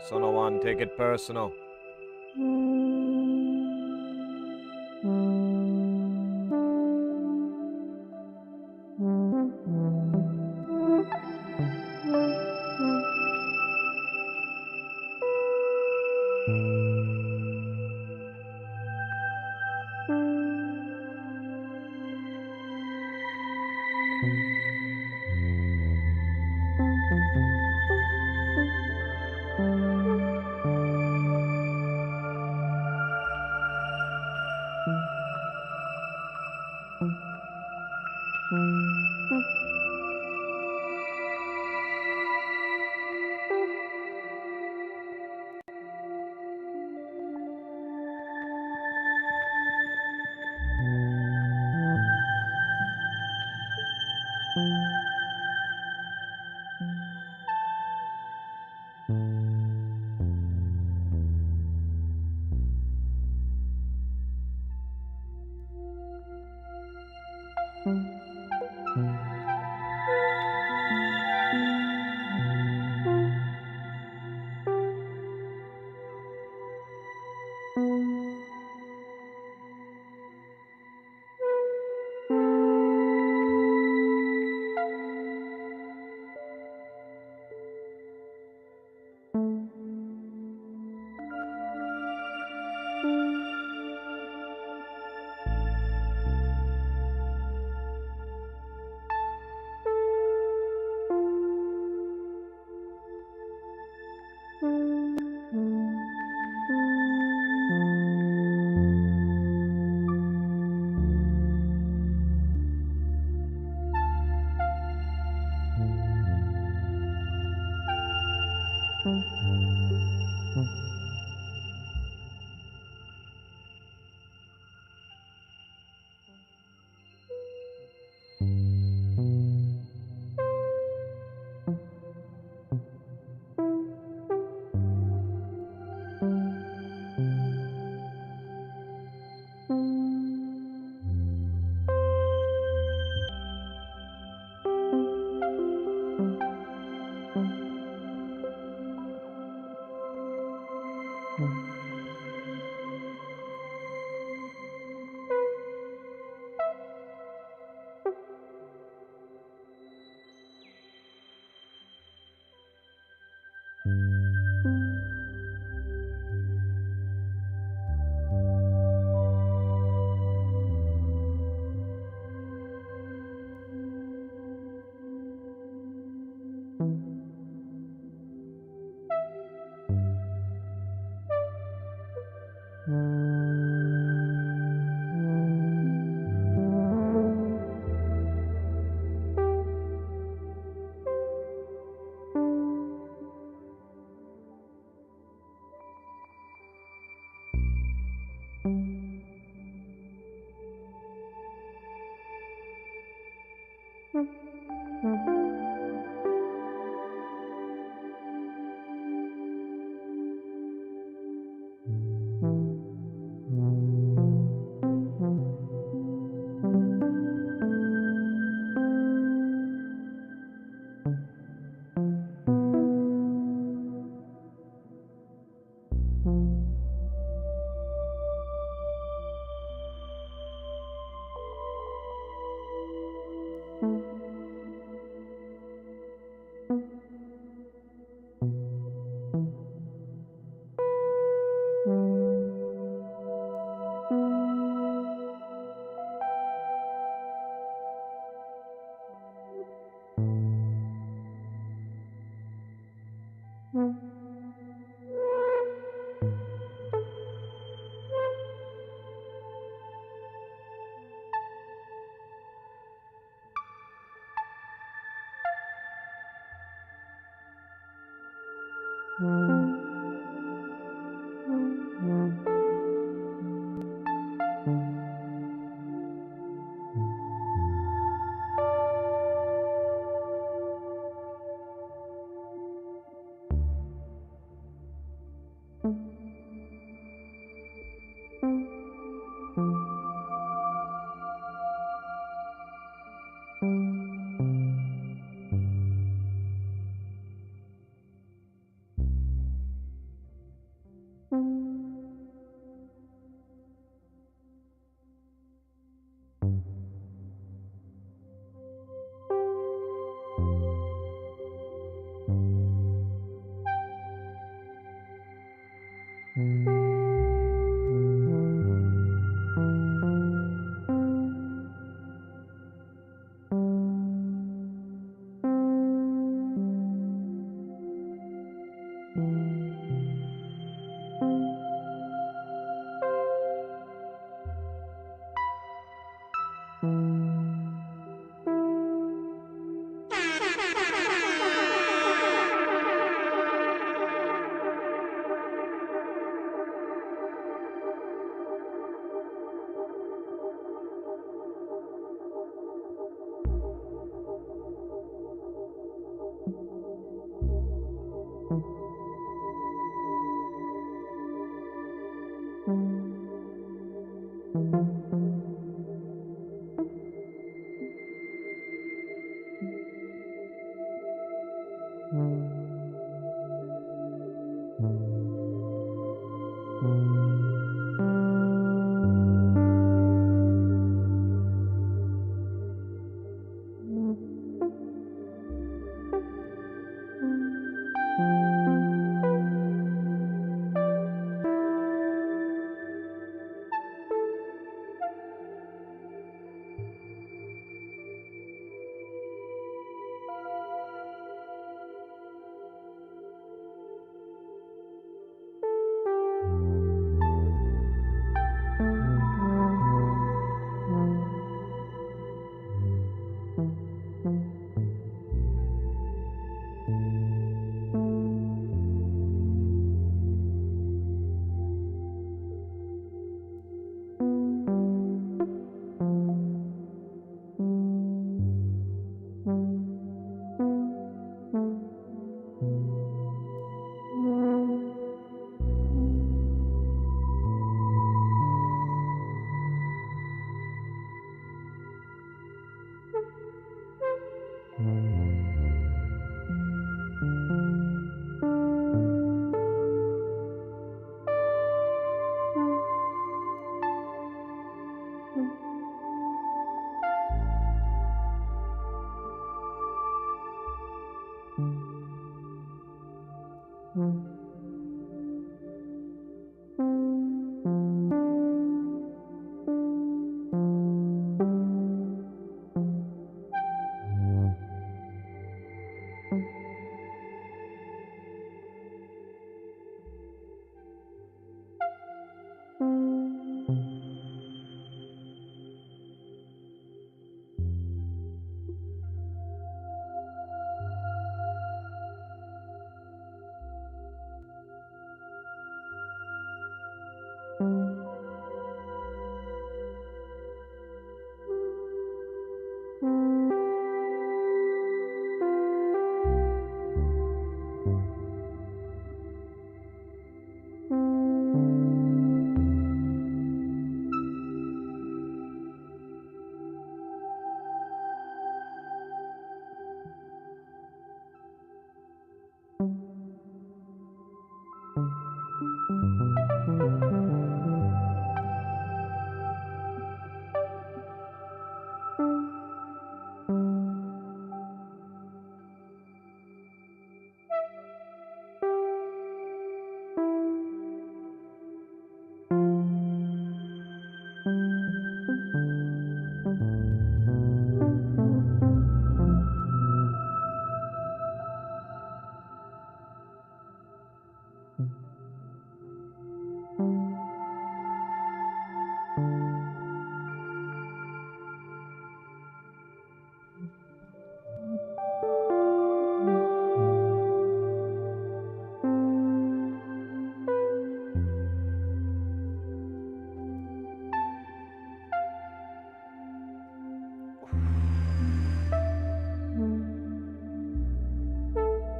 so no one take it personal.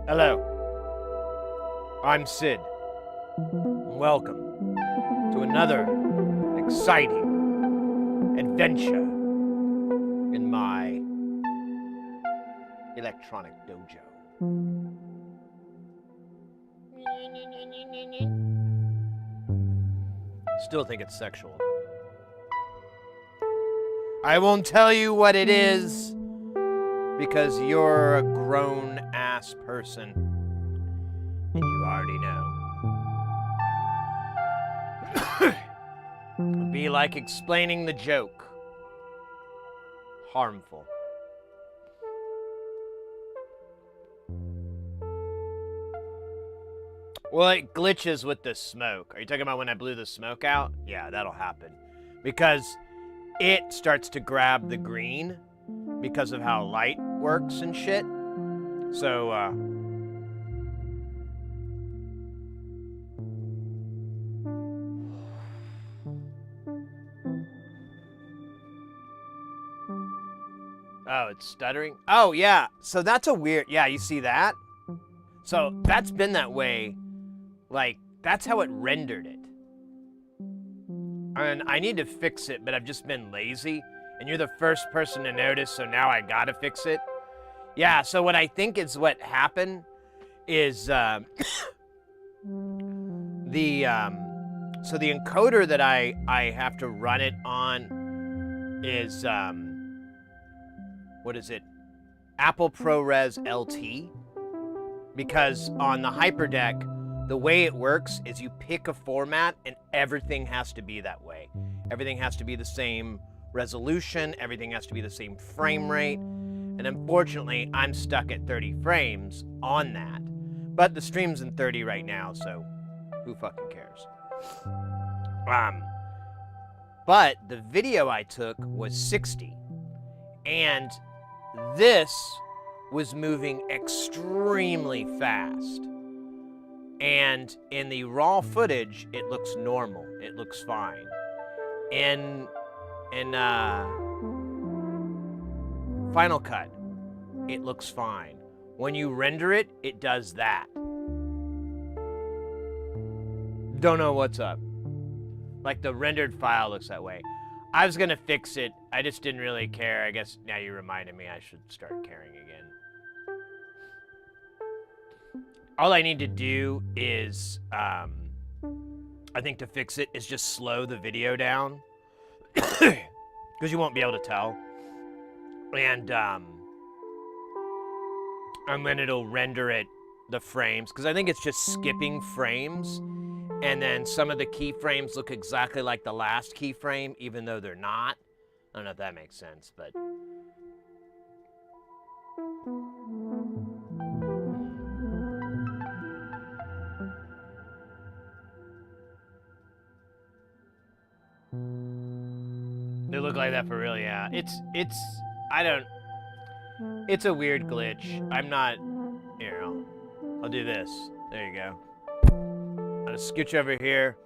Hello. I'm Sid. Welcome to another exciting adventure in my electronic dojo. Still think it's sexual. I won't tell you what it is because you're a grown-ass person and you already know. It'd be like explaining the joke. Harmful. Well, it glitches with the smoke. Are you talking about when I blew the smoke out? Yeah, that'll happen. Because it starts to grab the green because of how light works and shit. So, oh, it's stuttering? Oh, yeah. So that's a weird... Yeah, you see that? So that's been that way. Like, that's how it rendered it. And I need to fix it, but I've just been lazy. And you're the first person to notice, so now I gotta fix it. Yeah, so what I think is what happened is so the encoder that I have to run it on is what is it? Apple ProRes LT. Because on the HyperDeck, the way it works is you pick a format and everything has to be that way. Everything has to be the same resolution, everything has to be the same frame rate, and unfortunately, I'm stuck at 30 frames on that. But the stream's in 30 right now, so who fucking cares? But the video I took was 60, and this was moving extremely fast. And in the raw footage, it looks normal. It looks fine. In Final Cut, it looks fine. When you render it, it does that. Don't know what's up. Like the rendered file looks that way. I was gonna fix it. I just didn't really care. I guess now you reminded me I should start caring again. All I need to do is, I think to fix it is just slow the video down. Because you won't be able to tell. And then it'll render it, the frames. Because I think it's just skipping frames. And then some of the keyframes look exactly like the last keyframe, even though they're not. I don't know if that makes sense, but... They look like that for real, yeah. It's a weird glitch. I'm not, I'll do this. There you go. I'll just scooch over here.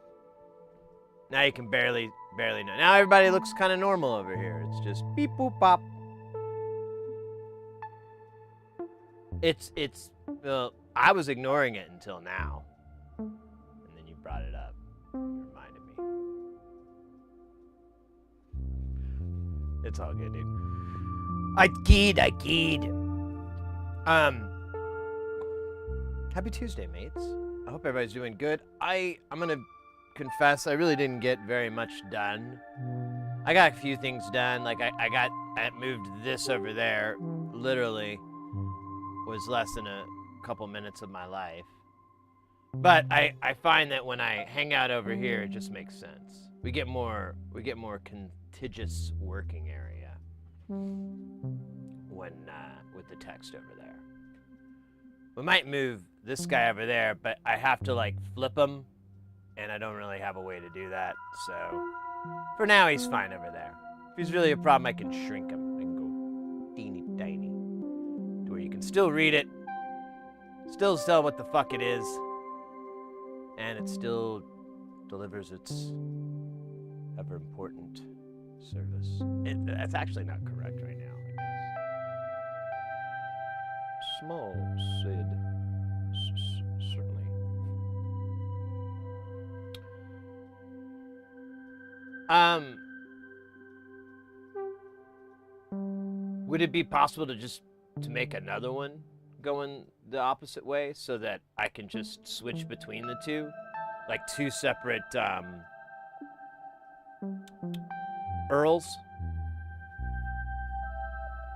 Now you can barely know. Now everybody looks kind of normal over here. It's just beep, boop, pop. Well, I was ignoring it until now. And then you brought it up. You reminded me. It's all good, dude. I keyed. Happy Tuesday, mates. I hope everybody's doing good. I'm gonna confess, I really didn't get very much done. I got a few things done. Like I moved this over there. Literally was less than a couple minutes of my life. But I find that when I hang out over here, it just makes sense. We get more contiguous working area when with the text over there. We might move this guy over there, but I have to like flip him, and I don't really have a way to do that. So for now, he's fine over there. If he's really a problem, I can shrink him and go teeny tiny to where you can still read it, still tell what the fuck it is, and it still delivers its ever important service. That's actually not correct right now, I guess. Small Sid. Certainly. Would it be possible to make another one going the opposite way so that I can just switch between the two? Like two separate, URLs?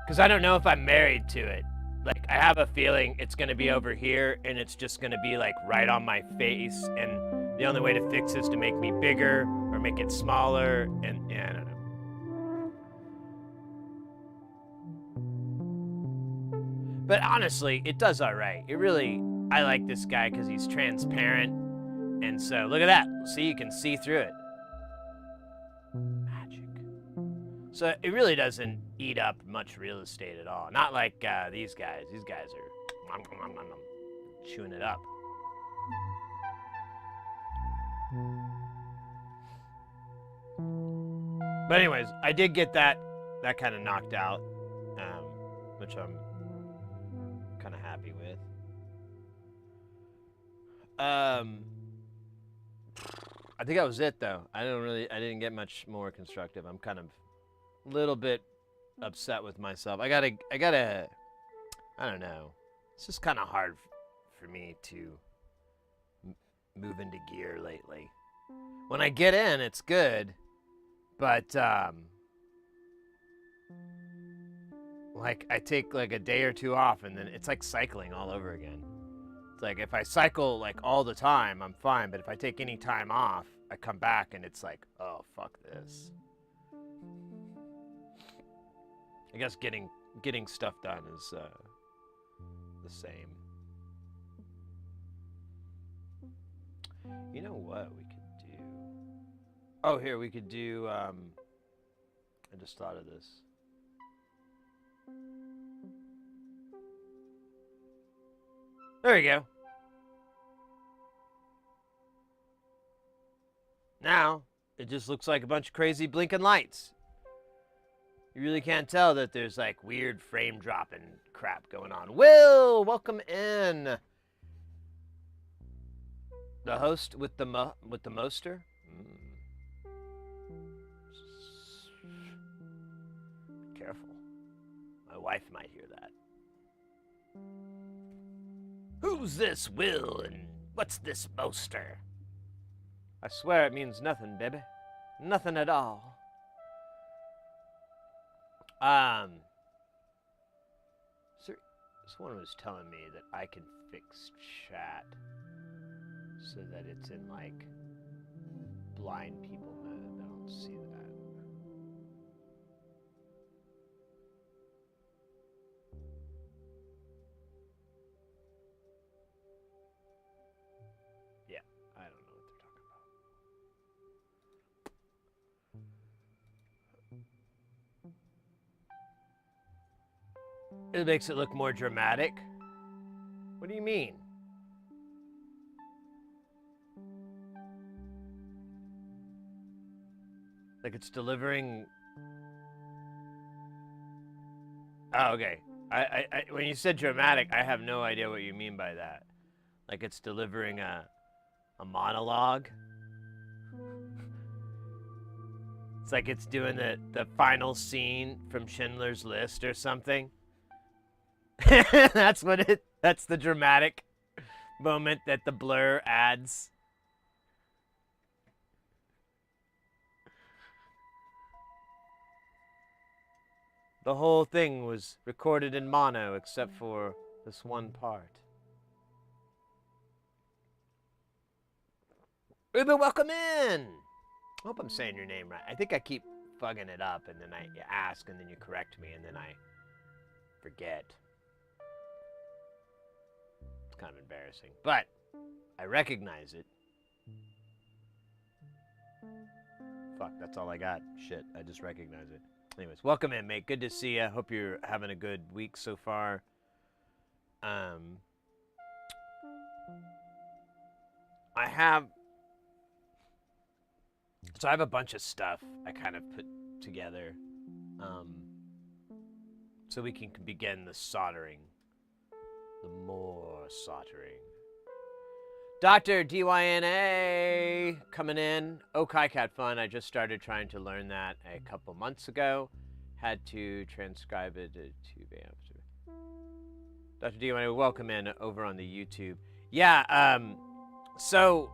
Because I don't know if I'm married to it. Like, I have a feeling it's going to be over here, and it's just going to be, like, right on my face, and the only way to fix it is to make me bigger or make it smaller, and I don't know. But honestly, it does all right. I like this guy because he's transparent, and so, look at that. See, you can see through it. Magic. So it really doesn't eat up much real estate at all. Not like these guys. These guys are chewing it up. But anyways, I did get that kind of knocked out, which I'm kind of happy with. I think that was it, though. I didn't get much more constructive. I'm kind of a little bit upset with myself. I gotta, I don't know. It's just kind of hard for for me to move into gear lately. When I get in, it's good, but like I take like a day or two off, and then it's like cycling all over again. It's like if I cycle like all the time, I'm fine, but if I take any time off, I come back and it's like, oh, fuck this. I guess getting stuff done is the same. You know what we could do? Oh, here, we could do, I just thought of this. There you go. Now, it just looks like a bunch of crazy blinking lights. You really can't tell that there's like weird frame dropping crap going on. Will, welcome in. The host with the moster. Careful. My wife might hear that. Who's this Will and what's this moster? I swear it means nothing, baby. Nothing at all. Someone was telling me that I can fix chat so that it's in like blind people mode. I don't see that. Yeah, I don't know what they're talking about. It makes it look more dramatic. What do you mean? Like it's delivering. Oh, okay. I when you said dramatic, I have no idea what you mean by that. Like it's delivering a monologue. It's like it's doing the final scene from Schindler's List or something. That's the dramatic moment that the blur adds. The whole thing was recorded in mono except for this one part. Ruben, welcome in! I hope I'm saying your name right. I think I keep fugging it up, and then you ask, and then you correct me, and then I forget. It's kind of embarrassing, but I recognize it. Fuck, that's all I got. Shit, I just recognize it. Anyways, welcome in, mate. Good to see you. Hope you're having a good week so far. I have a bunch of stuff I kind of put together, so we can begin the soldering, the more soldering. Dr. DYNA coming in. Oh, KiCAD fun. I just started trying to learn that a couple months ago. Had to transcribe it to amps. Dr. DYNA, welcome in over on the YouTube. Yeah, so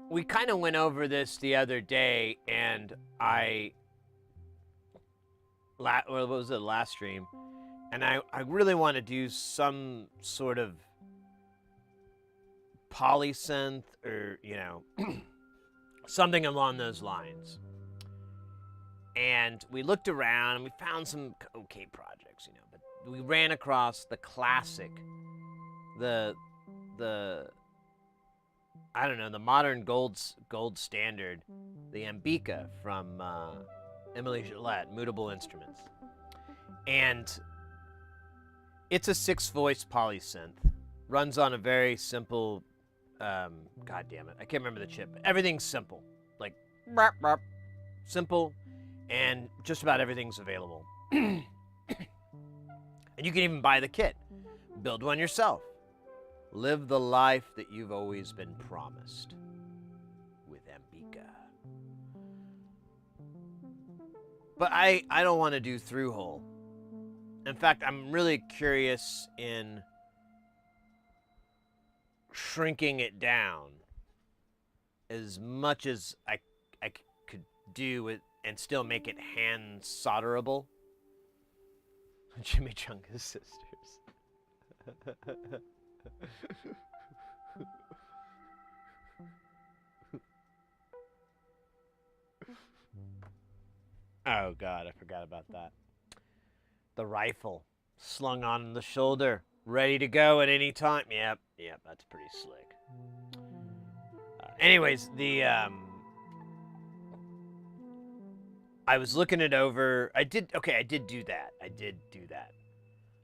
we kind of went over this the other day, and what was it, last stream? And I really want to do some sort of polysynth or, something along those lines. And we looked around and we found some okay projects, but we ran across the classic, the modern gold standard, the Ambika from Emily Gillette, Mutable Instruments. And it's a 6-voice polysynth. Runs on a very simple, god damn it, I can't remember the chip. Everything's simple, like simple, and just about everything's available. And you can even buy the kit. Build one yourself. Live the life that you've always been promised with Ambika. But I don't want to do through hole. In fact, I'm really curious in shrinking it down as much as I could do with and still make it hand solderable. Jimmy Chunga's sisters. Oh God, I forgot about that. The rifle slung on the shoulder, ready to go at any time. Yep, that's pretty slick. Anyways, I was looking it over. I did do that.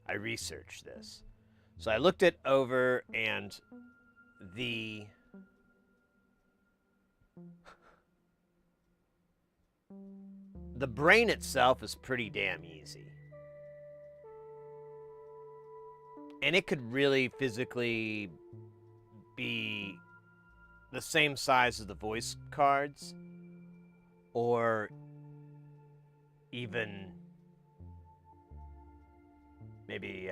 I researched this. So I looked it over, and the brain itself is pretty damn easy. And it could really physically be the same size as the voice cards, or even maybe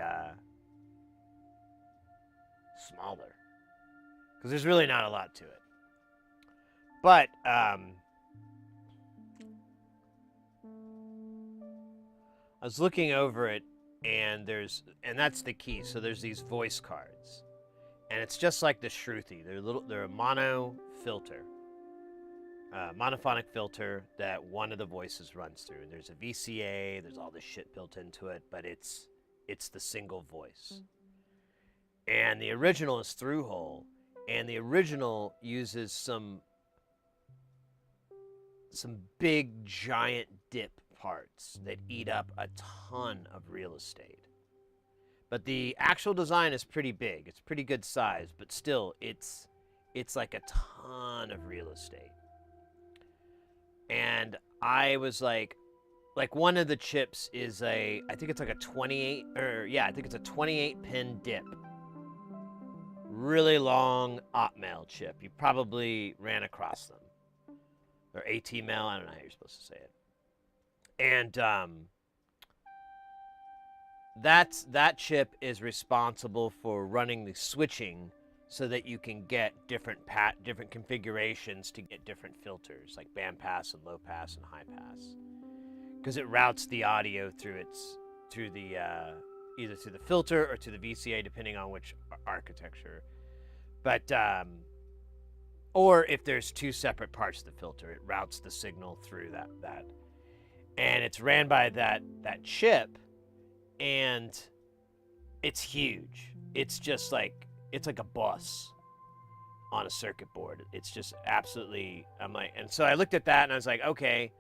smaller, because there's really not a lot to it. But I was looking over it, and that's the key. So there's these voice cards, and it's just like the Shruti. They're a mono filter, monophonic filter that one of the voices runs through. There's a VCA. There's all this shit built into it, but it's the single voice. And the original is through hole, and the original uses some big giant dip parts that eat up a ton of real estate. But the actual design is pretty big. It's pretty good size, but still it's like a ton of real estate. And I was like one of the chips is I think it's like a 28 pin dip. Really long op-mail chip. You probably ran across them. Or AT-mail, I don't know how you're supposed to say it. And that chip is responsible for running the switching so that you can get different configurations to get different filters, like band pass and low pass and high pass. Because it routes the audio through the either through the filter or to the VCA, depending on which architecture. But or if there's two separate parts of the filter, it routes the signal through that. And it's ran by that chip, and it's huge. It's just like a bus on a circuit board. It's just absolutely, and so I looked at that and I was like, okay,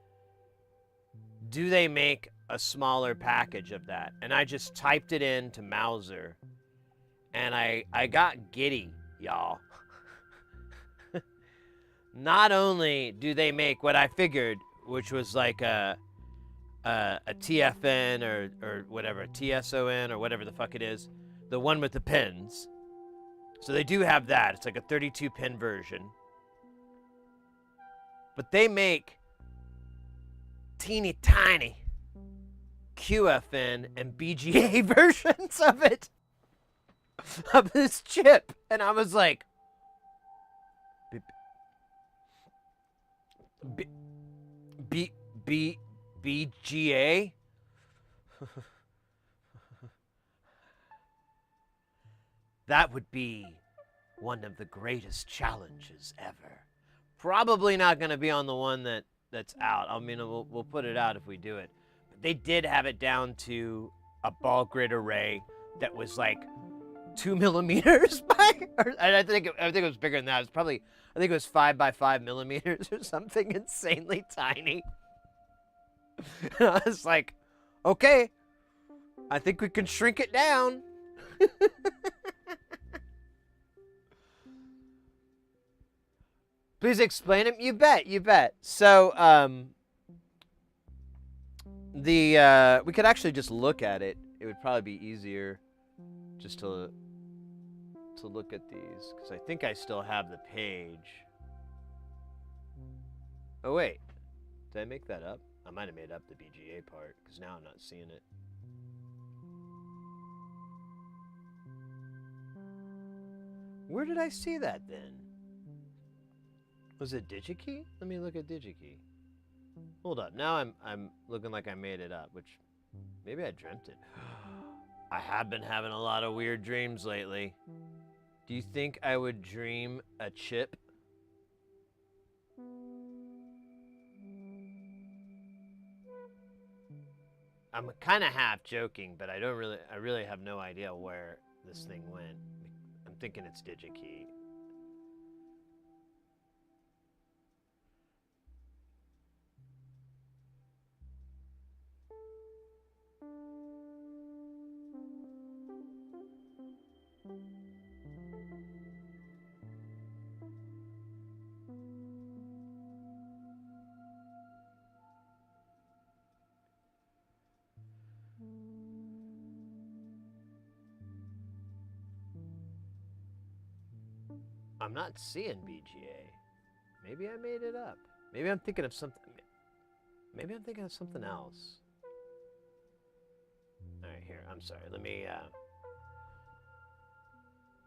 do they make a smaller package of that? And I just typed it into Mauser, and I got giddy, y'all. Not only do they make what I figured, which was like a TFN or whatever, a TSON or whatever the fuck it is, the one with the pins. So they do have that. It's like a 32 pin version. But they make teeny tiny QFN and BGA versions of it, of this chip. And I was like, BGA? That would be one of the greatest challenges ever. Probably not going to be on the one that's out. I mean, we'll put it out if we do it. But they did have it down to a ball grid array that was like 2 millimeters by, and I think it was bigger than that. I think it was 5 by 5 millimeters or something insanely tiny. And I was like, okay, I think we can shrink it down. Please explain it. You bet. So, we could actually just look at it. It would probably be easier just to look at these, because I think I still have the page. Oh wait, did I make that up? I might have made up the BGA part, because now I'm not seeing it. Where did I see that then? Was it DigiKey? Let me look at DigiKey. Hold up. Now I'm looking like I made it up, which maybe I dreamt it. I have been having a lot of weird dreams lately. Do you think I would dream a chip? I'm kind of half joking, but I really have no idea where this thing went. I'm thinking it's DigiKey. I'm not seeing BGA. Maybe I made it up. Maybe I'm thinking of something. Maybe I'm thinking of something else. All right, here. I'm sorry. Let me. Oh,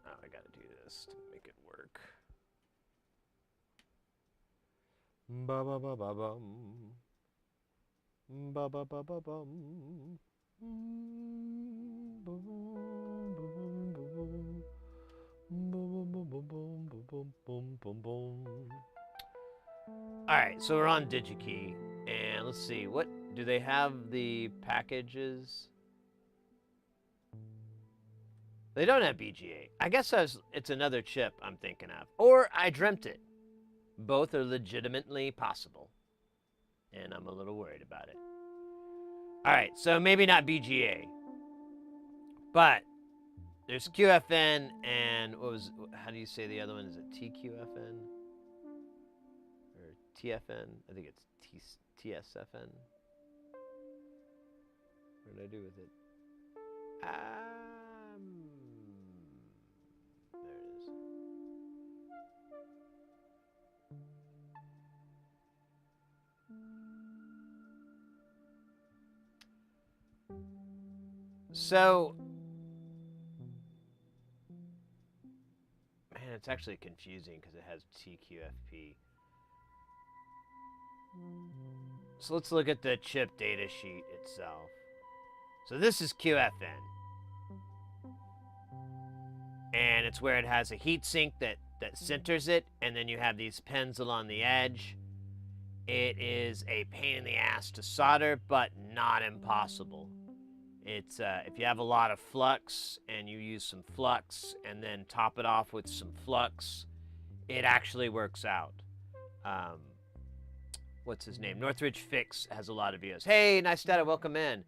I gotta do this to make it work. Ba ba ba ba bum. Ba ba ba ba bum. Alright, so we're on DigiKey, and let's see, what do they have the packages? They don't have BGA. I guess it's another chip I'm thinking of. Or I dreamt it. Both are legitimately possible. And I'm a little worried about it. Alright, so maybe not BGA. But there's QFN and how do you say the other one? Is it TQFN? Or TFN? I think it's TSFN. What did I do with it? There it is. So, man, it's actually confusing because it has TQFP. So let's look at the chip data sheet itself. So this is QFN. And it's where it has a heat sink that centers it, and then you have these pins along the edge. It is a pain in the ass to solder, but not impossible. It's if you have a lot of flux and you use some flux and then top it off with some flux, it actually works out. What's his name? Northridge Fix has a lot of videos. Hey, nice data, welcome in.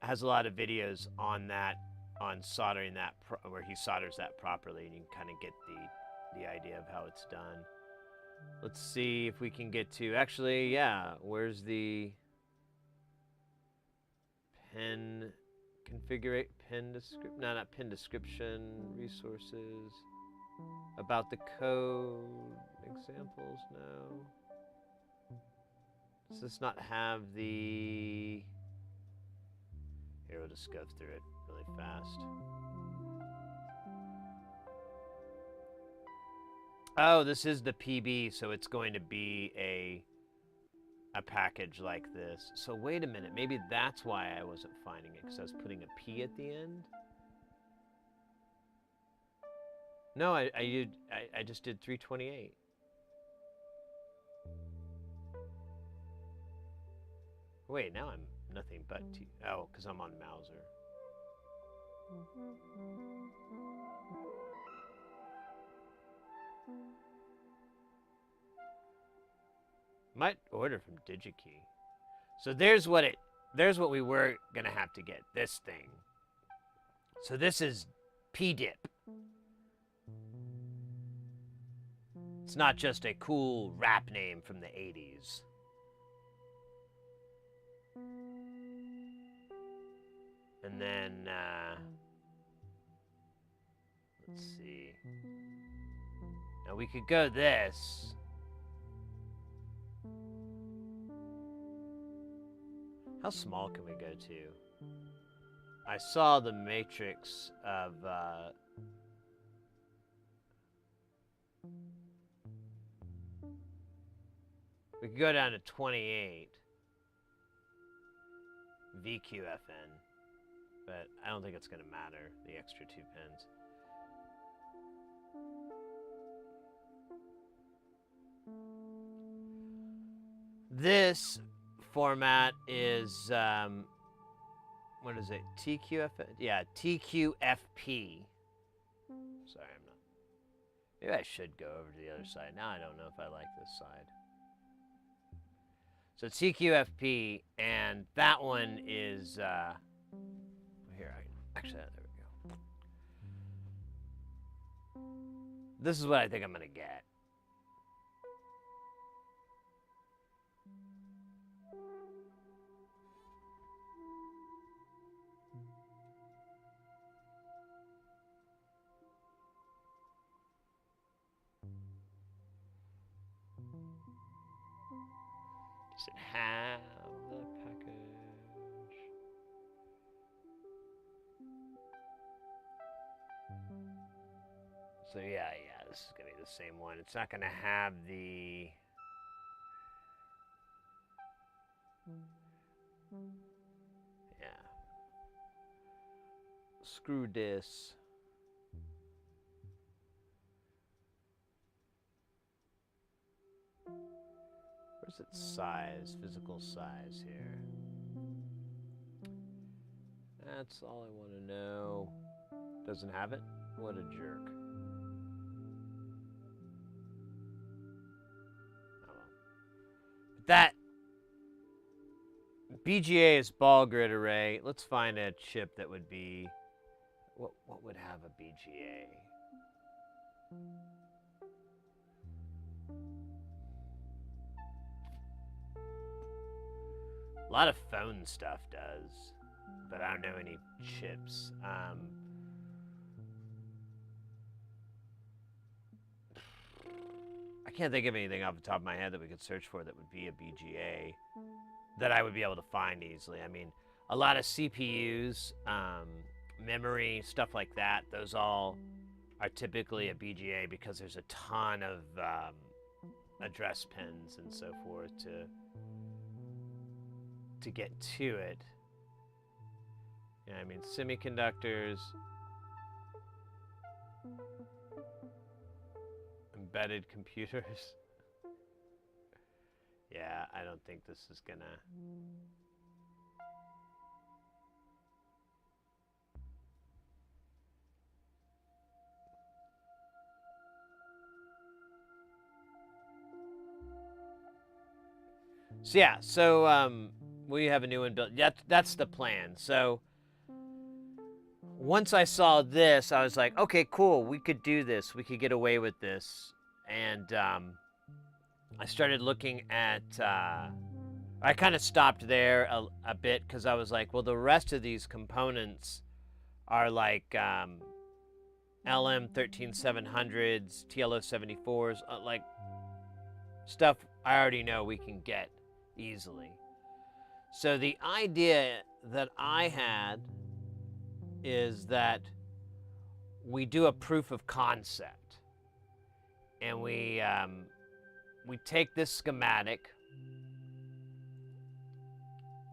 Has a lot of videos on that, on soldering that, where he solders that properly, and you can kind of get the idea of how it's done. Let's see if we can get to, actually, yeah, where's the pin configure, pin description, no, not pin description, resources, about the code, examples, no. Does this not have the, here, we'll just go through it really fast. Oh, this is the PB, so it's going to be a package like this. So wait a minute, maybe that's why I wasn't finding it, because I was putting a P at the end. No, I just did 328. Wait, now I'm nothing but T. Oh, because I'm on Mauser. Might order from DigiKey. So there's what we were gonna have to get, this thing. So this is PDIP. It's not just a cool rap name from the 80s. And then, let's see. Now we could go this. How small can we go to? I saw the matrix of, We could go down to 28 VQFN, but I don't think it's going to matter, the extra 2 pins. This format is, what is it? TQF? Yeah, TQFP. Sorry, I'm not. Maybe I should go over to the other side. Now I don't know if I like this side. So TQFP, and that one is, here, actually, there we go. This is what I think I'm going to get. Does it have the package? So yeah, this is gonna be the same one. It's not gonna have the screw this. Where's its size, physical size here? That's all I want to know. Doesn't have it? What a jerk. Oh well. But that BGA is ball grid array. Let's find a chip that would be, what would have a BGA? A lot of phone stuff does, but I don't know any chips. I can't think of anything off the top of my head that we could search for that would be a BGA that I would be able to find easily. I mean, a lot of CPUs, memory, stuff like that, those all are typically a BGA because there's a ton of address pins and so forth to get to it. Yeah, I mean, semiconductors, embedded computers. Yeah, I don't think this is gonna. So yeah, we have a new one built. That's the plan. So once I saw this, I was like, okay, cool, we could do this. We could get away with this. And I started looking at, I kind of stopped there a bit because I was like, well, the rest of these components are like LM13700s, TLO74s, like stuff I already know we can get easily. So the idea that I had is that we do a proof of concept, and we take this schematic,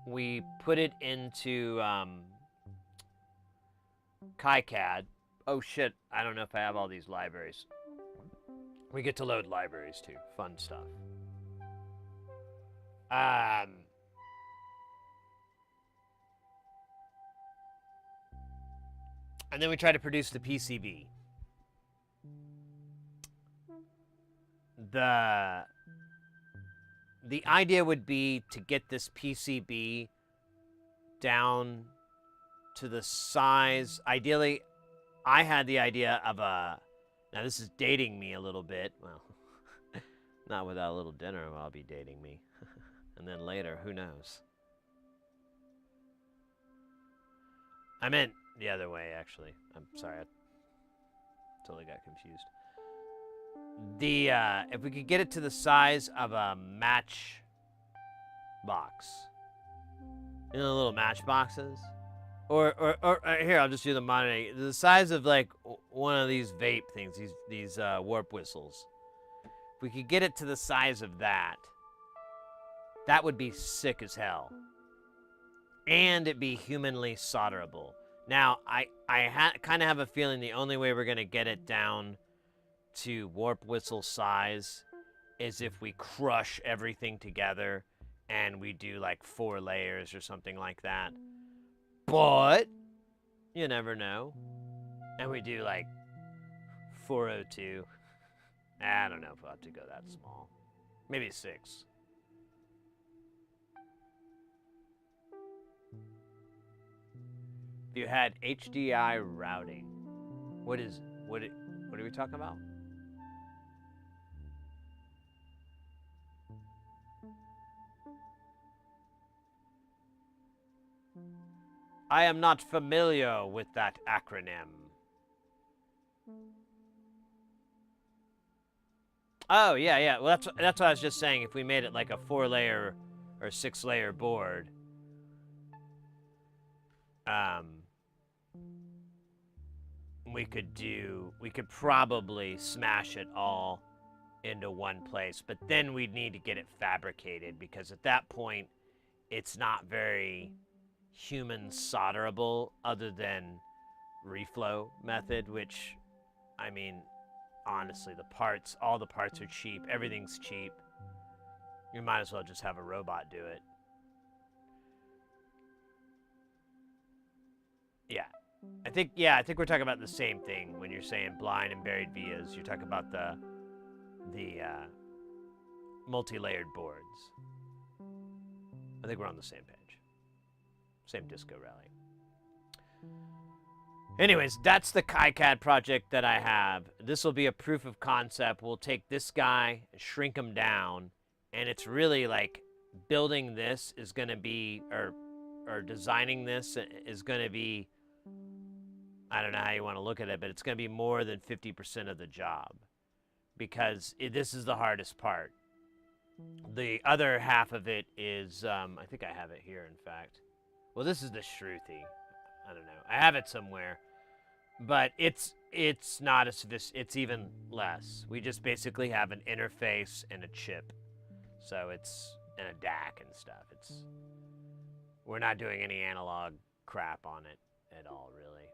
we put it into KiCAD. Oh shit, I don't know if I have all these libraries. We get to load libraries too, fun stuff. And then we try to produce the PCB. The idea would be to get this PCB down to the size. Ideally, I had the idea of a, now this is dating me a little bit. Well, not without a little dinner, I'll be dating me. And then later, who knows? I meant the other way, actually. I'm sorry, I totally got confused. If we could get it to the size of a match box, you know, the little match boxes, or here, I'll just do the monitor. The size of like one of these vape things, these warp whistles. If we could get it to the size of that, That would be sick as hell. And it'd be humanly solderable. Now, I kind of have a feeling the only way we're going to get it down to warp whistle size is if we crush everything together and we do like 4 layers or something like that. But you never know. And we do like 402. I don't know if we'll have to go that small. Maybe 6. If you had HDI routing, what are we talking about? I am not familiar with that acronym. Oh, yeah. Well, that's what I was just saying. If we made it like a 4-layer or 6-layer board, we could probably smash it all into one place, but then we'd need to get it fabricated because at that point, it's not very human solderable other than reflow method, which, I mean, honestly, all the parts are cheap. Everything's cheap. You might as well just have a robot do it. Yeah. I think we're talking about the same thing when you're saying blind and buried vias. You're talking about the multi-layered boards. I think we're on the same page. Same disco rally. Anyways, that's the KiCAD project that I have. This will be a proof of concept. We'll take this guy and shrink him down, and it's really like building this is going to be, or designing this is going to be, I don't know how you want to look at it, but it's going to be more than 50% of the job because this is the hardest part. The other half of it is, I think I have it here, in fact. Well, this is the Shruti. I don't know. I have it somewhere, but it's not as it's even less. We just basically have an interface and a chip, so it's and a DAC and stuff. We're not doing any analog crap on it at all, really.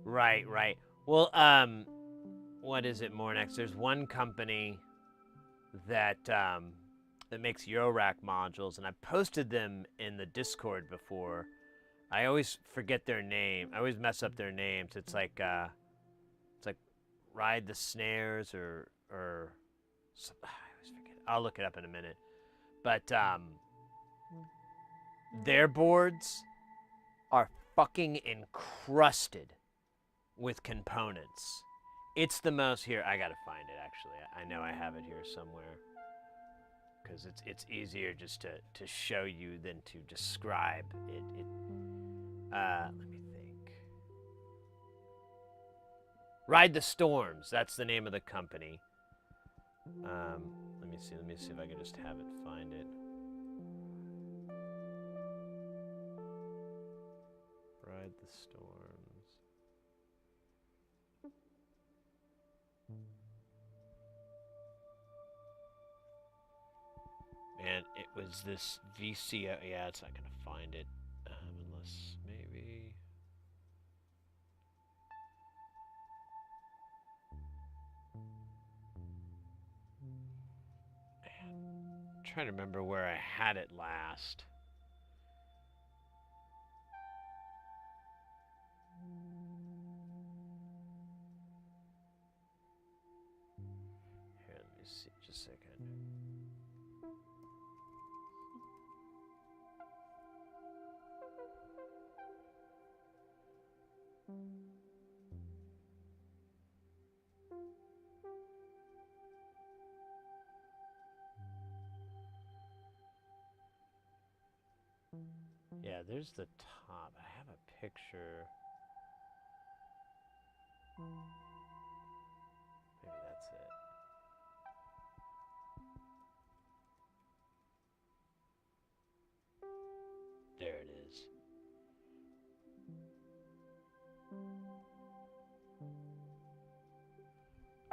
Right. Well, what is it, Mornex? There's one company that makes Eurorack modules, and I posted them in the Discord before. I always forget their name. I always mess up their names. It's like Ride the Snares or I always forget. I'll look it up in a minute. But their boards are fucking encrusted with components. It's the most here. I gotta find it actually. I know I have it here somewhere because it's easier just to show you than to describe it. Let me think. Ride the Storms. That's the name of the company. Let me see if I can just have it find it. Ride the Storms. And it was this VCO. Yeah, it's not gonna find it unless maybe. Man, I'm trying to remember where I had it last. Here, let me see, just a second. Yeah, there's the top. I have a picture. Maybe that's it. There it is.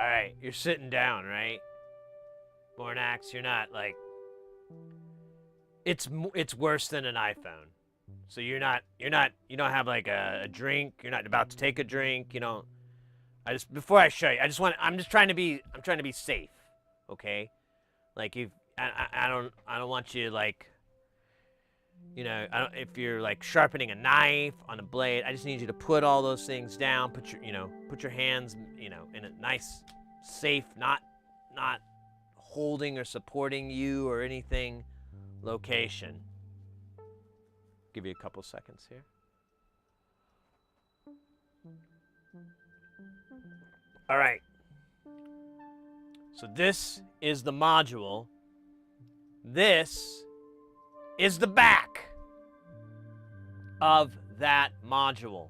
All right, you're sitting down, right? Bornax, you're not like. It's worse than an iPhone. So you don't have like a drink. You're not about to take a drink. You don't. Before I show you, I'm trying to be safe. Okay, like I don't want you like. If you're like sharpening a knife on a blade, I just need you to put all those things down. Put your hands, in a nice, safe, not holding or supporting you or anything location. Give you a couple seconds here. All right. So this is the module. This is the back of that module.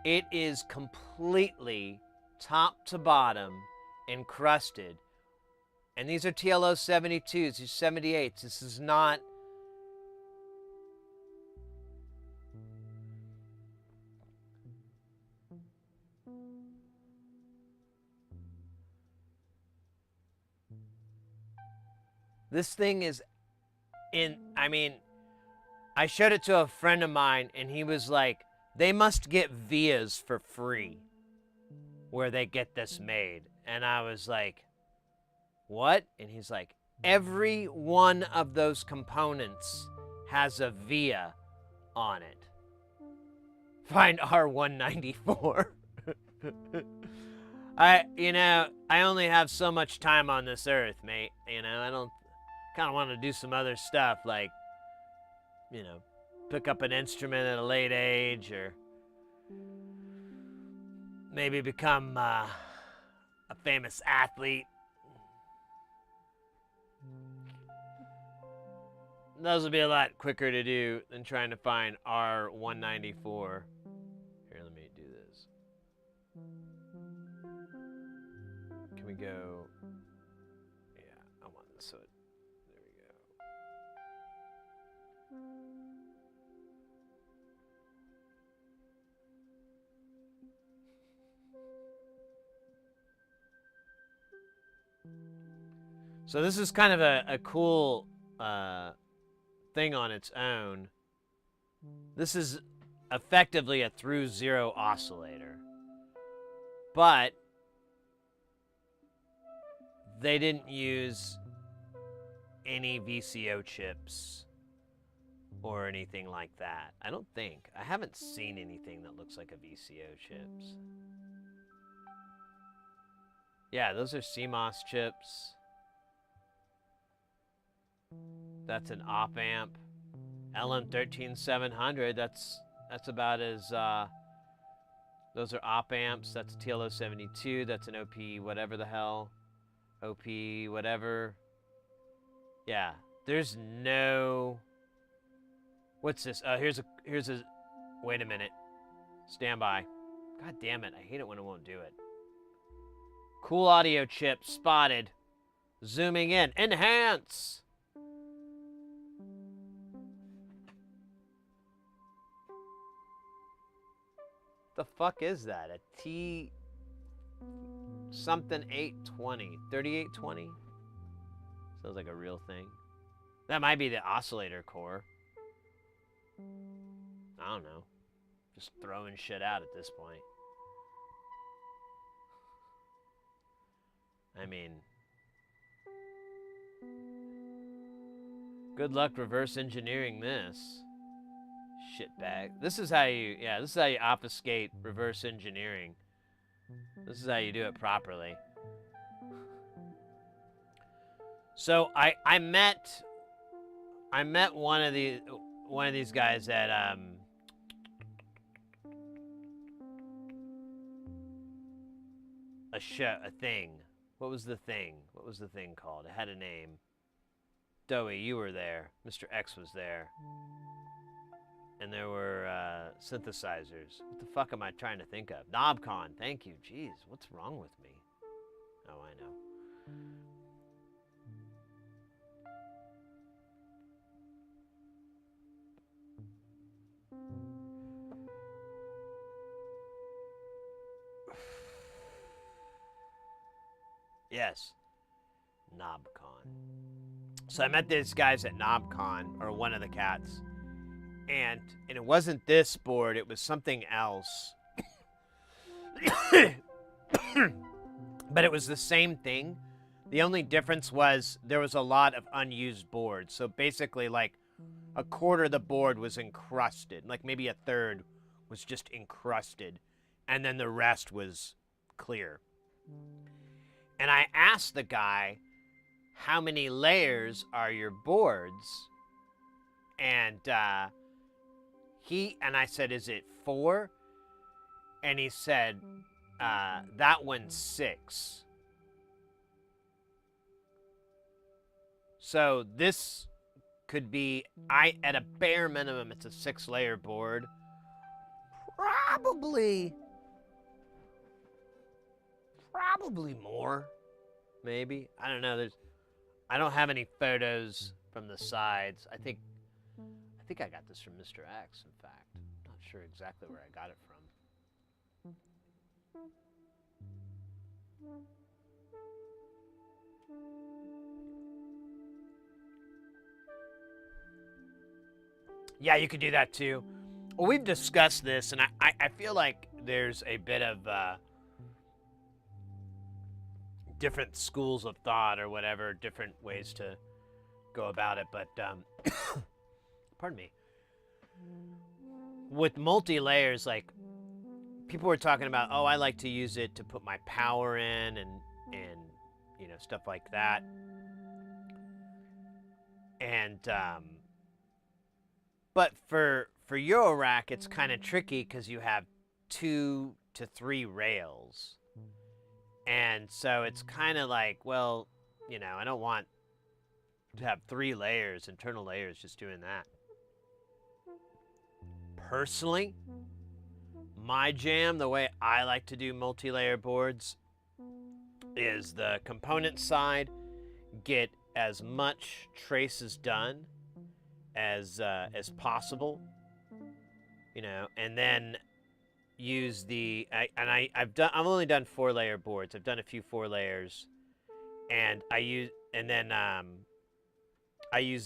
It is completely top to bottom encrusted. And these are TLO 72s, these 78s. This is not. This thing is I showed it to a friend of mine and he was like, they must get vias for free where they get this made. And I was like, what? And he's like, every one of those components has a via on it. Find R194. I only have so much time on this earth, mate. I don't kind of want to do some other stuff like, pick up an instrument at a late age or maybe become a famous athlete. Those would be a lot quicker to do than trying to find R194. Here, let me do this. Can we go? Yeah, I want this. So there we go. So this is kind of a cool thing on its own. This is effectively a through zero oscillator, but they didn't use any VCO chips or anything like that. I don't think. I haven't seen anything that looks like a VCO chips. Yeah, those are CMOS chips. That's an op amp. LM13700, that's about as, those are op amps. That's a TLO 72, that's an OP whatever the hell. OP whatever. Yeah, there's no, what's this? Here's a, wait a minute. Stand by. God damn it, I hate it when it won't do it. Cool audio chip spotted. Zooming in, enhance. The fuck is that? A T something 820, 3820? Sounds like a real thing. That might be the oscillator core. I don't know. Just throwing shit out at this point. I mean, good luck reverse engineering this. Shitbag. This is how you obfuscate reverse engineering. This is how you do it properly. So I met one of these guys at a thing. What was the thing? What was the thing called? It had a name. Dowie, you were there. Mr. X was there. And there were synthesizers. What the fuck am I trying to think of? KnobCon, thank you. Jeez, what's wrong with me? Oh, I know. Yes. KnobCon. So I met these guys at KnobCon, or one of the cats, and it wasn't this board, it was something else. But it was the same thing. The only difference was there was a lot of unused boards. So basically, like, a quarter of the board was encrusted. Like, maybe a third was just encrusted. And then the rest was clear. And I asked the guy, how many layers are your boards? And I said, is it 4? And he said, that one's 6. So this could be, at a bare minimum, it's a 6-layer board. Probably more, maybe. I don't know. I don't have any photos from the sides. I think I got this from Mr. X, in fact. Not sure exactly where I got it from. Yeah, you could do that too. Well, we've discussed this, and I feel like there's a bit of different schools of thought or whatever, different ways to go about it. But, pardon me. With multi-layers, like, people were talking about, oh, I like to use it to put my power in and you know, stuff like that. And, but for Eurorack, it's kind of tricky because you have 2 to 3 rails. And so it's kind of like, well, you know, I don't want to have 3 layers, internal layers, just doing that. Personally, my jam, the way I like to do multi-layer boards, is the component side, get as much traces done as possible, you know, and then use the I've only done 4-layer boards. I've done a few 4 layers, and I use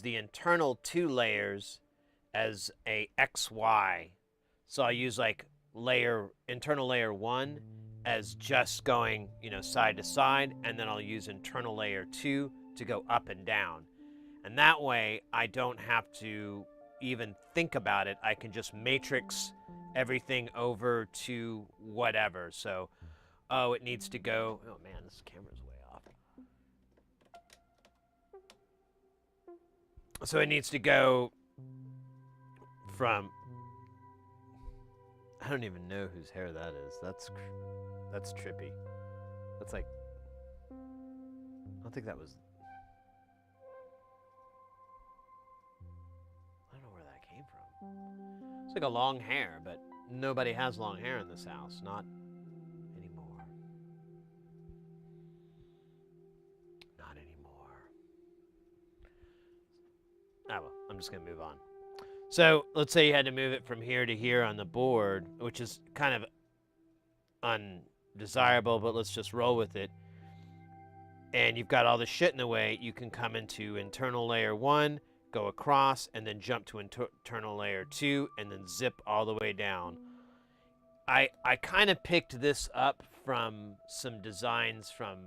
the internal 2 layers as a XY. So I use like internal layer 1 as just going, you know, side to side, and then I'll use internal layer 2 to go up and down. And that way I don't have to even think about it. I can just matrix everything over to whatever. So, oh, it needs to go, oh man, this camera's way off. So it needs to go from, I don't even know whose hair that is. That's trippy. That's like, I don't think that was, I don't know where that came from. It's like a long hair, but nobody has long hair in this house. Not anymore. Not anymore. Oh well, I'm just gonna move on. So let's say you had to move it from here to here on the board, which is kind of undesirable, but let's just roll with it. And you've got all the shit in the way. You can come into internal layer 1, go across, and then jump to internal layer 2, and then zip all the way down. I kind of picked this up from some designs from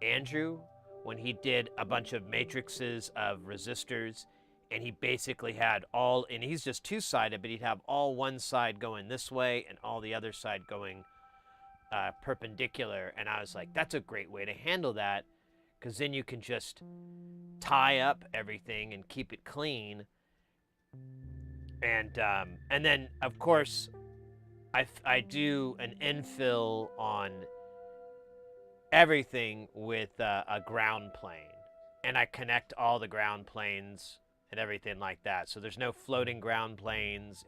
Andrew when he did a bunch of matrices of resistors, and he basically had all, and he's just two-sided, but he'd have all one side going this way and all the other side going perpendicular. And I was like, that's a great way to handle that, because then you can just tie up everything and keep it clean. And then, of course, I do an infill on everything with a ground plane, and I connect all the ground planes and everything like that. So there's no floating ground planes.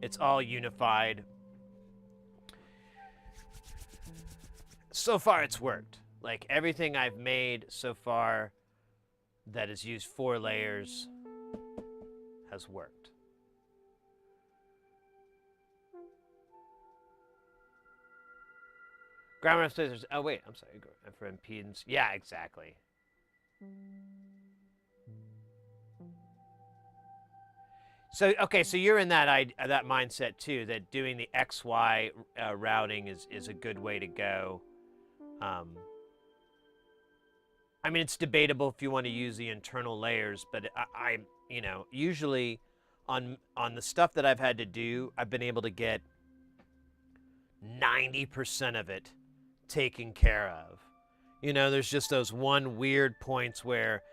It's all unified. So far, it's worked. Like, everything I've made so far that has used 4 layers has worked. Ground resistors. Oh wait, I'm sorry. For impedance. Yeah, exactly. So okay, so you're in that mindset too. That doing the XY routing is a good way to go. I mean, it's debatable if you want to use the internal layers, but I you know, usually on the stuff that I've had to do, I've been able to get 90% of it taken care of. You know, there's just those one weird points where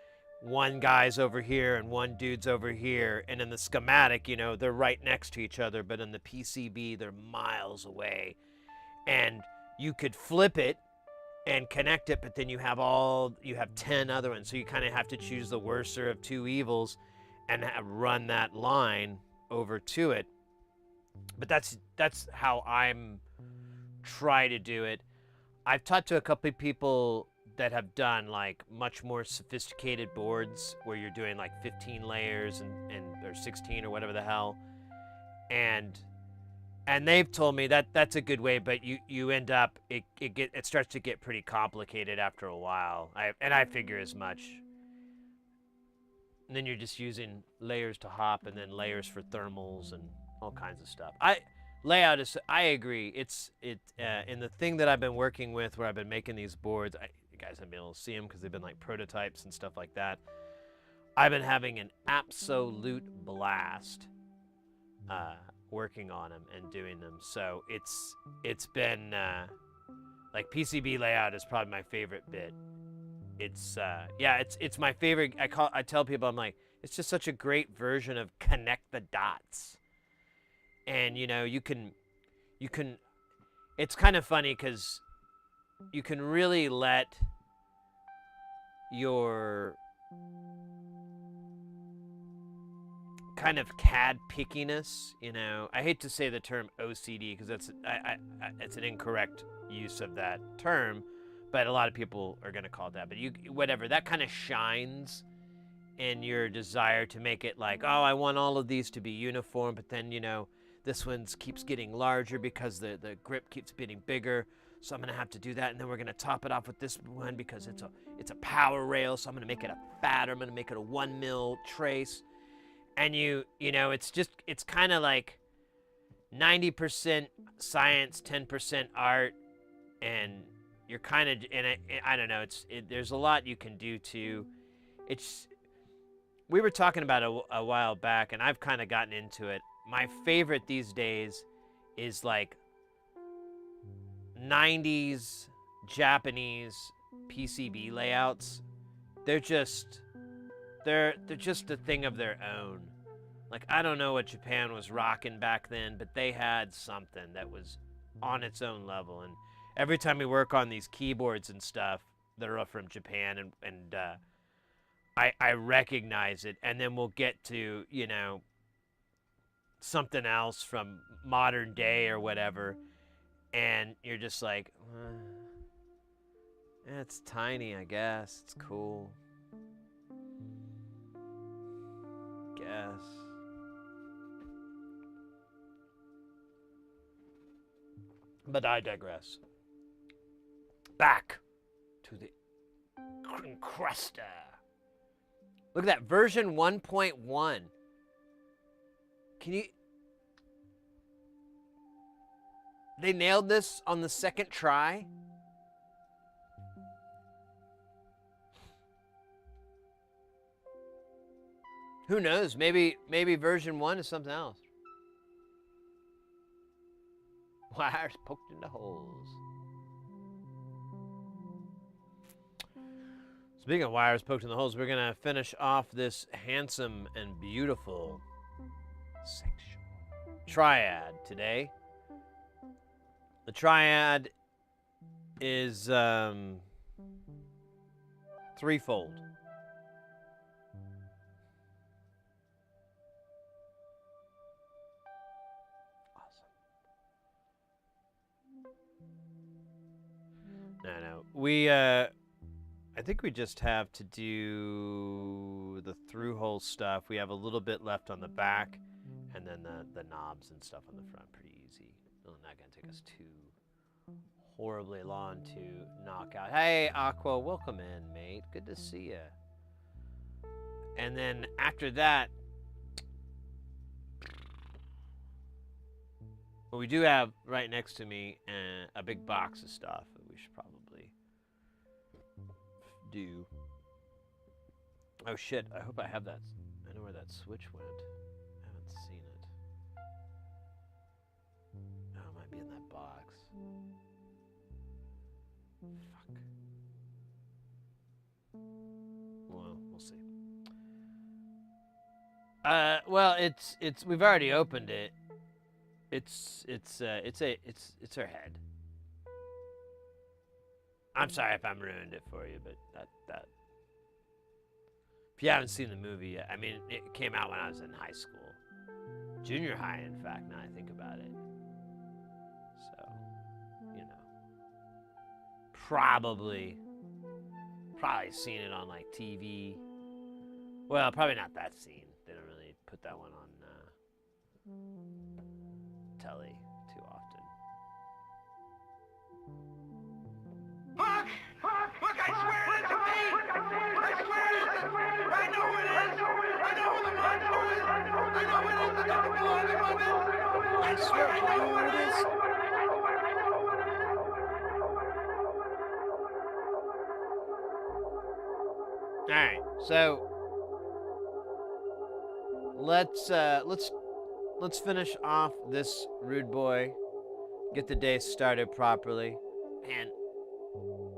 one guy's over here and one dude's over here, and in the schematic, you know, they're right next to each other, but in the PCB, they're miles away. And you could flip it and connect it, but then you have 10 other ones, so you kind of have to choose the worser of two evils and run that line over to it. But that's how I'm try to do it. I've talked to a couple of people that have done like much more sophisticated boards where you're doing like 15 layers and or 16 or whatever the hell, and they've told me that that's a good way, but you end up it starts to get pretty complicated after a while. I figure as much. And then you're just using layers to hop and then layers for thermals and all kinds of stuff. Layout is, I agree. It's in the thing that I've been working with where I've been making these boards. You guys haven't been able to see them because they've been like prototypes and stuff like that. I've been having an absolute blast working on them and doing them. So it's been like PCB layout is probably my favorite bit. It's it's my favorite. I tell people, I'm like, it's just such a great version of connect the dots. And you know, you can it's kind of funny because you can really let your kind of CAD pickiness, you know, I hate to say the term OCD because it's an incorrect use of that term, but a lot of people are going to call it that. But whatever, that kind of shines in your desire to make it like, oh, I want all of these to be uniform, but then, you know, this one keeps getting larger because the grip keeps getting bigger, so I'm going to have to do that, and then we're going to top it off with this one because it's a power rail, so I'm going to make it a fatter, I'm going to make it a 1 mil trace. And you know, it's kind of like 90% science, 10% art, and you're kind of, and I don't know, there's a lot you can do too. We were talking about a while back, and I've kind of gotten into it. My favorite these days is like 90s Japanese PCB layouts. They're just a thing of their own. Like, I don't know what Japan was rocking back then, but they had something that was on its own level. And every time we work on these keyboards and stuff that are from Japan, and I recognize it. And then we'll get to, you know, something else from modern day or whatever, and you're just like, it's tiny, I guess. It's cool. Guess. But I digress. Back to the Encruster. Look at that, version 1.1. Can you... They nailed this on the second try? Who knows? Maybe version 1 is something else. Wires poked into holes. Speaking of wires poked in the holes, we're going to finish off this handsome and beautiful sexual triad today. The triad is threefold. No. I think we just have to do the through-hole stuff. We have a little bit left on the back, and then the knobs and stuff on the front. Pretty easy. Well, not going to take us too horribly long to knock out. Hey, Aqua, welcome in, mate. Good to see you. And then after that, well, we do have right next to me a big box of stuff that we should probably do. Oh shit, I hope I have that. I know where that switch went. I haven't seen it. Oh, it might be in that box. Fuck. Well, we'll see. Well, it's we've already opened it. It's her head. I'm sorry if I'm ruined it for you, but that if you haven't seen the movie yet, I mean, it came out when I was in high school. Junior high, in fact, now I think about it. So, you know. Probably seen it on, like, TV. Well, probably not that scene. They don't really put that one on telly too often. Fuck! Look, I swear it isn't me! I swear it isn't! I know who it is! I know who the monster is! I know who it is that doesn't belong among us! I swear I know who it is. Alright, so let's finish off this rude boy. Get the day started properly. Man,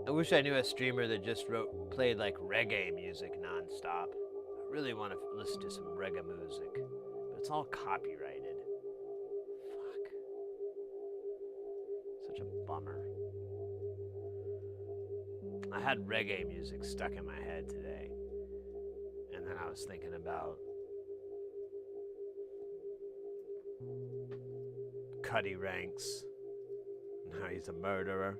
I wish I knew a streamer that just played like reggae music nonstop. I really want to listen to some reggae music, but it's all copyrighted. Fuck. Such a bummer. I had reggae music stuck in my head today, and then I was thinking about Cuddy Ranks and how he's a murderer.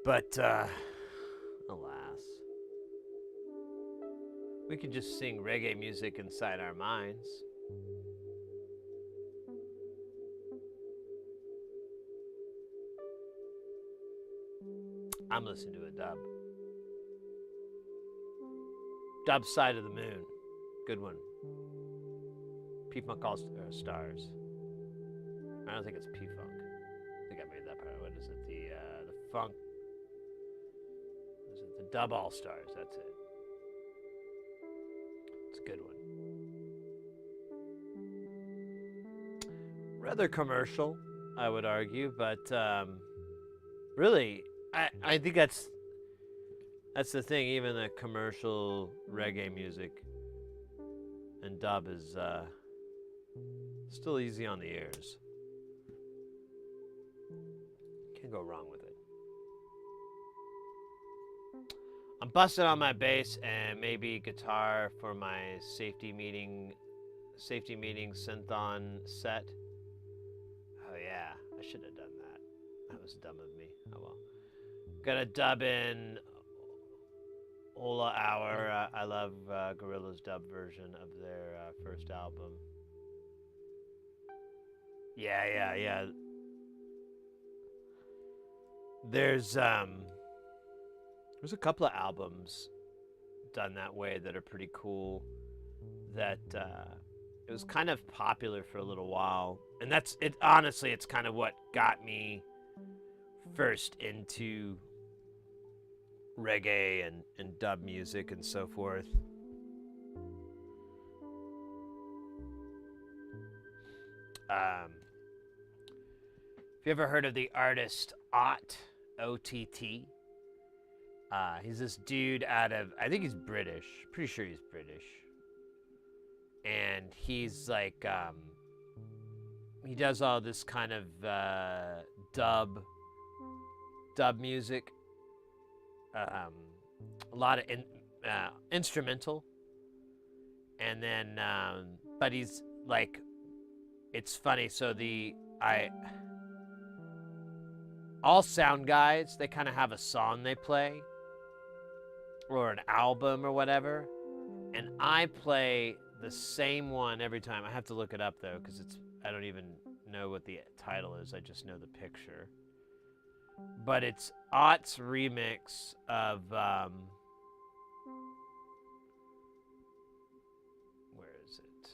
But, alas, we could just sing reggae music inside our minds. I'm listening to a dub. Dub Side of the Moon. Good one. P-Funk All Stars. I don't think it's P-Funk. I think I made that part. What is it? The funk. Is it the Dub All Stars? That's it. It's a good one. Rather commercial, I would argue, but really, I think that's the thing. Even the commercial reggae music and dub is still easy on the ears. Can't go wrong with it. I'm busting on my bass and maybe guitar for my safety meeting synth-on set. Oh yeah, I should have done that. That was dumb of me. Oh well. Gonna dub in Ola Hour. I love Gorilla's dub version of their first album. Yeah. There's a couple of albums done that way that are pretty cool. That it was kind of popular for a little while, and that's it. Honestly, it's kind of what got me first into reggae and dub music and so forth. If you ever heard of the artist Ott, O-T-T, he's this dude out of, I think he's British, pretty sure he's British, and he's like, he does all this kind of dub music, a lot of instrumental, and then but he's like, it's funny, so all sound guys, they kind of have a song they play or an album or whatever, and I play the same one every time. I have to look it up though, because I don't even know what the title is. I just know the picture. But it's Ott's remix of where is it?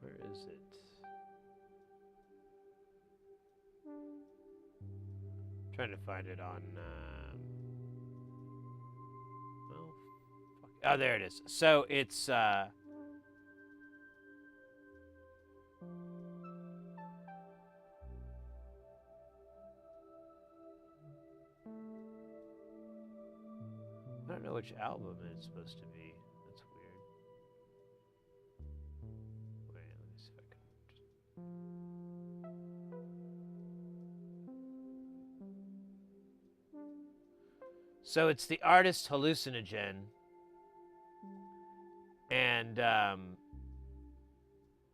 Where is it? Trying to find it on. Well, fuck. Oh, there it is. So it's. I don't know which album it's supposed to be. That's weird. Wait, let me see if I can. So it's the artist Hallucinogen, and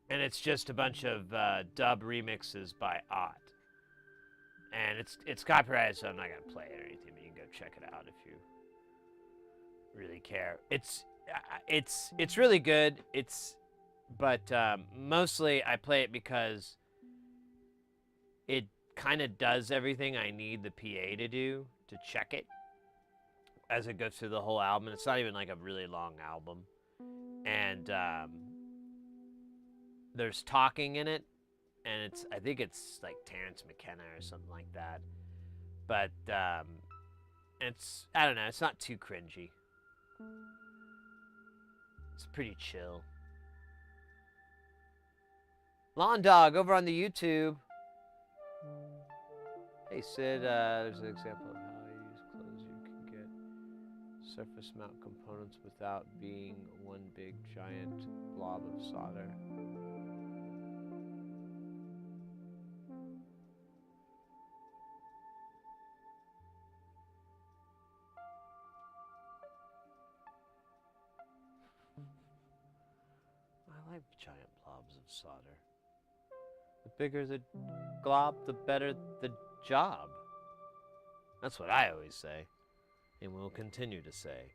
it's just a bunch of dub remixes by Ott, and it's copyrighted, so I'm not gonna play it or anything. But you can go check it out if you really care. It's really good. But mostly I play it because it kind of does everything I need the PA to do to check it as it goes through the whole album. And it's not even like a really long album, and there's talking in it, and I think it's like Terrence McKenna or something like that. But it's, I don't know, it's not too cringy. It's pretty chill. Lawn Dog over on the YouTube. Hey Sid, there's an example of how you use clothes. You can get surface mount components without being one big giant blob of solder. I like giant blobs of solder. The bigger the glob, the better the job. That's what I always say, and will continue to say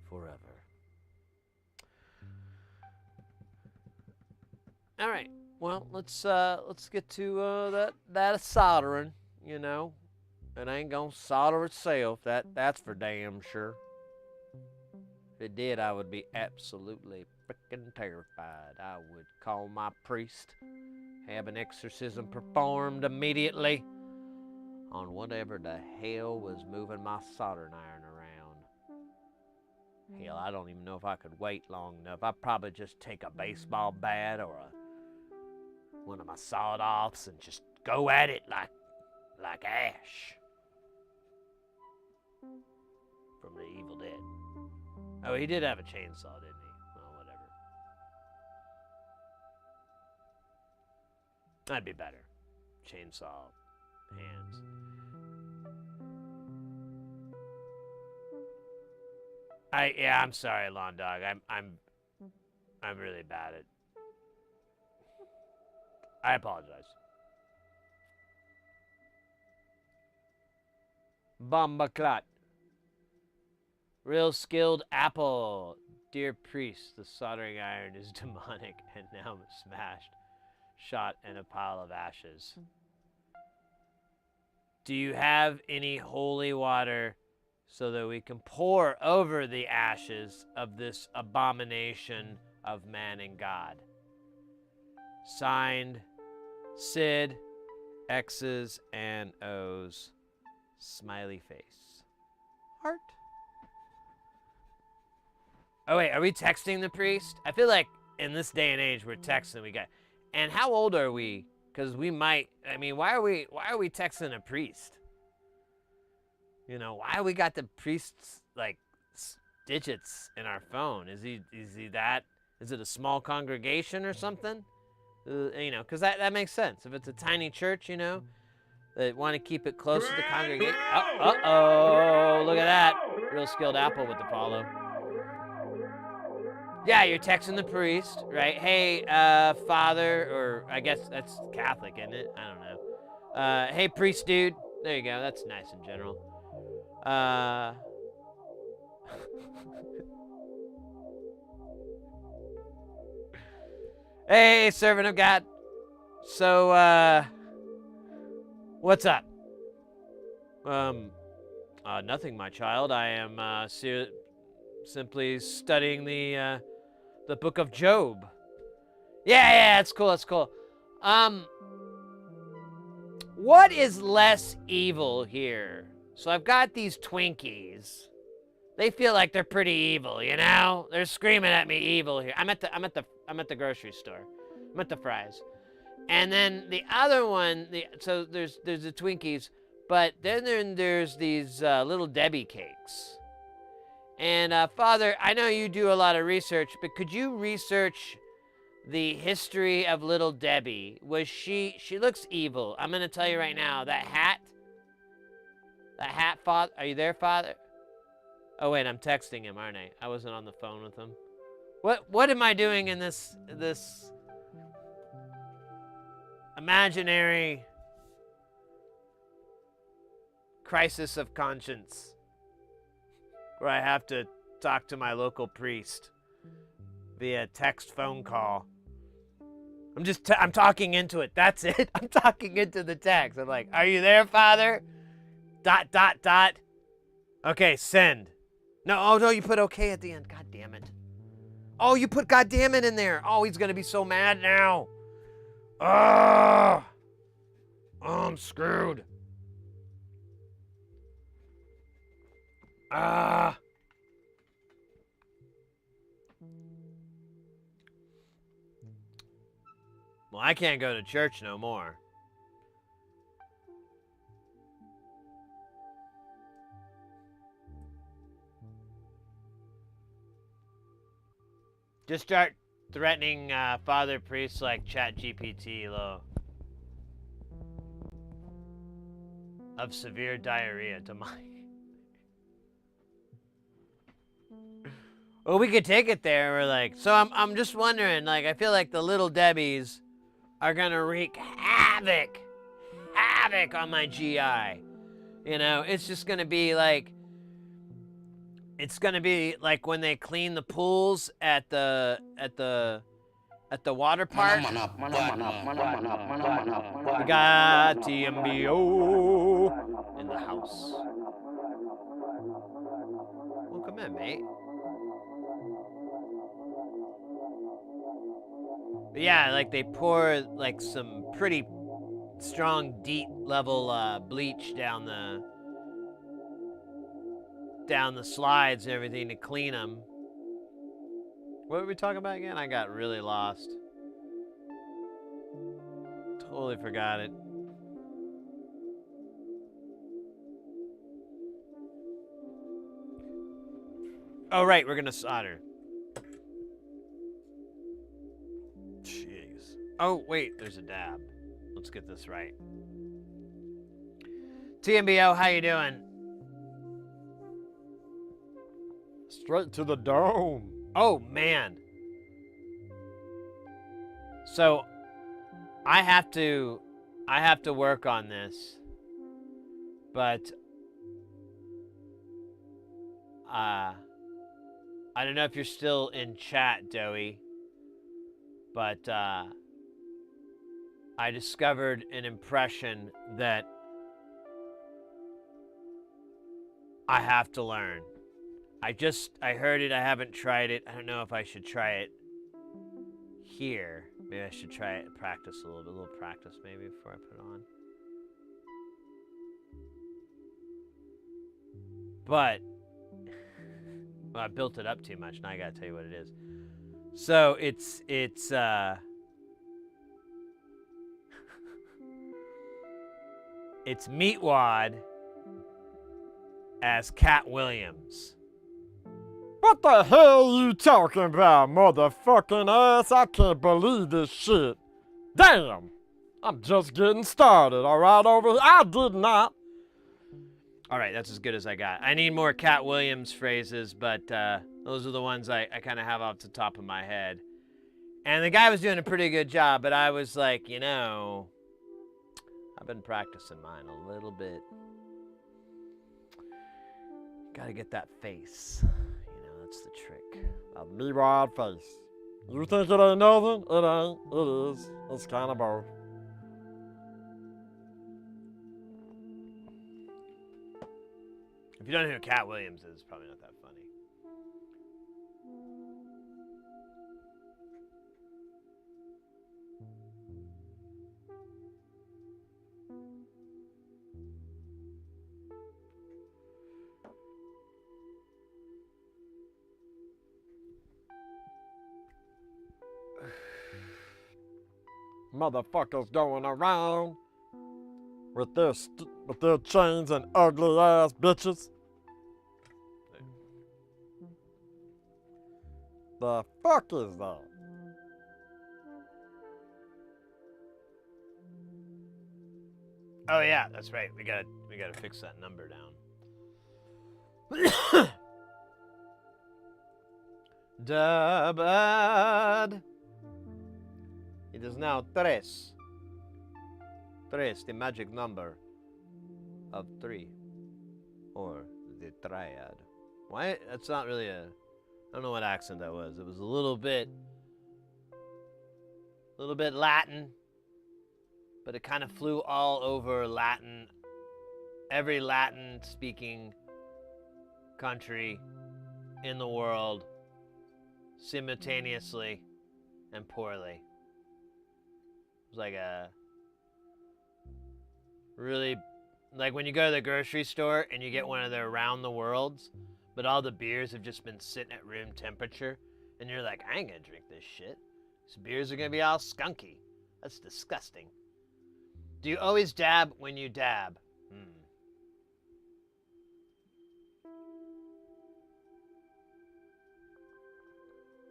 forever. All right. Well, let's get to that soldering. You know, it ain't gonna solder itself. That's for damn sure. If it did, I would be absolutely freaking terrified. I would call my priest, have an exorcism performed immediately on whatever the hell was moving my soldering iron around. Hell, I don't even know if I could wait long enough. I'd probably just take a baseball bat or one of my sawed-offs and just go at it like Ash from The Evil Dead. Oh, he did have a chainsaw, didn't he? Well, whatever. That'd be better. Chainsaw hands. I'm sorry, Lawn Dog. I'm really bad at. I apologize. Bombaclat. Real skilled apple. Dear priest, the soldering iron is demonic and now smashed, shot in a pile of ashes. Do you have any holy water so that we can pour over the ashes of this abomination of man and God? Signed, Sid, X's and O's, smiley face. Heart. Oh wait, are we texting the priest? I feel like in this day and age we're texting. And how old are we? Because we might. I mean, why are we texting a priest? You know, why we got the priest's like digits in our phone? Is he that? Is it a small congregation or something? You know, because that makes sense. If it's a tiny church, you know, that want to keep it close to the congregation. Uh-oh, look at that. Real skilled apple with the follow. Yeah, you're texting the priest, right? Hey, father, or I guess that's Catholic, isn't it? I don't know. Hey, priest dude. There you go. That's nice in general. Hey, servant of God. So, what's up? Nothing, my child. I am, simply studying the book of Job. Yeah, that's cool, that's cool. What is less evil here? So I've got these Twinkies. They feel like they're pretty evil, you know? They're screaming at me evil here. I'm at the grocery store. I'm at the Fry's. And then the other one, so there's the Twinkies, but then there's these Little Debbie cakes. And Father, I know you do a lot of research, but could you research the history of Little Debbie? She looks evil. I'm gonna tell you right now, that hat, Father, are you there, Father? Oh wait, I'm texting him, aren't I? I wasn't on the phone with him. What am I doing in this imaginary crisis of conscience where I have to talk to my local priest via text phone call? I'm talking into it. That's it. I'm talking into the text. I'm like, are you there, Father? ... Okay, send. No, you put okay at the end. God damn it. Oh, you put God damn it in there. Oh, he's gonna be so mad now. Oh, I'm screwed. Well, I can't go to church no more. Just start threatening father priests like ChatGPT low of severe diarrhea to my. Well, we could take it there. We're like, so I'm just wondering, like, I feel like the Little Debbies are gonna wreak havoc on my GI. You know, it's just gonna be like, it's gonna be like when they clean the pools at the water park. We got TMBO in the house. Well, come in, mate. But yeah, like they pour like some pretty strong, deep level bleach down the slides and everything to clean them. What were we talking about again? I got really lost. Totally forgot it. Oh, right, we're gonna solder. Jeez. Oh, wait, there's a dab. Let's get this right. TMBO, how you doing? Straight to the dome. Oh, man. So, I have to work on this. But, I don't know if you're still in chat, Doey. But, I discovered an impression that I have to learn. I heard it, I haven't tried it. I don't know if I should try it here. Maybe I should try it, practice a little practice maybe before I put it on. But, well, I built it up too much, now I gotta tell you what it is. So, it's Meatwad as Cat Williams. What the hell you talking about, motherfucking ass? I can't believe this shit. Damn! I'm just getting started, all right, over. I did not. All right, that's as good as I got. I need more Cat Williams phrases, but those are the ones I kind of have off the top of my head. And the guy was doing a pretty good job, but I was like, you know, I've been practicing mine a little bit. Gotta get that face. You know, that's the trick. A me-wide face. You think it ain't nothing? It ain't. It is. It's kind of both. If you don't know who Cat Williams is, it's probably not that funny. Motherfuckers going around with their chains and ugly ass bitches. The fuck is that? Oh yeah, that's right. We gotta fix that number down. Dabad. It is now tres. Tres, the magic number of 3, or the triad. Why? That's not really a. I don't know what accent that was. It was a little bit Latin, but it kind of flew all over Latin, every Latin-speaking country in the world, simultaneously and poorly. It was like a really, like when you go to the grocery store and you get one of their around the worlds, but all the beers have just been sitting at room temperature, and you're like, I ain't gonna drink this shit. These beers are gonna be all skunky. That's disgusting. Do you always dab when you dab?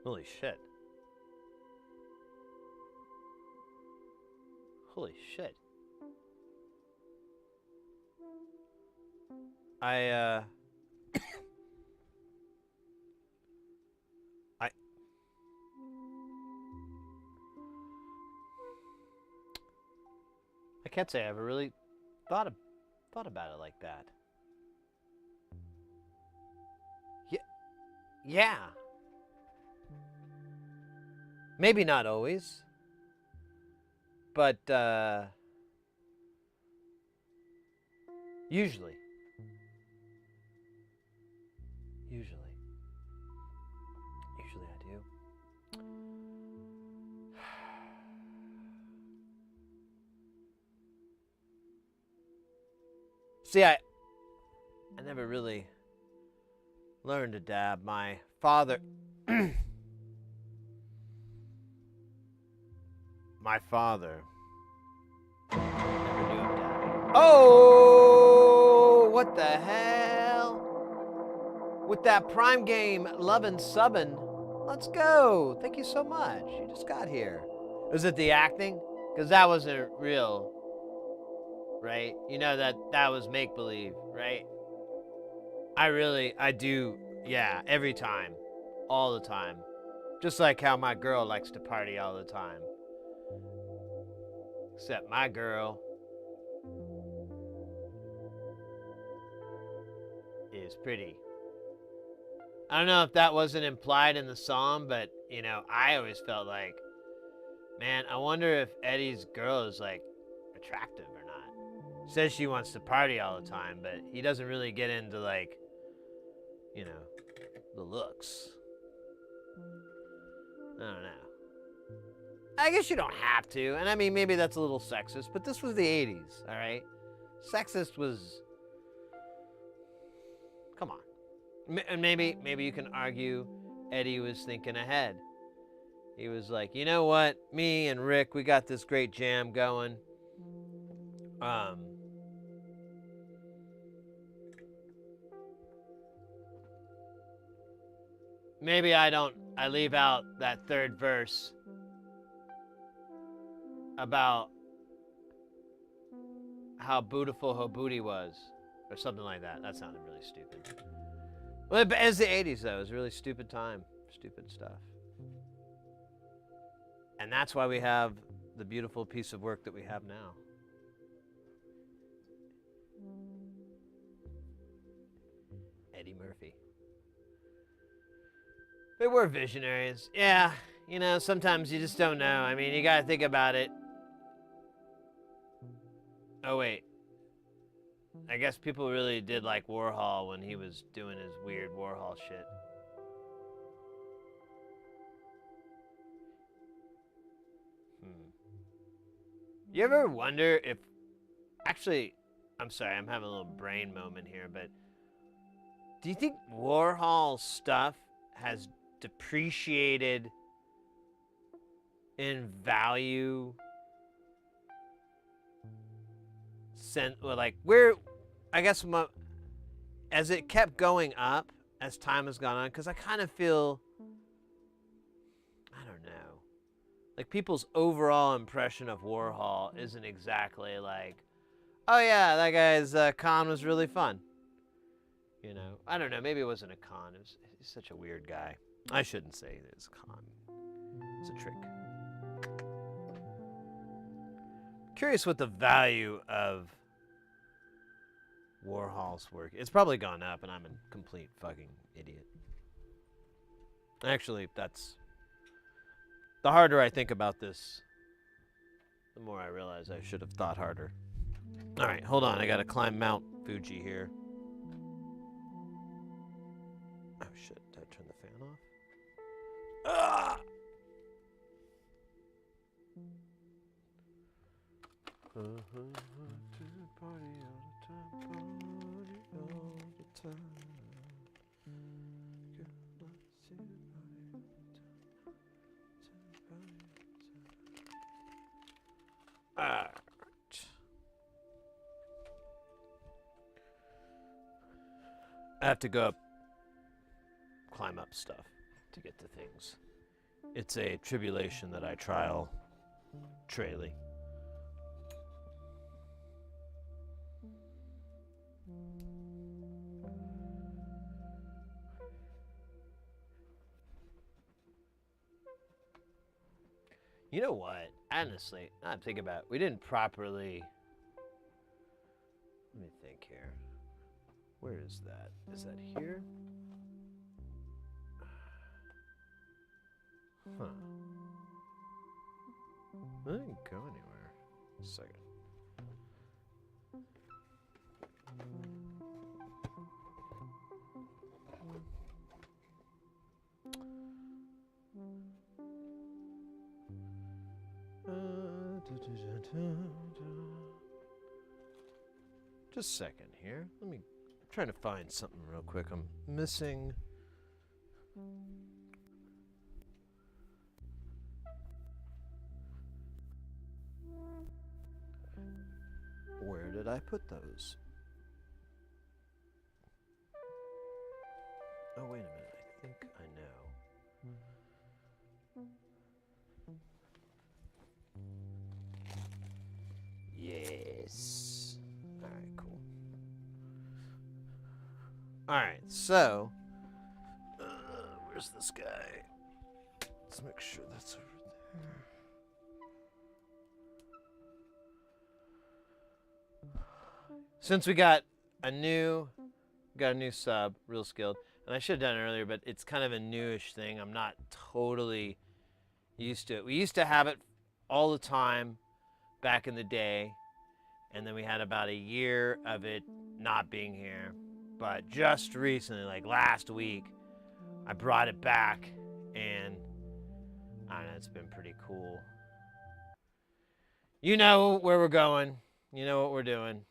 Holy shit. Holy shit. I can't say I ever really thought about it like that. Yeah. Maybe not always. But usually. Usually I do. See, I never really learned to dab. My father never knew of dabbing. Oh, what the hell? With that Prime game lovin' subbin'. Let's go. Thank you so much. You just got here. Was it the acting? Because that wasn't real, right? You know that was make-believe, right? I do, yeah, every time. All the time. Just like how my girl likes to party all the time. Except my girl is pretty. I don't know if that wasn't implied in the song, but, you know, I always felt like, man, I wonder if Eddie's girl is, like, attractive or not. Says she wants to party all the time, but he doesn't really get into, like, you know, the looks. I don't know. I guess you don't have to, and I mean, maybe that's a little sexist, but this was the 80s, all right? Sexist was... Come on. And maybe you can argue Eddie was thinking ahead. He was like, you know what? Me and Rick, we got this great jam going. Maybe I leave out that third verse about how beautiful her booty was, or something like that. That sounded really stupid. Well, it's the 80s though. It was a really stupid time, stupid stuff. And that's why we have the beautiful piece of work that we have now. Eddie Murphy. They were visionaries. Yeah, you know, sometimes you just don't know. I mean, you gotta think about it. Oh, wait. I guess people really did like Warhol when he was doing his weird Warhol shit. You ever wonder if... Actually, I'm sorry, I'm having a little brain moment here, but... Do you think Warhol's stuff has depreciated in value? Like, I guess as it kept going up, as time has gone on, because I kind of feel... I don't know. Like, people's overall impression of Warhol isn't exactly like, oh yeah, that guy's con was really fun. You know, I don't know. Maybe it wasn't a con. He's such a weird guy. I shouldn't say it's a con. It's a trick. Curious what the value of Warhol's work. It's probably gone up, and I'm a complete fucking idiot. Actually, that's... The harder I think about this, the more I realize I should have thought harder. All right, hold on. I gotta climb Mount Fuji here. Oh shit! Did I turn the fan off? Ah! Party all the time. Alright. I have to go up, climb up stuff to get to things. It's a tribulation that I trial traily. You know what? Honestly, I'm thinking about it. We didn't properly... Let me think here. Where is that? Is that here? Huh. I didn't go anywhere. A second. Just a second here. I'm trying to find something real quick. I'm missing. Where did I put those? Oh, wait a minute. I think I know. Yes. All right, cool. All right, so where's this guy? Let's make sure that's over there. Since we got a new sub, Real Skilled, and I should have done it earlier, but it's kind of a newish thing. I'm not totally used to it. We used to have it all the time back in the day, and then we had about a year of it not being here. But just recently, like last week, I brought it back, and I don't know, it's been pretty cool. You know where we're going. You know what we're doing.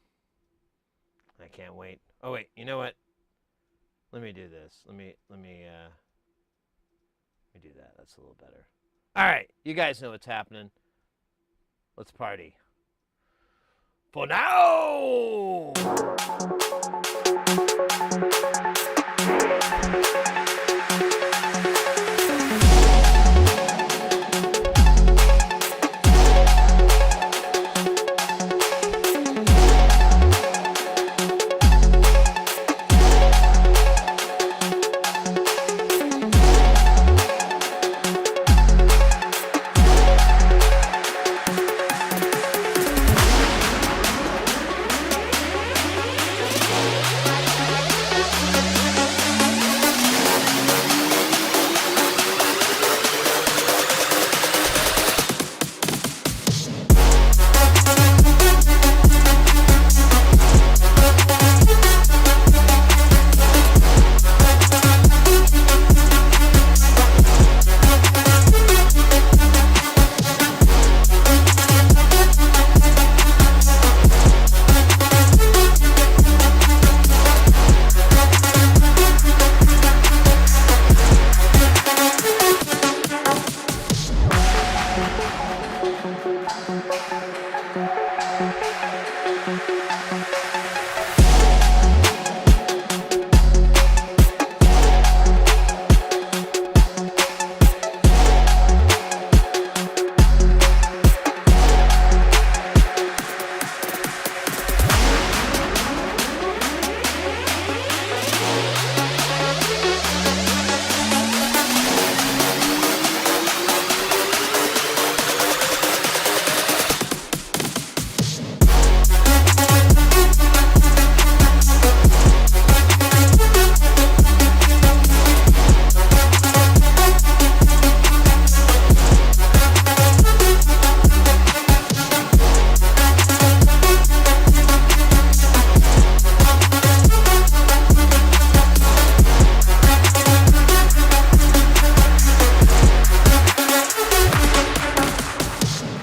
I can't wait. Oh wait, you know what? Let me do this. Let me do that. That's a little better. All right, you guys know what's happening. Let's party. For now!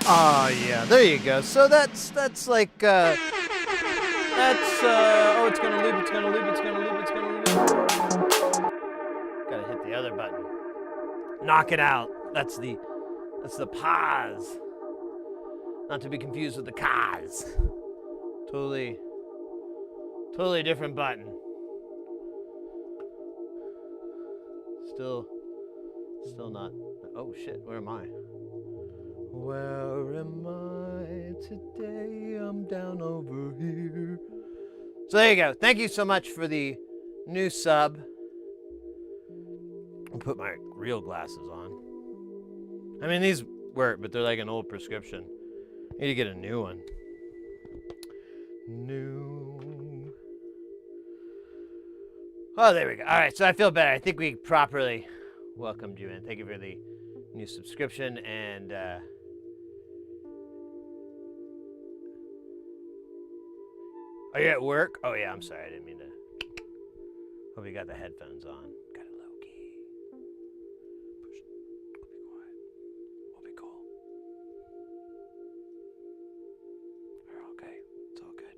Oh yeah, there you go. So that's like oh, it's gonna loop, it's gonna loop, it's gonna loop, it's gonna loop. Gotta hit the other button. Knock it out. That's the pause. Not to be confused with the cause. Totally different button. Still not. Oh shit, where am I? Where am I today? I'm down over here. So there you go. Thank you so much for the new sub. I'll put my real glasses on. I mean, these work, but they're like an old prescription. I need to get a new one. New. Oh, there we go. All right, so I feel better. I think we properly welcomed you in. Thank you for the new subscription and are you at work? Oh yeah, I'm sorry, I didn't mean to. Hope you got the headphones on. Got it low key. Push. We'll be quiet. We'll be cool. We're okay. It's all good.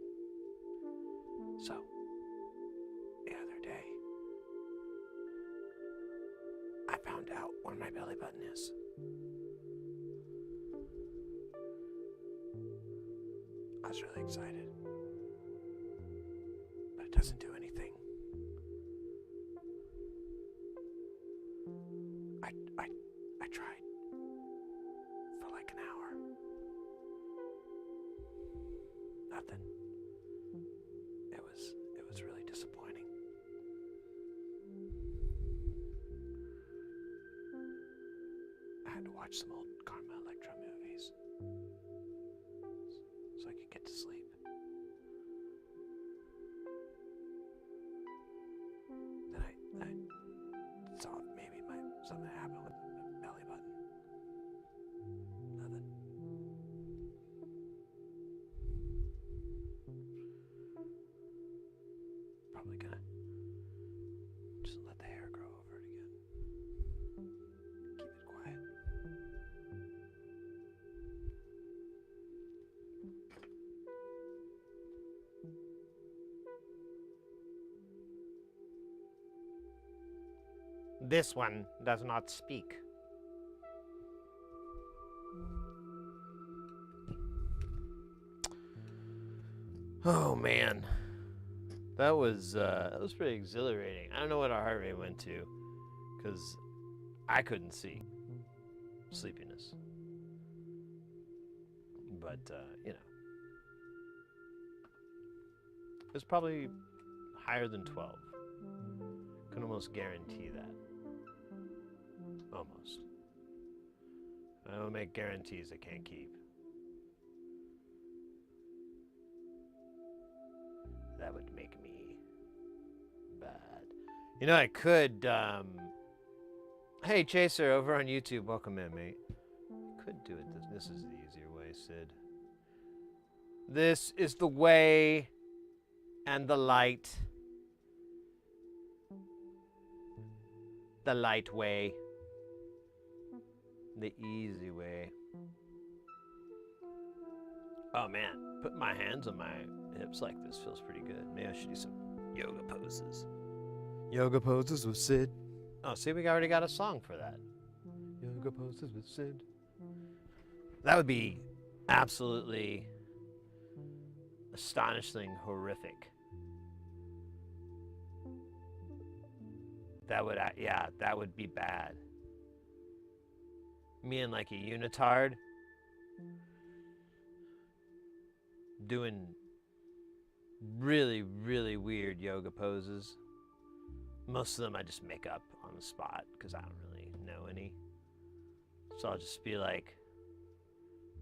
So, the other day, I found out where my belly button is. I was really excited. But it doesn't do anything. I tried for like an hour. Nothing. It was really disappointing. I had to watch some old Karma Electra movies so I could get to sleep. Then I saw maybe something happened with the belly button. Nothing. Probably gonna just let the hair grow over it again. Keep it quiet. This one does not speak. Oh man, that was pretty exhilarating. I don't know what our heart rate went to, because I couldn't see. Sleepiness. But you know, it was probably higher than 12. Can almost guarantee that. Almost. I don't make guarantees I can't keep. That would make me bad. You know, I could, hey, Chaser, over on YouTube, welcome in, mate. Could do it. This is the easier way, Sid. This is the way and the light. The light way. The easy way. Oh man, putting my hands on my hips like this feels pretty good. Maybe I should do some yoga poses. Yoga poses with Sid. Oh, see, we already got a song for that. Yoga poses with Sid. That would be absolutely astonishingly horrific. That would, yeah, that would be bad. Me and like a unitard doing really, really weird yoga poses. Most of them I just make up on the spot because I don't really know any. So I'll just be like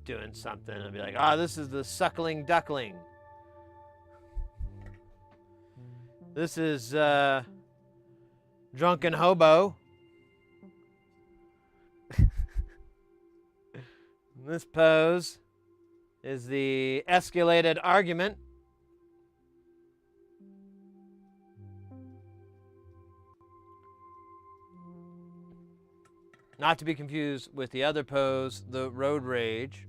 doing something and I'll be like, oh, this is the suckling duckling. This is drunken hobo. This pose is the escalated argument. Not to be confused with the other pose, the road rage.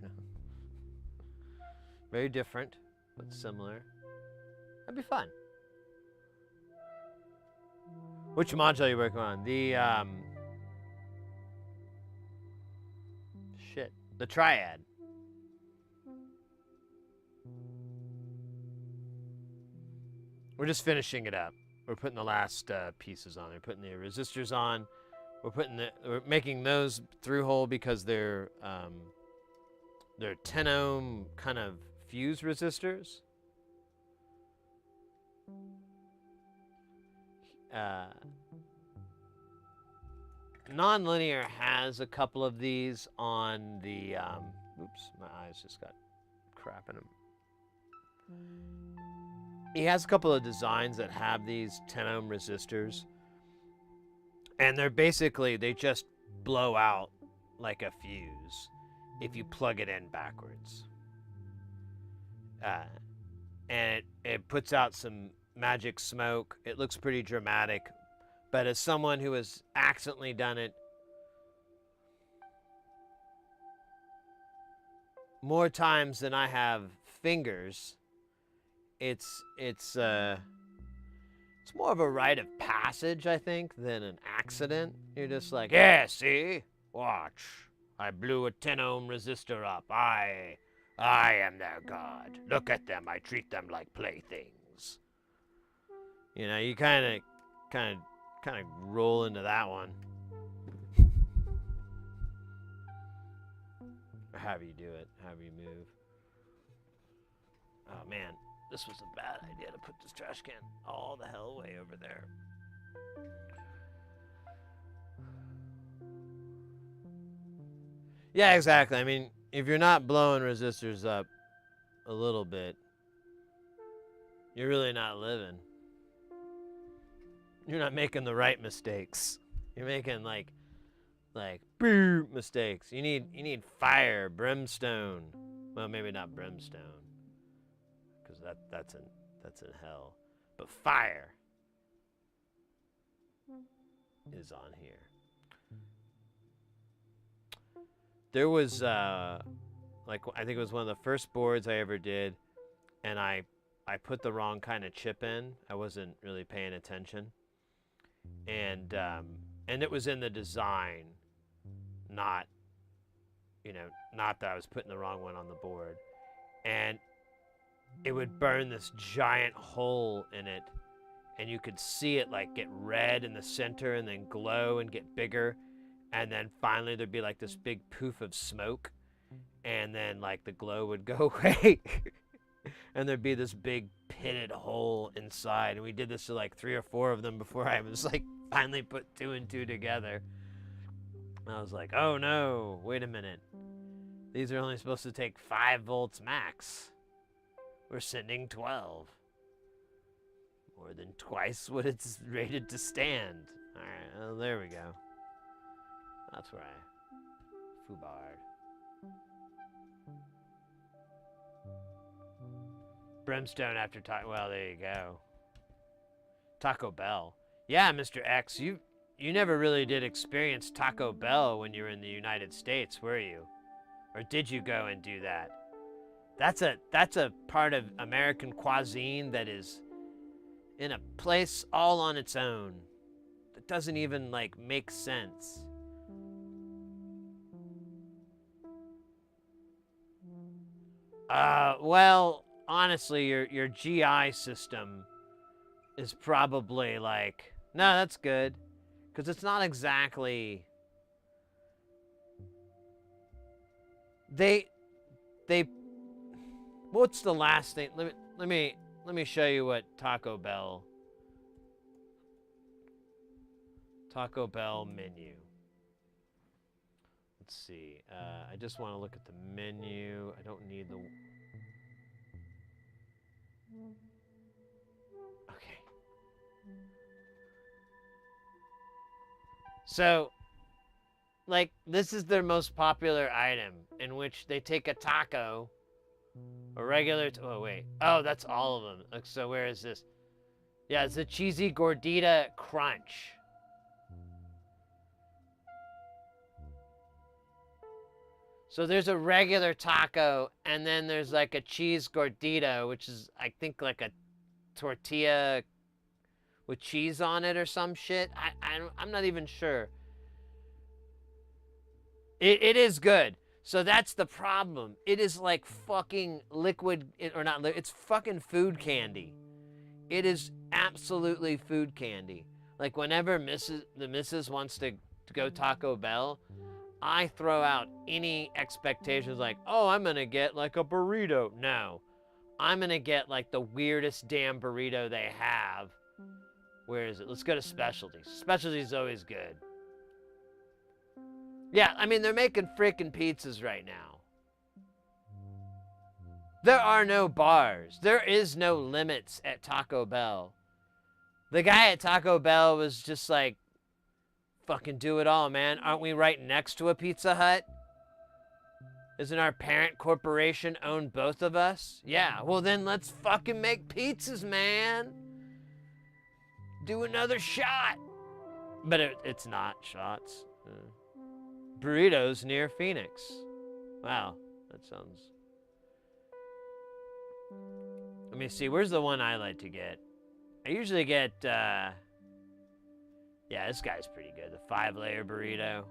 Very different, but similar. That'd be fun. Which module are you working on? The, the triad. We're just finishing it up. We're putting the last pieces on. We're putting the resistors on. We're making those through hole because they're 10 ohm kind of fuse resistors. Nonlinear has a couple of these on the oops, my eyes just got crap in them. He has a couple of designs that have these 10 ohm resistors, and they're basically, they just blow out like a fuse if you plug it in backwards. And it puts out some magic smoke. It looks pretty dramatic, but as someone who has accidentally done it more times than I have fingers, it's more of a rite of passage, I think, than an accident. You're just like, yeah, see? Watch. I blew a 10 ohm resistor up. I am their god. Look at them. I treat them like playthings. You know, you kind of roll into that one. Or have you do it. Have you move. Oh, man. This was a bad idea to put this trash can all the hell way over there. Yeah, exactly. I mean, if you're not blowing resistors up a little bit, you're really not living. You're not making the right mistakes. You're making like boom mistakes. You need fire, brimstone. Well, maybe not brimstone, because that's in hell. But fire is on here. There was like, I think it was one of the first boards I ever did, and I put the wrong kind of chip in. I wasn't really paying attention, and it was in the design, not that I was putting the wrong one on the board, and it would burn this giant hole in it, and you could see it like get red in the center and then glow and get bigger, and then finally there'd be like this big poof of smoke, and then like the glow would go away and there'd be this big pitted hole inside. And we did this to like 3 or 4 of them before I was like finally put 2 and 2 together. And I was like, oh no, wait a minute, these are only supposed to take 5 volts max. We're sending 12. More than twice what it's rated to stand. Alright, well, there we go. That's where I foobarred. Brimstone after Taco. Well, there you go. Taco Bell. Yeah, Mr. X, you never really did experience Taco Bell when you were in the United States, were you? Or did you go and do that? That's a part of American cuisine that is in a place all on its own. That doesn't even like make sense. Well, honestly, your GI system is probably like, no, that's good, because it's not exactly. They. What's the last thing? Let me show you what Taco Bell menu. Let's see. I just want to look at the menu. I don't need the. Okay. So, like, this is their most popular item, in which they take a taco, a regular. Oh wait. Oh, that's all of them. So where is this? Yeah, it's a cheesy gordita crunch. So there's a regular taco, and then there's like a cheese gordita, which is, I think, like a tortilla with cheese on it or some shit. I'm not even sure. It is good. So that's the problem. It is like fucking liquid, or not, it's fucking food candy. It is absolutely food candy. Like, whenever the missus wants to go Taco Bell, I throw out any expectations like, oh, I'm gonna get like a burrito. No, I'm gonna get like the weirdest damn burrito they have. Where is it? Let's go to Specialties. Specialties is always good. Yeah, I mean, they're making freaking pizzas right now. There are no bars. There is no limits at Taco Bell. The guy at Taco Bell was just like, fucking do it all, man. Aren't we right next to a Pizza Hut? Isn't our parent corporation own both of us? Yeah, well then let's fucking make pizzas, man. Do another shot. But it's not shots. Burritos near Phoenix. Wow, that sounds... Let me see, where's the one I like to get? I usually get, yeah, this guy's pretty good. The 5-layer burrito.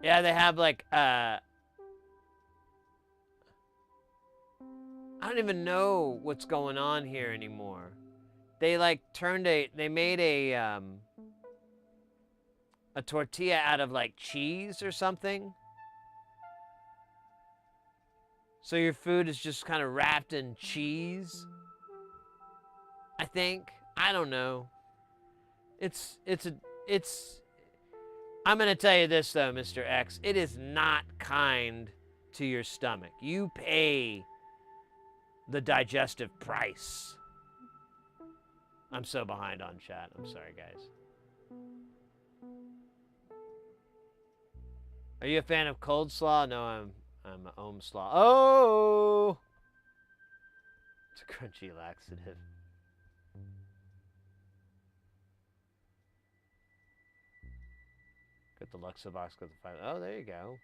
Yeah, they have like, I don't even know what's going on here anymore. They like they made a tortilla out of like cheese or something. So your food is just kind of wrapped in cheese, I think. I don't know. I'm going to tell you this though, Mr. X. It is not kind to your stomach. You pay the digestive price. I'm so behind on chat. I'm sorry, guys. Are you a fan of cold slaw? No, I'm a ohm slaw. Oh! It's a crunchy laxative. Got the Luxabox, got the 5. Oh, there you go.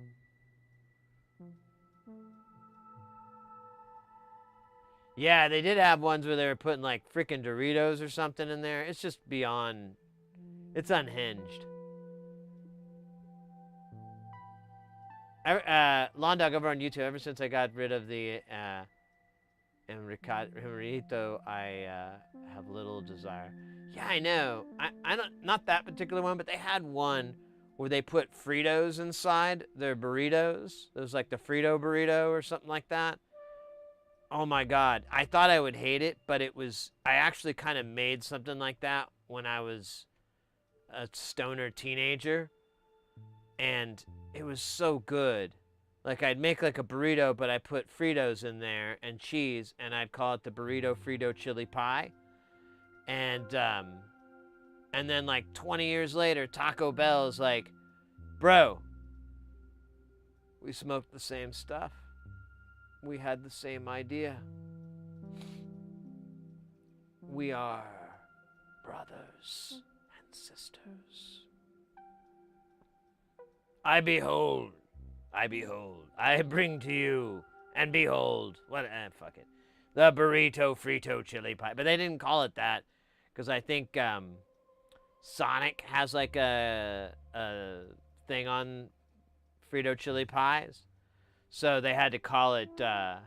Yeah, they did have ones where they were putting like freaking Doritos or something in there. It's just beyond... It's unhinged. Lawn Dog over on YouTube, ever since I got rid of the Enriquito, I have little desire. Yeah, I know. I don't, not that particular one, but they had one where they put Fritos inside their burritos. It was like the Frito burrito or something like that. Oh my God. I thought I would hate it, but it was, I actually kind of made something like that when I was a stoner teenager. And it was so good. Like, I'd make like a burrito, but I put Fritos in there and cheese, and I'd call it the burrito Frito chili pie. And then like 20 years later, Taco Bell is like, bro, we smoked the same stuff. We had the same idea. We are brothers and sisters. I behold, I bring to you, and behold, fuck it, the burrito Frito chili pie. But they didn't call it that, because I think Sonic has like a thing on Frito chili pies. So they had to call it the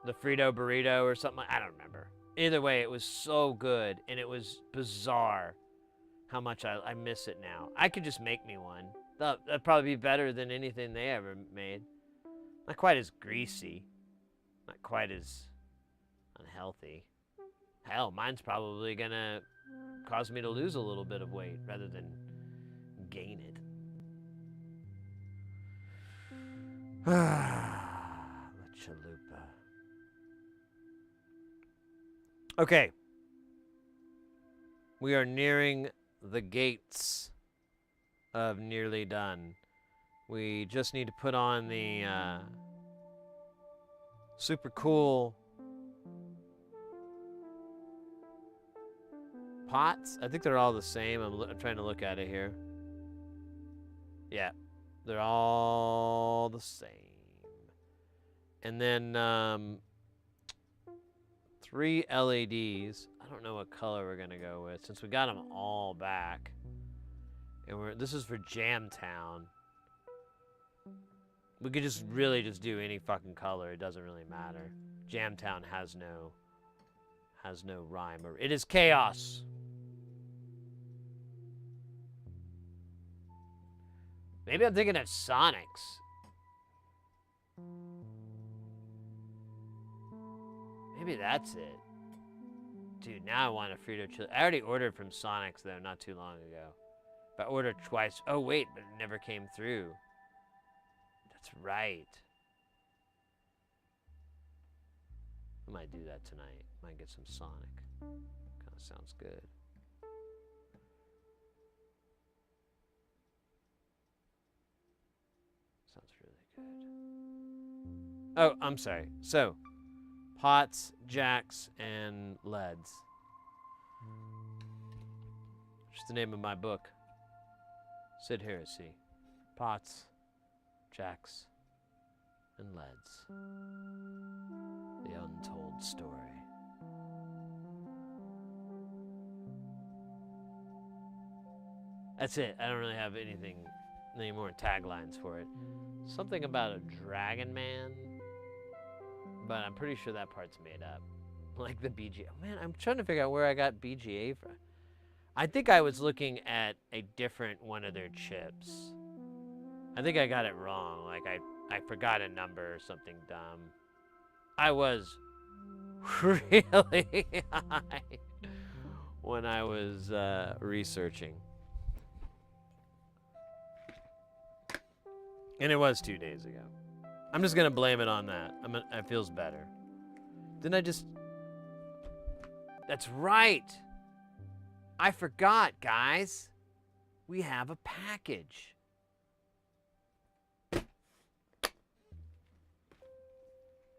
Frito burrito or something. I don't remember. Either way, it was so good, and it was bizarre how much I miss it now. I could just make me one. That'd probably be better than anything they ever made. Not quite as greasy. Not quite as unhealthy. Hell, mine's probably gonna cause me to lose a little bit of weight rather than gain it. La chalupa. Okay. We are nearing the gates of nearly done. We just need to put on the super cool pots. I think they're all the same. I'm trying to look at it here. Yeah, they're all the same. And then 3 LEDs. I don't know what color we're gonna go with since we got them all back. And this is for Jamtown. We could just really just do any fucking color. It doesn't really matter. Jamtown has no rhyme. It is chaos. Maybe I'm thinking of Sonics. Maybe that's it. Dude, now I want a Frito chili. I already ordered from Sonics though not too long ago. But I ordered twice. Oh wait, but it never came through. That's right. I might do that tonight. Might get some Sonic. Kind of sounds good. Sounds really good. Oh, I'm sorry. So, pots, jacks, and leads. Just the name of my book. Sid Heresy. Pots, jacks, and leads. The untold story. That's it. I don't really have any more taglines for it. Something about a dragon man, but I'm pretty sure that part's made up. Like the BGA. Man, I'm trying to figure out where I got BGA from. I think I was looking at a different one of their chips. I think I got it wrong. Like I forgot a number or something dumb. I was really high when I was researching. And it was 2 days ago. I'm just gonna blame it on that. It feels better. Didn't I just... That's right! I forgot, guys. We have a package.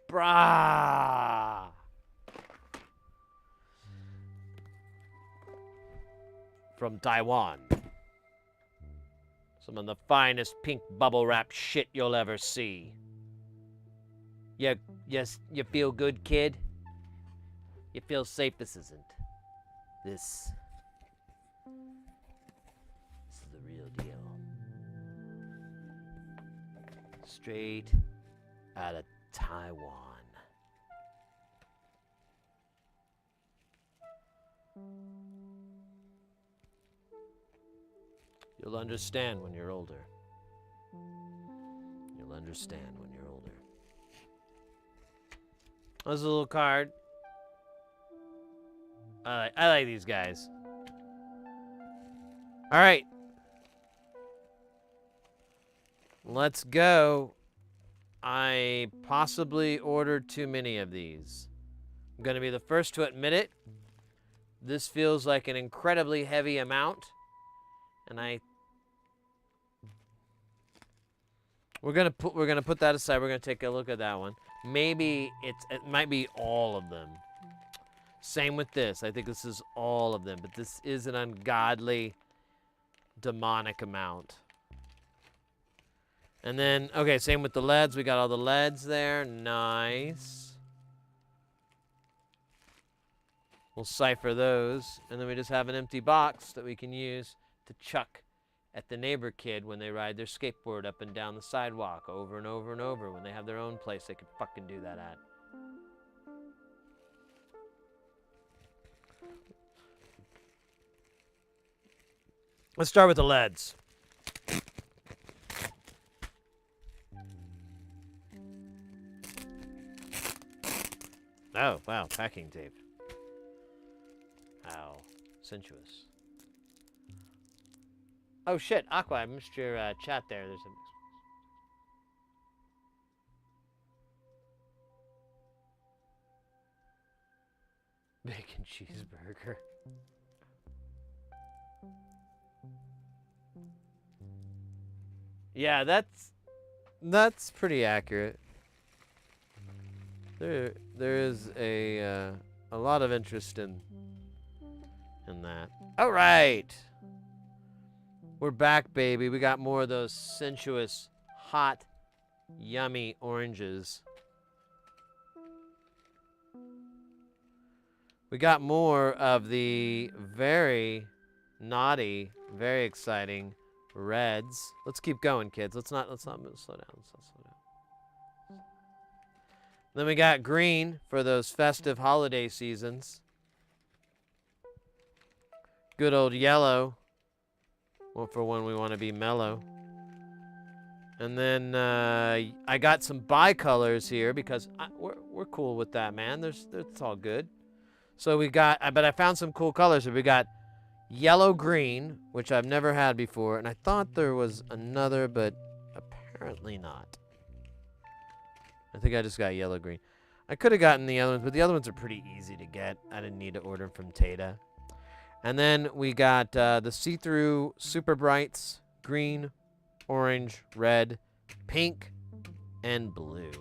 Brah! From Taiwan. Some of the finest pink bubble wrap shit you'll ever see. You feel good, kid? You feel safe? This isn't. This is the real deal. Straight out of Taiwan. You'll understand when you're older. You'll understand when you're older. There's a little card. I like these guys. All right. Let's go. I possibly ordered too many of these. I'm going to be the first to admit it. This feels like an incredibly heavy amount. And we're gonna put that aside. We're gonna take a look at that one. Maybe it might be all of them. Same with this. I think this is all of them, but this is an ungodly, demonic amount. And then, okay, same with the leads. We got all the leads there. Nice. We'll cipher those, and then we just have an empty box that we can use to chuck at the neighbor kid when they ride their skateboard up and down the sidewalk over and over and over when they have their own place they could fucking do that at. Let's start with the leads. Oh, wow, packing tape. How sensuous. Oh shit, Aqua, I missed your chat there. There's a bacon cheeseburger. Yeah, that's pretty accurate. There is a lot of interest in that. All right, we're back, baby. We got more of those sensuous, hot, yummy oranges. We got more of the very naughty, very exciting reds. Let's keep going, kids. Let's not slow down. Let's not slow down. Then we got green for those festive holiday seasons. Good old yellow. Well, for when we want to be mellow. And then I got some bicolors here because we're cool with that, man. It's all good. So we got, but I found some cool colors. So we got yellow green, which I've never had before, and I thought there was another, but apparently not. I think I just got yellow green. I could have gotten the other ones, but the other ones are pretty easy to get. I didn't need to order them from Tata. And then we got the see-through super brights, green, orange, red, pink, and blue.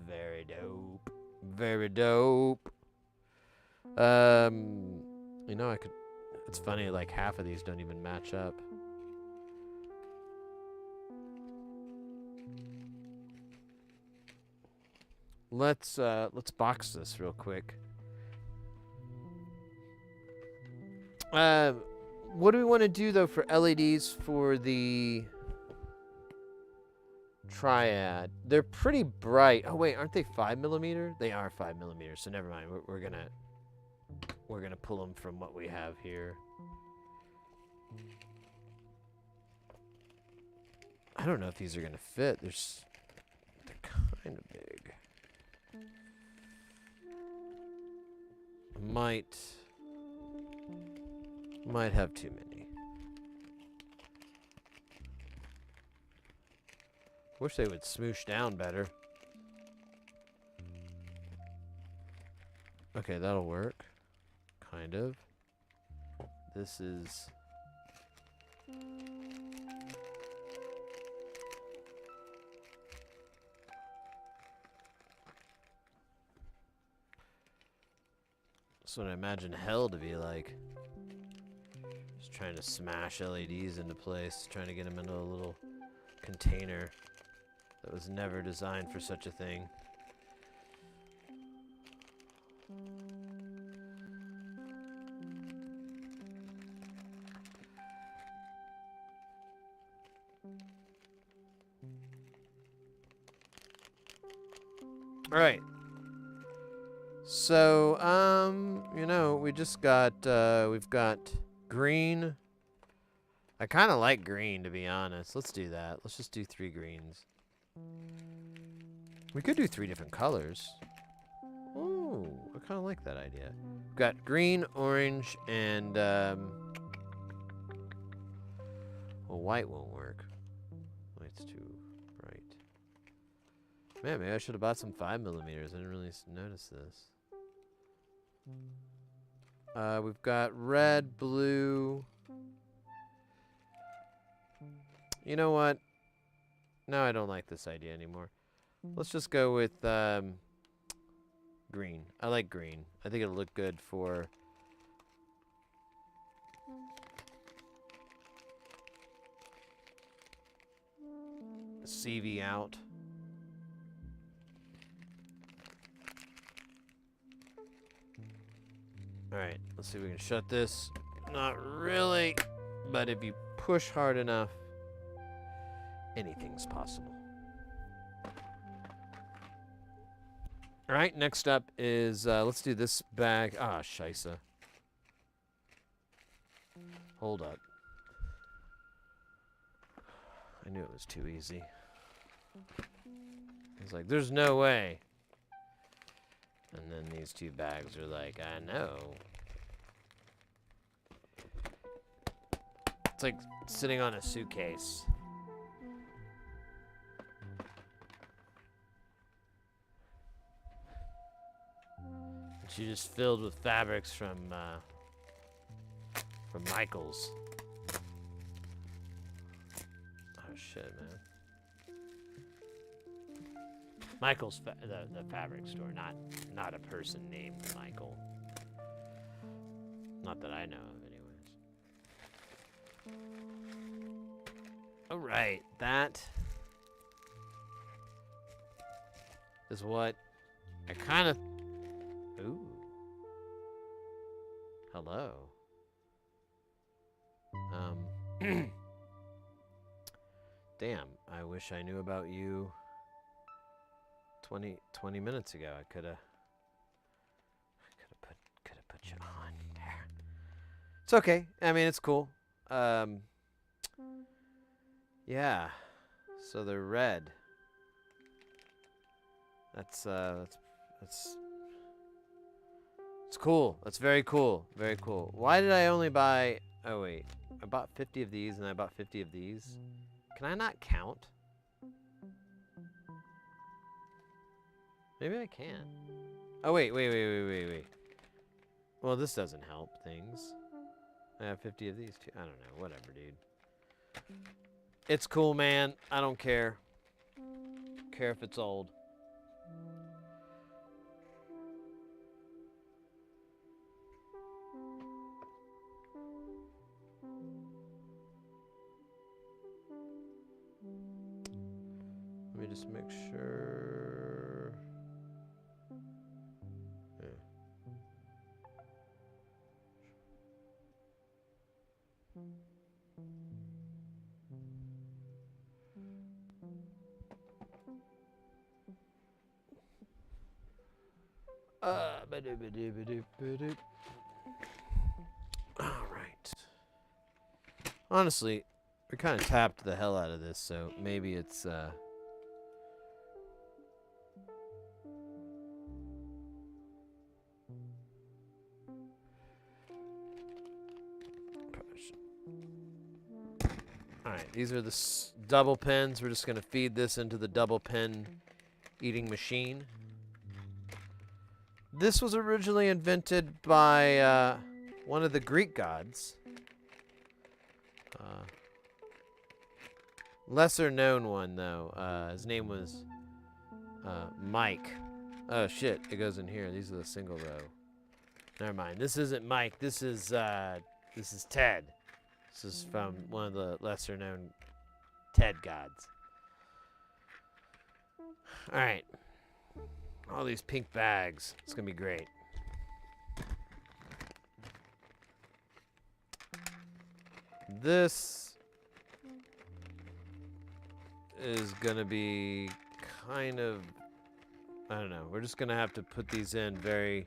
Very dope. Very dope. You know, it's funny, like half of these don't even match up. Let's box this real quick. What do we want to do though for LEDs for the Triad? They're pretty bright. Oh wait, aren't they 5mm? They are 5mm, so never mind. We're gonna pull them from what we have here. I don't know if these are gonna fit. They're kind of big. Might have too many. Wish they would smoosh down better. Okay, that'll work. Kind of. This is... That's what I imagine hell to be like. Just trying to smash LEDs into place, trying to get them into a little container that was never designed for such a thing. All right. So, you know, we just got, we've got green. I kind of like green, to be honest. Let's do that. Let's just do 3 greens. We could do 3 different colors. Ooh, I kind of like that idea. We've got green, orange, and, well, white won't work. White's too bright. Man, maybe I should have bought some 5mm. I didn't really notice this. We've got red, blue. You know what? No, I don't like this idea anymore. Let's just go with green. I like green. I think it'll look good for CV out. Alright, let's see if we can shut this. Not really But if you push hard enough, anything's possible. All right, next up is, let's do this bag. Ah, scheisse. Hold up. I knew it was too easy. I was like, there's no way. And then these two bags are like, I know. It's like sitting on a suitcase. She just filled with fabrics from Michael's. Oh shit, man. Michael's the fabric store, not a person named Michael. Not that I know of, anyways. All right, that is what I kind of. Ooh. Hello. Damn, I wish I knew about you 20 minutes ago. I could have put you on there. It's okay. I mean, it's cool. Yeah. So they're red. That's it's cool. That's very cool. Very cool. Why did I only buy... Oh, wait. I bought 50 of these, and I bought 50 of these. Can I not count? Maybe I can. Oh, wait. Well, this doesn't help things. I have 50 of these, too. I don't know. Whatever, dude. It's cool, man. I don't care. Care if it's old. Let me just make sure. Yeah. All right. Honestly, we kind of tapped the hell out of this, so maybe it's Alright, these are the double pens. We're just going to feed this into the double pen eating machine. This was originally invented by one of the Greek gods. Lesser known one, though. His name was Mike. Oh, shit. It goes in here. These are the single row. Never mind. This isn't Mike. This is Ted. This is from one of the lesser known Ted gods. Alright. All these pink bags. It's going to be great. This is going to be kind of... I don't know. We're just going to have to put these in very,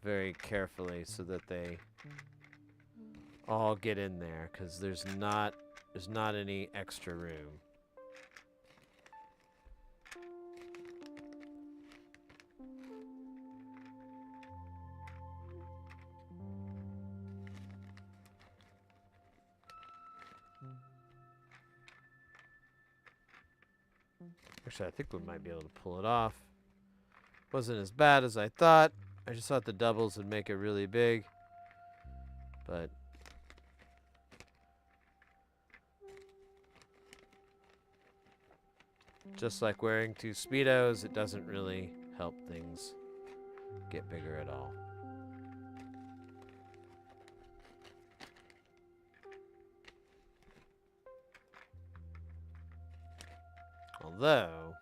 very carefully so that they all get in there, because there's not any extra room. Actually, I think we might be able to pull it off. Wasn't as bad as I thought. I just thought the doubles would make it really big. But just like wearing two Speedos, it doesn't really help things get bigger at all. Although,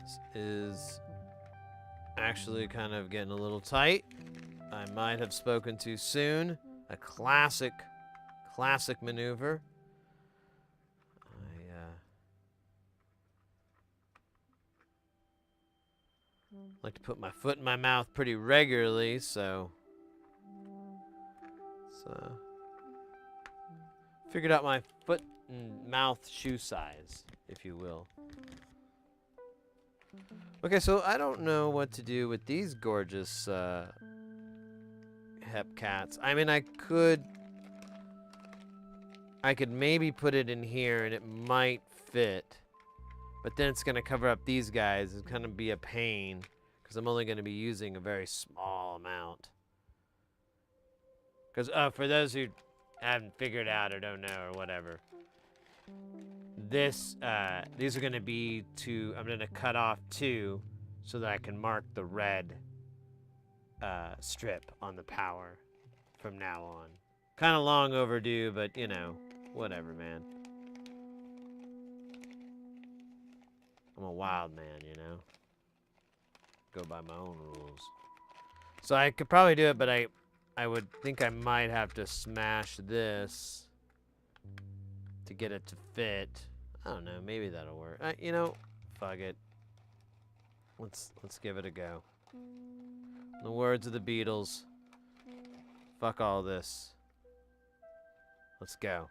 this is actually kind of getting a little tight. I might have spoken too soon. A classic maneuver. I like to put my foot in my mouth pretty regularly, so figured out my foot and mouth shoe size, if you will. Okay, so I don't know what to do with these gorgeous hepcats. I mean, I could maybe put it in here and it might fit, but then it's gonna cover up these guys. It's gonna be a pain because I'm only gonna be using a very small amount. Because for those who haven't figured out or don't know or whatever, these are gonna be two. I'm gonna cut off two so that I can mark the red strip on the power from now on. Kind of long overdue, but you know, whatever, man. I'm a wild man, you know. Go by my own rules. So I could probably do it, but I would think I might have to smash this to get it to fit. I don't know, maybe that'll work. You know, fuck it. Let's give it a go. In the words of the Beatles, fuck all this. Let's go.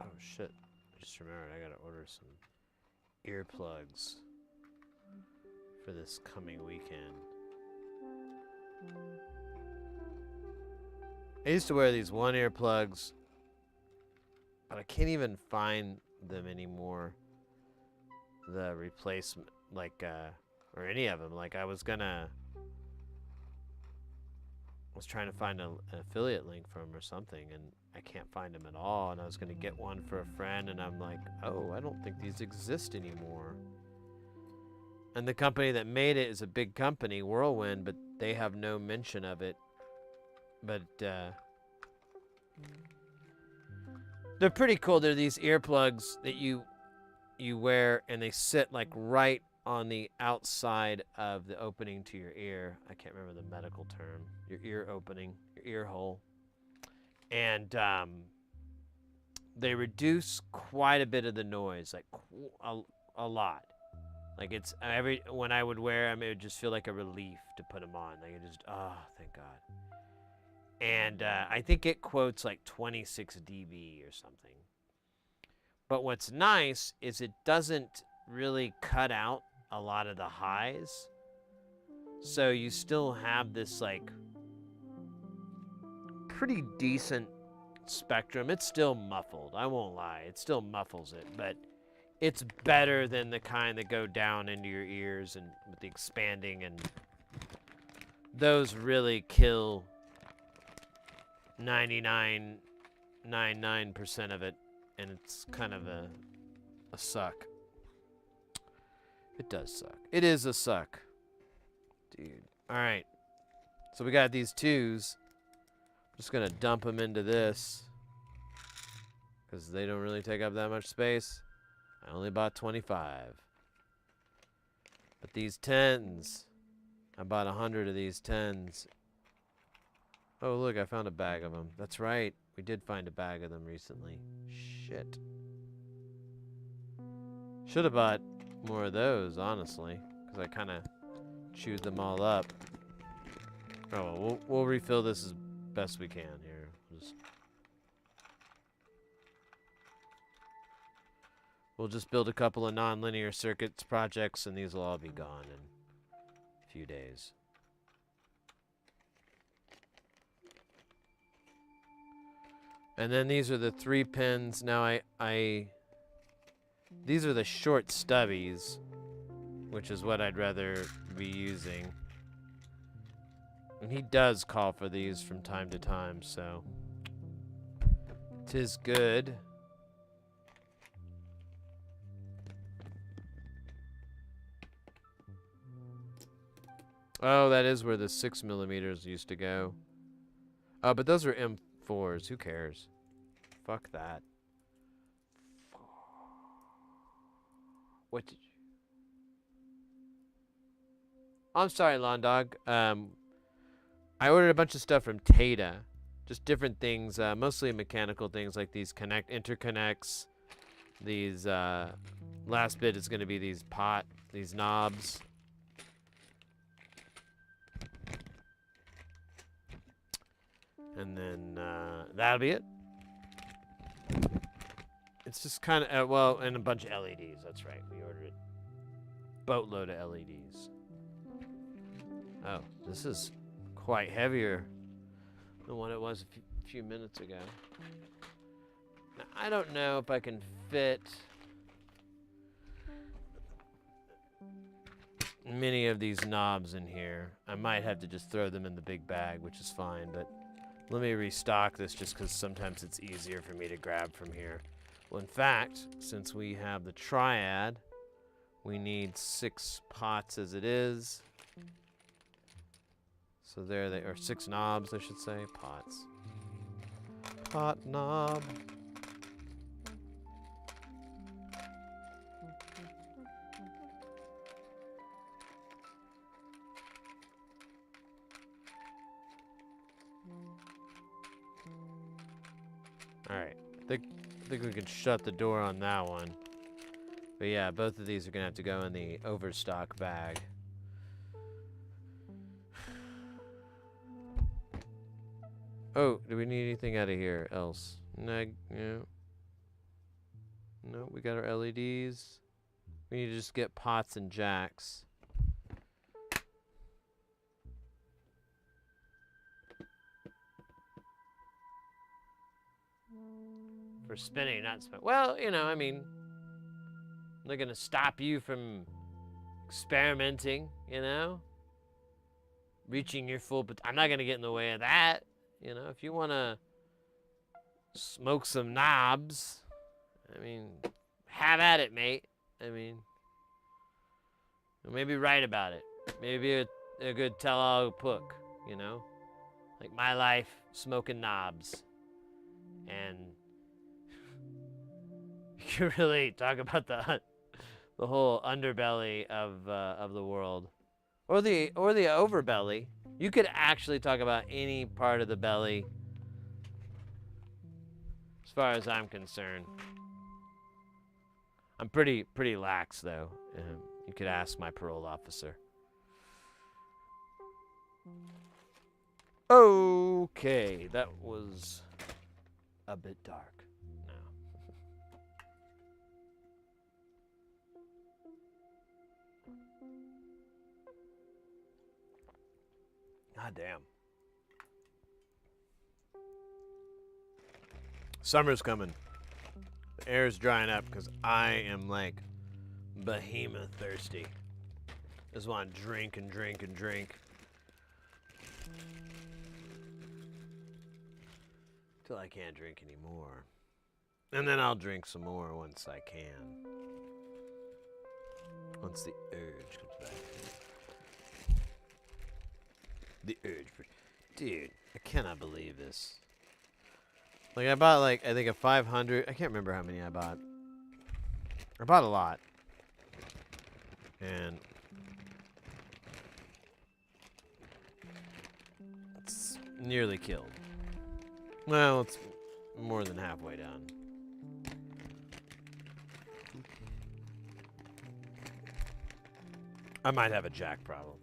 Oh shit, I just remembered I gotta order some earplugs for this coming weekend. I used to wear these one earplugs, but I can't even find them anymore. The replacement, like, or any of them. Like, I was trying to find an affiliate link for them or something, and I can't find them at all. And I was gonna get one for a friend, and I'm like, oh, I don't think these exist anymore. And the company that made it is a big company, Whirlwind, but they have no mention of it. But they're pretty cool. They're these earplugs that you wear, and they sit like right on the outside of the opening to your ear. I can't remember the medical term. Your ear opening, your ear hole. And they reduce quite a bit of the noise, like a lot. Like it's when I would wear them, it would just feel like a relief to put them on. Like it just, oh, thank God. And I think it quotes like 26 dB or something. But what's nice is it doesn't really cut out a lot of the highs. So you still have this like pretty decent spectrum. It's still muffled, I won't lie. It still muffles it, but it's better than the kind that go down into your ears and with the expanding, and those really kill 99.99% of it, and it's kind of a suck. It does suck. It is a suck. Dude. Alright. So we got these twos. I'm just going to dump them into this, because they don't really take up that much space. I only bought 25. But these 10s, I bought 100 of these 10s. Oh, look, I found a bag of them. That's right. We did find a bag of them recently. Shit. Should have bought more of those, honestly, because I kind of chewed them all up. Oh, well, we'll refill this as best we can here. We'll just build a couple of non-linear circuits projects, and these will all be gone in a few days. And then these are the 3 pins. Now I These are the short stubbies, which is what I'd rather be using. And he does call for these from time to time, so 'tis good. Oh, that is where the 6mm used to go. Oh, but those are M4s. Who cares? Fuck that. What did you... I'm sorry, Lawn Dog. I ordered a bunch of stuff from Tata. Just different things, mostly mechanical things like these interconnects. These, last bit is going to be these knobs. And then, that'll be it. It's just kind of, well, and a bunch of LEDs. That's right. We ordered it. Boatload of LEDs. Oh, this is quite heavier than what it was a few minutes ago. Now, I don't know if I can fit many of these knobs in here. I might have to just throw them in the big bag, which is fine, but let me restock this just because sometimes it's easier for me to grab from here. Well, in fact, since we have the triad, we need 6 pots as it is. So there they are, 6 knobs, I should say, pots. Pot knob. All right, I think we can shut the door on that one. But yeah, both of these are gonna have to go in the overstock bag. Oh, do we need anything out of here else? No. No, we got our LEDs. We need to just get pots and jacks. For spinning, not spinning. Well, you know, I mean, I'm not gonna stop you from experimenting, you know? Reaching your full potential. I'm not gonna get in the way of that. You know, if you want to smoke some knobs, I mean, have at it, mate. I mean, maybe write about it. Maybe a good tell-all book, you know? Like my life smoking knobs. And you can really talk about the whole underbelly of the world. Or the overbelly. You could actually talk about any part of the belly as far as I'm concerned. I'm pretty lax though. You could ask my parole officer. Okay, that was a bit dark. No. God damn. Summer's coming. The air's drying up because I am like behemoth thirsty. Just want to drink and drink and drink. Till I can't drink anymore. And then I'll drink some more once I can. Once the urge comes back. The urge for... Dude, I cannot believe this. Like, I bought, like, I think a 500... I can't remember how many I bought. I bought a lot. And... it's nearly killed. Well, it's more than halfway done. I might have a jack problem.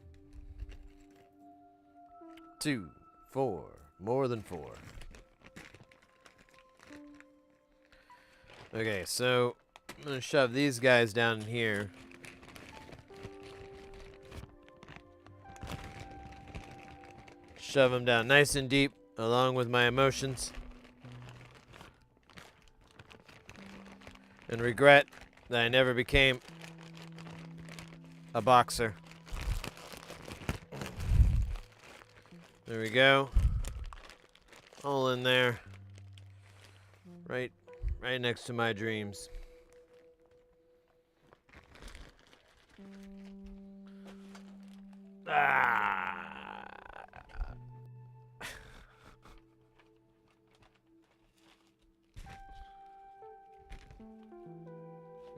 2, 4, more than 4. Okay, so I'm gonna shove these guys down here. Shove them down nice and deep, along with my emotions. And regret that I never became a boxer. There we go. All in there. Right next to my dreams. Ah.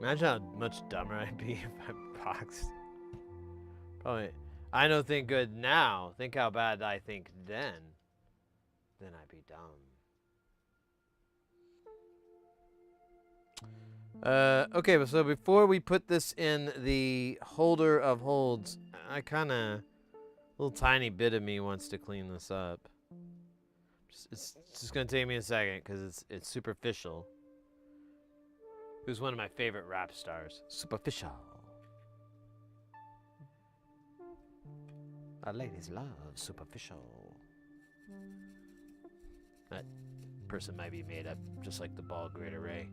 Imagine how much dumber I'd be if I boxed. Probably. I don't think good now. Think how bad I think then. Then I'd be dumb. Okay, so before we put this in the holder of holds, I kinda, a little tiny bit of me wants to clean this up. It's just gonna take me a second because it's superficial. Who's one of my favorite rap stars? Superficial. Our ladies love superficial. That person might be made up just like the ball grid array.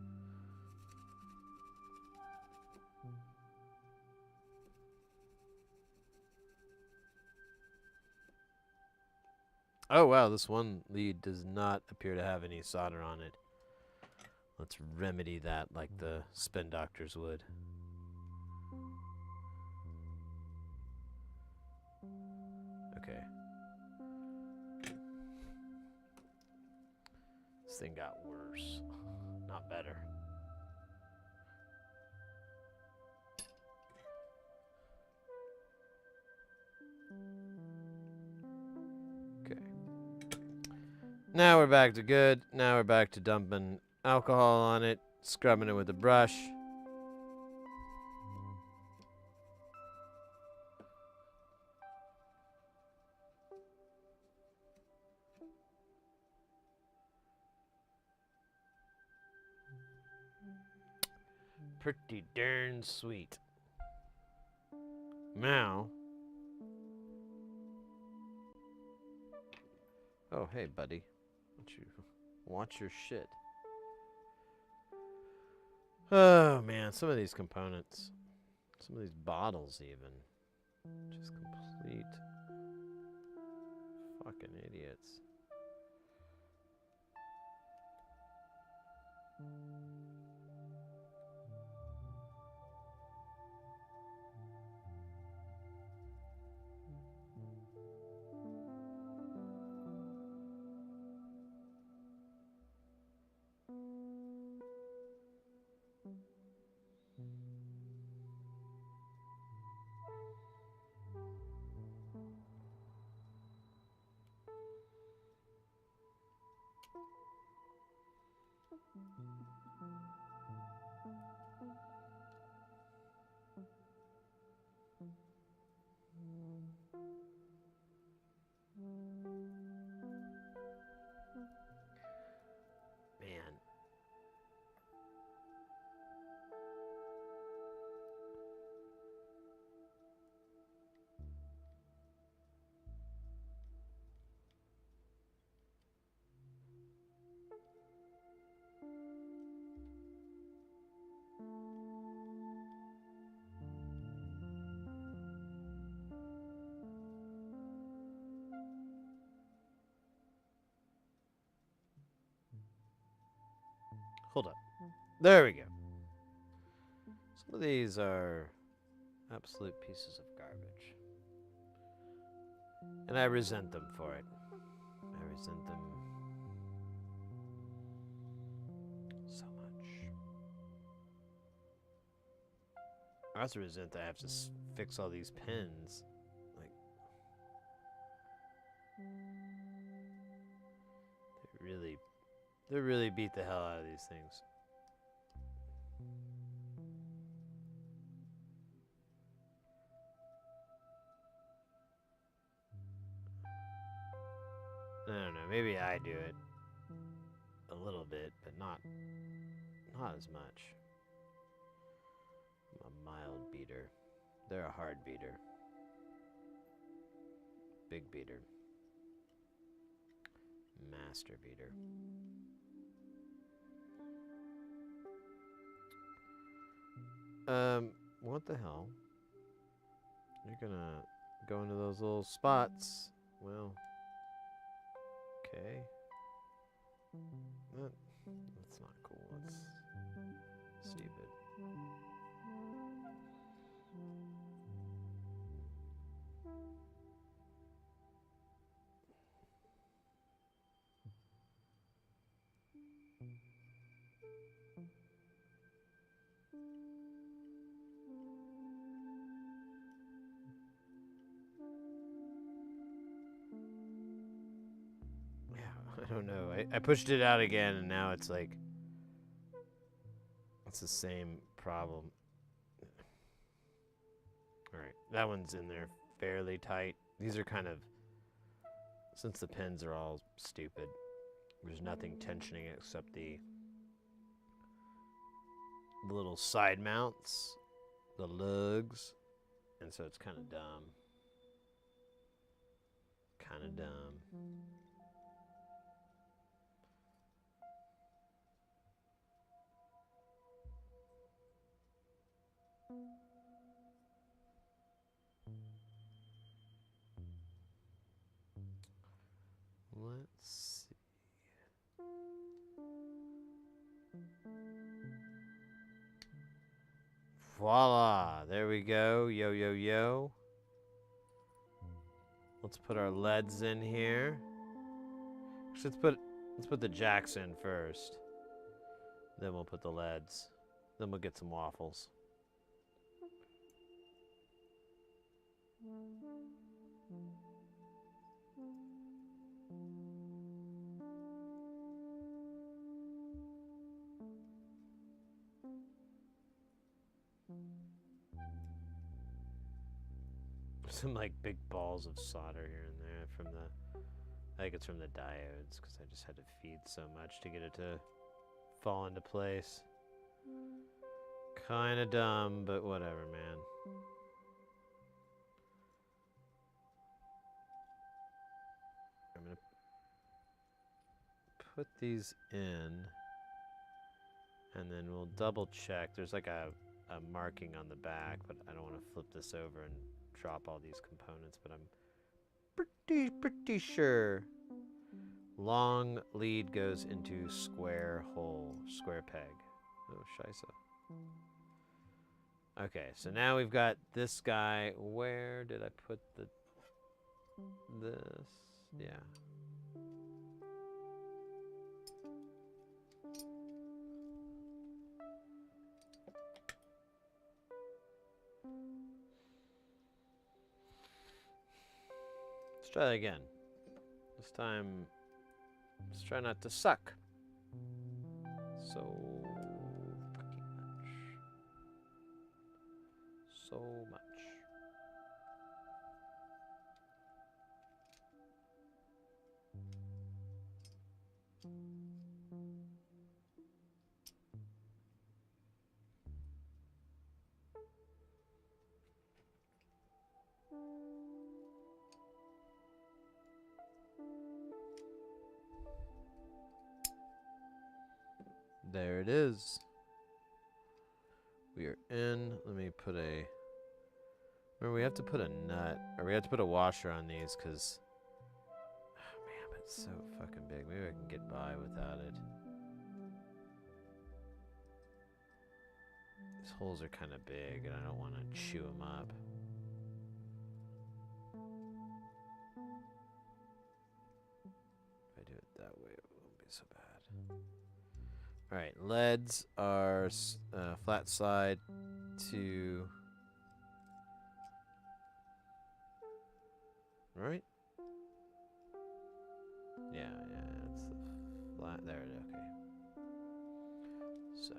Oh wow, this one lead does not appear to have any solder on it. Let's remedy that like the spin doctors would. Okay. This thing got worse, not better. Okay. Now we're back to good. Now we're back to dumping alcohol on it, scrubbing it with a brush. Pretty darn sweet. Now. Oh, hey, buddy. Why don't you watch your shit? Oh, man. Some of these components. Some of these bottles, even. Just complete fucking idiots. Man. Hold up. There we go. Some of these are absolute pieces of garbage. And I resent them for it. I resent them so much. I also resent that I have to fix all these pins. Like, they really beat the hell out of these things. I don't know, maybe I do it a little bit, but not as much. I'm a mild beater. They're a hard beater. Big beater. Master beater. What the hell? You're gonna go into those little spots. Well, okay. That's not cool. That's stupid. Yeah, I don't know. I pushed it out again, and now it's like it's the same problem. All right, that one's in there fairly tight. These are kind of, since the pins are all stupid, there's nothing tensioning except the little side mounts, the lugs, and so it's kind of dumb. Kind of dumb. Let's see. Voila! There we go. Yo, yo, yo. Let's put our leads in here. Actually, let's put the jacks in first. Then we'll put the leads. Then we'll get some waffles. Some like big balls of solder here and there from the, I think it's from the diodes because I just had to feed so much to get it to fall into place. Kind of dumb, but whatever, man. I'm gonna put these in, and then we'll double check. There's like a marking on the back, but I don't want to flip this over and drop all these components, but I'm pretty sure long lead goes into square hole, square peg. Oh, scheisse. Okay, so now we've got this guy. Where did I put this? Yeah. Let's try that again. This time, let's try not to suck. So much. There it is. We are in. Let me put a... Remember, we have to put a nut, or we have to put a washer on these, because... Oh, man, but it's so fucking big. Maybe I can get by without it. These holes are kind of big, and I don't want to chew them up. If I do it that way, it won't be so bad. Alright, leads are flat side to... Right? Yeah, it's the flat. There it is. Okay. So,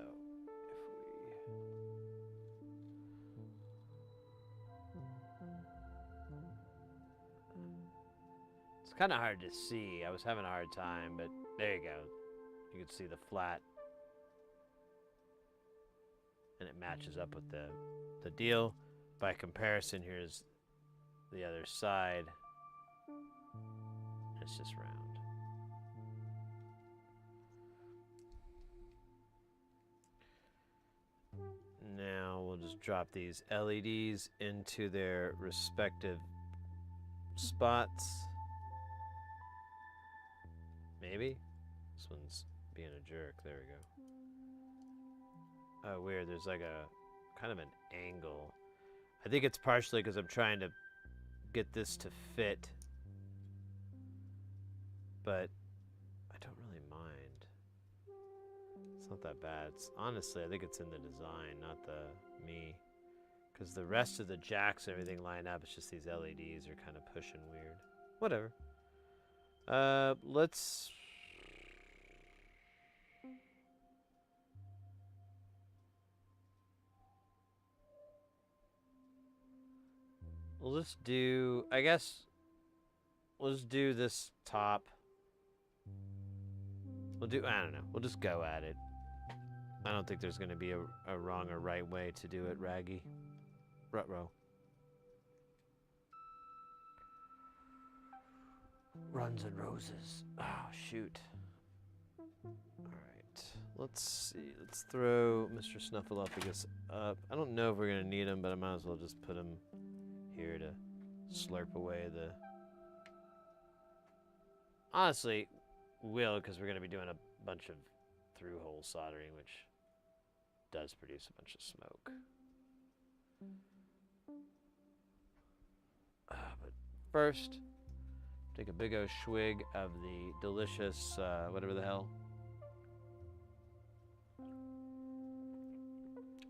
if we... It's kind of hard to see. I was having a hard time, but there you go. You can see the flat. And it matches up with the deal. By comparison, here's the other side. It's just round. Now we'll just drop these LEDs into their respective spots. Maybe? This one's being a jerk. There we go. Oh, weird. There's like a kind of an angle. I think it's partially because I'm trying to get this to fit. But I don't really mind. It's not that bad. Honestly, I think it's in the design, not me. Because the rest of the jacks and everything line up. It's just these LEDs are kind of pushing weird. Whatever. Let's... We'll just do... I guess... We'll just do this top. I don't know. We'll just go at it. I don't think there's going to be a wrong or right way to do it, Raggy. Rutro. Runs and roses. Oh, shoot. Alright. Let's see. Let's throw Mr. Snuffleupagus up. I don't know if we're going to need him, but I might as well just put him here to slurp away the... Honestly, will, because we're going to be doing a bunch of through-hole soldering, which does produce a bunch of smoke. But first, take a big old swig of the delicious, whatever the hell.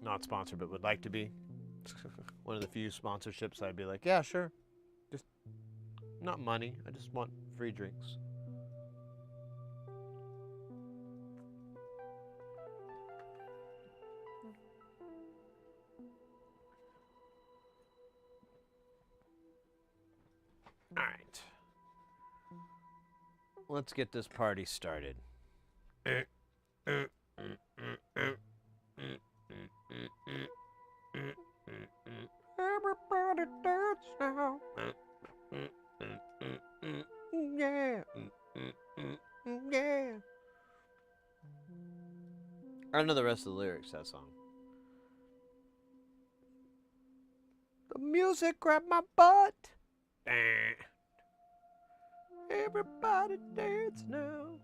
Not sponsored, but would like to be. One of the few sponsorships I'd be like, yeah, sure. Just not money. I just want free drinks. All right. Let's get this party started. Everybody dance now. Yeah. Yeah. I don't know the rest of the lyrics to that song. The music grabbed my butt. Everybody dance now.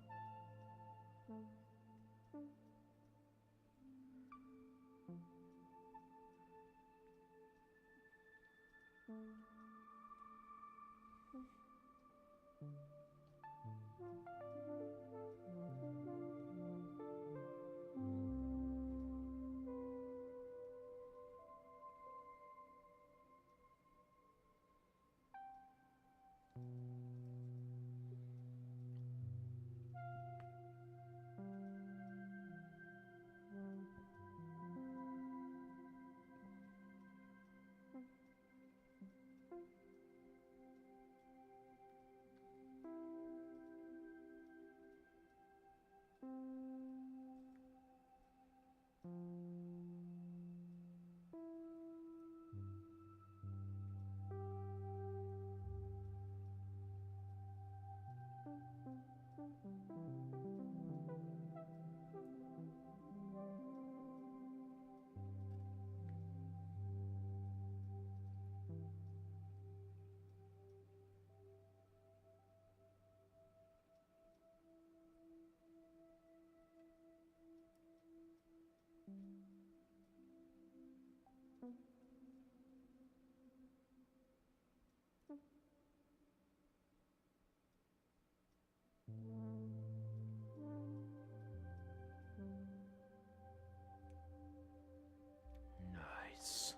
Nice.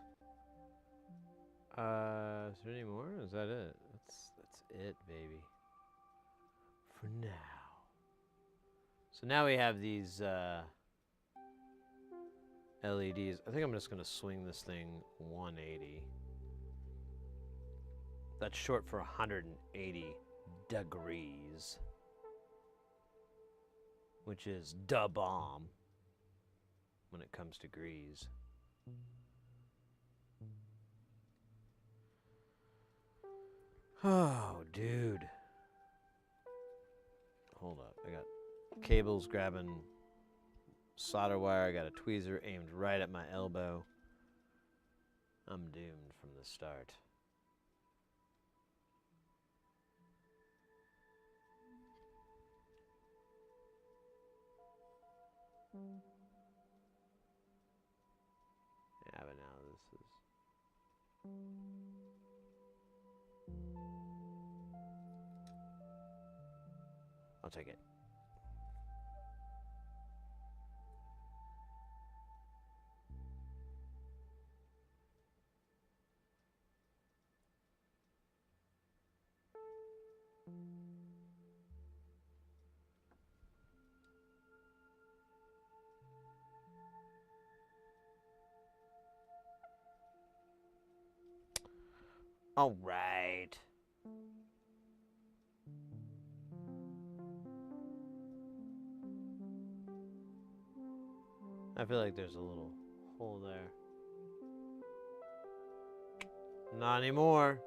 Is there any more? Is that it? That's it, baby. For now. So now we have these LEDs. I think I'm just gonna swing this thing 180. That's short for 180 degrees, which is da bomb when it comes to degrees. Oh, dude. Hold up. I got cables grabbing solder wire. I got a tweezer aimed right at my elbow. I'm doomed from the start. Yeah, but now this is... I'll take it. All right. I feel like there's a little hole there. Not anymore.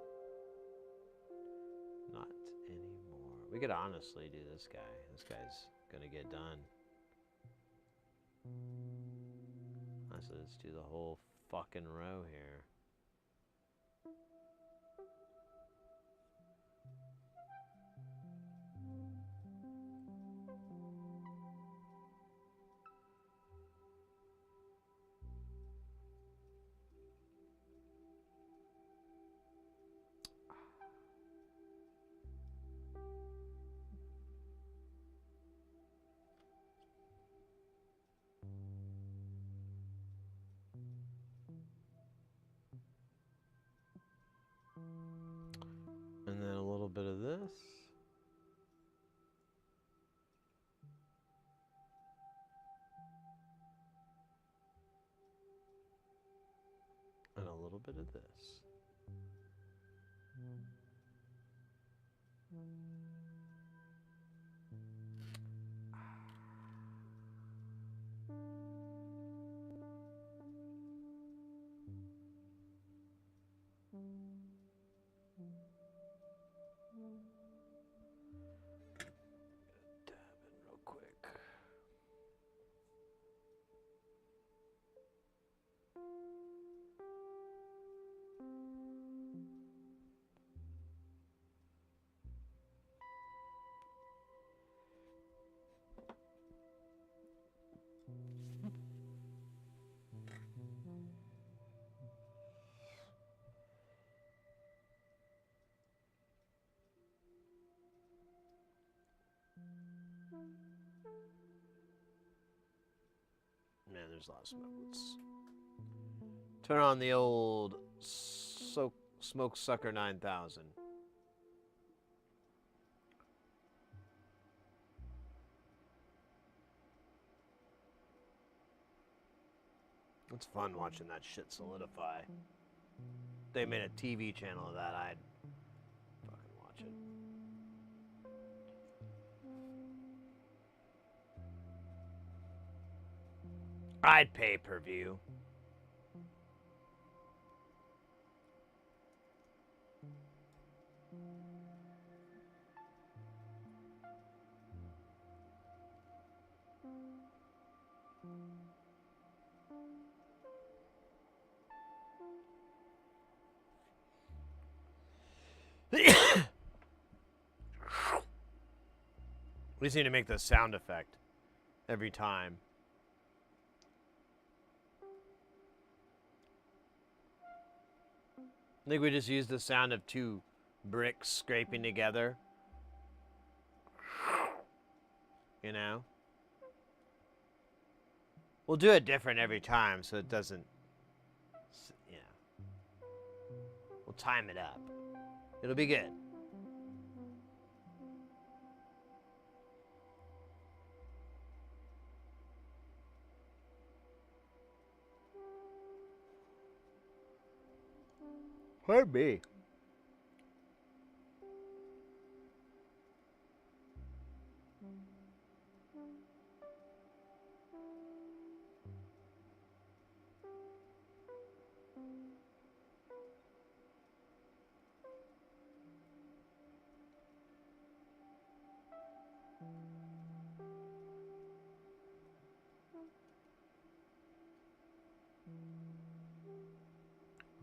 Not anymore. We could honestly do this guy. This guy's gonna get done. Let's do the whole fucking row here. And then a little bit of this. And a little bit of this. Dab in real quick. Man, there's a lot of smoke. Let's turn on the old Smoke Sucker 9000. It's fun watching that shit solidify. They made a TV channel of that, I'd fucking watch it. I'd pay per view. We just need to make the sound effect every time. I think we just use the sound of two bricks scraping together. You know? We'll do it different every time so it doesn't, you know. We'll time it up. It'll be good. Pardon me.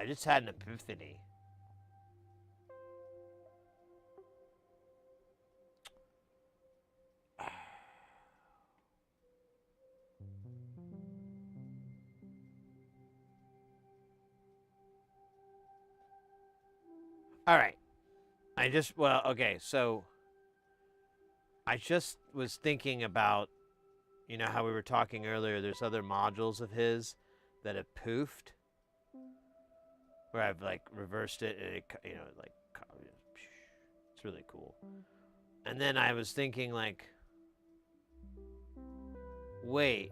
I just had an epiphany. All right. Okay, so I just was thinking about, you know, how we were talking earlier, there's other modules of his that have poofed, where I've like reversed it and it, you know, like, it's really cool. And then I was thinking, like, wait,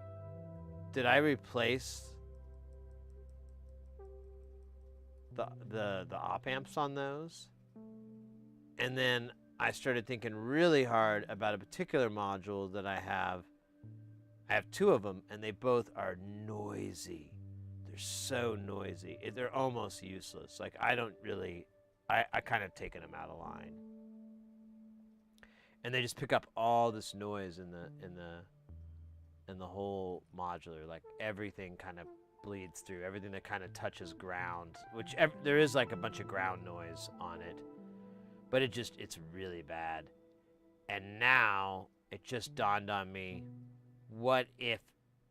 did I replace the op amps on those? And then I started thinking really hard about a particular module that I have. I have two of them, and they both are noisy. They're so noisy. They're almost useless. Like, I don't really, I kind of taken them out of line. And they just pick up all this noise in the whole modular. Like, everything kind of bleeds through. Everything that kind of touches ground, which there is like a bunch of ground noise on it. But it's really bad. And now it just dawned on me, what if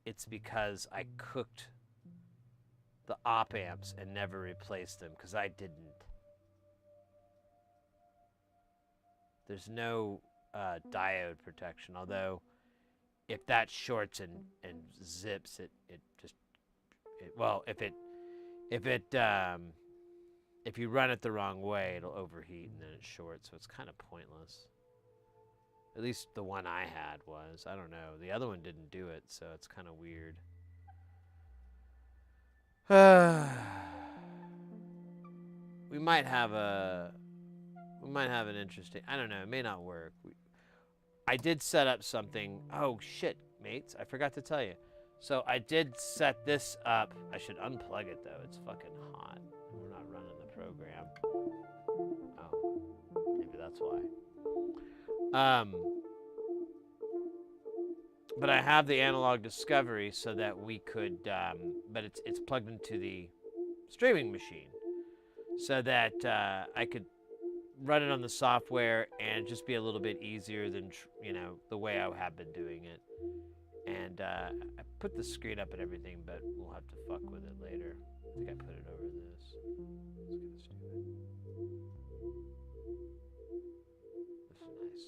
it's because I cooked the op amps and never replaced them? Because I didn't. There's no diode protection, although if that shorts and zips, if you run it the wrong way, it'll overheat and then it shorts, so it's kind of pointless. At least the one I had was. I don't know. The other one didn't do it, so it's kind of weird. We might have an interesting, I don't know, it may not work. I did set up something. Oh shit, mates, I forgot to tell you. So I did set this up. I should unplug it though. It's fucking hot. We're not running the program. Oh, maybe that's why. But I have the analog discovery so that we could, but it's plugged into the streaming machine, so that I could run it on the software and just be a little bit easier than, you know, the way I have been doing it. And I put the screen up and everything, but we'll have to fuck with it later. I think I put it over this. It's kind of stupid. This is nice.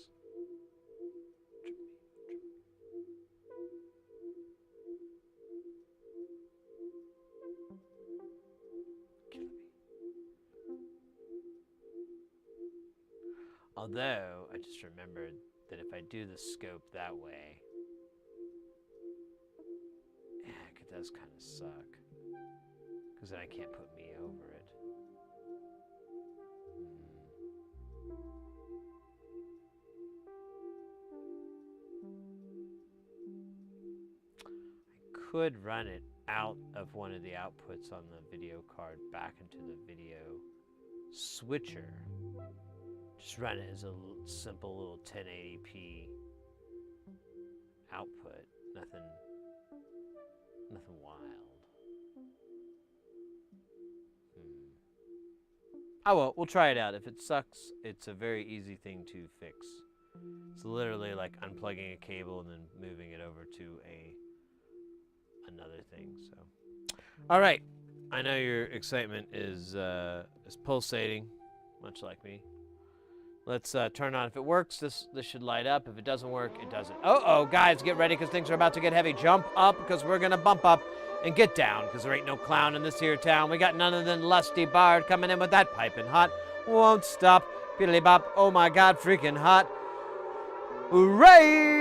Although, I just remembered that if I do the scope that way, it does kind of suck. Because then I can't put me over it. I could run it out of one of the outputs on the video card back into the video switcher. Just run it as a simple little 1080p output. Nothing wild. Oh well, we'll try it out. If it sucks, it's a very easy thing to fix. It's literally like unplugging a cable and then moving it over to another thing. So, all right. I know your excitement is pulsating, much like me. Let's turn on. If it works, this should light up. If it doesn't work, it doesn't. Uh-oh, guys, get ready because things are about to get heavy. Jump up because we're going to bump up, and get down because there ain't no clown in this here town. We got none other than Lusty Bard coming in with that piping hot. Won't stop. Piddly bop. Oh, my God, freaking hot. Hooray!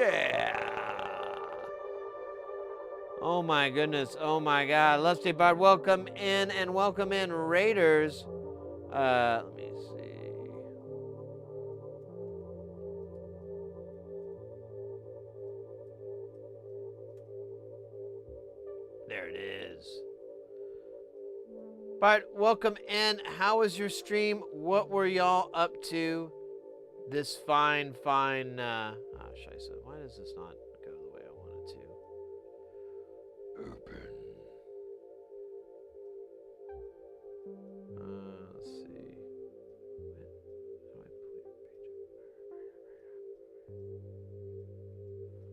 Yeah. Oh my goodness. Oh my God. Lusty Bard, welcome in and welcome in Raiders. Let me see. There it is. But welcome in. How was your stream? What were y'all up to this fine, Scheisse, why does this not go the way I want it to? Open. Let's see.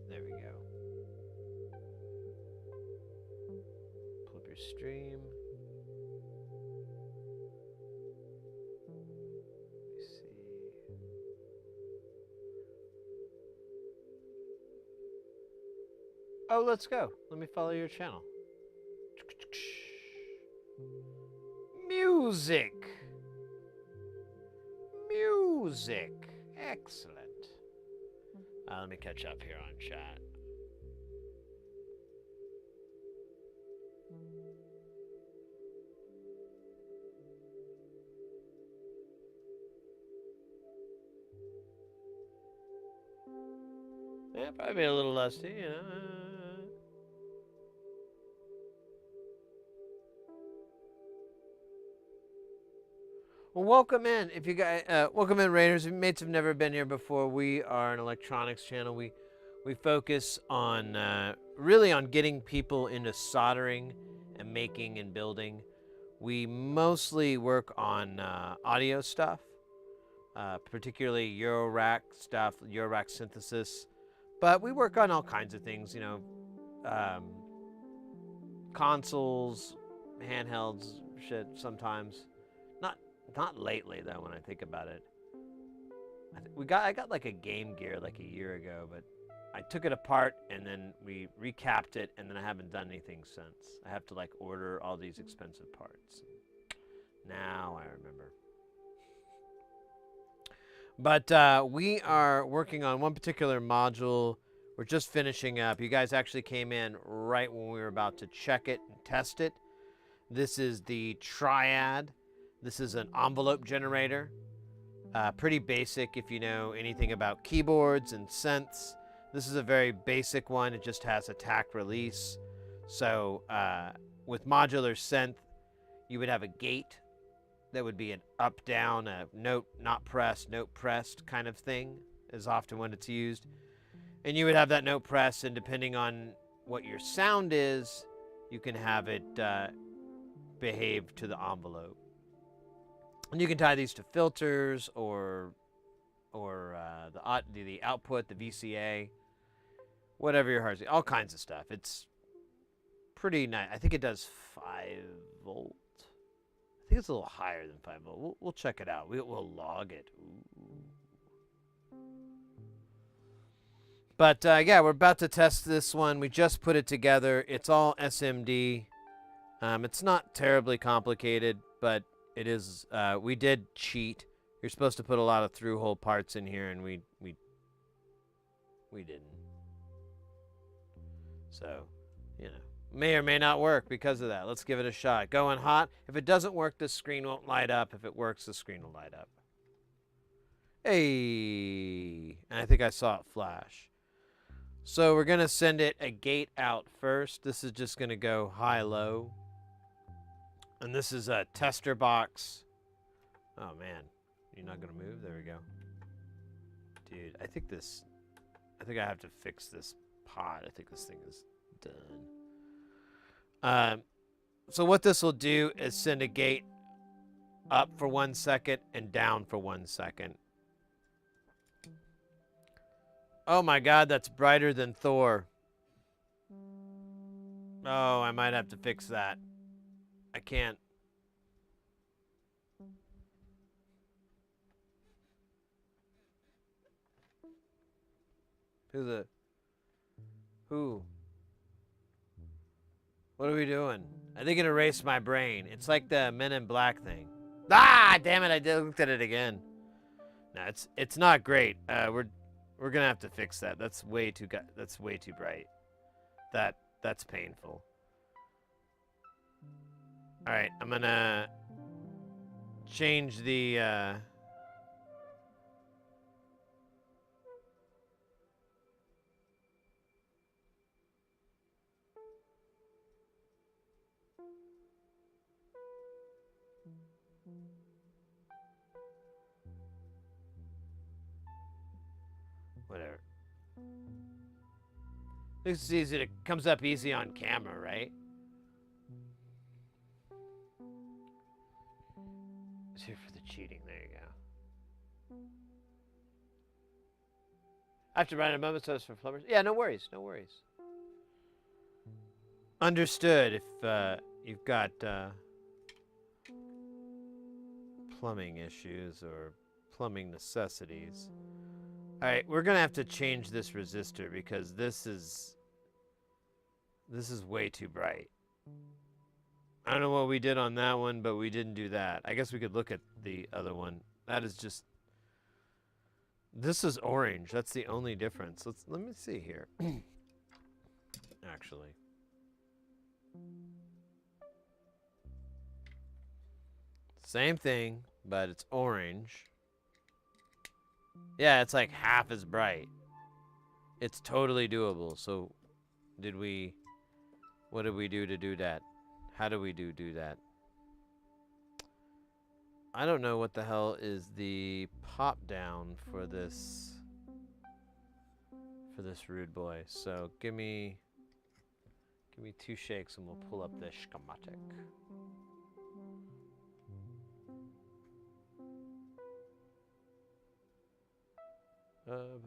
There we go. Pull up your stream. Let me see. Oh, let's go. Let me follow your channel. Music. Music. Excellent. Let me catch up here on chat. Yeah, probably a little lusty, you know. Well, welcome in. If you guys, welcome in, Raiders. If mates have never been here before, we are an electronics channel. We focus on really on getting people into soldering and making and building. We mostly work on audio stuff, particularly Eurorack stuff, Eurorack synthesis. But we work on all kinds of things, you know, consoles, handhelds, shit. Sometimes, not lately though. When I think about it, I got like a Game Gear like a year ago, but I took it apart and then we recapped it, and then I haven't done anything since. I have to like order all these expensive parts. Now I remember. But we are working on one particular module. We're just finishing up. You guys actually came in right when we were about to check it and test it. This is the Triad. This is an envelope generator. Pretty basic if you know anything about keyboards and synths. This is a very basic one. It just has a tack release. So with modular synth, you would have a gate that would be an up, down, a note not pressed, note pressed kind of thing is often when it's used. And you would have that note pressed, and depending on what your sound is, you can have it behave to the envelope. And you can tie these to filters or the output, the VCA, whatever your heart's, all kinds of stuff. It's pretty nice. I think it does 5 volt. I think it's a little higher than 5 volt. We'll check it out. We'll log it. Ooh. But yeah, we're about to test this one. We just put it together. It's all SMD. It's not terribly complicated, but it is. We did cheat. You're supposed to put a lot of through-hole parts in here, and we didn't. So, you know. May or may not work because of that. Let's give it a shot. Going hot. If it doesn't work, the screen won't light up. If it works, the screen will light up. Hey! And I think I saw it flash. So we're going to send it a gate out first. This is just going to go high-low. And this is a tester box. Oh, man. You're not going to move? There we go. Dude, I think I have to fix this pod. I think this thing is done. So what this will do is send a gate up for 1 second and down for 1 second. Oh my God, that's brighter than Thor. Oh, I might have to fix that. I can't. Who? What are we doing? I think it erased my brain. It's like the Men in Black thing. Ah, damn it! I looked at it again. No, it's not great. We're gonna have to fix that. That's way too bright. That's painful. All right, I'm gonna change the. Whatever. This is easy. It comes up easy on camera, right? It's here for the cheating. There you go. I have to run a moment so it's for plumbers. Yeah, no worries. No worries. Understood. If you've got plumbing issues or plumbing necessities. All right, we're gonna have to change this resistor because this is way too bright. I don't know what we did on that one, but we didn't do that. I guess we could look at the other one. That is just. This is orange. That's the only difference. Let me see here. Actually. Same thing, but it's orange. Yeah, it's like half as bright. It's totally doable. So, what did we do to do that? How do we do that? I don't know what the hell is the pop down for this rude boy. So give me 2 shakes and we'll pull up the schematic. Oh,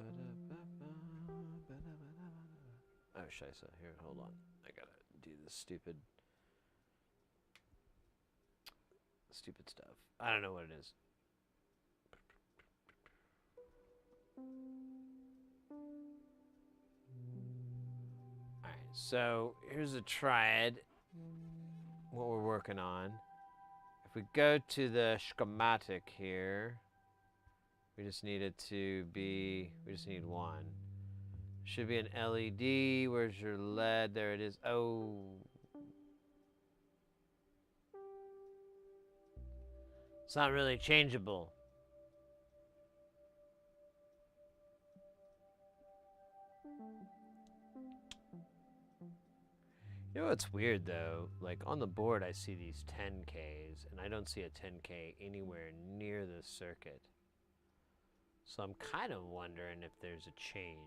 scheisse. Here, hold on. I gotta do this stupid stuff. I don't know what it is. Alright, so here's a triad. What we're working on. If we go to the schematic here, we just need it to be, we just need one. Should be an LED. Where's your LED? There it is. Oh. It's not really changeable. You know what's weird though? Like on the board I see these 10Ks and I don't see a 10K anywhere near this circuit. So I'm kind of wondering if there's a change.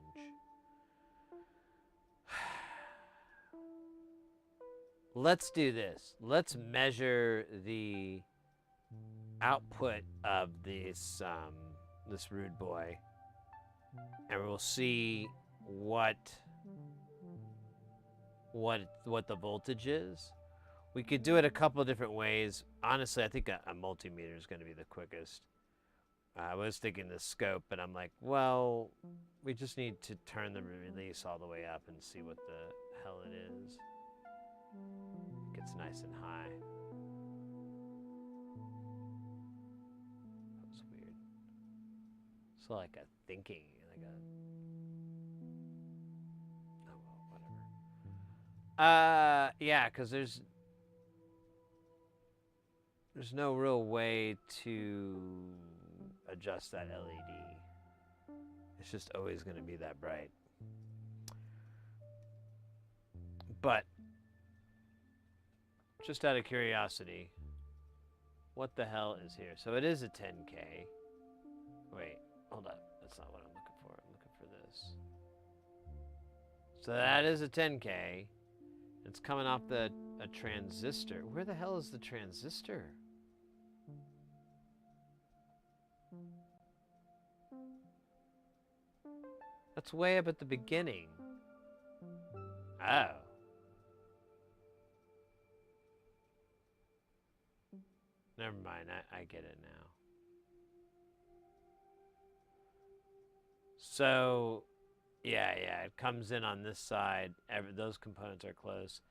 Let's do this. Let's measure the output of this this rude boy, and we'll see what the voltage is. We could do it a couple of different ways. Honestly, I think a multimeter is going to be the quickest. I was thinking the scope, but I'm like, well, we just need to turn the release all the way up and see what the hell it is. It gets nice and high. That was weird. So like a thinking, like a... Oh, well, whatever. Yeah, because there's no real way to adjust that LED. It's just always going to be that bright. But just out of curiosity, what the hell is here? So it is a 10K. Wait, hold up. That's not what I'm looking for. I'm looking for this. So that is a 10K. It's coming off a transistor. Where the hell is the transistor? That's way up at the beginning. Oh. Never mind, I get it now. So, yeah, it comes in on this side. Those components are close.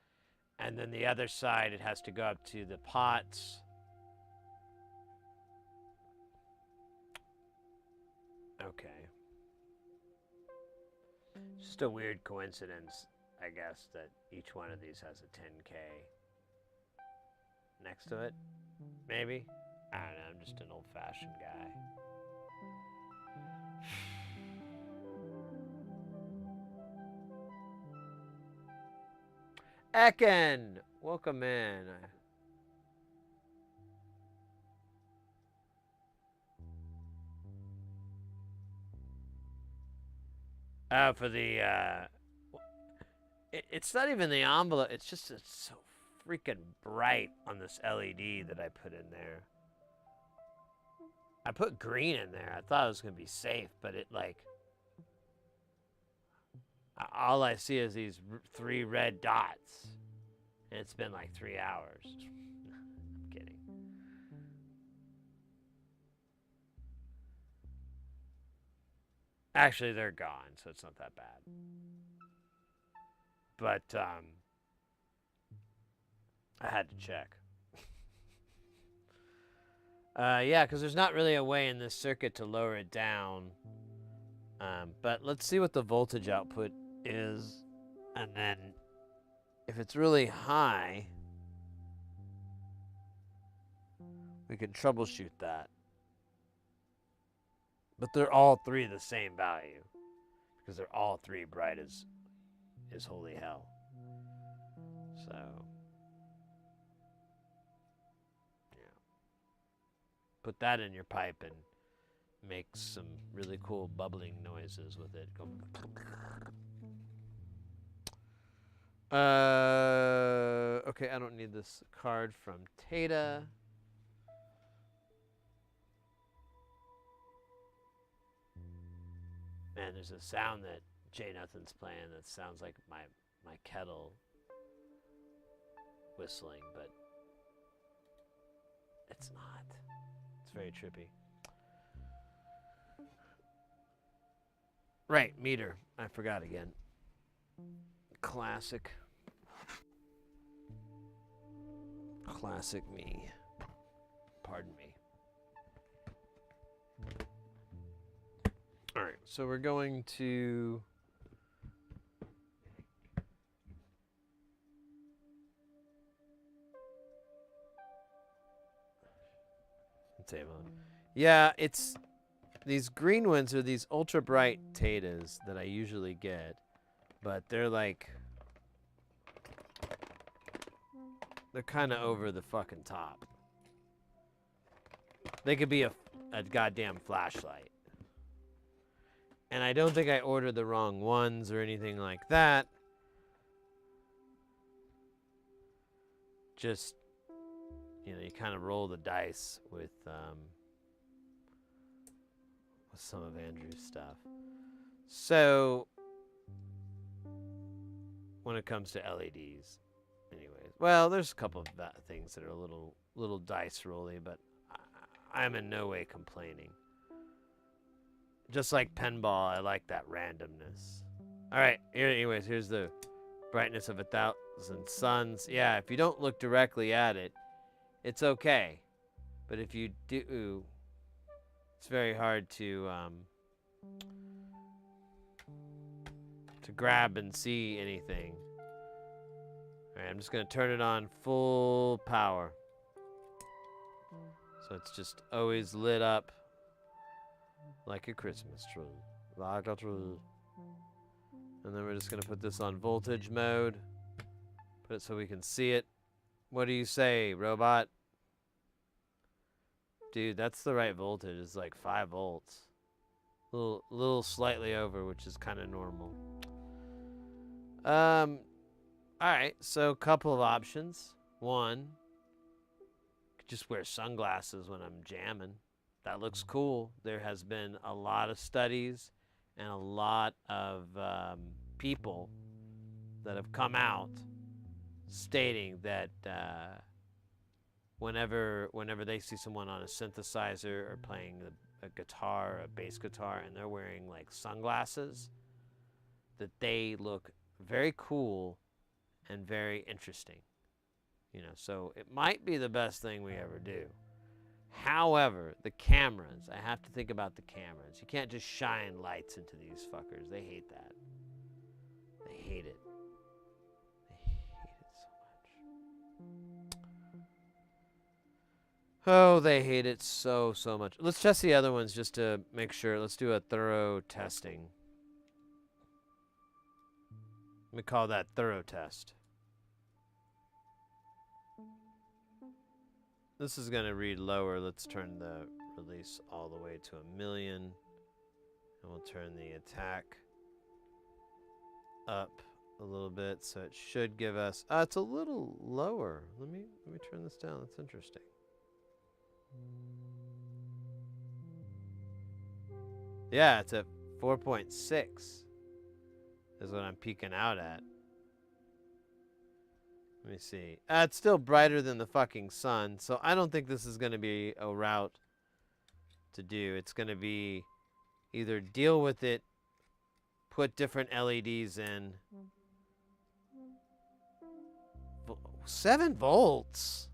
And then the other side, it has to go up to the pots. Okay. Just a weird coincidence, I guess, that each one of these has a 10K next to it. Maybe? I don't know, I'm just an old-fashioned guy. Ekin! Welcome in. For the, it's not even the envelope, it's just it's so freaking bright on this LED that I put in there. I put green in there. I thought it was going to be safe, but it, like, all I see is these 3 red dots. And it's been like 3 hours. I'm kidding. Actually, they're gone, so it's not that bad. But, I had to check. Yeah, because there's not really a way in this circuit to lower it down. But let's see what the voltage output is. And then if it's really high, we can troubleshoot that. But they're all 3 the same value. Because they're all 3 bright as holy hell. So, yeah. Put that in your pipe and make some really cool bubbling noises with it. Go. Okay, I don't need this card from Tata. Man, there's a sound that Jay Nothing's playing that sounds like my kettle whistling, but it's not. It's very trippy. Right, meter. I forgot again. Classic. Classic me. Pardon me. All right, so we're going to save on. Yeah, it's these green ones are these ultra bright Tatas that I usually get, but they're like they're kind of over the fucking top. They could be a goddamn flashlight. And I don't think I ordered the wrong ones or anything like that. Just, you know, you kind of roll the dice with some of Andrew's stuff. So, when it comes to LEDs, anyways. Well, there's a couple of things that are a little dice rolly, but I'm in no way complaining. Just like pinball, I like that randomness. All right, anyways, here's the brightness of 1,000 suns. Yeah, if you don't look directly at it, it's okay. But if you do, it's very hard to grab and see anything. All right, I'm just gonna turn it on full power. So it's just always lit up. Like a Christmas tree. Like a tree. And then we're just going to put this on voltage mode. Put it so we can see it. What do you say, robot? Dude, that's the right voltage. It's like 5 volts. Little slightly over, which is kind of normal. Alright, so a couple of options. One, could just wear sunglasses when I'm jamming. That looks cool. There has been a lot of studies and a lot of people that have come out stating that whenever they see someone on a synthesizer or playing a guitar, a bass guitar, and they're wearing like sunglasses, that they look very cool and very interesting. You know, so it might be the best thing we ever do. However, the cameras, I have to think about the cameras. You can't just shine lights into these fuckers. They hate that. They hate it. They hate it so much. Oh, they hate it so much. Let's test the other ones just to make sure. Let's do a thorough testing. We call that thorough test. This is going to read lower. Let's turn the release all the way to 1,000,000. And we'll turn the attack up a little bit, so it should give us... it's a little lower. Let me turn this down. That's interesting. Yeah, it's at 4.6 is what I'm peeking out at. Let me see. It's still brighter than the fucking sun, so I don't think this is going to be a route to do. It's going to be either deal with it, put different LEDs in. 7 volts.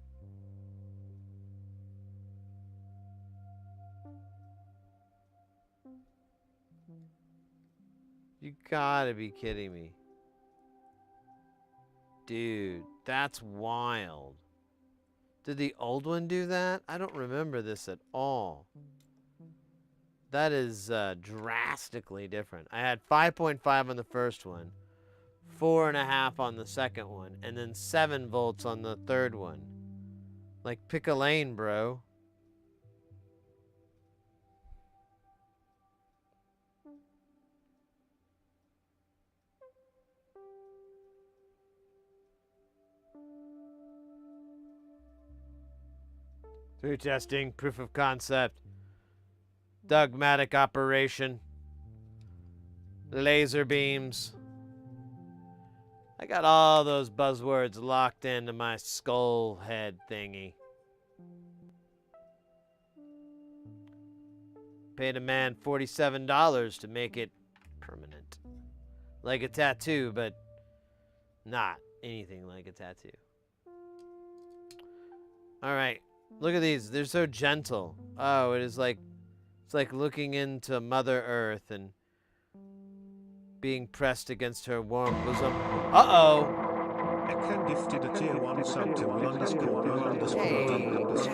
You gotta be kidding me. Dude, that's wild. Did the old one do that? I don't remember this at all. That is drastically different. I had 5.5 on the first one, 4.5 on the second one, and then 7 volts on the third one. Like, pick a lane, bro. Through testing, proof of concept, dogmatic operation, laser beams. I got all those buzzwords locked into my skull head thingy. Paid a man $47 to make it permanent. Like a tattoo, but not anything like a tattoo. All right. Look at these. They're so gentle. Oh, it's like looking into Mother Earth and being pressed against her warm bosom. Uh-oh. Ekan gifted a tier 1 sub to _o_.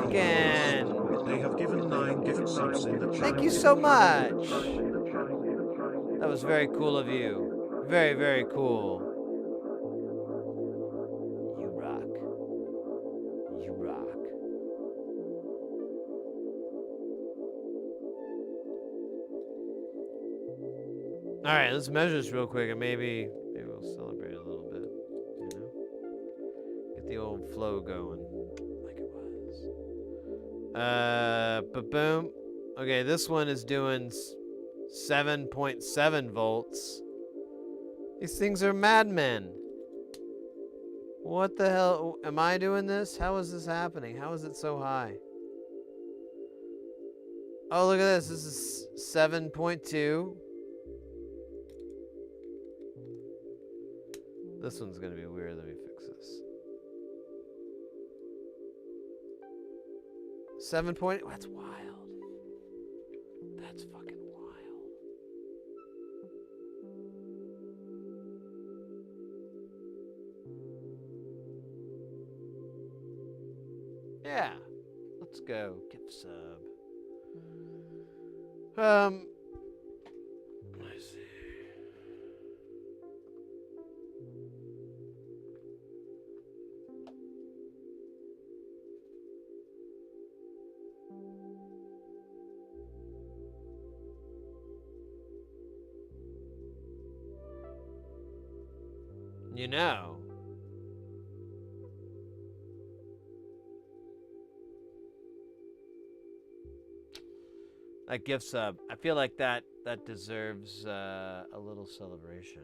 Again. They have given 9 gift subs in the chat. Thank you so much. That was very cool of you. Very, very cool. You rock. You rock. All right, let's measure this real quick, and maybe we'll celebrate a little bit, you know? Get the old flow going like it was. Boom. Okay, this one is doing 7.7 volts. These things are madmen. What the hell? Am I doing this? How is this happening? How is it so high? Oh, look at this. This is 7.2. This one's gonna be weird. Let me fix this. 7 point. That's wild. That's fucking wild. Yeah. Let's go. Gift sub. Let's see. You know, that gift sub, I feel like that deserves a little celebration.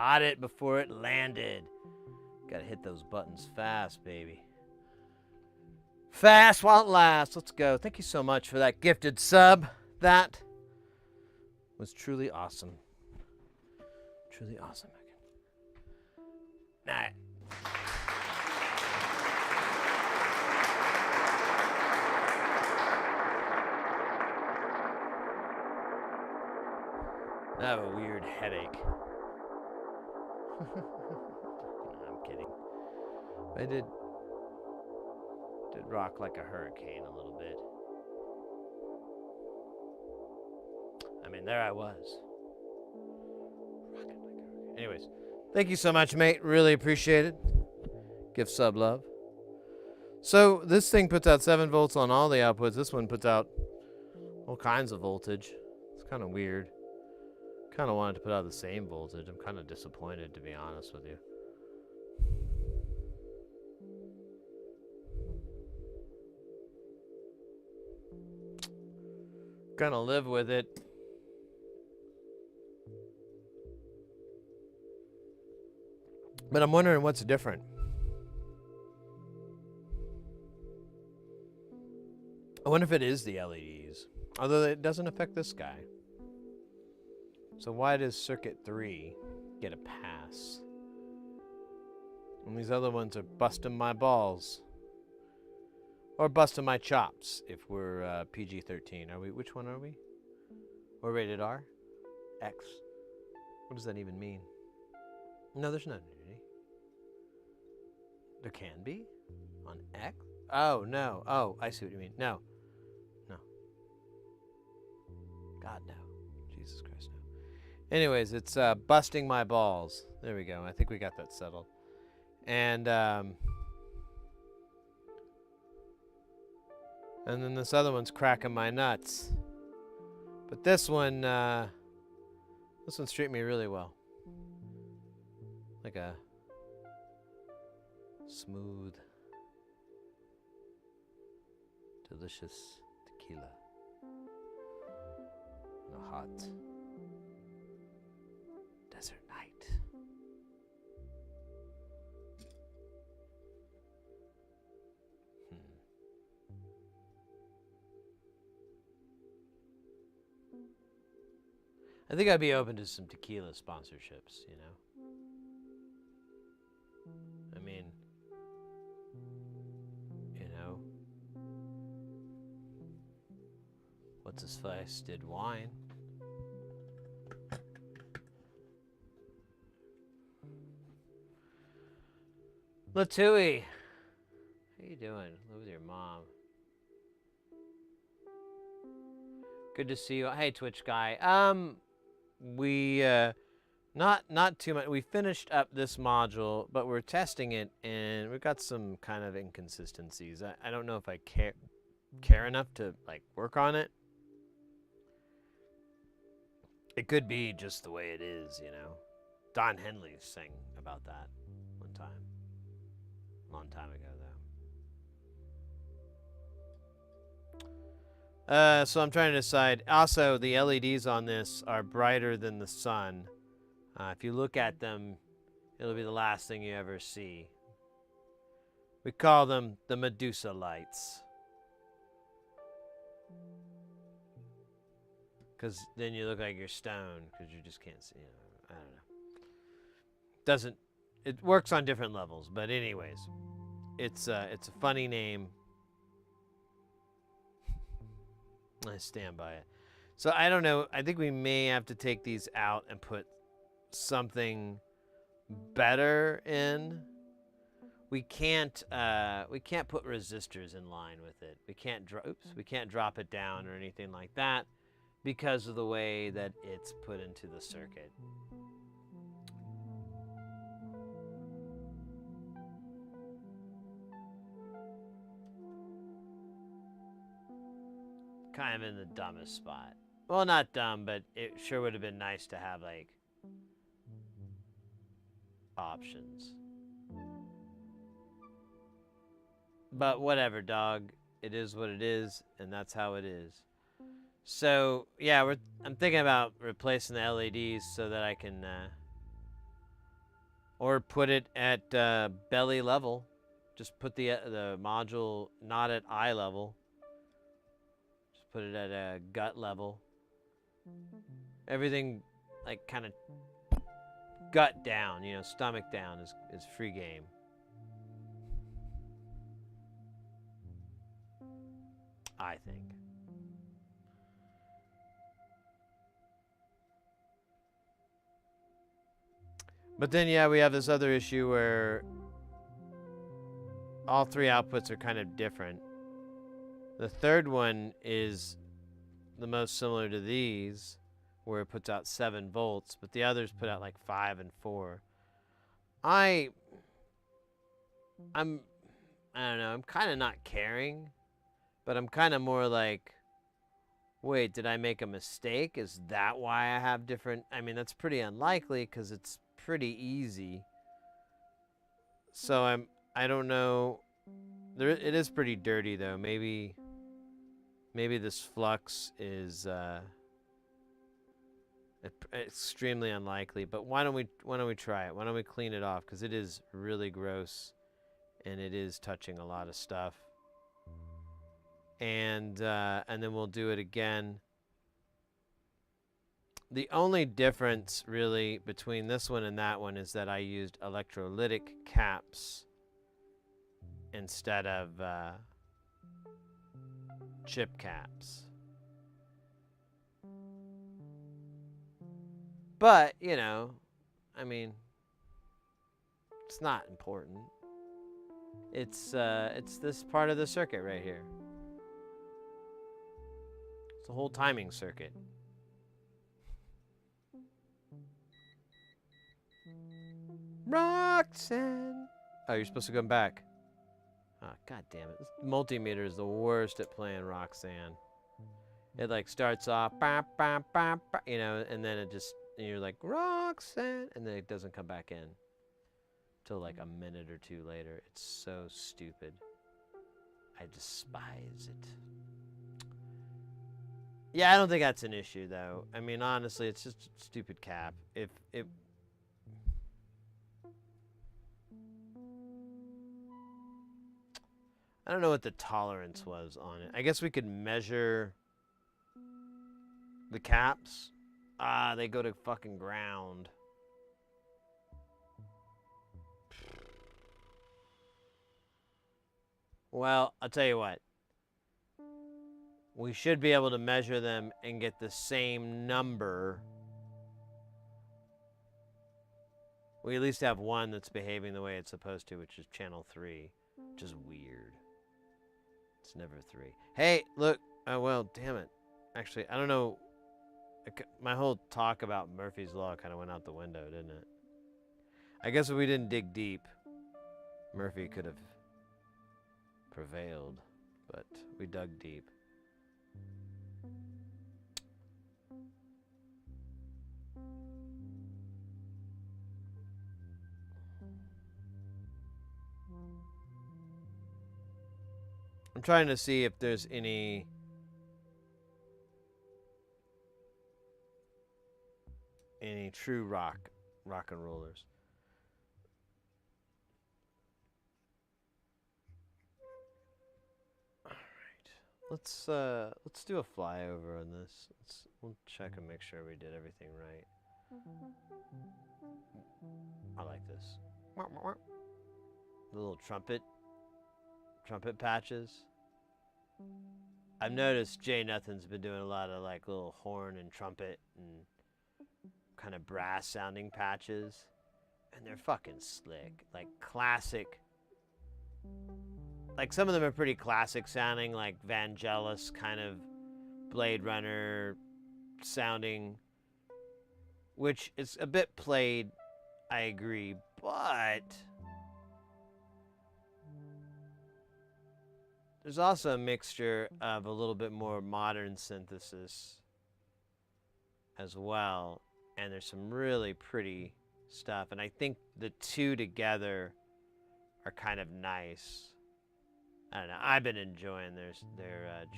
caught it before it landed. Gotta hit those buttons fast, baby. Fast while it lasts. Let's go. Thank you so much for that gifted sub. That was truly awesome. Truly awesome. All right. I have a weird headache. No, I'm kidding. I did rock like a hurricane a little bit. I mean, there I was. Rocking like a hurricane. Anyways, thank you so much, mate. Really appreciate it. Give sub love. So this thing puts out 7 volts on all the outputs. This one puts out all kinds of voltage. It's kind of weird. Kind of wanted to put out the same voltage. I'm kind of disappointed, to be honest with you. Gonna live with it. But I'm wondering what's different. I wonder if it is the LEDs. Although it doesn't affect this guy. So why does circuit 3 get a pass? And these other ones are busting my balls. Or busting my chops if we're PG-13. Are we? Which one are we? Or rated R? X. What does that even mean? No, there's no nudity. There can be? On X? Oh, no. Oh, I see what you mean. No. No. God, no. Jesus Christ, no. Anyways, it's busting my balls. There we go. I think we got that settled. And then this other one's cracking my nuts. But this one's treating me really well. Like a smooth, delicious tequila. On a hot desert night. I think I'd be open to some tequila sponsorships, you know? I mean, you know, what's his face did wine. Latui, how you doing? Live with your mom. Good to see you. Hey, Twitch guy. We not too much. We finished up this module, but we're testing it, and we've got some kind of inconsistencies. I don't know if I care enough to like work on it. It could be just the way it is, you know. Don Henley sang about that one time, a long time ago, though. So I'm trying to decide. Also, the LEDs on this are brighter than the sun. If you look at them, it'll be the last thing you ever see. We call them the Medusa lights. Because then you look like you're stoned because you just can't see. You know, I don't know. It works on different levels, but anyways, it's a funny name. I stand by it. So I don't know. I think we may have to take these out and put something better in. We can't put resistors in line with it. We can't drop it down or anything like that because of the way that it's put into the circuit. Kind of in the dumbest spot. Well, not dumb, but it sure would have been nice to have, like, options. But whatever, dog. It is what it is, and that's how it is. So, yeah, I'm thinking about replacing the LEDs so that I can Or put it at belly level. Just put the module not at eye level. Just put it at gut level. Everything like kind of gut down, you know, stomach down is free game. I think. But then, yeah, we have this other issue where all three outputs are kind of different. The third one is the most similar to these, where it puts out 7 volts, but the others put out like 5 and 4. I don't know, I'm kind of not caring, but I'm kind of more like, wait, did I make a mistake? Is that why I have different? I mean, that's pretty unlikely because it's pretty easy. So I don't know. It is pretty dirty though. Maybe this flux is extremely unlikely. But why don't we try it? Why don't we clean it off? Because it is really gross, and it is touching a lot of stuff. And then we'll do it again. The only difference really between this one and that one is that I used electrolytic caps instead of chip caps. But, you know, I mean, it's not important. It's this part of the circuit right here. It's a whole timing circuit. Roxanne. Oh, you're supposed to come back. Oh, god damn it. This multimeter is the worst at playing Roxanne. It like starts off, bah, bah, bah, bah, you know, and then it just, and you're like, Roxanne, and then it doesn't come back in till like a minute or two later. It's so stupid. I despise it. Yeah, I don't think that's an issue though. I mean, honestly, it's just a stupid cap. If it I don't know what the tolerance was on it. I guess we could measure the caps. Ah, they go to fucking ground. Well, I'll tell you what. We should be able to measure them and get the same number. We at least have one that's behaving the way it's supposed to, which is channel 3, which is weird. It's never 3. Hey, look. Oh, well, damn it. Actually, I don't know. My whole talk about Murphy's Law kind of went out the window, didn't it? I guess if we didn't dig deep, Murphy could have prevailed, but we dug deep. I'm trying to see if there's any true rock and rollers. All right, let's do a flyover on this. We'll check and make sure we did everything right. I like this. The little trumpet patches. I've noticed Jay Nothing's been doing a lot of like little horn and trumpet and kind of brass sounding patches, and they're fucking slick. Like classic. Like some of them are pretty classic sounding, like Vangelis kind of Blade Runner sounding, which is a bit played, I agree, but there's also a mixture of a little bit more modern synthesis as well, and there's some really pretty stuff, and I think the two together are kind of nice. I don't know. I've been enjoying their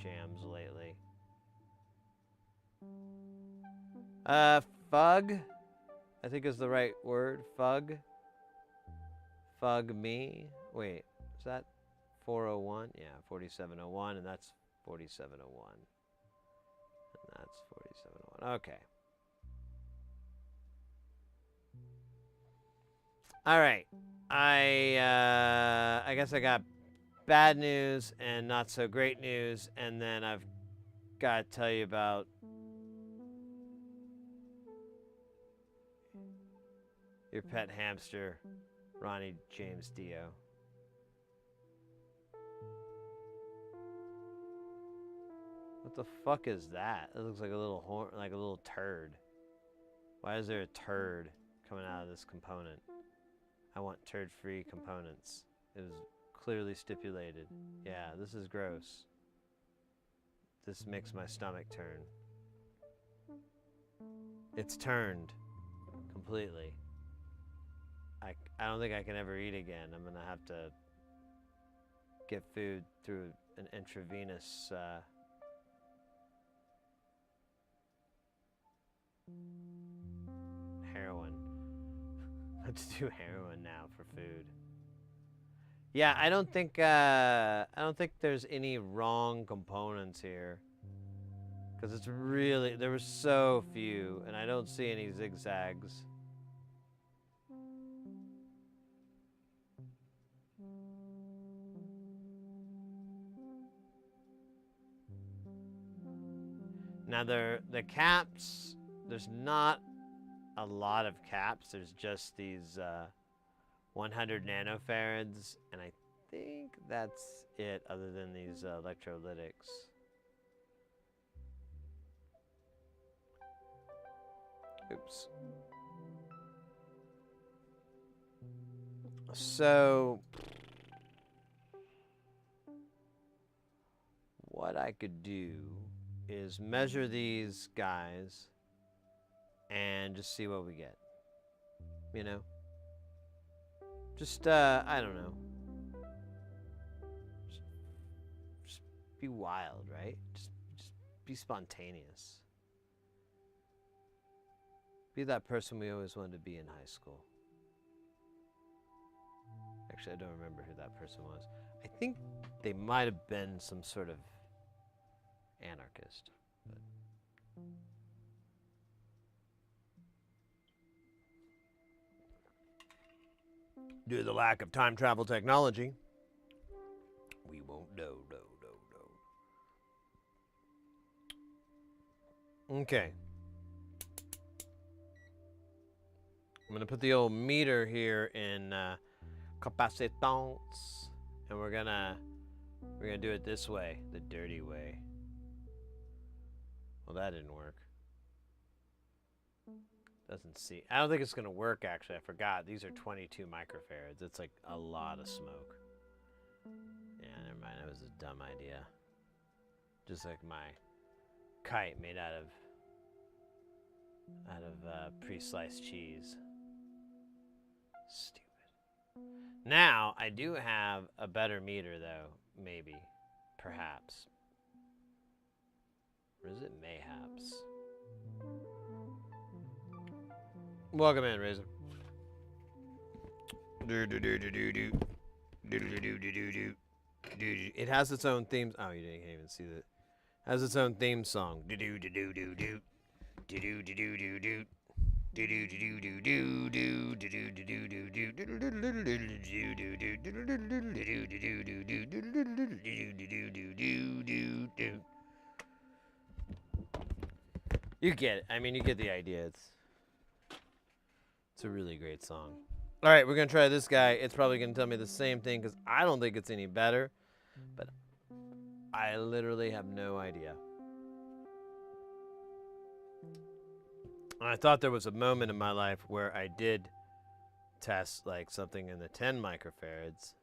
jams lately. Fug, I think is the right word. Fug. Fug me. Wait, is that 401? Yeah, 4701, and that's 4701. And that's 4701. Okay. All right. I guess I got bad news and not so great news, and then I've got to tell you about your pet hamster, Ronnie James Dio. What the fuck is that? It looks like a little horn, like a little turd. Why is there a turd coming out of this component? I want turd-free components. It was clearly stipulated. Yeah, this is gross. This makes my stomach turn. It's turned completely. I don't think I can ever eat again. I'm gonna have to get food through an intravenous heroin. Let's do heroin now for food. Yeah, I don't think there's any wrong components here, because it's really, there were so few, and I don't see any zigzags. Now the caps, there's not a lot of caps. There's just these 100 nanofarads, and I think that's it, other than these electrolytics. Oops. So what I could do is measure these guys and just see what we get. You know? Just, I don't know. Just be wild, right? Just be spontaneous. Be that person we always wanted to be in high school. Actually, I don't remember who that person was. I think they might have been some sort of anarchist. But due to the lack of time travel technology, we won't know. Okay. I'm gonna put the old meter here in capacitance, and we're gonna do it this way, the dirty way. Well, that didn't work. Doesn't see. I don't think it's gonna work, actually. I forgot. These are 22 microfarads. It's like a lot of smoke. Yeah, never mind. That was a dumb idea. Just like my kite made out of pre-sliced cheese. Stupid. Now, I do have a better meter, though. Maybe. Perhaps. Or is it mayhaps? Welcome in, Razor. It has its own theme. Oh, you didn't even see that. It has its own theme song. You get it. I mean, you get the idea. It's a really great song. All right, we're going to try this guy. It's probably going to tell me the same thing because I don't think it's any better. But I literally have no idea. And I thought there was a moment in my life where I did test like something in the 10 microfarads.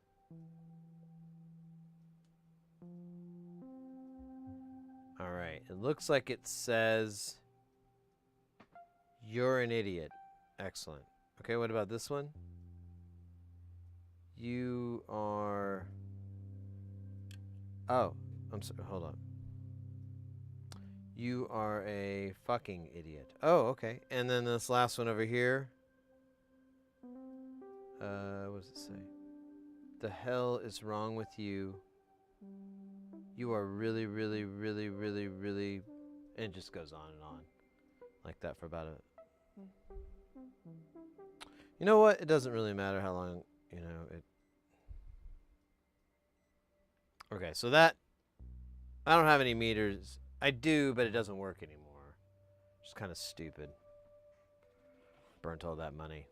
All right, it looks like it says you're an idiot. Excellent. Okay, what about this one? You are... Oh, I'm sorry, hold on. You are a fucking idiot. Oh, okay. And then this last one over here. What does it say? The hell is wrong with you? You are really, really, really, really, really... And it just goes on and on. Like that for about a... You know what? It doesn't really matter how long, you know, it... Okay, so that... I don't have any meters. I do, but it doesn't work anymore. Just kind of stupid. Burnt all that money.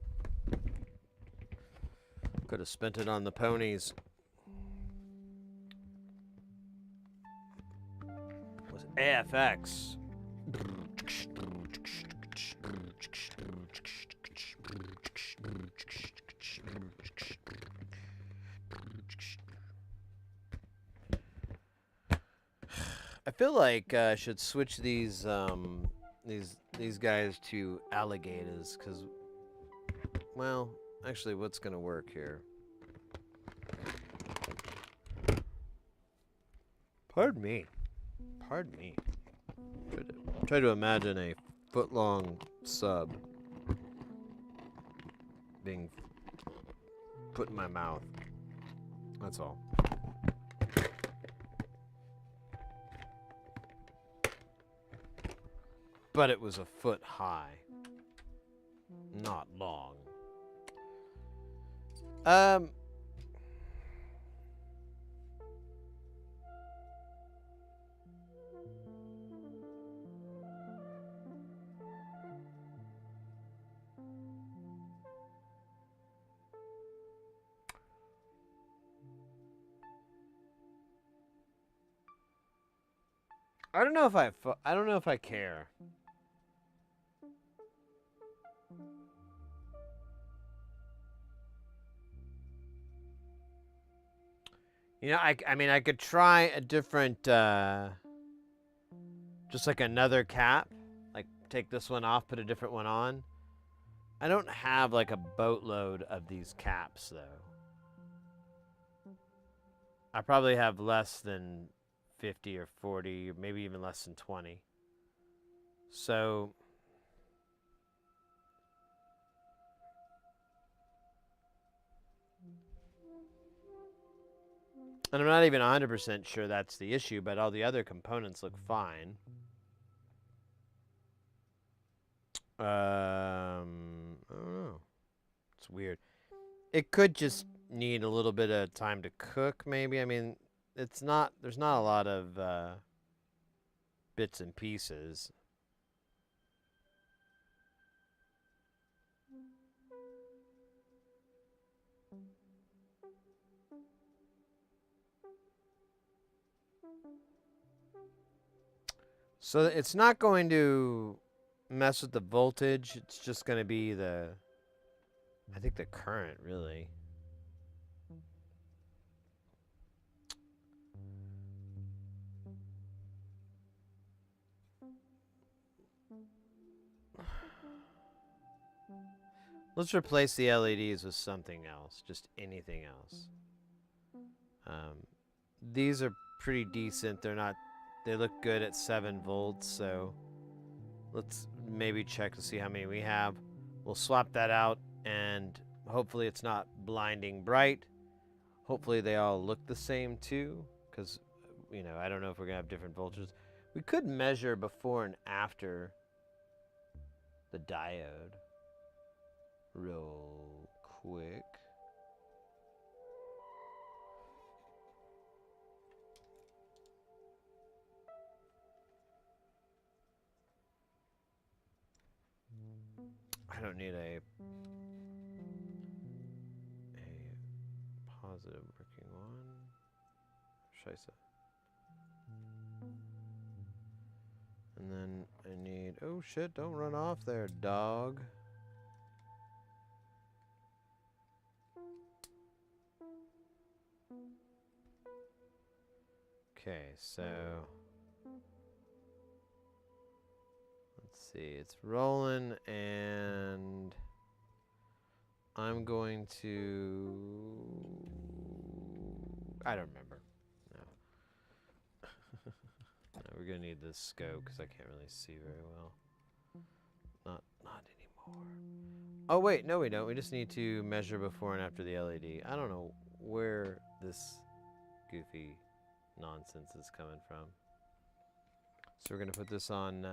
Could have spent it on the ponies. It was AFX. I feel like I should switch these guys to alligators, because, well, actually, what's gonna work here? Pardon me. Pardon me. Try to imagine a foot-long sub being put in my mouth. That's all. But it was a foot high. Not long. I don't know if I care. You know, I mean, I could try a different, just like another cap. Like, take this one off, put a different one on. I don't have, like, a boatload of these caps, though. I probably have less than 50 or 40, or maybe even less than 20. So... And I'm not even 100% sure that's the issue, but all the other components look fine. I don't know. It's weird. It could just need a little bit of time to cook, maybe. I mean, there's not a lot of bits and pieces. So it's not going to mess with the voltage. It's just going to be I think the current, really. Let's replace the LEDs with something else, just anything else. These are pretty decent. They look good at 7 volts, so let's maybe check to see how many we have. We'll swap that out, and hopefully it's not blinding bright. Hopefully they all look the same too, because, you know, I don't know if we're going to have different voltages. We could measure before and after the diode real quick. I don't need a positive working one. Scheisse. And then I need, oh shit, don't run off there, dog. Okay, so let's see, it's rolling, and I'm going to, I don't remember. No. No, we're gonna need this scope because I can't really see very well. Not anymore. Oh wait, no we don't. We just need to measure before and after the LED. I don't know where this goofy nonsense is coming from. So we're gonna put this on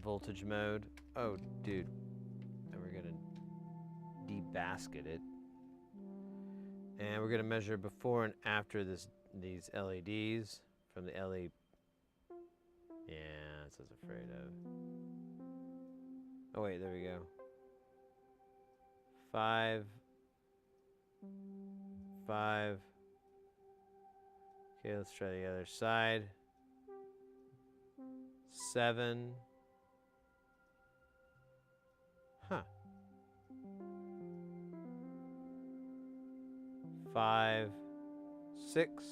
voltage mode. Oh, dude. And we're gonna debasket it. And we're gonna measure before and after these LEDs from the LED. Yeah, that's what I was afraid of. Oh wait, there we go. 5, 5. Okay, let's try the other side. 7. Huh. 5, 6.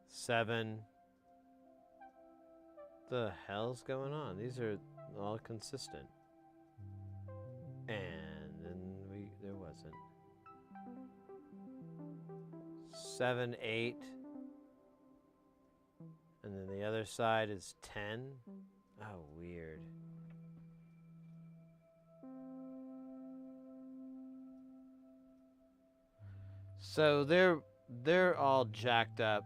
7. The hell's going on? These are all consistent. And then there wasn't. 7, 8. And then the other side is 10. Oh, weird. So they're all jacked up.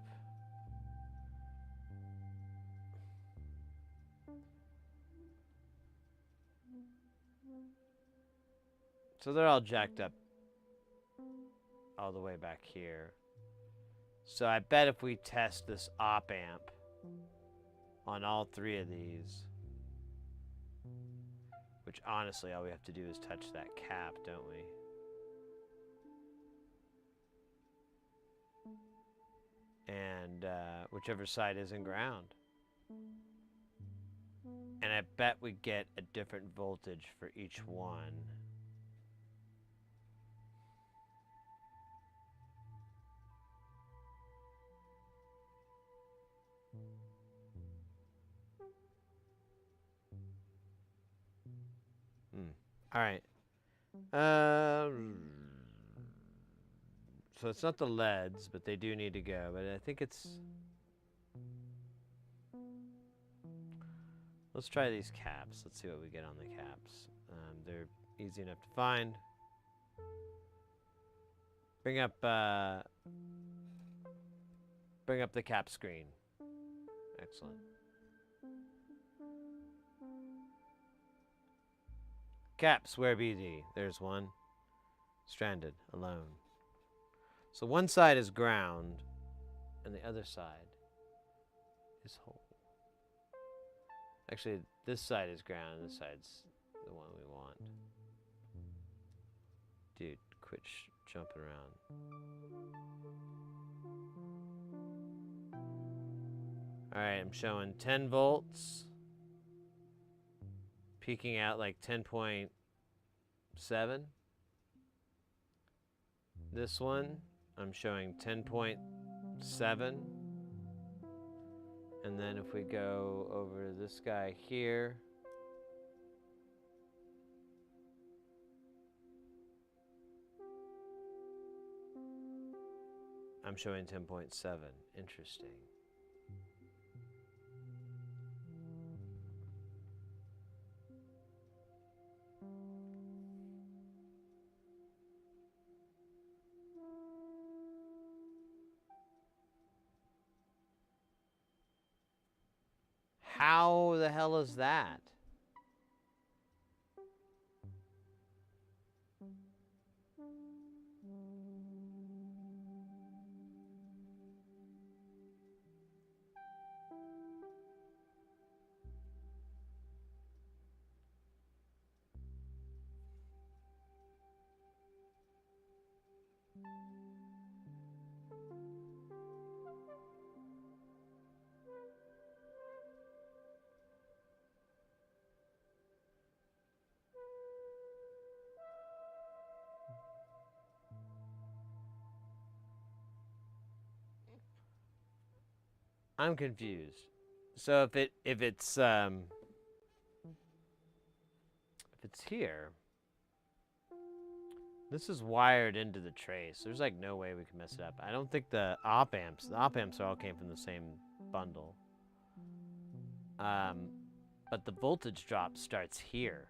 So they're all jacked up all the way back here. So I bet if we test this op amp on all 3 of these, which honestly all we have to do is touch that cap, don't we? And whichever side isn't ground. And I bet we get a different voltage for each one. All right. So it's not the LEDs, but they do need to go. But I think it's... Let's try these caps. Let's see what we get on the caps. They're easy enough to find. Bring up the cap screen. Excellent. Caps, where be thee? There's one. Stranded, alone. So one side is ground, and the other side is whole. Actually, this side is ground, and this side's the one we want. Dude, quit jumping around. Alright, I'm showing 10 volts. Peaking out like 10.7. This one, I'm showing 10.7. And then if we go over to this guy here, I'm showing 10.7. Interesting. How the hell is that? I'm confused. So if it's here, this is wired into the trace. There's like no way we can mess it up. I don't think the op amps all came from the same bundle. But the voltage drop starts here.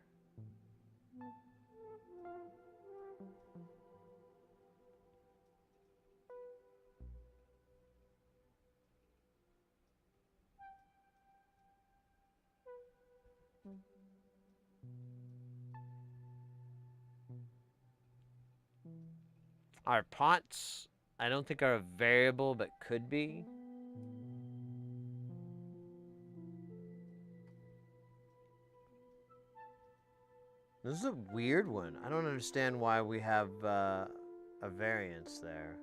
Our pots, I don't think are a variable, but could be. This is a weird one. I don't understand why we have a variance there.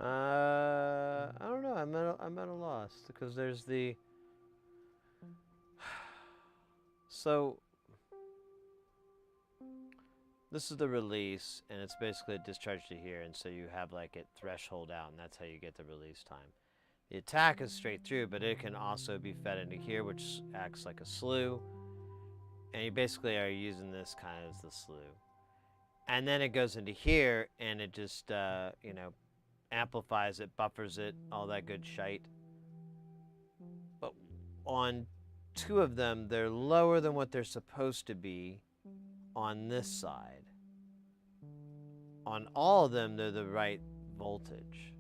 I don't know. I'm at a loss because there's the. So this is the release, and it's basically a discharge to here, and so you have like it threshold out, and that's how you get the release time. The attack is straight through, but it can also be fed into here, which acts like a slew, and you basically are using this kind of as the slew. And then it goes into here, and it just, you know, amplifies it, buffers it, all that good shite. But on two of them, they're lower than what they're supposed to be on this side. On all of them, they're the right voltage.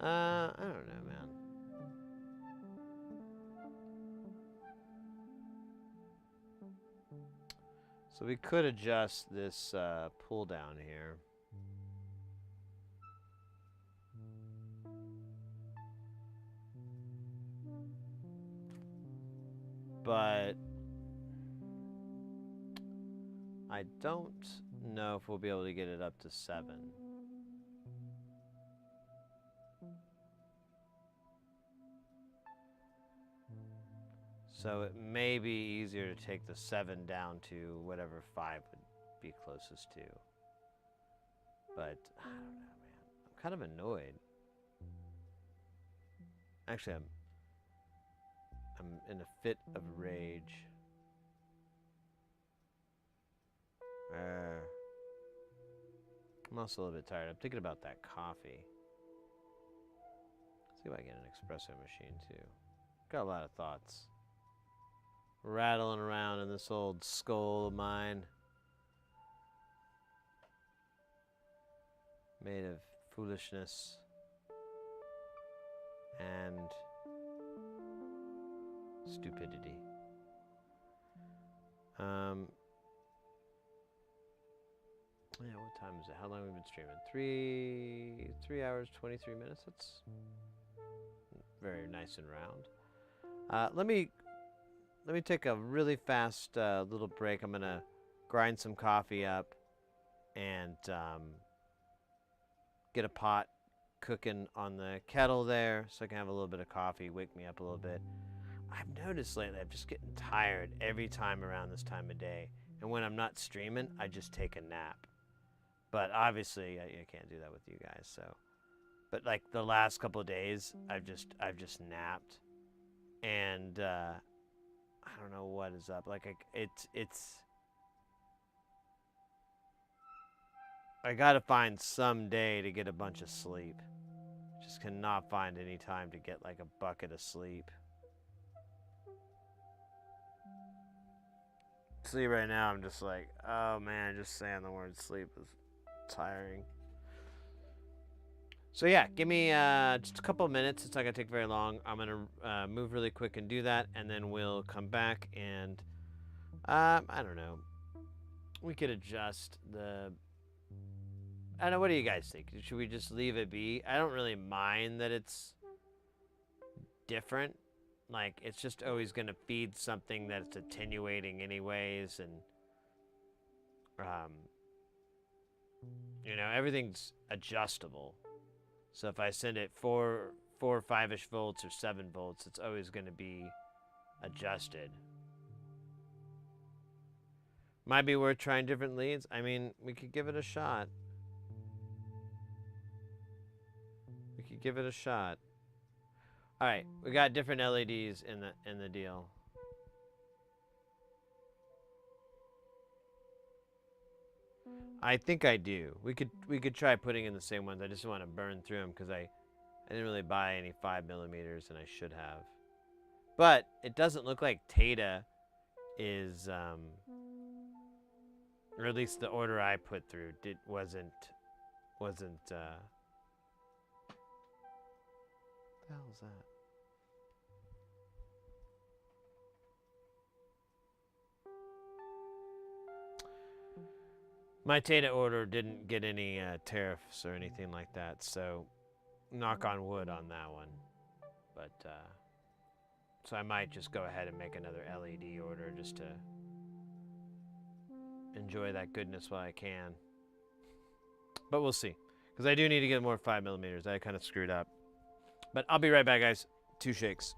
I don't know, man. So we could adjust this pull down here. But I don't know if we'll be able to get it up to 7. So it may be easier to take the 7 down to whatever 5 would be closest to. But I don't know, man. I'm kind of annoyed. Actually, I'm in a fit of rage. I'm also a little bit tired. I'm thinking about that coffee. Let's see if I get an espresso machine too. Got a lot of thoughts rattling around in this old skull of mine, made of foolishness and stupidity. Yeah, what time is it? How long have we been streaming? 3 hours, 23 minutes. That's very nice and round. Let me take a really fast little break. I'm gonna grind some coffee up and get a pot cooking on the kettle there so I can have a little bit of coffee, wake me up a little bit. I've noticed lately I'm just getting tired every time around this time of day, and when I'm not streaming, I just take a nap. But obviously, I can't do that with you guys. So, but like the last couple of days, I've just napped, and I don't know what is up. Like it's. I gotta find some day to get a bunch of sleep. Just cannot find any time to get like a bucket of sleep. See, right now I'm just like, oh man, just saying the word sleep is tiring. So yeah, give me just a couple of minutes. It's not gonna take very long. I'm gonna move really quick and do that, and then we'll come back and I don't know. We could adjust the. I don't know. What do you guys think? Should we just leave it be? I don't really mind that it's different. Like it's just always gonna feed something that's attenuating anyways, and you know, everything's adjustable. So if I send it 4 or 5-ish volts or 7 volts, it's always going to be adjusted. Might be worth trying different leads. I mean, we could give it a shot. We could give it a shot. All right, we got different LEDs in the deal. I think I do. We could try putting in the same ones. I just want to burn through them because I didn't really buy any 5mm, and I should have. But it doesn't look like Tata is, or at least the order I put through wasn't. What the hell is that? My Tata order didn't get any tariffs or anything like that, so knock on wood on that one. But so I might just go ahead and make another LED order just to enjoy that goodness while I can. But we'll see, because I do need to get more 5mm. I kind of screwed up. But I'll be right back, guys. 2 shakes.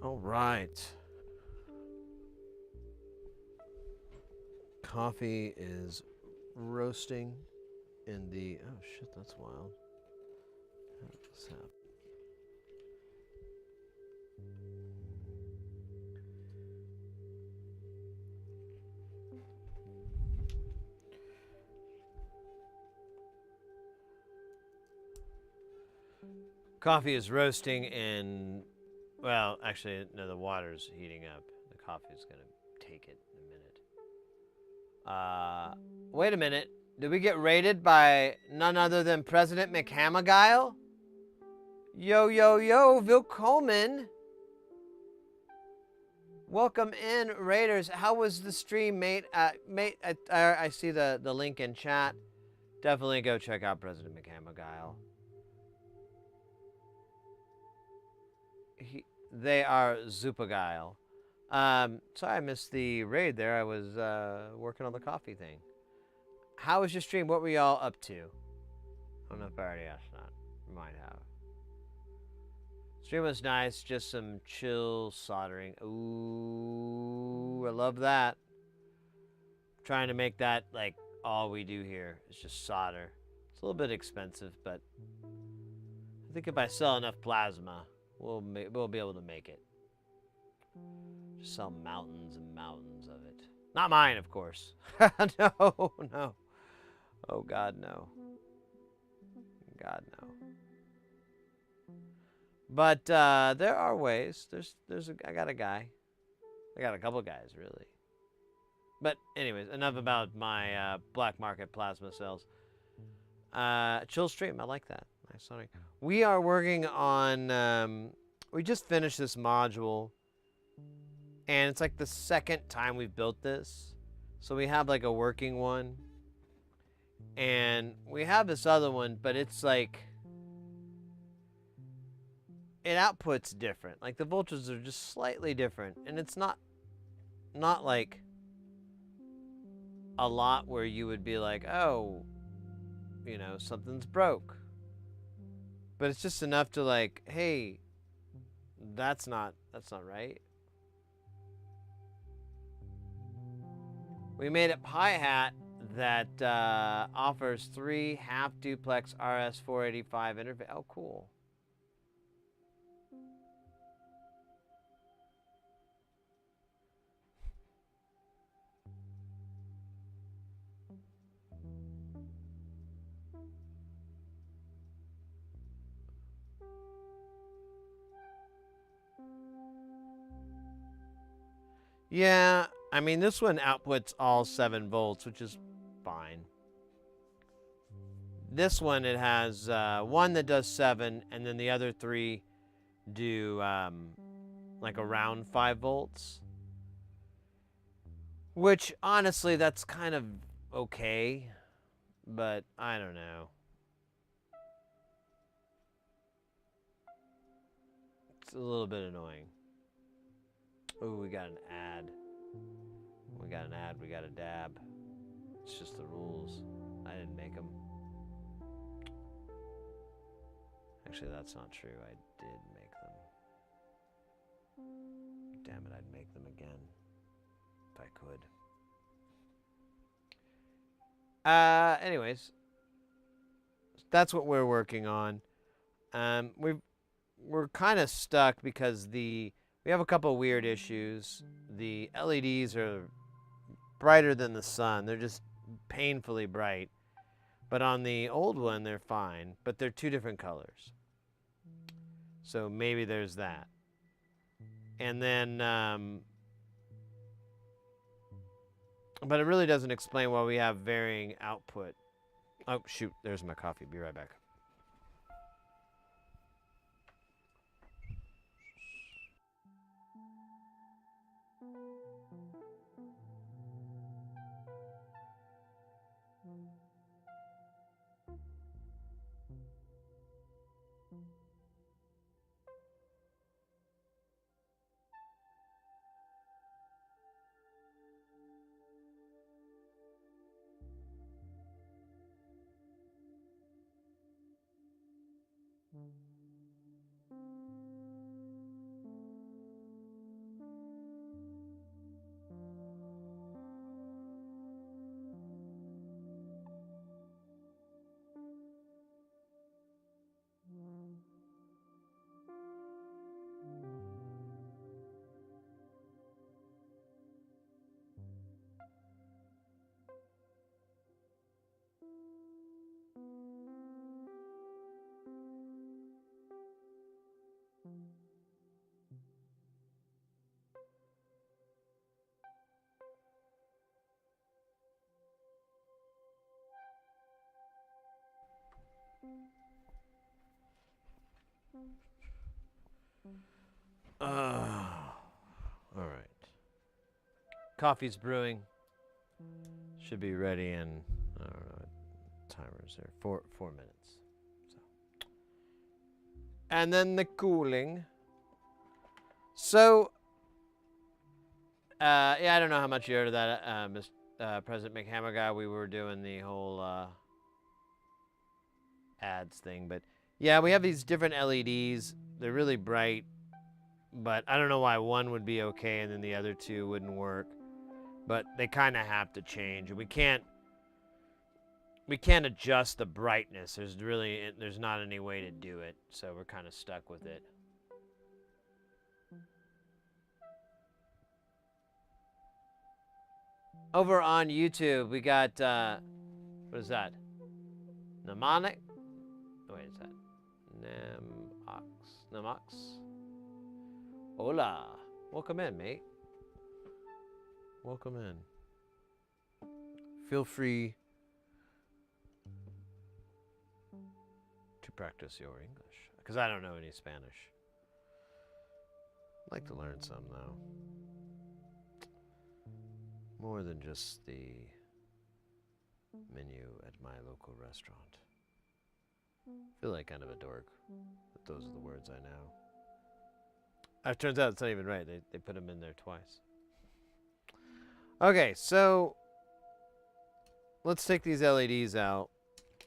All right. Coffee is roasting in the... Oh, shit, that's wild. How did this happen? Coffee is roasting and... Well, actually, no, the water's heating up. The coffee's going to take it in a minute. Wait a minute. Did we get raided by none other than President McHammergile? Yo, yo, yo, willkommen. Welcome in, Raiders. How was the stream, mate? I see the link in chat. Definitely go check out President McHammergile. They are super geil. Sorry I missed the raid there. I was working on the coffee thing. How was your stream? What were y'all up to? I don't know if I already asked that. Might have. Stream was nice. Just some chill soldering. Ooh, I love that. Trying to make that like all we do here is just solder. It's a little bit expensive, but I think if I sell enough plasma, we'll be able to make it. Just sell mountains and mountains of it. Not mine, of course. No, no. Oh God, no. God, no. But there are ways. I got a guy. I got a couple guys, really. But anyways, enough about my black market plasma sales. Chill stream, I like that. Nice sounding. We are working on. We just finished this module, and it's like the second time we've built this. So we have like a working one, and we have this other one, but it's like it outputs different. Like the voltages are just slightly different, and it's not like a lot where you would be like, oh, you know, something's broke. But it's just enough to like, hey, that's not right. We made a hi-hat that offers 3 half-duplex RS-485 interface. Oh, cool. Yeah, I mean, this one outputs all 7 volts, which is fine. This one, it has one that does 7, and then the other 3 do like around 5 volts. Which, honestly, that's kind of okay, but I don't know. It's a little bit annoying. Ooh, we got an ad. We got an ad, we got a dab. It's just the rules. I didn't make them. Actually, that's not true. I did make them. Damn it, I'd make them again. If I could. Anyways. That's what we're working on. We're kind of stuck because we have a couple weird issues. The LEDs are brighter than the sun. They're just painfully bright. But on the old one, they're fine. But they're 2 different colors. So maybe there's that. And then, but it really doesn't explain why we have varying output. Oh, shoot. There's my coffee. Be right back. All right. Coffee's brewing. Should be ready in, I don't know what timer's there. 4 minutes. So. And then the cooling. So, yeah, I don't know how much you heard of that, Mr. President McHammer guy. We were doing the whole ads thing, but yeah, we have these different LEDs. They're really bright, but I don't know why one would be okay and then the other two wouldn't work. But they kind of have to change. We can't adjust the brightness. There's not any way to do it, so we're kind of stuck with it. Over on YouTube, we got what is that? Mnemonic? Oh, wait, is that Nemox? Hola. Welcome in, mate. Welcome in. Feel free to practice your English, because I don't know any Spanish. I'd like to learn some, though. More than just the menu at my local restaurant. I feel like kind of a dork, but those are the words I know. It turns out it's not even right. They put them in there twice. Okay, so let's take these LEDs out.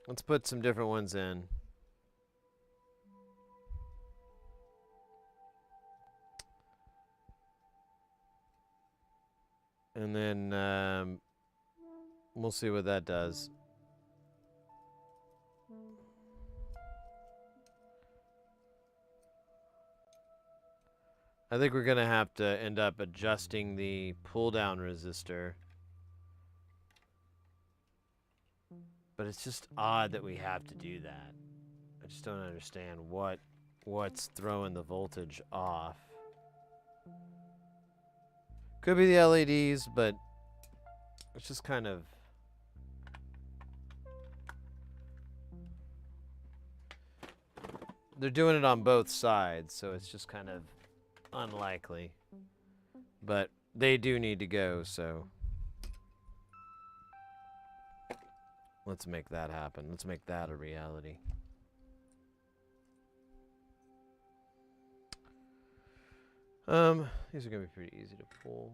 Let's put some different ones in. And then we'll see what that does. I think we're going to have to end up adjusting the pull-down resistor. But it's just odd that we have to do that. I just don't understand what's throwing the voltage off. Could be the LEDs, but it's just kind of... They're doing it on both sides, so it's just kind of unlikely. But they do need to go, so... Let's make that happen. Let's make that a reality. These are going to be pretty easy to pull.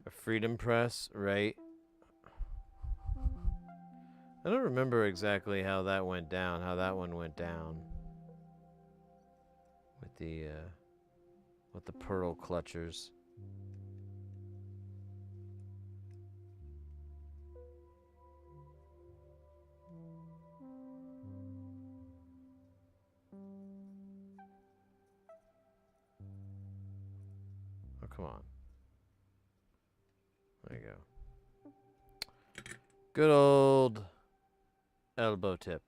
A freedom press, right? I don't remember exactly how that went down, how that one went down. With the pearl clutchers. Oh, come on. There you go. Good old elbow tip.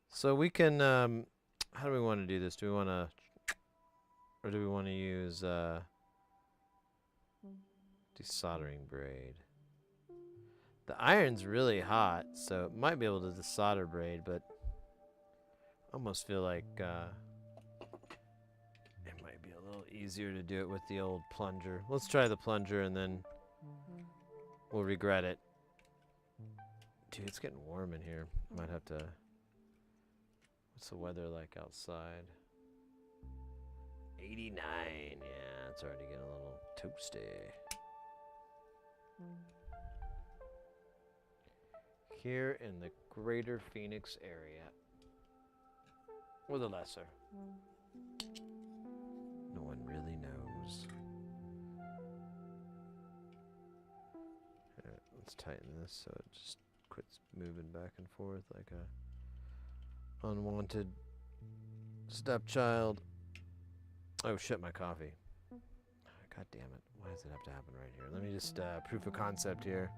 So we can, how do we want to do this? Do we want to, or do we want to use desoldering braid? The iron's really hot, so it might be able to desolder braid, but I almost feel like it might be a little easier to do it with the old plunger. Let's try the plunger and then we'll regret it. Dude, it's getting warm in here. Might have to... What's the weather like outside? 89. Yeah, it's already getting a little toasty. Here in the greater Phoenix area. Or the lesser. No one really knows. Alright, let's tighten this so it just quits moving back and forth like a unwanted stepchild. Oh shit, my coffee. God damn it. Why does it have to happen right here? Let me just proof of concept here.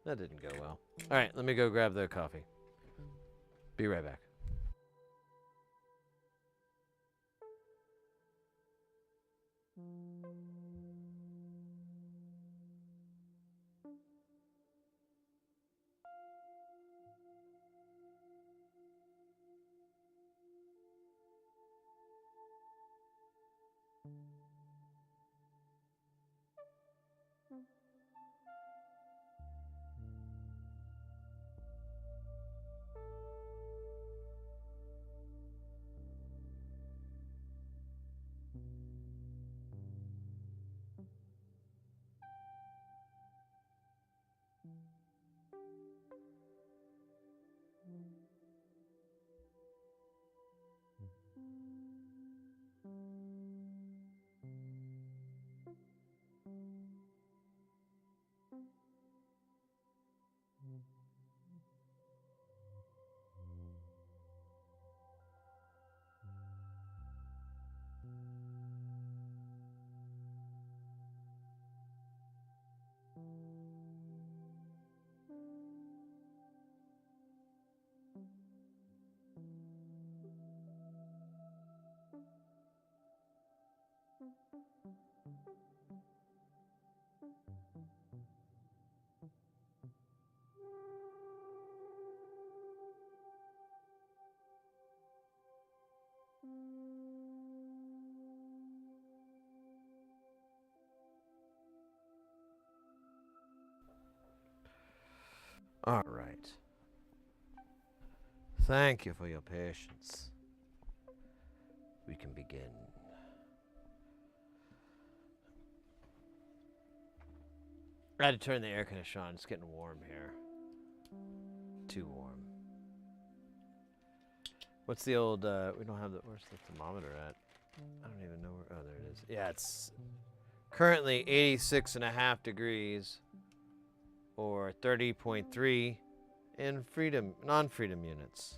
That didn't go well. Alright, let me go grab the coffee. Be right back. All right. Thank you for your patience. We can begin. I had to turn the air conditioner on. It's getting warm here. Too warm. What's the old, we don't have the, where's the thermometer at? I don't even know where, oh, there it is. Yeah, it's currently 86.5 degrees or 30.3 in freedom, non-freedom units.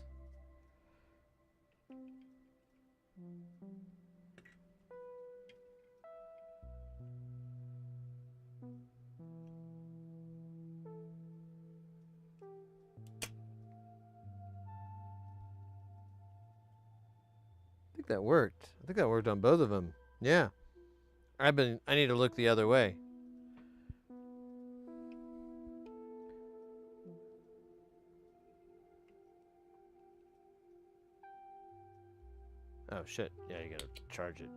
I think that worked. I think that worked on both of them. Yeah. I need to look the other way. Oh shit. Yeah, you gotta charge it.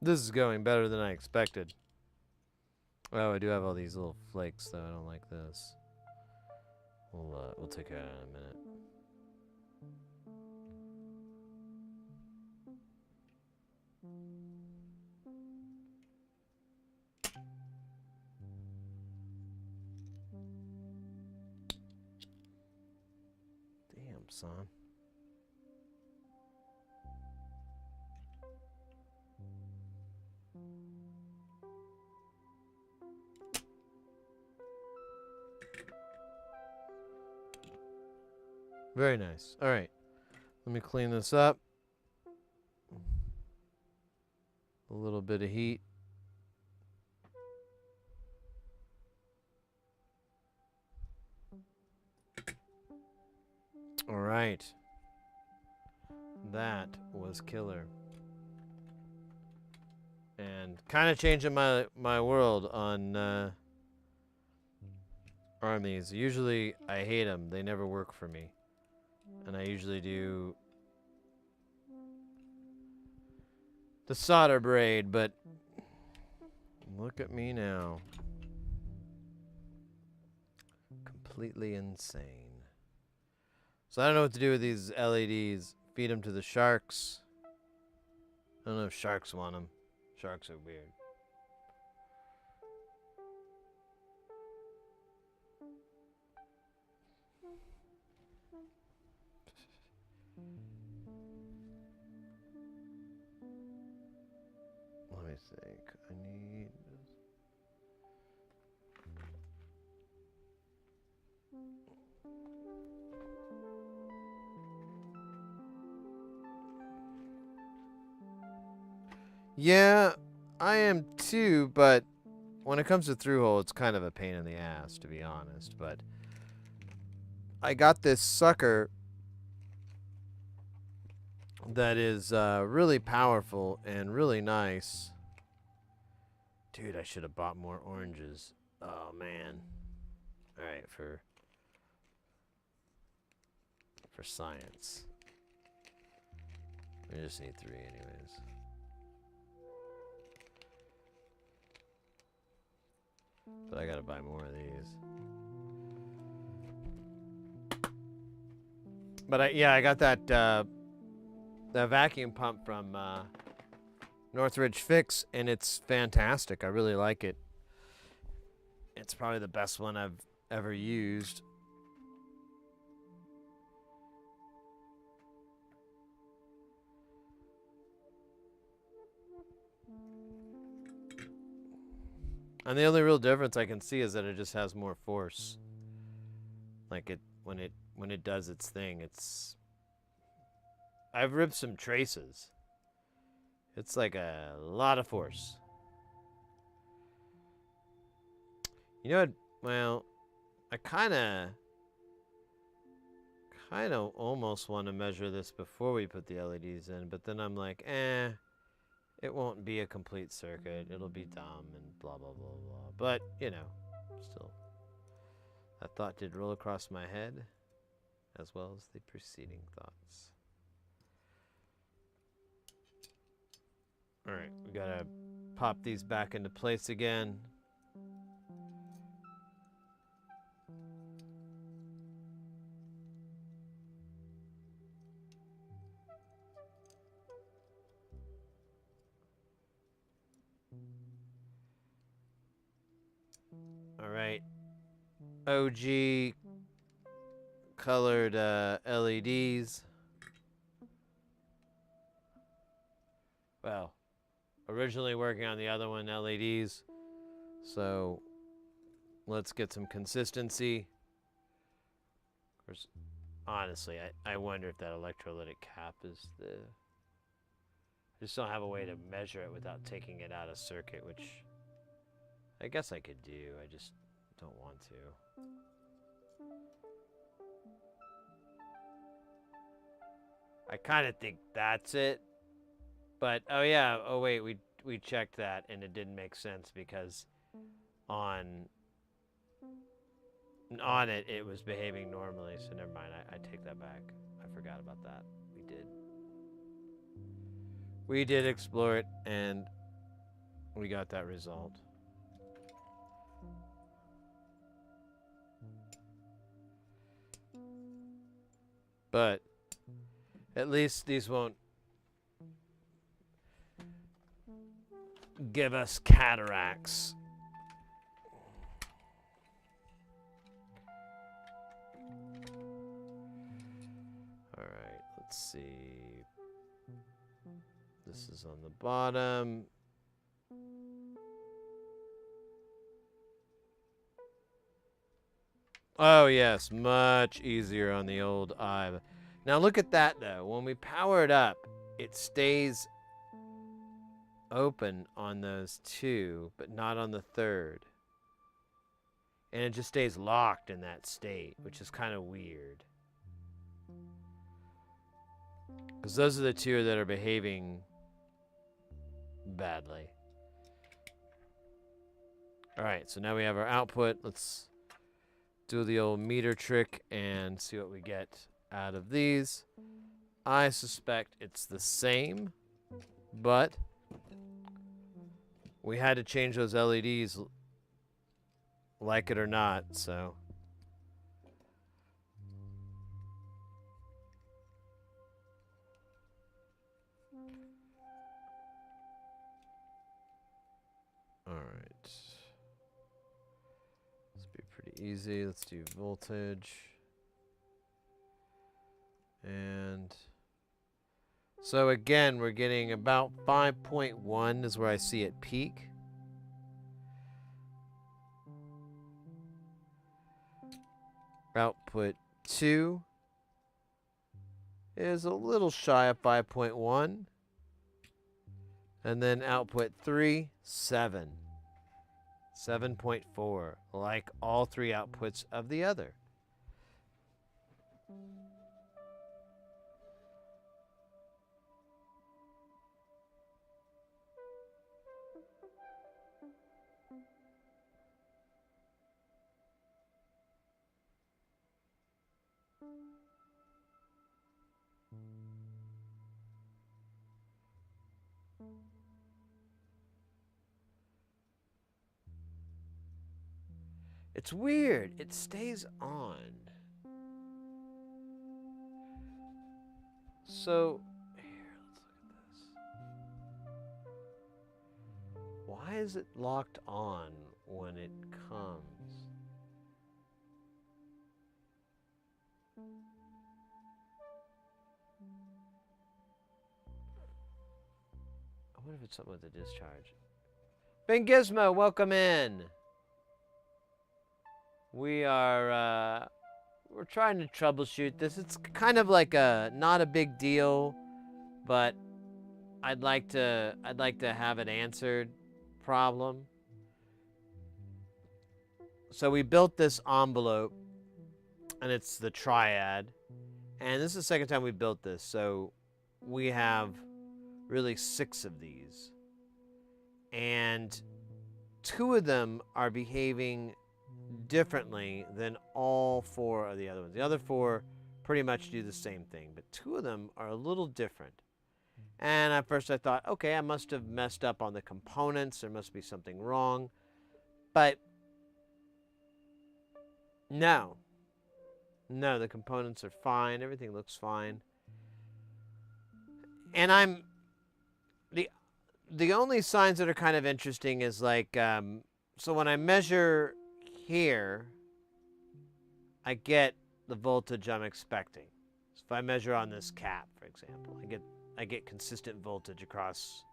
This is going better than I expected. Oh, I do have all these little flakes though. I don't like this. We'll take care of that in a minute. Damn, son. Very nice. All right. Let me clean this up. A little bit of heat. All right. That was killer. And kind of changing my world on armies. Usually I hate them. They never work for me. And I usually do the solder braid, but look at me now. Completely insane. So I don't know what to do with these LEDs. Feed them to the sharks. I don't know if sharks want them. Sharks are weird. Let me think. I need... Yeah, I am too, but when it comes to through-hole, it's kind of a pain in the ass, to be honest. But I got this sucker that is really powerful and really nice. Dude, I should have bought more oranges. Oh, man. All right, for science. We just need 3 anyways. But I gotta buy more of these. But I got that that vacuum pump from Northridge Fix, and it's fantastic. I really like it. It's probably the best one I've ever used. And the only real difference I can see is that it just has more force. Like when it does its thing, it's. I've ripped some traces. It's like a lot of force. You know what? Well, I kind of almost want to measure this before we put the LEDs in, but then I'm like, it won't be a complete circuit. It'll be dumb and blah, blah, blah, blah. But, you know, still. That thought did roll across my head, as well as the preceding thoughts. All right, we gotta pop these back into place again. All right, OG colored LEDs. Well, originally working on the other one, LEDs. So let's get some consistency. Of course, honestly, I wonder if that electrolytic cap is the... I just don't have a way to measure it without taking it out of circuit, which I guess I could do. I just don't want to. I kind of think that's it. But, oh yeah, oh wait, we checked that and it didn't make sense because on it, it was behaving normally. So never mind, I take that back. I forgot about that. We did explore it and we got that result. But at least these won't give us cataracts. All right, let's see. This is on the bottom. Oh yes, much easier on the old eye. Now look at that though. When we power it up, it stays open on those 2, but not on the 3rd. And it just stays locked in that state, which is kind of weird. Because those are the 2 that are behaving badly. Alright, so now we have our output. Let's do the old meter trick and see what we get out of these. I suspect it's the same, but we had to change those LEDs like it or not, so. All right. This will be pretty easy. Let's do voltage. And so again, we're getting about 5.1 is where I see it peak. Output 2 is a little shy of 5.1. And then output 3, 7. 7.4, like all three outputs of the other. It's weird. It stays on. So, here, let's look at this. Why is it locked on when it comes? I wonder if it's something with the discharge. Ben Gizmo, welcome in. We are, we're trying to troubleshoot this. It's kind of like not a big deal, but I'd like to have it answered problem. So we built this envelope, and it's the triad, and this is the second time we built this. So we have really 6 of these, and 2 of them are behaving differently than all 4 of the other ones. The other 4 pretty much do the same thing, but 2 of them are a little different. And at first I thought, okay, I must have messed up on the components. There must be something wrong. But no, the components are fine. Everything looks fine. And the only signs that are kind of interesting is like, so when I measure here, I get the voltage I'm expecting. So if I measure on this cap, for example, I get consistent voltage across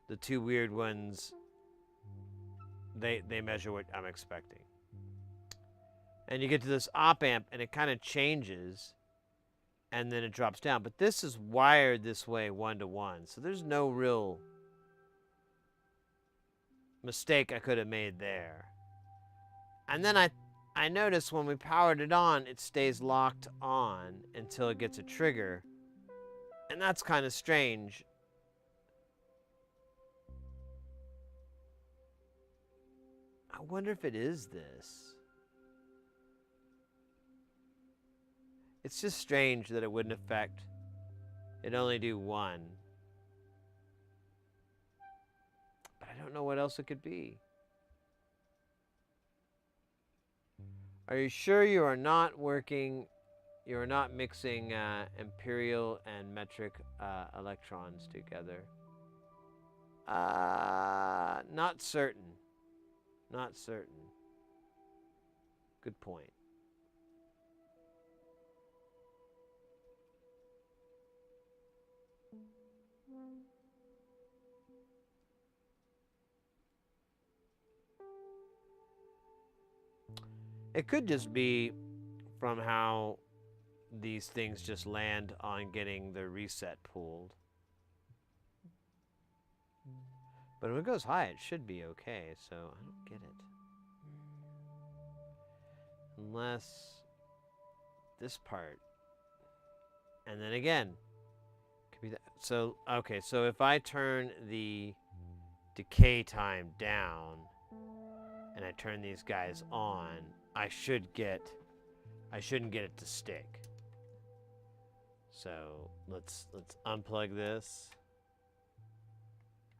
the 2 weird ones. They measure what I'm expecting. And you get to this op amp and it kind of changes and then it drops down. But this is wired this way 1-to-1. So there's no real mistake I could have made there. And then I noticed when we powered it on, it stays locked on until it gets a trigger. And that's kind of strange. I wonder if it is this. It's just strange that it wouldn't affect. It'd only do 1. But I don't know what else it could be. Are you sure you are not mixing imperial and metric electrons together? Not certain. Not certain. Good point. It could just be from how these things just land on getting the reset pulled. But when it goes high, it should be okay, so I don't get it. Unless this part. And then again, could be that. So, okay, so if I turn the decay time down and I turn these guys on, I shouldn't get it to stick. So let's unplug this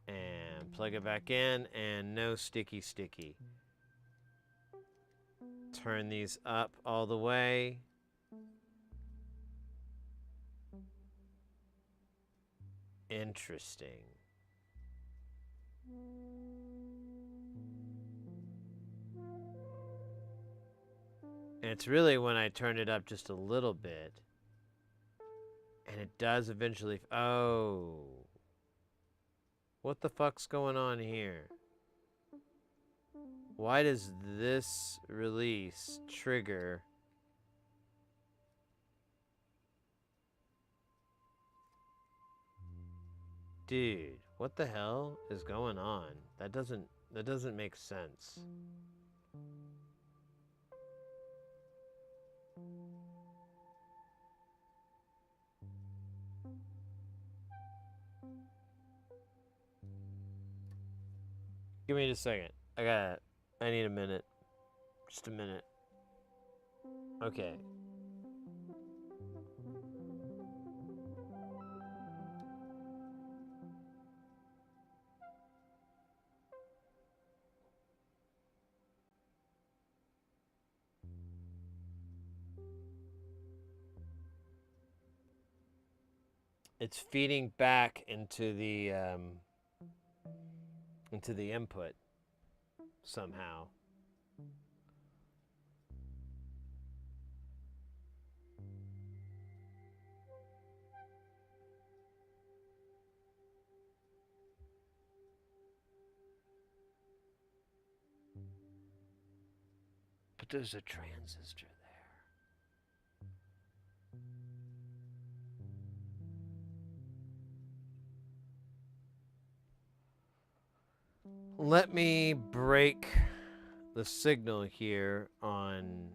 and plug it back in, and no sticky. Turn these up all the way. Interesting. And it's really when I turn it up just a little bit. And it does eventually. Oh. What the fuck's going on here? Why does this release trigger Dude, what the hell is going on? That doesn't make sense. Give me just a second. I need a minute. Just a minute. Okay. It's feeding back into the input somehow. But there's a transistor there. Let me break the signal here on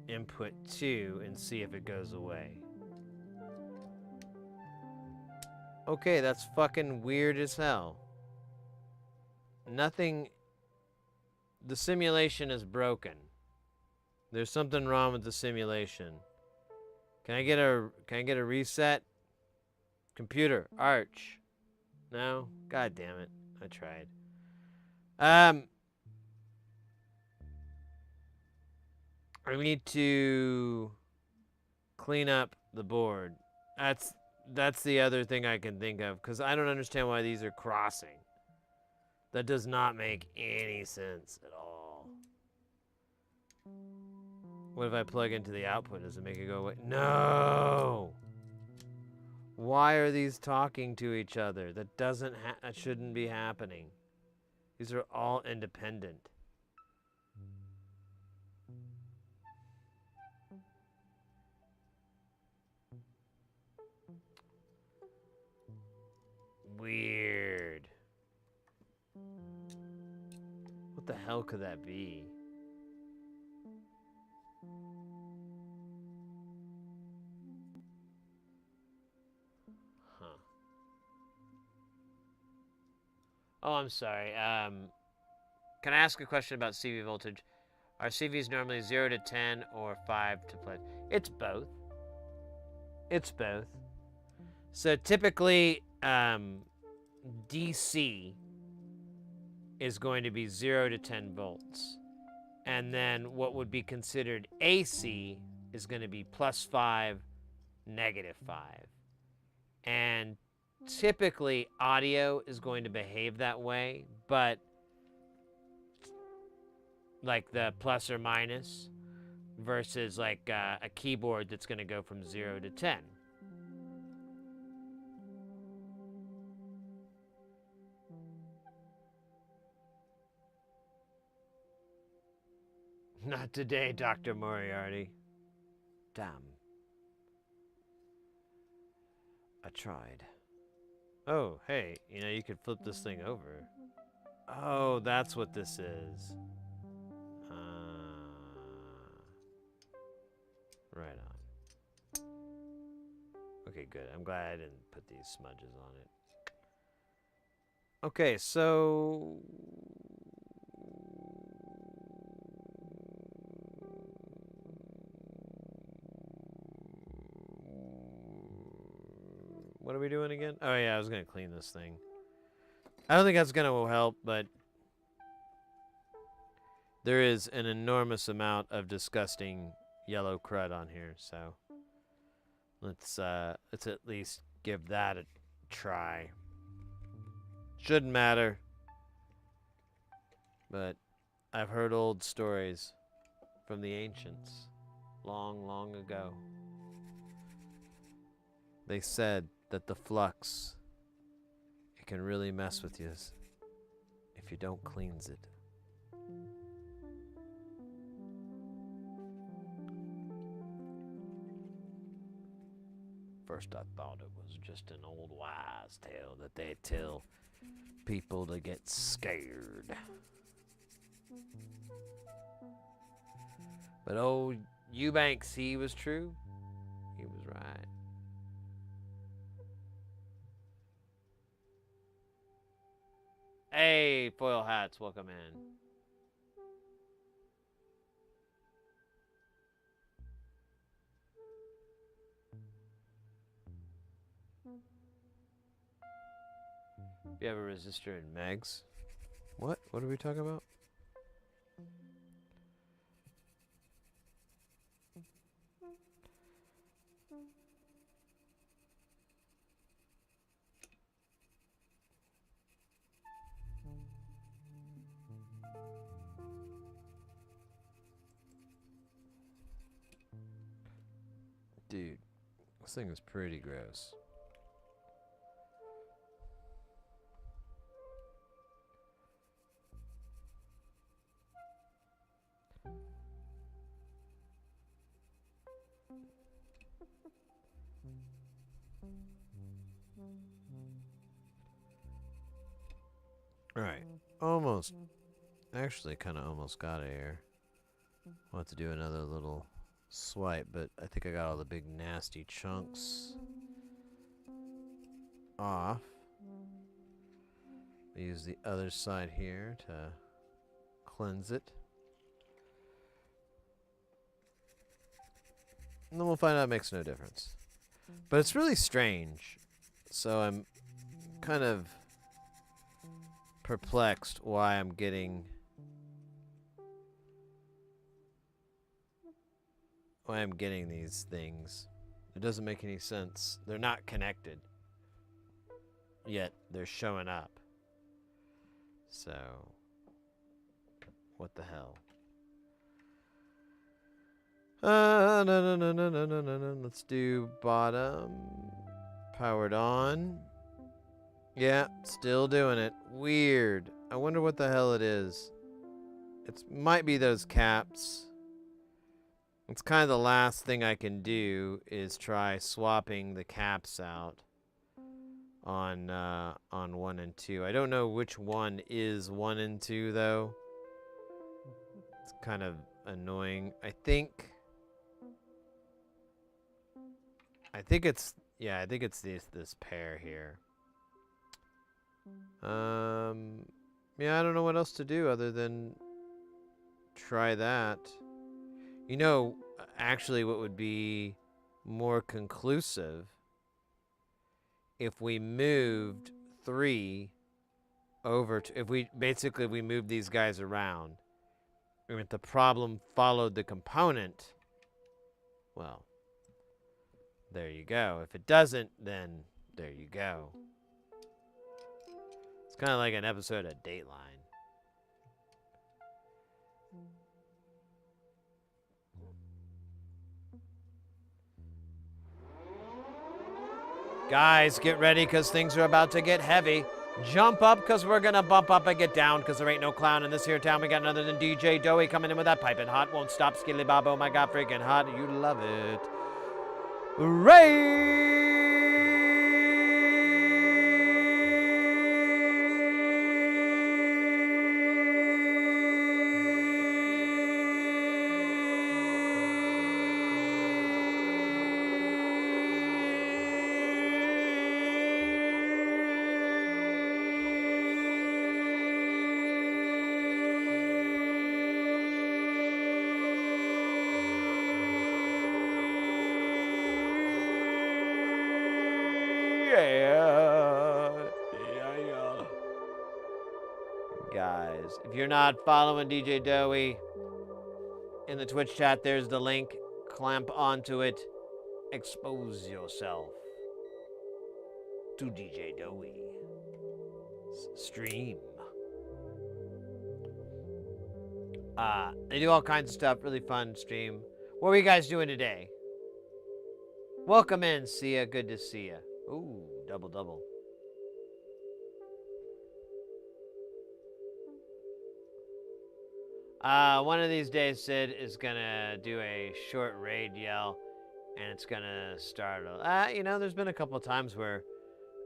input 2 and see if it goes away. Okay, that's fucking weird as hell. Nothing. The simulation is broken. There's something wrong with the simulation. Can I get a reset? Computer, Arch. No? God damn it. I tried. I need to clean up the board. That's the other thing I can think of, because I don't understand why these are crossing. That does not make any sense at all. What if I plug into the output? Does it make it go away? No! Why are these talking to each other? That shouldn't be happening. These are all independent. Weird. What the hell could that be? Huh. Oh, I'm sorry. Can I ask a question about CV voltage? Are CVs normally 0 to 10 or 5 to plus? It's both. It's both. So typically, DC is going to be 0 to 10 volts. And then what would be considered AC is going to be +5, -5. And typically, audio is going to behave that way, but like the plus or minus versus like a keyboard that's going to go from 0 to 10. Not today, Dr. Moriarty. Damn. I tried. Oh, hey, you could flip this thing over. Oh, that's what this is. Right on. Okay, good. I'm glad I didn't put these smudges on it. Okay, so... What are we doing again? Oh yeah, I was gonna clean this thing. I don't think that's gonna help, but there is an enormous amount of disgusting yellow crud on here, so let's at least give that a try. Shouldn't matter, but I've heard old stories from the ancients long, long ago. They said that the flux, it can really mess with you if you don't cleanse it. first I thought it was just an old wives' tale that they tell people to get scared. But old Eubanks, he was true. He was right. Hey, foil hats, welcome in. You have a resistor in Megs. What? What are we talking about? Dude, this thing is pretty gross. Alright, almost. Actually, kind of almost got it here. I'll have to do another little swipe, but I think I got all the big nasty chunks off. I use the other side here to cleanse it. And then we'll find out it makes no difference. But it's really strange. So I'm kind of perplexed why I'm getting these things. It doesn't make any sense. They're not connected. Yet they're showing up. So what the hell? No. Let's do bottom. Powered on. Yeah, still doing it. Weird. I wonder what the hell it is. It might be those caps. It's kind of the last thing I can do is try swapping the caps out on 1 and 2. I don't know which one is 1 and 2 though. It's kind of annoying. I think it's this pair here. Yeah, I don't know what else to do other than try that. You know, actually what would be more conclusive if we moved 3 over to, if we moved these guys around. And if the problem followed the component, well, there you go. If it doesn't, then there you go. It's kind of like an episode of Dateline. Guys, get ready because things are about to get heavy. Jump up because we're going to bump up and get down because there ain't no clown in this here town. We got none other than DJ Doughy coming in with that piping hot. Won't stop, skilly bob. Oh my God, freaking hot. You love it. Ray! Guys, if you're not following DJ Doughy in the Twitch chat, there's the link. Clamp onto it. Expose yourself to DJ Doughy. Stream. They do all kinds of stuff. Really fun stream. What were you guys doing today? Welcome in, Sia. Good to see you. Ooh, double. One of these days, Sid is gonna do a short raid yell, and it's gonna start. You know, there's been a couple of times where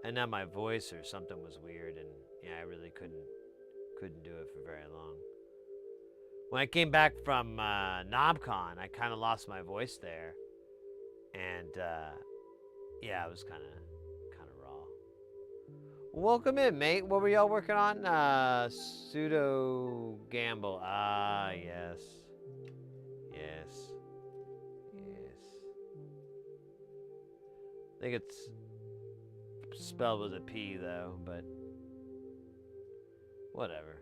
I didn't have my voice or something was weird, and yeah, I really couldn't do it for very long. When I came back from NobCon, I kind of lost my voice there, and yeah, it was kind of raw. Welcome in, mate. What were y'all working on? Pseudo gamble. Ah, yes. Yes. I think it's spelled with a P though, but whatever.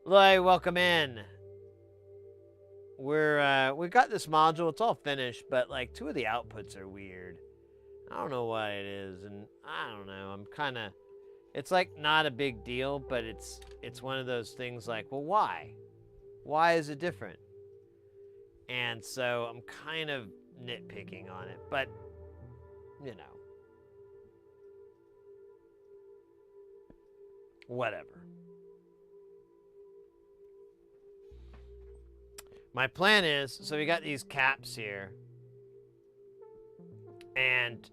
Lloyd, welcome in. We got this module. It's all finished, but like 2 of the outputs are weird. I don't know what it is, and I don't know. I'm kind of. It's like not a big deal, but it's one of those things like, well, why? Why is it different? And so I'm kind of nitpicking on it, but you know, whatever. My plan is, so we got these caps here, and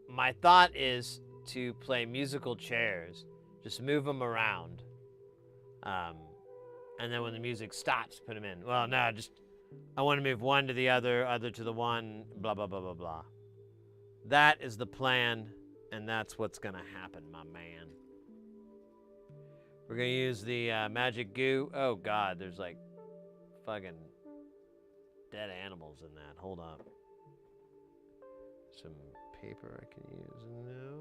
my thought is to play musical chairs, just move them around, and then when the music stops, put them in. Well, no, I want to move one to the other to the one, blah, blah, blah, blah, blah. That is the plan, and that's what's going to happen, my man. We're going to use the magic goo. Oh, God, there's like fucking dead animals in that. Hold up. Some paper I can use. No.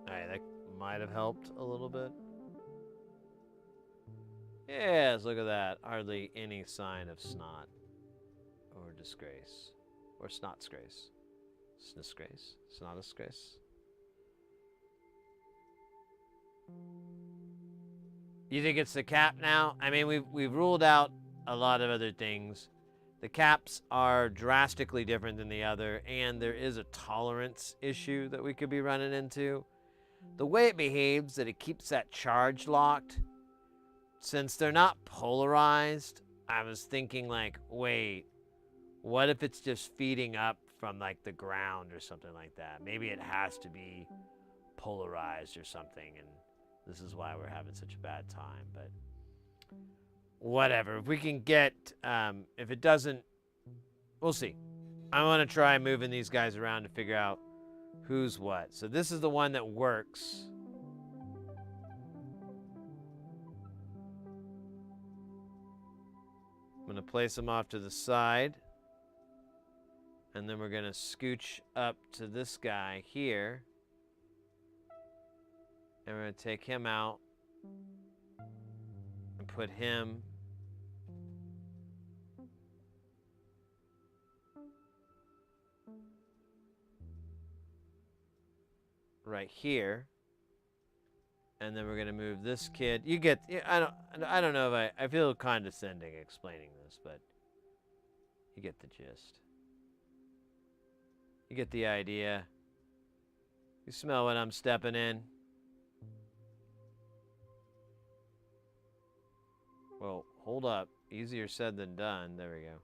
Alright, that might have helped a little bit. Yes, look at that. Hardly any sign of snot or disgrace. Or snot disgrace. Disgrace? Snot disgrace? You think it's the cap now? I mean, we've ruled out a lot of other things. The caps are drastically different than the other, and there is a tolerance issue that we could be running into. The way it behaves, that it keeps that charge locked. Since they're not polarized, I was thinking like, wait, what if it's just feeding up from like the ground or something like that? Maybe it has to be polarized or something, and this is why we're having such a bad time, but whatever. If we can get, if it doesn't, we'll see. I want to try moving these guys around to figure out who's what. So this is the one that works. I'm going to place them off to the side. And then we're going to scooch up to this guy here. And we're going to take him out and put him right here. And then we're going to move this kid. You get, I don't know if I feel condescending explaining this, but you get the gist. You get the idea. You smell what I'm stepping in. Well, hold up. Easier said than done. There we go.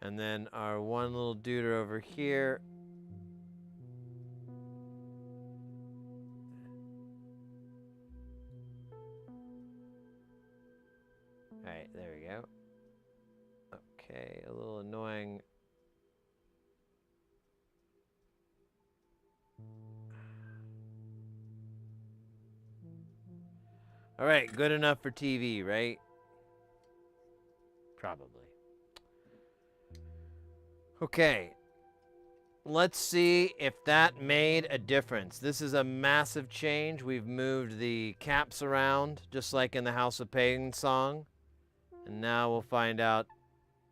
And then our one little duder over here. Alright, there we go. Okay, a little annoying. All right, good enough for TV, right? Probably. Okay. Let's see if that made a difference. This is a massive change. We've moved the caps around, just like in the House of Pain song. And now we'll find out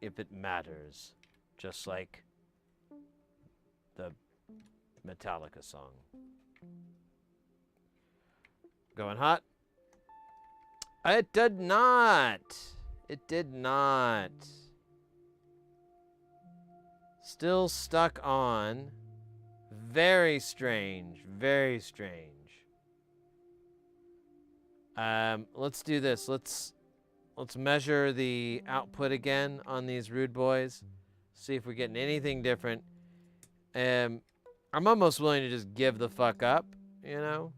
if it matters, just like the Metallica song. Going hot? It did not. It did not. Still stuck on Very strange. Very strange. Let's do this. Let's measure the output again on these rude boys. See if we're getting anything different. I'm almost willing to just give the fuck up, you know?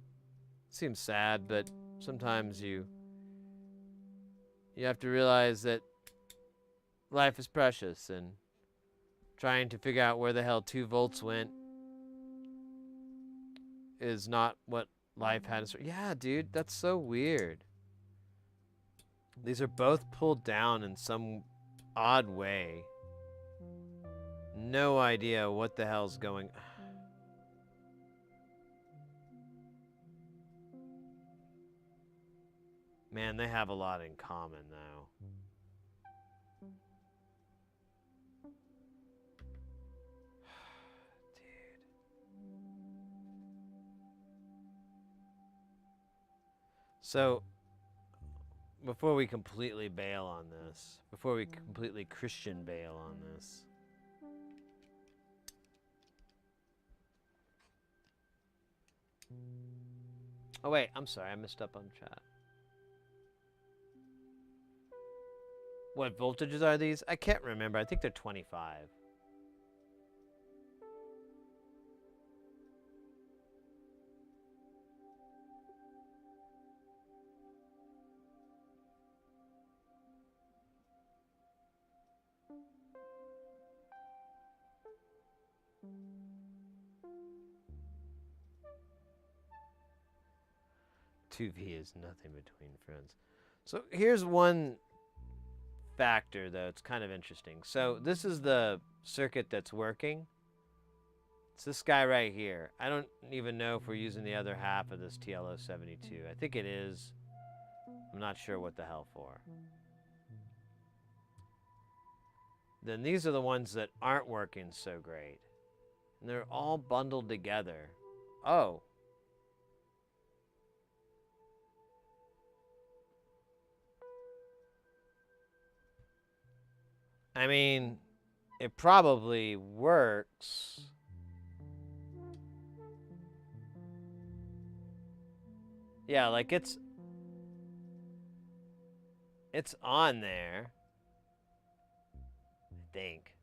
Seems sad, but sometimes you have to realize that life is precious, and trying to figure out where the hell 2 volts went is not what life had. Yeah, dude, that's so weird. These are both pulled down in some odd way. No idea what the hell's going. Man, they have a lot in common, though. Dude. So, before we completely bail on this, before we completely Christian bail on this, oh wait, I'm sorry, I messed up on chat. What voltages are these? I can't remember. I think they're 25. Two V is nothing between friends. So here's one factor, though. It's kind of interesting. So this is the circuit that's working. It's this guy right here. I don't even know if we're using the other half of this TLO72. I think it is. I'm not sure what the hell for. Then these are the ones that aren't working so great. And they're all bundled together. Oh. I mean, it probably works. Yeah, like it's on there. I think.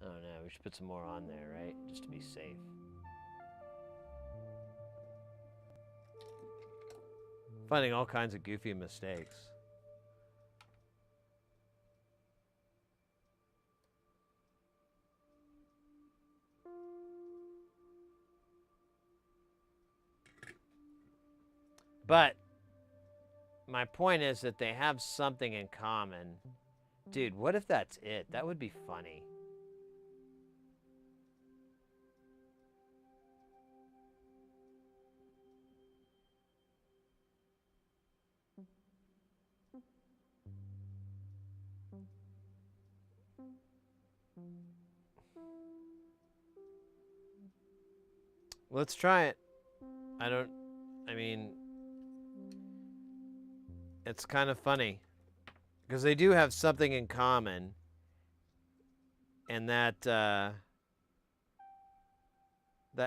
I don't know. We should put some more on there, right? Just to be safe. Finding all kinds of goofy mistakes. But my point is that they have something in common. Dude, what if that's it? That would be funny. Let's try it. I mean, it's kind of funny because they do have something in common, and that that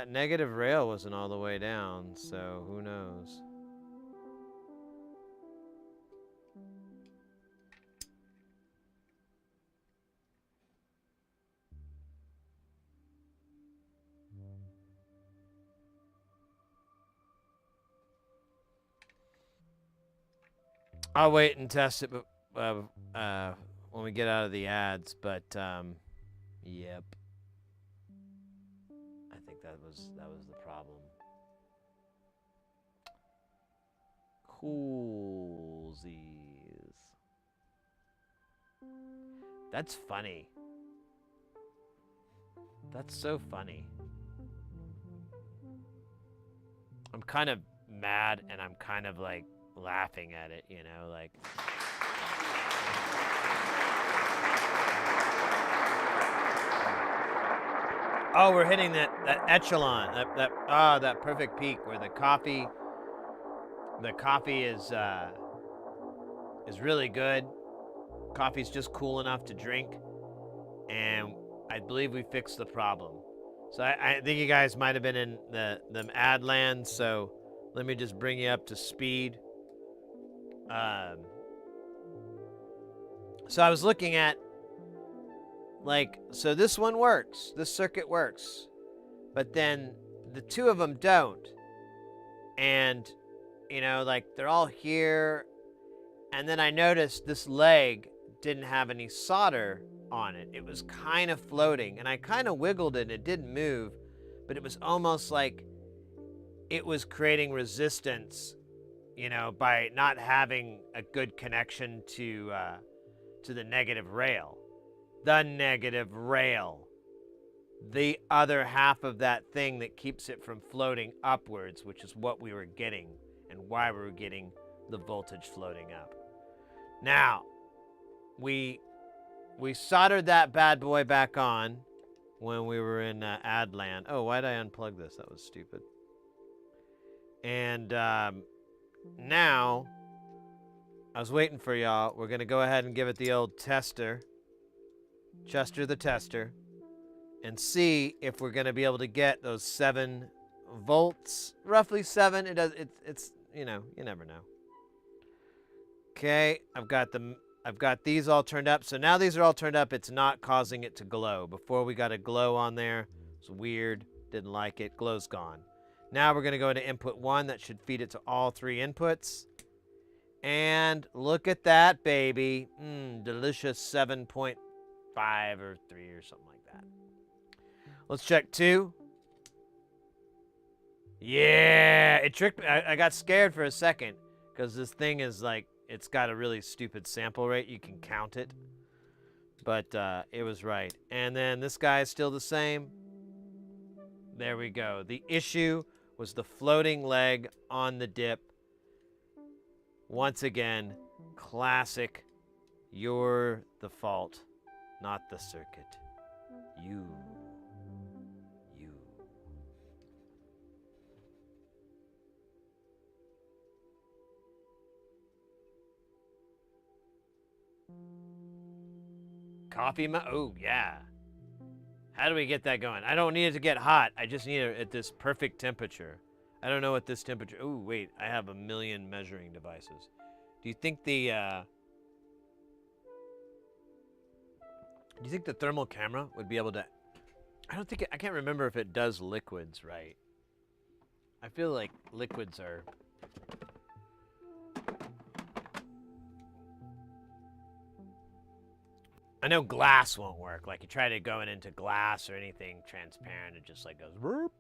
negative rail wasn't all the way down, so who knows? I'll wait and test it when we get out of the ads, but yep. I think that was the problem. Coolsies. That's funny. That's so funny. I'm kind of mad and I'm kind of like laughing at it, you know, like. Oh, we're hitting that echelon, that perfect peak where the coffee is really good. Coffee's just cool enough to drink, and I believe we fixed the problem. So I think you guys might have been in the ad land, so let me just bring you up to speed. So I was looking at, like, so this one works. This circuit works. But then the two of them don't. And, you know, like, they're all here. And then I noticed this leg didn't have any solder on it. It was kind of floating. And I kind of wiggled it and it didn't move. But it was almost like it was creating resistance, you know, by not having a good connection to the negative rail. The negative rail. The other half of that thing that keeps it from floating upwards, which is what we were getting and why we were getting the voltage floating up. Now, we soldered that bad boy back on when we were in Adland. Oh, why did I unplug this? That was stupid. And now, I was waiting for y'all. We're going to go ahead and give it the old Chester the tester, and see if we're going to be able to get those 7 volts, roughly 7. It's you know, you never know. Okay, I've got these all turned up. So now these are all turned up. It's not causing it to glow. Before we got a glow on there. It's weird. Didn't like it. Glow's gone. Now we're going to go into input 1. That should feed it to all 3 inputs. And look at that, baby. Delicious 7.5 or 3 or something like that. Let's check 2. Yeah, it tricked me. I got scared for a second because this thing is like, it's got a really stupid sample rate. You can count it. But it was right. And then this guy is still the same. There we go. The issue was the floating leg on the dip. Once again, classic. You're the fault, not the circuit. You. Coffee oh yeah. How do we get that going? I don't need it to get hot. I just need it at this perfect temperature. I don't know what this temperature... Oh, wait. I have a million measuring devices. Do you think the... Do you think the thermal camera would be able to... I don't think... I can't remember if it does liquids right. I feel like liquids are... I know glass won't work. Like, you try to go into glass or anything transparent, it just like goes... Whoop.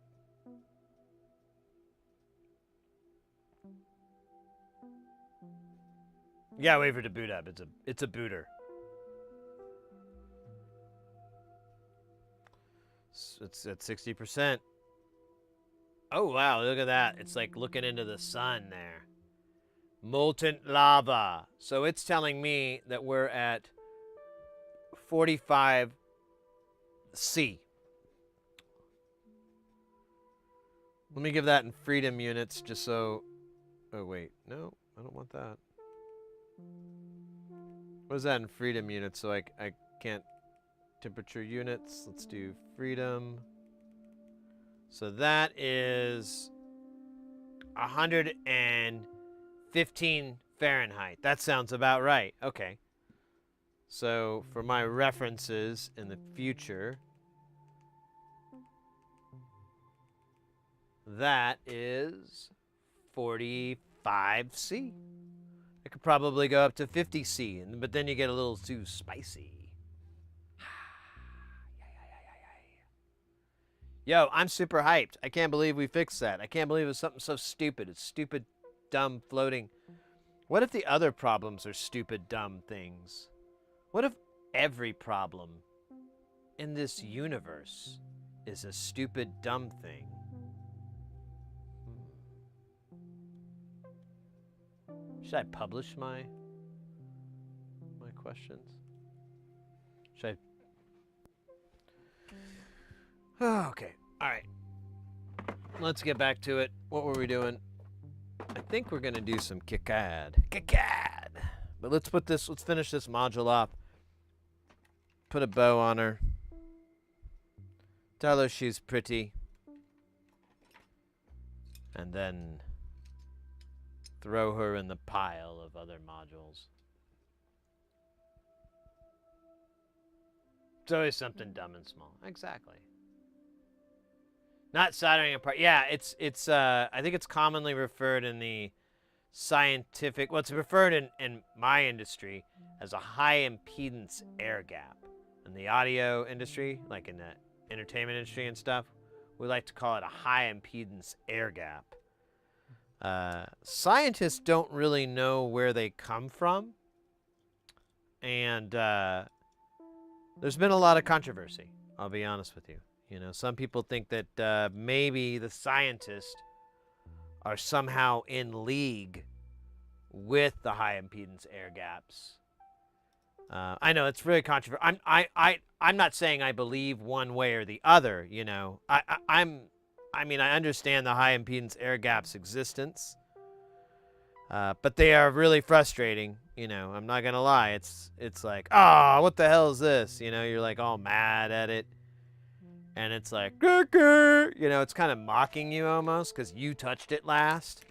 Yeah, wait for it to boot up. It's a booter. It's at 60%. Oh wow, look at that. It's like looking into the sun there. Molten lava. So it's telling me that we're at 45 C. Let me give that in freedom units just so... Oh wait, no, I don't want that. What is that in freedom units? So I can't... Temperature units. Let's do freedom. So that is 115 Fahrenheit. That sounds about right. Okay. So for my references in the future, that is 45C. I could probably go up to 50C, but then you get a little too spicy. Yo, I'm super hyped. I can't believe we fixed that. I can't believe it was something so stupid. It's stupid, dumb floating. What if the other problems are stupid, dumb things? What if every problem in this universe is a stupid, dumb thing? Should I publish my questions? Should I? Oh, okay. All right. Let's get back to it. What were we doing? I think we're gonna do some KiCAD. KiCAD. But let's finish this module off. Put a bow on her. Tell her she's pretty. And then throw her in the pile of other modules. It's always something dumb and small. Exactly. Not soldering apart. Yeah, it's I think it's commonly referred in the scientific, well, it's referred in my industry as a high impedance air gap. In the audio industry, like in the entertainment industry and stuff, we like to call it a high impedance air gap. Scientists don't really know where they come from, and there's been a lot of controversy, I'll be honest with you. You know, some people think that maybe the scientists are somehow in league with the high impedance air gaps. I know it's really controversial. I'm not saying I believe one way or the other. You know, I mean I understand the high impedance air gaps' existence, but they are really frustrating. You know, I'm not gonna lie. It's like, oh, what the hell is this? You know, you're like all mad at it. And it's like, you know, it's kind of mocking you almost because you touched it last.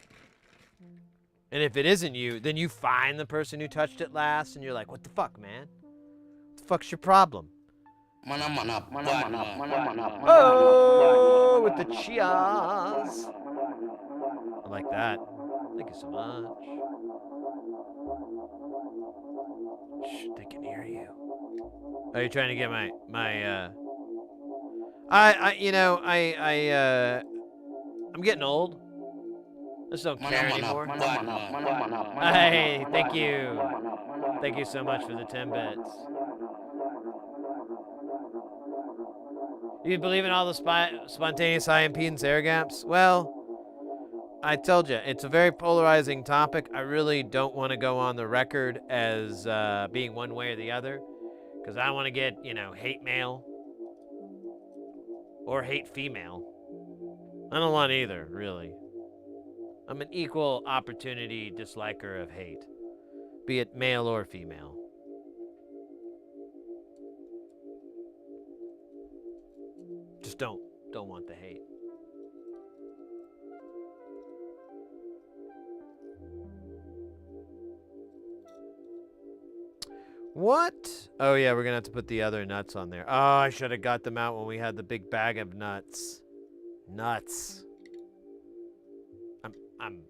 And if it isn't you, then you find the person who touched it last and you're like, what the fuck, man? What the fuck's your problem? Oh, with the cheers. I like that. Thank you so much. Shh, they can hear you. Are you trying to get my I'm getting old. I just don't care anymore. Hey, thank you. Thank you so much for the 10 bits. You believe in all the spontaneous high impedance air gaps? Well, I told you, it's a very polarizing topic. I really don't want to go on the record as being one way or the other, because I don't want to get, you know, hate mail or hate female. I don't want either, really. I'm an equal opportunity disliker of hate, be it male or female. Just don't want the hate. What? Oh yeah, we're gonna have to put the other nuts on there. Oh, I should have got them out when we had the big bag of nuts. Nuts. I'm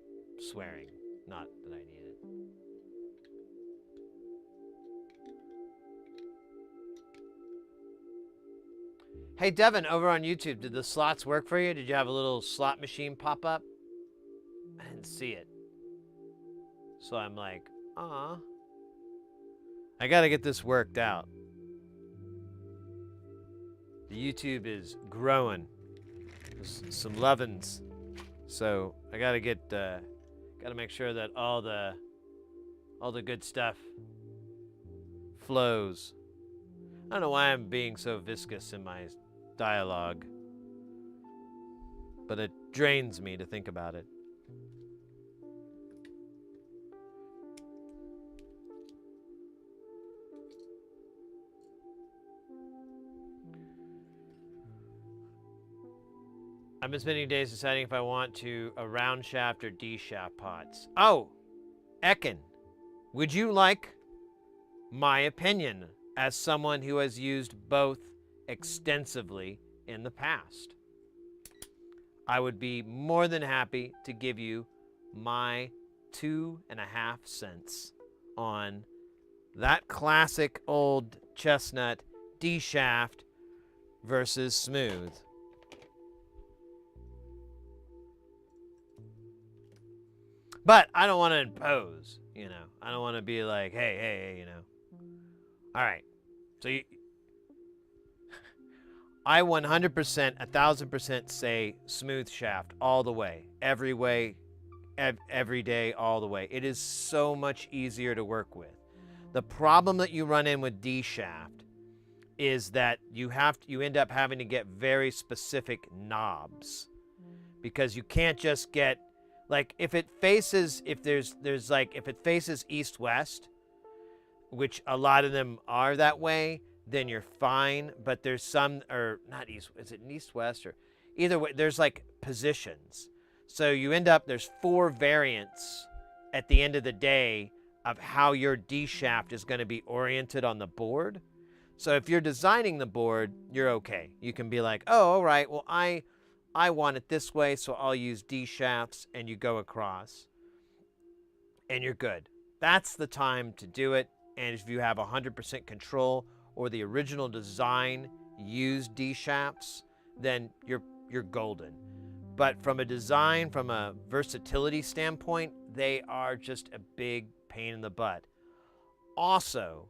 swearing, not that I need it. Hey Devin, over on YouTube, did the slots work for you? Did you have a little slot machine pop up? I didn't see it. So I'm like, I gotta get this worked out. The YouTube is growing. There's some lovin's. So I gotta get, gotta make sure that all the good stuff flows. I don't know why I'm being so viscous in my dialogue, but it drains me to think about it. I've been spending days deciding if I want to a round shaft or D shaft pots. Oh, Ekin, would you like my opinion as someone who has used both extensively in the past? I would be more than happy to give you my 2.5 cents on that classic old chestnut D shaft versus smooth. But I don't want to impose, you know. I don't want to be like, hey, you know. All right. So I 100%, 1,000% say smooth shaft all the way. Every way, every day, all the way. It is so much easier to work with. The problem that you run in with D shaft is that you end up having to get very specific knobs, because you can't just get, like, if it faces east-west, which a lot of them are that way, then you're fine. But there's some, or not east, is it east-west, or either way, there's like positions. So you end up, there's 4 variants at the end of the day of how your D shaft is going to be oriented on the board. So if you're designing the board, you're okay. You can be like, oh, all right, well, I want it this way, so I'll use D shafts, and you go across, and you're good. That's the time to do it. And if you have 100% control, or the original design used D shafts, then you're golden. But from a design, from a versatility standpoint, they are just a big pain in the butt. Also,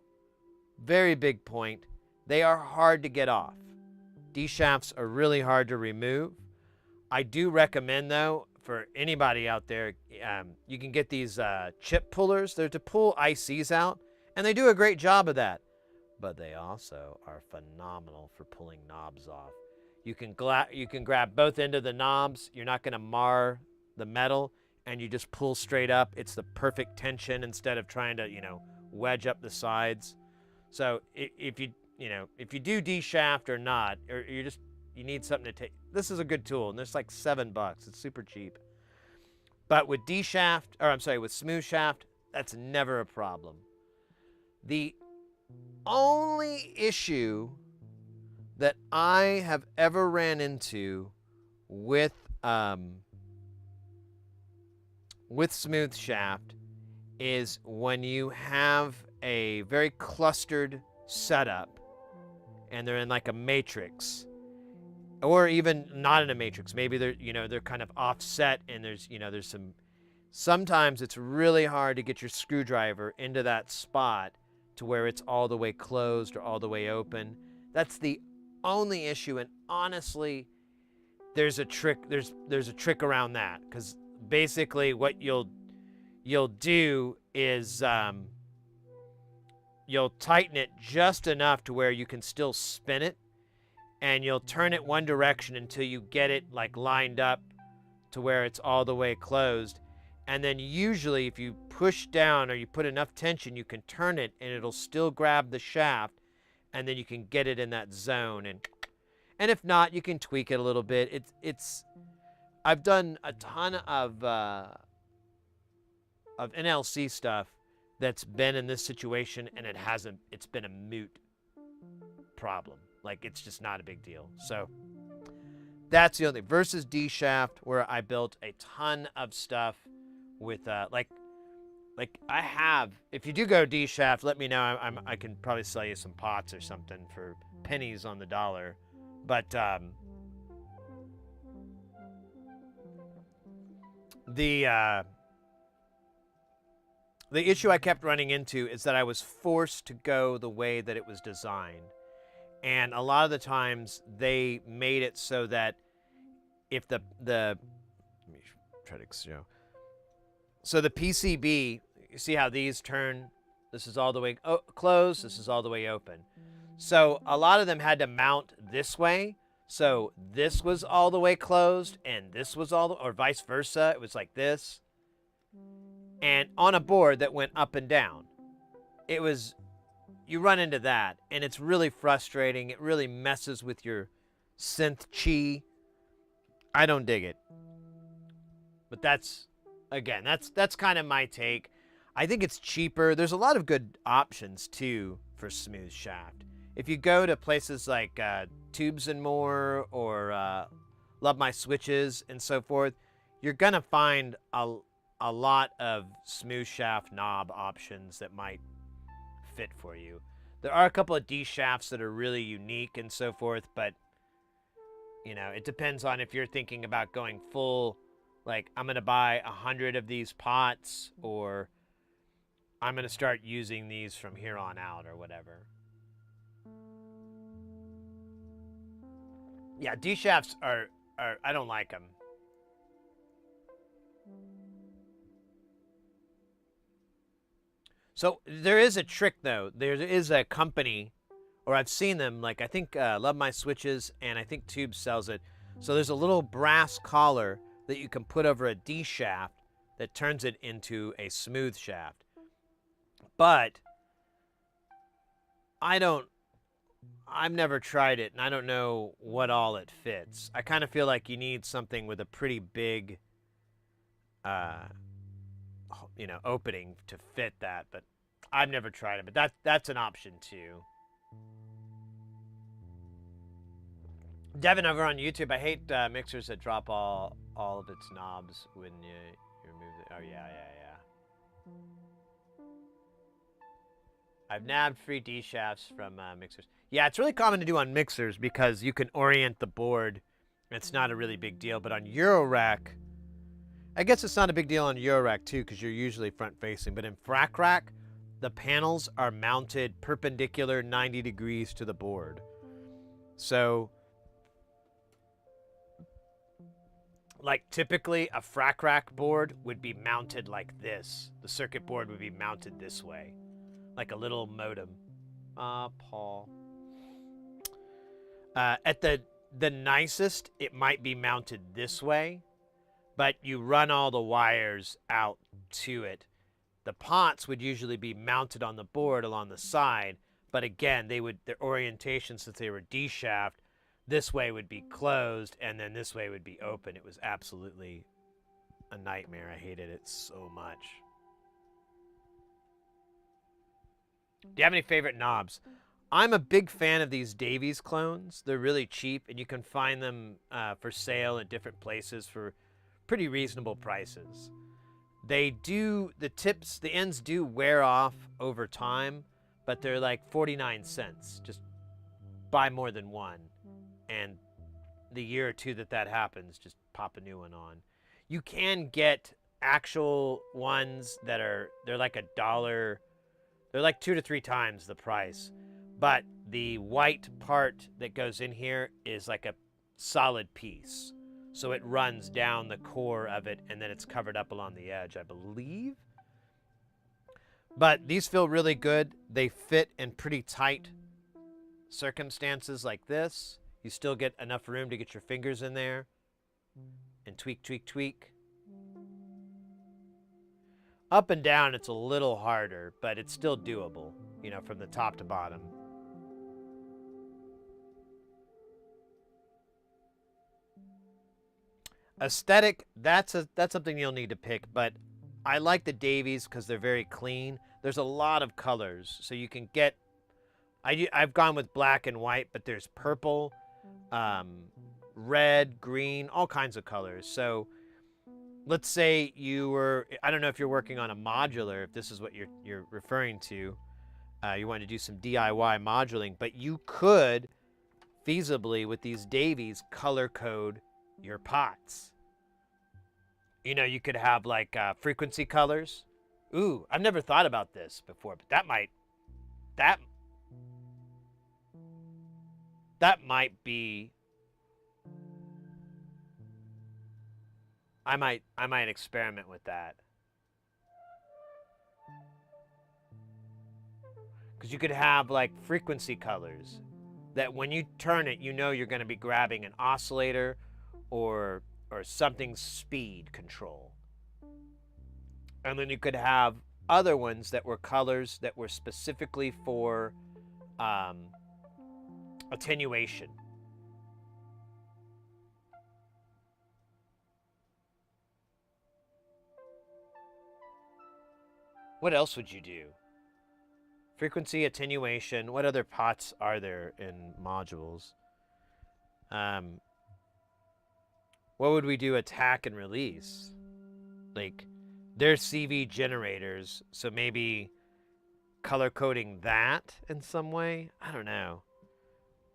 very big point, they are hard to get off. D shafts are really hard to remove. I do recommend, though, for anybody out there, you can get these chip pullers. They're to pull ICs out, and they do a great job of that. But they also are phenomenal for pulling knobs off. You can grab both ends of the knobs. You're not going to mar the metal, and you just pull straight up. It's the perfect tension instead of trying to, wedge up the sides. So if you do D shaft or not, or you need something to take, this is a good tool, and it's like $7. It's super cheap. But with with smooth shaft, that's never a problem. The only issue that I have ever ran into with smooth shaft is when you have a very clustered setup and they're in like a matrix, or even not in a matrix. Maybe they're kind of offset, and there's sometimes it's really hard to get your screwdriver into that spot to where it's all the way closed or all the way open. That's the only issue, and honestly, there's a trick around that, because basically what you'll do is you'll tighten it just enough to where you can still spin it, and you'll turn it one direction until you get it like lined up to where it's all the way closed. And then usually if you push down or you put enough tension, you can turn it and it'll still grab the shaft, and then you can get it in that zone. And if not, you can tweak it a little bit. I've done a ton of NLC stuff that's been in this situation, and it's been a moot problem. Like, it's just not a big deal. So that's the only thing. Versus D shaft, where I built a ton of stuff with like I have. If you do go D shaft, let me know. I can probably sell you some pots or something for pennies on the dollar. But the issue I kept running into is that I was forced to go the way that it was designed. And a lot of the times they made it so that if let me try to show. So the PCB, you see how these turn? This is all the way closed. This is all the way open. So a lot of them had to mount this way. So this was all the way closed, and this was or vice versa. It was like this. And on a board that went up and down, you run into that, and it's really frustrating. It really messes with your synth chi. I don't dig it. But that's kind of my take. I think it's cheaper. There's a lot of good options, too, for smooth shaft. If you go to places like Tubes and More or Love My Switches and so forth, you're going to find a lot of smooth shaft knob options that might fit for you. There are a couple of D shafts that are really unique and so forth, but it depends on if you're thinking about going full, like, I'm going to buy 100 of these pots, or I'm going to start using these from here on out, or whatever. Yeah, D shafts are I don't like them. So there is a trick, though. There is a company, or I've seen them, like I think Love My Switches, and I think Tube sells it. So there's a little brass collar that you can put over a D shaft that turns it into a smooth shaft. But I don't I've never tried it, and I don't know what all it fits. I kind of feel like you need something with a pretty big, opening to fit that. But I've never tried it. But that's an option too. Devin over on YouTube. I hate mixers that drop all of its knobs when you remove it. Oh yeah. I've nabbed free D shafts from mixers. Yeah, it's really common to do on mixers because you can orient the board. It's not a really big deal. But on Eurorack, I guess it's not a big deal on Eurorack too because you're usually front facing. But in Frac Rack, the panels are mounted perpendicular 90 degrees to the board. So, like typically a Frac Rack board would be mounted like this. The circuit board would be mounted this way. Like a little modem. Paul. At the nicest, it might be mounted this way, but you run all the wires out to it. The pots would usually be mounted on the board along the side, but again, their orientation, since they were D-shaft, this way would be closed, and then this way would be open. It was absolutely a nightmare. I hated it so much. Do you have any favorite knobs? I'm a big fan of these Davies clones. They're really cheap, and you can find them for sale in different places for pretty reasonable prices. The ends do wear off over time, but they're like 49 cents. Just buy more than one. And the year or two that happens, just pop a new one on. You can get actual ones they're like $1. They're like 2 to 3 times the price, but the white part that goes in here is like a solid piece. So it runs down the core of it, and then it's covered up along the edge, I believe. But these feel really good. They fit in pretty tight circumstances like this. You still get enough room to get your fingers in there and tweak, tweak, tweak. Up and down, it's a little harder, but it's still doable, from the top to bottom. Aesthetic, that's something you'll need to pick, but I like the Davies because they're very clean. There's a lot of colors, so you can get... I've gone with black and white, but there's purple, red, green, all kinds of colors. So... let's say I don't know if you're working on a modular, if this is what you're referring to. You want to do some DIY moduling, but you could feasibly, with these Davies, color code your pots. You could have like frequency colors. Ooh, I've never thought about this before, but that might be... I might experiment with that. Because you could have like frequency colors that when you turn it, you're going to be grabbing an oscillator or something's speed control. And then you could have other ones that were colors that were specifically for attenuation. What else would you do? Frequency, attenuation. What other pots are there in modules? What would we do? Attack and release. Like, they're CV generators, so maybe color coding that in some way? I don't know.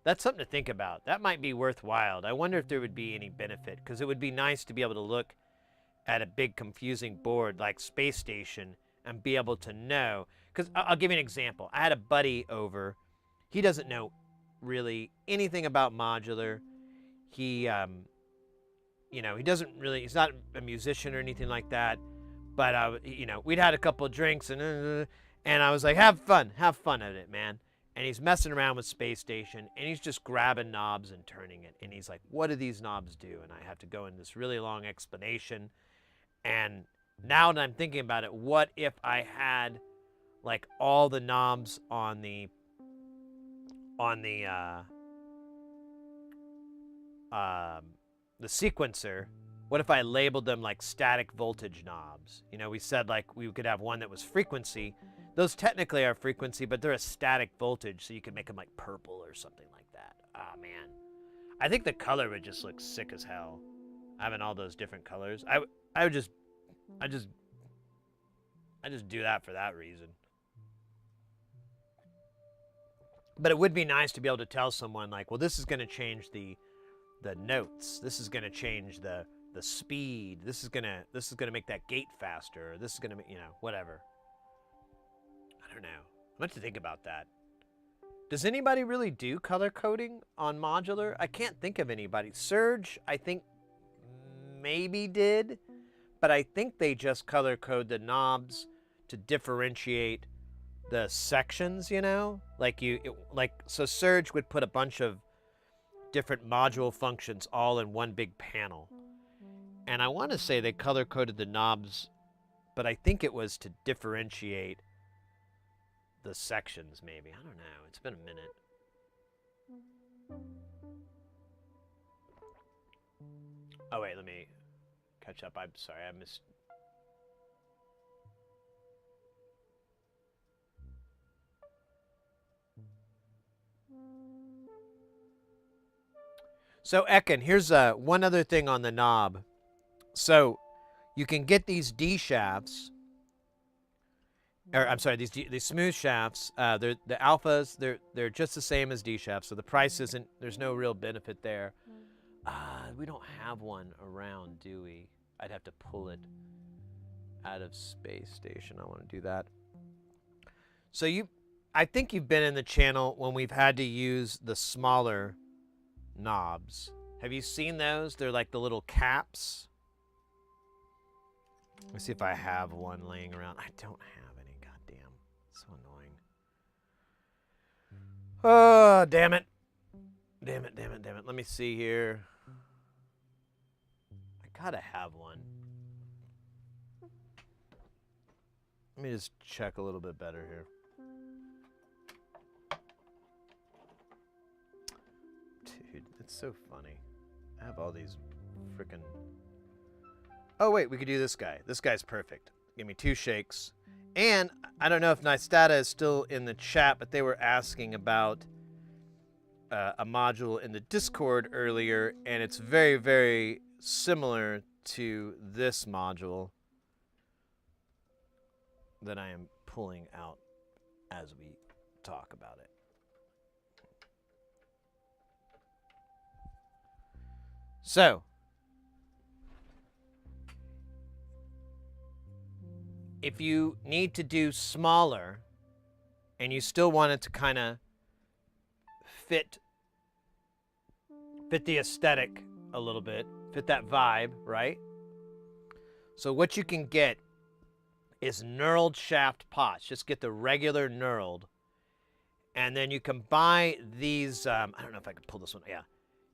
That's something to think about. That might be worthwhile. I wonder if there would be any benefit, because it would be nice to be able to look at a big confusing board like Space Station and be able to know. Because I'll give you an example. I had a buddy over. He doesn't know really anything about modular. He, he doesn't really, he's not a musician or anything like that. But, we'd had a couple of drinks and I was like, have fun at it, man. And he's messing around with Space Station, and he's just grabbing knobs and turning it. And he's like, what do these knobs do? And I have to go in this really long explanation. And now that I'm thinking about it, what if I had like all the knobs on the on the sequencer, what if I labeled them like static voltage knobs? You know, we said like we could have one that was frequency. Those technically are frequency, but they're a static voltage, so you could make them like purple or something like that. Ah, man. I think the color would just look sick as hell. Having all those different colors. I just do that for that reason. But it would be nice to be able to tell someone like, well, this is going to change the notes. This is going to change the speed. This is going to make that gate faster. This is going to, you know, whatever. I don't know. I'm going to think about that. Does anybody really do color coding on modular? I can't think of anybody. Surge, I think maybe did, but I think they just color code the knobs to differentiate the sections, you know? So Surge would put a bunch of different module functions all in one big panel. And I want to say they color coded the knobs, but I think it was to differentiate the sections, maybe. I don't know. It's been a minute. Oh, wait, let me catch up. I'm sorry, I missed. So, Ekin, here's one other thing on the knob. So, you can get these D shafts, or I'm sorry, these smooth shafts. They're the alphas. They're just the same as D shafts. So the price isn't. There's no real benefit there. We don't have one around, do we? I'd have to pull it out of Space Station. I want to do that. So I think you've been in the channel when we've had to use the smaller knobs. Have you seen those? They're like the little caps. Let me see if I have one laying around. I don't have any. Goddamn. So annoying. Oh, damn it. Damn it. Let me see here. I gotta have one. Let me just check a little bit better here. Dude, it's so funny. I have all these frickin'... Oh, wait, we could do this guy. This guy's perfect. Give me 2 shakes. And I don't know if Nystata is still in the chat, but they were asking about a module in the Discord earlier, and it's very, very similar to this module that I am pulling out as we talk about it. So, if you need to do smaller and you still want it to kind of fit the aesthetic a little bit, fit that vibe, right? So what you can get is knurled shaft pots. Just get the regular knurled. And then you can buy these, I don't know if I can pull this one, yeah.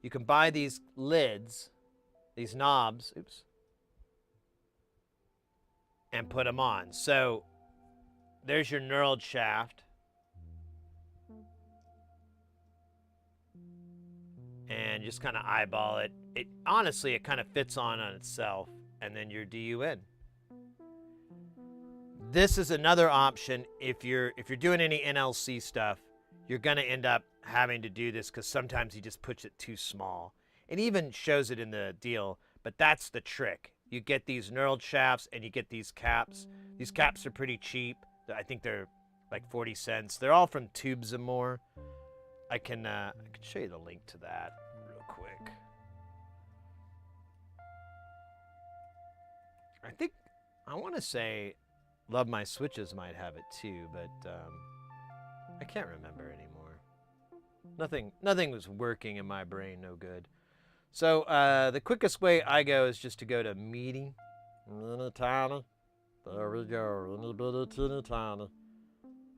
You can buy these lids, these knobs, oops, and put them on. So there's your knurled shaft. And just kind of eyeball it. Honestly, it kind of fits on itself, and then your DUN. This is another option if you're doing any NLC stuff. You're gonna end up having to do this because sometimes he just puts it too small. It even shows it in the deal, but that's the trick. You get these knurled shafts and you get these caps. These caps are pretty cheap. I think they're like 40 cents. They're all from Tubes and More. I can show you the link to that real quick. I want to say Love My Switches might have it too, but I can't remember anymore. Nothing was working in my brain, no good. So the quickest way I go is just to go to Meeting. Teeny tiny. There we go. Itty bitty teeny tiny.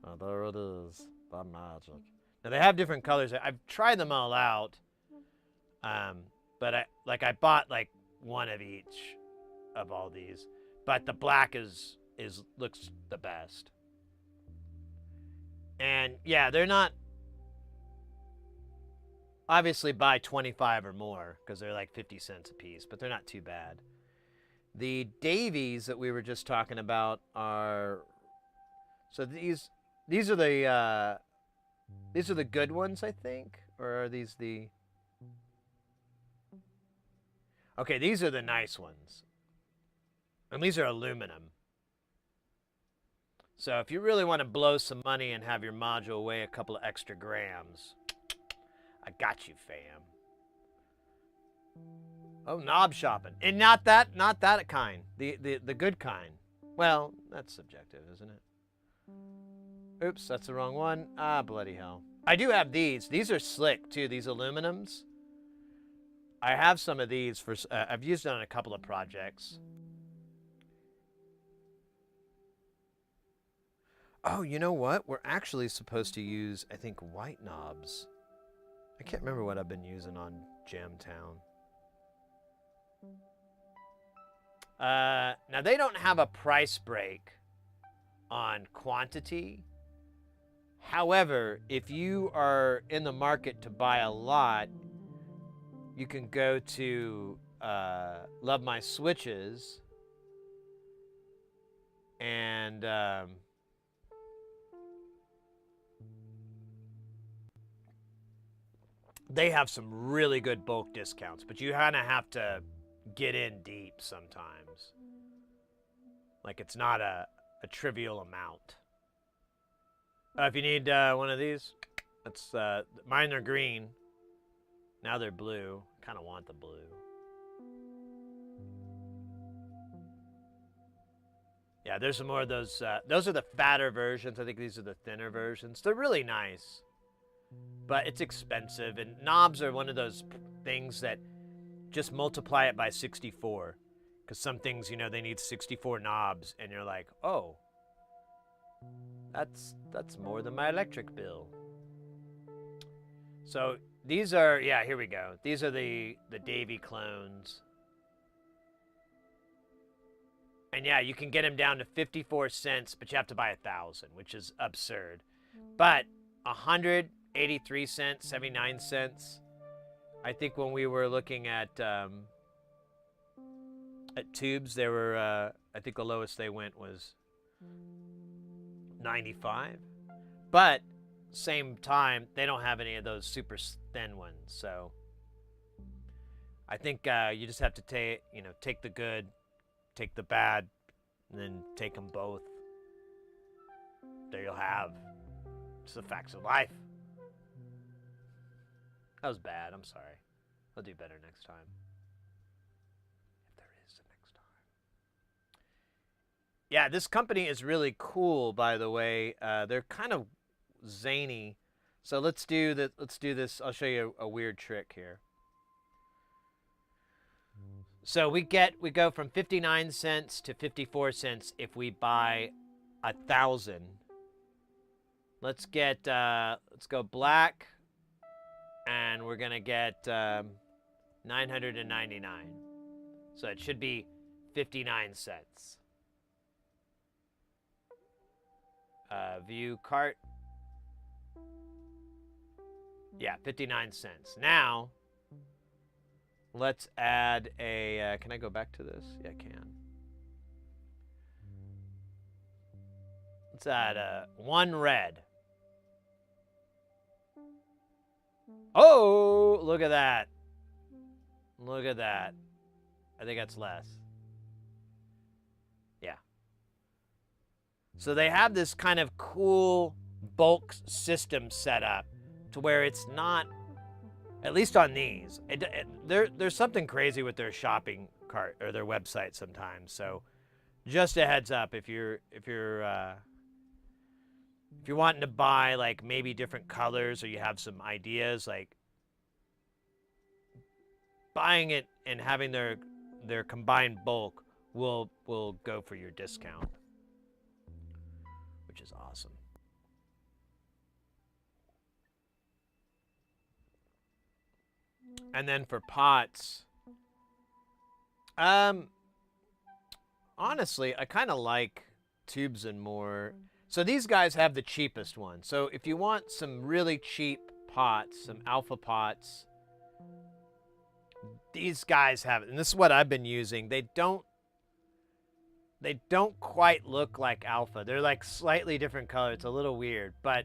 And there it is. The magic. Now they have different colors. I've tried them all out, but I bought like one of each of all these. But the black looks the best. And yeah, they're not Obviously buy 25 or more because they're like 50 cents a piece, but they're not too bad. The Davies that we were just talking about are, so these are the good ones, I think, or are these the? Okay, these are the nice ones, and these are aluminum. So if you really want to blow some money and have your module weigh a couple of extra grams, I got you, fam. Oh, knob shopping. And not that kind. The good kind. Well, that's subjective, isn't it? Oops, that's the wrong one. Ah, bloody hell. I do have these. These are slick, too, these aluminums. I have some of these for, I've used it on a couple of projects. Oh, you know what? We're actually supposed to use, I think, white knobs. I can't remember what I've been using on Jamtown. Now, they don't have a price break on quantity. However, if you are in the market to buy a lot, you can go to Love My Switches and they have some really good bulk discounts, but you kind of have to get in deep sometimes. Like, it's not a trivial amount. If you need one of these, that's mine are green. Now they're blue. Kind of want the blue. Yeah, there's some more of those. Those are the fatter versions. I think these are the thinner versions. They're really nice, but it's expensive. And knobs are one of those things that just multiply it by 64. Because some things, you know, they need 64 knobs, and you're like, oh, that's more than my electric bill. So these are, yeah, here we go. These are the Davy clones. And yeah, you can get them down to 54 cents, but you have to buy 1,000, which is absurd. But 183 cents, 79 cents. I think when we were looking at tubes, they were, I think the lowest they went was 95. But same time, they don't have any of those super thin ones. So I think you just have to take the good, take the bad, and then take them both. There you'll have just the facts of life. That was bad. I'm sorry. I'll do better next time. If there is a next time. Yeah, this company is really cool, by the way. They're kind of zany. So let's do this. I'll show you a weird trick here. So we go from 59 cents to 54 cents if we buy 1,000. Let's go black, and we're gonna get 999. So it should be 59 cents. View cart. Yeah, 59 cents. Now, let's add a, can I go back to this? Yeah, I can. Let's add one red. Oh, look at that. Look at that. I think that's less. Yeah. So they have this kind of cool bulk system set up to where it's not, at least on these, there's something crazy with their shopping cart or their website sometimes. So just a heads up, if you're wanting to buy like maybe different colors, or you have some ideas, like buying it and having their combined bulk will go for your discount, which is awesome. And then for pots, honestly, I kind of like tubes and more. So these guys have the cheapest one. So if you want some really cheap pots, some alpha pots. These guys have, and this is what I've been using. They don't quite look like alpha. They're like slightly different color. It's a little weird, but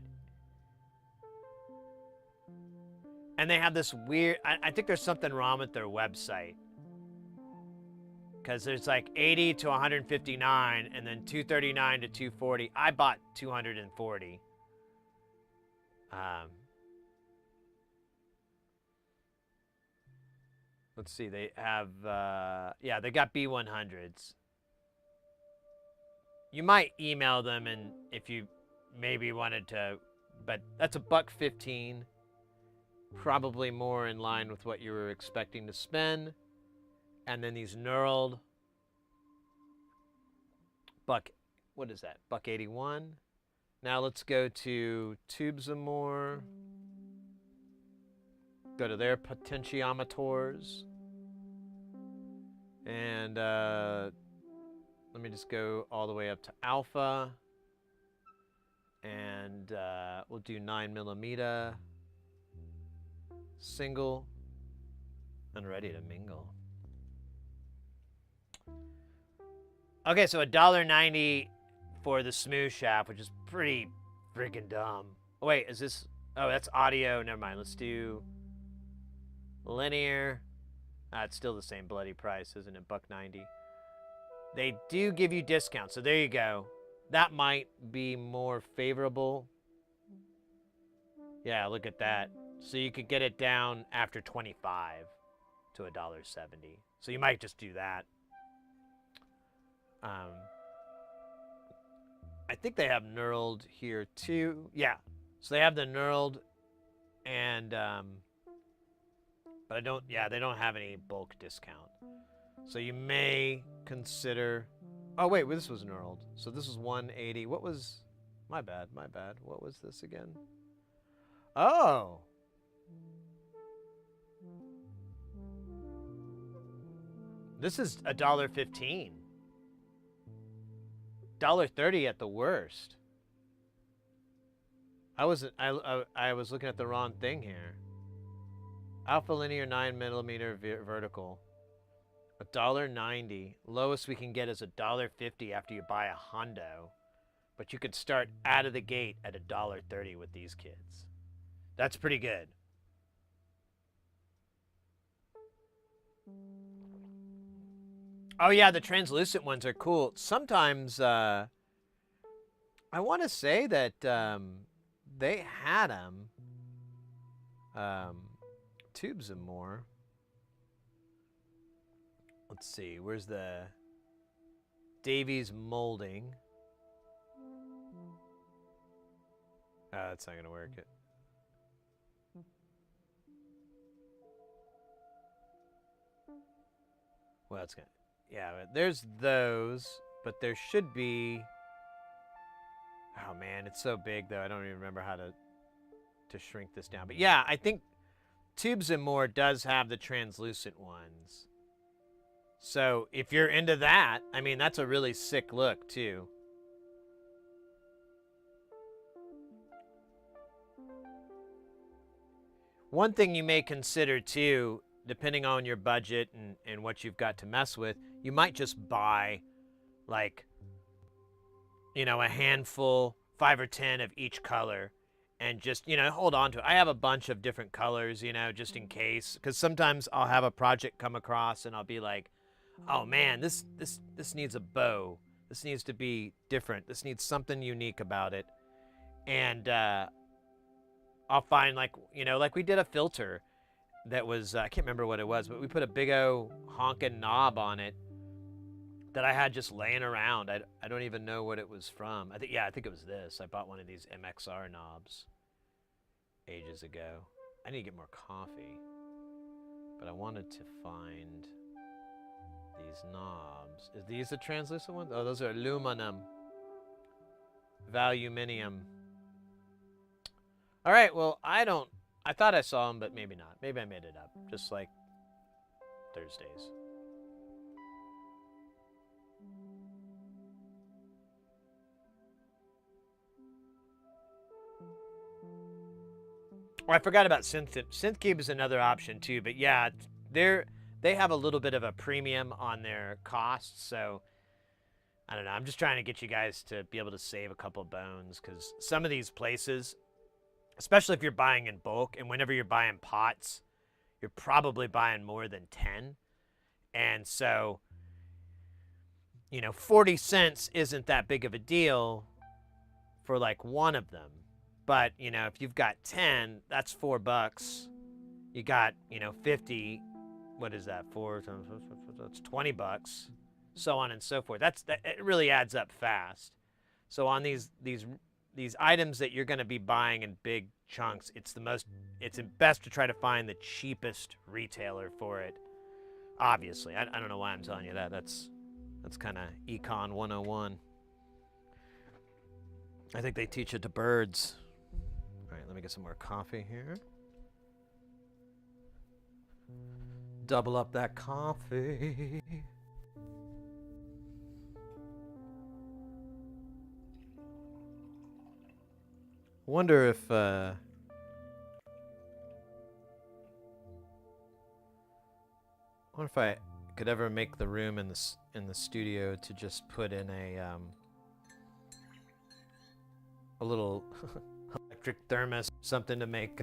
and they have this weird. I think there's something wrong with their website because there's like 80 to 159, and then 239 to 240. I bought 240. Let's see. They have yeah, they got B100s. You might email them, and if you maybe wanted to, but that's $1.15. Probably more in line with what you were expecting to spend. And then these knurled what is that? $1.81. Now let's go to Tubes and More. Go to their potentiometers. And let me just go all the way up to alpha. And we'll do 9mm. Single. And ready to mingle. Okay, so $1.90 for the smooth shaft, which is pretty freaking dumb. Oh, wait, is this... Oh, that's audio. Never mind. Let's do linear. It's still the same bloody price, isn't it? $1.90. They do give you discounts, so there you go. That might be more favorable. Yeah, look at that. So you could get it down after 25 to $1.70. So you might just do that. I think they have knurled here too. Yeah, so they have the knurled, and but I don't. Yeah, they don't have any bulk discount. So you may consider. Oh wait, this was knurled. So this was 180. What was? My bad. My bad. What was this again? Oh. This is $1.15. $1.30 at the worst. I was looking at the wrong thing here. Alpha linear 9mm vertical. $1.90. Lowest we can get is $1.50 after you buy a Hondo. But you could start out of the gate at $1.30 with these kids. That's pretty good. Oh yeah, the translucent ones are cool. Sometimes I want to say that they had them. Tubes and More. Let's see, where's the Davies molding? Oh, that's not gonna work. It. Well, it's gonna. Yeah, there's those, but there should be. Oh man, it's so big though. I don't even remember how to shrink this down. But yeah, I think Tubes and More does have the translucent ones. So if you're into that, I mean, that's a really sick look too. One thing you may consider too, depending on your budget and what you've got to mess with, you might just buy like, you know, a handful, 5 or 10 of each color, and just, you know, hold on to it. I have a bunch of different colors, you know, just in case, because sometimes I'll have a project come across and I'll be like, oh man, this needs a bow. This needs to be different. This needs something unique about it. And I'll find, like, you know, like we did a filter that was, I can't remember what it was, but we put a big old honking knob on it that I had just laying around. I don't even know what it was from. I think it was this. I bought one of these MXR knobs ages ago. I need to get more coffee, but I wanted to find these knobs. Is these the translucent ones? Oh, those are aluminum. Valuminium. All right, well, I thought I saw them, but maybe not. Maybe I made it up, just like Thursdays. Oh, I forgot about SynthCube is another option too, but yeah, they have a little bit of a premium on their costs, so I don't know. I'm just trying to get you guys to be able to save a couple bones, because some of these places, especially if you're buying in bulk, and whenever you're buying pots, you're probably buying more than 10. And so, 40 cents isn't that big of a deal for like one of them. But, if you've got 10, that's $4. You got, 50, what is that? 4 times, that's $20. So on and so forth. It really adds up fast. So on these items that you're going to be buying in big chunks, it's best to try to find the cheapest retailer for it. Obviously, I don't know why I'm telling you that. That's kind of Econ 101. I think they teach it to birds. All right, let me get some more coffee here. Double up that coffee. Wonder if I could ever make the room in the studio to just put in a little electric thermos, something to make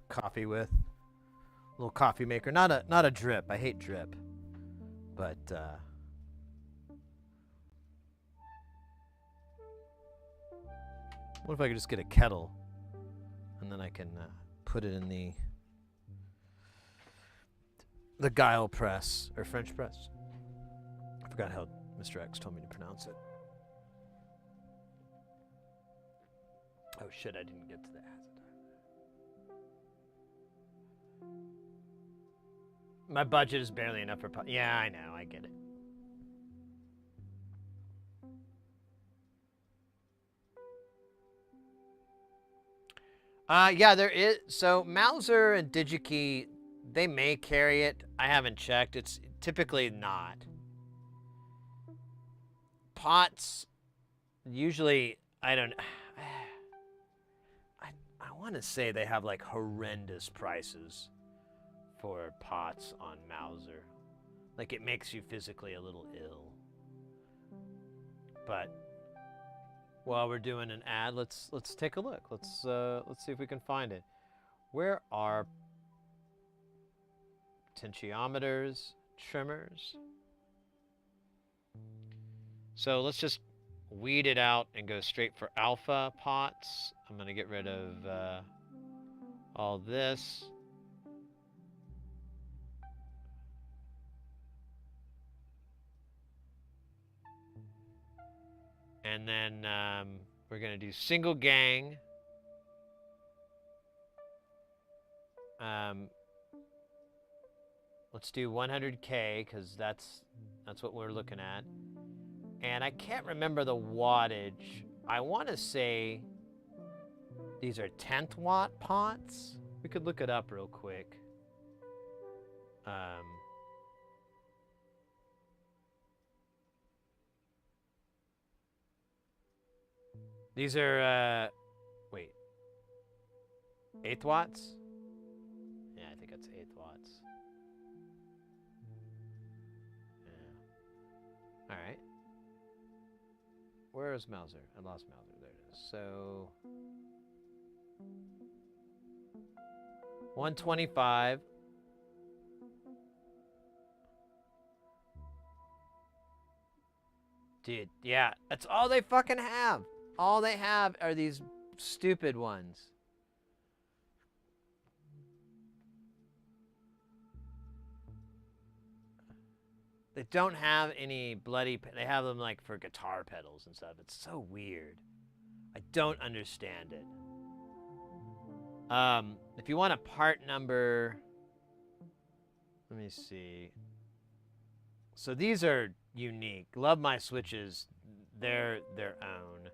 coffee with. A little coffee maker, not a drip. I hate drip, but what if I could just get a kettle, and then I can put it in the guile press, or French press. I forgot how Mr. X told me to pronounce it. Oh shit, I didn't get to the acid. My budget is barely enough for... Yeah, I know, I get it. Yeah, there is... So, Mauser and DigiKey, they may carry it. I haven't checked. It's typically not. Pots, usually, I don't... I want to say they have, like, horrendous prices for pots on Mauser. Like, it makes you physically a little ill. But while we're doing an ad, let's take a look. Let's see if we can find it. Where are potentiometers, trimmers? So let's just weed it out and go straight for alpha pots. I'm gonna get rid of all this. And then we're going to do single gang. Let's do 100K, because that's what we're looking at. And I can't remember the wattage. I want to say these are 10th watt pots. We could look it up real quick. These are, wait, 8th watts? Yeah, I think it's 8th watts. Yeah. All right. Where is Mauser? I lost Mauser. There it is. So, 125. Dude, yeah, that's all they fucking have. All they have are these stupid ones. They don't have any bloody... They have them, like, for guitar pedals and stuff. It's so weird. I don't understand it. If you want a part number... Let me see. So these are unique. Love My Switches. They're their own.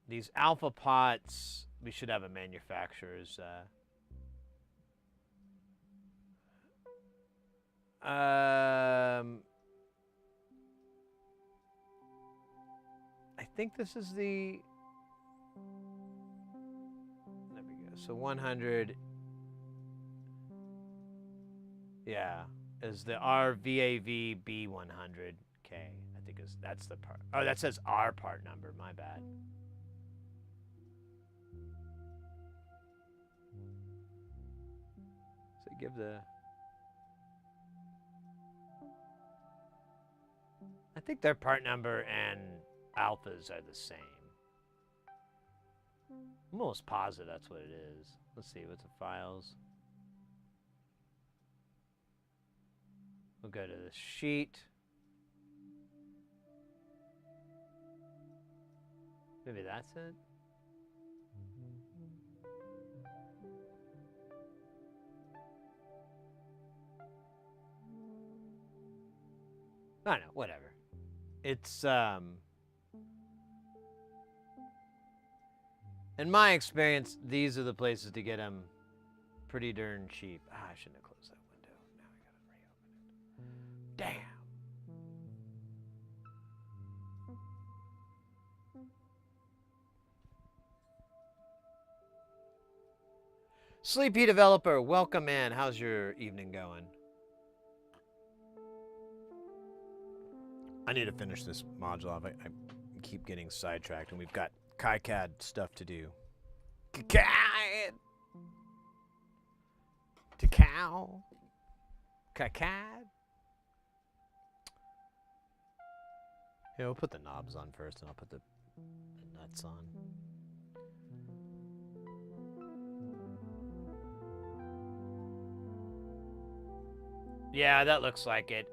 These alpha pots, we should have a manufacturer's. I think this is the... There we go. So 100... Yeah, is the RVAV B100K. I think that's the part. Oh, that says R part number. My bad. So give the... I think their part number and alphas are the same. I'm almost positive that's what it is. Let's see, what's the files? We'll go to the sheet. Maybe that's it. I don't know, whatever. It's, in my experience, these are the places to get them pretty darn cheap. Ah, I shouldn't have closed that window. Now I gotta reopen it. Damn. Sleepy developer, welcome in. How's your evening going? I need to finish this module off. I keep getting sidetracked, and we've got KiCAD stuff to do. KiCAD! To cow? KiCAD? Here, we'll put the knobs on first, and I'll put the nuts on. Yeah, that looks like it.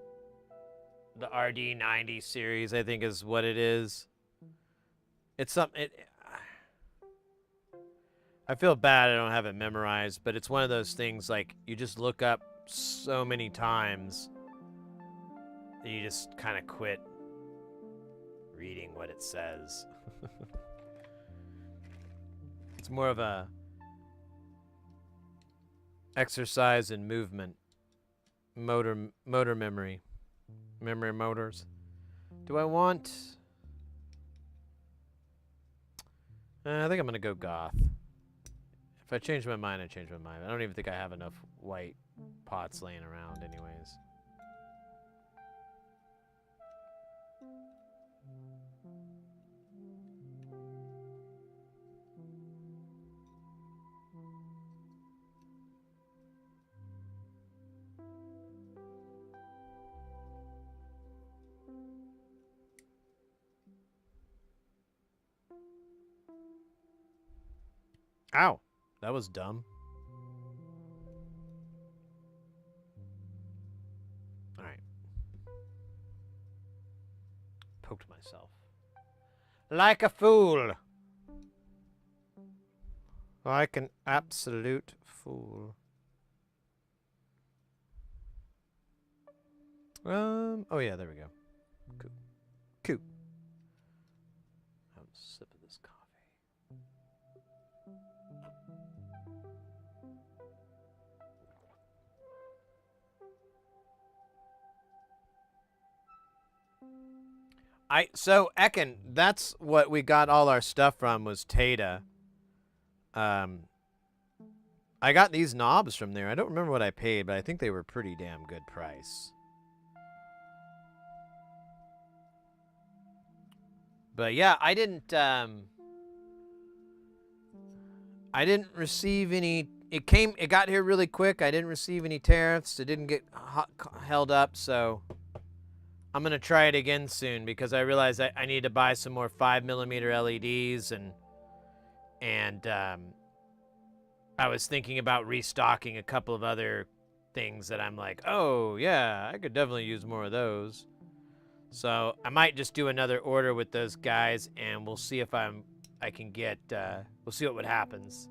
The RD90 series, I think, is what it is. It's something. I feel bad I don't have it memorized, but it's one of those things like you just look up so many times that you just kind of quit reading what it says. It's more of a exercise in movement, motor memory. Memory motors. Do I want... I think I'm going to go goth. If I change my mind, I change my mind. I don't even think I have enough white pots laying around anyways. Ow! That was dumb. Alright. Poked myself. Like a fool! Like an absolute fool. Oh yeah, there we go. Cool. Cool. Have a sip of this coffee. So Ekin, that's what we got all our stuff from, was Tata. I got these knobs from there. I don't remember what I paid, but I think they were pretty damn good price. But yeah, I didn't receive any. It got here really quick. I didn't receive any tariffs. It didn't get held up, so I'm gonna try it again soon because I realized I need to buy some more 5mm LEDs and I was thinking about restocking a couple of other things that I'm like, oh yeah, I could definitely use more of those. So I might just do another order with those guys, and we'll see if I can get. We'll see what happens.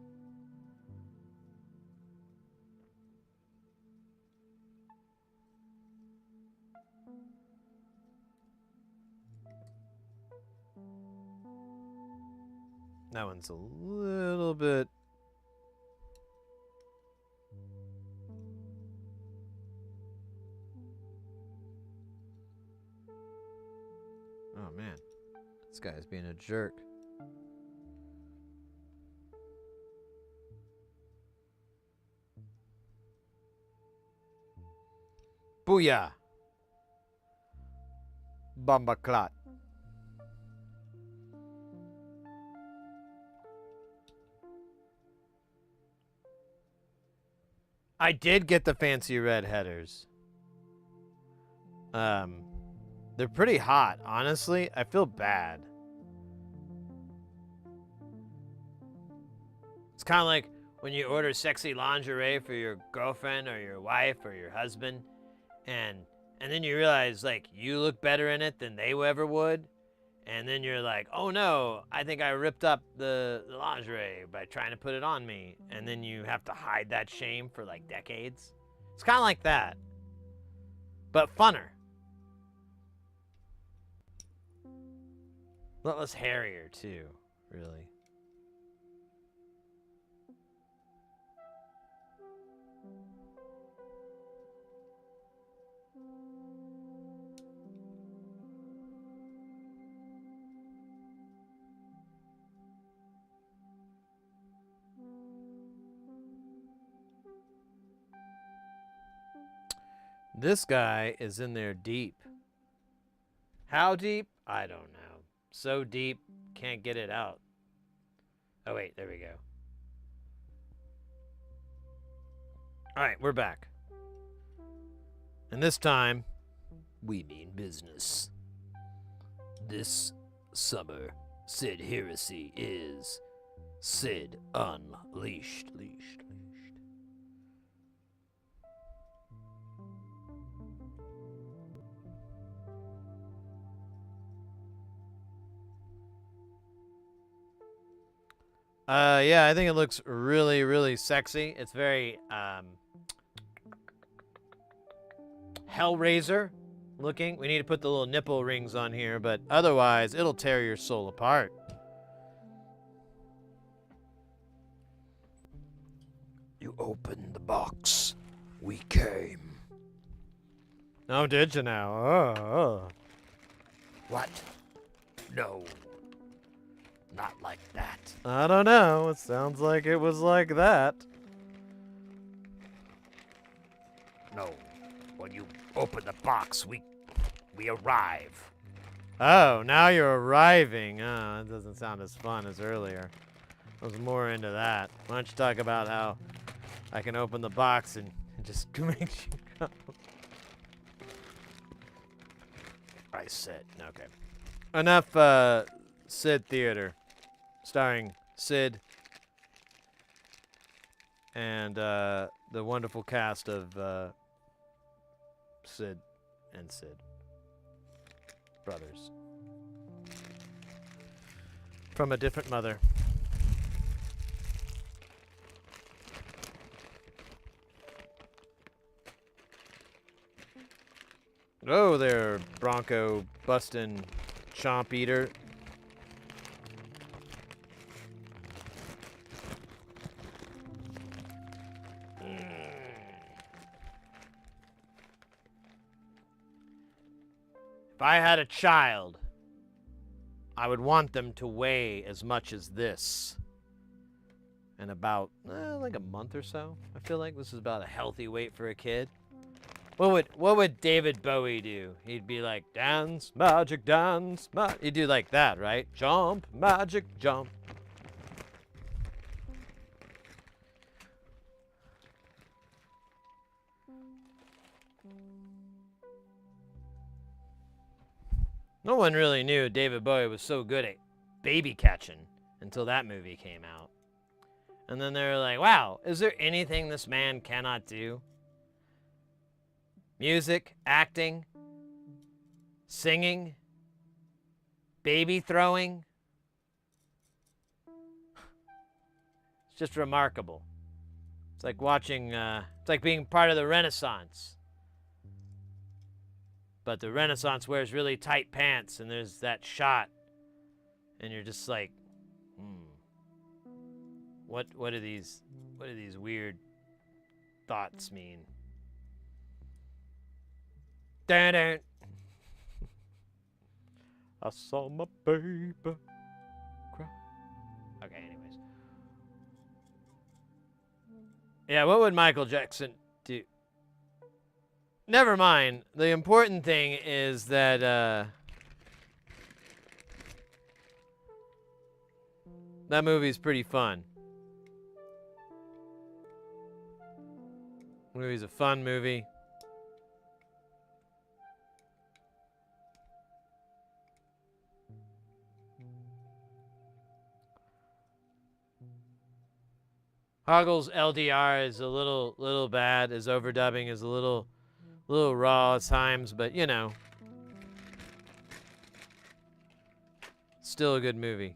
That one's a little bit. Oh man, it's guy's being a jerk. Booyah! Bombaclat. I did get the fancy red headers. They're pretty hot, honestly. I feel bad. It's kind of like when you order sexy lingerie for your girlfriend or your wife or your husband, and then you realize, like, you look better in it than they ever would, and then you're like, oh no, I think I ripped up the lingerie by trying to put it on me, and then you have to hide that shame for, like, decades. It's kind of like that, but funner. A lot less hairier, too, really. This guy is in there deep. How deep? I don't know. So deep, can't get it out. Oh, wait, there we go. All right, we're back. And this time, we mean business. This summer, Sid Heresy is Sid Unleashed. Yeah, I think it looks really, really sexy. It's very, Hellraiser looking. We need to put the little nipple rings on here, but otherwise, it'll tear your soul apart. You opened the box. We came. Oh, did you now? Oh. What? No. Not like that. I don't know. It sounds like it was like that. No. When you open the box, we arrive. Oh, now you're arriving. Oh, that doesn't sound as fun as earlier. I was more into that. Why don't you talk about how I can open the box and it just makes you go. I said, okay. Enough Sid Theater. Starring Sid and the wonderful cast of Sid and Sid brothers from a different mother. Oh, there, Bronco bustin' chomp eater. If I had a child, I would want them to weigh as much as this in about like a month or so. I feel like this is about a healthy weight for a kid. What would David Bowie do? He'd be like, dance, magic, dance, he'd do like that, right? Jump, magic, jump. No one really knew David Bowie was so good at baby catching until that movie came out. And then they were like, wow, is there anything this man cannot do? Music, acting, singing, baby throwing. It's just remarkable. It's like watching, it's like being part of the Renaissance. But the Renaissance wears really tight pants, and there's that shot, and you're just like, what do these weird thoughts mean? Dun-dun. I saw my baby cry. Okay, anyways. Yeah, what would Michael Jackson do? Never mind. The important thing is that, that movie's pretty fun. The movie's a fun movie. Hoggle's LDR is a little bad. His overdubbing is a little raw at times, but you know, still a good movie.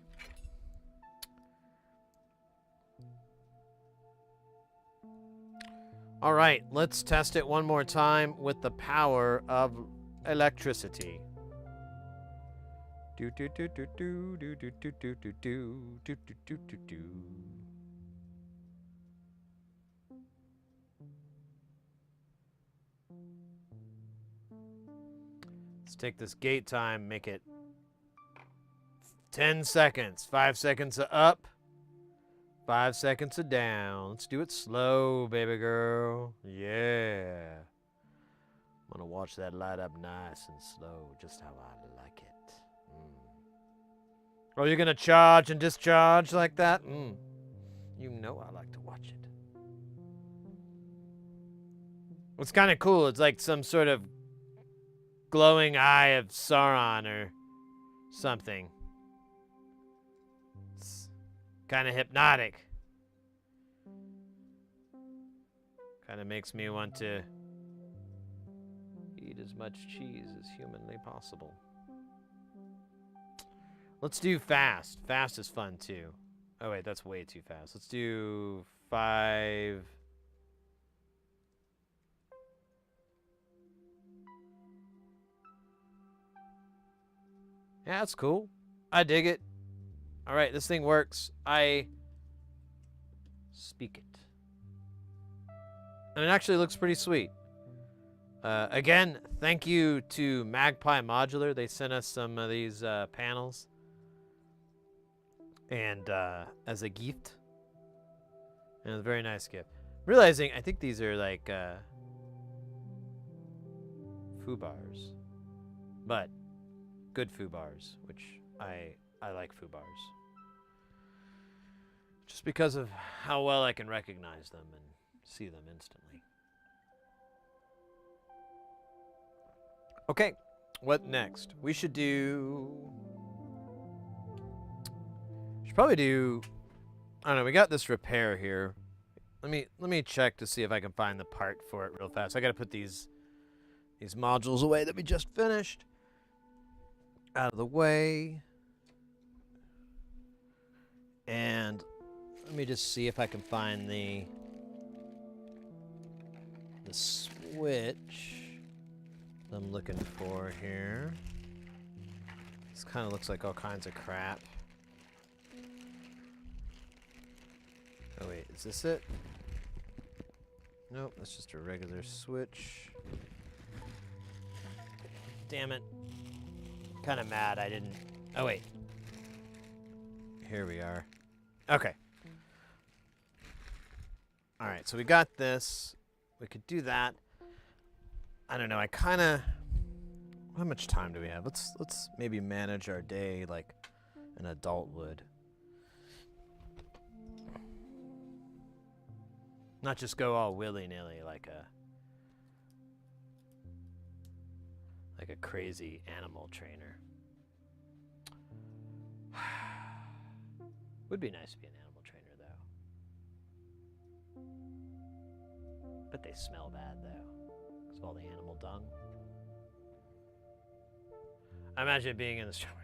All right, let's test it one more time with the power of electricity. Do do do do do do do do do do do do do do do. Let's take this gate time, make it 10 seconds. 5 seconds of up, 5 seconds of down. Let's do it slow, baby girl. Yeah. I'm gonna watch that light up nice and slow, just how I like it. Oh, you're gonna charge and discharge like that? You know I like to watch it. It's kind of cool. It's like some sort of glowing eye of Sauron or something. It's kind of hypnotic. Kind of makes me want to eat as much cheese as humanly possible. Let's do fast. Fast is fun too. Oh wait, that's way too fast. Let's do 5. Yeah, that's cool. I dig it. All right, this thing works. I speak it. And it actually looks pretty sweet. Again, thank you to Magpie Modular. They sent us some of these panels. And as a gift. And it's a very nice gift. Realizing, I think these are like foo-bars. But good foo-bars, which I like foo-bars. Just because of how well I can recognize them and see them instantly. Okay, what next? We should probably do, I don't know, we got this repair here. Let me check to see if I can find the part for it real fast. I gotta put these modules away that we just finished out of the way. And let me just see if I can find the switch I'm looking for here. This kind of looks like all kinds of crap. Oh wait, is this it? Nope, that's just a regular switch. Damn it. Kind of mad I didn't. Oh wait. Here we are. Okay. All right, so we got this. We could do that. I don't know. I kind of. How much time do we have? Let's maybe manage our day like an adult would. Not just go all willy-nilly like a crazy animal trainer. Would be nice to be an animal trainer though. But they smell bad though, because of all the animal dung. I imagine it being in the strawberry.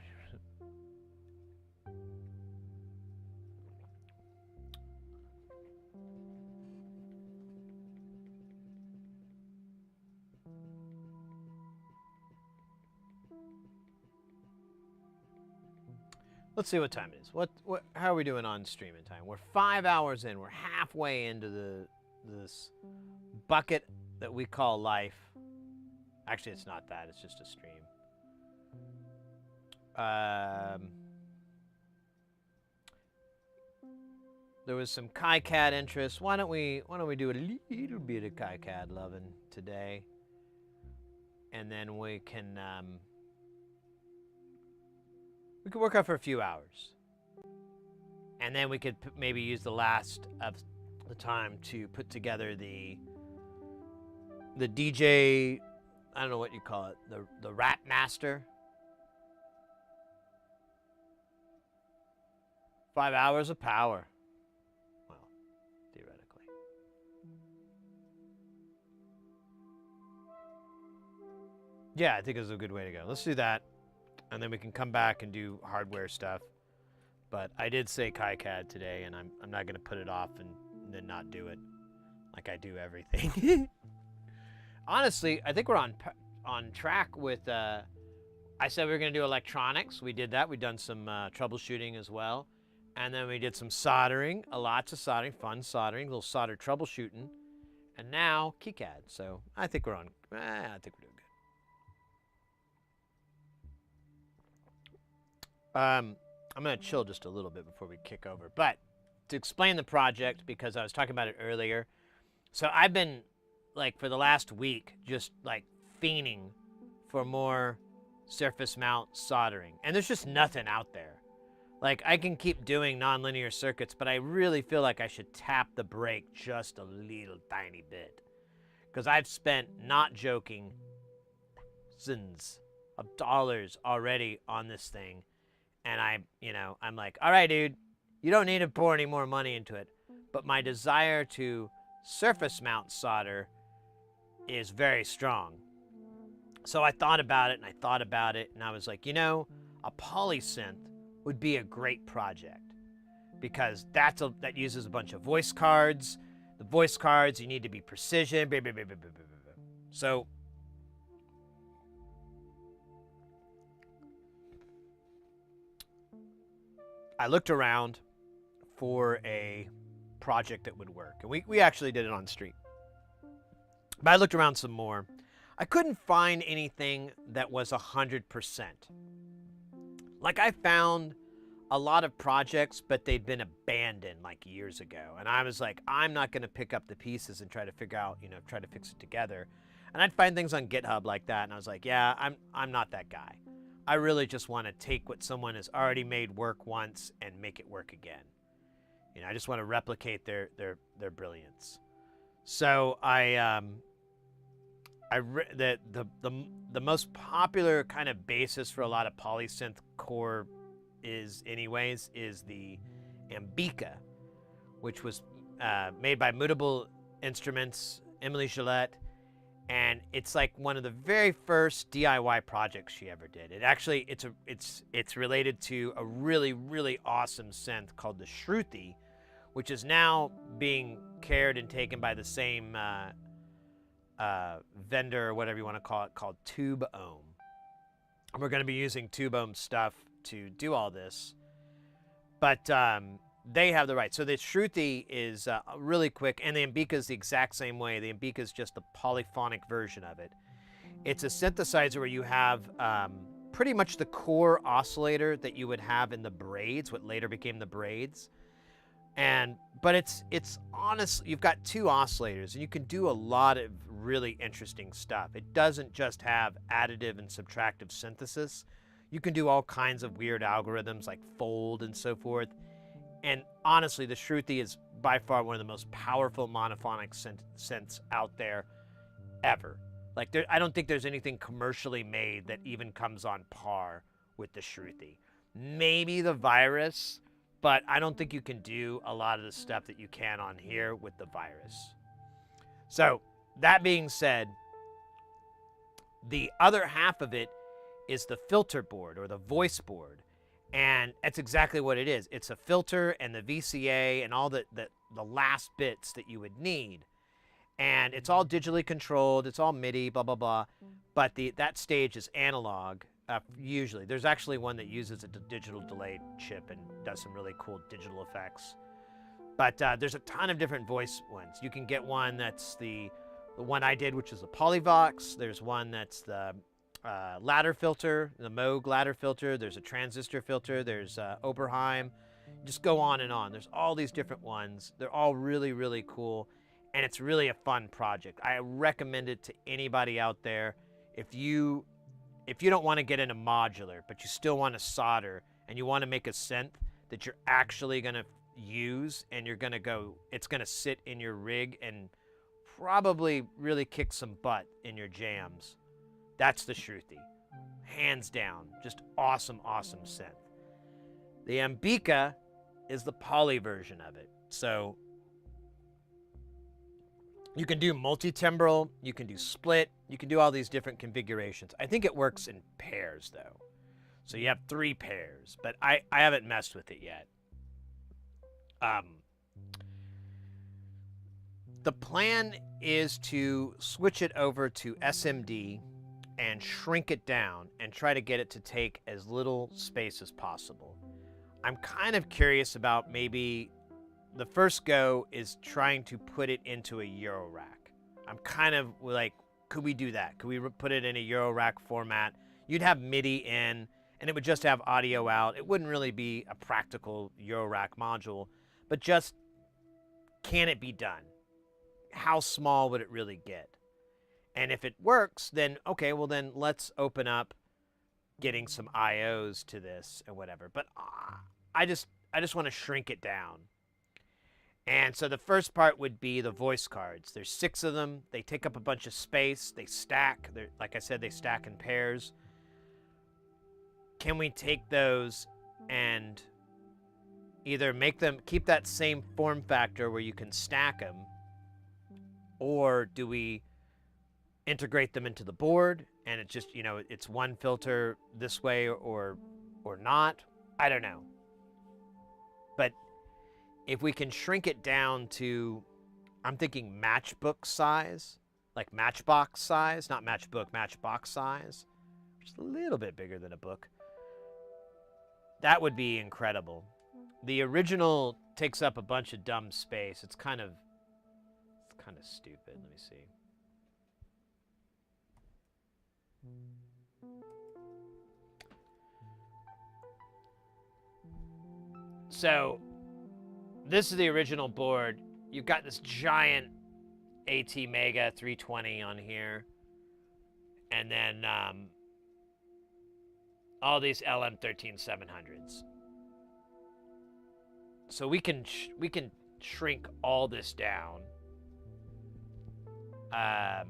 Let's see what time it is. How are we doing on streaming time? We're 5 hours in. We're halfway into this bucket that we call life. Actually, it's not that. It's just a stream. There was some KiCAD interest. Why don't we do a little bit of KiCAD loving today, and then we can work out for a few hours, and then we could maybe use the last of the time to put together the DJ. I don't know what you call it. The Rat Master. 5 hours of power. Well, theoretically. Yeah, I think it's a good way to go. Let's do that, and then we can come back and do hardware stuff. But I did say KiCAD today, and I'm not going to put it off and then not do it, like I do everything. Honestly, I think we're on track with. I said we were going to do electronics. We did that. We've done some troubleshooting as well. And then we did some soldering, lots of soldering, fun soldering, a little solder troubleshooting, and now KiCAD. So I think we're on. I think we're doing good. I'm gonna chill just a little bit before we kick over. But to explain the project, because I was talking about it earlier, so I've been like for the last week just like fiending for more surface mount soldering, and there's just nothing out there. Like, I can keep doing nonlinear circuits, but I really feel like I should tap the brake just a little tiny bit. Because I've spent, not joking, thousands of dollars already on this thing. And I'm like, all right, dude, you don't need to pour any more money into it. But my desire to surface mount solder is very strong. So I thought about it, and I was like, a polysynth would be a great project, because that uses a bunch of voice cards. The voice cards, you need to be precision. Blah, blah, blah, blah, blah, blah, blah. So I looked around for a project that would work, and we actually did it on street. But I looked around some more. I couldn't find anything that was 100%. Like, I found a lot of projects, but they'd been abandoned like years ago. And I was like, I'm not going to pick up the pieces and try to figure out, try to fix it together. And I'd find things on GitHub like that. And I was like, yeah, I'm not that guy. I really just want to take what someone has already made work once and make it work again. I just want to replicate their brilliance. So the most popular kind of basis for a lot of polysynth core is the Ambika, which was made by Mutable Instruments, Emily Gillette, and it's like one of the very first DIY projects she ever did. It's related to a really, really awesome synth called the Shruti, which is now being cared and taken by the same vendor, or whatever you want to call it, called Tube Ohm. And we're going to be using Tube Ohm stuff to do all this, but they have the right. So the Shruti is really quick, and the Ambika is the exact same way. The Ambika is just the polyphonic version of it. It's a synthesizer where you have pretty much the core oscillator that you would have in the braids, what later became the braids. But it's honestly, you've got two oscillators, and you can do a lot of really interesting stuff. It doesn't just have additive and subtractive synthesis. You can do all kinds of weird algorithms like fold and so forth. And honestly, the Shruti is by far one of the most powerful monophonic synths out there ever. Like, I don't think there's anything commercially made that even comes on par with the Shruti. Maybe the Virus, but I don't think you can do a lot of the stuff that you can on here with the Virus. So, that being said, the other half of it is the filter board, or the voice board. And that's exactly what it is. It's a filter and the VCA and all the last bits that you would need. And it's all digitally controlled. It's all MIDI, blah, blah, blah. But that stage is analog, usually. There's actually one that uses a digital delay chip and does some really cool digital effects. But there's a ton of different voice ones. You can get one that's the one I did, which is the Polyvox. There's one that's the ladder filter, the Moog ladder filter. There's a transistor filter. There's Oberheim. Just go on and on. There's all these different ones. They're all really, really cool, and it's really a fun project. I recommend it to anybody out there. If you don't want to get into modular, but you still want to solder and you want to make a synth that you're actually going to use and it's going to sit in your rig and probably really kick some butt in your jams, that's the Shruti. Hands down. Just awesome, awesome synth. The Ambika is the poly version of it. So you can do multi-timbral, you can do split, you can do all these different configurations. I think it works in pairs though. So you have 3 pairs, but I haven't messed with it yet. The plan is to switch it over to SMD and shrink it down and try to get it to take as little space as possible. I'm kind of curious about maybe the first go is trying to put it into a Euro rack. I'm kind of like, could we do that? Could we put it in a Euro rack format? You'd have MIDI in, and it would just have audio out. It wouldn't really be a practical Euro rack module, but just, can it be done? How small would it really get? And if it works, then okay, well then let's open up getting some IOs to this and whatever. But I just want to shrink it down. And so the first part would be the voice cards. There's 6 of them. They take up a bunch of space. They stack. Like I said, they stack in pairs. Can we take those and either make them keep that same form factor where you can stack them, or do we integrate them into the board and it just, it's one filter this way or not? I don't know. But if we can shrink it down to, I'm thinking matchbook size, like matchbox size, not matchbook, matchbox size, just a little bit bigger than a book. That would be incredible. The original takes up a bunch of dumb space. It's kind of stupid. Let me see. So this is the original board. You've got this giant AT Mega 320 on here, and then all these LM13700s. So we can shrink all this down. I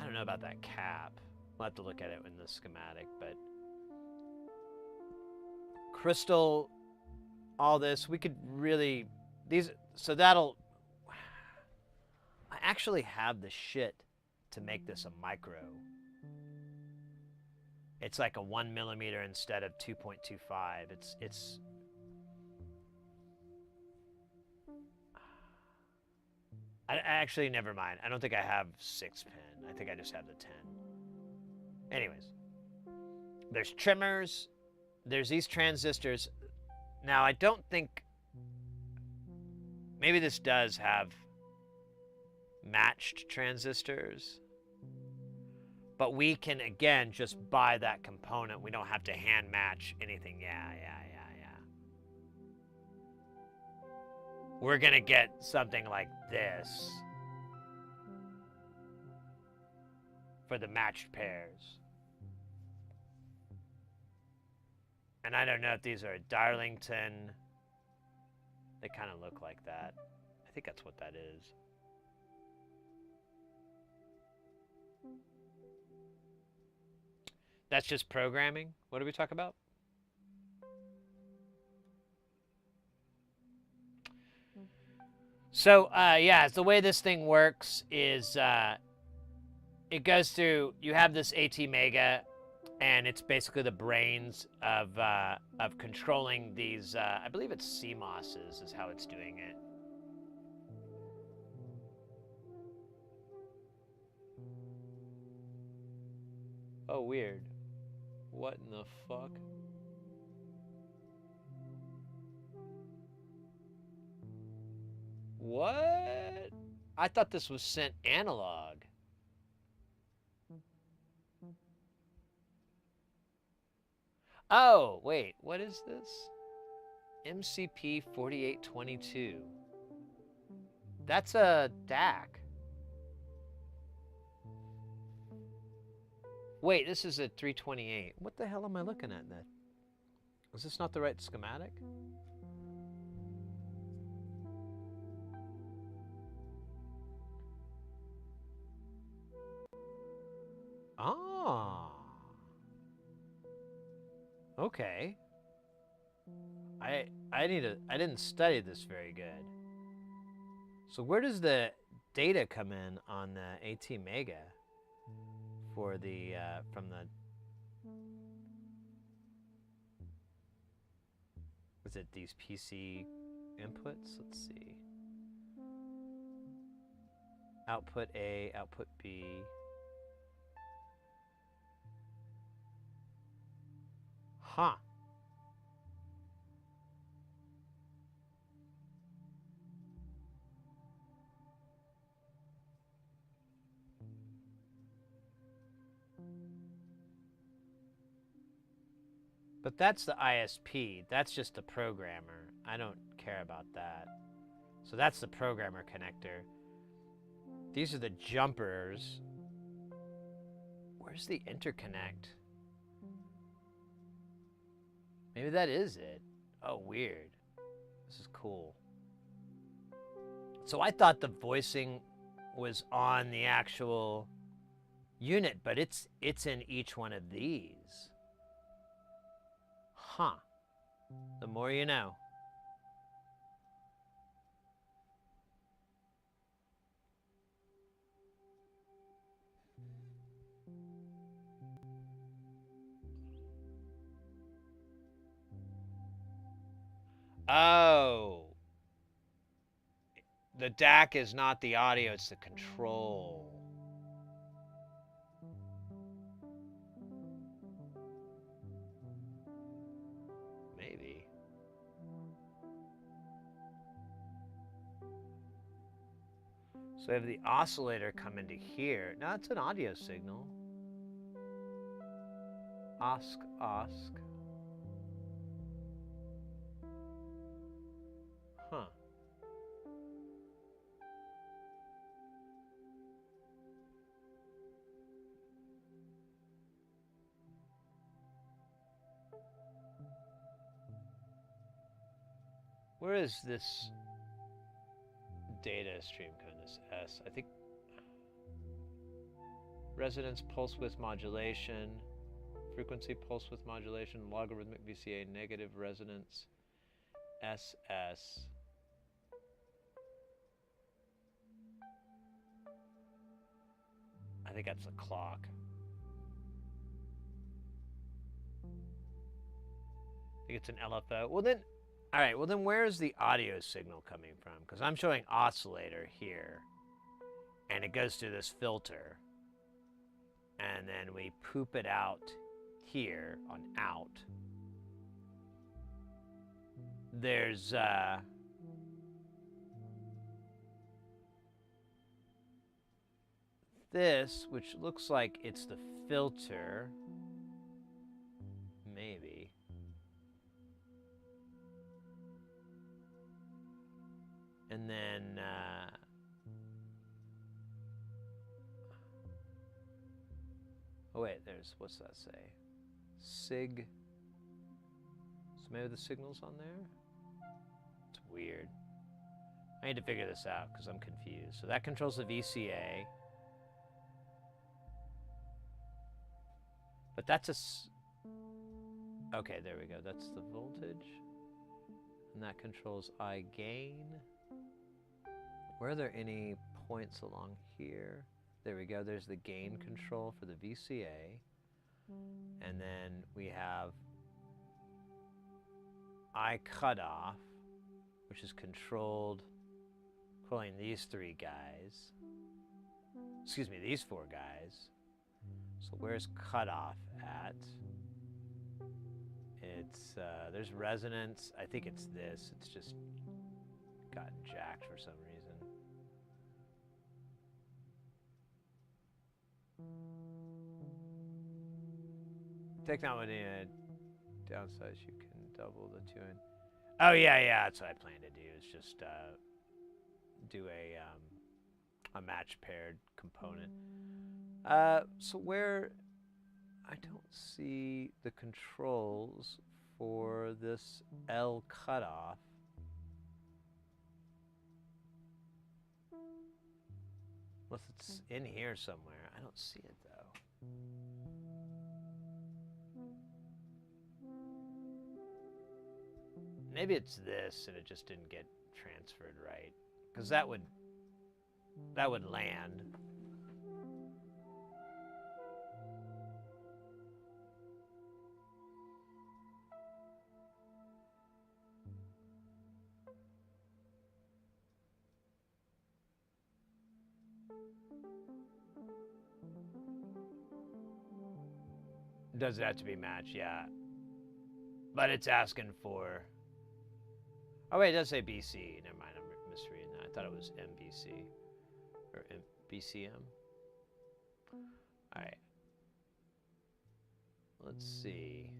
don't know about that cap. We'll have to look at it in the schematic, but crystal, all this, we could really, so that'll, I actually have the shit to make this a micro. It's like a 1 millimeter instead of 2.25. It's actually, never mind. I don't think I have 6 pin. I think I just have the 10. Anyways, there's trimmers. There's these transistors. Now, I don't think, maybe this does have matched transistors, but we can, again, just buy that component. We don't have to hand match anything. Yeah. We're going to get something like this for the matched pairs. And I don't know if these are Darlington. They kind of look like that. I think that's what that is. That's just programming. What do we talk about? So, yeah, the way this thing works is it goes through, you have this AT Mega, and it's basically the brains of controlling these, I believe it's CMOSs is how it's doing it. Oh, weird. What in the fuck? What? I thought this was sent analog. Oh, wait, what is this? MCP 4822. That's a DAC. Wait, this is a 328. What the hell am I looking at then? Is this not the right schematic? Ah. Okay. I didn't study this very good. So where does the data come in on the AT Mega for the from the, is it these PC inputs? Let's see. Output A, output B. Huh. But that's the ISP. That's just the programmer. I don't care about that. So that's the programmer connector. These are the jumpers. Where's the interconnect? Maybe that is it. Oh, weird. This is cool. So I thought the voicing was on the actual unit, but it's in each one of these. Huh. The more you know. Oh. The DAC is not the audio, it's the control. Maybe. So I have the oscillator come into here. No, it's an audio signal. Osc, osc. Huh. Where is this data stream coming? This S, I think. Resonance pulse width modulation, frequency pulse width modulation, logarithmic VCA, negative resonance, SS. I think that's the clock. I think it's an LFO. Well then, all right, well then where's the audio signal coming from? Because I'm showing oscillator here, and it goes through this filter, and then we poop it out here on out. There's this, which looks like it's the filter, maybe. And then oh wait, there's, what's that say? Sig. So maybe the signal's on there? It's weird. I need to figure this out because I'm confused. So that controls the VCA. But that's a okay, there we go. That's the voltage. And that controls I gain. Were there any points along here? There we go. There's the gain control for the VCA. And then we have I cutoff, which is controlling these three guys. Excuse me, these four guys. So where's cutoff at? It's, there's resonance. I think it's this. It's just gotten jacked for some reason. Technology downsize, you can double the 2 in. Oh yeah, that's what I plan to do. Is just do a match paired component. So where I don't see the controls for this L cutoff. Unless it's in here somewhere. I don't see it though. Maybe it's this and it just didn't get transferred right. Because that would land. Does it have to be matched? Yeah. But it's asking for... Oh, wait, it does say BC. Never mind, I'm misreading that. I thought it was MBC. Or BCM. All right. Let's see.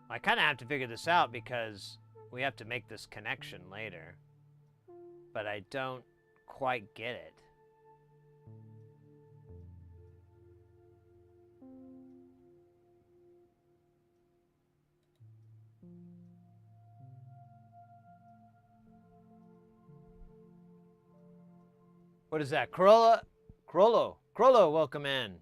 I kind of have to figure this out because we have to make this connection later. But I don't quite get it. What is that? Crollo, welcome in.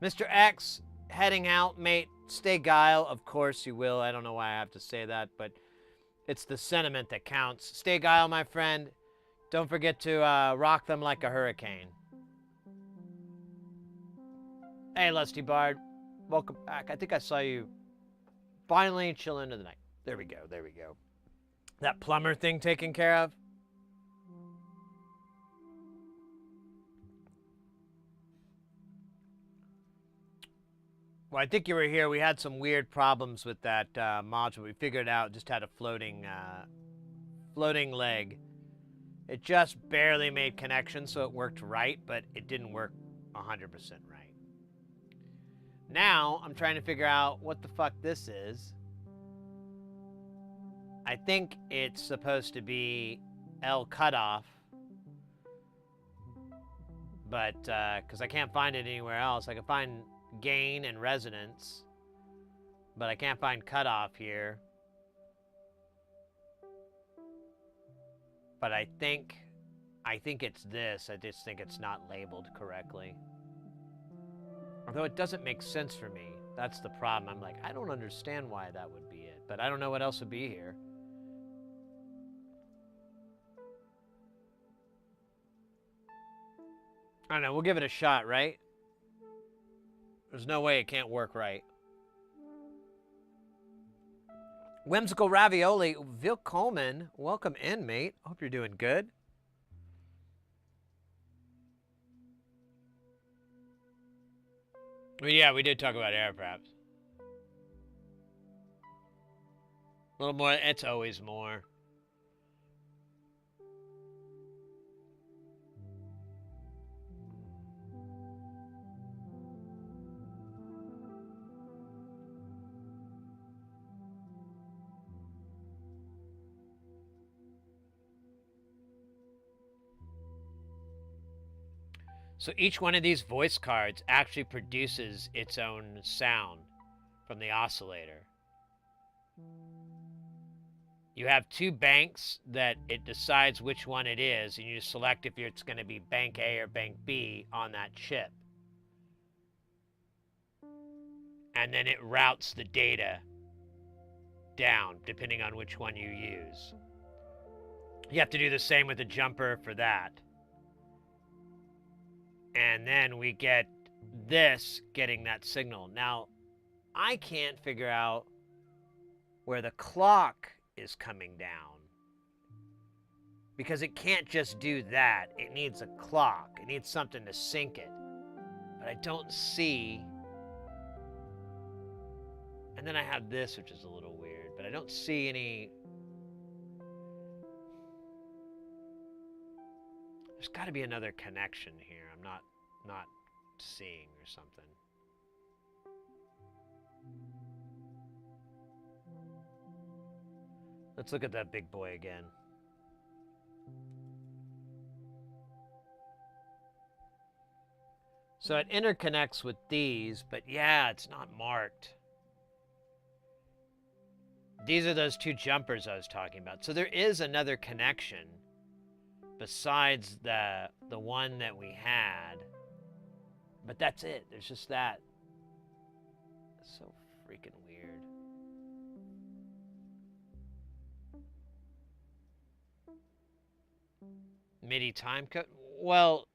Mr. X, heading out, mate. Stay guile. Of course you will. I don't know why I have to say that, but it's the sentiment that counts. Stay guile, my friend. Don't forget to rock them like a hurricane. Hey, Lusty Bard. Welcome back. I think I saw you finally chill into the night. There we go. There we go. That plumber thing taken care of? Well, I think you were here. We had some weird problems with that module. We figured it out. Just had a floating leg. It just barely made connection, so it worked right, but it didn't work 100% right. Now, I'm trying to figure out what the fuck this is. I think it's supposed to be L cutoff, but because I can't find it anywhere else. I can find gain and resonance, but I can't find cutoff here. But I think it's this. I just think it's not labeled correctly. Although it doesn't make sense for me. That's the problem. I'm like, I don't understand why that would be it, but I don't know what else would be here. I don't know. We'll give it a shot, right? There's no way it can't work right. Whimsical Ravioli, Willkommen. Welcome in, mate. Hope you're doing good. Well, yeah, we did talk about air perhaps. A little more. It's always more. So each one of these voice cards actually produces its own sound from the oscillator. You have two banks that it decides which one it is, and you select if it's going to be bank A or bank B on that chip. And then it routes the data down, depending on which one you use. You have to do the same with the jumper for that. And then we get this getting that signal. Now, I can't figure out where the clock is coming down. Because it can't just do that. It needs a clock. It needs something to sync it. But I don't see... And then I have this, which is a little weird. But I don't see any... There's got to be another connection here. I'm not seeing or something. Let's look at that big boy again. So it interconnects with these, but yeah, it's not marked. These are those two jumpers I was talking about. So there is another connection besides the one that we had. But that's it. There's just that. It's so freaking weird. MIDI timecode? Well,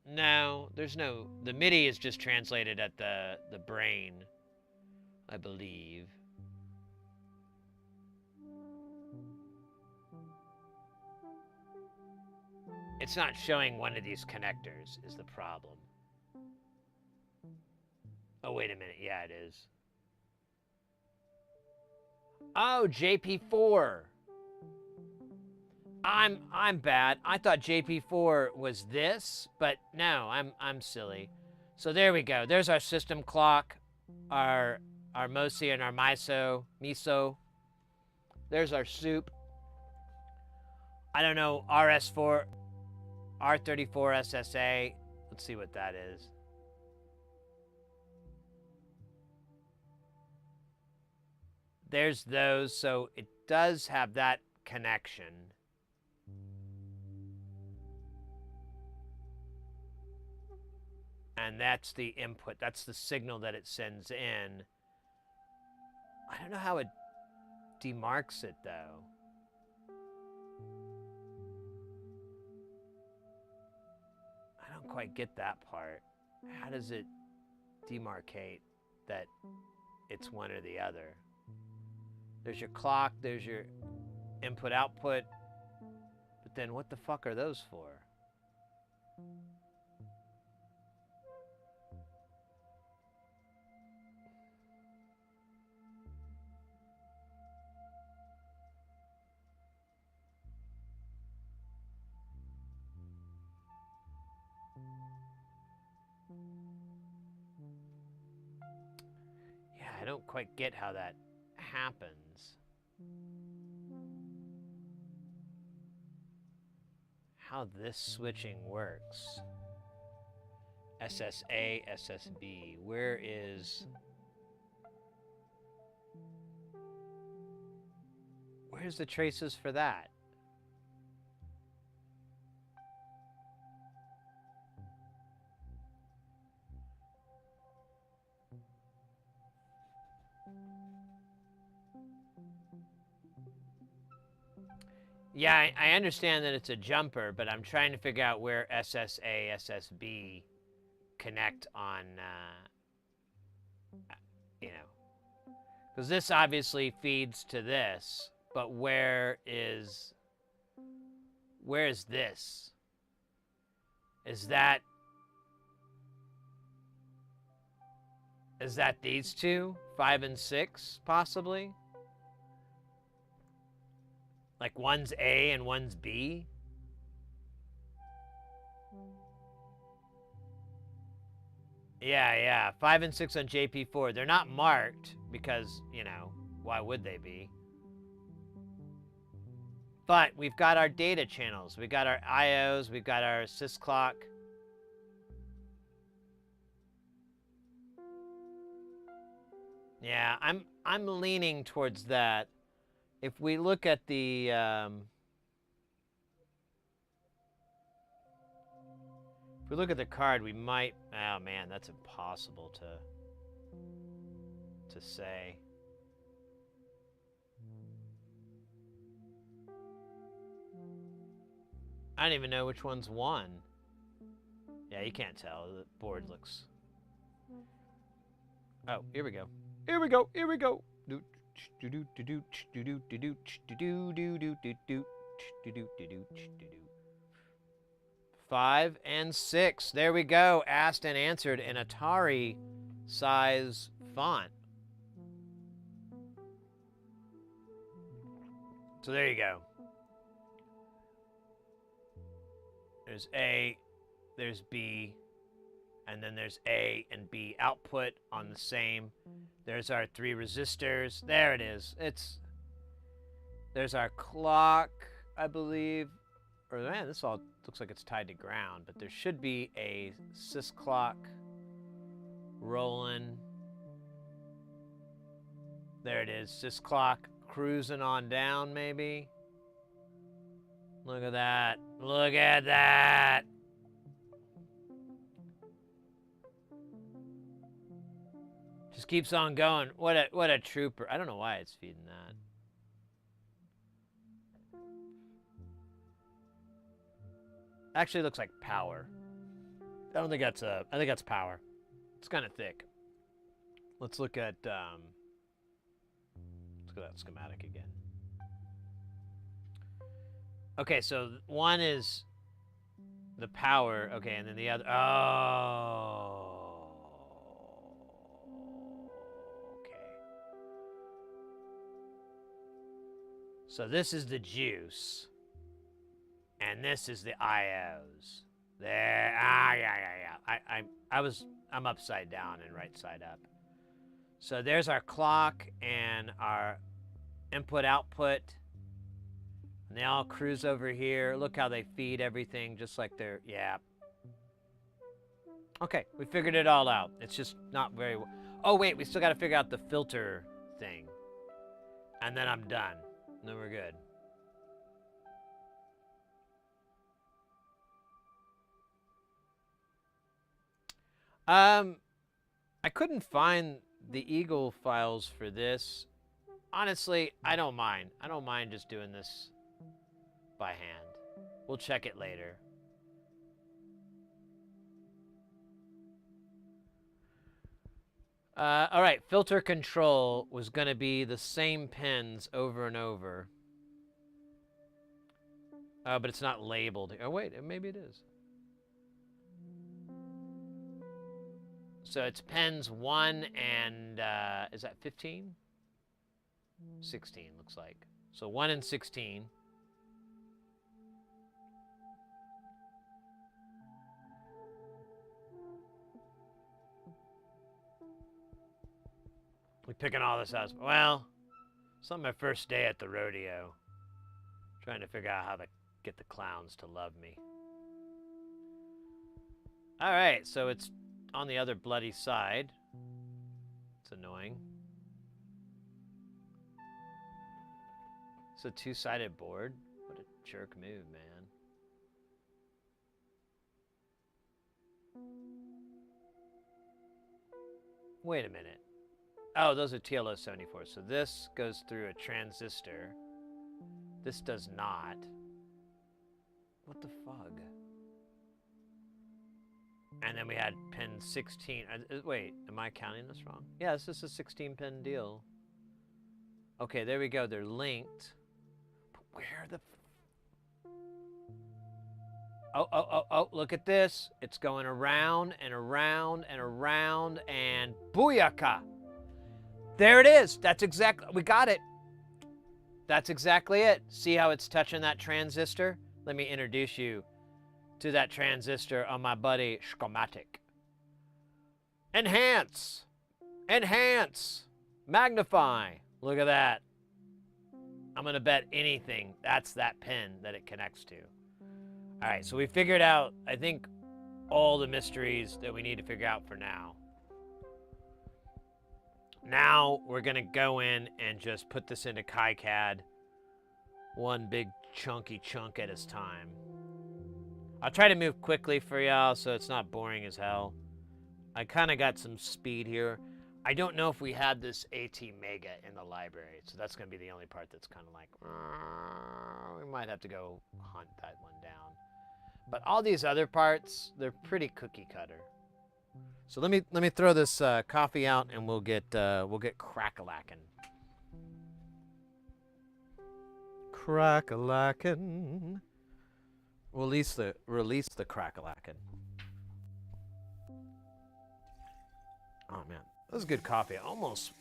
no, there's no... The MIDI is just translated at the brain, I believe. It's not showing one of these connectors is the problem. Oh, wait a minute. Yeah, it is. Oh, JP4. I'm bad. I thought JP4 was this, but no, I'm silly. So there we go. There's our system clock, our MOSI and our MISO. There's our soup. I don't know, RS4, R34 SSA. Let's see what that is. There's those, so it does have that connection. And that's the input. That's the signal that it sends in. I don't know how it demarks it, though. I don't quite get that part. How does it demarcate that it's one or the other? There's your clock, there's your input-output, but then what the fuck are those for? Yeah, I don't quite get how that happens. How this switching works. SSA, SSB. Where's the traces for that? Yeah, I understand that it's a jumper, but I'm trying to figure out where SSA, SSB connect on, you know. Because this obviously feeds to this, but where is this? Is that these two? 5 and 6, possibly? Like one's A and one's B? Yeah. 5 and 6 on JP4. They're not marked because, you know, why would they be? But we've got our data channels. We've got our IOs. We've got our sys clock. Yeah, I'm leaning towards that. If we look at the if we look at the card, we might. Oh man, that's impossible to say. I don't even know which one's one. Yeah, you can't tell. The board looks... Oh, here we go. Here we go. Here we go. 5 and 6. There we go. Asked and answered in Atari size font. So there you go. There's A, there's B, and then there's A and B output on the same. There's our 3 resistors. There it is. There's our clock, I believe. Or man, this all looks like it's tied to ground, but there should be a sys clock rolling. There it is. Sys clock cruising on down, maybe. Look at that. Look at that. Just keeps on going. What a trooper. I don't know why it's feeding that. Actually looks like power. I don't think that's I think that's power. It's kind of thick. Let's look at that schematic again. Okay, so one is the power. Okay, and then the other. Oh. Okay. So this is the juice. And this is the IOs. There. Yeah. I'm upside down and right side up. So there's our clock and our input output. And they all cruise over here. Look how they feed everything just like they're, yeah. Okay, we figured it all out. It's just not very, oh wait, we still got to figure out the filter thing. And then I'm done. And then we're good. I couldn't find the Eagle files for this. Honestly, I don't mind. I don't mind just doing this by hand. We'll check it later. All right, filter control was going to be the same pins over and over. But it's not labeled. Oh, wait, maybe it is. So it's pins 1 and, is that 15? 16, looks like. So 1 and 16. We're picking all this out. Well, it's not my first day at the rodeo. Trying to figure out how to get the clowns to love me. All right, so it's on the other bloody side. It's annoying. It's a two-sided board. What a jerk move, man. Wait a minute. Oh, those are TLO74. So this goes through a transistor. This does not. What the fug? And then we had pin 16. Wait, am I counting this wrong? Yeah, this is a 16-pin deal. Okay, there we go. They're linked. But where the... Oh, look at this. It's going around and around and around and booyaka. There it is. That's exactly... We got it. That's exactly it. See how it's touching that transistor? Let me introduce you to that transistor on my buddy schematic. Enhance. Enhance. Magnify. Look at that. I'm going to bet anything that's that pin that it connects to. All right, so we figured out, I think, all the mysteries that we need to figure out for now. Now we're going to go in and just put this into KiCAD one big chunky chunk at a time. I'll try to move quickly for y'all so it's not boring as hell. I kind of got some speed here. I don't know if we had this AT Mega in the library, so that's going to be the only part that's kind of like, we might have to go hunt that one down. But all these other parts, they're pretty cookie cutter. So let me throw this coffee out, and we'll get crack-a-lackin'. Crack-a-lackin'. Release the crack-a-lackin'. Oh man, that was good coffee. Almost.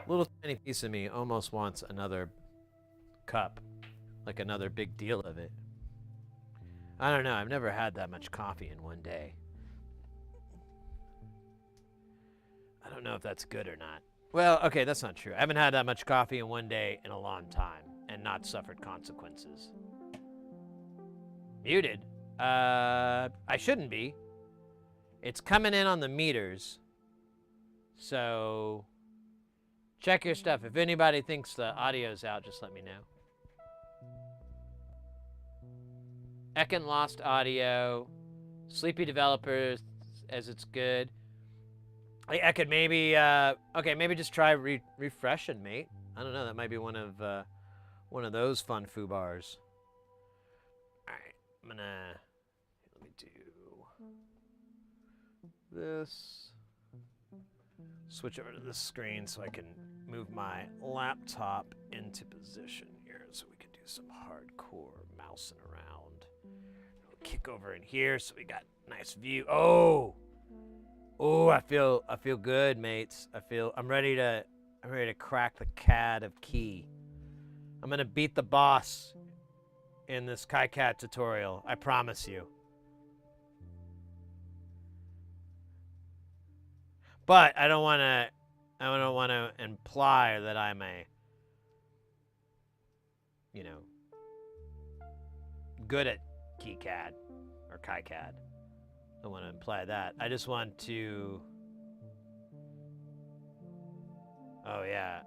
Little tiny piece of me almost wants another cup, like another big deal of it. I don't know. I've never had that much coffee in one day. I don't know if that's good or not. Well, okay, that's not true. I haven't had that much coffee in one day in a long time and not suffered consequences. Muted? I shouldn't be. It's coming in on the meters. So check your stuff. If anybody thinks the audio's out, just let me know. Ekin lost audio. Sleepy developers as it's good. I could maybe maybe just try refreshing, mate. I don't know. That might be one of those fun foo bars. All right, let me do this. Switch over to this screen so I can move my laptop into position here, so we can do some hardcore mousing around. We'll kick over in here so we got a nice view. Oh, I feel good, mates. I'm ready to crack the CAD of key. I'm gonna beat the boss in this KiCAD tutorial. I promise you. But I don't want to imply that I'm good at KiCAD or KiCAD. I don't want to imply that. I just want to. Oh yeah,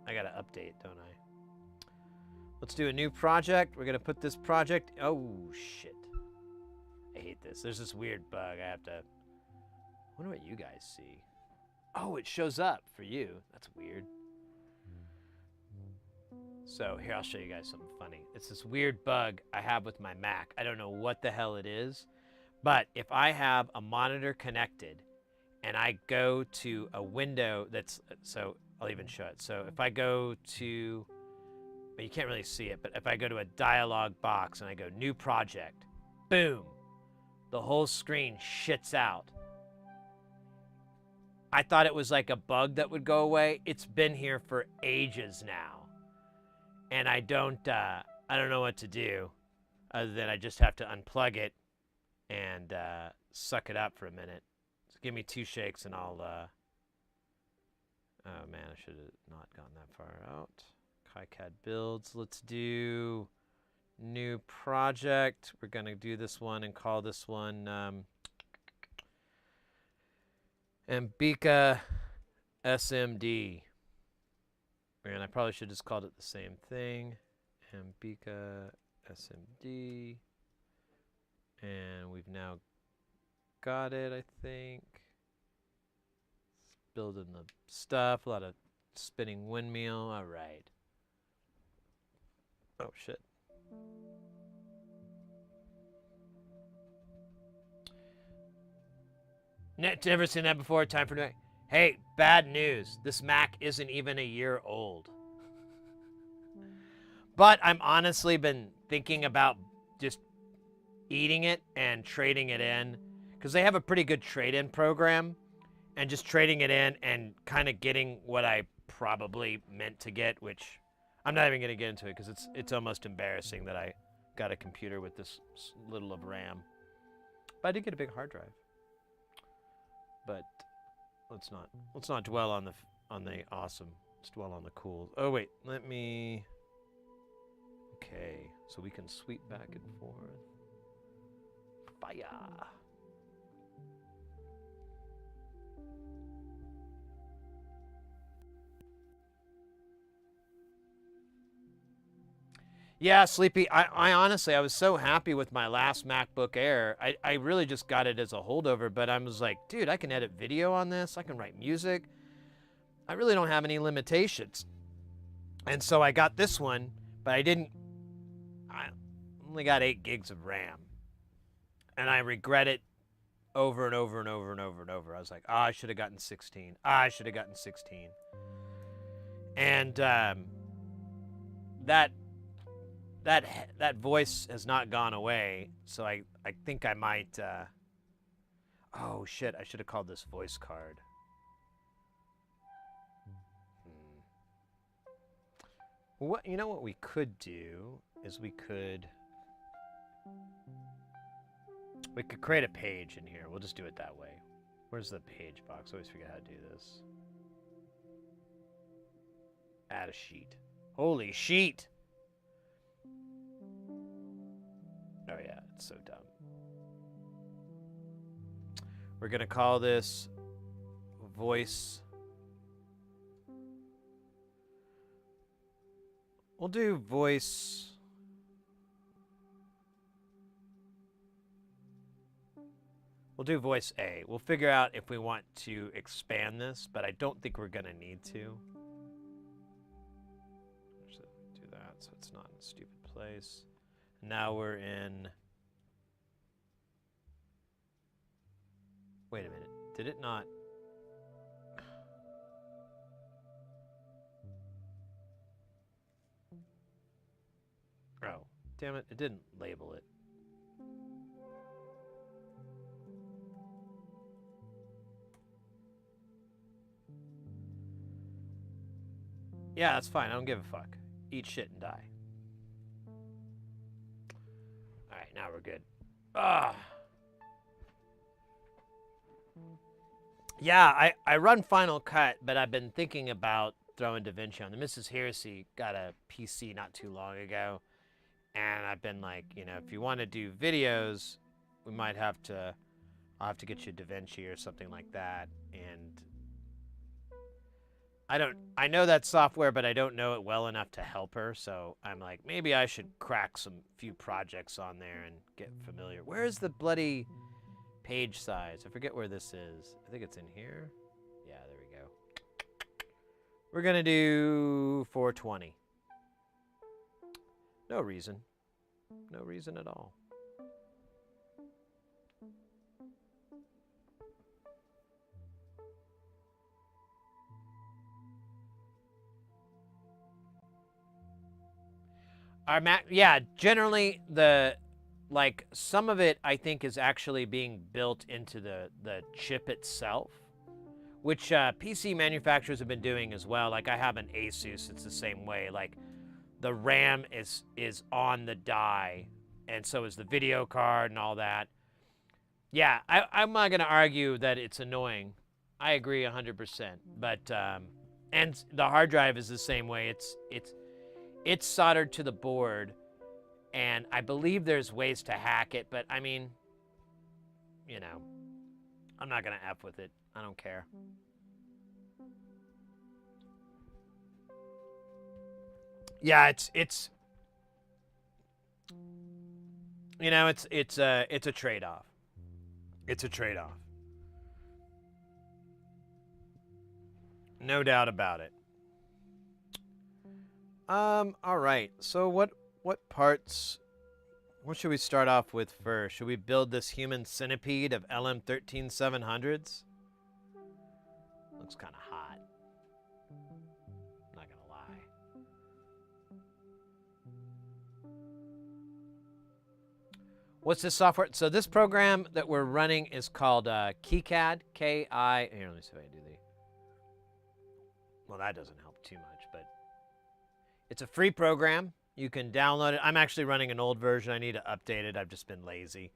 I gotta update, don't I? Let's do a new project. We're gonna put this project. Oh shit! I hate this. There's this weird bug. I have to. I wonder what you guys see. Oh, it shows up for you. That's weird. So here, I'll show you guys something funny. It's this weird bug I have with my Mac. I don't know what the hell it is, but if I have a monitor connected and I go to a window so I'll even show it. So if I go to, well, you can't really see it, but if I go to a dialog box and I go new project, boom, the whole screen shits out. I thought it was like a bug that would go away. It's been here for ages now. And I don't know what to do other than I just have to unplug it and suck it up for a minute. So give me 2 shakes and I'll, oh man, I should have not gotten that far out. KiCAD builds, let's do new project. We're gonna do this one and call this one, Ambika SMD. And I probably should have just called it the same thing. Ambika SMD. And we've now got it, I think. It's building the stuff. A lot of spinning windmill. All right. Oh, shit. Never seen that before. Time for new. Hey, bad news. This Mac isn't even a year old. But I'm honestly been thinking about just eating it and trading it in, because they have a pretty good trade-in program, and just trading it in and kind of getting what I probably meant to get, which I'm not even going to get into it because it's almost embarrassing that I got a computer with this little of RAM. But I did get a big hard drive. But let's not dwell on the awesome. Let's dwell on the cool. Oh wait, let me. Okay, so we can sweep back and forth. Fire. Yeah, Sleepy, I honestly, I was so happy with my last MacBook Air. I really just got it as a holdover, but I was like, dude, I can edit video on this. I can write music. I really don't have any limitations. And so I got this one, but I didn't, only got 8 gigs of RAM. And I regret it over and over and over and over and over. I was like, oh, I should have gotten 16. I should have gotten 16. And that voice has not gone away. So I think I might... oh, shit. I should have called this voice card. What, you know what we could do is we could create a page in here. We'll just do it that way. Where's the page box? I always forget how to do this. Add a sheet. Holy sheet! Oh yeah, it's so dumb. We're gonna call this voice. We'll do voice. We'll do voice A. We'll figure out if we want to expand this, but I don't think we're gonna need to. So do that so it's not in a stupid place. Now we're in. Wait a minute. Did it not? Oh, damn it. It didn't label it. Yeah, that's fine. I don't give a fuck. Eat shit and die. Alright, now we're good. Ah. Yeah, I run Final Cut, but I've been thinking about throwing DaVinci on. The Mrs. Heresy got a PC not too long ago. And I've been like, you know, if you want to do videos, we might have to... I'll have to get you DaVinci or something like that. And... I know that software, but I don't know it well enough to help her, so I'm like, maybe I should crack some few projects on there and get familiar. Where is the bloody page size? I forget where this is. I think it's in here. Yeah, there we go. We're gonna do 420. No reason. No reason at all. Our yeah, generally like some of it I think is actually being built into the chip itself, which PC manufacturers have been doing as well. Like I have an Asus, it's the same way. Like the RAM is on the die, and so is the video card and all that. Yeah, I'm not gonna argue that it's annoying. I agree 100%. But and the hard drive is the same way. It's soldered to the board, and I believe there's ways to hack it, but I mean, you know, I'm not gonna F with it. I don't care. Yeah, it's you know, it's a trade-off. It's a trade-off. No doubt about it. All right. So what parts, what should we start off with first? Should we build this human centipede of LM13700s? Looks kind of hot. Not gonna lie. What's this software? So this program that we're running is called KiCAD. K-I. Here, let me see if I can do the. Well, that doesn't help too much, but. It's a free program. You can download it. I'm actually running an old version. I need to update it. I've just been lazy.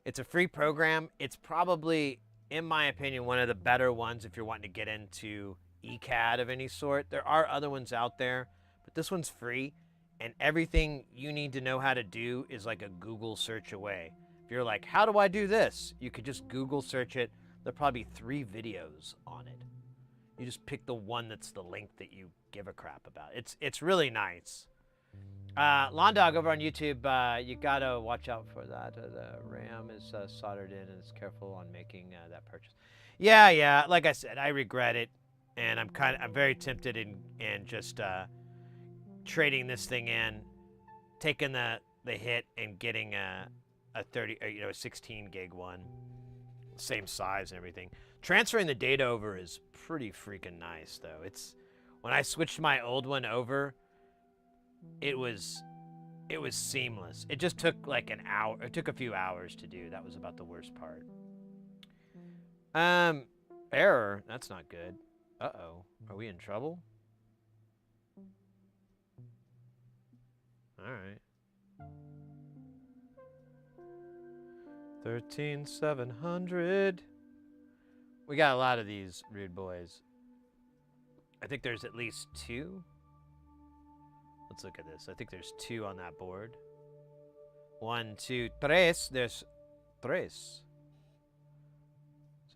It's a free program. It's probably, in my opinion, one of the better ones if you're wanting to get into ECAD of any sort. There are other ones out there, but this one's free, and everything you need to know how to do is like a Google search away. If you're like, how do I do this? You could just Google search it. There'll probably be 3 videos on it. You just pick the one that's the link that you give a crap about. It's really nice. Lawn Dog over on YouTube, you gotta watch out for that. The RAM is soldered in, and it's careful on making that purchase. Yeah. Like I said, I regret it, and I'm very tempted in just trading this thing in, taking the the hit and getting a 30, you know, a 16 gig one, same size and everything. Transferring the data over is pretty freaking nice, though. It's when I switched my old one over, it was seamless. It just took like an hour. It took a few hours to do. That was about the worst part. Error. That's not good. Uh-oh. Are we in trouble? All right. 13,700. We got a lot of these rude boys. I think there's at least 2. Let's look at this. I think there's 2 on that board. 1, 2, 3. There's 3. So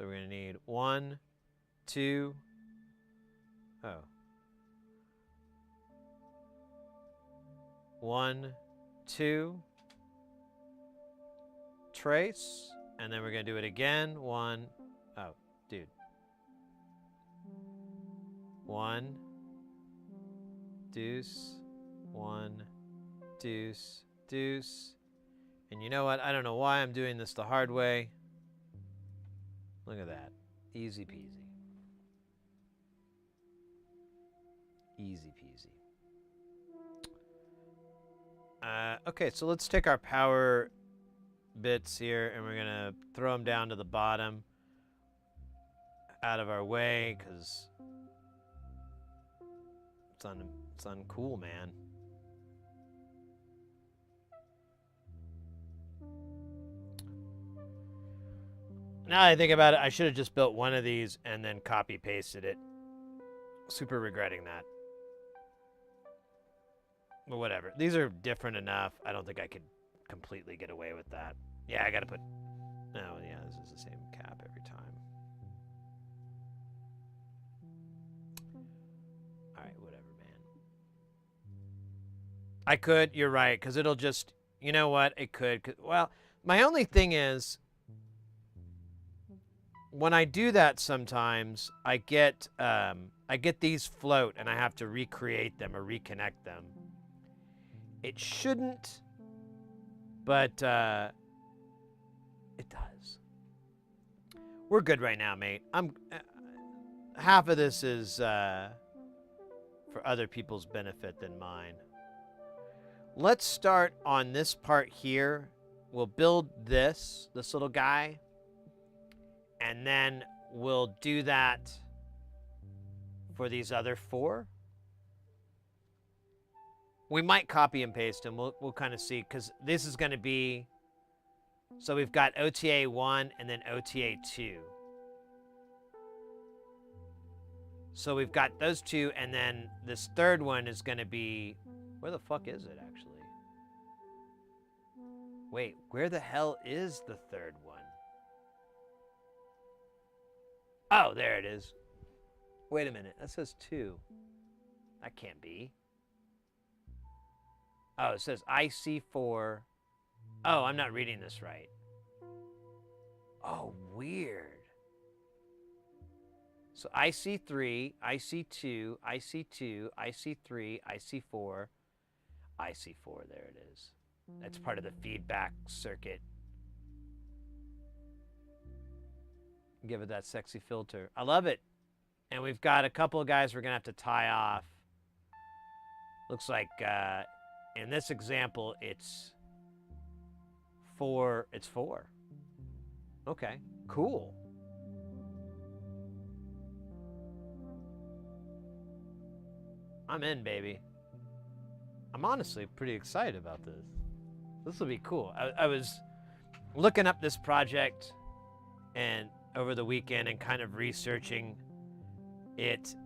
we're gonna need 1, 2. Oh. 1, 2. Trace. And then we're gonna do it again. 1. Oh, dude. 1. Deuce. 1. Deuce. Deuce. And you know what? I don't know why I'm doing this the hard way. Look at that. Easy peasy. Easy peasy. Okay, so let's take our power bits here and we're gonna throw them down to the bottom out of our way because it's uncool, man. Now that I think about it, I should have just built one of these and then copy pasted it. Super regretting that. But whatever. These are different enough. I don't think I could completely get away with that. Yeah, I gotta put... No, yeah, this is the same cap every time. Alright, whatever, man. I could, you're right, because it'll just... You know what? It could. Well, my only thing is... When I do that sometimes, I get these float and I have to recreate them or reconnect them. It shouldn't, but it does. We're good right now, mate. Half of this is for other people's benefit than mine. Let's start on this part here. We'll build this little guy. And then we'll do that for these other 4. We might copy and paste them. We'll kind of see, because this is going to be... So we've got OTA 1 and then OTA 2. So we've got those 2, and then this third one is going to be... Where the fuck is it, actually? Wait, where the hell is the third one? Oh, there it is. Wait a minute. That says 2. That can't be. Oh, it says IC4. Oh, I'm not reading this right. Oh, weird. So IC3, IC2, IC2, IC3, IC4, IC4. There it is. That's part of the feedback circuit. Give it that sexy filter. I love it. And we've got a couple of guys we're going to have to tie off. Looks like in this example, it's 4. It's 4. Okay, cool. I'm in, baby. I'm honestly pretty excited about this. This will be cool. I was looking up this project and over the weekend and kind of researching it,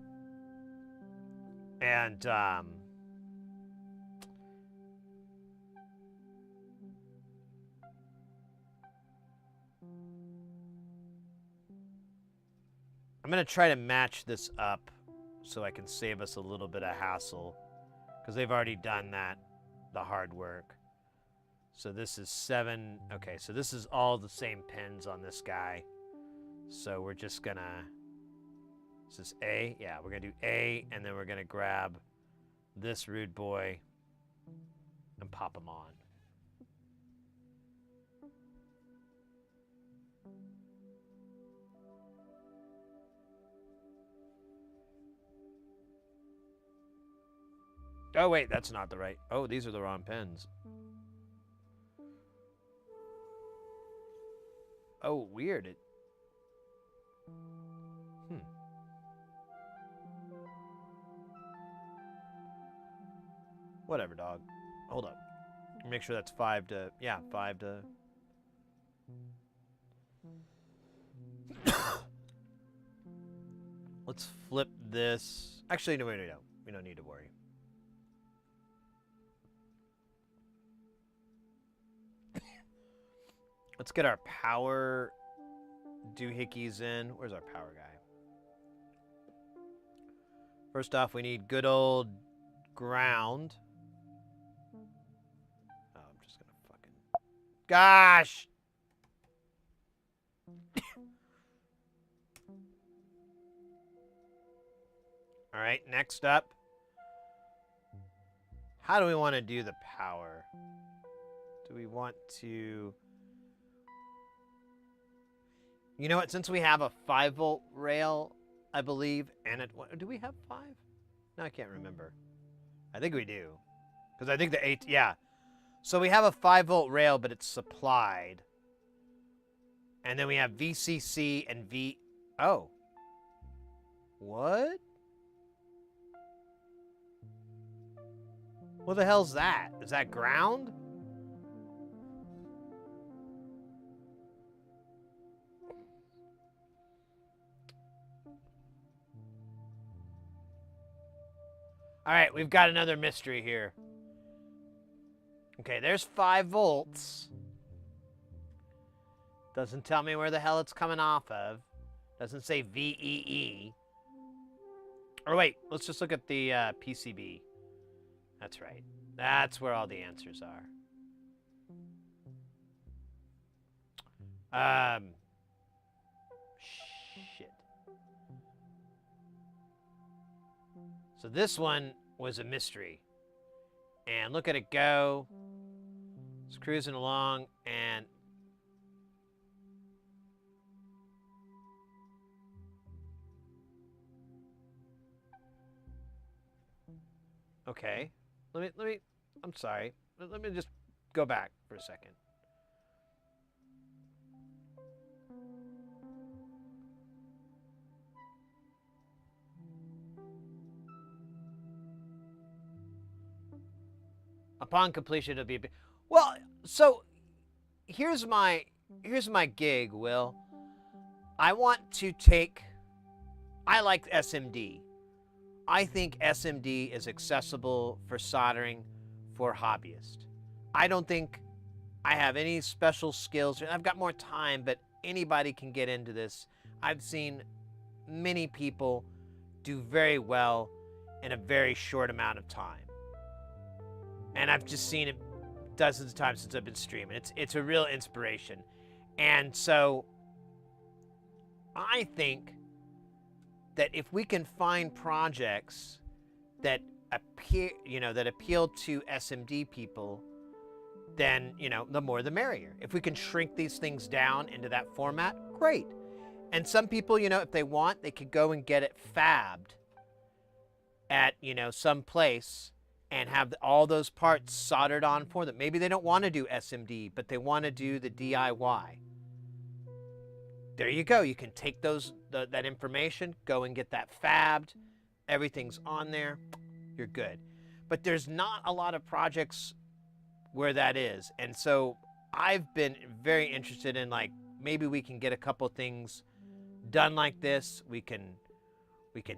and I'm gonna try to match this up so I can save us a little bit of hassle, because they've already done that, the hard work. So this is 7. Okay, so this is all the same pins on this guy. So we're just gonna, this is A, yeah, we're gonna do A, and then we're gonna grab this rude boy and pop him on. Oh, wait, that's not the right. Oh, these are the wrong pens. Oh, weird. Whatever, dog. Hold up. Make sure that's 5 to... Yeah, 5 to... Let's flip this. Actually, no, we don't. We don't need to worry. Let's get our power doohickeys in. Where's our power guy? First off, we need good old ground. Oh, I'm just gonna fucking... Gosh! All right, next up. How do we want to do the power? Do we want to... You know what? Since we have a 5-volt rail, I believe, and it... Do we have 5? No, I can't remember. I think we do. Because I think the 8... Yeah. So we have a 5-volt rail, but it's supplied. And then we have VCC and V... Oh. What? What the hell's that? Is that ground? All right, we've got another mystery here. Okay, there's 5 volts. Doesn't tell me where the hell it's coming off of. Doesn't say VEE. Or wait, let's just look at the PCB. That's right. That's where all the answers are. Shit. So this one was a mystery. And look at it go. It's cruising along and... Okay. Let me, I'm sorry. Let me just go back for a second. Upon completion, it'll be... Well, so here's my gig, Will. I want to take... I like SMD. I think SMD is accessible for soldering for hobbyists. I don't think I have any special skills. I've got more time, but anybody can get into this. I've seen many people do very well in a very short amount of time. And I've just seen it dozens of times since I've been streaming. It's a real inspiration. And so I think that if we can find projects that appeal to SMD people, then, the more the merrier. If we can shrink these things down into that format, great. And some people, if they want, they could go and get it fabbed at, some place and have all those parts soldered on for them. Maybe they don't want to do SMD, but they want to do the DIY. There you go. You can take that information, go and get that fabbed. Everything's on there. You're good. But there's not a lot of projects where that is. And so I've been very interested in, maybe we can get a couple things done like this. We can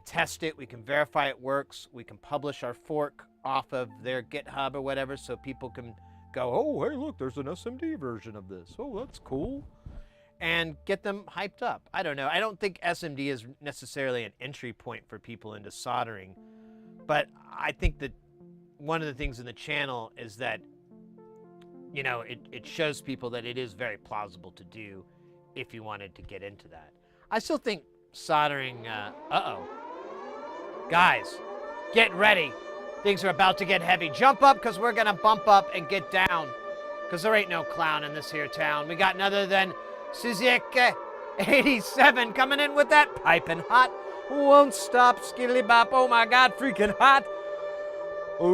test it. We can verify it works. We can publish our fork off of their GitHub or whatever so people can go, oh, hey, look, there's an SMD version of this. Oh, that's cool. And get them hyped up. I don't know. I don't think SMD is necessarily an entry point for people into soldering. But I think that one of the things in the channel is that, it shows people that it is very plausible to do if you wanted to get into that. I still think soldering, Guys, get ready. Things are about to get heavy. Jump up, because we're going to bump up and get down. Because there ain't no clown in this here town. We got none other than Suzuki 87 coming in with that piping hot. Won't stop, skilly bop. Oh my God, freaking hot. Yeah.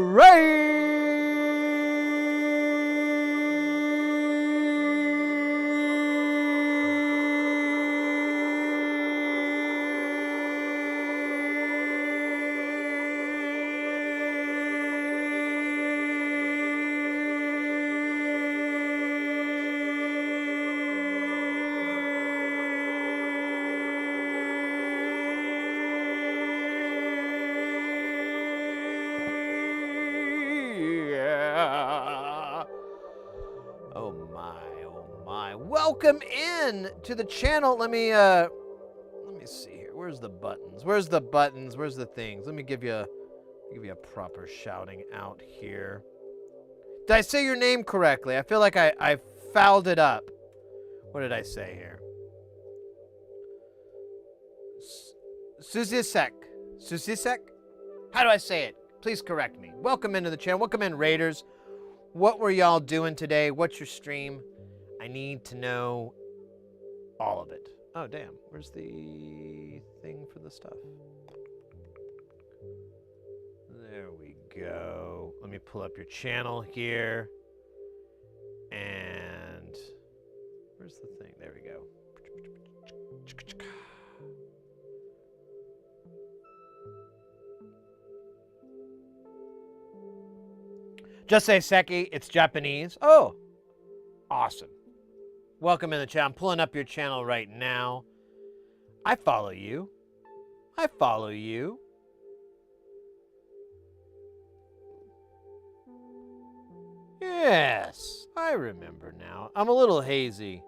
Oh my, oh my. Welcome in to the channel. Let me see here. Where's the buttons? Where's the buttons? Where's the things? Let me give you a proper shouting out here. Did I say your name correctly? I feel like I fouled it up. What did I say here? Suzisek. Suzisek? How do I say it? Please correct me. Welcome into the channel. Welcome in, Raiders. What were y'all doing today? What's your stream? I need to know all of it. Oh, damn. Where's the thing for the stuff? There we go. Let me pull up your channel here. And where's the thing? There we go. Just say Seki, it's Japanese. Oh, awesome. Welcome in the chat. I'm pulling up your channel right now. I follow you. I follow you. Yes, I remember now. I'm a little hazy.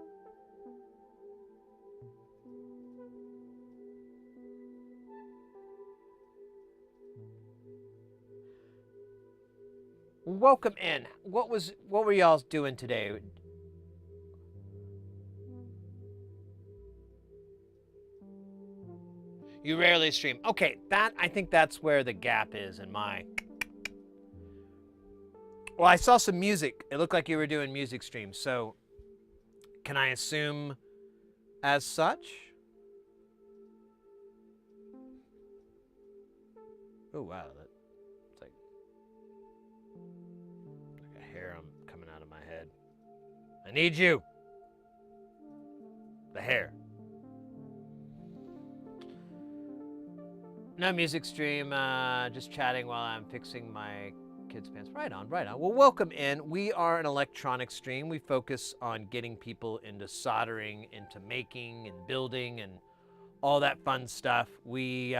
Welcome in. What were y'all doing today? You rarely stream. Okay, I think that's where the gap is in my. Well, I saw some music. It looked like you were doing music streams. So, can I assume as such? Oh wow, it's like a hair coming out of my head. I need you. The hair. No music stream, just chatting while I'm fixing my kids' pants. Right on, right on. Well, welcome in. We are an electronic stream. We focus on getting people into soldering, into making and building and all that fun stuff. We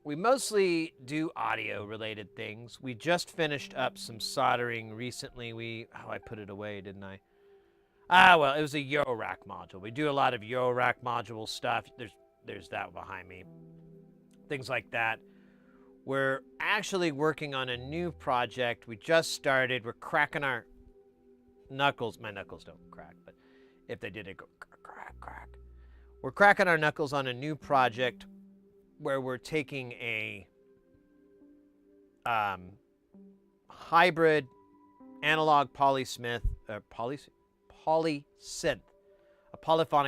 mostly do audio-related things. We just finished up some soldering recently. I put it away, didn't I? Well, it was a Eurorack module. We do a lot of Eurorack module stuff. There's that behind me. Things like that. We're actually working on a new project. We just started. We're cracking our knuckles. My knuckles don't crack, but if they did, it'd go crack, crack. We're cracking our knuckles on a new project where we're taking a hybrid analog polysynth, a polyphonic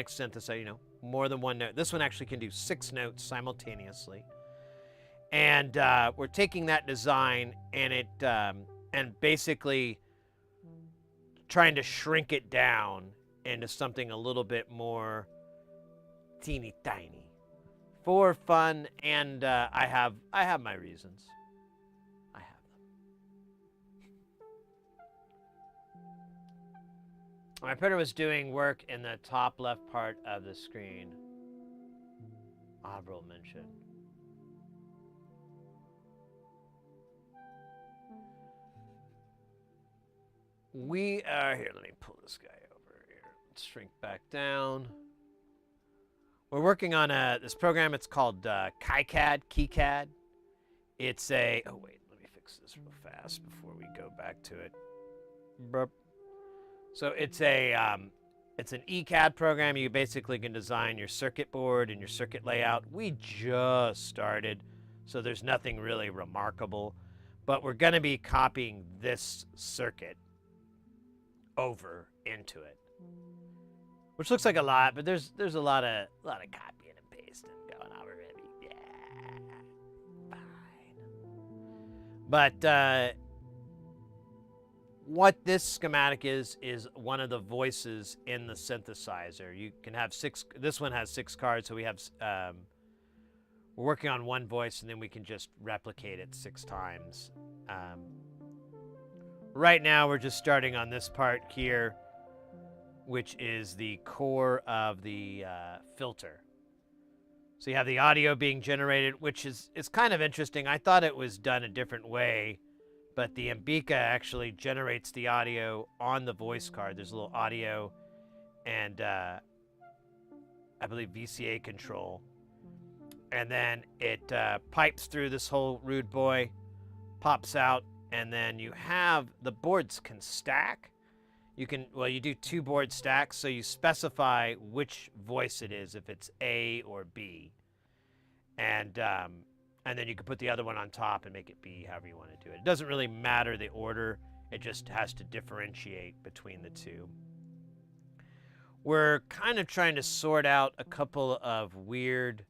synthesizer, more than one note. This one actually can do 6 notes simultaneously. And we're taking that design and and basically trying to shrink it down into something a little bit more teeny tiny for fun. And I have my reasons. I have them. My printer was doing work in the top left part of the screen. Avril mentioned. We are here. Let me pull this guy over here. Let's shrink back down. We're working on this program. It's called KiCAD. It's a. Oh wait, let me fix this real fast before we go back to it. Burp. So it's an ECAD program. You basically can design your circuit board and your circuit layout. We just started, so there's nothing really remarkable. But we're going to be copying this circuit over into it, which looks like a lot, but there's a lot of copying and pasting going on already. Yeah, fine. But what this schematic is one of the voices in the synthesizer. You can have 6. This one has 6 cards, so we have. We're working on one voice, and then we can just replicate it 6 times. Right now, we're just starting on this part here, which is the core of the filter. So you have the audio being generated, which is kind of interesting. I thought it was done a different way, but the Ambika actually generates the audio on the voice card. There's a little audio and I believe VCA control. And then it pipes through this whole rude boy, pops out, and then you have the boards can stack. You do 2 board stacks, so you specify which voice it is, if it's A or B, and then you can put the other one on top and make it B, however you want to do it. It doesn't really matter the order; it just has to differentiate between the 2. We're kind of trying to sort out a couple of weird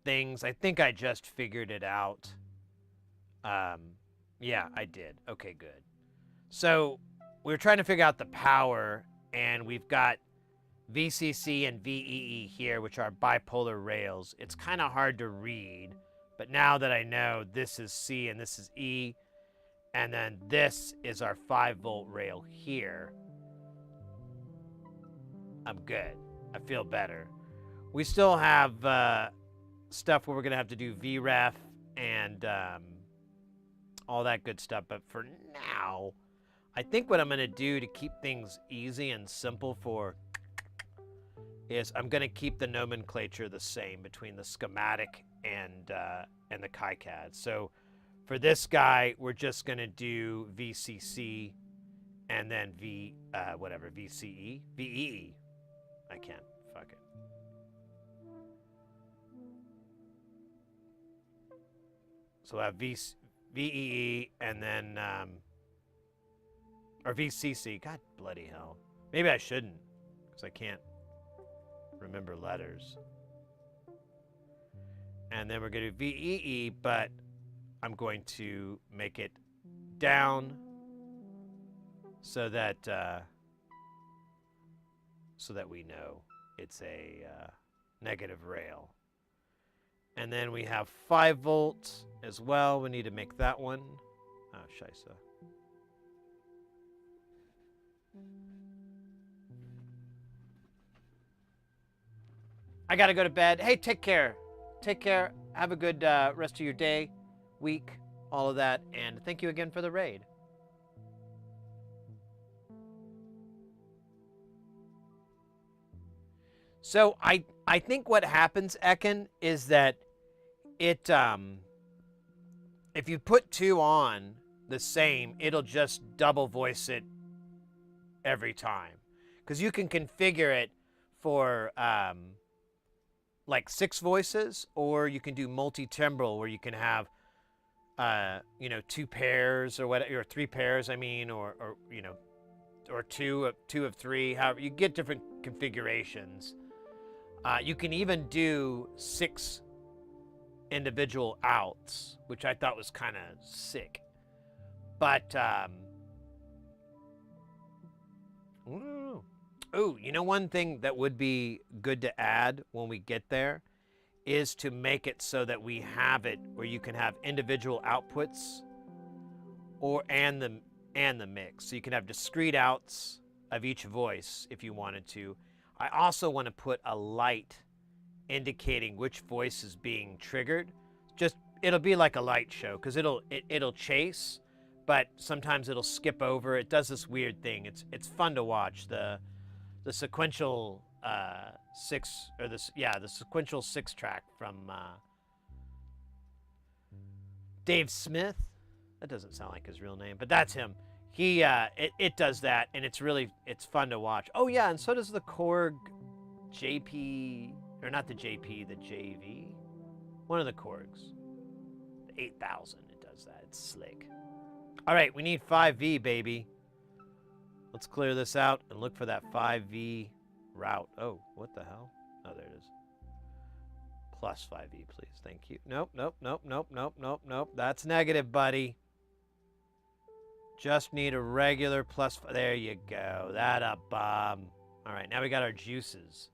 things. I think I just figured it out. Yeah, I did. Okay, good. So we're trying to figure out the power, and we've got VCC and VEE here, which are bipolar rails. It's kind of hard to read, but now that I know this is C and this is E, and then this is our 5-volt rail here, I'm good. I feel better. We still have stuff where we're going to have to do VREF and all that good stuff, but for now, I think what I'm going to do to keep things easy and simple is I'm going to keep the nomenclature the same between the schematic and the KiCAD. So for this guy, we're just going to do VCC and then VCE, VEE. I can't. Fuck it. So we'll have VEE and then or VCC. God bloody hell. Maybe I shouldn't, because I can't remember letters. And then we're going to do VEE, but I'm going to make it down so that we know it's a negative rail. And then we have 5 volts as well. We need to make that one. Oh, scheisse. I gotta go to bed. Hey, take care. Take care. Have a good rest of your day, week, all of that. And thank you again for the raid. So I think what happens, Ekin, is that it if you put 2 on the same, it'll just double voice it every time, because you can configure it for like 6 voices, or you can do multi-timbral where you can have 2 pairs or whatever, or 3 pairs, I mean, or two of 3. However, you get different configurations. You can even do 6 individual outs, which I thought was kind of sick. But one thing that would be good to add when we get there is to make it so that we have it where you can have individual outputs and the mix. So you can have discrete outs of each voice if you wanted to. I also want to put a light indicating which voice is being triggered. It'll be like a light show, because it'll chase, but sometimes it'll skip over. It does this weird thing. It's fun to watch. The sequential 6 the sequential 6 track from Dave Smith. That doesn't sound like his real name, but that's him. He it does that, and it's fun to watch. Oh yeah, and so does the Korg JP, or not the JP, the JV. One of the Korgs. The 8000, it does that. It's slick. All right, we need 5V, baby. Let's clear this out and look for that 5V route. Oh, what the hell? Oh, there it is. Plus 5e, please. Thank you. Nope, nope, nope, nope, nope, nope, nope. That's negative, buddy. Just need a regular plus. There you go. That a bomb. All right, now we got our juices.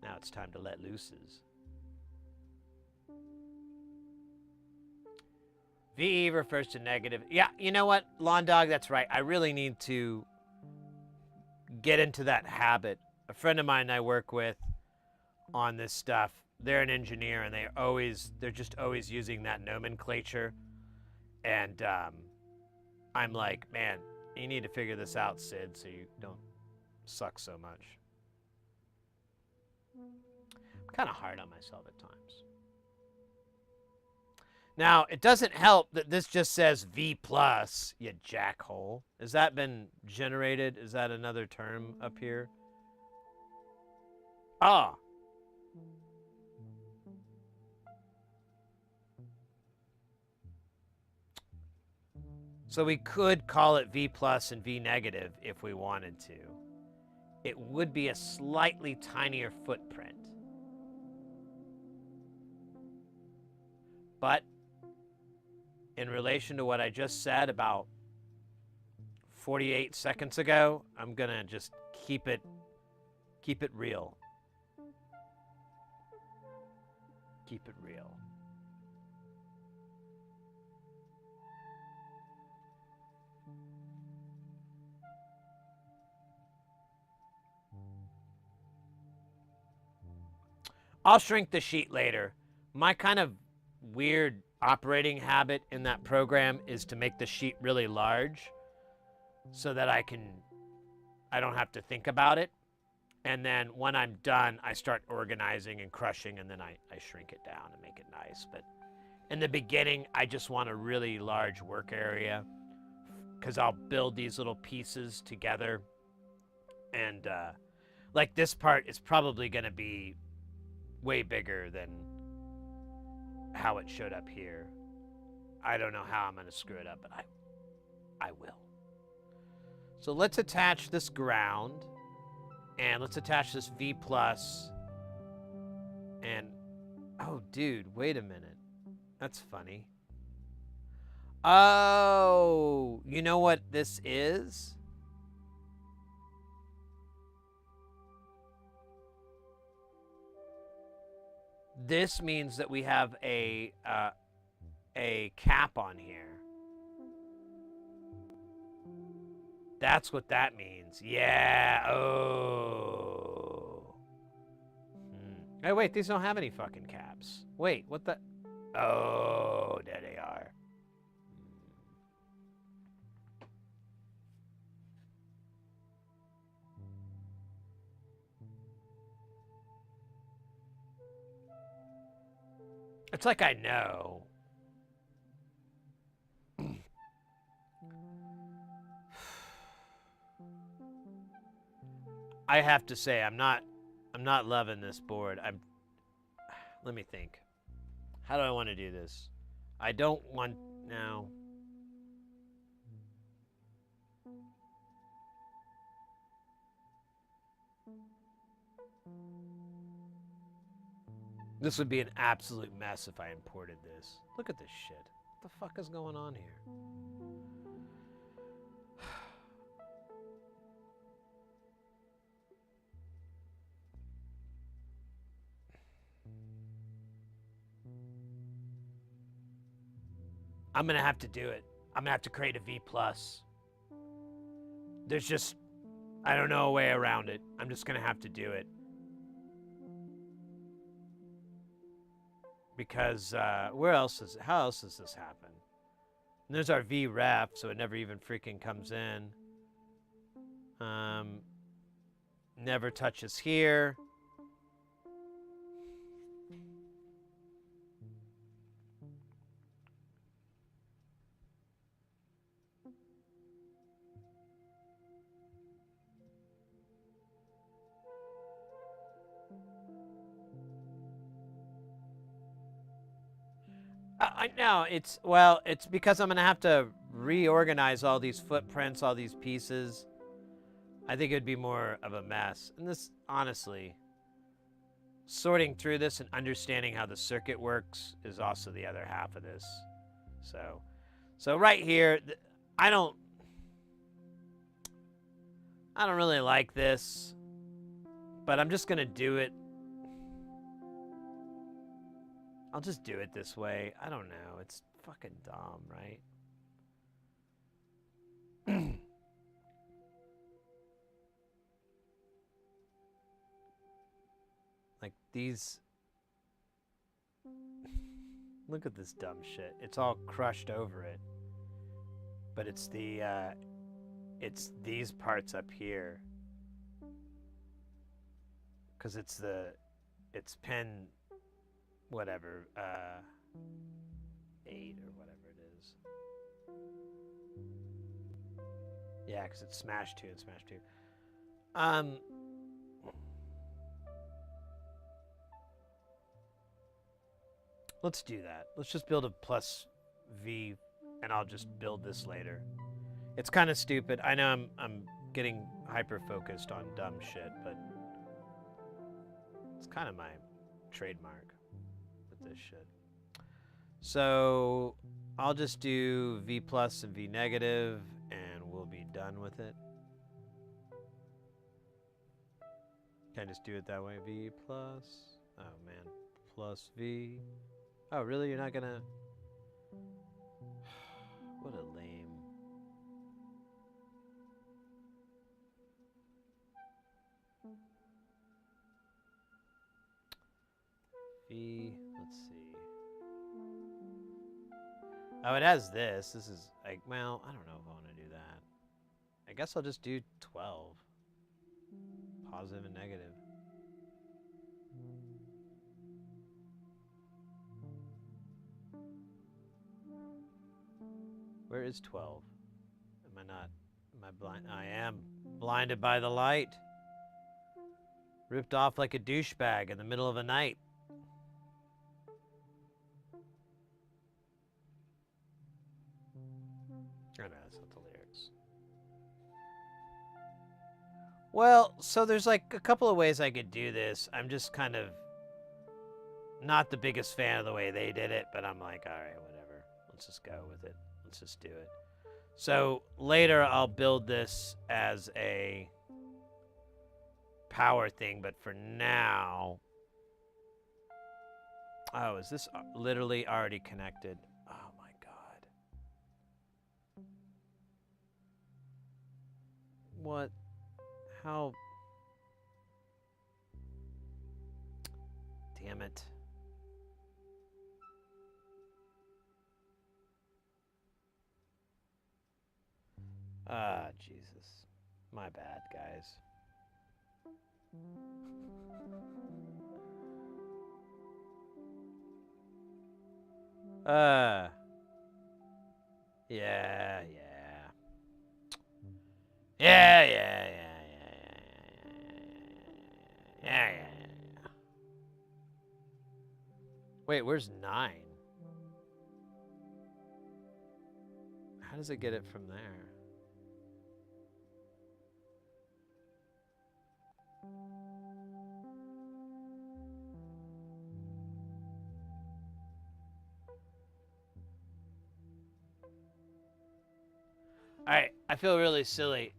Now it's time to let looses. VE refers to negative. Yeah, you know what, Lawn Dog, that's right. I really need to get into that habit. A friend of mine I work with on this stuff, they're an engineer, and they're just always using that nomenclature. And I'm like, man, you need to figure this out, Sid, so you don't suck so much. I'm kind of hard on myself at times. Now, it doesn't help that this just says V+, you jackhole. Has that been generated? Is that another term up here? Ah. So we could call it V+ and V- if we wanted to. It would be a slightly tinier footprint. But in relation to what I just said about 48 seconds ago, I'm gonna just keep it real. Keep it real. I'll shrink the sheet later. My kind of weird operating habit in that program is to make the sheet really large so that I don't have to think about it. And then when I'm done, I start organizing and crushing, and then I shrink it down and make it nice. But in the beginning, I just want a really large work area because I'll build these little pieces together. And like this part is probably going to be way bigger than how it showed up here. I don't know how I'm going to screw it up, but I will. So let's attach this ground, and let's attach this V+. And, oh, dude, wait a minute. That's funny. Oh, you know what this is? This means that we have a cap on here. That's what that means. Yeah. Oh. Hey, wait, these don't have any fucking caps. Wait, what the? Oh, there they are. It's like I know. I have to say, I'm not loving this board. Let me think. How do I want to do this? I don't want now. This would be an absolute mess if I imported this. Look at this shit. What the fuck is going on here? I'm gonna have to do it. I'm gonna have to create a V+. There's just, I don't know a way around it. I'm just gonna have to do it. Because how else does this happen? And there's our V ref, so it never even freaking comes in. Never touches here. I know, it's because I'm going to have to reorganize all these footprints, all these pieces. I think it would be more of a mess. And this, honestly, sorting through this and understanding how the circuit works is also the other half of this. So right here, I don't really like this, but I'm just gonna do it. I'll just do it this way. I don't know. It's fucking dumb, right? Like these. Look at this dumb shit. It's all crushed over it. But it's it's these parts up here. Cause it's pin, whatever, 8 or whatever it is. Yeah, cause it's smash 2 and smash 2. Let's do that. Let's just build a plus V, and I'll just build this later. It's kind of stupid. I know I'm getting hyper focused on dumb shit, but it's kind of my trademark with this shit. So I'll just do V plus and V negative, and we'll be done with it. Can I just do it that way? V plus. Oh man, plus V. Oh, really? You're not gonna... What a lame... V... Let's see... Oh, it has this. This is, like, well, I don't know if I want to do that. I guess I'll just do 12. Positive and negative. Where is 12? Am I not? Am I blind? I am blinded by the light. Ripped off like a douchebag in the middle of a night. Oh no, that's not the lyrics. Well, so there's like a couple of ways I could do this. I'm just kind of not the biggest fan of the way they did it, but I'm like, all right, whatever. Let's just go with it. Let's just do it. So later I'll build this as a power thing, but for now... Oh, is this literally already connected? Oh my god. What? How? Damn it. Ah, Jesus. My bad, guys. Yeah. Yeah. Wait, where's 9? How does it get it from there? Alright, I feel really silly.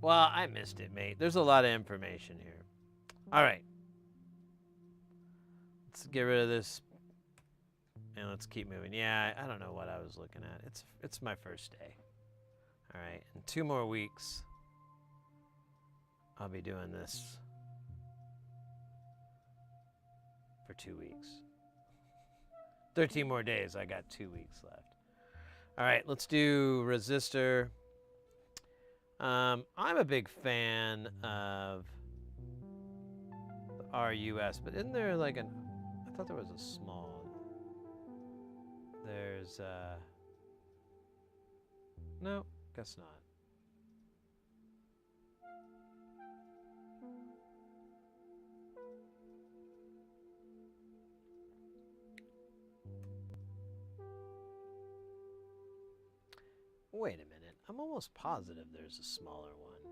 Well, I missed it, mate. There's a lot of information here. Alright. Let's get rid of this. And let's keep moving. Yeah, I don't know what I was looking at. It's my first day. Alright, in 2 more weeks, I'll be doing this for 2 weeks. 13 more days, I got 2 weeks left. Alright, let's do resistor. I'm a big fan of the RUS, but isn't there like I thought there was a small. There's no, guess not. Wait a minute. I'm almost positive there's a smaller one.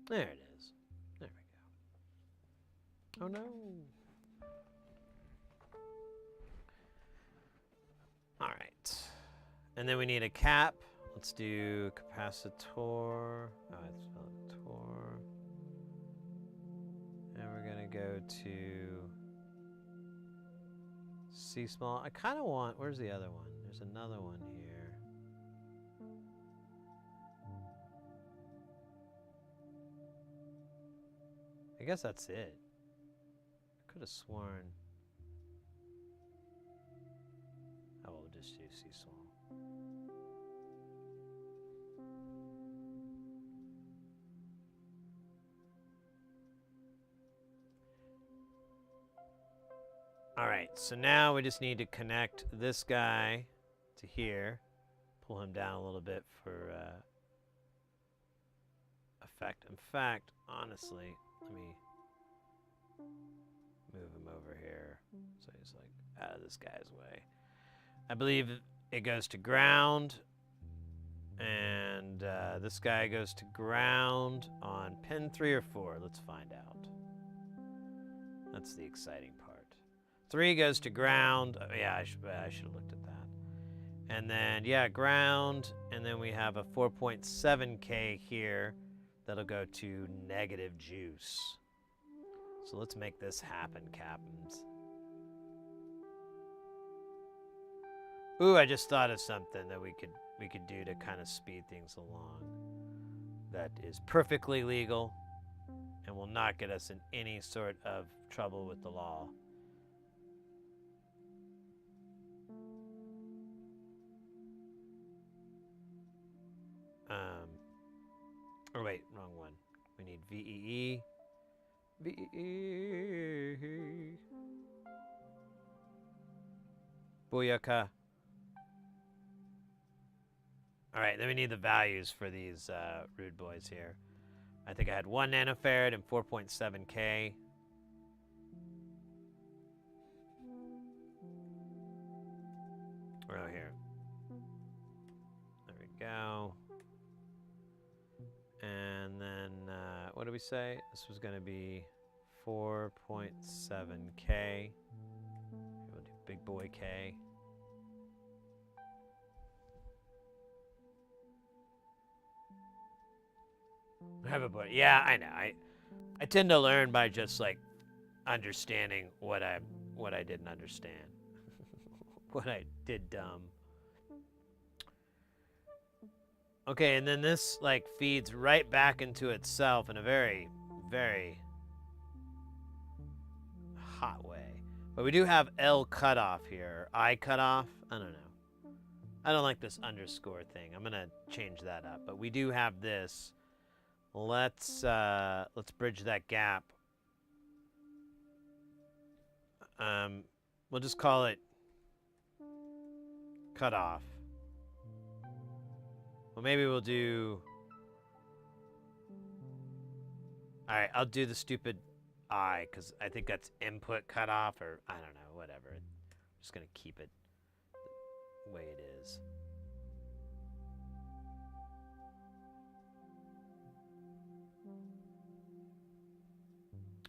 There it is. There we go. Oh no. All right. And then we need a cap. Let's do capacitor. Oh, it's not tor. And we're gonna go to C small. I kind of want. Where's the other one? There's another one here. I guess that's it. I could have sworn. Oh, we'll just do C small. All right, so now we just need to connect this guy to here. Pull him down a little bit for effect. In fact, honestly, let me move him over here so he's like out of this guy's way. I believe it goes to ground, and this guy goes to ground on pin 3 or 4. Let's find out. That's the exciting part. 3 goes to ground. Oh, yeah, I should have looked at that. And then, yeah, ground, and then we have a 4.7K here that'll go to negative juice. So let's make this happen, captains. Ooh, I just thought of something that we could do to kind of speed things along. That is perfectly legal and will not get us in any sort of trouble with the law. Or wait, wrong one. We need VEE. VEE. Booyaka. All right, then we need the values for these rude boys here. I think I had 1 nanofarad and 4.7K. Right here. There we go. And then, what did we say? This was going to be 4.7K. We'll do big boy K. Everybody, yeah, I know. I tend to learn by just like understanding what I didn't understand, what I did dumb. Okay, and then this like feeds right back into itself in a very, very hot way. But we do have L cutoff here, I cutoff. I don't know. I don't like this underscore thing. I'm gonna change that up. But we do have this. Let's bridge that gap. We'll just call it cutoff. Well, maybe we'll do. All right, I'll do the stupid I because I think that's input cutoff, or I don't know, whatever. I'm just gonna keep it the way it is.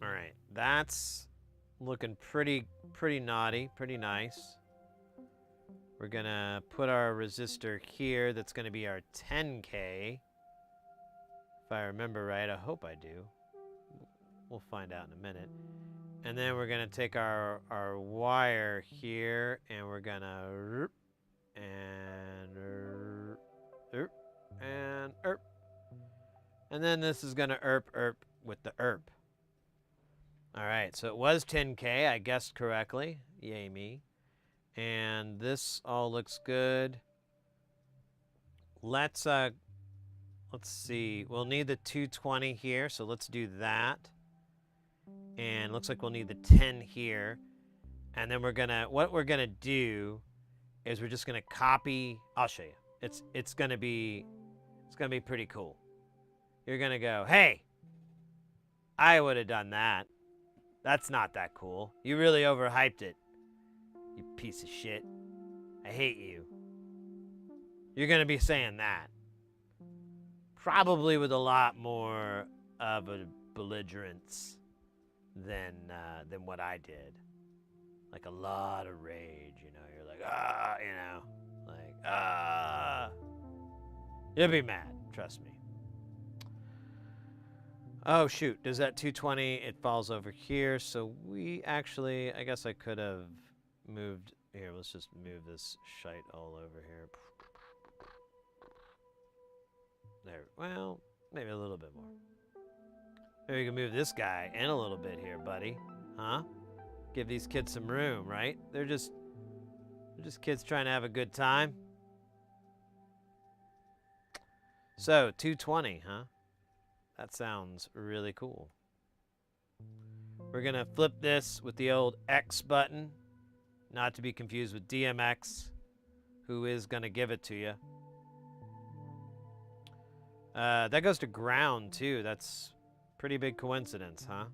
All right, that's looking pretty naughty, pretty nice. We're gonna put our resistor here. That's gonna be our 10K. If I remember right, I hope I do. We'll find out in a minute. And then we're gonna take our wire here, and we're gonna and then this is gonna erp with the erp. All right, so it was 10K. I guessed correctly. Yay me. And this all looks good. Let's see. We'll need the 220 here, so let's do that. And looks like we'll need the 10 here. And then what we're gonna do is we're just gonna copy. I'll show you. It's gonna be pretty cool. You're gonna go, hey, I would have done that. That's not that cool. You really overhyped it. You piece of shit. I hate you. You're going to be saying that. Probably with a lot more of a belligerence than what I did. Like a lot of rage, you know. You're like, ah, you know, like, ah. You'll be mad, trust me. Oh, shoot. Does that 220, it falls over here. So we actually, I guess I could have moved. Here, let's just move this shite all over here. There. Well, maybe a little bit more. Maybe we can move this guy in a little bit here, buddy. Huh? Give these kids some room, right? They're just kids trying to have a good time. So, 220, huh? That sounds really cool. We're going to flip this with the old X button, not to be confused with DMX, who is going to give it to you. That goes to ground, too. That's pretty big coincidence, huh?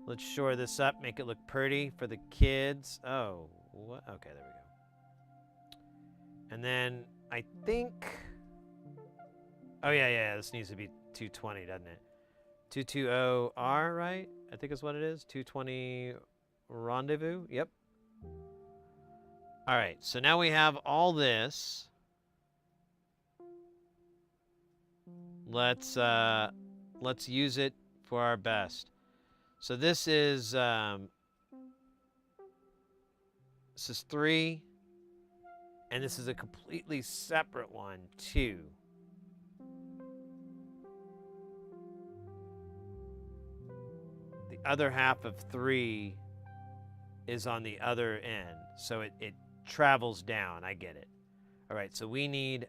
Let's shore this up, make it look pretty for the kids. Oh, what? Okay, there we go. And then I think... Oh, yeah, this needs to be 220, doesn't it? 220R, right? I think is what it is. 220 rendezvous. Yep. All right, so now we have all this. Let's use it for our best. So this is 3, and this is a completely separate one too. The other half of 3 is on the other end, so it travels down. I get it. All right, so we need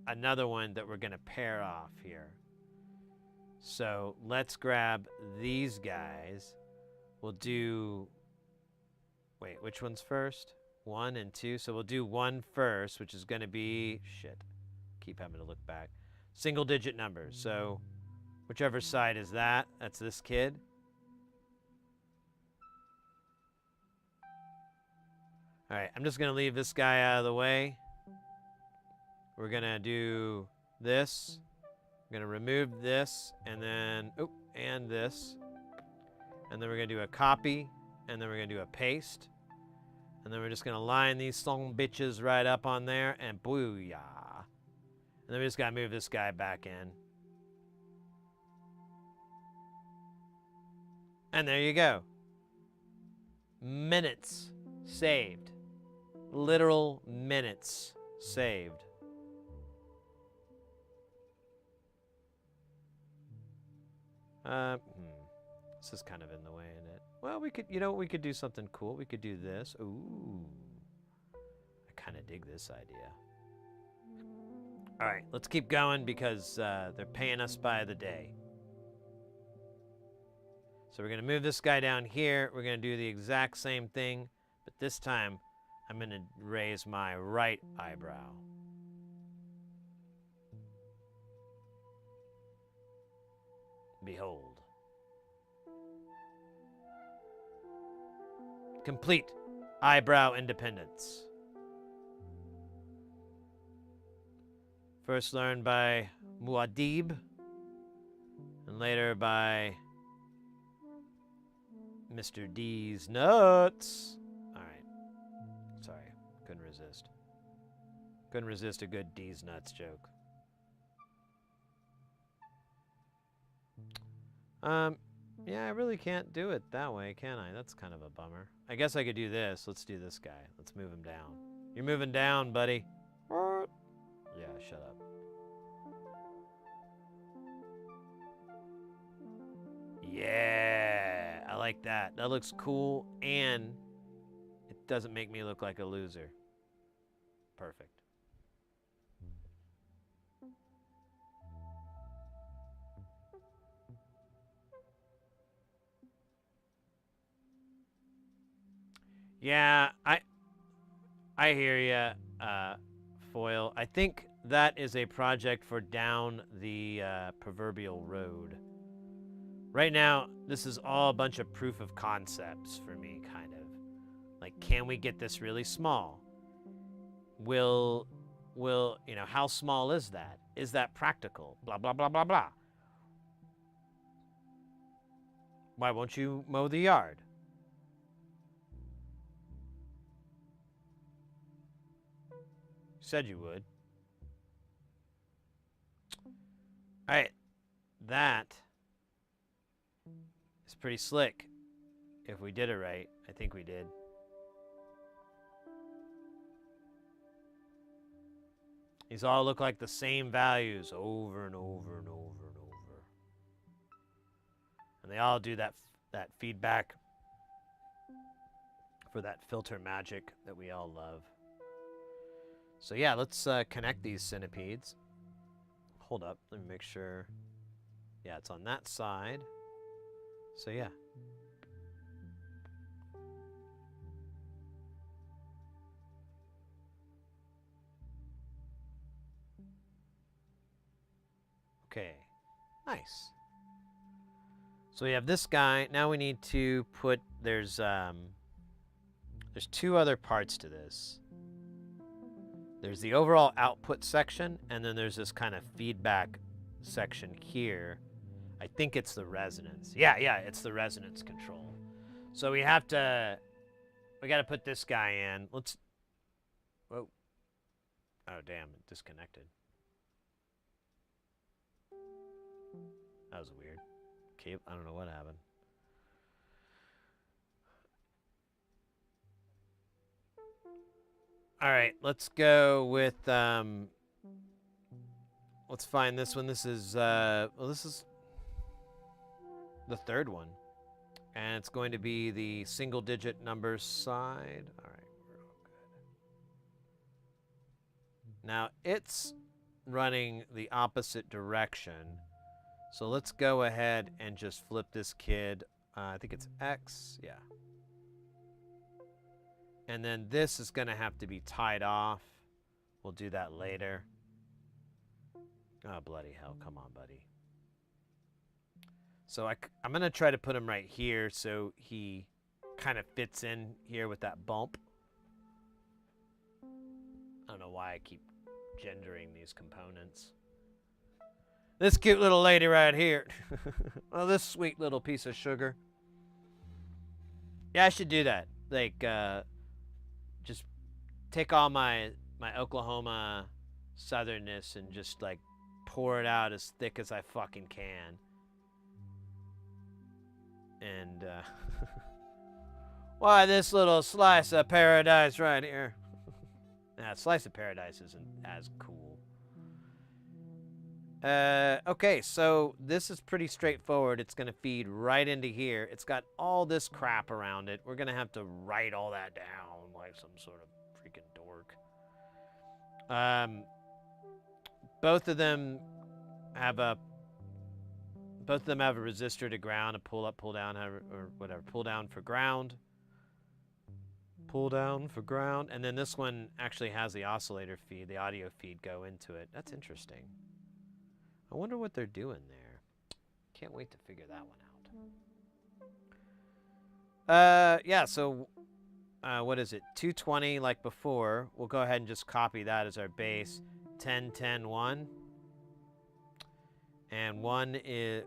another one that we're going to pair off here. So let's grab these guys. We'll do... Wait, which one's first? 1 and 2. So we'll do 1 first, which is going to be... Shit. Keep having to look back. Single-digit numbers. So whichever side is that, that's this kid. All right, I'm just going to leave this guy out of the way. We're going to do this. We're going to remove this, and then, and this. And then we're going to do a copy, and then we're going to do a paste. And then we're just going to line these song bitches right up on there, and booyah. And then we just got to move this guy back in. And there you go. Minutes saved. Literal minutes saved. This is kind of in the way, isn't it? Well, we could, we could do something cool. We could do this. Ooh. I kind of dig this idea. All right, let's keep going because they're paying us by the day. So we're going to move this guy down here. We're going to do the exact same thing, but this time I'm going to raise my right eyebrow. Behold. Complete eyebrow independence. First learned by Muad'Dib, and later by Mr. D's nuts. All right. Sorry, couldn't resist. Couldn't resist a good D's nuts joke. Yeah, I really can't do it that way, can I? That's kind of a bummer. I guess I could do this. Let's do this guy. Let's move him down. You're moving down, buddy. Yeah, shut up. Yeah, I like that. That looks cool, and it doesn't make me look like a loser. Perfect. Yeah, I hear you, Foil. I think that is a project for down the proverbial road. Right now, this is all a bunch of proof of concepts for me, kind of. Like, can we get this really small? Will how small is that? is that practical? Blah, blah, blah, blah, blah. Why won't you mow the yard? You said you would. All right. That is pretty slick. If we did it right, I think we did. These all look like the same values over and over and over and over. And they all do that feedback for that filter magic that we all love. So yeah, let's connect these centipedes. Hold up, let me make sure. Yeah, it's on that side. So yeah. Okay, nice. So we have this guy. Now we need to put, there's two other parts to this. There's the overall output section, and then there's this kind of feedback section here. I think it's the resonance. Yeah, it's the resonance control. So we got to put this guy in. Let's, whoa. Oh, damn, it disconnected. That was weird. I don't know what happened. All right, let's go with, let's find this one. This is, well, this is the third one. And it's going to be the single digit number side. All right, we're all good. Now, it's running the opposite direction. So let's go ahead and just flip this kid. I think it's X, yeah. And then this is going to have to be tied off. We'll do that later. Oh, bloody hell. Come on, buddy. So I'm going to try to put him right here so he kind of fits in here with that bump. I don't know why I keep gendering these components. This cute little lady right here. Well, this sweet little piece of sugar. Yeah, I should do that. Like, just take all my Oklahoma southernness and just, like, pour it out as thick as I fucking can. And, why, this little slice of paradise right here. Nah, slice of paradise isn't as cool. Okay, so this is pretty straightforward. It's going to feed right into here. It's got all this crap around it. We're going to have to write all that down like some sort of freaking dork. Both of them have a resistor to ground, a pull up, pull down, or whatever. Pull down for ground. Pull down for ground. And then this one actually has the oscillator feed, the audio feed go into it. That's interesting. I wonder what they're doing there. Can't wait to figure that one out. Yeah, so what is it? 220 like before. We'll go ahead and just copy that as our base. 10, 10, 1. And 1 is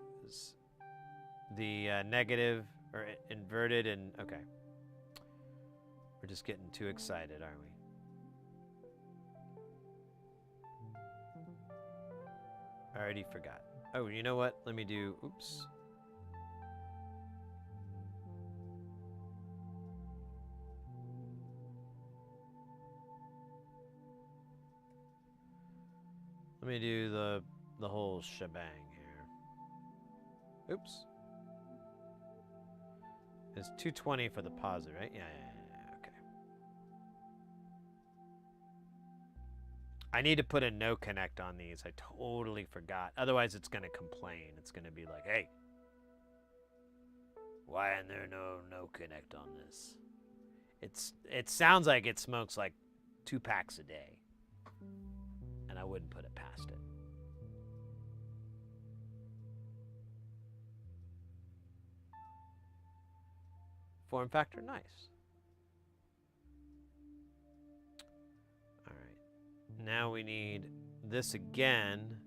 the negative or inverted and okay. We're just getting too excited, aren't we? I already forgot. Oh, you know what? Let me do, oops. Let me do the whole shebang here. Oops. It's 220 for the positive, right? Yeah, okay. I need to put a no connect on these. I totally forgot. Otherwise, it's going to complain. It's going to be like, hey, why isn't there no connect on this? It sounds like it smokes like 2 packs a day. And I wouldn't put it past it. Form factor, nice. All right. Now we need this again.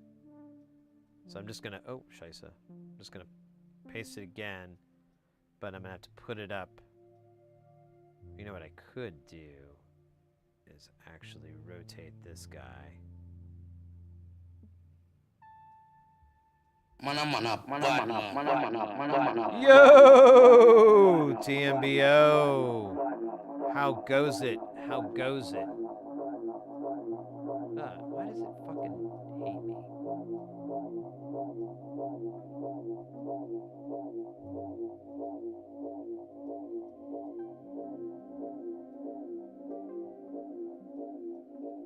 So I'm just gonna, oh, scheisse. I'm just gonna paste it again, but I'm gonna have to put it up. You know what I could do is actually rotate this guy. Yo, TMBO. How goes it? How goes it? Why does it fucking hate me?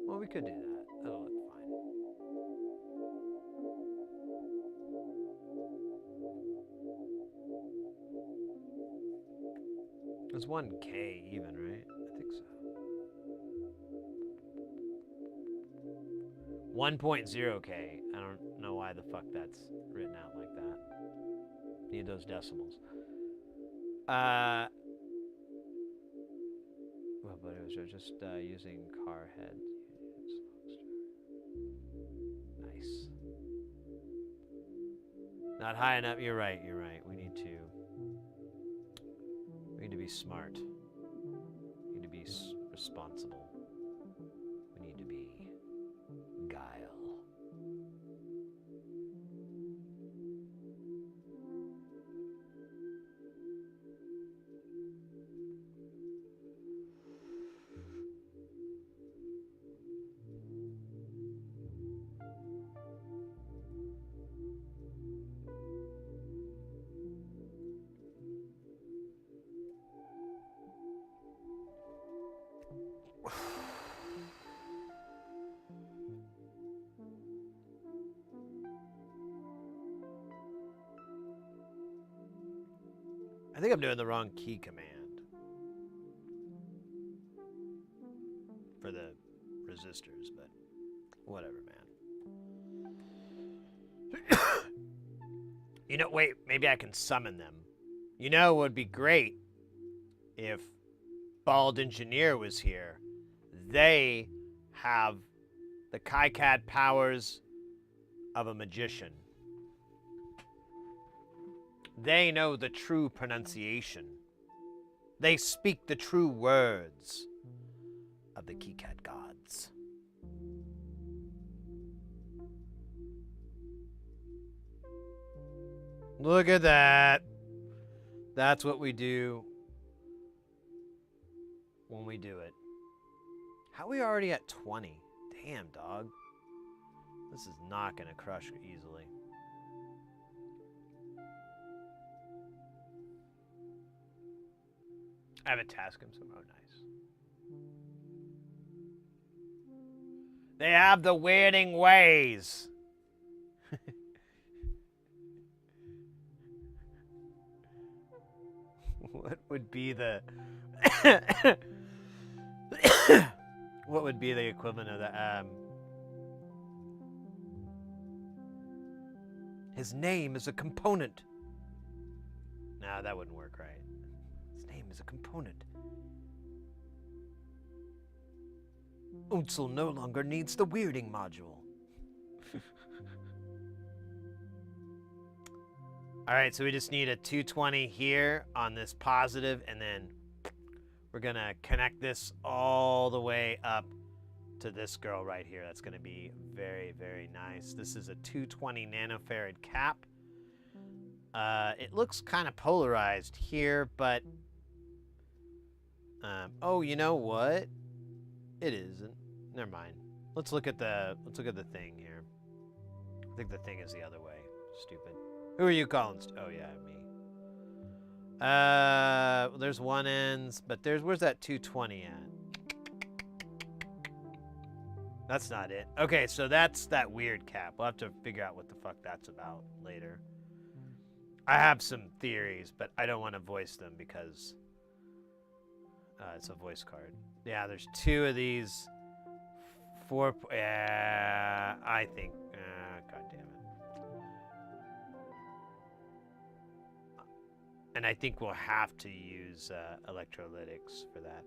Well, we could do that. That'll look fine. It's 1K even, right? I think so. 1.0K. I don't know why the fuck that's written out like that. Need those decimals. Well, but it was just using car head. Nice. Not high enough. You're right. You're right. We need to be smart. We need to be responsible. We need to be guile. I think I'm doing the wrong key command for the resistors, but whatever, man. You know, wait, maybe I can summon them. You know, it would be great if Bald Engineer was here. They have the KiCAD powers of a magician. They know the true pronunciation. They speak the true words of the KiCAD gods. Look at that. That's what we do when we do it. How are we already at 20? Damn, dog. This is not going to crush easily. I have a task him some. Oh, nice. They have the weirding ways. What would be the what would be the equivalent of that? His name is a component. No, that wouldn't work right. His name is a component. Unsel no longer needs the weirding module. Alright, so we just need a 220 here on this positive, and then we're going to connect this all the way up to this girl right here. That's going to be very, very nice. This is a 220 nanofarad cap. It looks kind of polarized here, but oh, you know what? It isn't. Never mind. Let's look at the thing here. I think the thing is the other way. Stupid. Who are you calling? Oh yeah, me. There's one ends, but where's that 220 at? That's not it. Okay, so that's that weird cap. We'll have to figure out what the fuck that's about later. I have some theories, but I don't want to voice them because it's a voice card. Yeah, there's two of these. I think. God damn it. And I think we'll have to use electrolytics for that.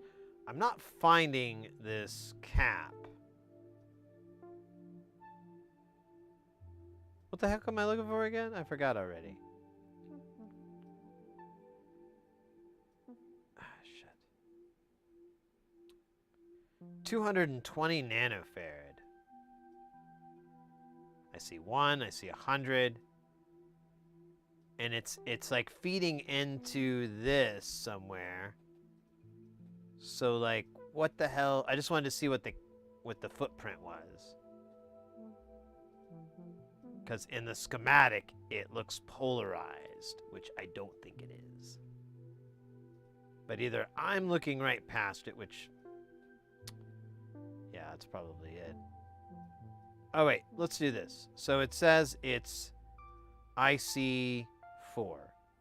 I'm not finding this cap. What the heck am I looking for again? I forgot already. Ah, shit. 220 nanofarad. I see 1, I see 100. And it's like feeding into this somewhere. So like, what the hell? I just wanted to see what the footprint was. Because in the schematic, it looks polarized, which I don't think it is. But either I'm looking right past it, which, yeah, that's probably it. Oh wait, let's do this. So it says it's IC4.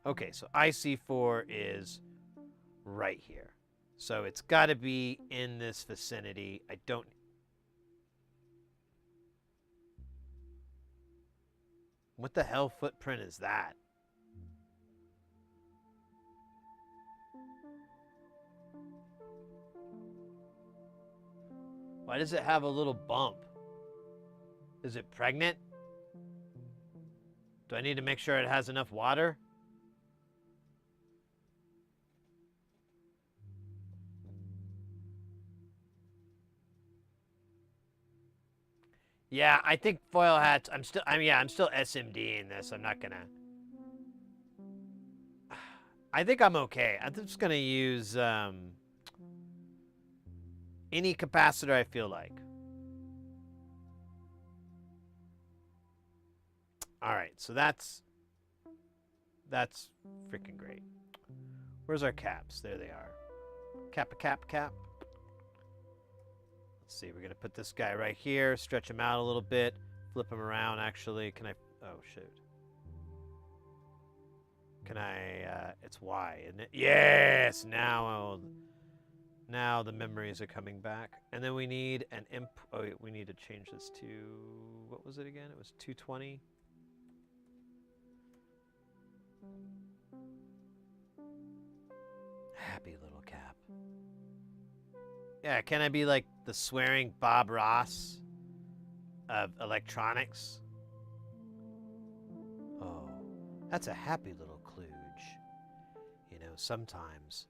Okay, so IC4 is right here. So it's got to be in this vicinity. I don't... What the hell footprint is that? Why does it have a little bump? Is it pregnant? Do I need to make sure it has enough water? Yeah, I think foil hats. I'm still SMDing this. I'm not gonna. I think I'm okay. I'm just gonna use any capacitor I feel like. All right, so that's freaking great. Where's our caps? There they are. Cap. Let's see, we're gonna put this guy right here, stretch him out a little bit, flip him around actually. Can I, oh shoot. Can I, it's Y, isn't it? Yes, now the memories are coming back. And then we need an oh wait, we need to change this to, what was it again? It was 220. Happy little cap. Yeah, can I be like the swearing Bob Ross of electronics? Oh, that's a happy little kludge. You know, sometimes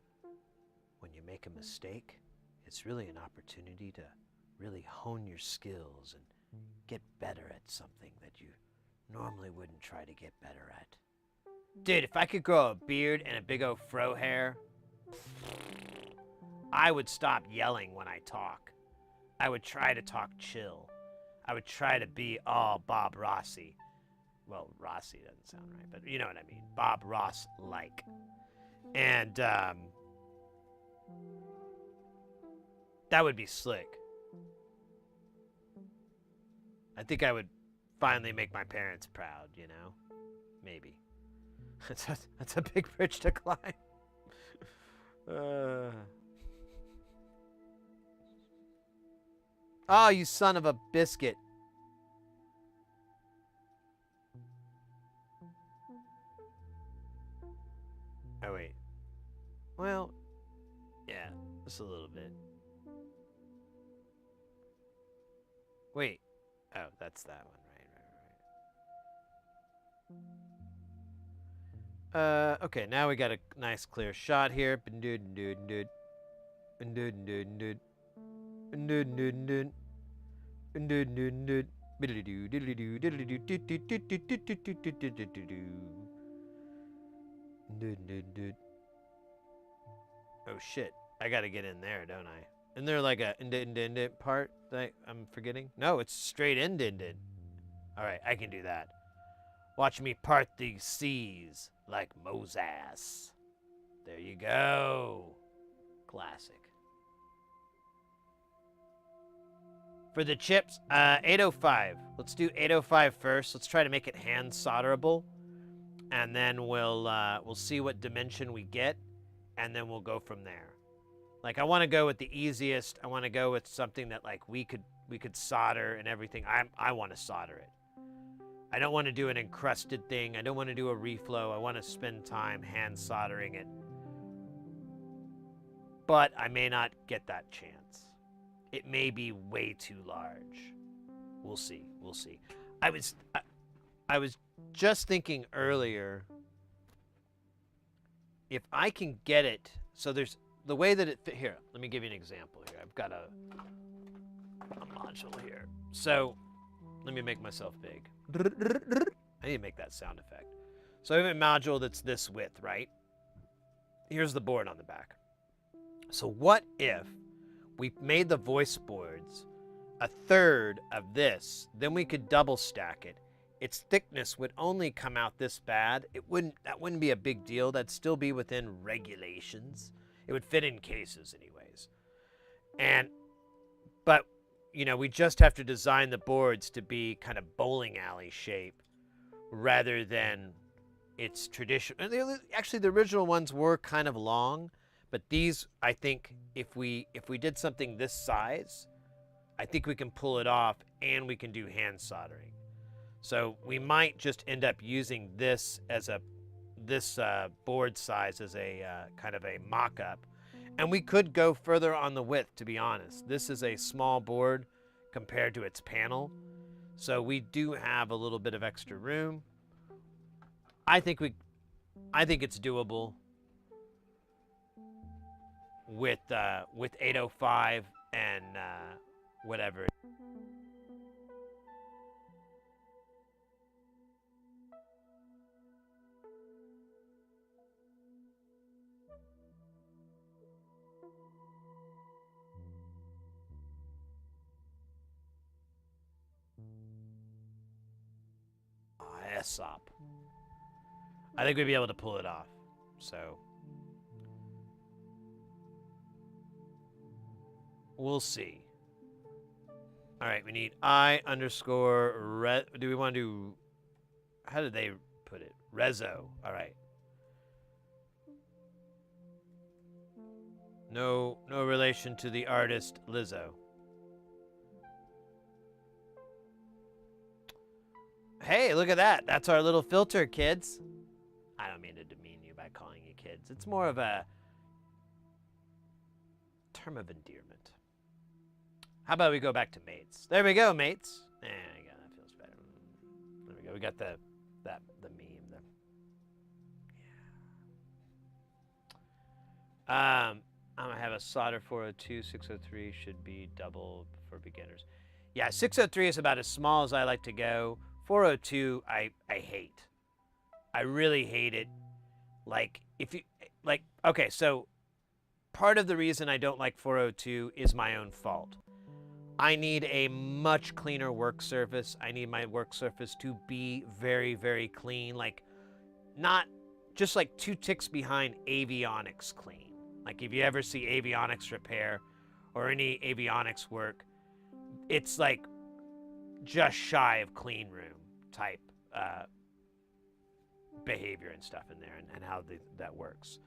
when you make a mistake, it's really an opportunity to really hone your skills and get better at something that you normally wouldn't try to get better at. Dude, if I could grow a beard and a big old fro hair, I would stop yelling when I talk. I would try to talk chill. I would try to be all Bob Rossi. Well, Rossi doesn't sound right, but you know what I mean. Bob Ross-like. And that would be slick. I think I would finally make my parents proud, you know? Maybe. That's a big bridge to climb. Oh, you son of a biscuit. Oh, wait. Well, yeah, just a little bit. Wait. Oh, that's that one. Right. Okay, now we got a nice clear shot here. Oh shit, I gotta get in there, don't I? Isn't there like a indent part that I'm forgetting? No, it's straight indent. Alright, I can do that. Watch me part these seas like Moses. There you go. Classic. For the chips, 805. Let's do 805 first. Let's try to make it hand solderable. And then we'll see what dimension we get. And then we'll go from there. Like, I want to go with the easiest. I want to go with something that, like, we could solder and everything. I want to solder it. I don't want to do an encrusted thing. I don't want to do a reflow. I want to spend time hand soldering it. But I may not get that chance. It may be way too large. We'll see. We'll see. I was just thinking earlier, if I can get it, so there's the way that it fit here. Let me give you an example here. I've got a module here. So let me make myself big. I need to make that sound effect. So I have a module that's this width, right? Here's the board on the back. So what if we made the voice boards a third of this, then we could double stack it. Its thickness would only come out this bad. That wouldn't be a big deal. That'd still be within regulations. It would fit in cases anyways. But we just have to design the boards to be kind of bowling alley shape rather than its traditional. Actually, the original ones were kind of long, but these, I think, if we did something this size, I think we can pull it off and we can do hand soldering. So we might just end up using this as this board size as a kind of a mock-up. And we could go further on the width, to be honest. This is a small board compared to its panel. So we do have a little bit of extra room. I think it's doable with 805 and whatever. Aesop. I think we'd be able to pull it off. So we'll see. All right, we need I underscore do we want to do, how did they put it? Rezo. All right. No relation to the artist Lizzo. Hey, look at that. That's our little filter, kids. I don't mean to demean you by calling you kids. It's more of a term of endearment. How about we go back to mates? There we go, mates. There we go. That feels better. There we go. We got the meme. I'm gonna have a solder 402. 603 should be double for beginners. Yeah, 603 is about as small as I like to go. 402, I hate. I really hate it. Okay, so part of the reason I don't like 402 is my own fault. I need a much cleaner work surface. I need my work surface to be very, very clean. Not just like 2 ticks behind avionics clean. Like if you ever see avionics repair or any avionics work, it's like just shy of clean room type behavior and stuff in there and how that works.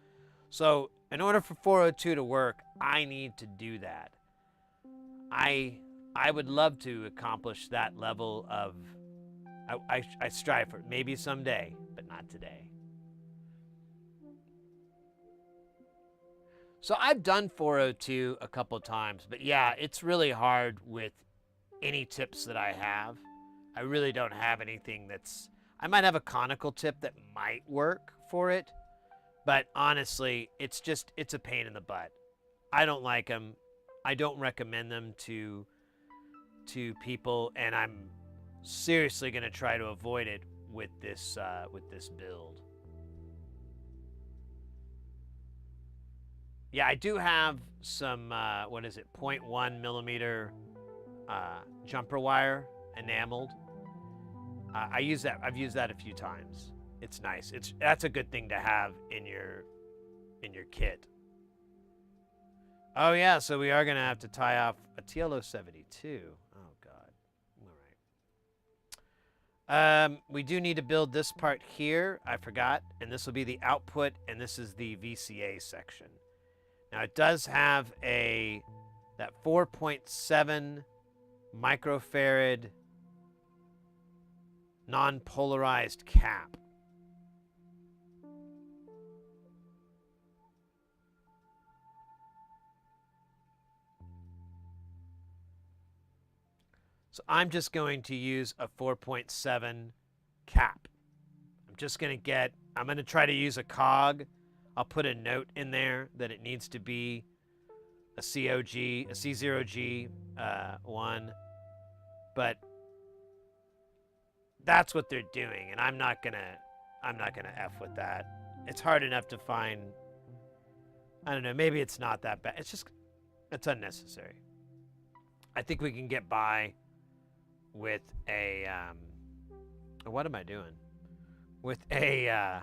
So in order for 402 to work, I need to do that. I would love to accomplish that level of, I strive for it, maybe someday, but not today. So I've done 402 a couple times, but yeah, it's really hard with any tips that I have. I really don't have anything I might have a conical tip that might work for it, but honestly, it's a pain in the butt. I don't like them. I don't recommend them to people, and I'm seriously going to try to avoid it with this build. Yeah, I do have some 0.1 millimeter jumper wire enameled. I've used that a few times. It's nice. That's a good thing to have in your kit. Oh yeah, so we are gonna have to tie off a TLO-72. Oh god. All right. We do need to build this part here. I forgot, and this will be the output, and this is the VCA section. Now it does have that 4.7 microfarad non-polarized cap. So I'm just going to use a 4.7 cap. I'm going to try to use a cog. I'll put a note in there that it needs to be a COG, a C0G 1. But that's what they're doing, and I'm not gonna F with that. It's hard enough to find. I don't know, maybe it's not that bad. It's unnecessary. I think we can get by with a, what am I doing? With a,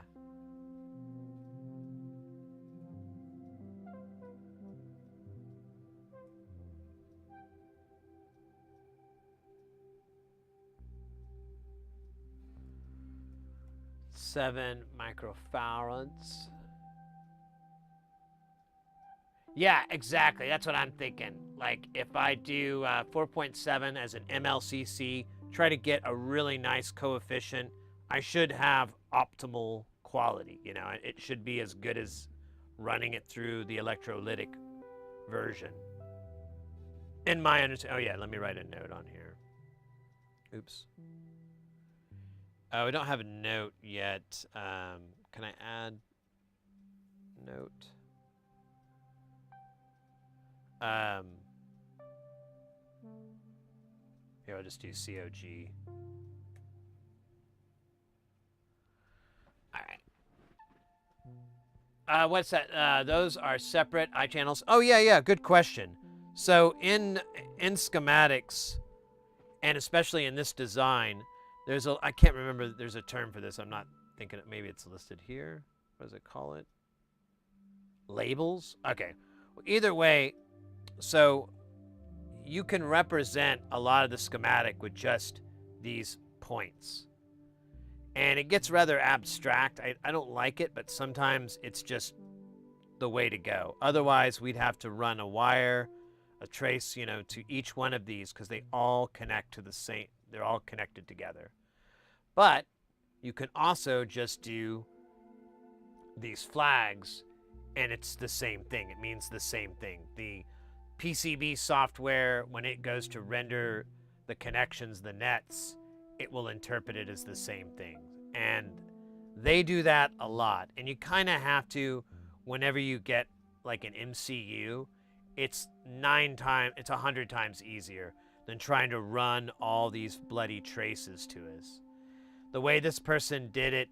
7 microfarads. Yeah, exactly. That's what I'm thinking. Like, if I do 4.7 as an MLCC, try to get a really nice coefficient, I should have optimal quality. You know, it should be as good as running it through the electrolytic version. In my understanding, oh yeah, let me write a note on here. Oops. We don't have a note yet. Can I add note? Here, I'll just do COG. All right. What's that? Those are separate iChannels. Oh yeah, good question. So in schematics, and especially in this design, I can't remember, there's a term for this. I'm not thinking maybe it's listed here. What does it call it? Labels? Okay. Well, either way, so you can represent a lot of the schematic with just these points. And it gets rather abstract. I don't like it, but sometimes it's just the way to go. Otherwise, we'd have to run a wire, a trace, you know, to each one of these because they all connect to the same, they're all connected together. But you can also just do these flags and it's the same thing. It means the same thing. The PCB software, when it goes to render the connections, the nets, it will interpret it as the same thing. And they do that a lot. And you kind of have to, whenever you get like an MCU, it's 100 times easier than trying to run all these bloody traces to us. The way this person did it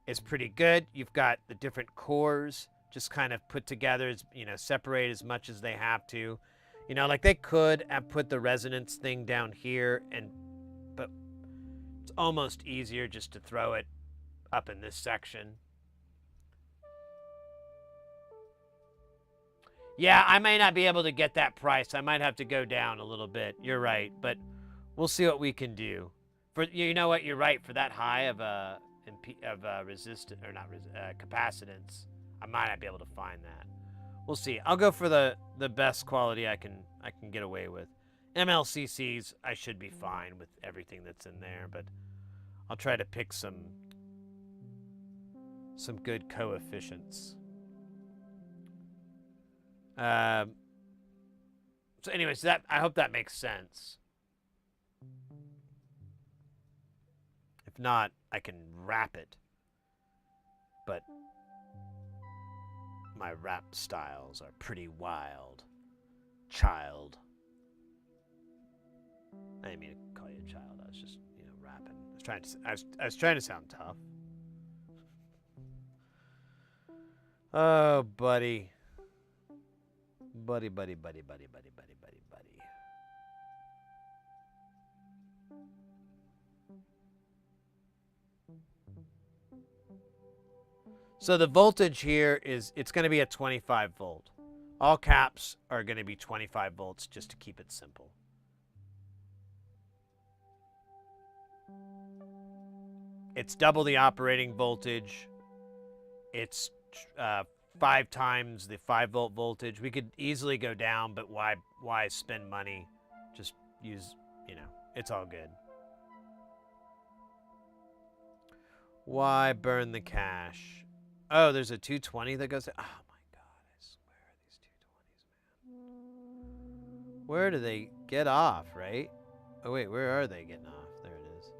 is pretty good. You've got the different cores just kind of put together, you know, separate as much as they have to. You know, like they could have put the resonance thing down here, but it's almost easier just to throw it up in this section. Yeah, I may not be able to get that price. I might have to go down a little bit. You're right, but we'll see what we can do. For you know what, you're right. For that high of resistance or not capacitance, I might not be able to find that. We'll see. I'll go for the best quality I can get away with. MLCCs, I should be fine with everything that's in there, but I'll try to pick some good coefficients. So anyways, I hope that makes sense. If not, I can wrap it. But my rap styles are pretty wild. Child. I didn't mean to call you a child. I was just, you know, rapping. I was trying to sound tough. Oh, buddy. Buddy. So the voltage here it's going to be a 25 volt. All caps are going to be 25 volts just to keep it simple. It's double the operating voltage. It's 5 times the 5 volt voltage. We could easily go down, but why spend money? Just use, you know, it's all good. Why burn the cash? Oh, there's a 220 that goes. Oh my God, I swear these 220s, man. Where do they get off, right? Oh wait, where are they getting off? There it is.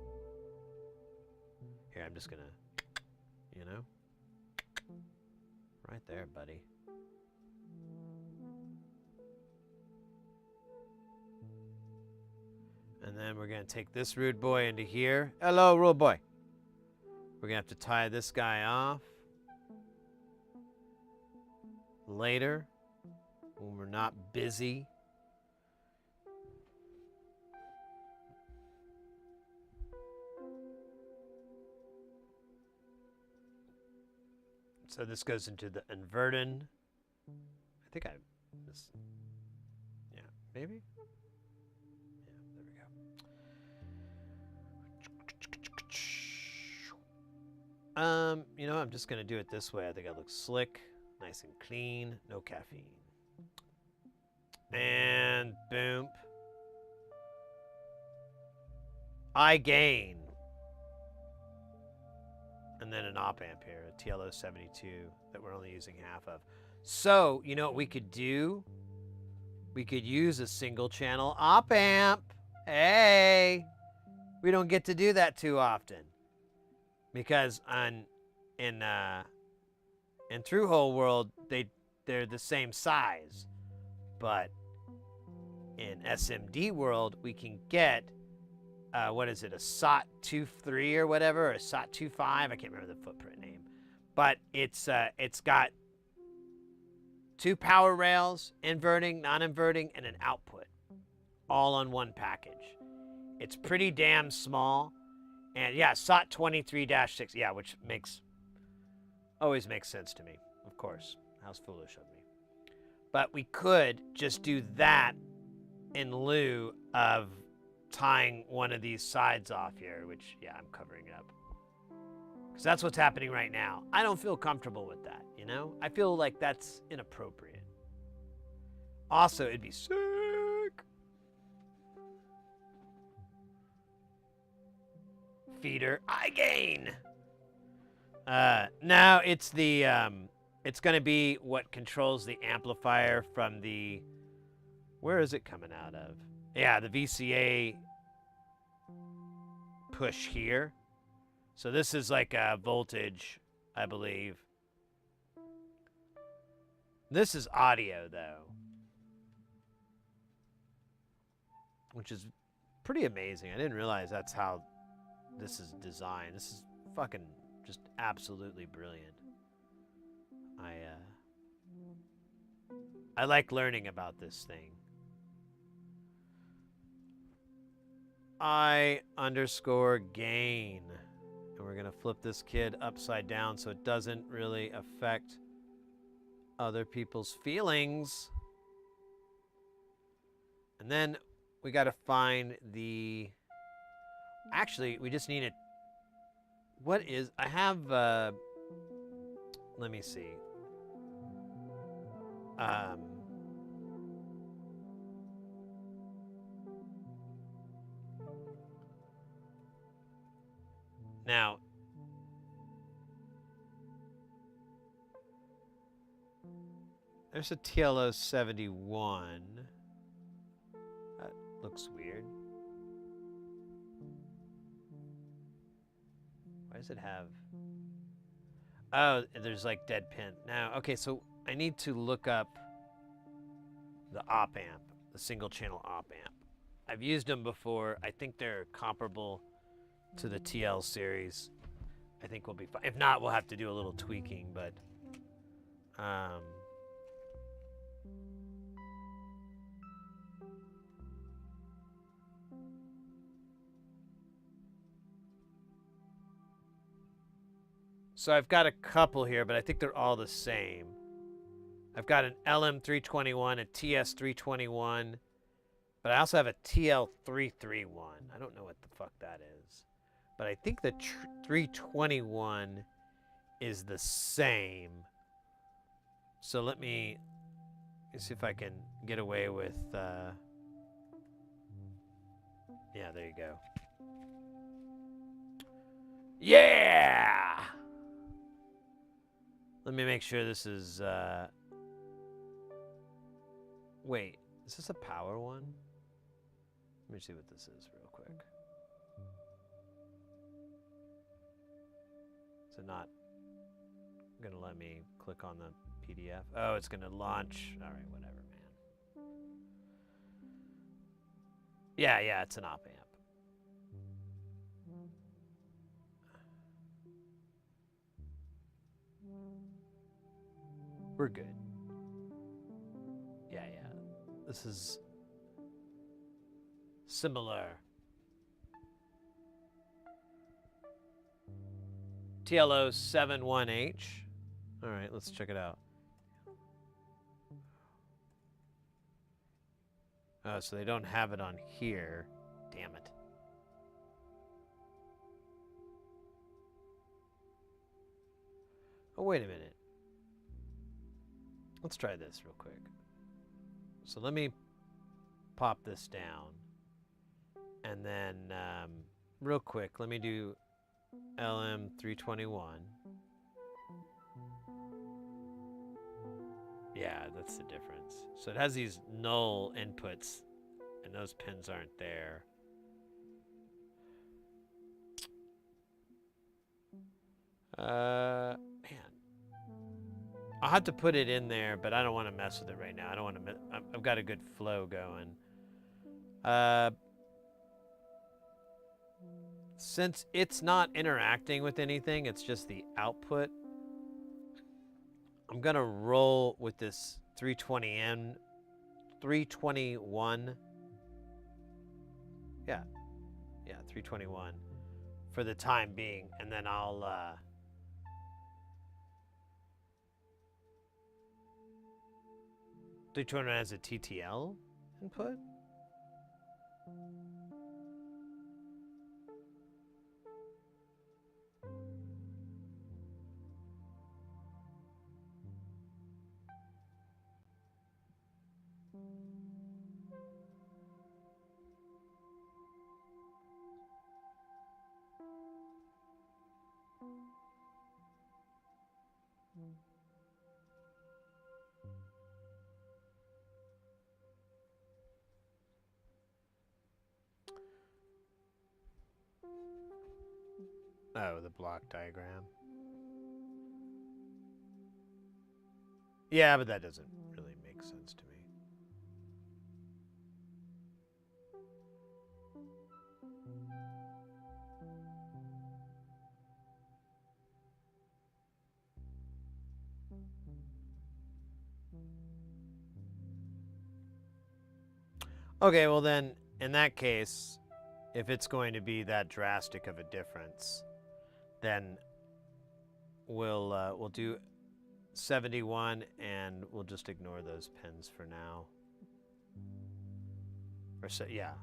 Here, I'm just gonna, you know, right there, buddy. And then we're gonna take this rude boy into here. Hello, rude boy. We're gonna have to tie this guy off later when we're not busy. So this goes into the inverted. I think this, yeah, maybe? Yeah, there we go. You know, I'm just gonna do it this way. I think it looks slick, nice and clean, no caffeine. And boom. I gain. And then an op amp here, a TLO72 that we're only using half of. So, you know what we could do? We could use a single channel op amp. Hey, we don't get to do that too often. Because in Through-Hole World, they're the same size. But in SMD World, we can get what is it, a SOT 2.3 or whatever, or a SOT 2.5? I can't remember the footprint name. But it's got 2 power rails, inverting, non-inverting, and an output, all on one package. It's pretty damn small. And yeah, SOT 23-6, yeah, which always makes sense to me, of course. How's foolish of me. But we could just do that in lieu of tying one of these sides off here, which, yeah, I'm covering up. Because that's what's happening right now. I don't feel comfortable with that, you know? I feel like that's inappropriate. Also, it'd be sick. Feeder, I gain. Now it's the, it's going to be what controls the amplifier from the, where is it coming out of? Yeah, the VCA push here. So this is like a voltage, I believe. This is audio, though. Which is pretty amazing. I didn't realize that's how this is designed. This is fucking just absolutely brilliant. I like learning about this thing. I_gain. And we're going to flip this kid upside down so it doesn't really affect other people's feelings. And then we got to find the... Actually, we just need it. What is... I have... let me see. Now, there's a TLO 71. That looks weird. Why does it have... Oh, there's like dead pin. Now, okay, so I need to look up the op amp, the single channel op amp. I've used them before. I think they're comparable to the TL series. I think we'll be fine. If not, we'll have to do a little tweaking, but so I've got a couple here, but I think they're all the same. I've got an LM321, a TS321, but I also have a TL331. I don't know what the fuck that is. But I think the 321 is the same. So let me see if I can get away with... Yeah, there you go. Yeah! Let me make sure this is... Wait, is this a power one? Let me see what this is real quick. Is it not gonna let me click on the PDF? Oh, it's gonna launch. All right, whatever, man. Yeah, it's an op amp. We're good. Yeah. This is similar. TLO 71H. All right, let's check it out. Oh, so they don't have it on here. Damn it. Oh, wait a minute. Let's try this real quick. So let me pop this down. And then, real quick, let me do LM321. Yeah, that's the difference. So it has these null inputs, and those pins aren't there. Man. I'll have to put it in there, but I don't want to mess with it right now. I don't want to. I've got a good flow going. Since it's not interacting with anything, it's just the output. I'm gonna roll with this 320N, 321. Yeah, 321 for the time being, and then I'll. 321 has a TTL input. Oh, the block diagram. Yeah, but that doesn't really make sense to me. Okay, well then, in that case, if it's going to be that drastic of a difference, then we'll do 71 and we'll just ignore those pins for now. Or so, yeah.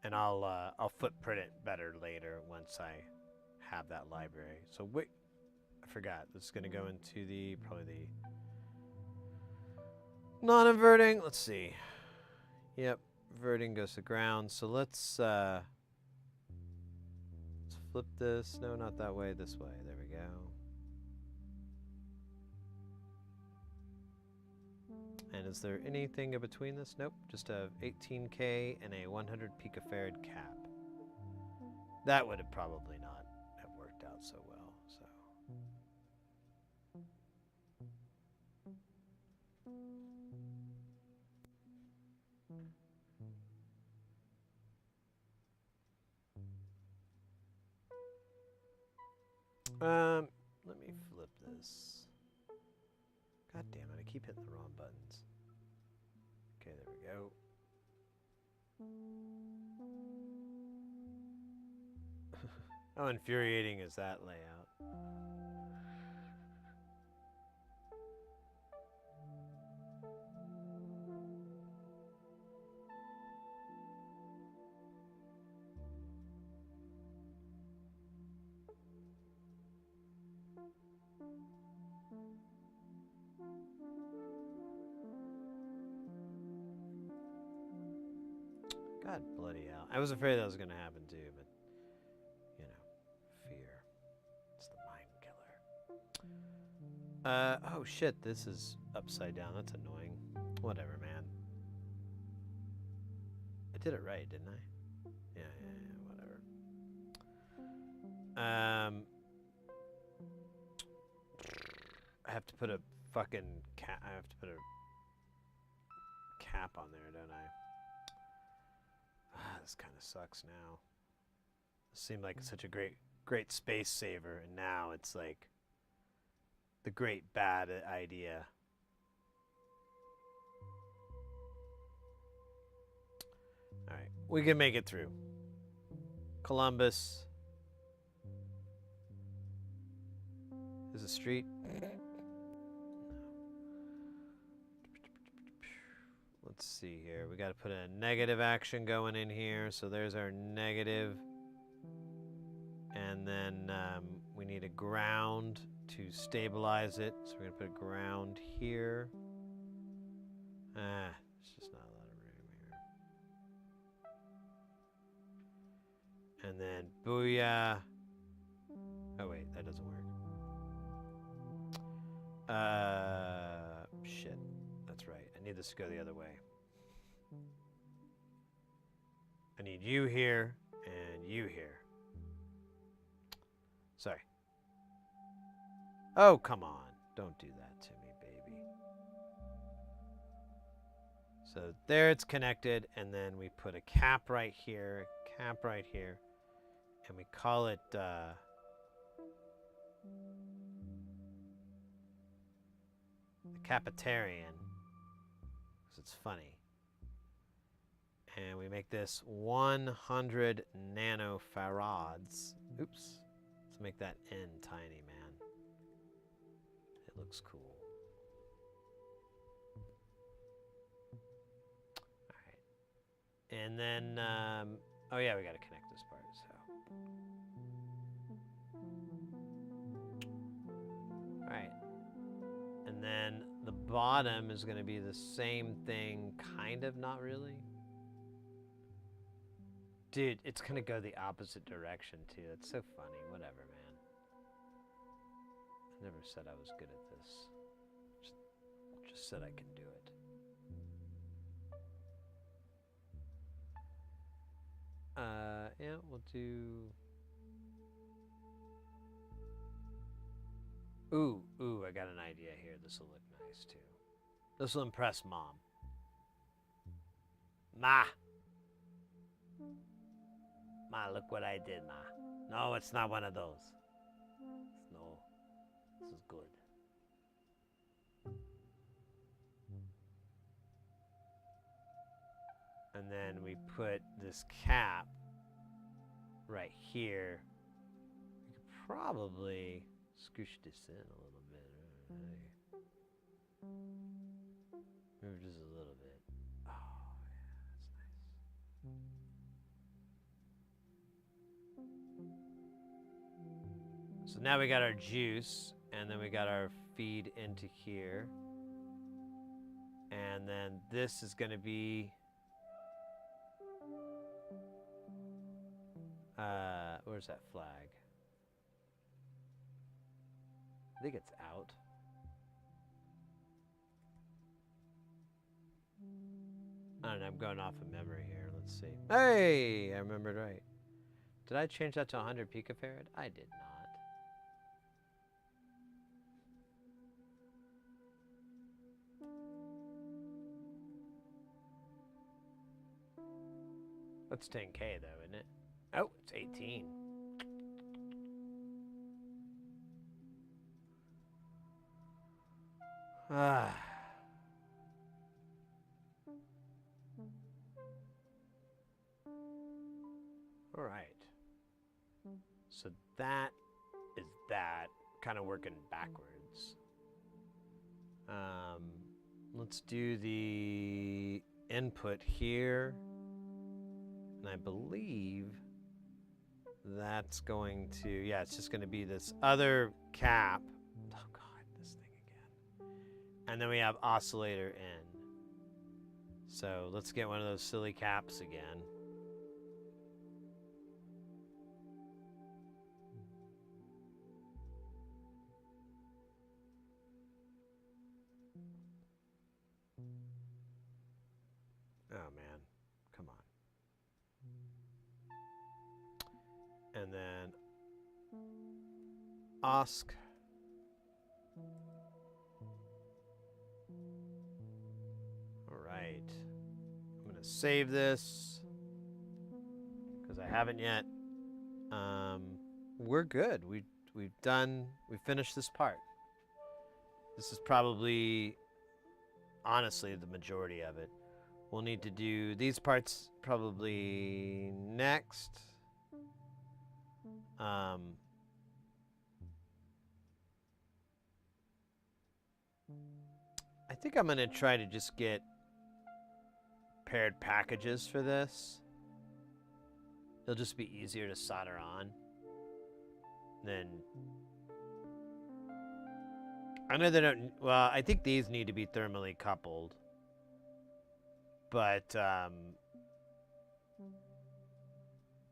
And I'll footprint it better later once I have that library. So wait, I forgot. This is going to go into the probably the non-inverting. Let's see. Yep, inverting goes to ground. So let's flip this. No, not that way. This way. There we go. And is there anything in between this? Nope. Just a 18K and a 100 picofarad cap. That would have probably not have worked out so well. So. Let me flip this. God damn it, I keep hitting the wrong buttons. Okay, there we go. How infuriating is that layout? God bloody hell. I was afraid that was going to happen too, but, you know, fear. It's the mind killer. Oh shit, this is upside down. That's annoying. Whatever, man. did it right, didn't I? Yeah, whatever. I have to put a fucking cap. I have to put a cap on there, don't I? This kind of sucks now. It seemed like such a great space saver, and now it's like the great bad idea. All right, we can make it through. Columbus is a street. Let's see here. We got to put a negative action going in here. So there's our negative. And then we need a ground to stabilize it. So we're going to put a ground here. It's just not a lot of room here. And then booyah. Oh, wait, that doesn't work. Shit. That's right. I need this to go the other way. I need you here and you here. Sorry. Oh, come on. Don't do that to me, baby. So there it's connected, and then we put a cap right here, cap right here, and we call it the Capitarian, because it's funny. And we make this 100 nanofarads. Oops. Let's make that N tiny, man. It looks cool. All right. And then, oh yeah, we got to connect this part, so. All right. And then the bottom is going to be the same thing, kind of, not really. Dude, it's going to go the opposite direction, too. That's so funny. Whatever, man. I never said I was good at this. Just said I can do it. Yeah, we'll do... Ooh, I got an idea here. This will look nice, too. This will impress Mom. Ma! Ma, look what I did, Ma. No, it's not one of those. No, this is good. And then we put this cap right here. We could probably scoosh this in a little bit. Maybe just a little bit. Oh, yeah, that's nice. So now we got our juice, and then we got our feed into here. And then this is going to be... where's that flag? I think it's out. I don't know, I'm going off of memory here. Let's see. Hey, I remembered right. Did I change that to 100 picofarad? I did not. That's 10K though, isn't it? Oh, it's 18. Ah. All right. So that is that, kind of working backwards. Let's do the input here. And I believe that's going to, yeah, it's just going to be this other cap. Oh, God, this thing again. And then we have oscillator in. So let's get one of those silly caps again. Oh, man. Come on. ask. All right. I'm gonna save this because I haven't yet. We're good. We've finished this part. This is probably, honestly, the majority of it. We'll need to do these parts probably next. I think I'm gonna try to just get paired packages for this. It'll just be easier to solder on. Then I know they don't. Well, I think these need to be thermally coupled, but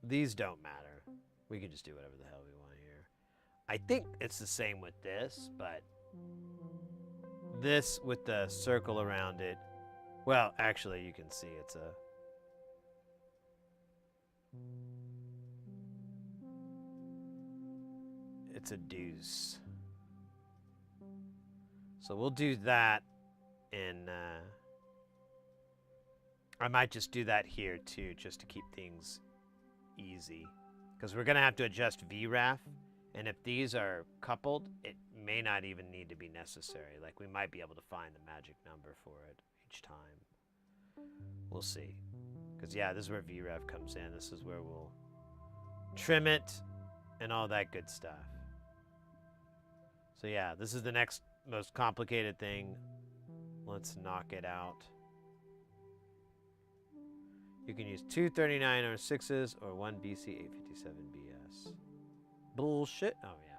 these don't matter. We can just do whatever the hell we want here. I think it's the same with this, but this with the circle around it. Well, actually, you can see it's a deuce. So we'll do that, and I might just do that here too, just to keep things easy, because we're gonna have to adjust VRAF, and if these are coupled, it may not even need to be necessary. Like, we might be able to find the magic number for it each time. We'll see. Because, yeah, this is where VREV comes in. This is where we'll trim it and all that good stuff. So, yeah, this is the next most complicated thing. Let's knock it out. You can use two 3906s or one BC857BS. Bullshit. Oh, yeah.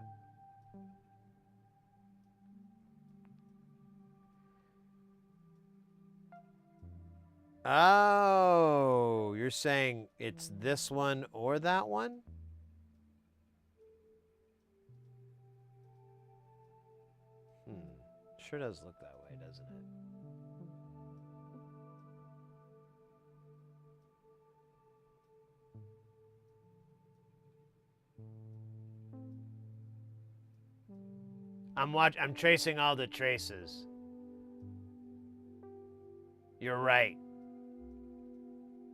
Oh, you're saying it's this one or that one? Sure does look that way, doesn't it? I'm tracing all the traces. You're right.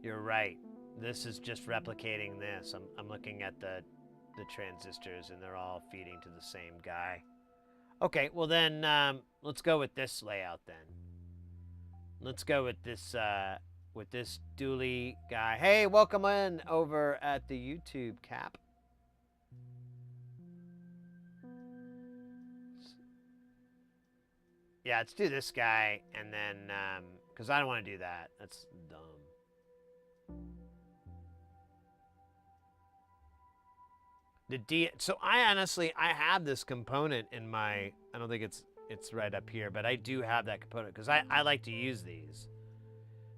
You're right. This is just replicating this. I'm looking at the transistors, and they're all feeding to the same guy. Okay, well then, let's go with this layout then. Let's go with this dually guy. Hey, welcome in over at the YouTube, Cap. Yeah, let's do this guy, and then, because I don't want to do that. That's dumb. So I have this component in my, I don't think it's right up here, but I do have that component because I like to use these.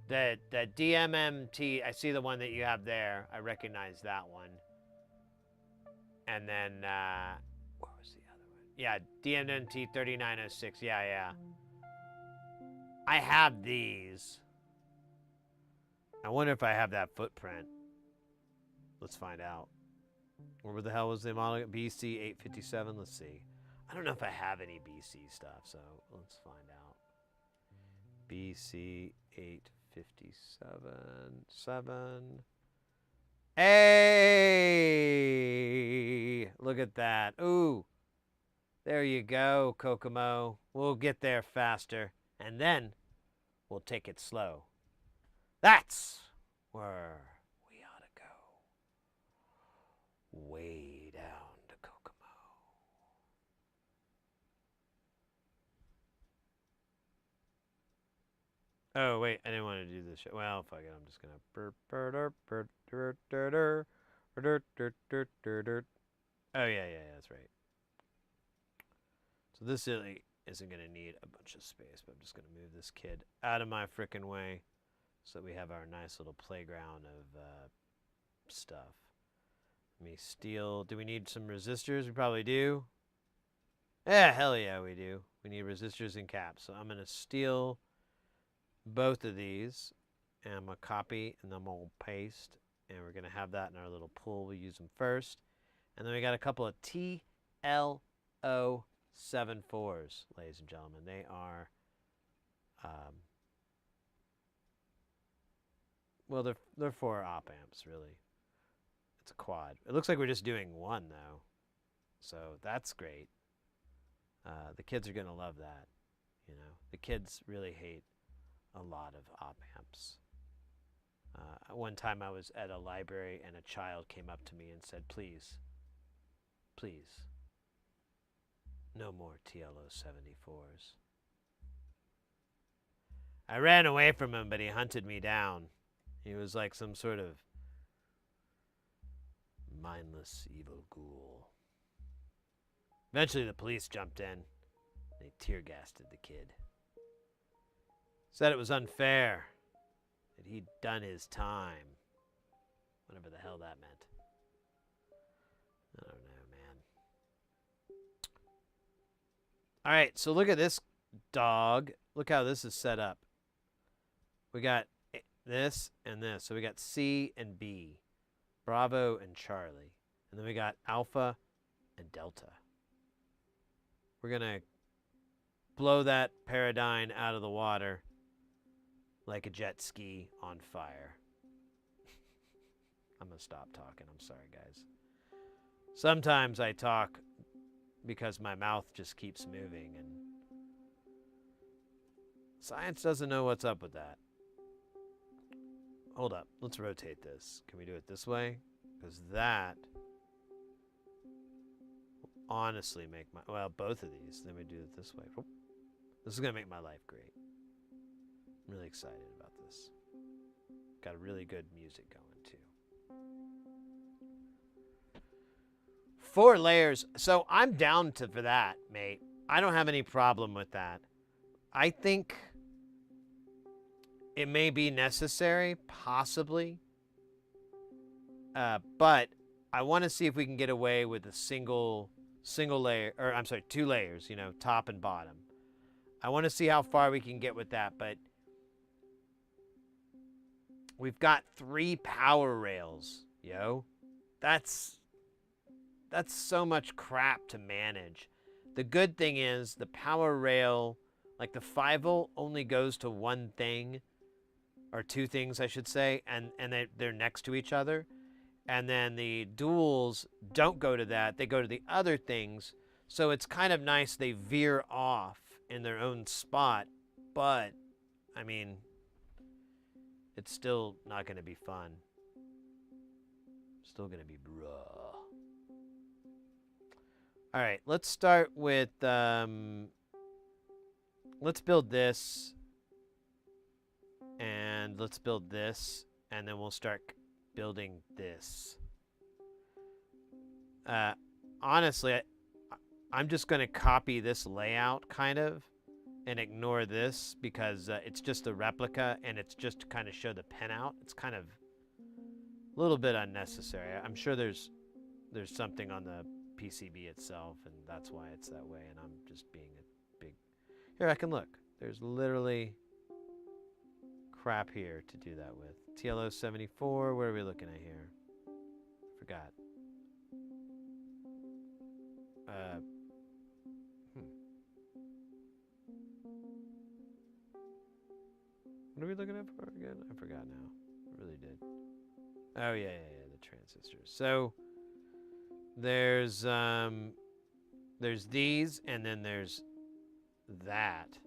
The DMMT, I see the one that you have there. I recognize that one. And then, what was the other one? Yeah, DMMT 3906. Yeah. I have these. I wonder if I have that footprint. Let's find out. Where the hell was the model? BC 857. Let's see. I don't know if I have any BC stuff, so let's find out. BC 857. Hey! Look at that. Ooh. There you go, Kokomo. We'll get there faster, and then we'll take it slow. That's where we ought to go. Way down to Kokomo. Oh, wait, I didn't want to do this shit. Well, fuck it, I'm just gonna Oh, yeah, that's right. So this really isn't gonna need a bunch of space, but I'm just gonna move this kid out of my frickin' way so that we have our nice little playground of stuff. Let me steal. Do we need some resistors? We probably do. Yeah, hell yeah, we do. We need resistors and caps. So I'm going to steal both of these, and I'm going to copy, and then I'm going to paste, and we're going to have that in our little pool. We'll use them first. And then we got a couple of TLC TL074s, ladies and gentlemen. They are, well, they're 4 op amps, really. It's a quad. It looks like we're just doing one, though. So that's great. The kids are going to love that. You know, the kids really hate a lot of op amps. One time I was at a library and a child came up to me and said, please, no more TL074s. I ran away from him, but he hunted me down. He was like some sort of mindless evil ghoul. Eventually the police jumped in. They tear-gassed the kid. Said it was unfair, that he'd done his time. Whatever the hell that meant. I don't know, man. Alright, so look at this dog. Look how this is set up. We got this and this. So we got C and B. Bravo and Charlie. And then we got Alpha and Delta. We're going to blow that paradigm out of the water like a jet ski on fire. I'm going to stop talking. I'm sorry, guys. Sometimes I talk because my mouth just keeps moving, and science doesn't know what's up with that. Hold up. Let's rotate this. Can we do it this way? Because that will honestly make my... Well, both of these. Then we do it this way. This is going to make my life great. I'm really excited about this. Got a really good music going, too. 4 layers. So I'm down for that, mate. I don't have any problem with that. I think it may be necessary, possibly. But I want to see if we can get away with a single layer, or I'm sorry, 2 layers, you know, top and bottom. I want to see how far we can get with that, but we've got 3 power rails, yo. That's so much crap to manage. The good thing is the power rail, like the 5-volt only goes to one thing, or 2 things I should say, and they're next to each other. And then the duals don't go to that, they go to the other things. So it's kind of nice they veer off in their own spot, but I mean, it's still not going to be fun. Still going to be bruh. All right, let's start with, let's build this, and let's build this, and then we'll start building this. Honestly, I'm just going to copy this layout, kind of, and ignore this, because it's just a replica, and it's just to kind of show the pen out. It's kind of a little bit unnecessary. I'm sure there's something on the PCB itself, and that's why it's that way, and I'm just being a big... Here, I can look. There's literally crap here to do that with. TL074, what are we looking at here? Forgot. What are we looking at for again? I forgot now. I really did. Oh, yeah, the transistors. So there's these, and then there's that.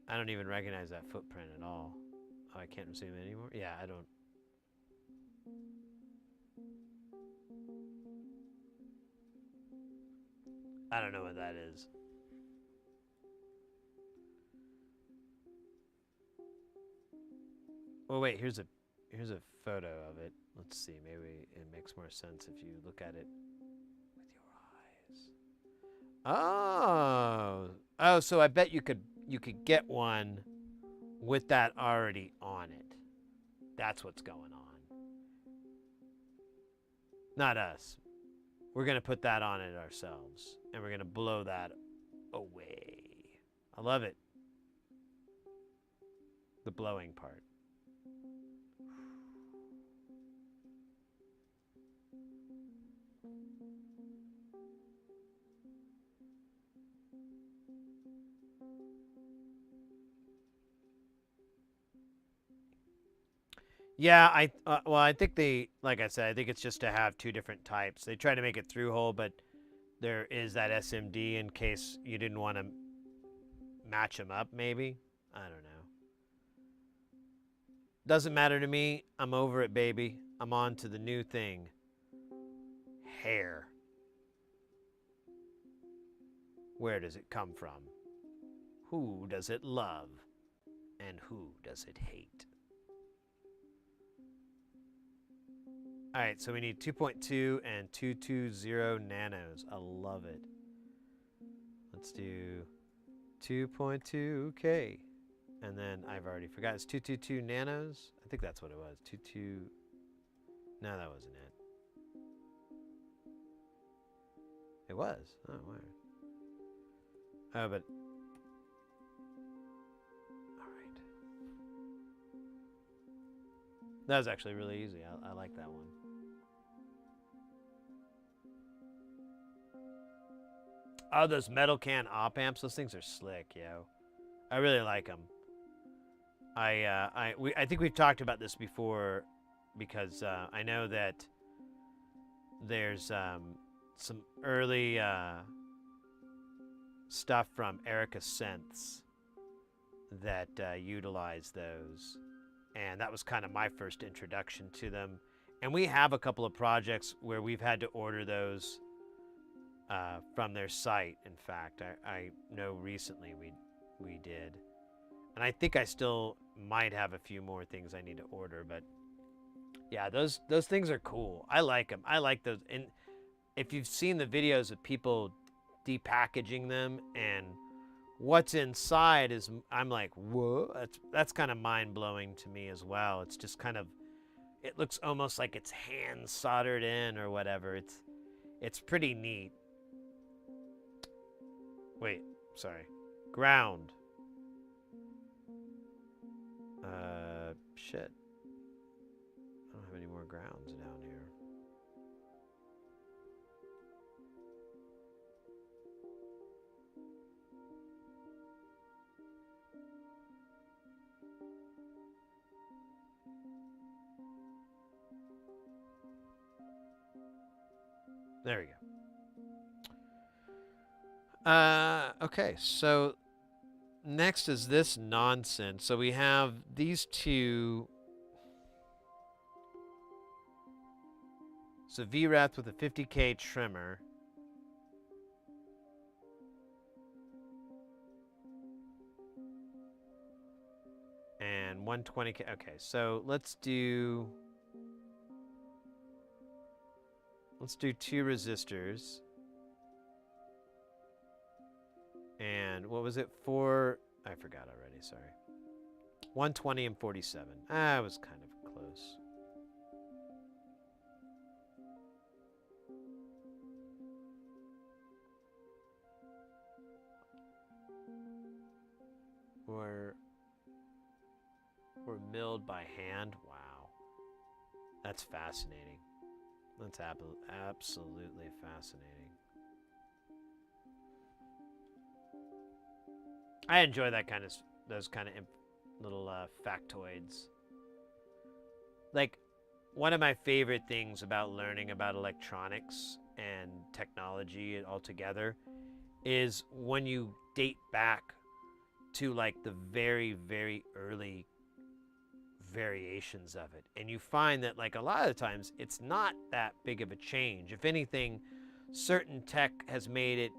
I don't even recognize that footprint at all. Oh, I can't zoom in anymore? Yeah, I don't. I don't know what that is. Oh wait, here's a photo of it. Let's see, maybe it makes more sense if you look at it with your eyes. Oh, so I bet you could get one with that already on it. That's what's going on. Not us. We're going to put that on it ourselves, and we're going to blow that away. I love it. The blowing part. Yeah, well, I think they, like I said, I think it's just to have two different types. They try to make it through hole, but there is that SMD in case you didn't want to match them up, maybe. I don't know. Doesn't matter to me. I'm over it, baby. I'm on to the new thing. Hair. Where does it come from? Who does it love? And who does it hate? All right, so we need 2.2 and 220 nanos. I love it. Let's do 2.2K. And then I've already forgot. It's 222 nanos. I think that's what it was. 22. No, that wasn't it. It was. Oh, where? Oh, but. All right. That was actually really easy. I like that one. Oh, those metal can op amps. Those things are slick, yo. I really like them. I think we've talked about this before because I know that there's some early stuff from Erica Synths that utilize those, and that was kind of my first introduction to them. And we have a couple of projects where we've had to order those from their site. In fact, I know recently we did. And I think I still might have a few more things I need to order, but yeah, those things are cool. I like them. I like those. And if you've seen the videos of people depackaging them and what's inside is, I'm like, whoa, that's kind of mind-blowing to me as well. It's just kind of, it looks almost like it's hand soldered in or whatever. It's pretty neat. Wait, sorry. Ground. Shit. I don't have any more grounds down here. There we go. Okay, so next is this nonsense. So we have these two. So VRAth with a 50K trimmer. And 120K. Okay, so let's do two resistors. And what was it for? I forgot already, sorry. 120 and 47. I was kind of close. Were milled by hand. Wow. That's fascinating. That's absolutely fascinating. I enjoy that kind of those kind of little factoids. Like, one of my favorite things about learning about electronics and technology altogether is when you date back to like the very, very early variations of it, and you find that like a lot of the times it's not that big of a change. If anything, certain tech has made it,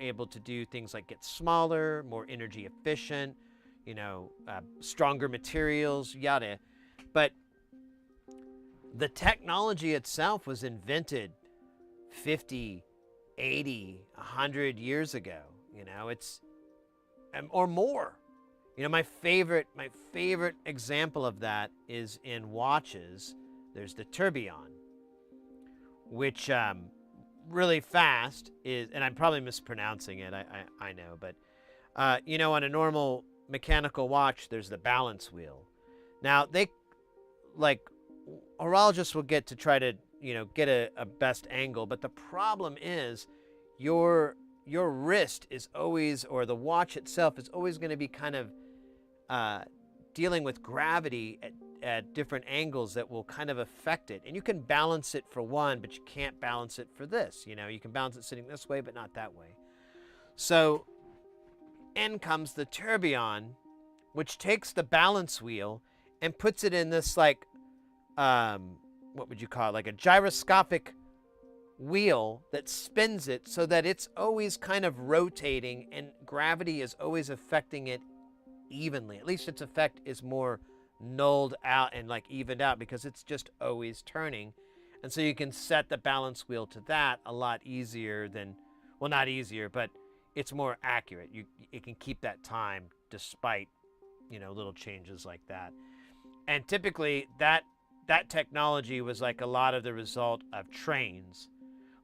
able to do things like get smaller, more energy efficient, stronger materials, yada. But the technology itself was invented 50, 80, 100 years ago. It's or more. My favorite example of that is in watches. There's the tourbillon, which really fast is, and I'm probably mispronouncing it, I know, but on a normal mechanical watch, there's the balance wheel. Now, they, like, horologists will get to try to, get a best angle, but the problem is your wrist is always, or the watch itself is always going to be kind of dealing with gravity at different angles that will kind of affect it. And you can balance it for one, but you can't balance it for this. You know, you can balance it sitting this way, but not that way. So in comes the tourbillon, which takes the balance wheel and puts it in this like, what would you call it? Like a gyroscopic wheel that spins it so that it's always kind of rotating and gravity is always affecting it evenly. At least its effect is more nulled out and like evened out because it's just always turning. And so you can set the balance wheel to that a lot easier than, well, not easier, but it's more accurate. It can keep that time despite, you know, little changes like that. And typically that technology was like a lot of the result of trains,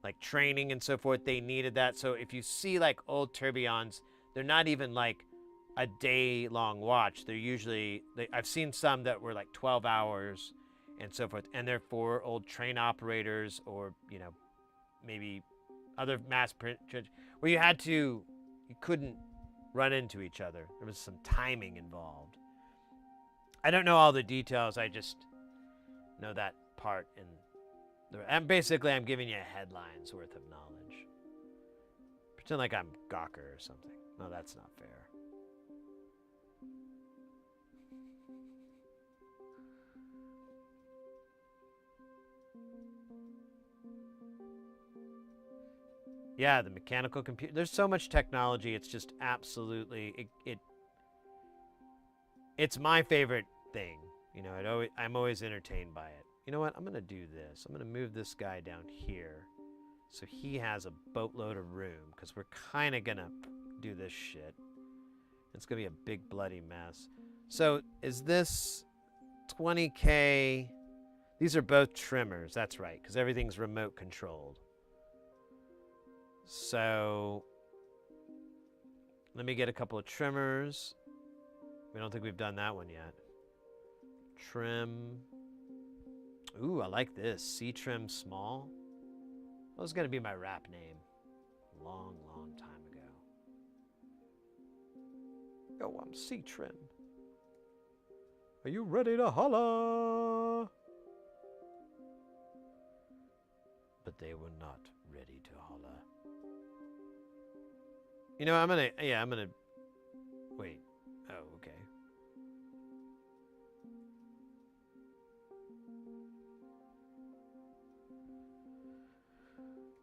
like training and so forth. They needed that. So if you see like old tourbillons, they're not even like a day-long watch. They're usually, I've seen some that were like 12 hours and so forth. And they're for old train operators or, you know, maybe other mass print where you couldn't run into each other. There was some timing involved. I don't know all the details. I just know that part. And basically, I'm giving you a headline's worth of knowledge. Pretend like I'm Gawker or something. No, that's not fair. Yeah, the mechanical computer. There's so much technology. It's just absolutely it's my favorite thing. You know, I'm always entertained by it. You know what? I'm gonna do this. I'm gonna move this guy down here, so he has a boatload of room because we're kind of gonna do this shit. It's gonna be a big bloody mess. So is this 20K? These are both trimmers. That's right, because everything's remote controlled. So let me get a couple of trimmers. I don't think we've done that one yet. Trim. Ooh, I like this. C-Trim Small. That was going to be my rap name a long, long time ago. Yo, I'm C-Trim. Are you ready to holla? But they were not ready to holla. You know, I'm gonna, wait. Oh, okay.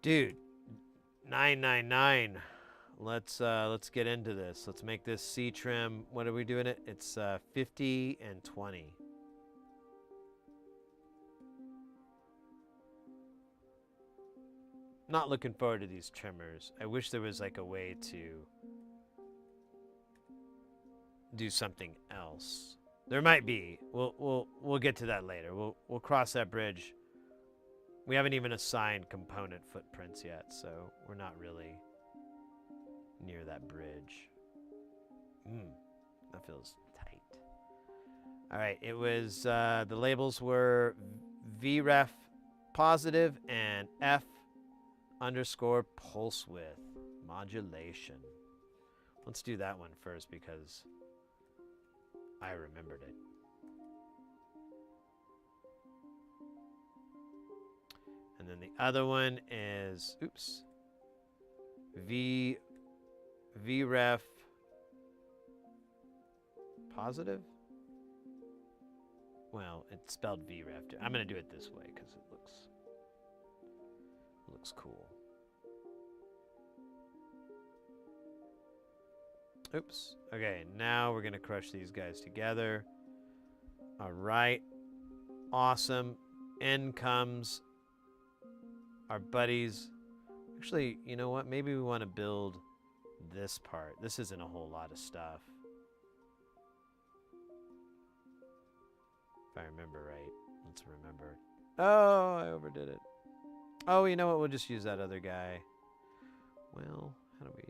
Dude, 999. Let's get into this. Let's make this C-Trim. What are we doing it? It's 50 and 20. Not looking forward to these trimmers. I wish there was like a way to do something else. There might be. We'll get to that later. We'll cross that bridge. We haven't even assigned component footprints yet, so we're not really near that bridge. That feels tight. All right, it was the labels were vref positive and F _ pulse width modulation. Let's do that one first because I remembered it. And then the other one is, oops, vref positive. Well, it's spelled vref. I'm gonna do it this way because it looks cool. Oops. Okay, now we're gonna crush these guys together. All right. Awesome. In comes our buddies. Actually, you know what? Maybe we want to build this part. This isn't a whole lot of stuff. If I remember right. Let's remember. Oh, I overdid it. Oh, you know what? We'll just use that other guy. Well, how do we...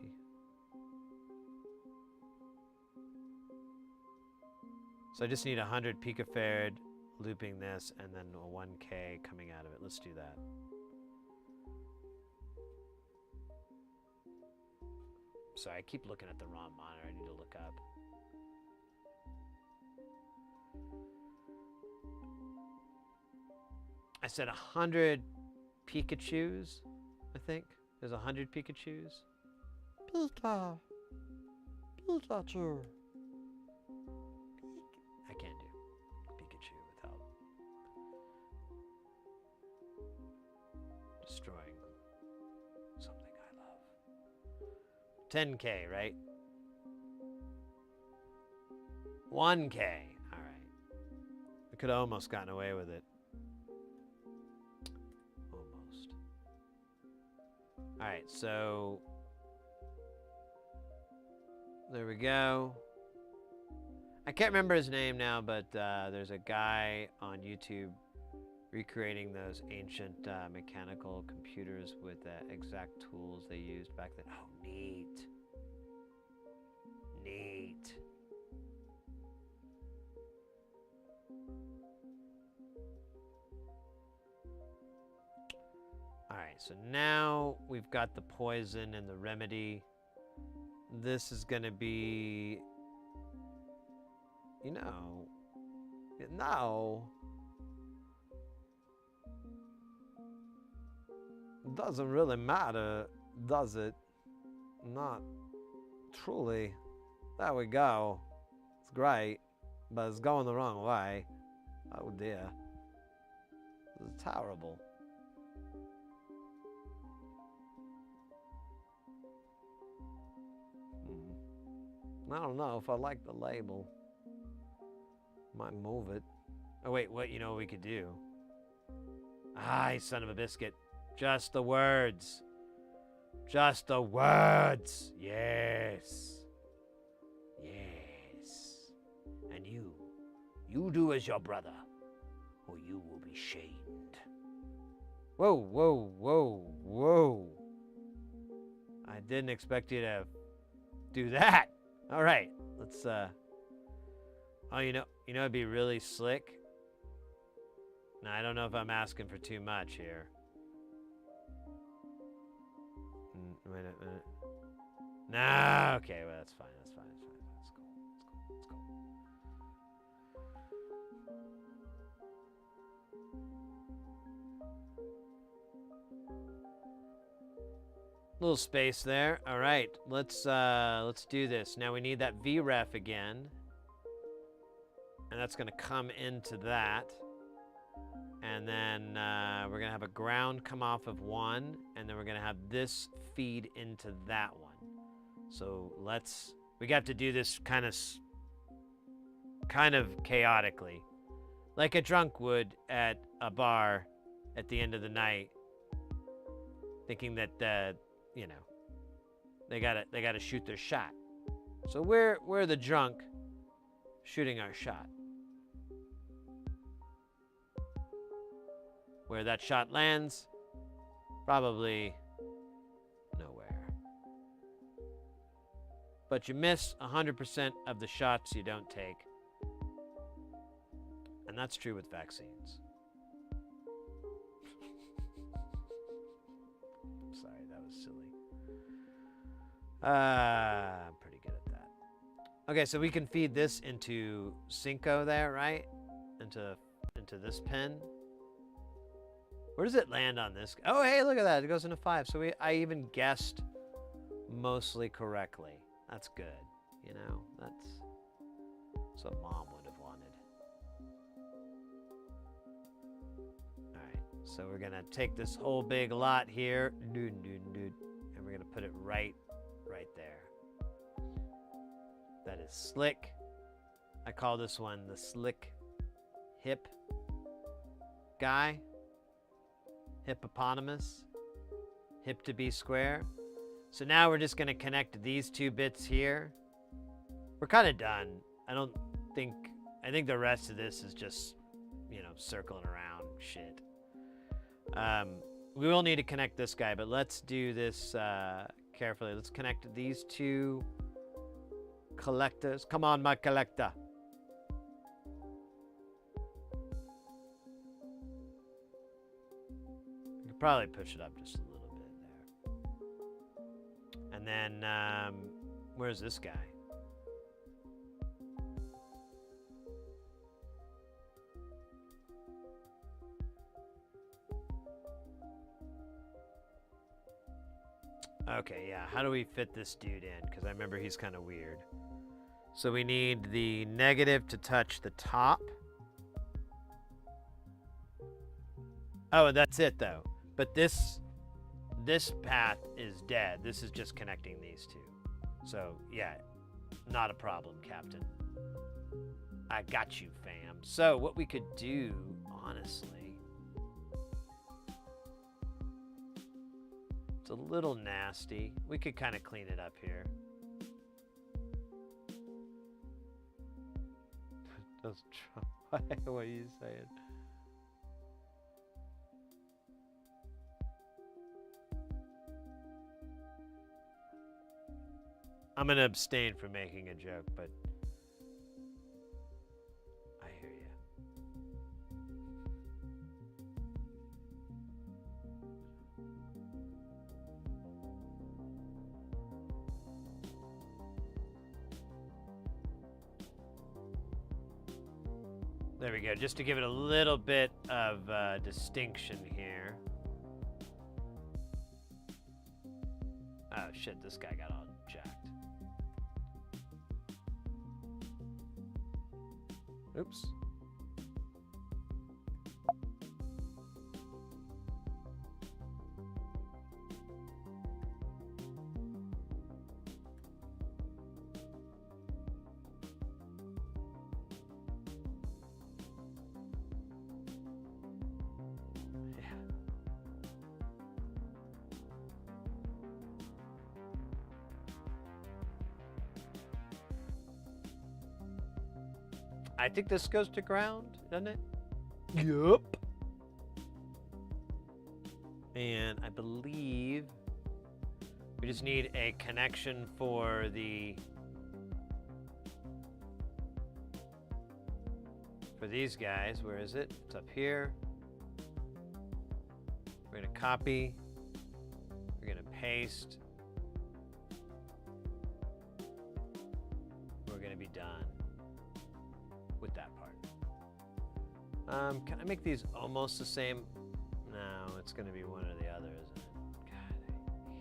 So I just need 100 picofarad looping this and then a 1K coming out of it. Let's do that. Sorry, I keep looking at the wrong monitor. I need to look up. I said 100 Pikachus, I think. There's 100 Pikachus. Pika. Pikachu. I can't do Pikachu without destroying something I love. 10K, right? 1K. All right. We could have almost gotten away with it. Almost. All right, so there we go. I can't remember his name now, but there's a guy on YouTube recreating those ancient mechanical computers with the exact tools they used back then. Oh, neat. Neat. All right, so now we've got the poison and the remedy. This is going to be, you know, no. Doesn't really matter, does it? Not truly. There we go. It's great, but it's going the wrong way. Oh dear. This is terrible. I don't know if I like the label. Might move it. Oh wait, what? You know what we could do? Ah, you son of a biscuit. Just the words. Just the words. Yes. Yes. And you do as your brother, or you will be shamed. Whoa, whoa, whoa, whoa. I didn't expect you to do that. All right, let's, oh, you know, it'd be really slick. Now, I don't know if I'm asking for too much here. Wait a minute. Nah, okay, well, that's fine, that's fine, that's fine. That's cool, that's cool, that's cool. Little space there. All right, let's do this. Now we need that VREF again, and that's gonna come into that, and then we're gonna have a ground come off of one, and then we're gonna have this feed into that one. So we got to do this kind of chaotically, like a drunk would at a bar at the end of the night, thinking that you know, they gotta shoot their shot. So we're the drunk shooting our shot. Where that shot lands, probably nowhere. But you miss 100% of the shots you don't take. And that's true with vaccines. Sorry, that was silly. I'm pretty good at that. Okay, so we can feed this into Cinco there, right? Into this pin. Where does it land on this? Oh, hey, look at that. It goes into 5. So I even guessed mostly correctly. That's good. You know, that's what Mom would have wanted. All right, so we're going to take this whole big lot here, and we're going to put it right there. That is slick. I call this one the slick hip guy. Hippopotamus. Hip to be square. So now we're just going to connect these two bits here. We're kind of done. I think the rest of this is just, you know, circling around shit. We will need to connect this guy, but let's do this carefully. Let's connect these two collectors. Come on, my collector. You could probably push it up just a little bit there. And then, where's this guy? Okay, yeah. How do we fit this dude in? Because I remember he's kind of weird. So we need the negative to touch the top. Oh, and that's it though. But this path is dead. This is just connecting these two. So yeah, not a problem, Captain. I got you, fam. So what we could do, honestly, it's a little nasty. We could kind of clean it up here. Just try. What are you saying? I'm gonna abstain from making a joke, but I hear you. There we go, just to give it a little bit of distinction here. Oh shit, this guy got all jacked. Oops. I think this goes to ground, doesn't it? Yup. And I believe we just need a connection for these guys. Where is it? It's up here. We're gonna copy. We're gonna paste. We're gonna be done with that part. Can I make these almost the same? No, it's gonna be one or the other, isn't it? God,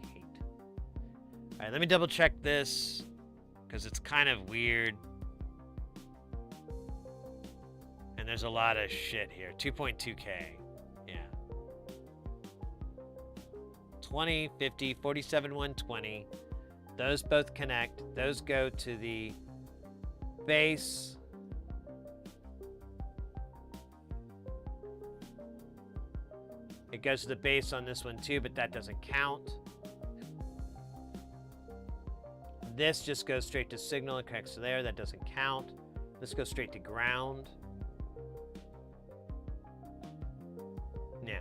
I hate. All right, let me double check this because it's kind of weird. And there's a lot of shit here. 2.2K, yeah. 20, 50, 47, 120. Those both connect. Those go to the base. It goes to the base on this one too, but that doesn't count. This just goes straight to signal and connects to there. That doesn't count. This goes straight to ground. Yeah.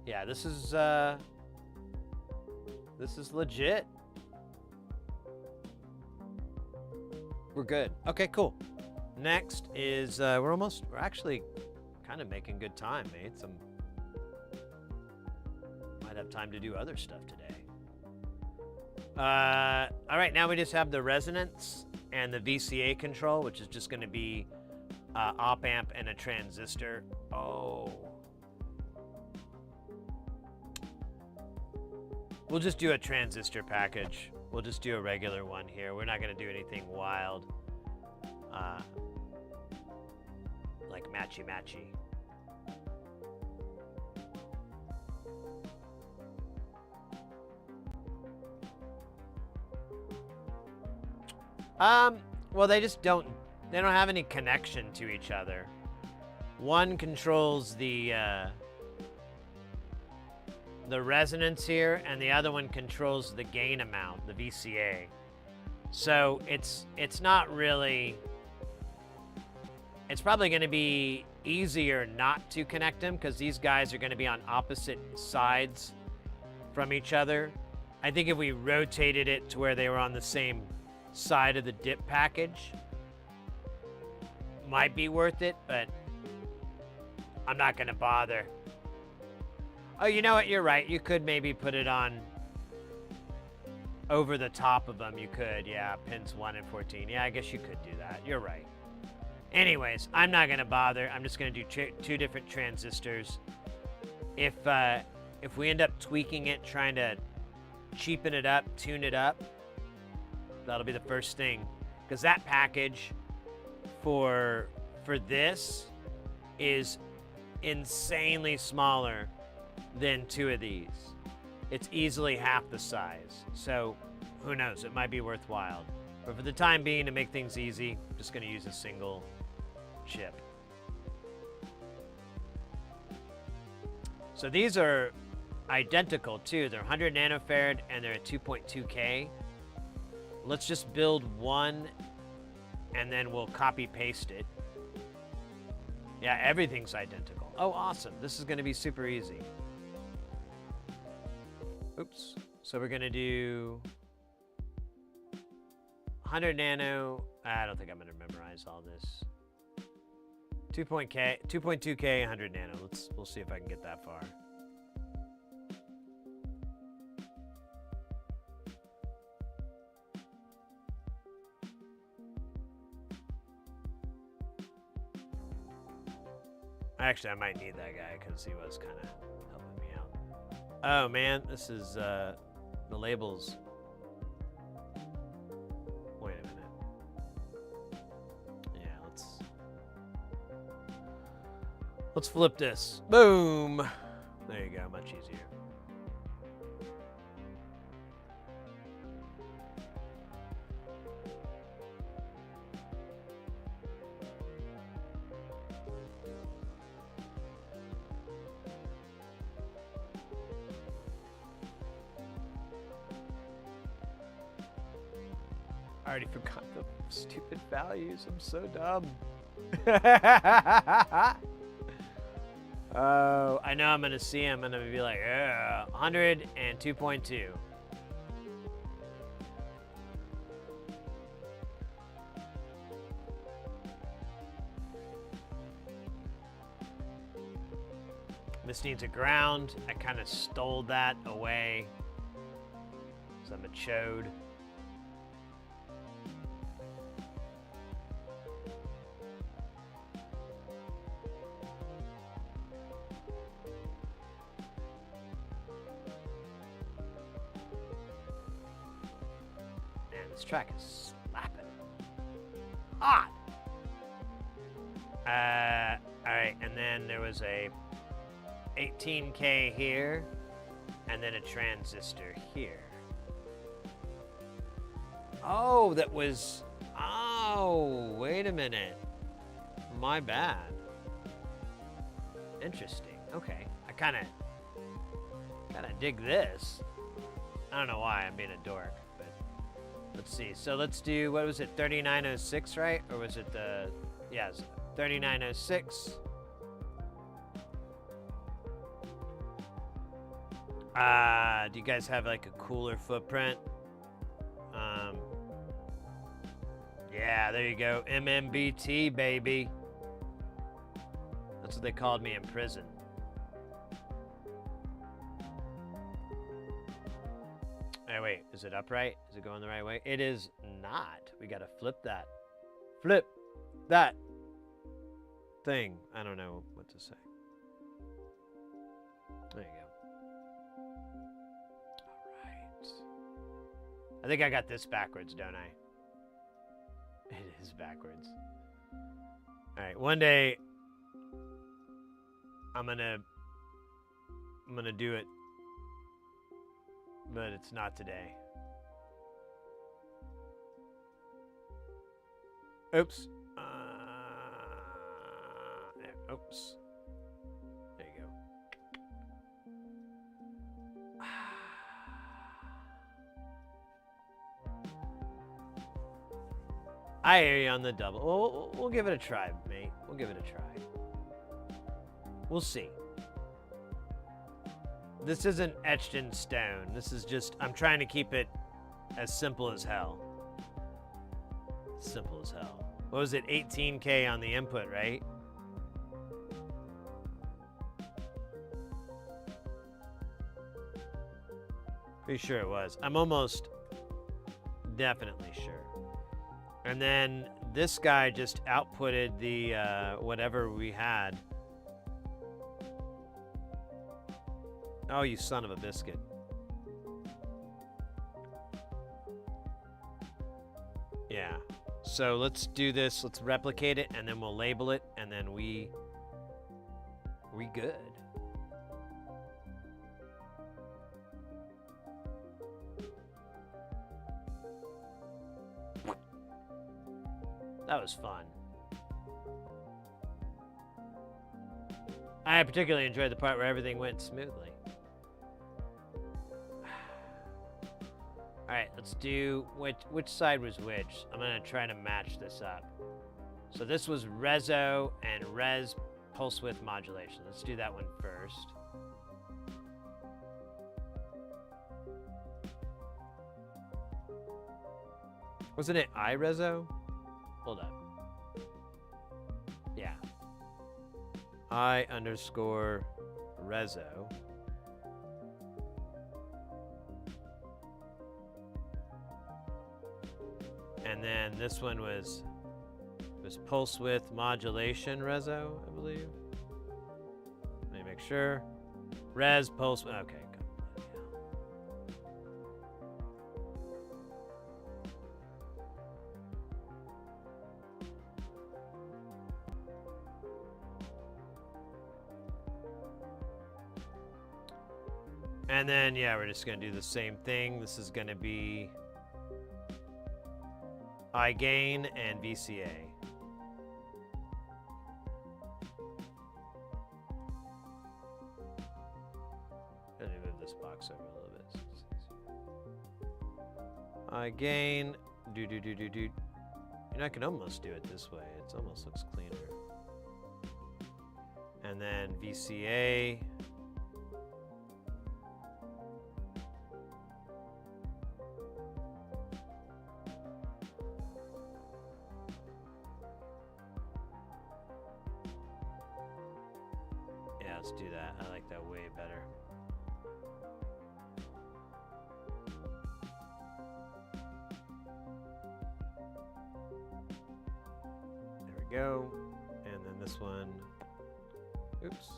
Yeah, this is legit. We're good. Okay, cool. Next is we're actually kind of making good time, mates. Might have time to do other stuff today. All right, now we just have the resonance and the VCA control, which is just going to be op amp and a transistor. Oh. We'll just do a transistor package. We'll just do a regular one here. We're not going to do anything wild. Like matchy-matchy. Well, they don't have any connection to each other. One controls the resonance here, and the other one controls the gain amount, the VCA. So it's not really. It's probably going to be easier not to connect them because these guys are going to be on opposite sides from each other. I think if we rotated it to where they were on the same side of the dip package, might be worth it, but I'm not going to bother. Oh, you know what? You're right. You could maybe put it on over the top of them. You could, yeah. Pins 1 and 14. Yeah, I guess you could do that. You're right. Anyways, I'm not going to bother. I'm just going to do two different transistors. If if we end up tweaking it, trying to cheapen it up, tune it up, that'll be the first thing. Because that package for this is insanely smaller than 2 of these. It's easily half the size. So who knows? It might be worthwhile. But for the time being, to make things easy, I'm just going to use a single chip. So these are identical too. They're 100 nanofarad and they're at 2.2K. Let's just build one and then we'll copy paste it. Yeah, everything's identical. Oh, awesome. This is going to be super easy. Oops. So we're going to do 100 nano. I don't think I'm going to memorize all this. 2.2K, 100 nano. We'll see if I can get that far. Actually, I might need that guy because he was kind of helping me out. Oh man, this is the labels. Wait a minute. Yeah, let's flip this. Boom. There you go. Much easier. I already forgot the stupid values. I'm so dumb. Oh, I know I'm going to see him. I'm going to be like, 100 and 2.2. This needs a ground. I kind of stole that away. So I'm a chode. This track is slapping. Hot! Alright, and then there was a 18K here, and then a transistor here. Oh, that was... Oh, wait a minute. My bad. Interesting. Okay. I kind of dig this. I don't know why I'm being a dork. Let's see. So let's do, what was it, 3906, right? Or was it the, yeah, 3906. Do you guys have like a cooler footprint? Yeah, there you go. MMBT, baby. That's what they called me in prison. Hey, wait, is it upright? Is it going the right way? It is not. We gotta flip that. Flip that thing. I don't know what to say. There you go. All right. I think I got this backwards, don't I? It is backwards. All right, one day I'm gonna do it. But it's not today. Oops. Oops. There you go. I hear you on the double. We'll give it a try, mate. We'll give it a try. We'll see. This isn't etched in stone. This is just, I'm trying to keep it as simple as hell. Simple as hell. What was it, 18K on the input, right? Pretty sure it was. I'm almost definitely sure. And then this guy just outputted the whatever we had. Oh, you son of a biscuit. Yeah. So let's do this. Let's replicate it, and then we'll label it, and then we good. That was fun. I particularly enjoyed the part where everything went smoothly. Alright, let's do which side was which. I'm gonna try to match this up. So this was reso and res pulse width modulation. Let's do that one first. Wasn't it iReso? Hold up. Yeah. I_reso. And then this one was pulse width modulation reso, I believe. Let me make sure. Res pulse. Okay, good. And then, yeah, we're just going to do the same thing. This is going to be iGain and VCA. Let me move this box over a little bit. So it's easier. iGain. Do. And I can almost do it this way. It almost looks cleaner. And then VCA. Let's do that. I like that way better. There we go. And then this one. Oops.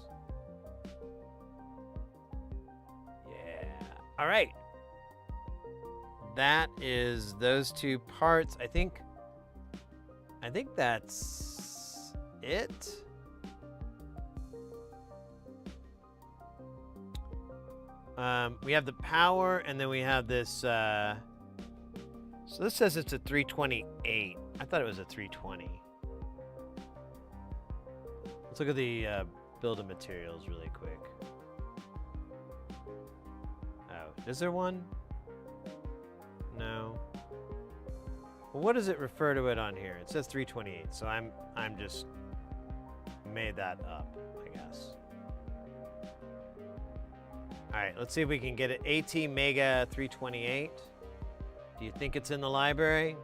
Yeah. All right. That is those two parts. I think that's it. We have the power, and then we have this, so this says it's a 328. I thought it was a 320. Let's look at the build of materials really quick. Oh, is there one? No. Well, what does it refer to it on here? It says 328, so I'm just made that up, I guess. All right, let's see if we can get it. AT Mega 328. Do you think it's in the library?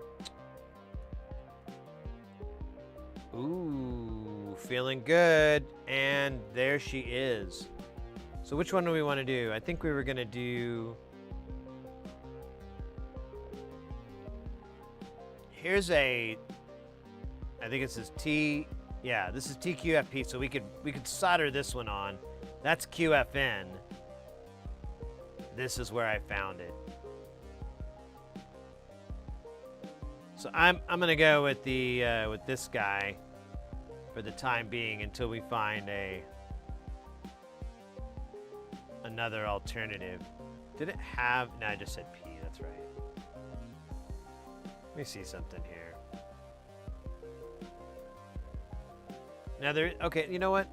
Ooh, feeling good. And there she is. So which one do we want to do? I think we were going to do... Here's a... I think it says T... Yeah, this is TQFP, so we could solder this one on. That's QFN. This is where I found it. So I'm gonna go with the with this guy for the time being until we find another alternative. Did it have? No, I just said P. That's right. Let me see something here. Now there. Okay, you know what?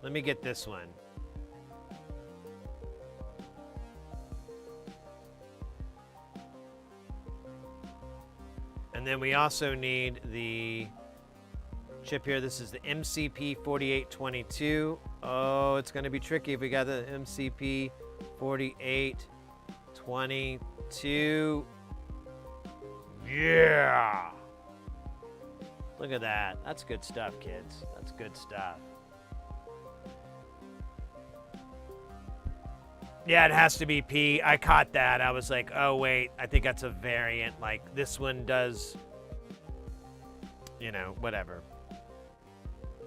Let me get this one. And then we also need the chip here. This is the MCP 4822. Oh, it's going to be tricky if we got the MCP 4822. Yeah! Look at that. That's good stuff, kids. That's good stuff. Yeah, it has to be P. I caught that. I was like, oh, wait. I think that's a variant. Like, this one does, you know, whatever.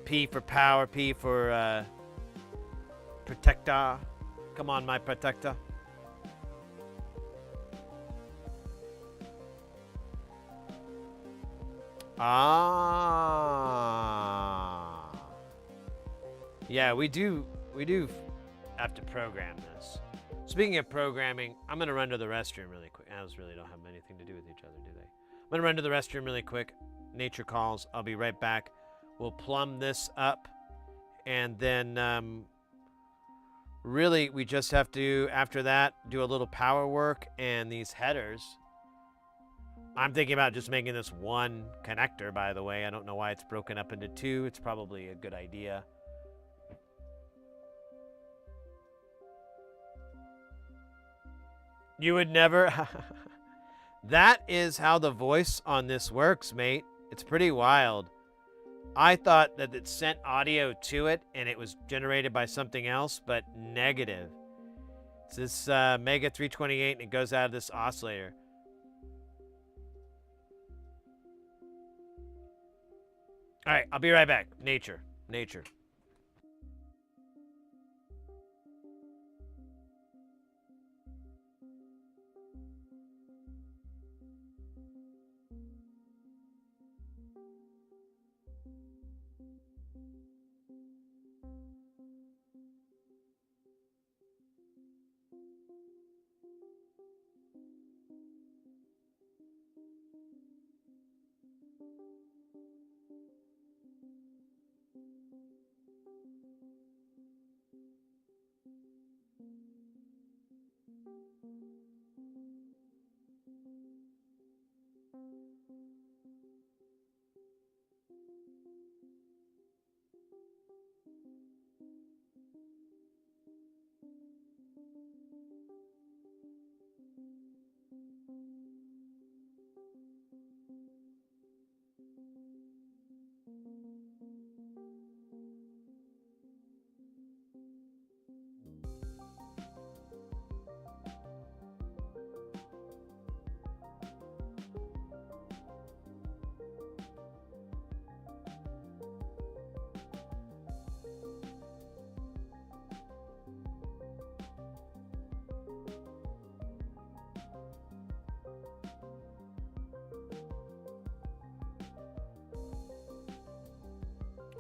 P for power, P for protector. Come on, my protector. Ah. Yeah, we do have to program this. Speaking of programming, I'm gonna run to the restroom really quick. Owls really don't have anything to do with each other, do they? I'm gonna run to the restroom really quick. Nature calls. I'll be right back. We'll plumb this up, and then really we just have to, after that, do a little power work and these headers. I'm thinking about just making this one connector, by the way. I don't know why it's broken up into two. It's probably a good idea. You would never... That is how the voice on this works, mate. It's pretty wild. I thought that it sent audio to it and it was generated by something else, but negative. It's this Mega 328 and it goes out of this oscillator. All right, I'll be right back. Nature.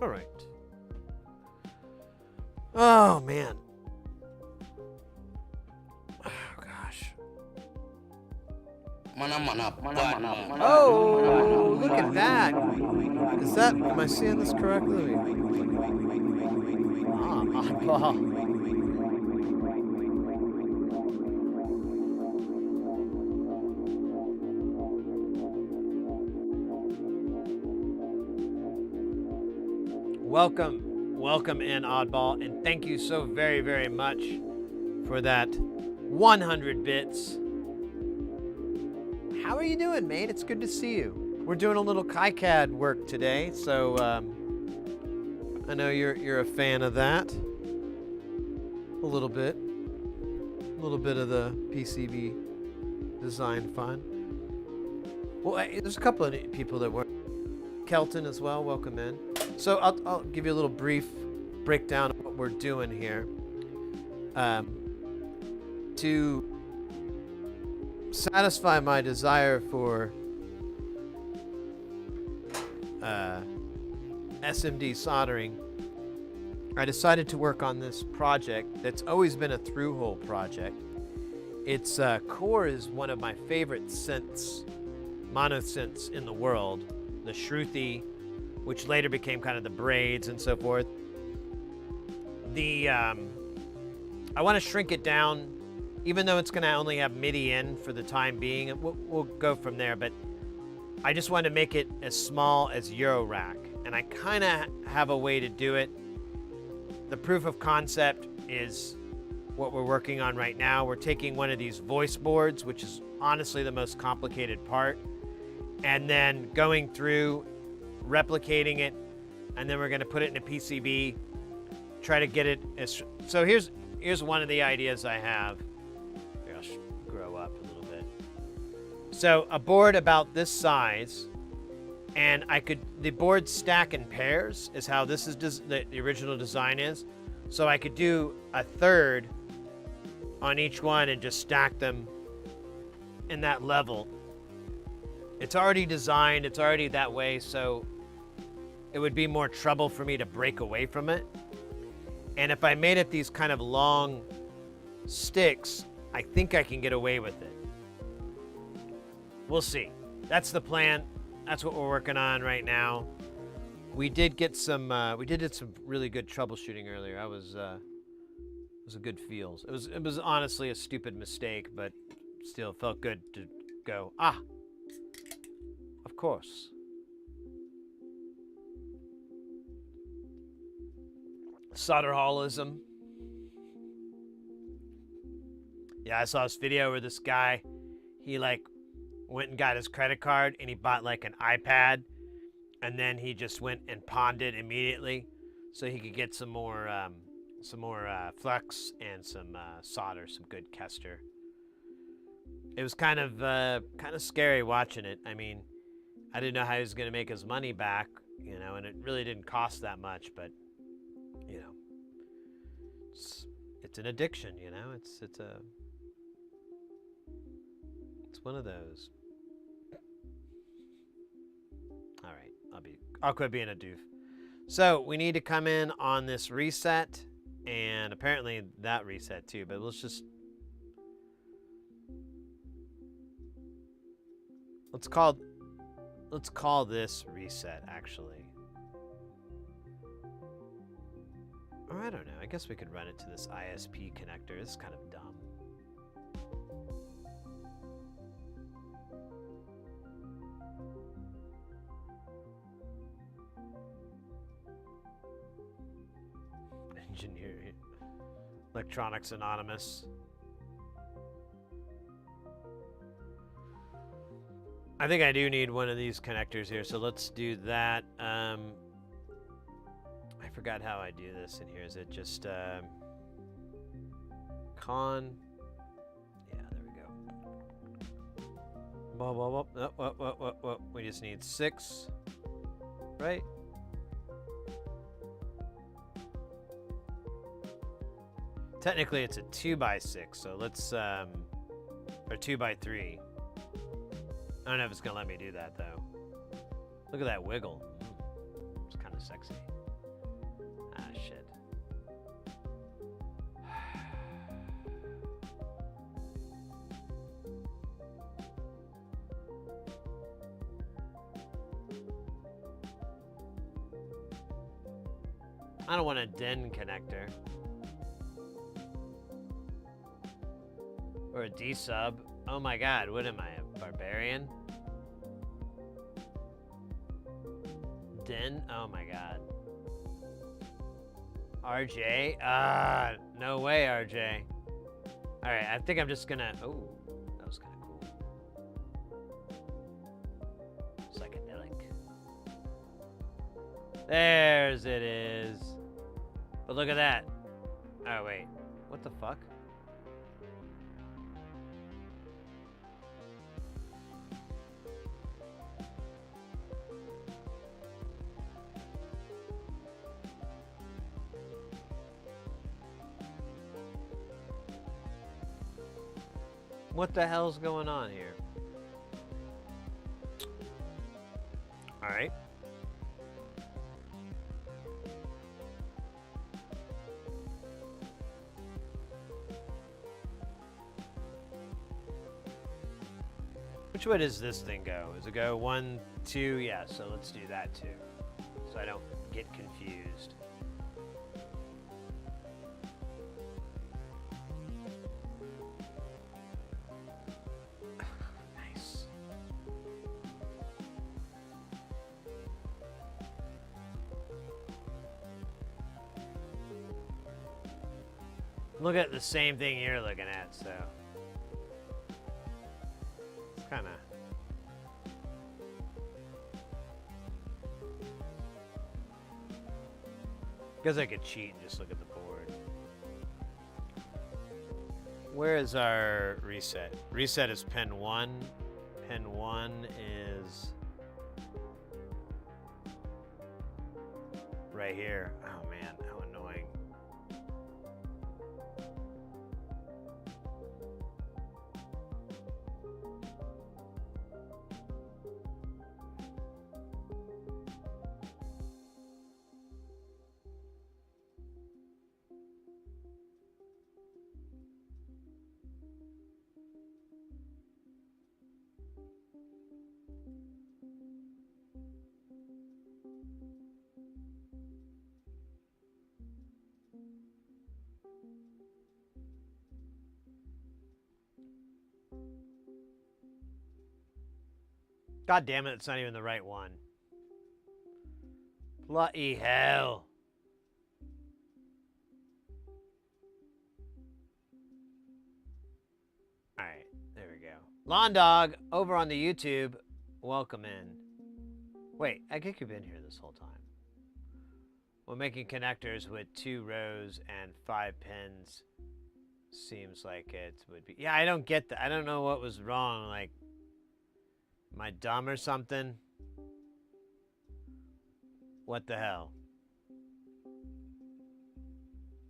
All right. Oh, man. Oh, gosh. Oh, look at that. Is that, am I seeing this correctly? Ah, oddball. Welcome in, Oddball, and thank you so very, very much for that 100 bits. How are you doing, mate? It's good to see you. We're doing a little KiCAD work today, so I know you're a fan of that. A little bit of the PCB design fun. Well, there's a couple of people that were. Kelton as well, welcome in. So I'll give you a little brief breakdown of what we're doing here. To satisfy my desire for SMD soldering, I decided to work on this project that's always been a through-hole project. Its core is one of my favorite synths, mono synths in the world, the Shruti, which later became kind of the braids and so forth. I want to shrink it down, even though it's going to only have MIDI in for the time being. We'll go from there, but I just want to make it as small as Eurorack, and I kind of have a way to do it. The proof of concept is what we're working on right now. We're taking one of these voice boards, which is honestly the most complicated part, and then going through, replicating it, and then we're going to put it in a PCB, try to get it as... So here's one of the ideas I have. Maybe I'll grow up a little bit. So a board about this size, and the boards stack in pairs is how this is the original design is. So I could do a third on each one and just stack them in that level. It's already designed, it's already that way, so it would be more trouble for me to break away from it. And if I made it these kind of long sticks, I think I can get away with it. We'll see. That's the plan. That's what we're working on right now. We did get some really good troubleshooting earlier. It was a good feels. It was honestly a stupid mistake, but still felt good to go, of course. Solderhallism. Yeah, I saw this video where this guy, he like went and got his credit card and he bought like an iPad, and then he just went and pawned it immediately so he could get some more flux and some solder, some good Kester. It was kind of scary watching it. I mean, I didn't know how he was going to make his money back, you know, and it really didn't cost that much, but you know, it's an addiction, you know. It's one of those. All right, I'll quit being a doof. So we need to come in on this reset, and apparently that reset too. But let's call this reset actually. Or I don't know. I guess we could run it to this ISP connector. This is kind of dumb. Engineering. Electronics Anonymous. I think I do need one of these connectors here, so let's do that. I forgot how I do this in here. Is it just con? Yeah, there we go. Oh, we just need 6, right? Technically, it's a 2x6, so let's or 2x3. I don't know if it's gonna let me do that though. Look at that wiggle. It's kind of sexy. Ah, shit. I don't want a DIN connector. Or a D-sub. Oh my god, what am I, a barbarian? DIN? Oh my god. RJ? No way, RJ. Alright, I think I'm just gonna... Oh, that was kind of cool. Psychedelic. There's it is. But look at that. Oh, wait. What the fuck? What the hell's going on here? All right. Which way does this thing go? Does it go 1, 2? Yeah, so let's do that too. So I don't get confused. Look at the same thing you're looking at, so it's kind of guess I could cheat and just look at the board. Where is our reset? Reset is pin 1. Pin 1 is right here. Oh man, how annoying. God damn it, it's not even the right one. Bloody hell. Alright, there we go. Lawn Dog, over on the YouTube, welcome in. Wait, I think you've been here this whole time. We're making connectors with 2 rows and 5 pins. Seems like it would be. Yeah, I don't get that. I don't know what was wrong. Like, am I dumb or something? What the hell?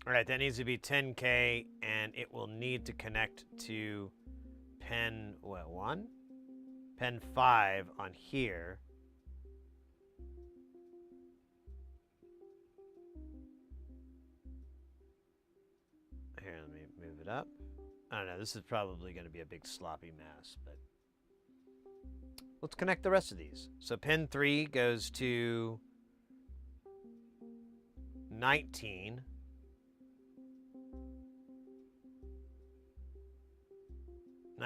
Alright, that needs to be 10K, and it will need to connect to pin, what, 1? Pin 5 on here. Here, let me move it up. I don't know, this is probably going to be a big sloppy mess, but let's connect the rest of these. So pin 3 goes to 19.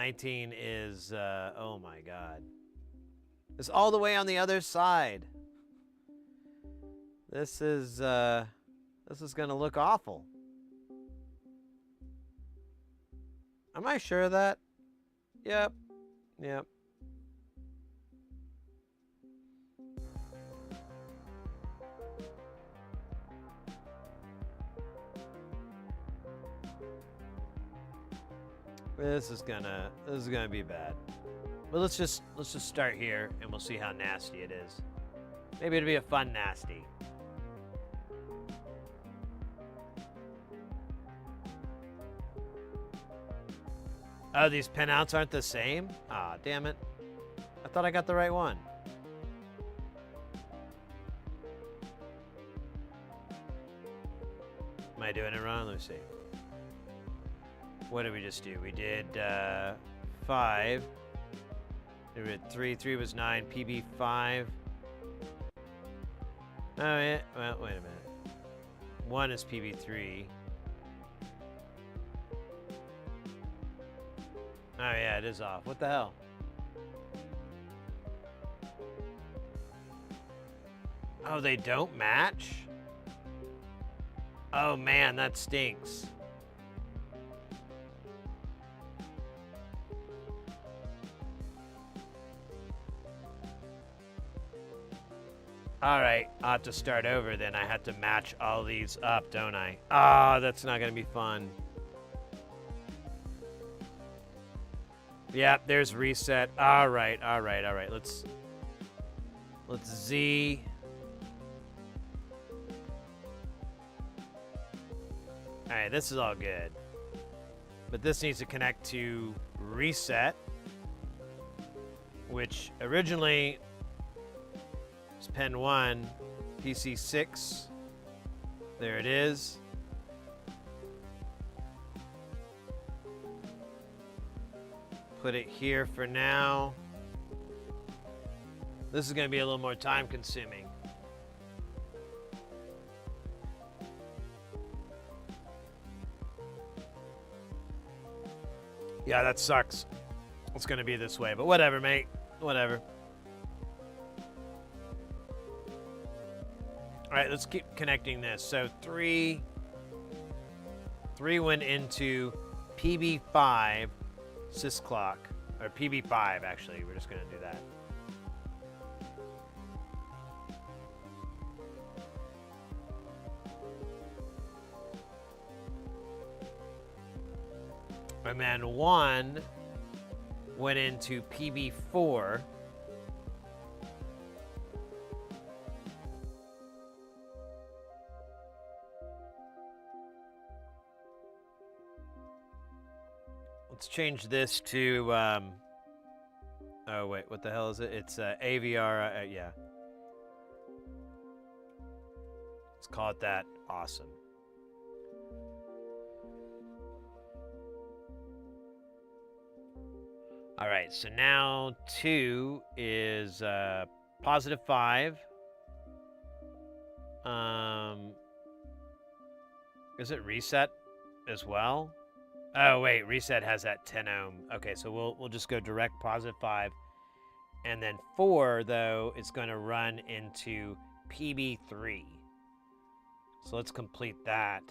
Is, oh my god. It's all the way on the other side. This is gonna look awful. Am I sure of that? Yep. Yep. This is gonna be bad. But let's just start here and we'll see how nasty it is. Maybe it'll be a fun nasty. Oh, these pinouts aren't the same? Ah, damn it. I thought I got the right one. Am I doing it wrong? Let me see. What did we just do? We did 5. We did 3. 3 was 9. PB 5. Oh, yeah. Well, wait a minute. 1 is PB 3. Oh, yeah, it is off. What the hell? Oh, they don't match? Oh, man, that stinks. All right, I'll have to start over then. I have to match all these up, don't I? Ah, that's not going to be fun. Yeah, there's reset. All right. Let's Z. All right, this is all good. But this needs to connect to reset, which originally was pin 1, PC 6. There it is. Put it here for now. This is going to be a little more time consuming. Yeah, that sucks. It's going to be this way, but whatever, mate. Whatever. All right, let's keep connecting this. So 3 went into PB5 sys clock, or PB5 actually. We're just going to do that. And then 1 went into PB4. Let's change this to, oh wait, what the hell is it? It's AVR, yeah. Let's call it that. Awesome. All right, so now 2 is positive 5. Is it reset as well? Oh wait, reset has that 10 ohm. Okay, so we'll just go direct positive 5 And then 4, though, is going to run into PB3. So let's complete that.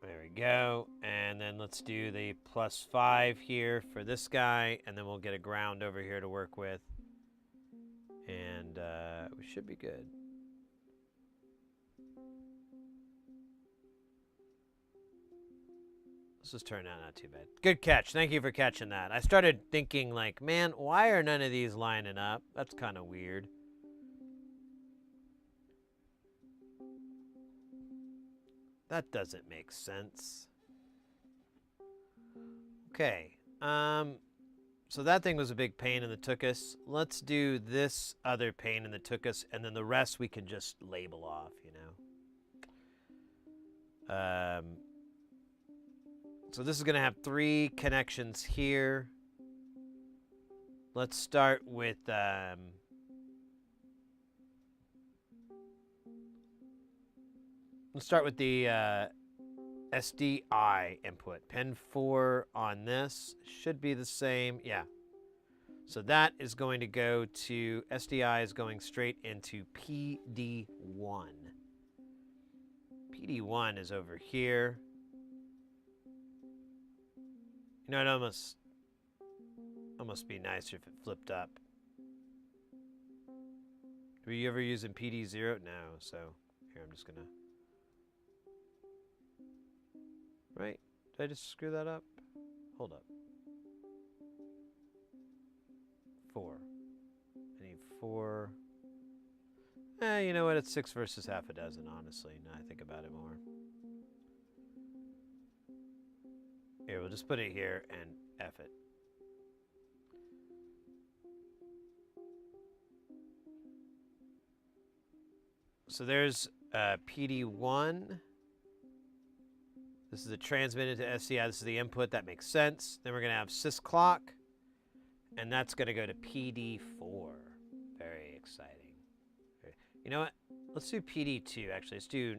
There we go. And then let's do the +5 here for this guy, and then we'll get a ground over here to work with. And we should be good. This is turning out not too bad. Good catch. Thank you for catching that. I started thinking, like, man, why are none of these lining up? That's kind of weird. That doesn't make sense. Okay. So that thing was a big pain in the tuchus. Let's do this other pain in the tuchus, and then the rest we can just label off, you know? So this is going to have 3 connections here. Let's start with the SDI input. Pin 4 on this should be the same. Yeah. So that is going to go to SDI is going straight into PD1. PD1 is over here. You know, it almost be nicer if it flipped up. Were you ever using PD0? No, so here I'm just gonna. Right? Did I just screw that up? Hold up. 4. I need 4. You know what? It's 6 versus half a dozen, honestly. Now I think about it more. Here, we'll just put it here and F it. So there's PD1. This is the transmitted to SCI. This is the input. That makes sense. Then we're going to have sys clock. And that's going to go to PD4. Very exciting. You know what? Let's do PD2, actually. Let's do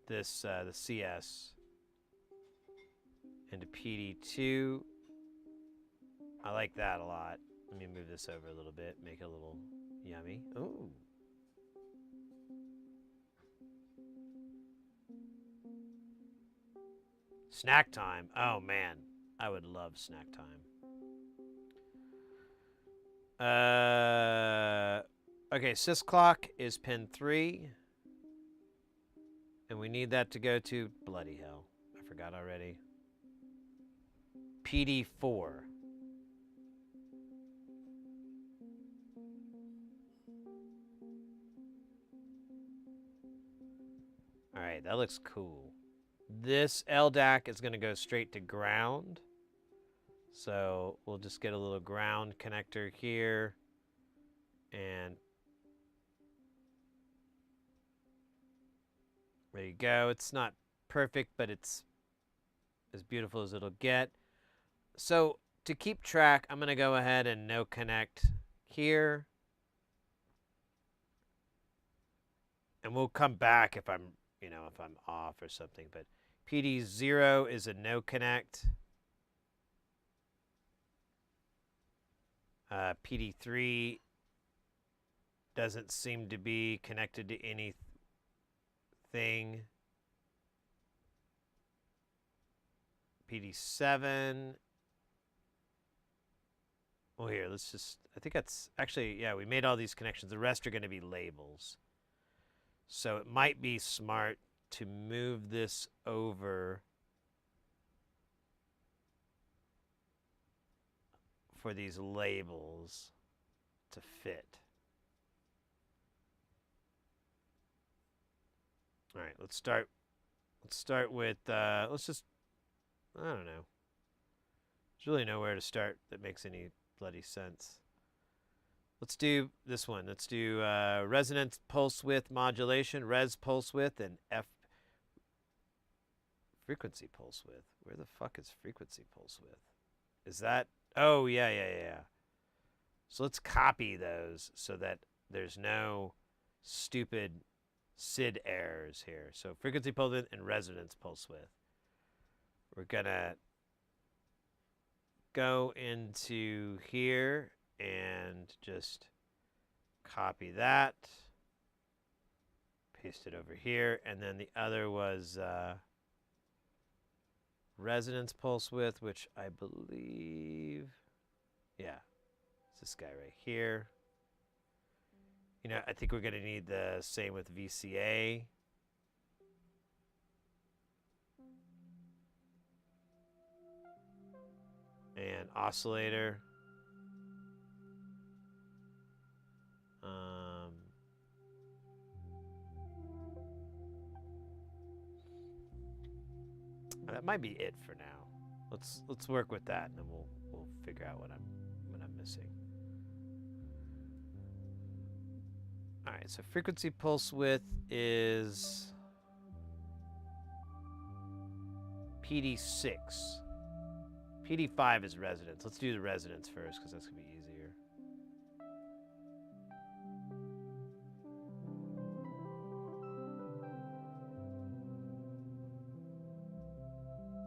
this, the CS into PD2. I like that a lot. Let me move this over a little bit. Make it a little yummy. Ooh. Snack time. Oh, man. I would love snack time. Okay, sys clock is pin 3. And we need that to go to, bloody hell, I forgot already. PD4. All right, that looks cool. This LDAC is going to go straight to ground. So we'll just get a little ground connector here. And there you go. It's not perfect, but it's as beautiful as it'll get. So to keep track, I'm going to go ahead and no connect here. And we'll come back if I'm, you know, if I'm off or something. But PD0 is a no connect. PD3 doesn't seem to be connected to anything. PD7. Well, here, let's just, I think that's, actually, yeah, we made all these connections. The rest are going to be labels. So it might be smart to move this over for these labels to fit. All right, let's start with, let's just, I don't know. There's really nowhere to start that makes any bloody sense. Let's do this one. Let's do resonance pulse width modulation, res pulse width, and F frequency pulse width. Where the fuck is frequency pulse width? Is that, oh, yeah. So let's copy those so that there's no stupid SID errors here. So frequency pulse width and resonance pulse width. We're gonna go into here and just copy that, paste it over here, and then the other was resonance pulse width, which I believe, yeah, it's this guy right here. You know, I think we're going to need the same with VCA. And oscillator. That might be it for now. Let's work with that, and then we'll figure out what I'm missing. All right, so frequency pulse width is PD6. PD5 is resonance. Let's do the resonance first because that's going to be easier.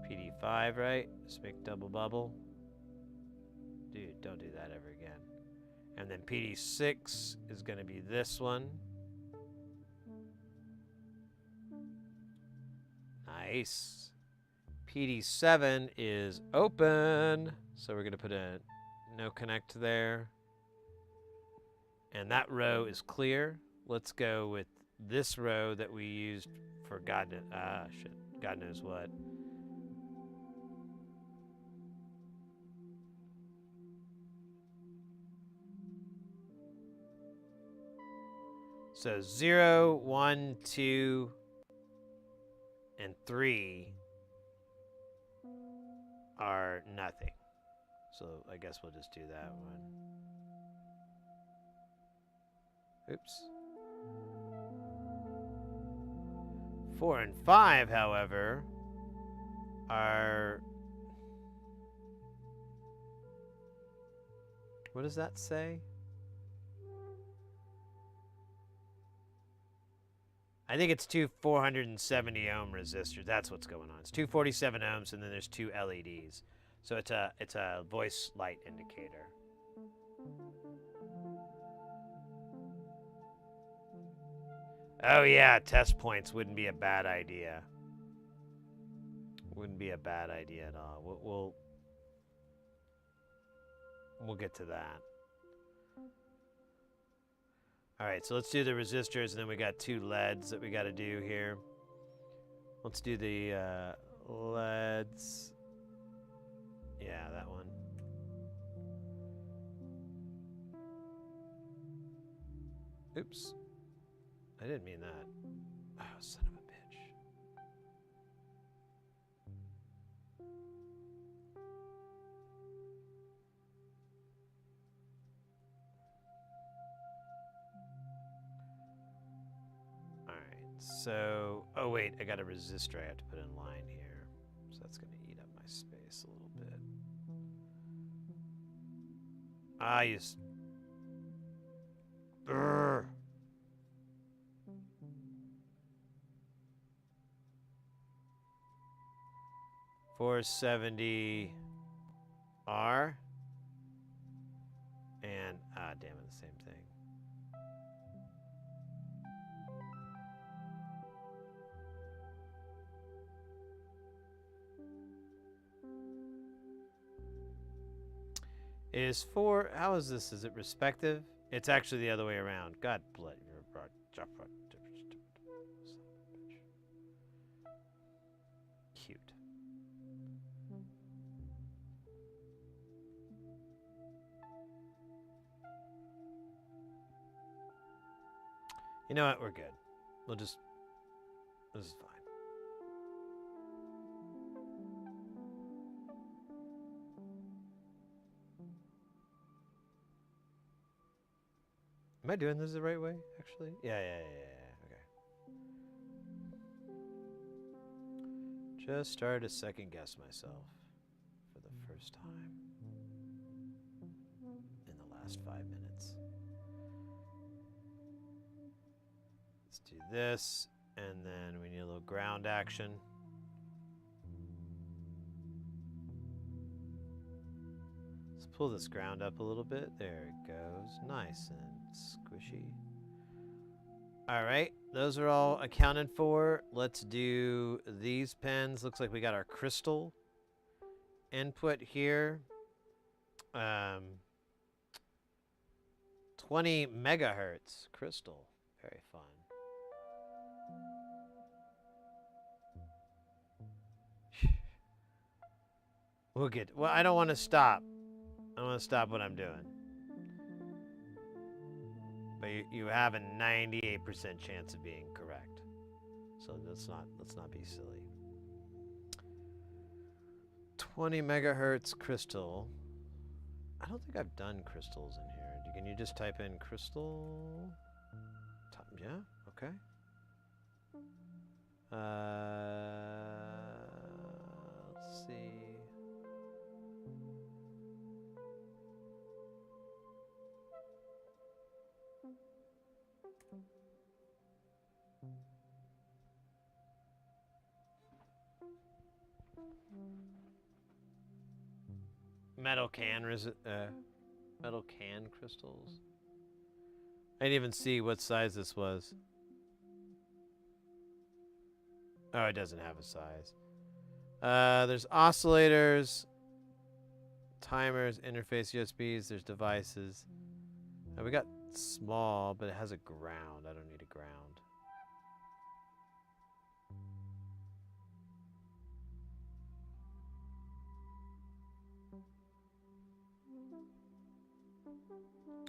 PD5, right? Just make double bubble. Dude, don't do that ever again. And then PD6 is going to be this one. Nice. PD7 is open. So we're going to put a no connect there. And that row is clear. Let's go with this row that we used for God knows what. So 0, 1, 2, and 3 are nothing. So I guess we'll just do that one. Oops. 4 and 5, however, are... What does that say? I think it's two 470 ohm resistors. That's what's going on. It's 247 ohms, and then there's 2 LEDs. So it's a voice light indicator. Oh yeah, test points wouldn't be a bad idea. Wouldn't be a bad idea at all. We'll get to that. All right, so let's do the resistors, and then we got 2 LEDs that we got to do here. Let's do the LEDs. Yeah, that one. Oops. I didn't mean that. Oh, son of a bitch. So, oh wait, I got a resistor I have to put in line here. So that's going to eat up my space a little bit. Ah, you... Urgh. 470 R. And, damn it, the same thing. Is 4, how is this? Is it respective? It's actually the other way around. God bless you. Cute. You know what? We're good. We'll just, this is fine. Am I doing this the right way, actually? Yeah, okay. Just started to second guess myself for the first time in the last 5 minutes. Let's do this, and then we need a little ground action. Let's pull this ground up a little bit. There it goes. Nice and squishy. All right, those are all accounted for. Let's do these pens. Looks like we got our crystal input here. 20 megahertz crystal. Very fun. We'll get, well, I don't want to stop. I don't want to stop what I'm doing. But you have a 98% chance of being correct. So let's not be silly. 20 megahertz crystal. I don't think I've done crystals in here. Can you just type in crystal? Yeah, okay. Let's see. Metal can crystals. I didn't even see what size this was. Oh, it doesn't have a size. There's oscillators, timers, interface USBs, there's devices. We got small, but it has a ground. I don't need a ground.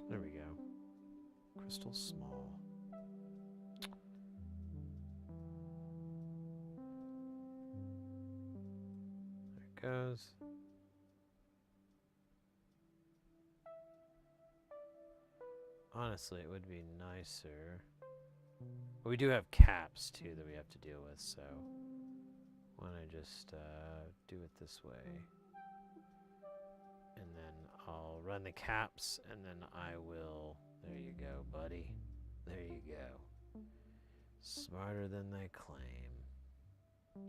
There we go. Crystal small. There it goes. Honestly, it would be nicer. But we do have caps too that we have to deal with, so why don't I just do it this way? And then I'll run the caps, and then I will... There you go, buddy. There you go. Smarter than they claim. I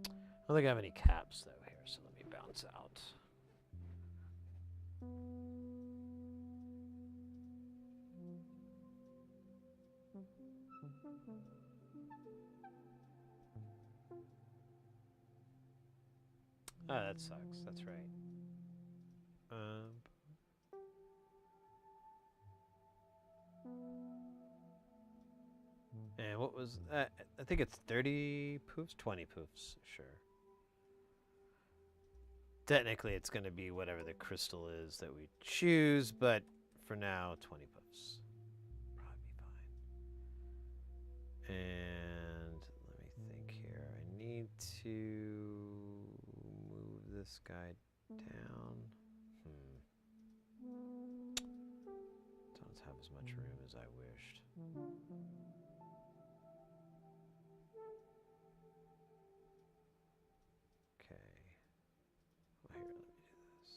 don't think I have any caps, though, here, so let me bounce out. Oh, that sucks. That's right. And what was that? I think it's 30 poofs? 20 poofs, sure. Technically, it's going to be whatever the crystal is that we choose, but for now, 20 poofs. Probably be fine. And let me think here. I need to move this guy down. Don't have as much room as I wished. Okay. Well, here, let me do this.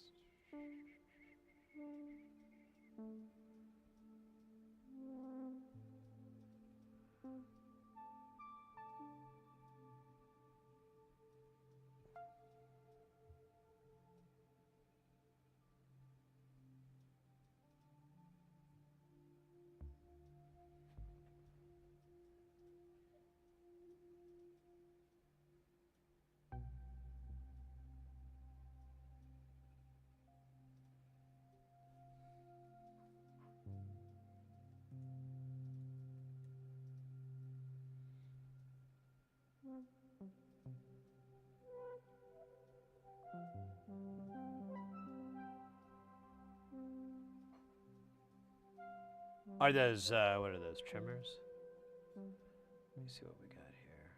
Are those, what are those, trimmers? Let me see what we got here.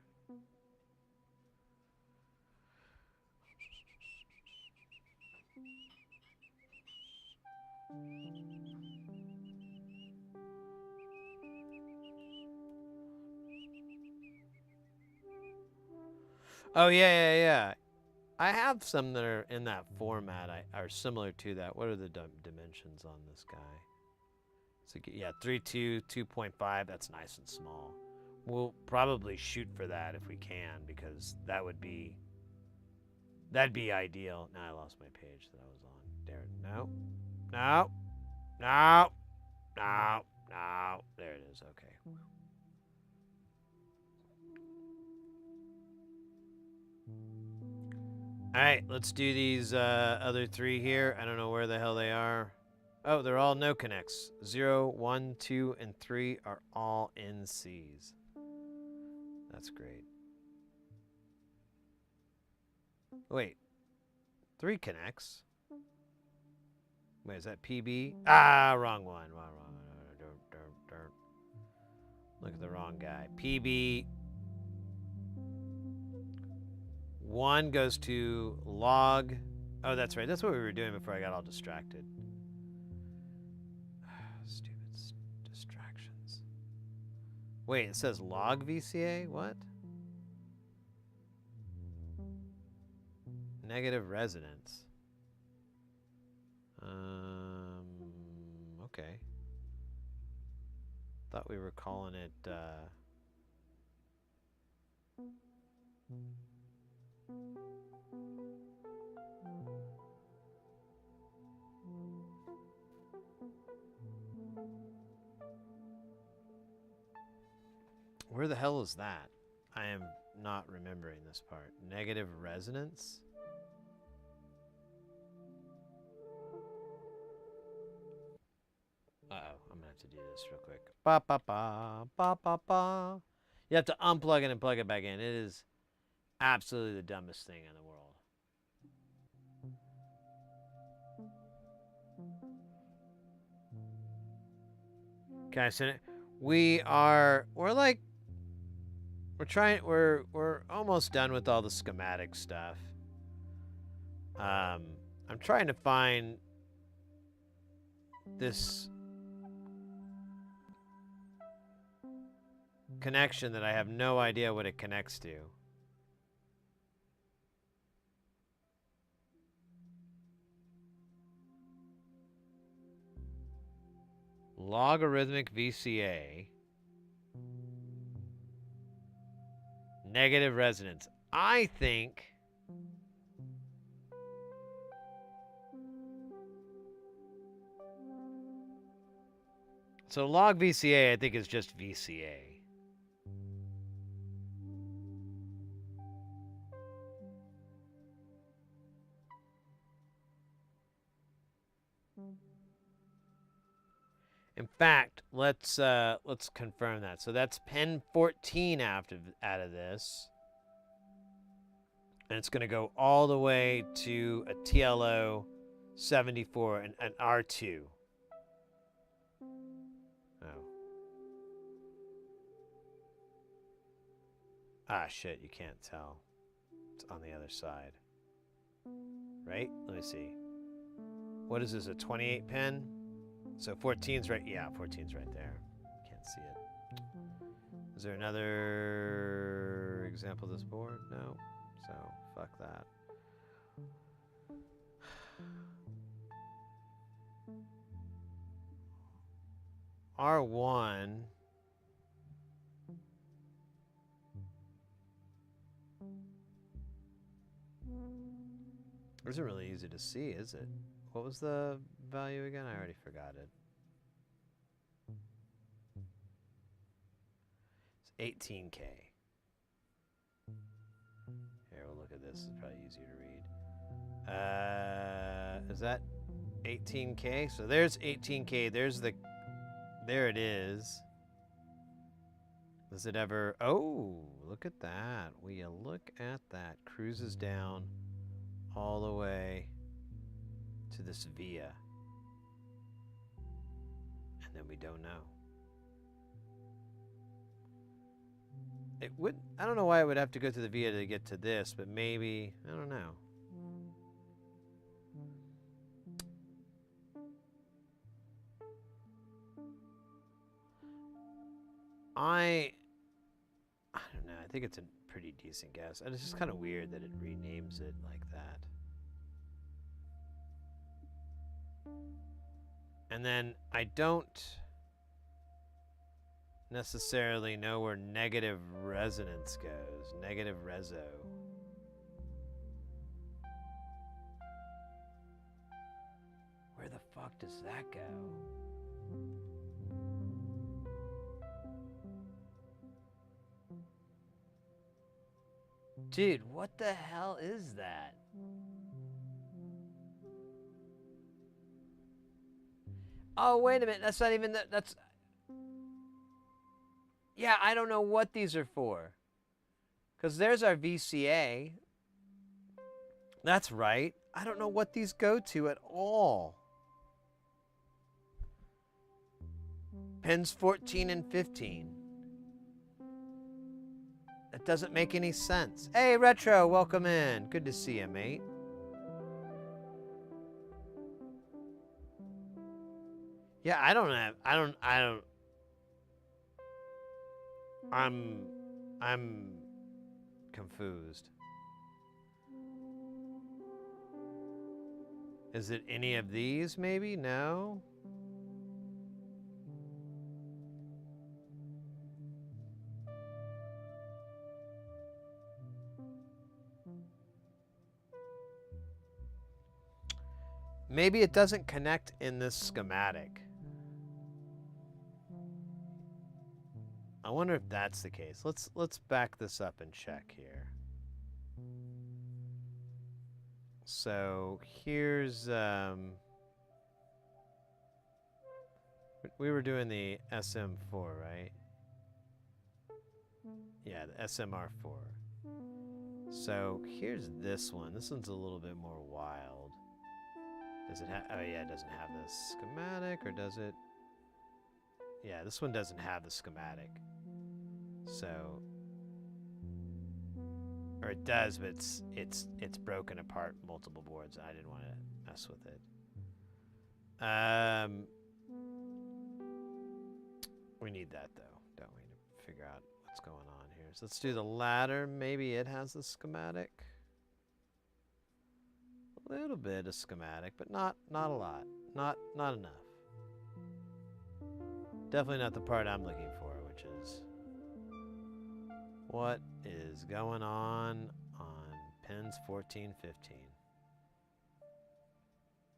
Oh, yeah. I have some that are in that format, are similar to that. What are the dimensions on this guy? So, yeah, 3.2, 2.5, that's nice and small. We'll probably shoot for that if we can, because that'd be ideal. Now I lost my page that I was on. There. No. No. No. No. No. There it is. Okay. All right, let's do these other three here. I don't know where the hell they are. Oh, they're all no connects. 0, 1, 2, and 3 are all in C's. That's great. Wait, 3 connects. Wait, is that PB? Ah, wrong one. Wrong. Look at the wrong guy. PB. 1 goes to log. Oh, that's right. That's what we were doing before I got all distracted. Stupid distractions. Wait, it says log VCA? What? Negative resonance. Okay. Thought we were calling it, where the hell is that? I am not remembering this part. Negative resonance? Uh-oh, I'm gonna have to do this real quick. Ba ba ba ba ba ba. You have to unplug it and plug it back in. It is absolutely the dumbest thing in the world. Can I send it? We're almost done with all the schematic stuff. I'm trying to find this connection that I have no idea what it connects to. Logarithmic VCA. Negative resonance. I think so. Log VCA, I think, is just VCA. In fact, let's confirm that. So that's pin 14 out of this. And it's going to go all the way to a TLO 74 and an R2. Oh. Ah, shit, you can't tell. It's on the other side. Right? Let me see. What is this, a 28 pin? So 14's right, yeah, 14's right there. Can't see it. Is there another example of this board? No. So, fuck that. R1. It isn't really easy to see, is it? What was the value again? I already forgot it. It's 18K. Here, we'll look at this. It's probably easier to read. Is that 18K? So there's 18K. There it is. Does it ever... Oh, look at that. Will you look at that? Cruises down all the way to this via. And then we don't know. It would... I don't know why it would have to go to the via to get to this, but maybe... I don't know. I don't know. I think it's a pretty decent guess. And it's just kind of weird that it renames it like that. And then I don't necessarily know where negative resonance goes. Negative reso. Where the fuck does that go? Dude, what the hell is that? Oh, wait a minute. That's not even that. That's... Yeah, I don't know what these are for. Because there's our VCA. That's right. I don't know what these go to at all. Pins 14 and 15. That doesn't make any sense. Hey, Retro, welcome in. Good to see you, mate. Yeah, I'm confused. Is it any of these, maybe? No? Maybe it doesn't connect in this schematic. I wonder if that's the case. Let's back this up and check here. So here's we were doing the SM4, right? Yeah, the SMR4. So here's this one. This one's a little bit more wild. Does it have? Oh yeah, it doesn't have the schematic, or does it? Yeah, this one doesn't have the schematic. So, or it does, but it's broken apart multiple boards. I didn't want to mess with it. We need that though, don't we, to figure out what's going on here. So let's do the ladder. Maybe it has the schematic. A little bit of schematic, but not a lot. Not enough. Definitely not the part I'm looking for, which is what is going on pins 14, 15.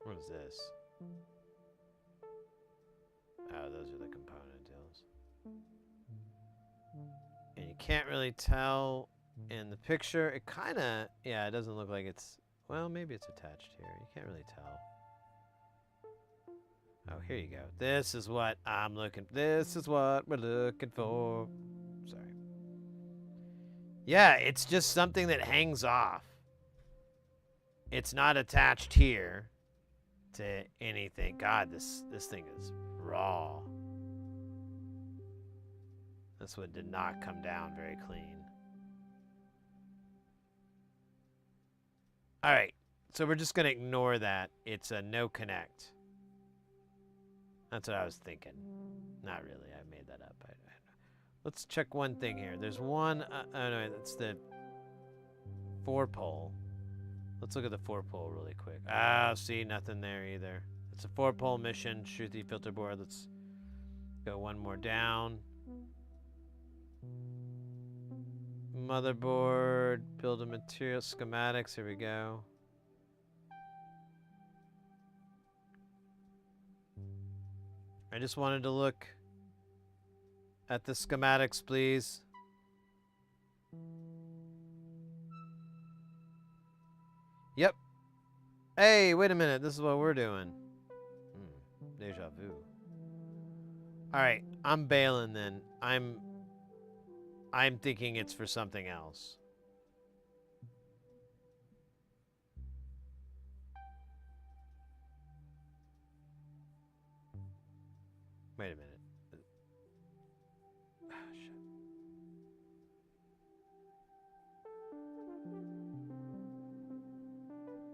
What is this? Oh, those are the component deals. And you can't really tell in the picture. It kind of, yeah, it doesn't look like it's, well, maybe it's attached here. You can't really tell. Oh, here you go. This is what I'm looking, this is what we're looking for. Sorry. Yeah, it's just something that hangs off. It's not attached here to anything. God, this thing is raw. This one did not come down very clean. All right, so we're just gonna ignore that. It's a no connect. That's what I was thinking. Not really, I made that up. Let's check one thing here. There's one, oh no, that's the 4-pole. Let's look at the 4-pole really quick. Ah, see, nothing there either. It's a 4-pole mission, Shruti filter board. Let's go one more down. Motherboard, build a material, schematics, here we go. I just wanted to look at the schematics, please. Yep. Hey, wait a minute. This is what we're doing. Deja vu. All right, I'm bailing then. I'm thinking it's for something else. Wait a minute. Ah, shit.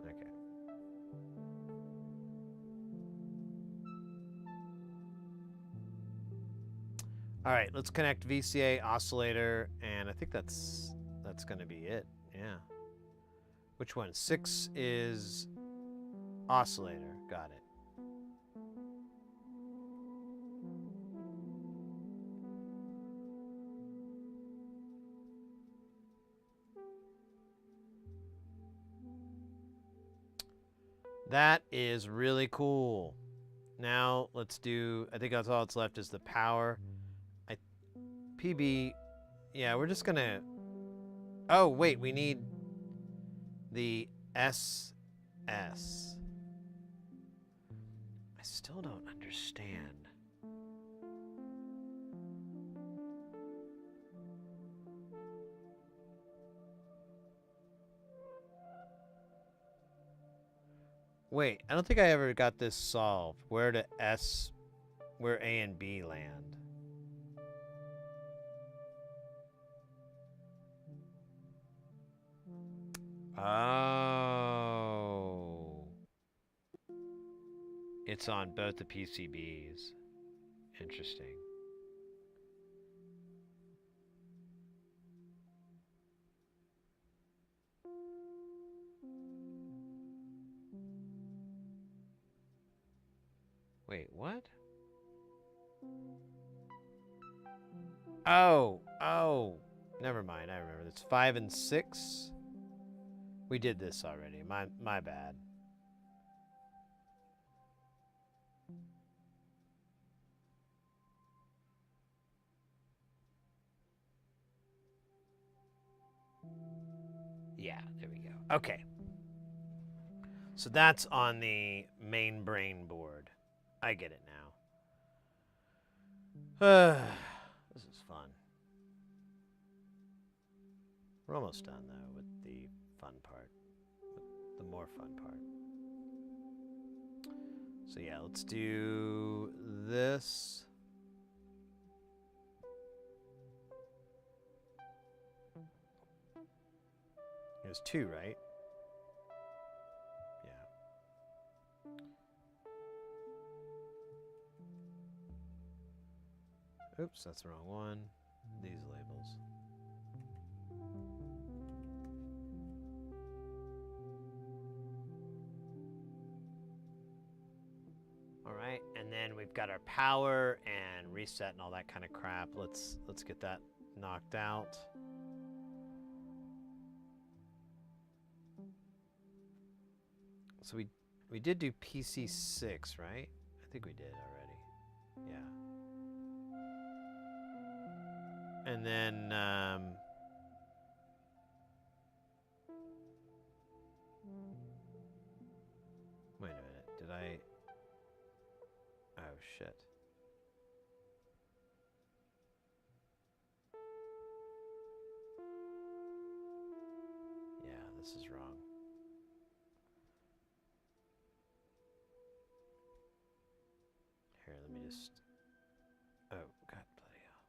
Okay. All right, let's connect VCA, oscillator, and I think that's going to be it. Yeah. Which one? 6 is oscillator. Got it. That is really cool. Now let's do, I think that's all that's left is the power. PB, yeah, we're just gonna, oh wait, we need the SS. I still don't understand. Wait, I don't think I ever got this solved. Where A and B land? Oh. It's on both the PCBs. Interesting. Wait, what? Oh. Never mind, I remember. It's 5 and 6. We did this already. My bad. Yeah, there we go. Okay. So that's on the main brain board. I get it now. This is fun. We're almost done, though, with the fun part. With the more fun part. So yeah, let's do this. There's 2, right? Yeah. Oops, that's the wrong one. These labels. All right, and then we've got our power and reset and all that kind of crap. Let's get that knocked out. So we did do PC6, right? I think we did already. Yeah. And then wait a minute. Did I? Oh shit. Yeah, this is wrong. Here, let me just. Oh, God bloody hell.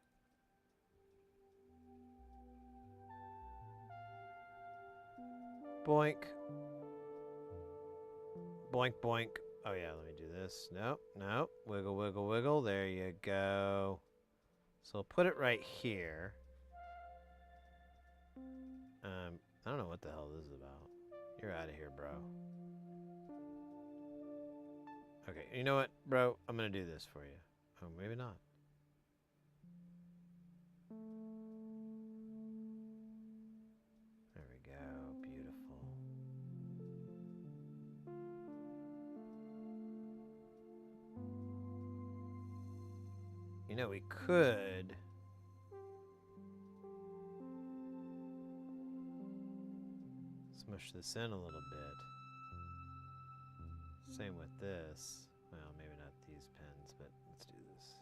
Boink. Boink, boink. Oh, yeah, let me do this. Nope, nope. Wiggle, wiggle, wiggle. There you go. So I'll put it right here. I don't know what the hell this is about. You're out of here, bro. Okay, you know what, bro? I'm going to do this for you. Oh, maybe not. There we go. Beautiful. You know, we could... smush this in a little bit. Same with this. Well, maybe not these pins, but let's do this.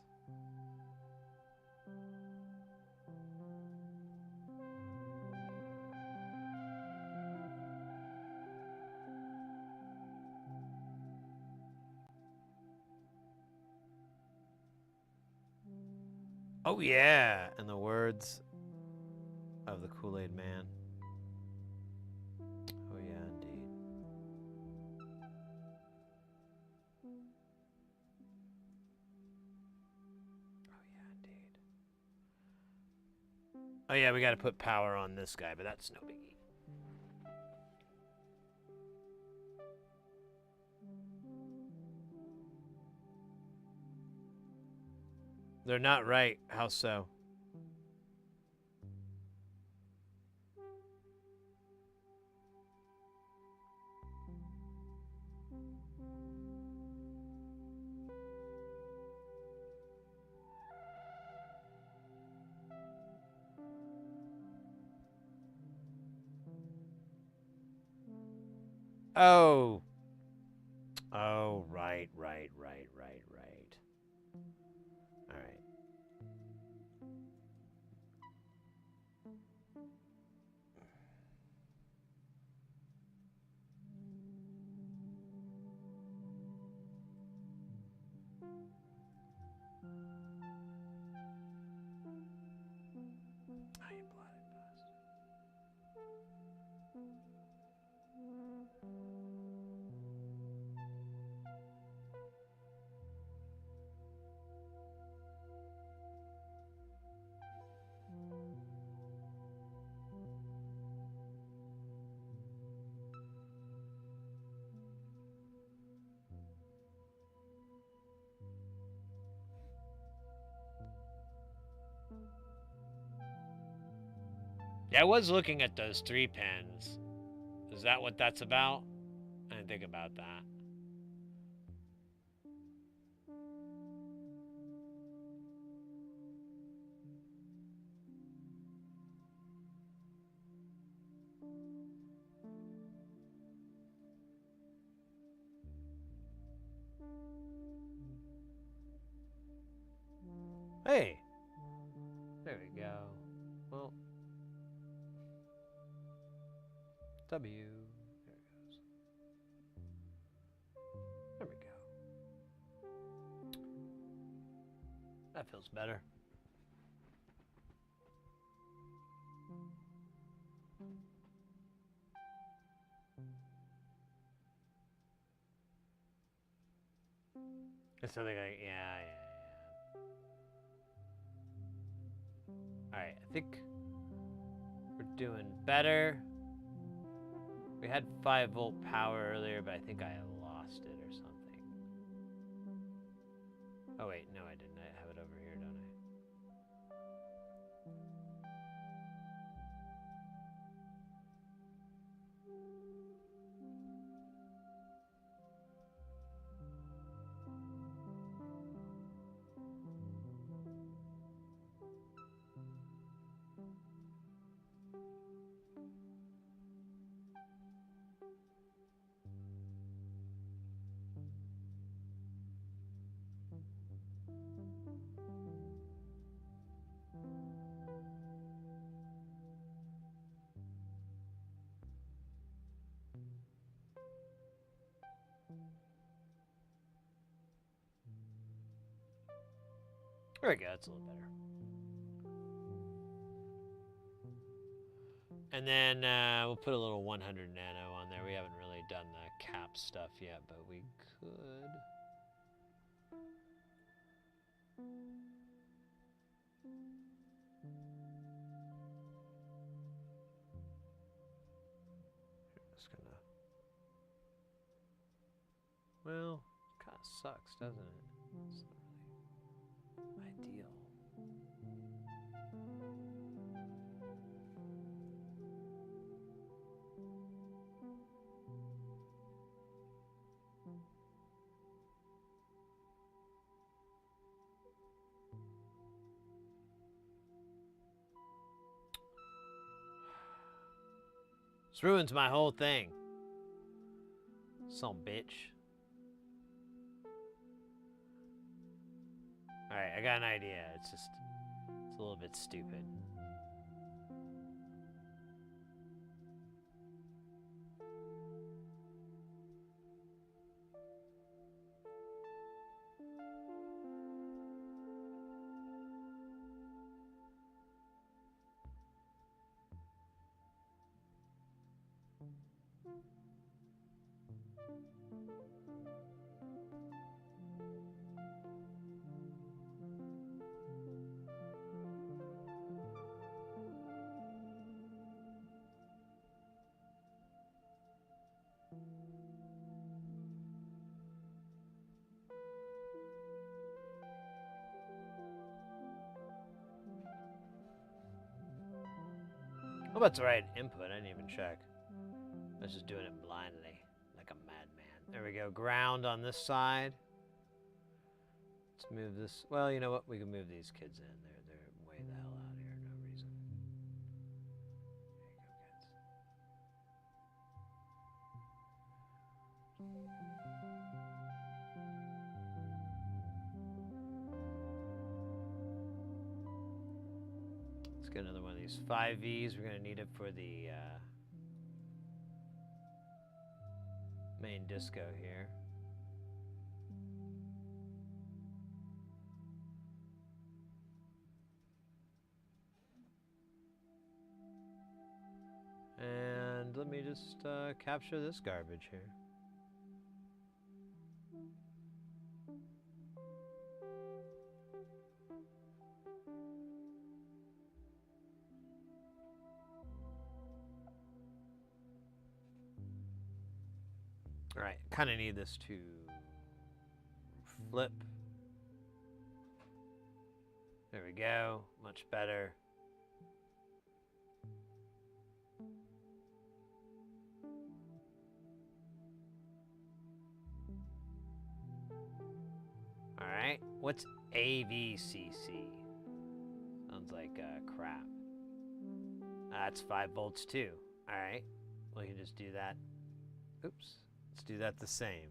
Oh yeah! In the words of the Kool-Aid Man. Oh yeah, indeed. Oh yeah, indeed. Oh yeah, we gotta put power on this guy, but that's no biggie. They're not right. How so? Oh. Oh, right. All right. Oh, you bloody bastard. Yeah, I was looking at those 3 pins. Is that what that's about? I didn't think about that. Hey! There we go. Well. W. There it goes. There we go. That feels better. It's something like, yeah. Alright, I think we're doing better. We had 5-volt power earlier, but I think I lost it or something. Oh wait, no I didn't. I have it over here, don't I? There we go, that's a little better. And then we'll put a little 100 nano on there. We haven't really done the cap stuff yet, but we could. Just gonna. Well, kind of sucks, doesn't it? It's not really ideal. This ruins my whole thing. Some bitch. Alright, I got an idea. It's a little bit stupid. Oh, that's the right input. I didn't even check. I was just doing it blindly, like a madman. There we go. Ground on this side. Let's move this. Well, you know what? We can move these kids in. They're way the hell out here. No reason. There you go, kids. Let's get another one of these 5Vs. We're gonna need it for the main disco here. And let me just capture this garbage here. All right, kind of need this to flip. There we go, much better. All right, what's AVCC? Sounds like crap. That's 5 volts too. All right, we can just do that. Oops, let's do that the same.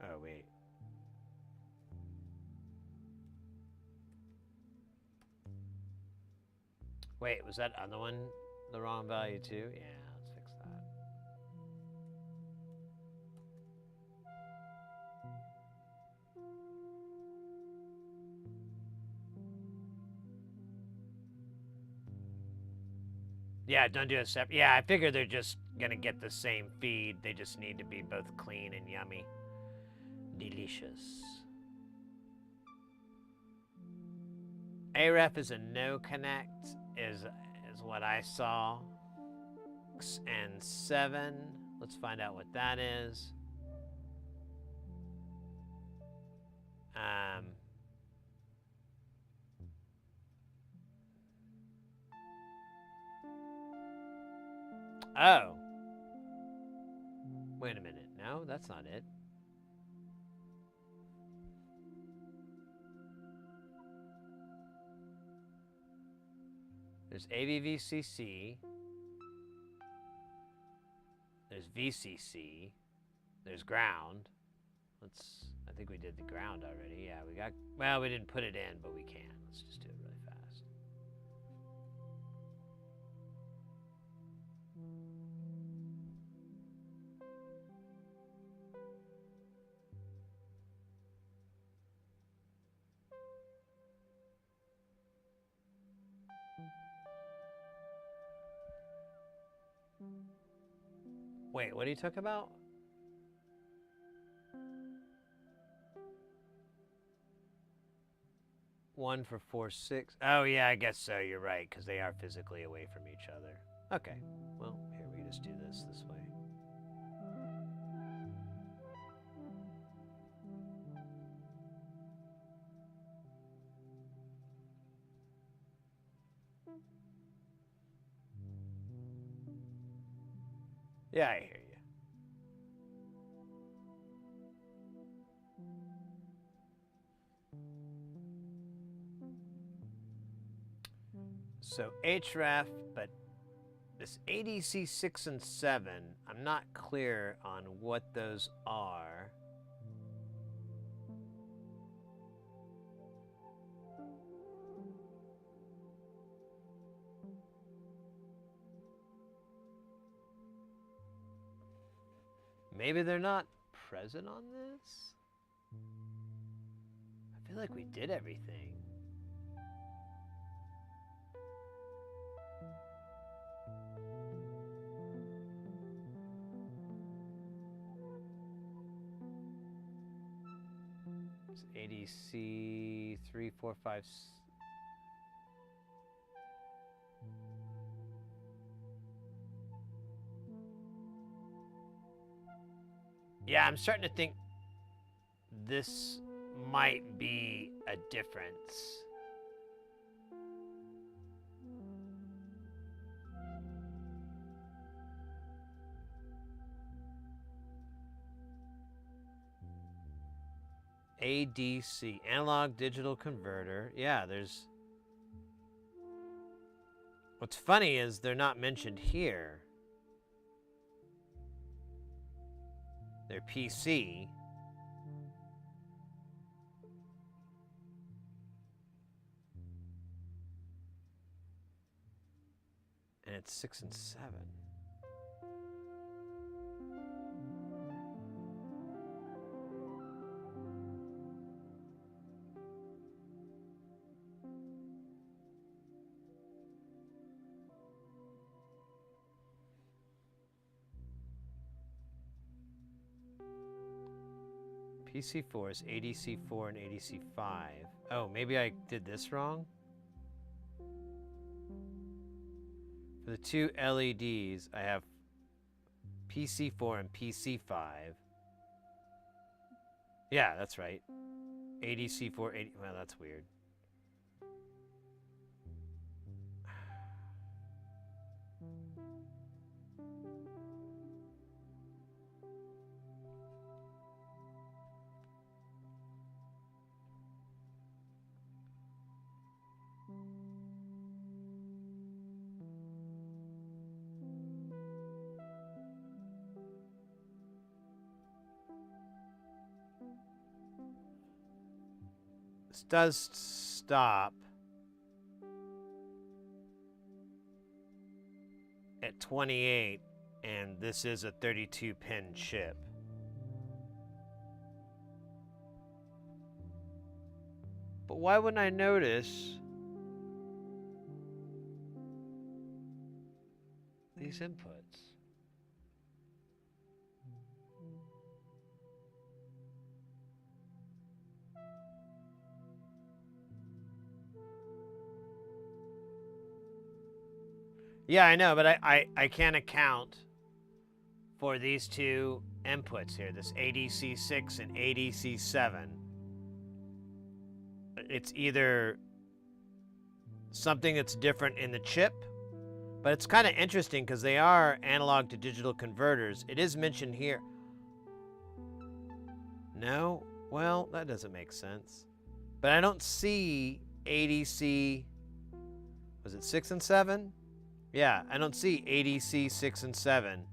Oh, wait. Wait, was that other one the wrong value too? Yeah, let's fix that. Yeah, don't do a separate. Yeah, I figured they're just gonna get the same feed. They just need to be both clean and yummy. Delicious. AREF is a no connect, is what I saw. And 7. Let's find out what that is. Oh. Wait a minute. No, that's not it. There's AVVCC. There's VCC. There's ground. I think we did the ground already. Yeah, we got, well, we didn't put it in, but we can. Let's just do it really fast. Wait, what are you talking about? One for 4, 6. Oh, yeah, I guess so. You're right, because they are physically away from each other. Okay, well, here we just do this way. Yeah, I hear you. So HREF, but this ADC 6 and 7, I'm not clear on what those are. Maybe they're not present on this? I feel like we did everything. It's ADC 3, 4, 5. Yeah, I'm starting to think this might be a difference. ADC, analog digital converter. Yeah, there's... What's funny is they're not mentioned here. They're PC. And it's 6 and 7. PC4 is ADC4 and ADC5. Oh, maybe I did this wrong? For the two LEDs, I have PC4 and PC5. Yeah, that's right. ADC4, well, that's weird. This does stop at 28, and this is a 32-pin chip. But why wouldn't I notice these inputs? Yeah, I know, but I can't account for these two inputs here, this ADC6 and ADC7. It's either something that's different in the chip, but it's kind of interesting because they are analog to digital converters. It is mentioned here. No? Well, that doesn't make sense. But I don't see ADC, was it 6 and 7? Yeah, I don't see ADC 6 and 7.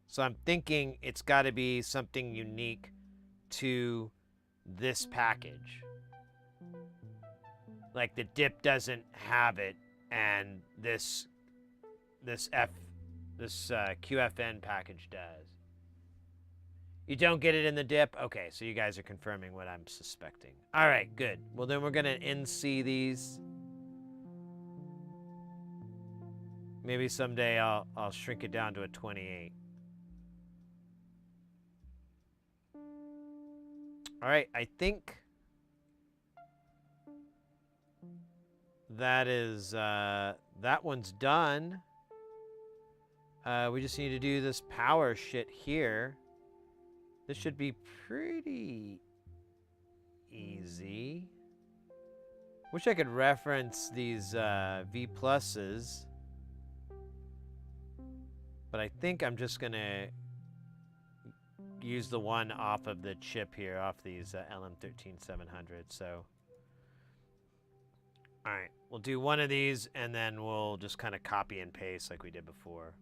So I'm thinking it's got to be something unique to this package. Like the dip doesn't have it, and this QFN package does. You don't get it in the dip? Okay, so you guys are confirming what I'm suspecting. All right, good. Well, then we're going to NC these. Maybe someday I'll shrink it down to a 28. All right, I think that is that one's done. We just need to do this power shit here. This should be pretty easy. Wish I could reference these V pluses. But I think I'm just going to use the one off of the chip here, off these LM13700. So, all right, we'll do one of these, and then we'll just kind of copy and paste like we did before.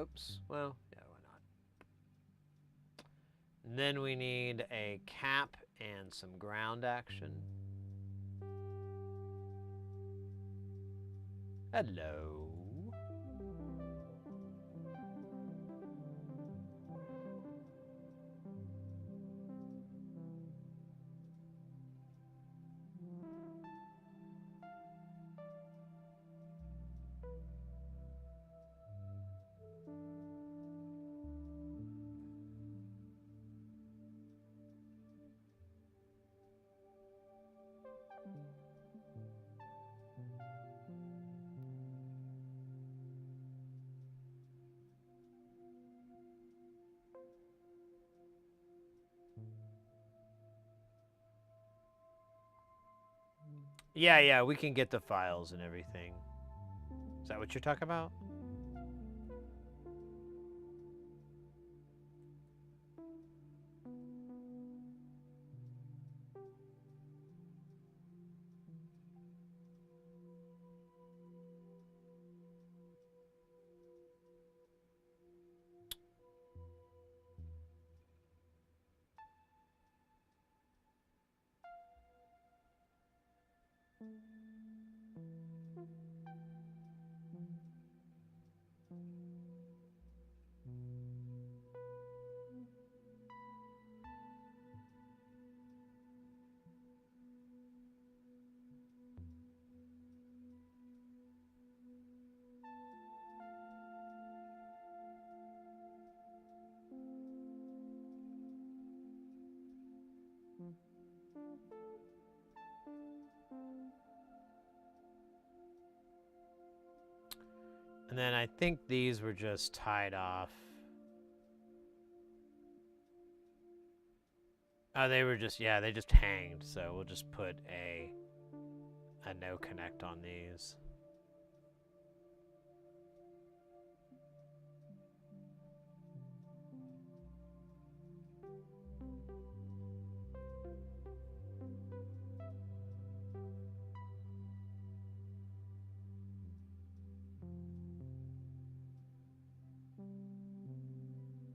Oops, well, yeah, why not? And then we need a cap and some ground action. Hello. Yeah, we can get the files and everything. Is that what you're talking about? And then I think these were just tied off. Oh, they were just, yeah, they just hanged. So we'll just put a no connect on these.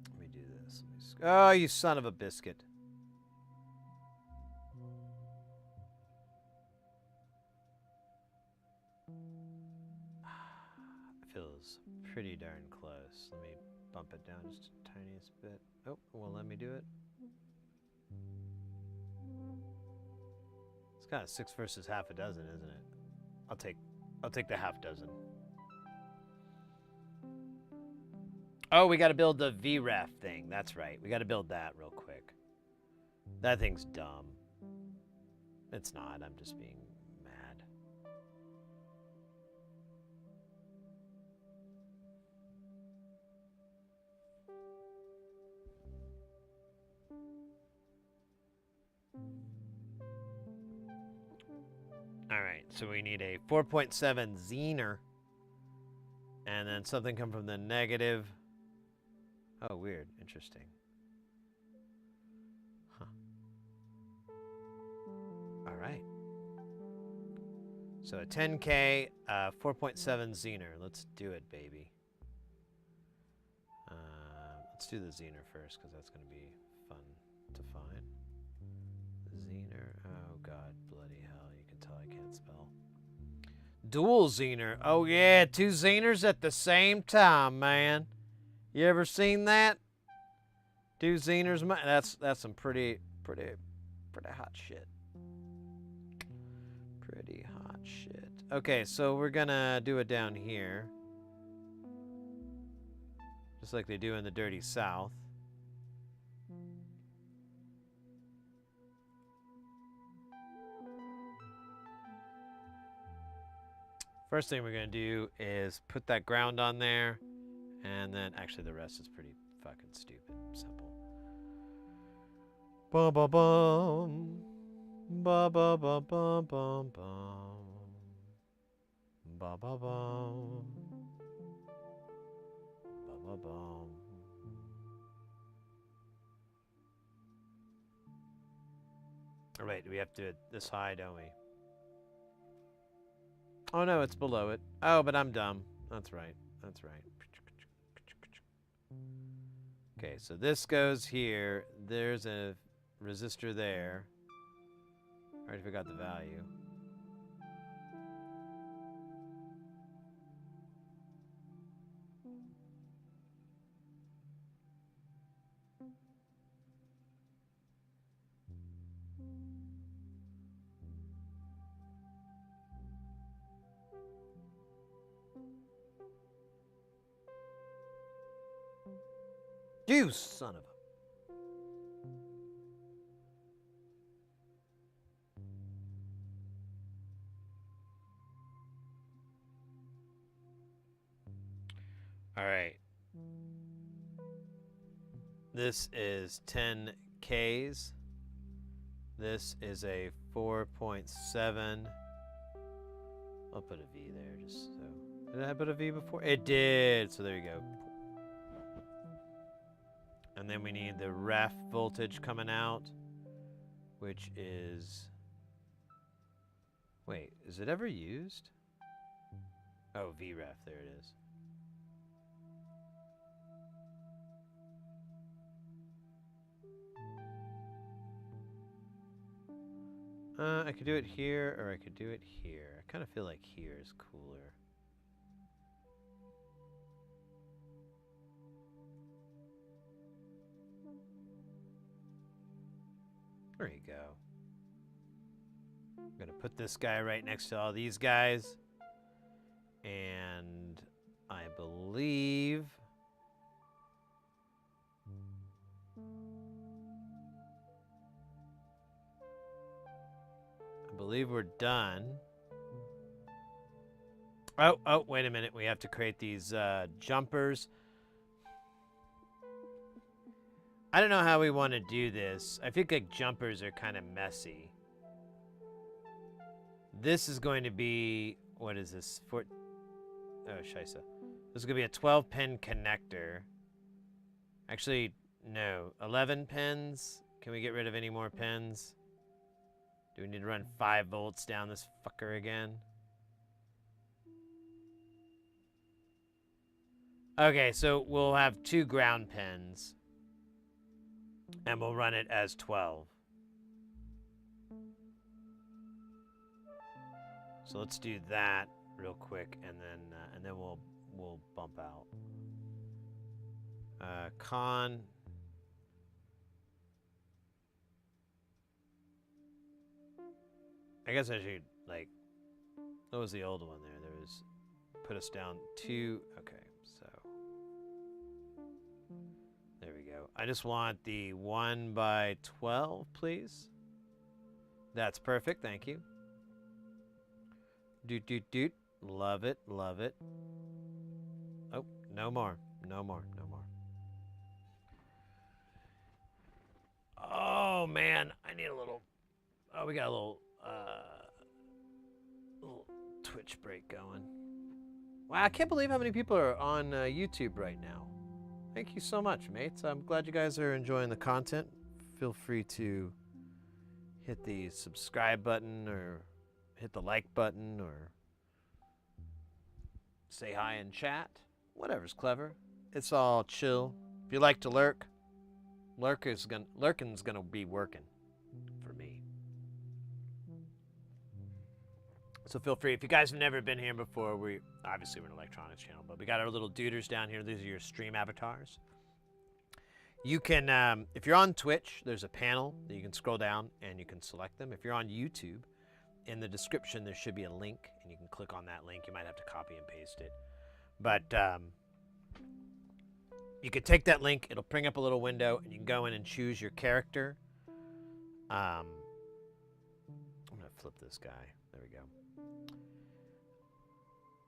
Let me do this. Oh, you son of a biscuit. Feels pretty darn close. Let me bump it down just a tiniest bit. Oh, well, let me do it. It's kind of 6 versus half a dozen, isn't it? I'll take the half dozen. Oh, we got to build the VREF thing. That's right. We got to build that real quick. That thing's dumb. It's not. I'm just being mad. All right. So we need a 4.7 Zener. And then something come from the negative. Oh, weird. Interesting. Huh. All right. So a 10K, 4.7 Zener. Let's do it, baby. Let's do the Zener first, because that's going to be fun to find. Zener. Oh, God. Bloody hell. You can tell I can't spell. Dual Zener. Oh, yeah. 2 Zeners at the same time, man. You ever seen that? 2 Zeners. That's some pretty hot shit. Pretty hot shit. Okay, so we're gonna do it down here. Just like they do in the Dirty South. First thing we're gonna do is put that ground on there. And then, actually the rest is pretty fucking stupid. Simple. Bum bum bum. Ba ba ba bum bum bum. Ba ba bum. Ba ba bum. All right, we have to do it this high, don't we? Oh no, it's below it. Oh, but I'm dumb. That's right. That's right. Okay, so this goes here. There's a resistor there. I already forgot the value. You son of a... All right. This is 10 Ks. This is a 4.7. I'll put a V there just so. Did I put a V before? It did. So there you go. And then we need the ref voltage coming out, which is... Wait, is it ever used? Oh, VREF, there it is. I could do it here, or I could do it here. I kind of feel like here is cooler. There you go. I'm going to put this guy right next to all these guys. And I believe... we're done. Oh, wait a minute. We have to create these jumpers. I don't know how we want to do this. I think like jumpers are kind of messy. This is going to be, what is this? Oh, scheisse. This is going to be a 12-pin connector. Actually, no. 11 pins. Can we get rid of any more pins? Do we need to run 5 volts down this fucker again? Okay, so we'll have 2 ground pins. And we'll run it as 12. So let's do that real quick, and then we'll bump out. Con. I guess I should, like, what was the old one there? There was, put us down 2, okay, so. There we go. I just want the 1x12, please. That's perfect, thank you. Doot, doot, doot. Love it, love it. Oh, no more, no more, no more. Oh, man, I need a little, oh, we got a little Twitch break going. Wow, I can't believe how many people are on YouTube right now. Thank you so much, mates. I'm glad you guys are enjoying the content. Feel free to hit the subscribe button or hit the like button or say hi in chat. Whatever's clever. It's all chill. If you like to lurk, lurking's gonna be working for me. So feel free. If you guys have never been here before, we're an electronics channel, but we got our little duders down here. These are your stream avatars. You can, if you're on Twitch, there's a panel that you can scroll down and you can select them. If you're on YouTube, in the description there should be a link, and you can click on that link. You might have to copy and paste it. But you could take that link. It'll bring up a little window, and you can go in and choose your character. I'm going to flip this guy. There we go.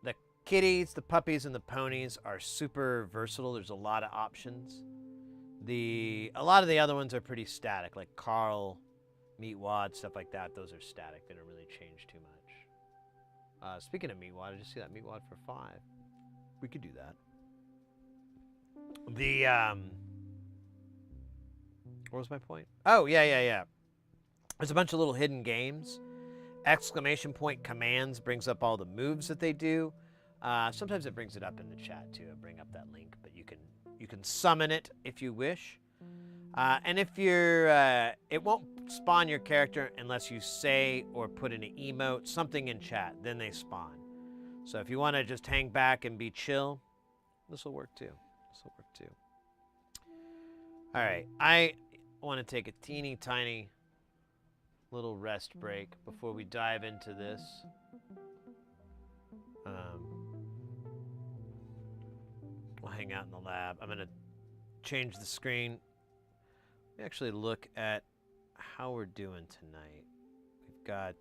The kitties, the puppies, and the ponies are super versatile. There's a lot of options. A lot of the other ones are pretty static, like Carl, Meatwad, stuff like that. Those are static. They don't really change too much. Speaking of Meatwad, I just see that Meatwad for 5. We could do that. What was my point? Oh, yeah. There's a bunch of little hidden games. Exclamation point commands brings up all the moves that they do. Sometimes it brings it up in the chat too. It'll bring up that link, but you can summon it if you wish. And if you're, it won't spawn your character unless you say or put an emote, something in chat, then they spawn. So if you want to just hang back and be chill, this will work too. All right, I want to take a teeny tiny little rest break before we dive into this. We'll hang out in the lab. I'm going to change the screen. Let me actually look at how we're doing tonight. We've got,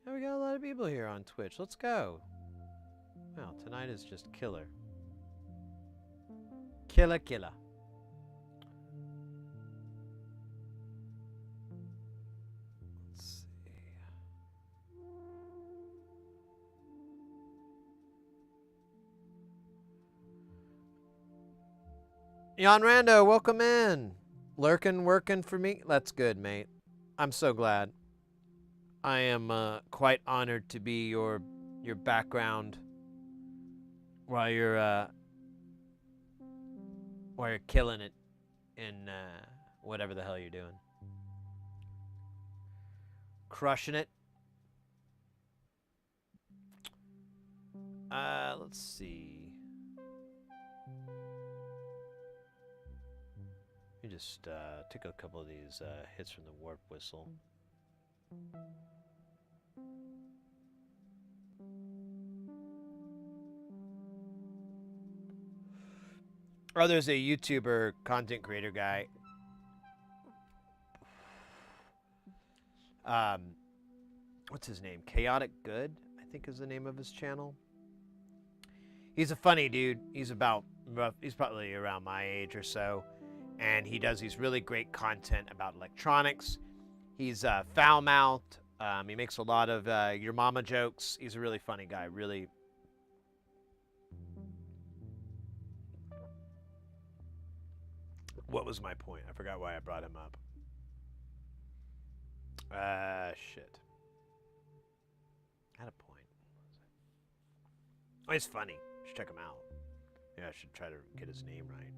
we got a lot of people here on Twitch. Let's go. Wow, tonight is just killer. Killer. Let's see. Jan Rando, welcome in. Lurking, working for me. That's good, mate. I'm so glad. I am quite honored to be your background while you're killing it in whatever the hell you're doing. Crushing it. Let's see. Let me just take a couple of these hits from the warp whistle. Oh, there's a YouTuber content creator guy. What's his name? Chaotic Good, I think is the name of his channel. He's a funny dude. He's probably around my age or so. And he does these really great content about electronics. He's foul-mouthed. He makes a lot of your mama jokes. He's a really funny guy. Really. What was my point? I forgot why I brought him up. Shit. I had a point. Oh, he's funny. You should check him out. Yeah, I should try to get his name right.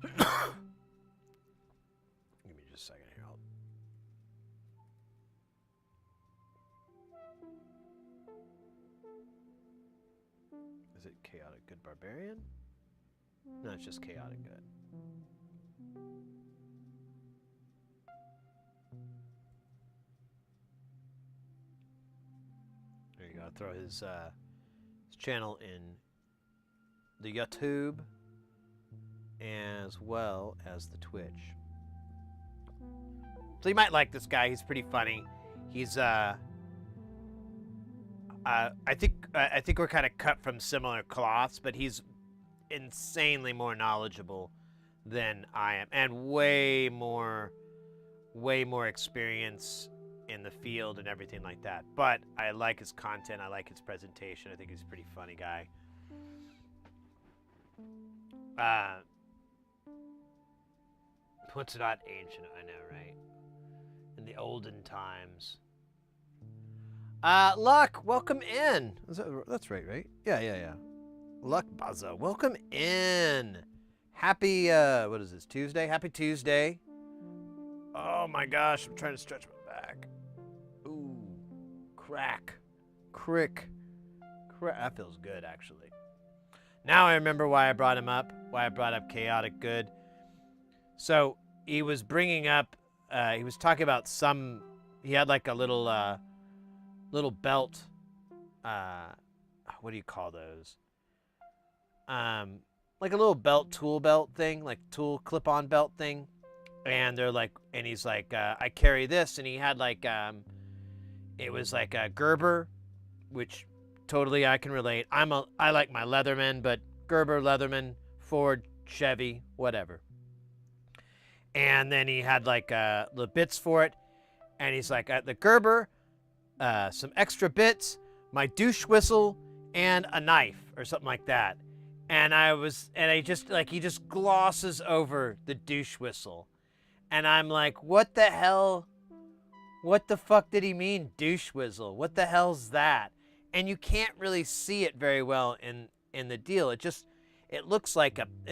Give me just a second here. Is it Chaotic Good Barbarian? No, it's just Chaotic Good. There you go. I'll throw his channel in the YouTube as well as the Twitch. So you might like this guy. He's pretty funny. He's I think we're kind of cut from similar cloths, but he's insanely more knowledgeable than I am, and way more experience in the field and everything like that. But I like his content. I like his presentation. I think he's a pretty funny guy. What's not ancient? I know, right? In the olden times. Luck, welcome in. That's right? Yeah. Luck Buzzo, welcome in. Happy, what is this, Tuesday? Happy Tuesday. Oh my gosh, I'm trying to stretch my back. Ooh, crick. That feels good, actually. Now I remember why I brought him up, why I brought up Chaotic Good. So he was bringing up, he was talking about he had like a little belt, what do you call those? Like a little tool belt thing, like tool clip-on belt thing. And he's like, I carry this, and he had like, it was like a Gerber, which totally I can relate. I like my Leatherman, but Gerber, Leatherman, Ford, Chevy, whatever. And then he had like the bits for it, and he's like, the Gerber, some extra bits, my douche whistle, and a knife or something like that. And he just glosses over the douche whistle. And I'm like, what the hell? What the fuck did he mean, douche whistle? What the hell's that? And you can't really see it very well in the deal. It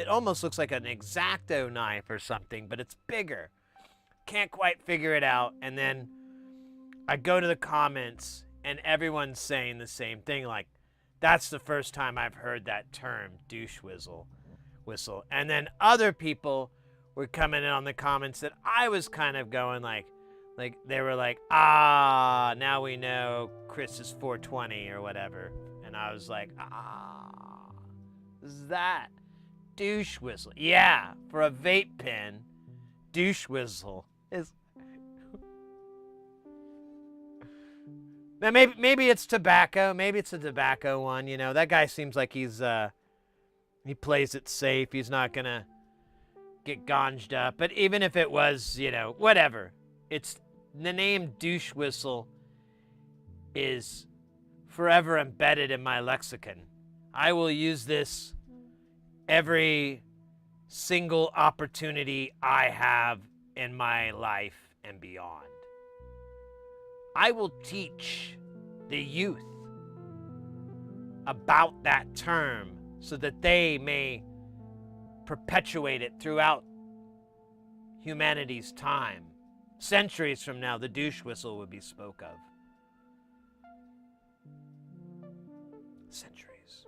almost looks like an X-Acto knife or something, but it's bigger. Can't quite figure it out. And then I go to the comments, and everyone's saying the same thing, like, that's the first time I've heard that term, douche whistle. And then other people were coming in on the comments that I was kind of going like they were like, now we know Chris is 420 or whatever. And I was like, is that douche whistle? Yeah, for a vape pen, douche whistle is. Now maybe it's tobacco. Maybe it's a tobacco one. You know, that guy seems like he plays it safe. He's not gonna get gonged up. But even if it was, whatever. It's the name douche whistle is forever embedded in my lexicon. I will use this every single opportunity I have in my life and beyond. I will teach the youth about that term so that they may perpetuate it throughout humanity's time. Centuries from now, the douche whistle would be spoke of. Centuries.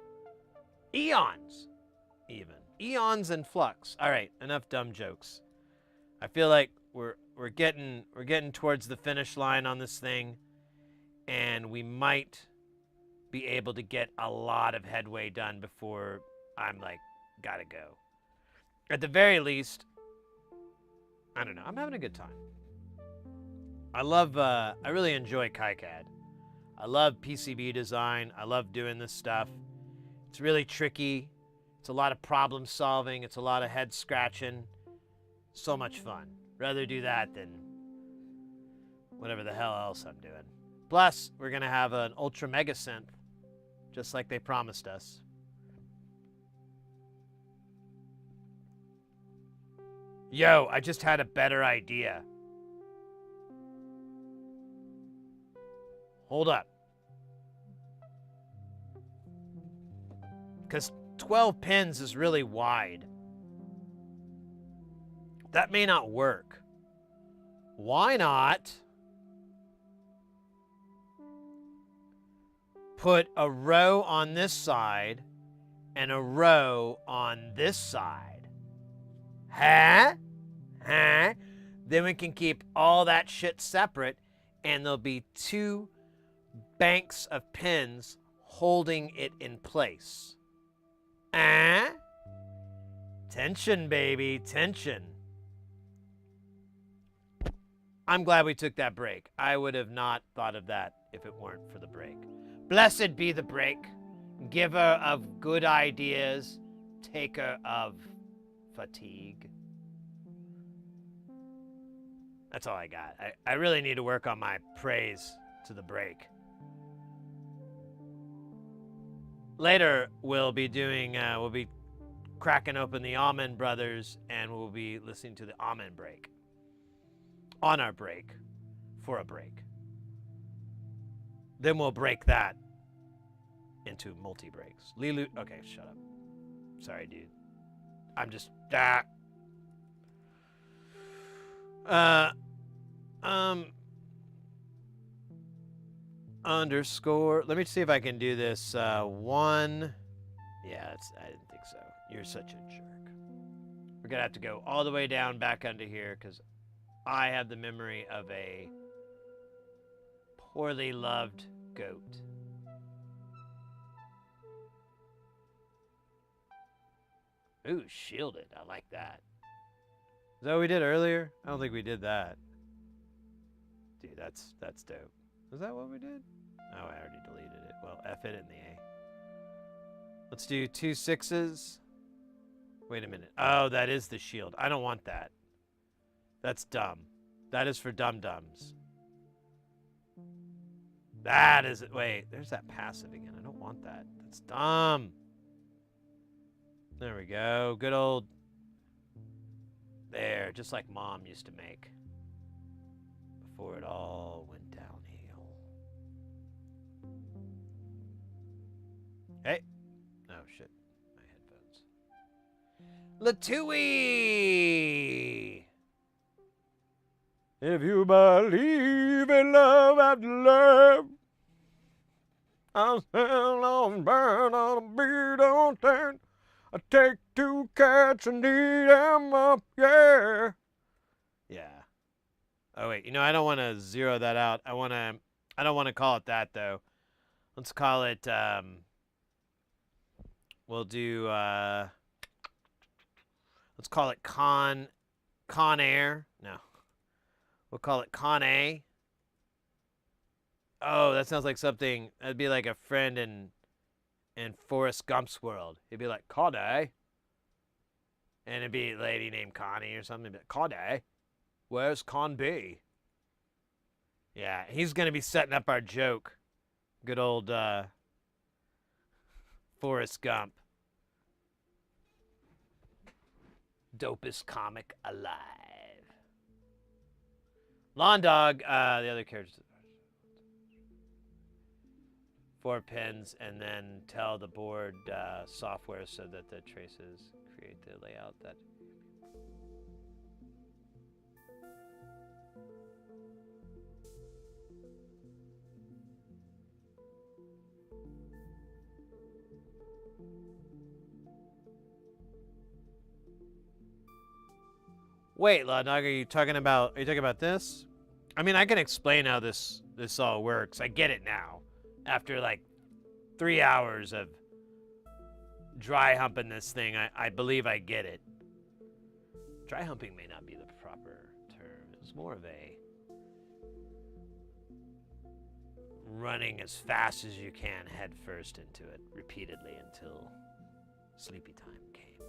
Eons, even. Eons in flux. All right, enough dumb jokes. I feel like we're getting towards the finish line on this thing, and we might be able to get a lot of headway done before I'm like, gotta go. At the very least, I don't know, I'm having a good time. I really enjoy KiCAD. I love PCB design. I love doing this stuff. It's really tricky. It's a lot of problem solving. It's a lot of head scratching. So much fun. Rather do that than whatever the hell else I'm doing. Plus, we're going to have an ultra mega synth, just like they promised us. Yo, I just had a better idea. Hold up. Because 12 pins is really wide. That may not work. Why not put a row on this side and a row on this side? Huh? Huh? Then we can keep all that shit separate, and there'll be two banks of pins holding it in place. Tension, baby, tension. I'm glad we took that break. I would have not thought of that if it weren't for the break. Blessed be the break, giver of good ideas, taker of fatigue. That's all I got. I really need to work on my praise to the break. Later, we'll be cracking open the Almond Brothers, and we'll be listening to the Almond Break. On our break, for a break. Then we'll break that into multi-breaks. Lilu, okay, shut up. Sorry, dude. I'm just, underscore. Let me see if I can do this. One. Yeah, I didn't think so. You're such a jerk. We're gonna have to go all the way down back under here because I have the memory of a poorly loved goat. Ooh, shielded. I like that. Is that what we did earlier? I don't think we did that. Dude, that's dope. Is that what we did? Oh, I already deleted it. Well, F it in the A. Let's do 2 6s. Wait a minute. Oh, that is the shield. I don't want that. That's dumb. That is for dum-dums. That is it. Wait, there's that passive again. I don't want that. That's dumb. There we go. Good old... There, just like Mom used to make. Before it all went downhill. Hey. Oh, shit. My headphones. Latui! If you believe in love after love, I'll sail on, burn on a beat on turn. I take 2 cats and eat them up, yeah. Yeah. Oh wait, I don't want to zero that out. I don't want to call it that though. Let's call it. We'll do. Let's call it Con Air. No. We'll call it Con A. Oh, that sounds like something. That'd be like a friend in Forrest Gump's world. He'd be like, Con A. And it'd be a lady named Connie or something. Like, Con A. Where's Con B? Yeah, he's going to be setting up our joke. Good old Forrest Gump. Dopest comic alive. Lawn Dog, the other characters. 4 pins, and then tell the board software so that the traces create the layout that. Wait, Law Dog, are you talking about this? I mean, I can explain how this all works. I get it now. After like 3 hours of dry humping this thing, I believe I get it. Dry humping may not be the proper term. It's more of a running as fast as you can head first into it repeatedly until sleepy time came.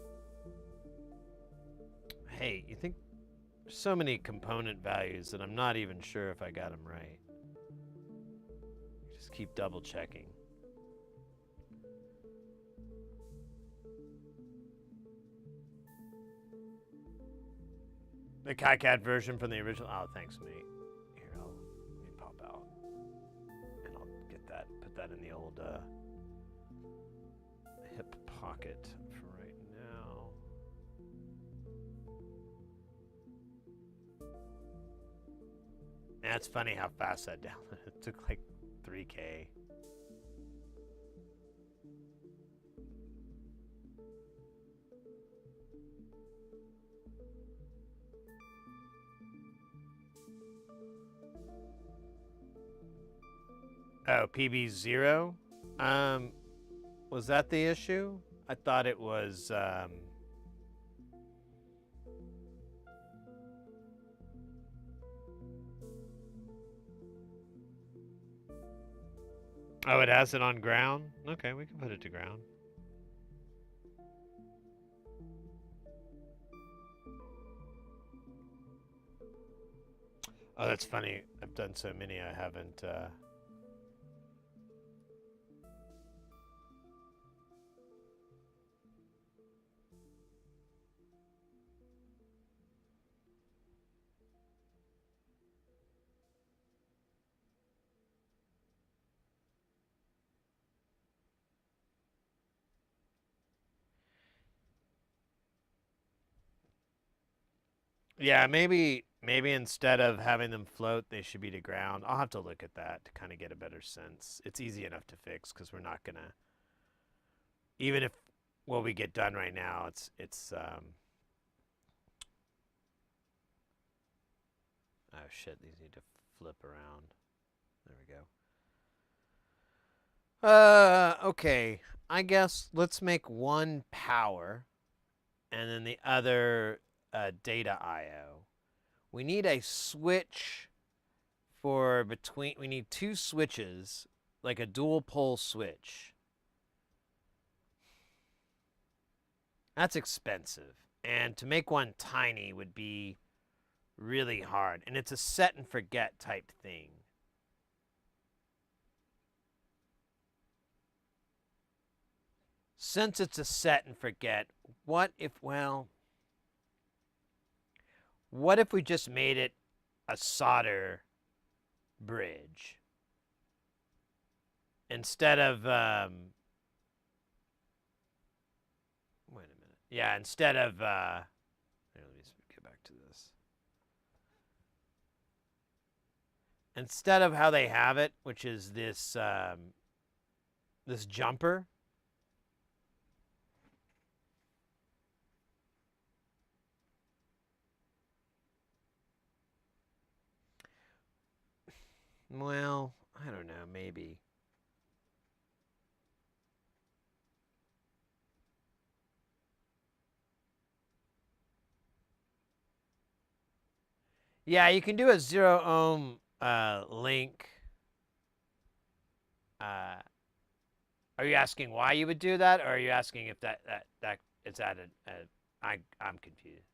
Hey, you think there's so many component values that I'm not even sure if I got them right. Just keep double checking. The KiCAD version from the original. Oh, thanks, mate. Here, let me pop out, and I'll get that. Put that in the old hip pocket for right now. That's funny how fast that downloaded. It took like 3K. Oh, PB0? Was that the issue? I thought it was, Oh, it has it on ground? Okay, we can put it to ground. Oh, that's funny. I've done so many I haven't, Yeah, maybe instead of having them float, they should be to ground. I'll have to look at that to kind of get a better sense. It's easy enough to fix because we're not gonna, even if what we get done right now, it's oh shit, these need to flip around. There we go. Okay. I guess let's make one power and then the other data IO. We need a switch for between, we need 2 switches, like a dual pole switch. That's expensive. And to make one tiny would be really hard. And it's a set and forget type thing. Since it's a set and forget, what if we just made it a solder bridge? Instead of, wait a minute. Yeah, instead of, here, let me get back to this. Instead of how they have it, which is this, this jumper. Well, I don't know, maybe. Yeah, you can do a 0 ohm link. Are you asking why you would do that, or are you asking if that it's at I'm confused.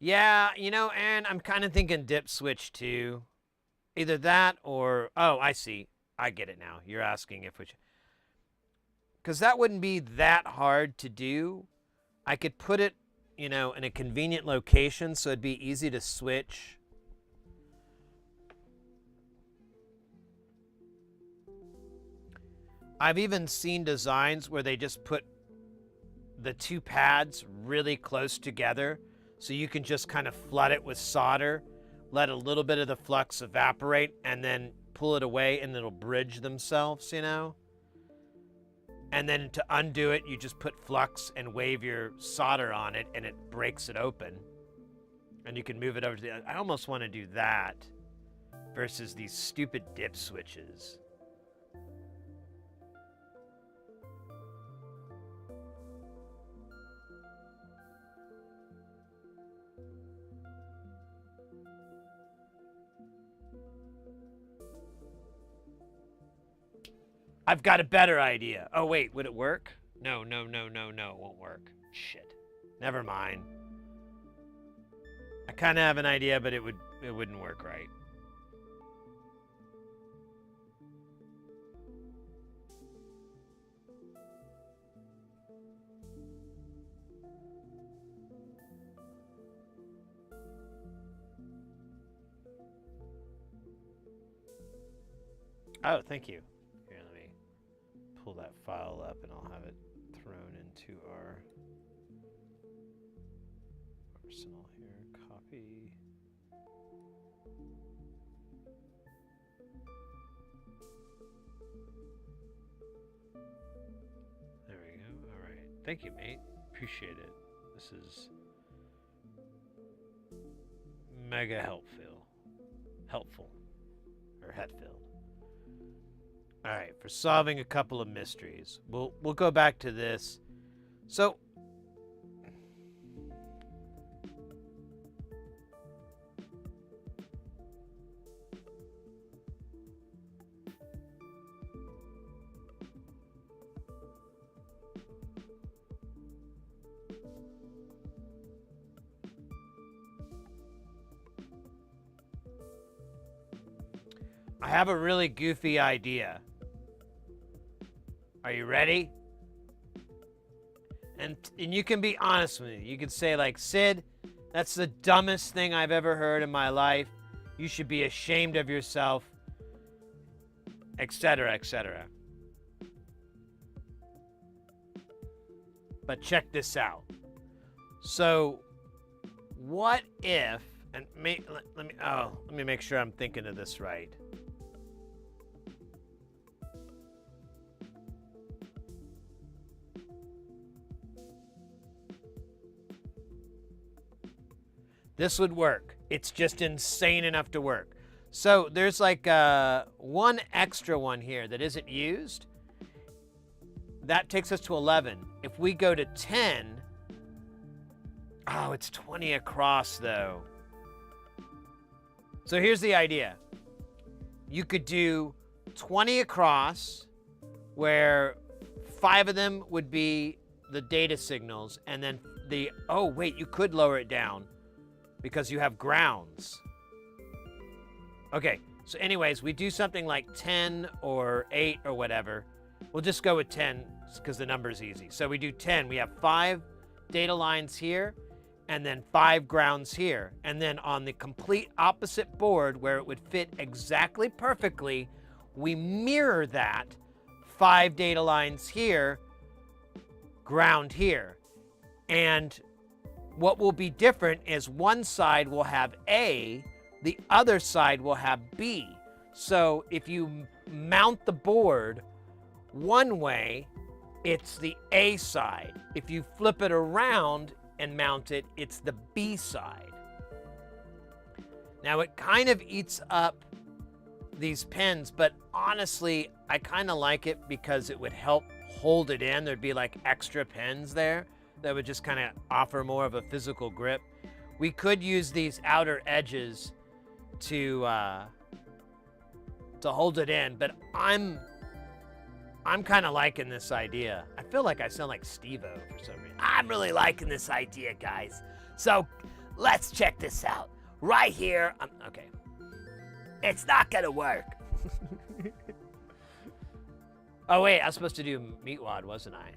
Yeah, you know, and I'm kind of thinking dip switch too. Either that or, oh, I see. I get it now. You're asking if which, because that wouldn't be that hard to do. I could put it you know, in a convenient location so it'd be easy to switch. I've even seen designs where they just put the two pads really close together so you can just kind of flood it with solder, let a little bit of the flux evaporate, and then pull it away and it'll bridge themselves, you know? And then to undo it, you just put flux and wave your solder on it and it breaks it open. And you can move it over to the other. I almost want to do that versus these stupid dip switches. I've got a better idea. Oh, wait, would it work? No, it won't work. Shit. Never mind. I kind of have an idea, but it wouldn't work right. Oh, thank you. Here, let me pull that file up and I'll have it thrown into our arsenal here. Copy. There we go. All right. Thank you, mate. Appreciate it. This is mega helpful, or Hetfield. All right, for solving a couple of mysteries. We'll go back to this. So I have a really goofy idea. Are you ready? And you can be honest with me. You can say like, Sid, that's the dumbest thing I've ever heard in my life. You should be ashamed of yourself, etc., etc. But check this out. So, what if, and let me make sure I'm thinking of this right. This would work. It's just insane enough to work. So there's like one extra one here that isn't used. That takes us to 11. If we go to 10, oh, it's 20 across though. So here's the idea. You could do 20 across, where 5 of them would be the data signals, and then oh wait, you could lower it down, because you have grounds. Okay, so anyways, we do something like 10 or 8 or whatever. We'll just go with 10 because the number's easy. So we do 10. We have 5 data lines here and then 5 grounds here. And then on the complete opposite board where it would fit exactly perfectly, we mirror that 5 data lines here, ground here. And what will be different is one side will have A, the other side will have B. So if you mount the board one way, it's the A side. If you flip it around and mount it, it's the B side. Now it kind of eats up these pins, but honestly, I kind of like it because it would help hold it in. There'd be like extra pins there that would just kind of offer more of a physical grip. We could use these outer edges to hold it in, but I'm kind of liking this idea. I feel like I sound like Steve-O for some reason. I'm really liking this idea, guys. So let's check this out. Right here, okay. It's not gonna work. Oh wait, I was supposed to do meatwad, wasn't I?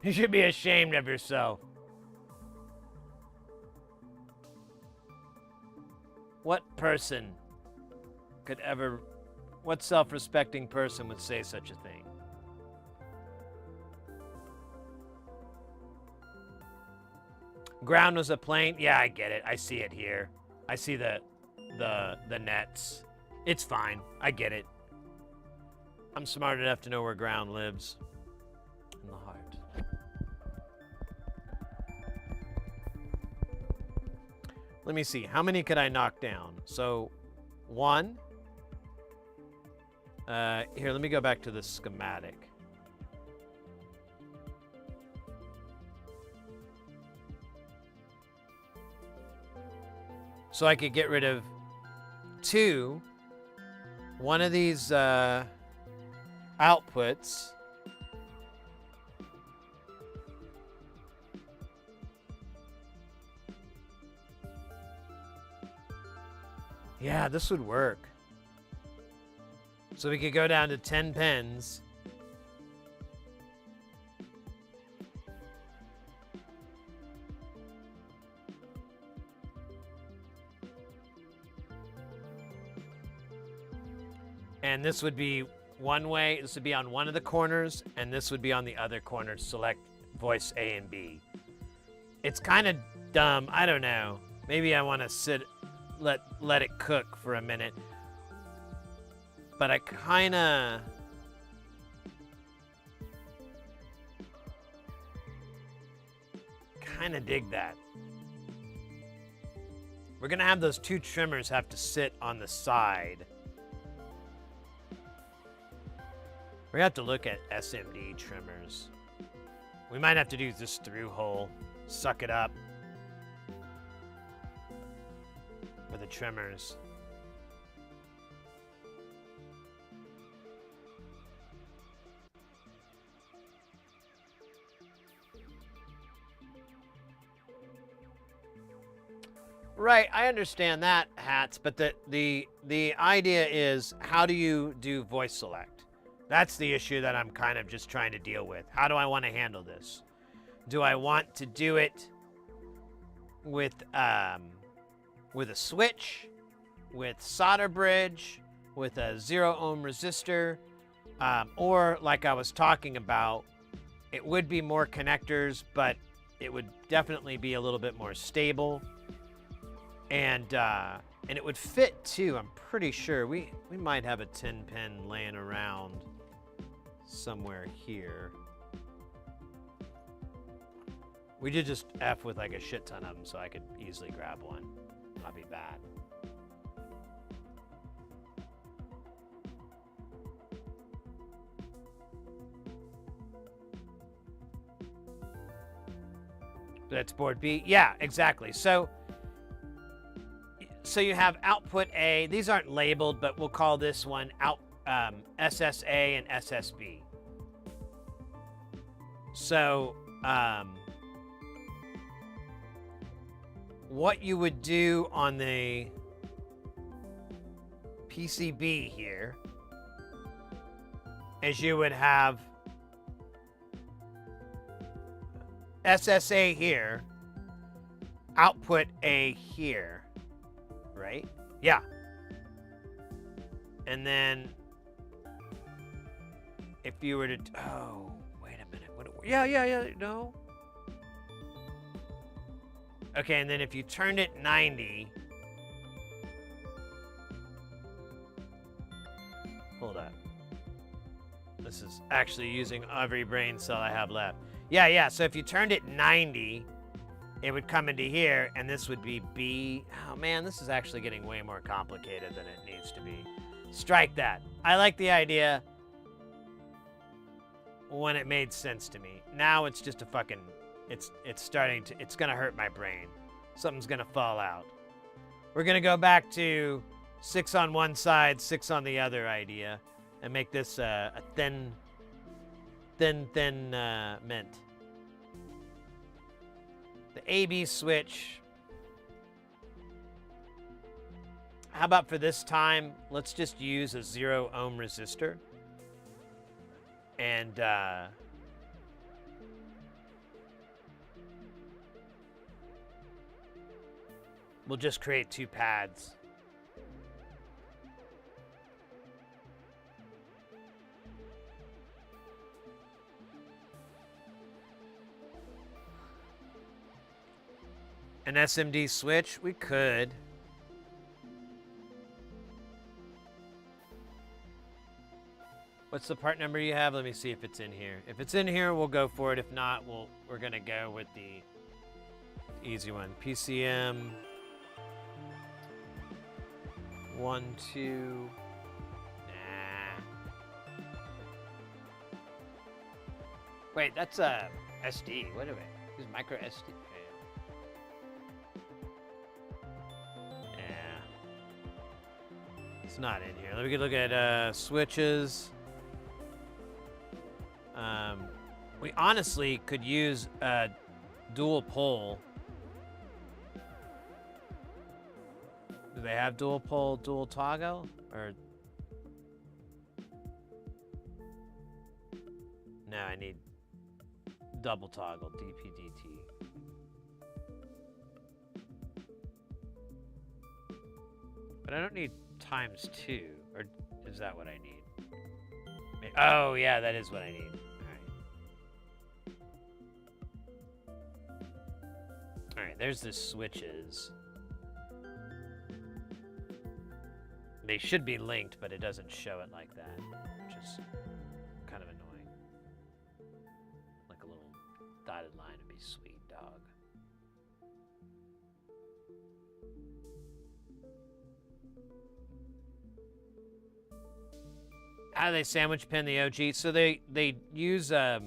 You should be ashamed of yourself. What person could ever, what self-respecting person would say such a thing? Ground was a plane. Yeah, I get it. I see it here. I see the nets. It's fine. I get it. I'm smart enough to know where ground lives. In the heart. Let me see. How many could I knock down? So, 1. Here, let me go back to the schematic. So I could get rid of 2. One of these outputs. Yeah, this would work. So we could go down to 10 pens. And this would be one way. This would be on one of the corners, and this would be on the other corner. Select voice A and B. It's kind of dumb. I don't know. Maybe I want to let it cook for a minute. But I kind of dig that. We're going to have those 2 trimmers have to sit on the side. We're going to have to look at SMD trimmers. We might have to do this through hole. Suck it up. For the trimmers. Right, I understand that, Hats, but the idea is, how do you do voice select? That's the issue that I'm kind of just trying to deal with. How do I want to handle this? Do I want to do it with a switch, with solder bridge, with a 0 ohm resistor, or like I was talking about, it would be more connectors, but it would definitely be a little bit more stable. And it would fit too. I'm pretty sure we might have a 10 pin laying around somewhere here. We did just F with like a shit ton of them, so I could easily grab one. Not be bad. That's board B. Yeah, exactly. So you have output A. These aren't labeled, but we'll call this one out SSA and SSB. So what you would do on the PCB here is you would have SSA here, output A here, right? Yeah. And then if you were to, oh, wait a minute. Yeah, no. Okay, and then if you turned it 90, hold on. This is actually using every brain cell I have left. Yeah, so if you turned it 90, it would come into here, and this would be B. Oh man, this is actually getting way more complicated than it needs to be. Strike that. I like the idea when it made sense to me. Now it's just a fucking, it's gonna hurt my brain. Something's gonna fall out. We're gonna go back to 6 on one side, 6 on the other idea, and make this a thin mint. The AB switch. How about for this time, let's just use a 0 ohm resistor. And We'll just create 2 pads. An SMD switch? We could. What's the part number you have? Let me see if it's in here. If it's in here, we'll go for it. If not, we're gonna go with the easy one. PCM 1, 2. Nah. Wait, that's a SD. What do I? Is micro SD? It's not in here. Let me look at switches. We honestly could use a dual pole. Do they have dual pole, dual toggle? Or no, I need double toggle, DPDT. But I don't need ×2, or is that what I need? Oh yeah, that is what I need. All right, there's the switches. They should be linked, but it doesn't show it like that, which is kind of annoying. Like a little dotted line would be sweet, dog. How do they sandwich pin the OG? So they use here,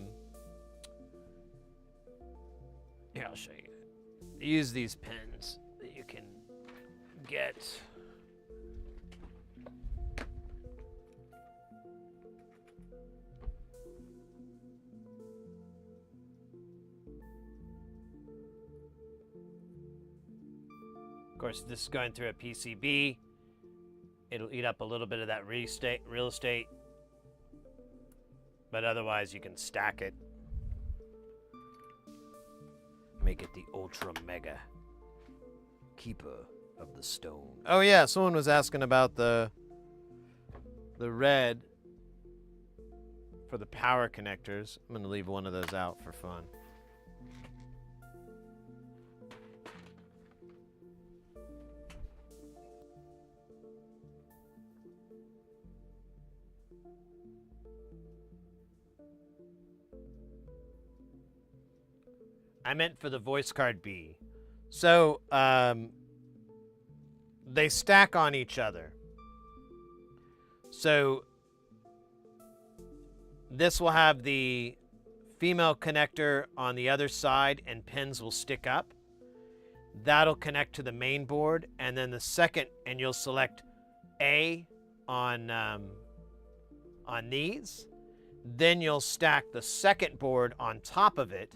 I'll show you. They use these pins that you can get. Of course, this is going through a PCB. It'll eat up a little bit of that real estate, but otherwise you can stack it. Make it the ultra mega keeper of the stone. Oh yeah, someone was asking about the red for the power connectors. I'm gonna leave one of those out for fun. I meant for the voice card B. So, they stack on each other. So, this will have the female connector on the other side and pins will stick up. That'll connect to the main board, and then the second, and you'll select A on these. Then you'll stack the second board on top of it,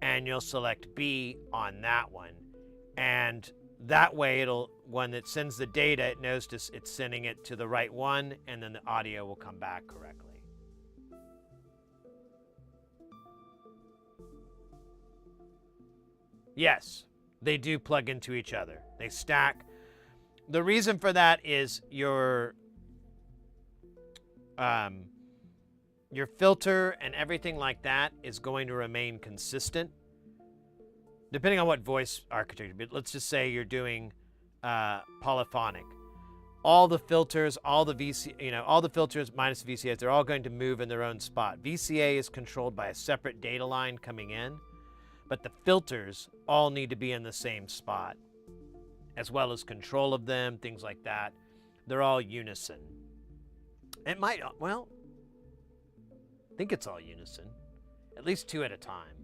and you'll select B on that one. And that way it'll, when it sends the data, it knows it's sending it to the right one, and then the audio will come back correctly. Yes, they do plug into each other. They stack. The reason for that is your filter and everything like that is going to remain consistent, depending on what voice architecture. But let's just say you're doing polyphonic. All the filters, all the filters minus VCAs, they're all going to move in their own spot. VCA is controlled by a separate data line coming in, but the filters all need to be in the same spot, as well as control of them, things like that. They're all unison. It might, well, I think it's all unison, at least 2 at a time.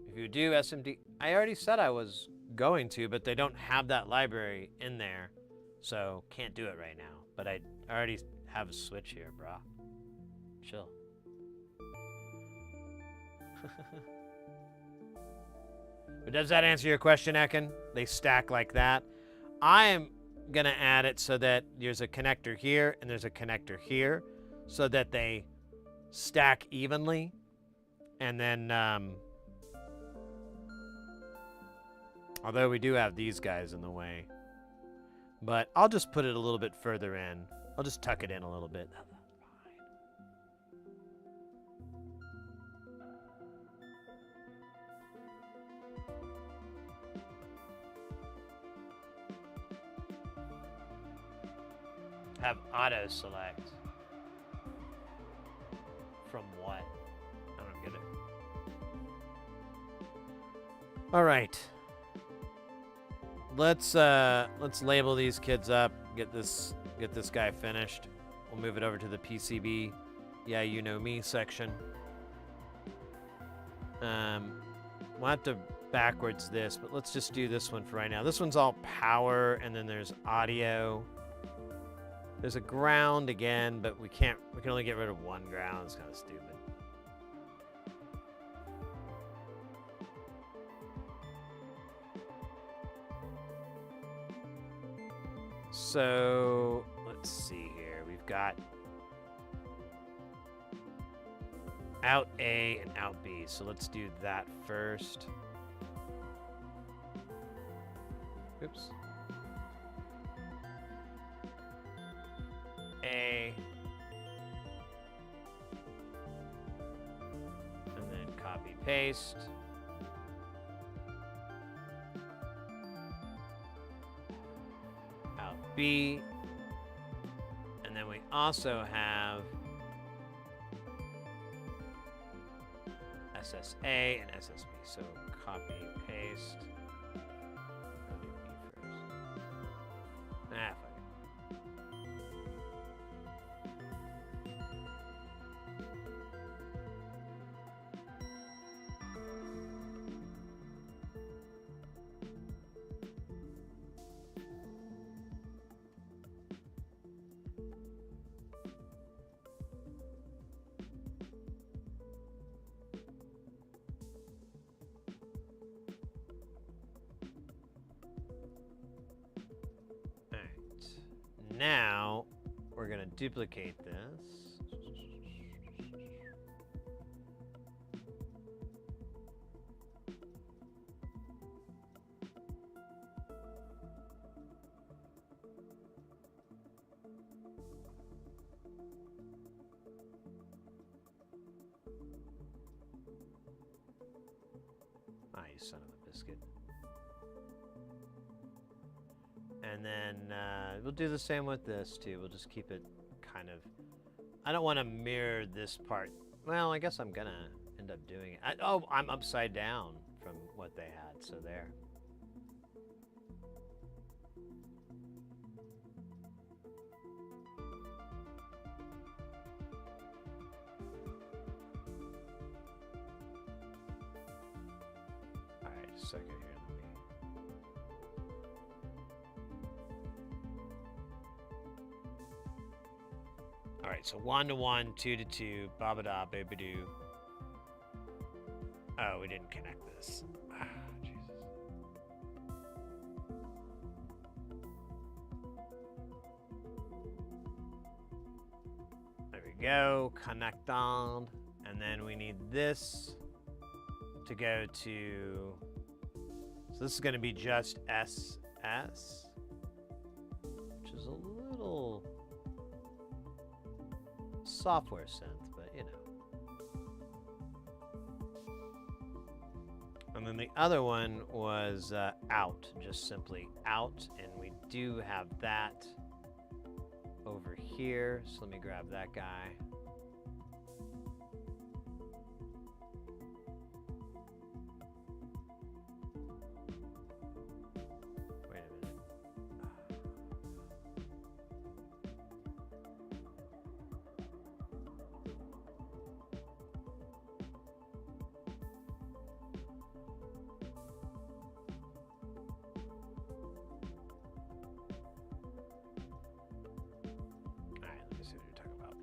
If you do SMD, I already said I was going to, but they don't have that library in there, so can't do it right now. But I already have a switch here, brah. Chill. But does that answer your question, Ekin? They stack like that. I am gonna add it so that there's a connector here and there's a connector here, so that they stack evenly. And then, although we do have these guys in the way. But I'll just put it a little bit further in. I'll just tuck it in a little bit. Have auto select. From what? I don't get it. All right. Let's label these kids up. Get this guy finished. We'll move it over to the PCB. Yeah, you know me section. We'll have to backwards this, but let's just do this one for right now. This one's all power, and then there's audio. There's a ground again, but we can only get rid of one ground. It's kind of stupid. So let's see here. We've got out A and out B. So let's do that first. Oops. A. And then copy paste. Out B. And then we also have SSA and SSB. So copy paste. I'll do B first. Ah, fuck it. Now, we're going to duplicate this. Ah, you son of a biscuit. And then we'll do the same with this too. We'll just keep it kind of... I don't want to mirror this part. Well, I guess I'm going to end up doing it. Oh, I'm upside down from what they had, so there. All right, a second here. All right, so 1 to 1, 2 to 2, ba-ba-da, ba-ba-doo. Oh, we didn't connect this. Ah, Jesus. There we go, connect on. And then we need this to go to, so this is gonna be just SS, which is a little software synth, but you know. And then the other one was out, just simply out, and we do have that over here. So let me grab that guy. Wait a minute. Alright, let me see what you're talking about.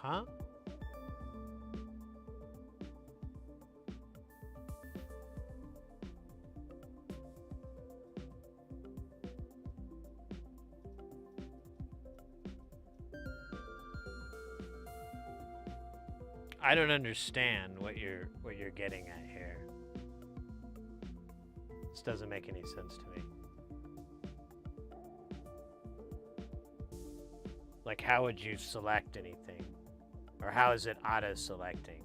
Huh? I don't understand what you're getting at here. This doesn't make any sense to me. Like, how would you select anything? Or how is it auto-selecting?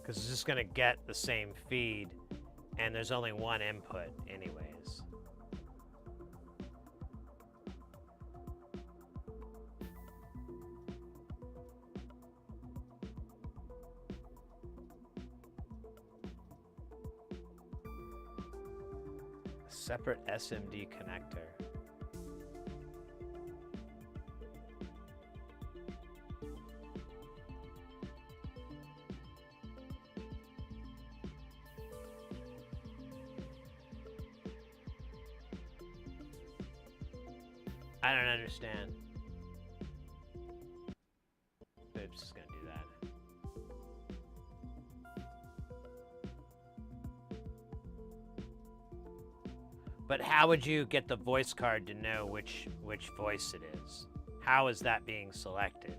Because it's just going to get the same feed, and there's only one input anyways. Separate SMD connector. I don't understand. Oops, just gonna do that. But how would you get the voice card to know which voice it is? How is that being selected?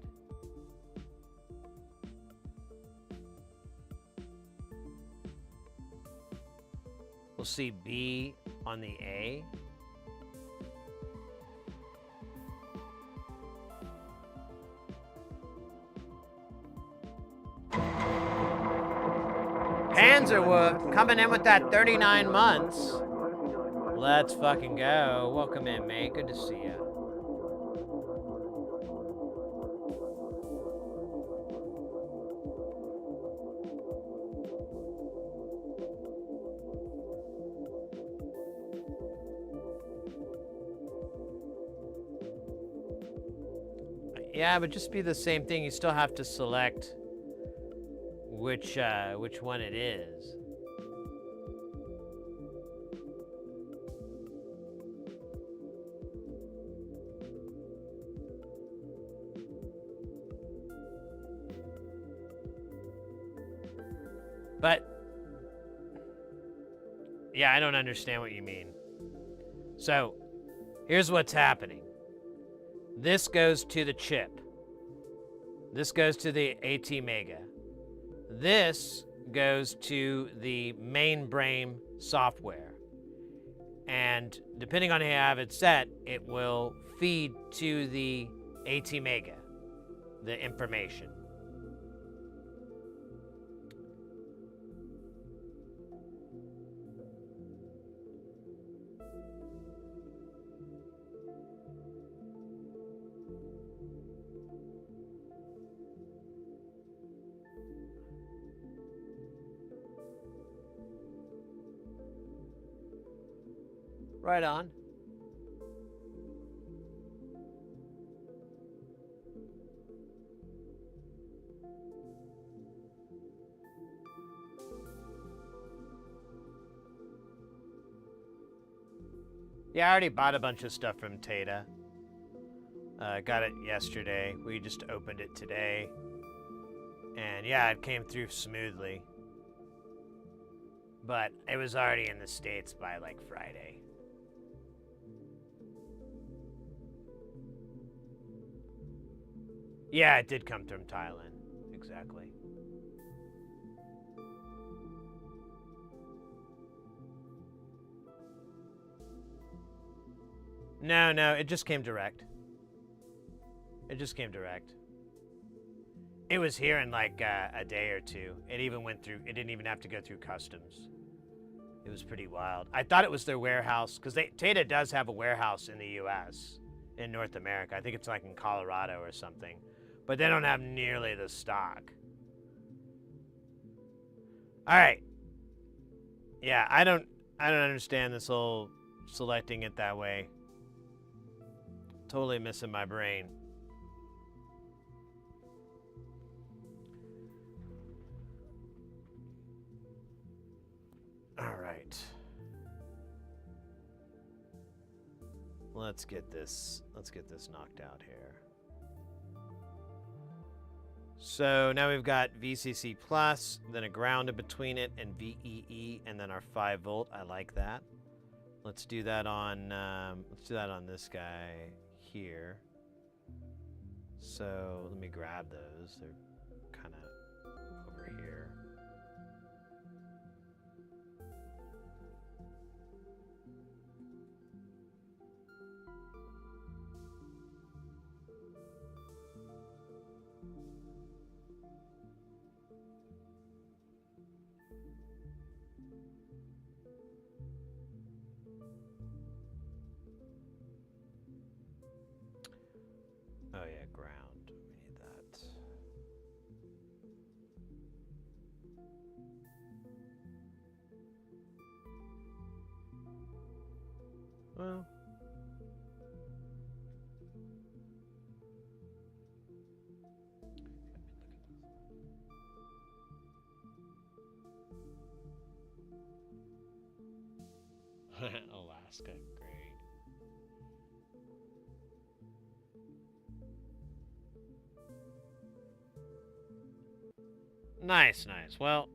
We'll see B on the A. Panzerwolf coming in with that 39 months. Let's fucking go. Welcome in, mate. Good to see you. Yeah, it would just be the same thing. You still have to select which one it is. But, yeah, I don't understand what you mean. So, here's what's happening. This goes to the chip. This goes to the AT Mega. This goes to the main brain software. And depending on how you have it set, it will feed to the AT Mega, the information. Right on. Yeah, I already bought a bunch of stuff from Tata. Got it yesterday. We just opened it today. And yeah, it came through smoothly. But it was already in the States by like Friday. Yeah, it did come from Thailand. Exactly. No, it just came direct. It just came direct. It was here in like a day or two. It even went through, it didn't even have to go through customs. It was pretty wild. I thought it was their warehouse, because Tata does have a warehouse in the U.S., in North America. I think it's like in Colorado or something. But they don't have nearly the stock. All right. Yeah, I don't understand this whole selecting it that way. Totally missing my brain. All right. Let's get this knocked out here. So now we've got VCC plus, then a ground in between it, and VEE, and then our 5 volt. I like that. Let's do that on this guy here. So let me grab those. They're kind of over here. Oh yeah, ground. We need that. Well. Alaska, great. Nice, nice. Well,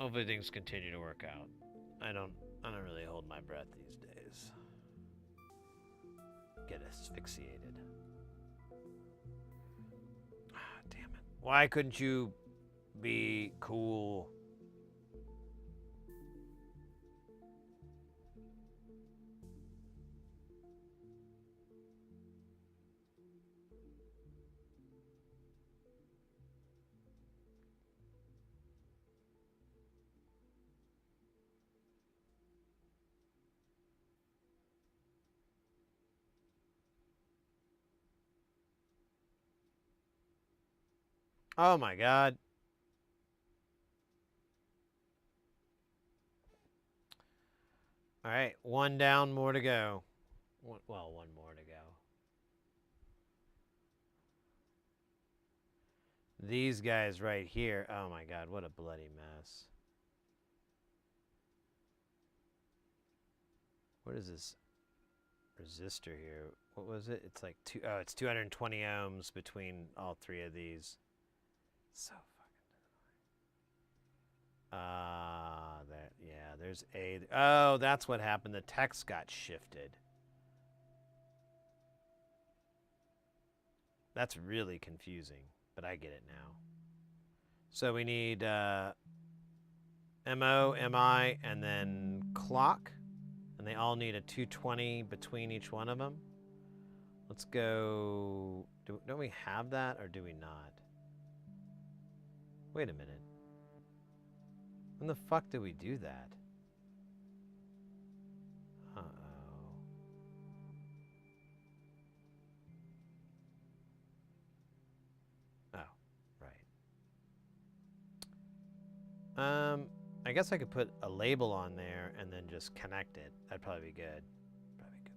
hopefully things continue to work out. I don't really hold my breath these days. Get asphyxiated. Ah, damn it. Why couldn't you be cool? Oh my god. All right, 1 down, more to go. Well, 1 more to go. These guys right here. Oh my god, what a bloody mess. What is this resistor here? What was it? It's like it's 220 ohms between all 3 of these. So fucking annoying. Yeah, there's a. Oh, that's what happened. The text got shifted. That's really confusing, but I get it now. So we need MO, MI, and then clock. And they all need a 220 between each one of them. Let's go. Don't we have that, or do we not? Wait a minute. When the fuck did we do that? Uh-oh. Oh, right. I guess I could put a label on there and then just connect it. That'd probably be good. Probably good.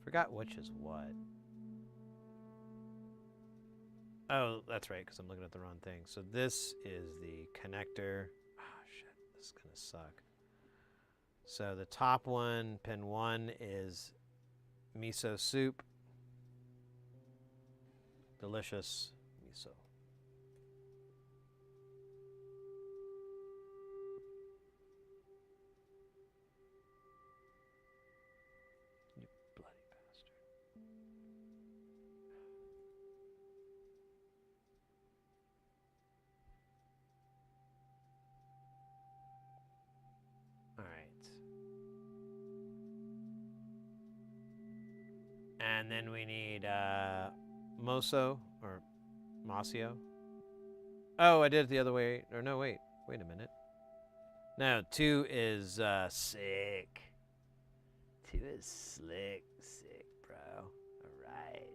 Forgot which is what. Oh, that's right, because I'm looking at the wrong thing. So this is the connector. Oh, shit. This is going to suck. So the top one, pin 1, is miso soup. Delicious miso. You bloody bastard. All right. And then we need Moso or Masio. Oh, I did it the other way. Or no, wait a minute. No, 2 is sick. 2 is sick, bro. All right.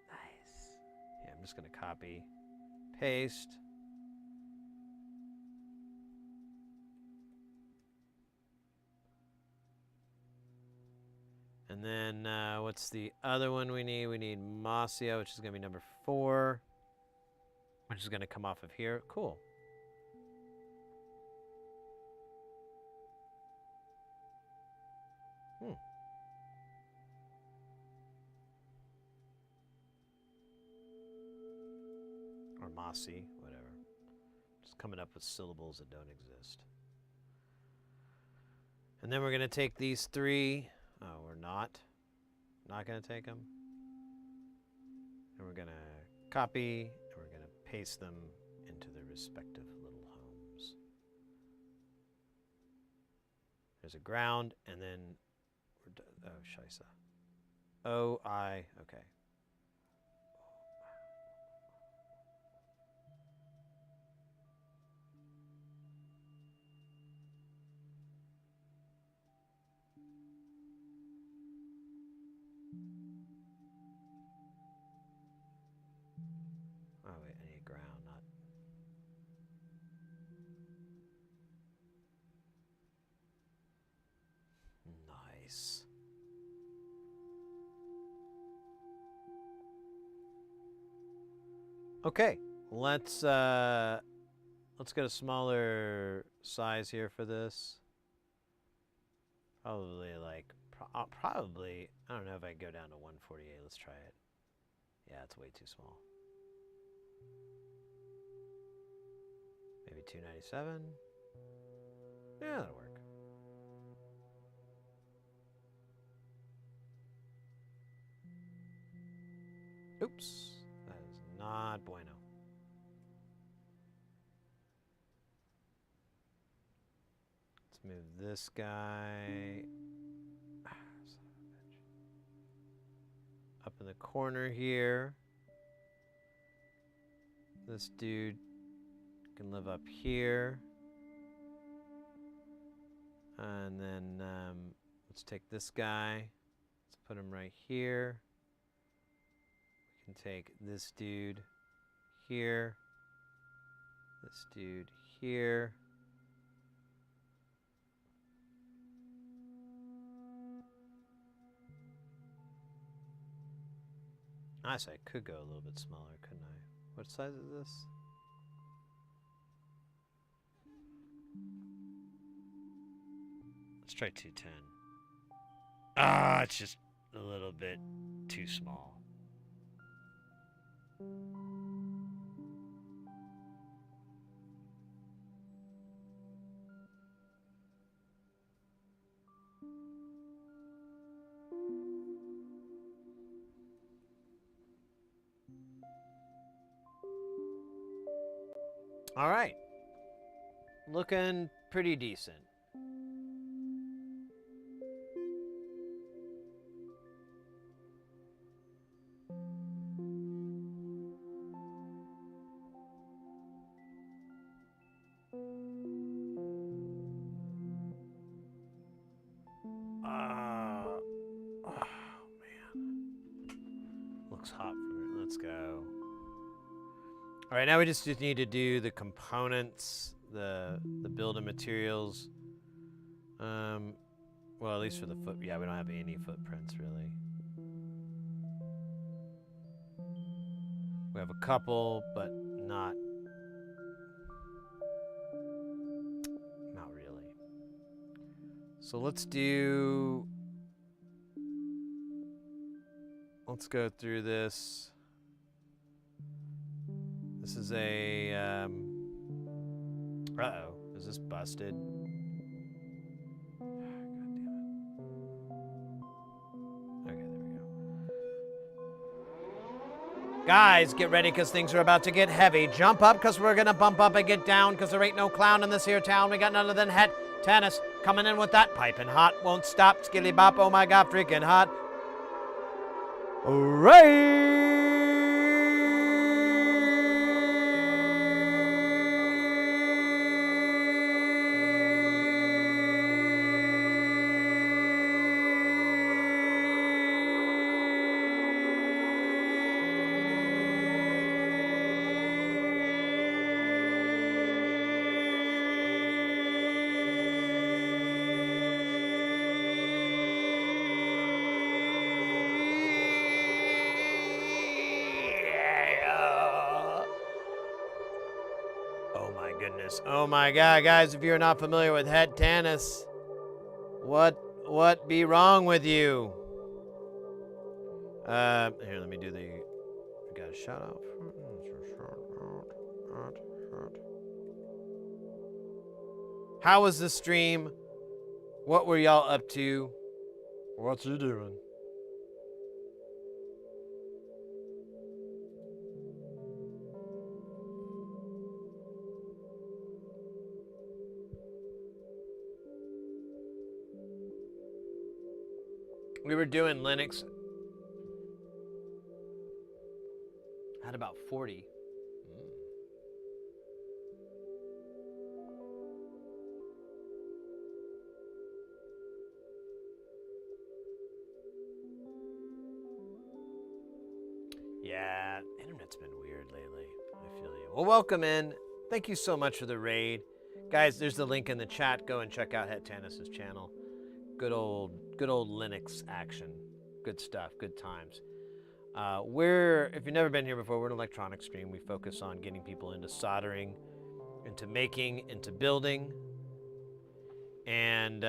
Nice. Yeah, I'm just gonna copy, paste. And then what's the other one we need? We need Mossio, which is going to be number 4, which is going to come off of here. Cool. Or Mossy, whatever. Just coming up with syllables that don't exist. And then we're going to take these 3. Oh, we're not. Not going to take them. And we're going to copy, and we're going to paste them into their respective little homes. There's a ground, and then we're oh, Scheisse. O-I, okay. Oh wait, I need ground, not... Nice. Okay, let's get a smaller size here for this. Probably like, probably, I don't know if I can go down to 148. Let's try it. Yeah, it's way too small. Maybe 297. Yeah, that'll work. Oops, that is not bueno. Let's move this guy up in the corner here. This dude can live up here. And then let's take this guy. Let's put him right here. We can take this dude here. This dude here. Honestly, I could go a little bit smaller, couldn't I? What size is this? Let's try 210. Ah, it's just a little bit too small. All right. Looking pretty decent. Oh man. Looks hot for me. Let's go. All right, now we just need to do the components, the building materials. Well, at least for the foot. Yeah, we don't have any footprints really. We have a couple, but not really. So let's go through this. This is a, uh-oh, is this busted? God damn it. Okay, there we go. Guys, get ready because things are about to get heavy. Jump up because we're going to bump up and get down because there ain't no clown in this here town. We got none other than het tennis coming in with that piping hot. Won't stop, skilly bop, oh my God, freaking hot. All right. Tannis. Oh my god, guys, if you're not familiar with Het Tannis, what be wrong with you? Here, let me do the... Got a shout out. How was the stream? What were y'all up to? What you doing? We were doing Linux. Had about 40. Yeah, internet's been weird lately. I feel you. Well, welcome in. Thank you so much for the raid. Guys, there's the link in the chat. Go and check out Het Tannis' channel. Good old Linux action. Good stuff, good times. If you've never been here before, we're an electronic stream. We focus on getting people into soldering, into making, into building, and,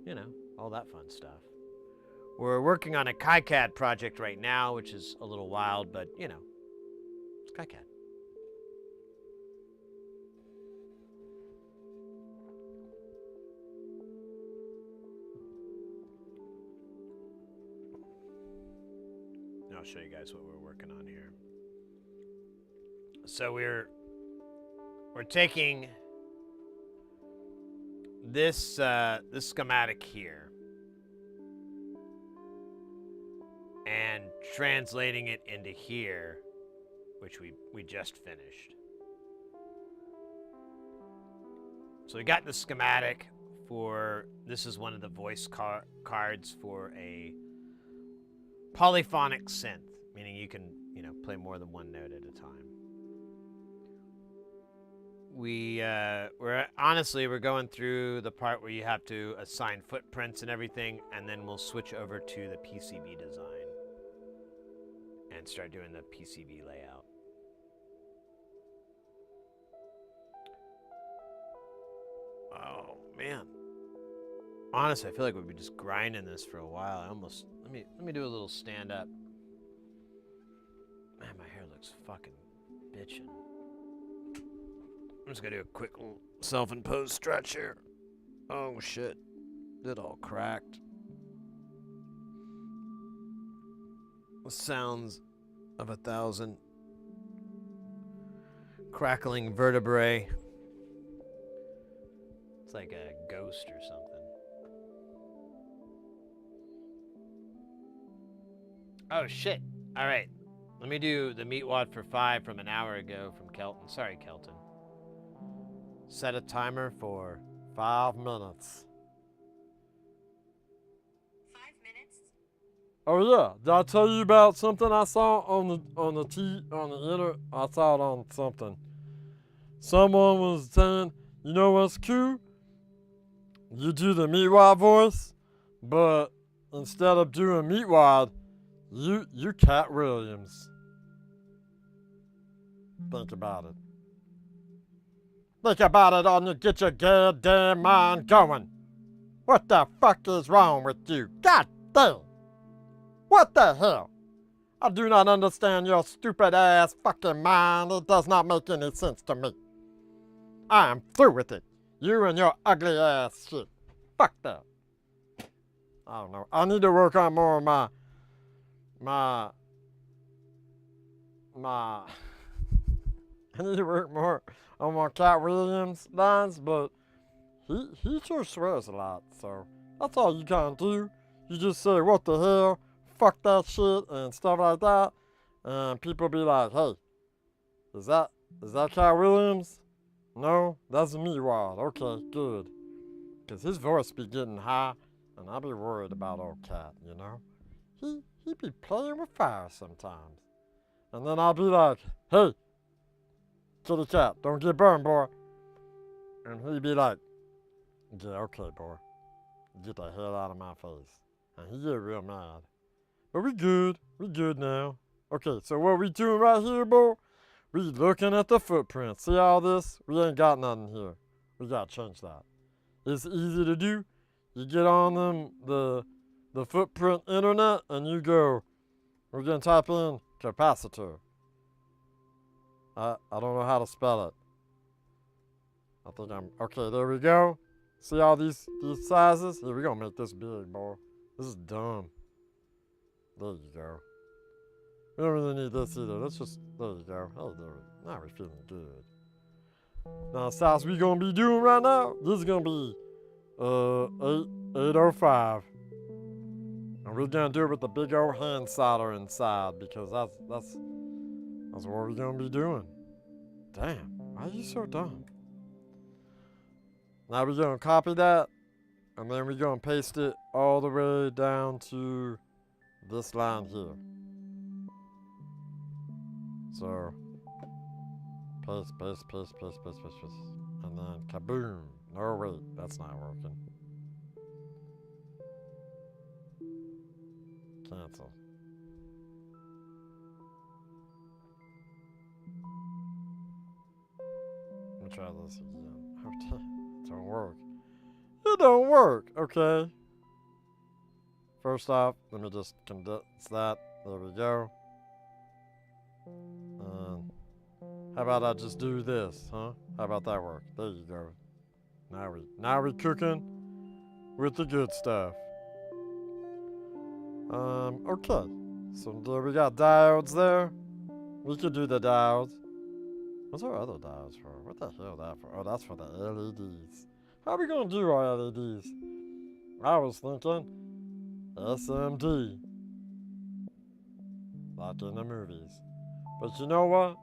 you know, all that fun stuff. We're working on a KiCAD project right now, which is a little wild, but, you know, it's KiCAD. I'll show you guys what we're working on here. So we're taking this schematic here and translating it into here, which we just finished. So we got the schematic for, this is one of the voice cards for a polyphonic synth, meaning you can, you know, play more than one note at a time. We're going through the part where you have to assign footprints and everything, and then we'll switch over to the PCB design and start doing the PCB layout. Oh man. Honestly, I feel like we've been just grinding this for a while. Let me do a little stand up. Man, my hair looks fucking bitchin'. I'm just gonna do a quick little self-imposed stretch here. Oh shit. It all cracked. The sounds of 1,000 crackling vertebrae. It's like a ghost or something. Oh shit. All right. Let me do the meat wad for 5 from an hour ago from Kelton. Sorry, Kelton. Set a timer for 5 minutes. 5 minutes? Oh yeah, did I tell you about something I saw on the internet? I saw it on something. Someone was saying, you know what's cool? You do the Meatwad voice, but instead of doing Meatwad, you Cat Williams. Think about it. Think about it and you get your goddamn mind going. What the fuck is wrong with you? God damn! What the hell? I do not understand your stupid ass fucking mind. It does not make any sense to me. I am through with it. You and your ugly ass shit. Fuck that. I don't know. I need to work on more of my I need to work more on my Cat Williams lines, but he sure swears a lot, so that's all you can do. You just say, what the hell, fuck that shit, and stuff like that, and people be like, hey, is that Cat Williams? No, that's me, Wild. Okay, good. Because his voice be getting high, and I be worried about old Cat, you know? He be playing with fire sometimes. And then I'll be like, hey, kitty cat, don't get burned, boy. And he'd be like, yeah, okay, boy. Get the hell out of my face. And he get real mad. But we good now. Okay, so what we doing right here, boy? We looking at the footprint. See all this? We ain't got nothing here. We gotta change that. It's easy to do. You get on the footprint internet and you go, we're gonna type in capacitor. I don't know how to spell it. I think okay, there we go. See all these sizes? Here, we're gonna make this big, boy. This is dumb. There you go. We don't really need this either. Let's just, there you go. Oh, there. Now we're feeling good. Now, size we gonna be doing right now, this is gonna be 805. And we're gonna do it with the big old hand solder inside because that's what we're gonna be doing. Damn, why are you so dumb? Now we're gonna copy that, and then we're gonna paste it all the way down to this line here. So, paste, and then kaboom. No, wait, that's not working. Cancel. Let me try this again. Okay, it don't work. It don't work, okay. First off, let me just condense that. There we go. How about I just do this, huh? How about that work? There you go. Now we cooking with the good stuff. Okay. So there we got diodes there. We could do the diodes. What's our other diodes for? What the hell is that for? Oh, that's for the LEDs. How are we gonna do our LEDs? I was thinking SMD. Like in the movies. But you know what?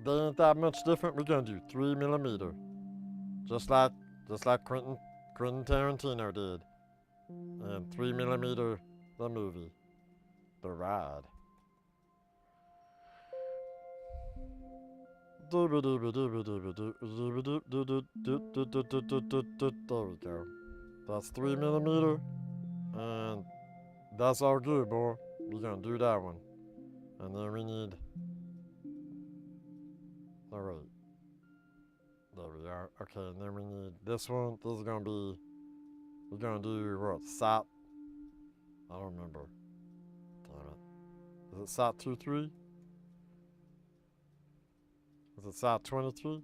They ain't that much different. We're gonna do 3mm. Just like Quentin Tarantino did. And 3mm the movie. The Ride. There we go. That's 3mm. And that's all good, boy. We're gonna do that one. And then we need. Alright. There we are. Okay, and then we need this one. This is gonna be. We're gonna do what? SAT? I don't remember. Damn it. Is it SAT 23? Is it SAT 23?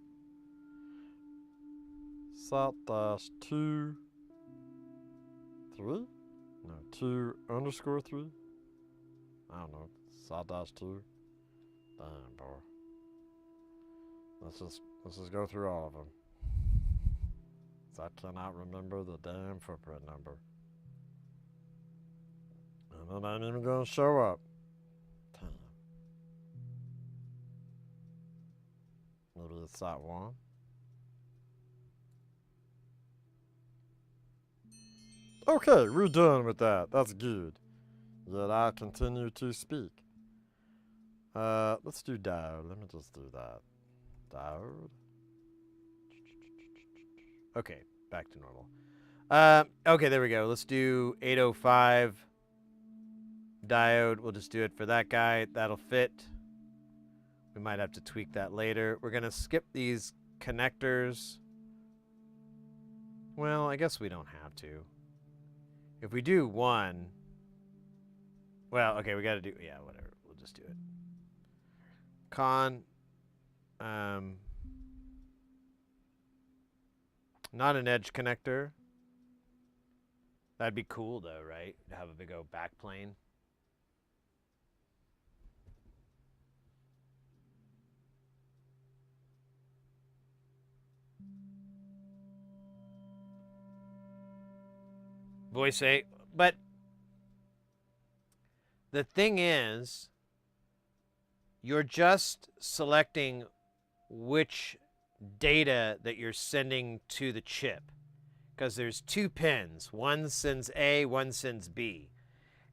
SAT dash 2 3? No, 2_3? I don't know. SAT dash 2. Damn, boy. Let's just go through all of them. I cannot remember the damn footprint number. And it ain't even gonna show up. Damn. Maybe it's SAT 1. Okay, we're done with that. That's good. Yet I continue to speak. Let's do diode. Let me just do that. Diode. Okay, back to normal. Okay, there we go. Let's do 805 diode. We'll just do it for that guy. That'll fit. We might have to tweak that later. We're going to skip these connectors. Well, I guess we don't have to. If we do one... Well, okay, we got to do... Yeah, whatever. We'll just do it. Not an edge connector. That'd be cool, though, right? To have a big old backplane. Voice 8. But the thing is, you're just selecting which data that you're sending to the chip, because there's two pins. One sends A, one sends B,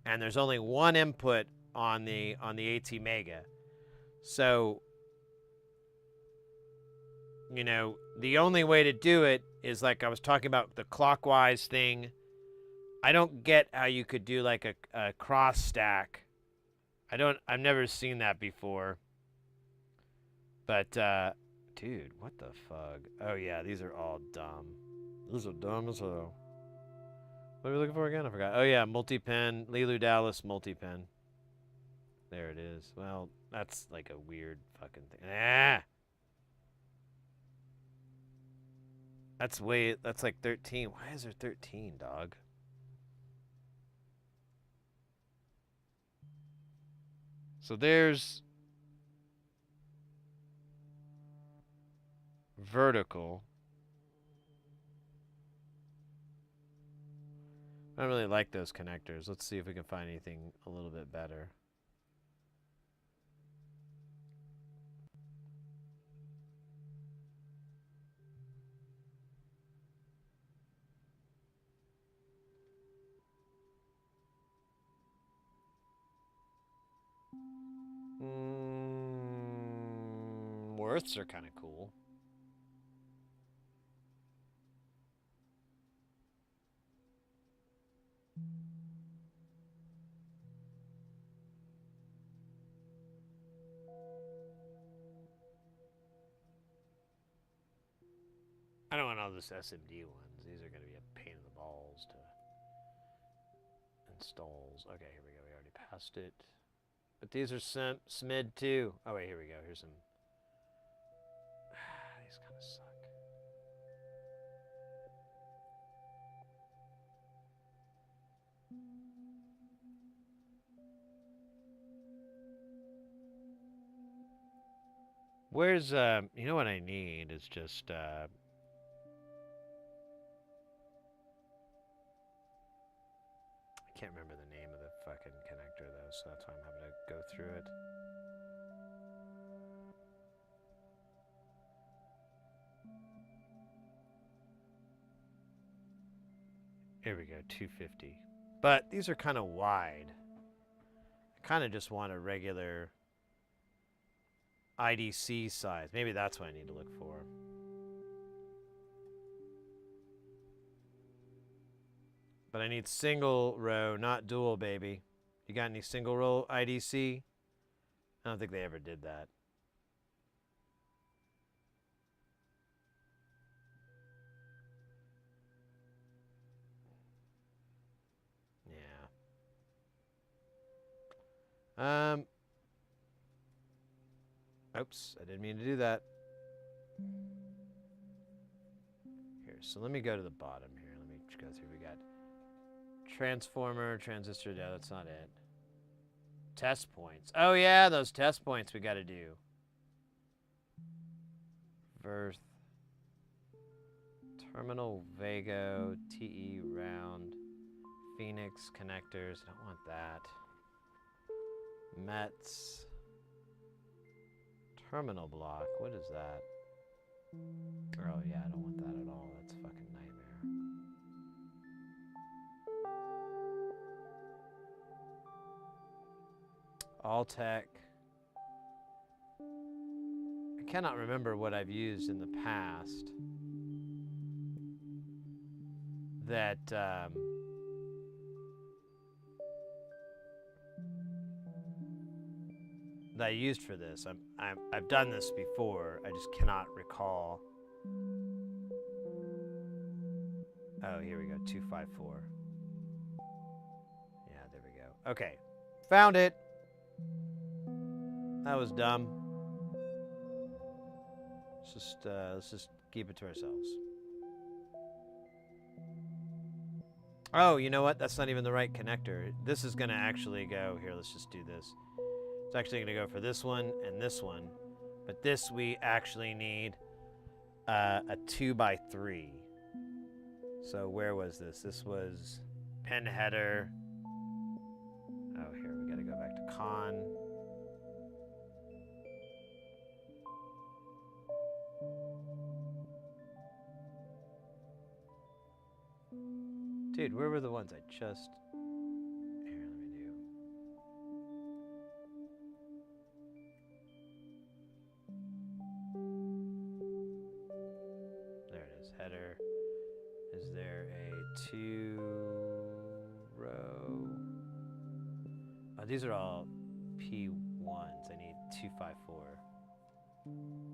and there's only one input on the AT Mega. So, you know, the only way to do it is like I was talking about the clockwise thing. I don't get how you could do like a cross stack. I've never seen that before. But, dude, what the fuck? Oh, yeah, these are all dumb. These are dumb as hell. What are we looking for again? I forgot. Oh, yeah, multi-pen. Lilu Dallas multi-pen. There it is. Well, that's like a weird fucking thing. Ah! That's like 13. Why is there 13, dog? So there's vertical. I don't really like those connectors. Let's see if we can find anything a little bit better. Worths are kind of cool. I don't want all this SMD ones. These are going to be a pain in the balls to installs. Okay, here we go. We already passed it. But these are SMID too. Oh wait, here we go. Here's some. These kind of suck. Where's you know what I need is just I can't remember the name of the fucking connector though, so that's why I'm having to go through it. Here we go, 250. But these are kind of wide. I kind of just want a regular IDC size. Maybe that's what I need to look for. But I need single row, not dual, baby. You got any single row IDC? I don't think they ever did that. Yeah. Oops, I didn't mean to do that. Here, so let me go to the bottom here. Let me go through. We got transformer, transistor. Yeah, that's not it. Test points. Oh yeah, those test points we got to do. Verth. Terminal Vago, TE round, Phoenix connectors. I don't want that. Mets. Terminal block. What is that? Oh yeah, I don't want that at all. That's a fucking nightmare. Alltech. I cannot remember what I've used in the past that that I used for this. I've done this before. I just cannot recall. Oh, here we go. 254. Yeah, there we go. Okay, found it. That was dumb. Let's just keep it to ourselves. Oh, you know what? That's not even the right connector. This is gonna actually go here. Let's just do this. It's actually gonna go for this one and this one, but this we actually need a 2x3. So where was this? This was pen header. Oh, here we gotta go back to con. Dude, where were the ones I just... Here, let me do. There it is, header. Is there a 2 row? Oh, these are all P1s. I need 254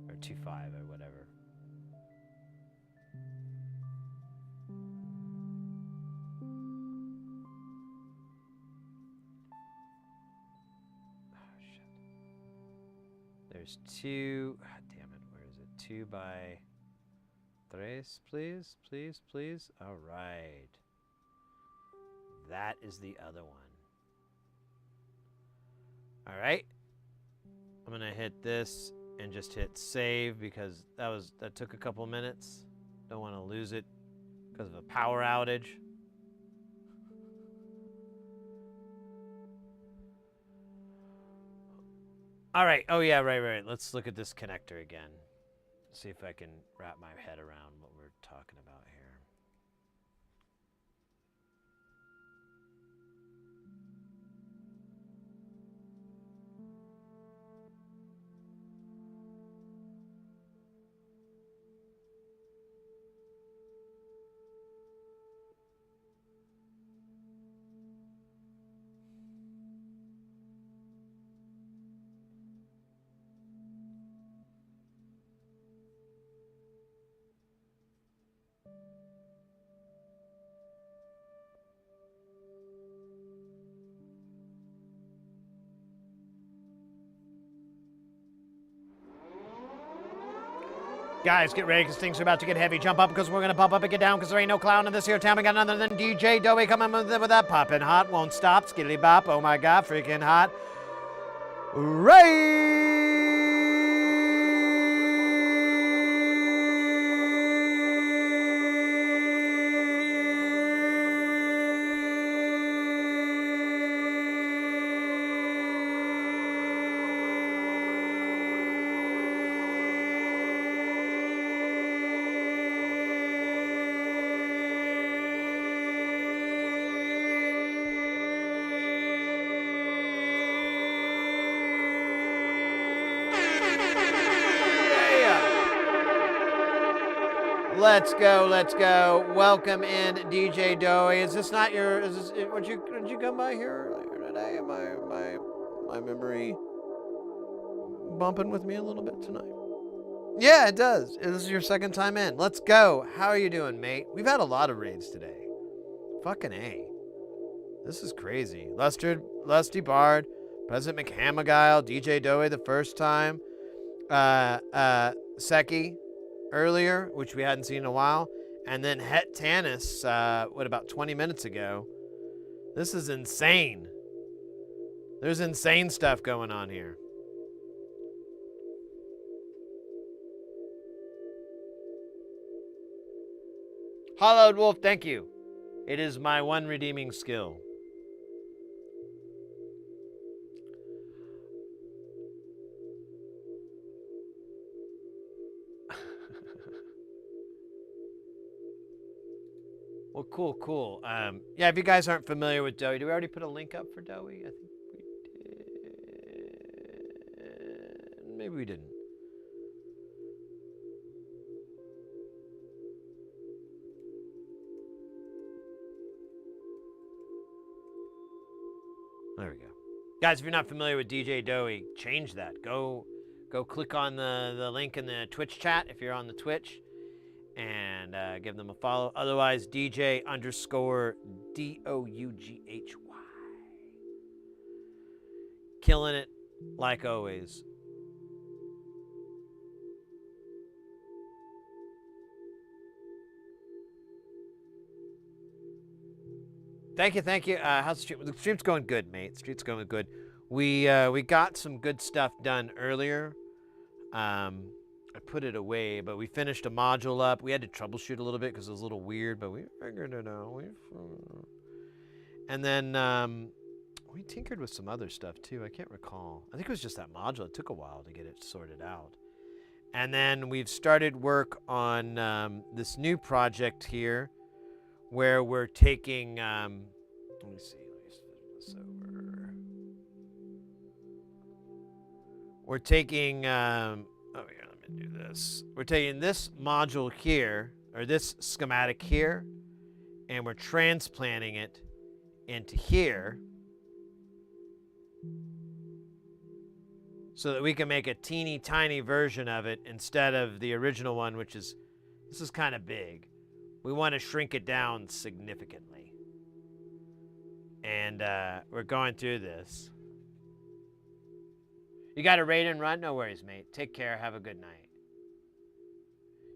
or 25 or whatever. Oh shit. There's two. Ah, damn it. Where is it? 2 by 3, please, please, please. All right. That is the other one. All right. I'm gonna hit this and just hit save because that took a couple minutes. Don't want to lose it because of a power outage. All right. Oh yeah, right. Let's look at this connector again. See if I can wrap my head around what we're talking about here. Guys, get ready because things are about to get heavy. Jump up because we're going to pump up and get down because there ain't no clown in this here town. We got none other than DJ Doey coming with that poppin' hot. Won't stop. Skiddly bop. Oh my God, freaking hot. Right. Let's go. Welcome in, DJ Doey. Is this not your? Would you come by here earlier today? My memory bumping with me a little bit tonight. Yeah, it does. This is your second time in. Let's go. How are you doing, mate? We've had a lot of raids today. Fucking A. This is crazy. Lusty Bard, President McHamagile, DJ Doey the first time, Seki earlier, which we hadn't seen in a while, and then Het Tanis, about 20 minutes ago. This is insane. There's insane stuff going on here. Hollowed Wolf, thank you. It is my one redeeming skill. Well, cool. Yeah, if you guys aren't familiar with Doey, did we already put a link up for Doey? I think we did. Maybe we didn't. There we go. Guys, if you're not familiar with DJ Doey, change that. Go click on the link in the Twitch chat if you're on the Twitch. And give them a follow. Otherwise, DJ_DOUGHY. Killing it like always. Thank you. How's the stream? The stream's going good, mate. The stream's going good. We got some good stuff done earlier. I put it away, but we finished a module up. We had to troubleshoot a little bit because it was a little weird, but we figured it out. And then we tinkered with some other stuff too. I can't recall. I think it was just that module. It took a while to get it sorted out. And then we've started work on this new project here where we're taking, let me flip this over. We're taking, do this. We're taking this module here, or this schematic here, and we're transplanting it into here. so that we can make a teeny tiny version of it instead of the original one, which is, this is kind of big. We want to shrink it down significantly. And we're going through this. You got a raid and run? No worries, mate. Take care. Have a good night.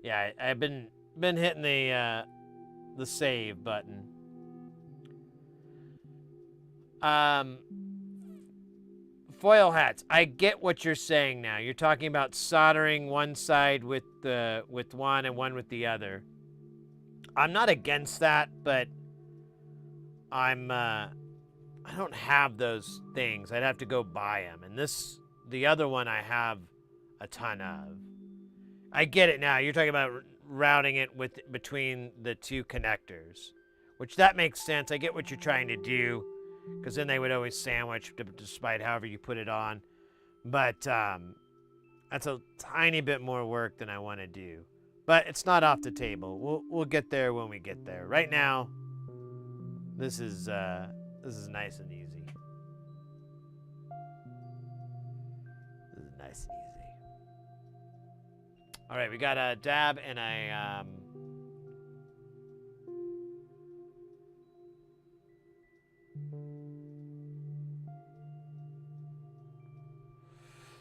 Yeah, I've been hitting the save button. Foil hats. I get what you're saying now. You're talking about soldering one side with one and one with the other. I'm not against that, but I don't have those things. I'd have to go buy them. And the other one I have a ton of. I get it now. You're talking about routing it between the two connectors, which that makes sense. I get what you're trying to do, because then they would always sandwich despite however you put it on. But that's a tiny bit more work than I want to do. But it's not off the table. We'll get there when we get there. Right now, this is nice and easy. This is nice and easy. All right, we got a dab and a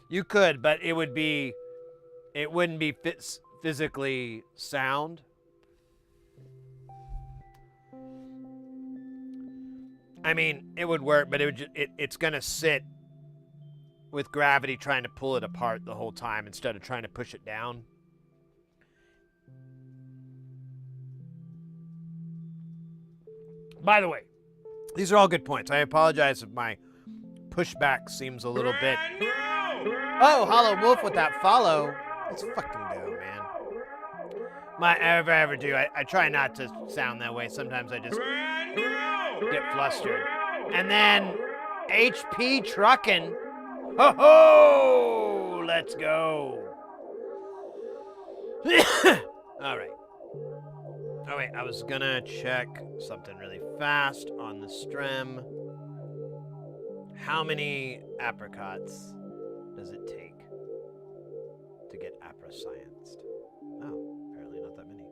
you could, but it wouldn't be physically sound. I mean, it would work, but it's gonna sit with gravity trying to pull it apart the whole time instead of trying to push it down. By the way, these are all good points. I apologize if my pushback seems a little bit. Oh, Hollow Wolf with that follow. Let's fucking go, man. If I ever do, I try not to sound that way. Sometimes I just get flustered. And then HP trucking. Ho ho! Let's go. All right. Oh wait, I was gonna check something really fast on the stream. How many apricots does it take to get apricienced? Oh, apparently not that many.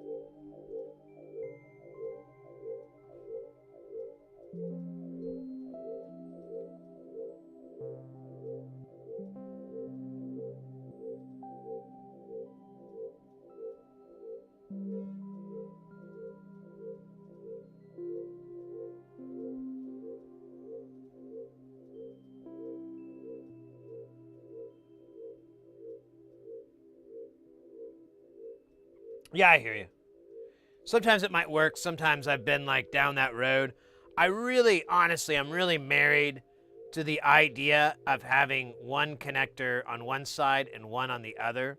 Yeah, I hear you. Sometimes it might work. Sometimes I've been like down that road. I'm really married to the idea of having one connector on one side and one on the other.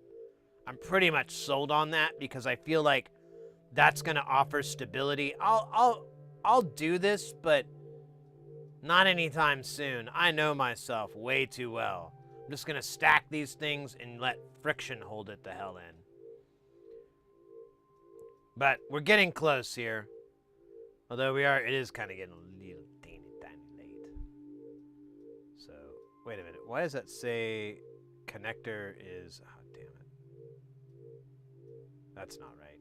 I'm pretty much sold on that because I feel like that's going to offer stability. I'll do this, but not anytime soon. I know myself way too well. I'm just going to stack these things and let friction hold it the hell in. But we're getting close here. Although it is kind of getting a little teeny tiny late. So, wait a minute. Why does that say connector is, oh, damn it. That's not right.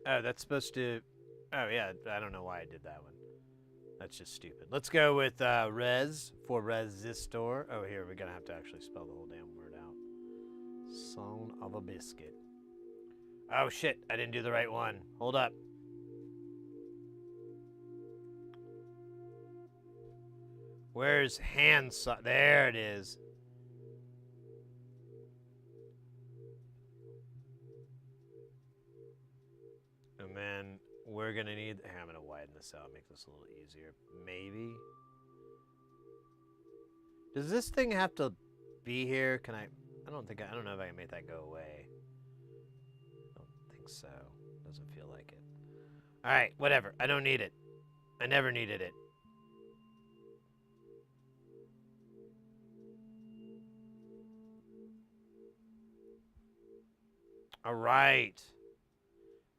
Oh, that's supposed to, oh yeah, I don't know why I did that one. That's just stupid. Let's go with res for resistor. Oh, here, we're going to have to actually spell the whole damn word out. Son of a biscuit. Oh, shit. I didn't do the right one. Hold up. Where's hand? There it is. And then we're going to need, I'm going to widen this out, make this a little easier. Maybe. Does this thing have to be here? Can I don't know if I can make that go away. I don't think so. Doesn't feel like it. All right, whatever. I don't need it. I never needed it. All right.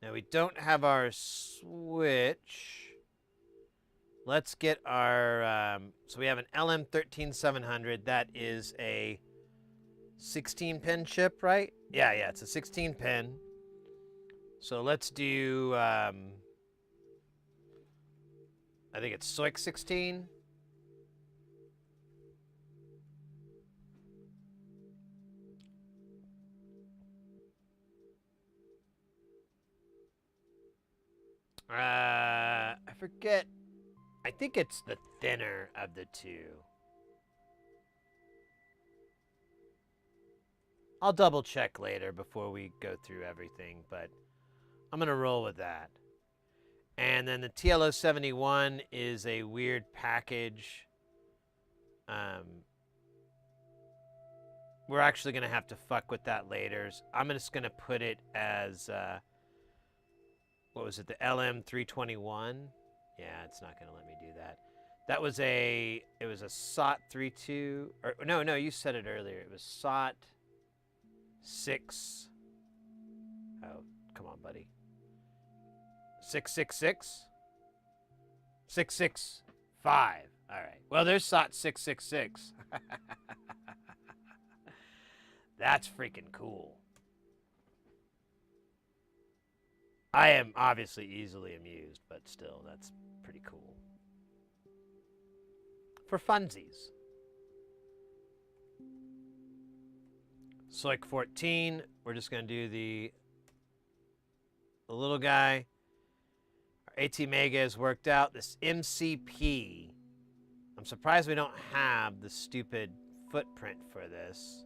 Now we don't have our switch. Let's get our, so we have an LM13700. That is a 16 pin chip, right? Yeah, it's a 16 pin. So let's do, I think it's SOIC 16. I forget. I think it's the thinner of the two. I'll double check later before we go through everything, but I'm going to roll with that. And then the TLO71 is a weird package. We're actually going to have to fuck with that later. I'm just going to put it as, what was it, the LM321? Yeah, it's not going to let me do that. That was it was a SOT 32, or no, you said it earlier. It was SOT 6. Oh, come on, buddy. 666? 665. All right. Well, there's SOT 666. That's freaking cool. I am obviously easily amused, but still, that's pretty cool. For funsies. SOIC 14, we're just going to do the little guy. Our AT Mega has worked out. This MCP, I'm surprised we don't have the stupid footprint for this.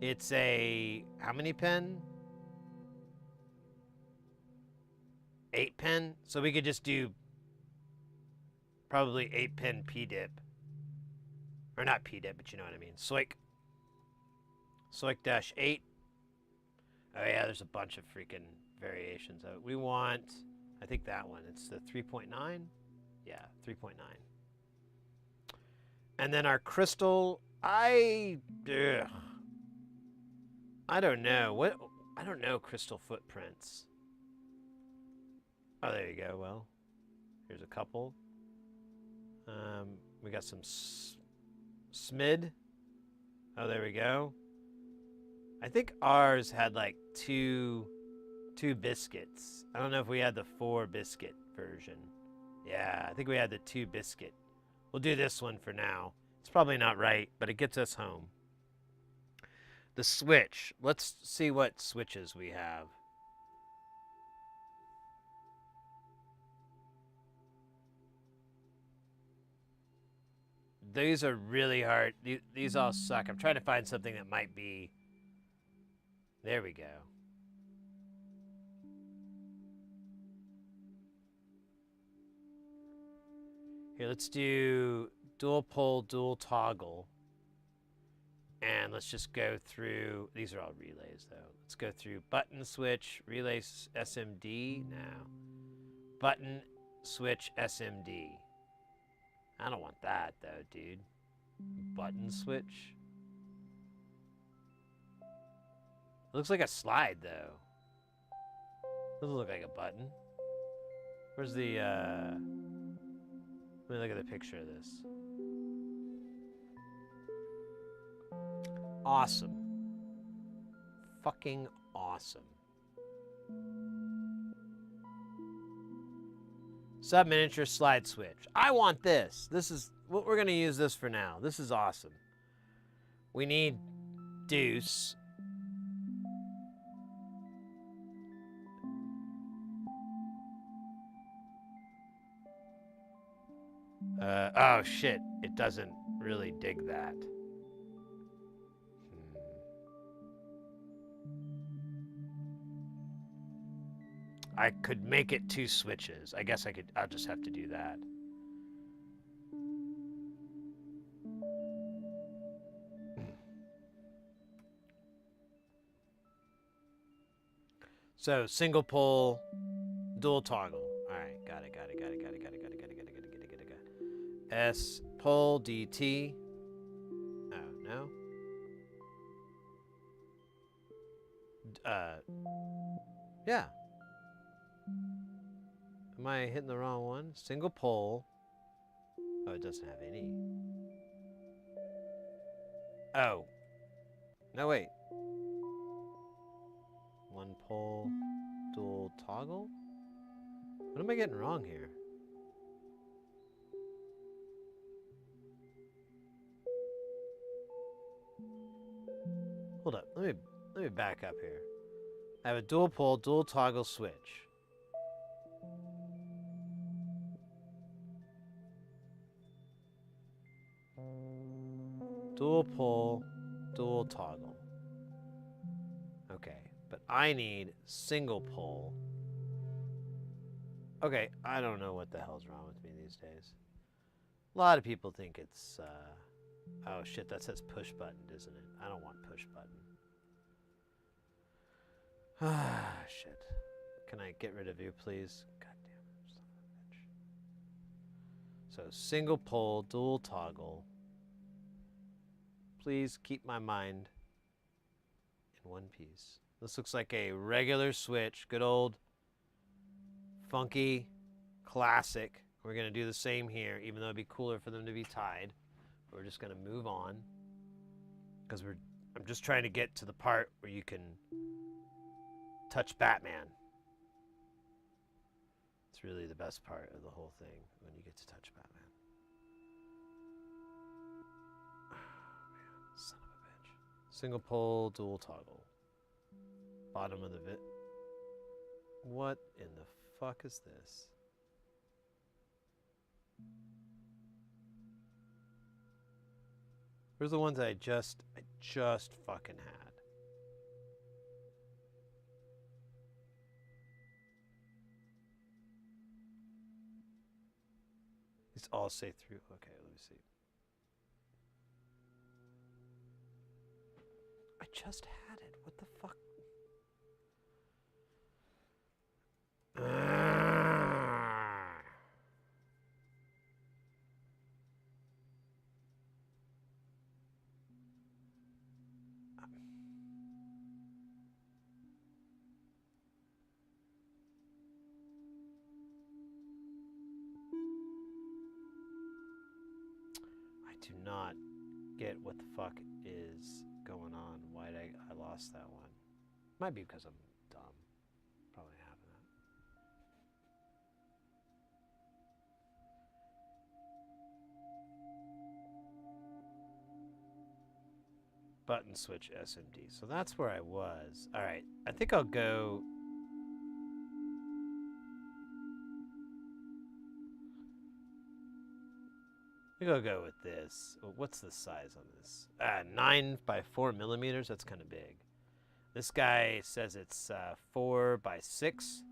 It's a, how many pin? 8 pin? So we could just do probably 8 pin PDIP. Or not PDIP, but you know what I mean. SOIC. SOIC-8. Oh yeah, there's a bunch of freaking variations of it. We want, I think that one. It's the 3.9? Yeah, 3.9. And then our crystal, I don't know. I don't know crystal footprints. Oh, there you go. Well, here's a couple. We got some SMID. Oh, there we go. I think ours had like two biscuits. I don't know if we had the 4 biscuit version. Yeah, I think we had the 2 biscuit. We'll do this one for now. It's probably not right, but it gets us home. The switch. Let's see what switches we have. These are really hard. These all suck. I'm trying to find something that might be... There we go. Here, let's do dual pole, dual toggle. And let's just go through... These are all relays, though. Let's go through button switch, relay SMD. Now. Button switch SMD. I don't want that, though, dude. Button switch. It looks like a slide, though. Doesn't look like a button. Where's the, Let me look at the picture of this. Awesome. Fucking awesome. Sub-miniature slide switch. I want this. This is what we're going to use this for now. This is awesome. We need deuce. Oh shit. It doesn't really dig that. I could make it 2 switches. I guess I'll just have to do that. So, single pole, dual toggle. All right, got it. S, pole, DT. Oh, no. Yeah. Am I hitting the wrong one? Single pole. Oh, it doesn't have any. Oh. No, wait. One pole, dual toggle? What am I getting wrong here? Hold up. Let me back up here. I have a dual pole, dual toggle switch. Dual pole, dual toggle. Okay, but I need single pole. Okay, I don't know what the hell's wrong with me these days. A lot of people think it's, oh shit, that says push button, doesn't it? I don't want push button. Ah, shit. Can I get rid of you, please? God damn it, son of a bitch. So, single pole, dual toggle. Please keep my mind in one piece. This looks like a regular switch. Good old, funky, classic. We're going to do the same here, even though it'd be cooler for them to be tied. We're just going to move on. Because I'm just trying to get to the part where you can touch Batman. It's really the best part of the whole thing, when you get to touch Batman. Oh, man, son of a bitch. Single pole, dual toggle. Bottom of the vid. What in the fuck is this? Where's the ones that I just fucking had? These all say through. Okay, let me see. I just had it. What the fuck? I do not get what the fuck is going on. Why did I lost that one? Might be because I'm dumb. Probably having that. Button switch SMD. So that's where I was. All right. I think I'll go. I think I'll go with this. What's the size on this? 9 by 4 millimeters. That's kind of big. This guy says it's 4 by 6.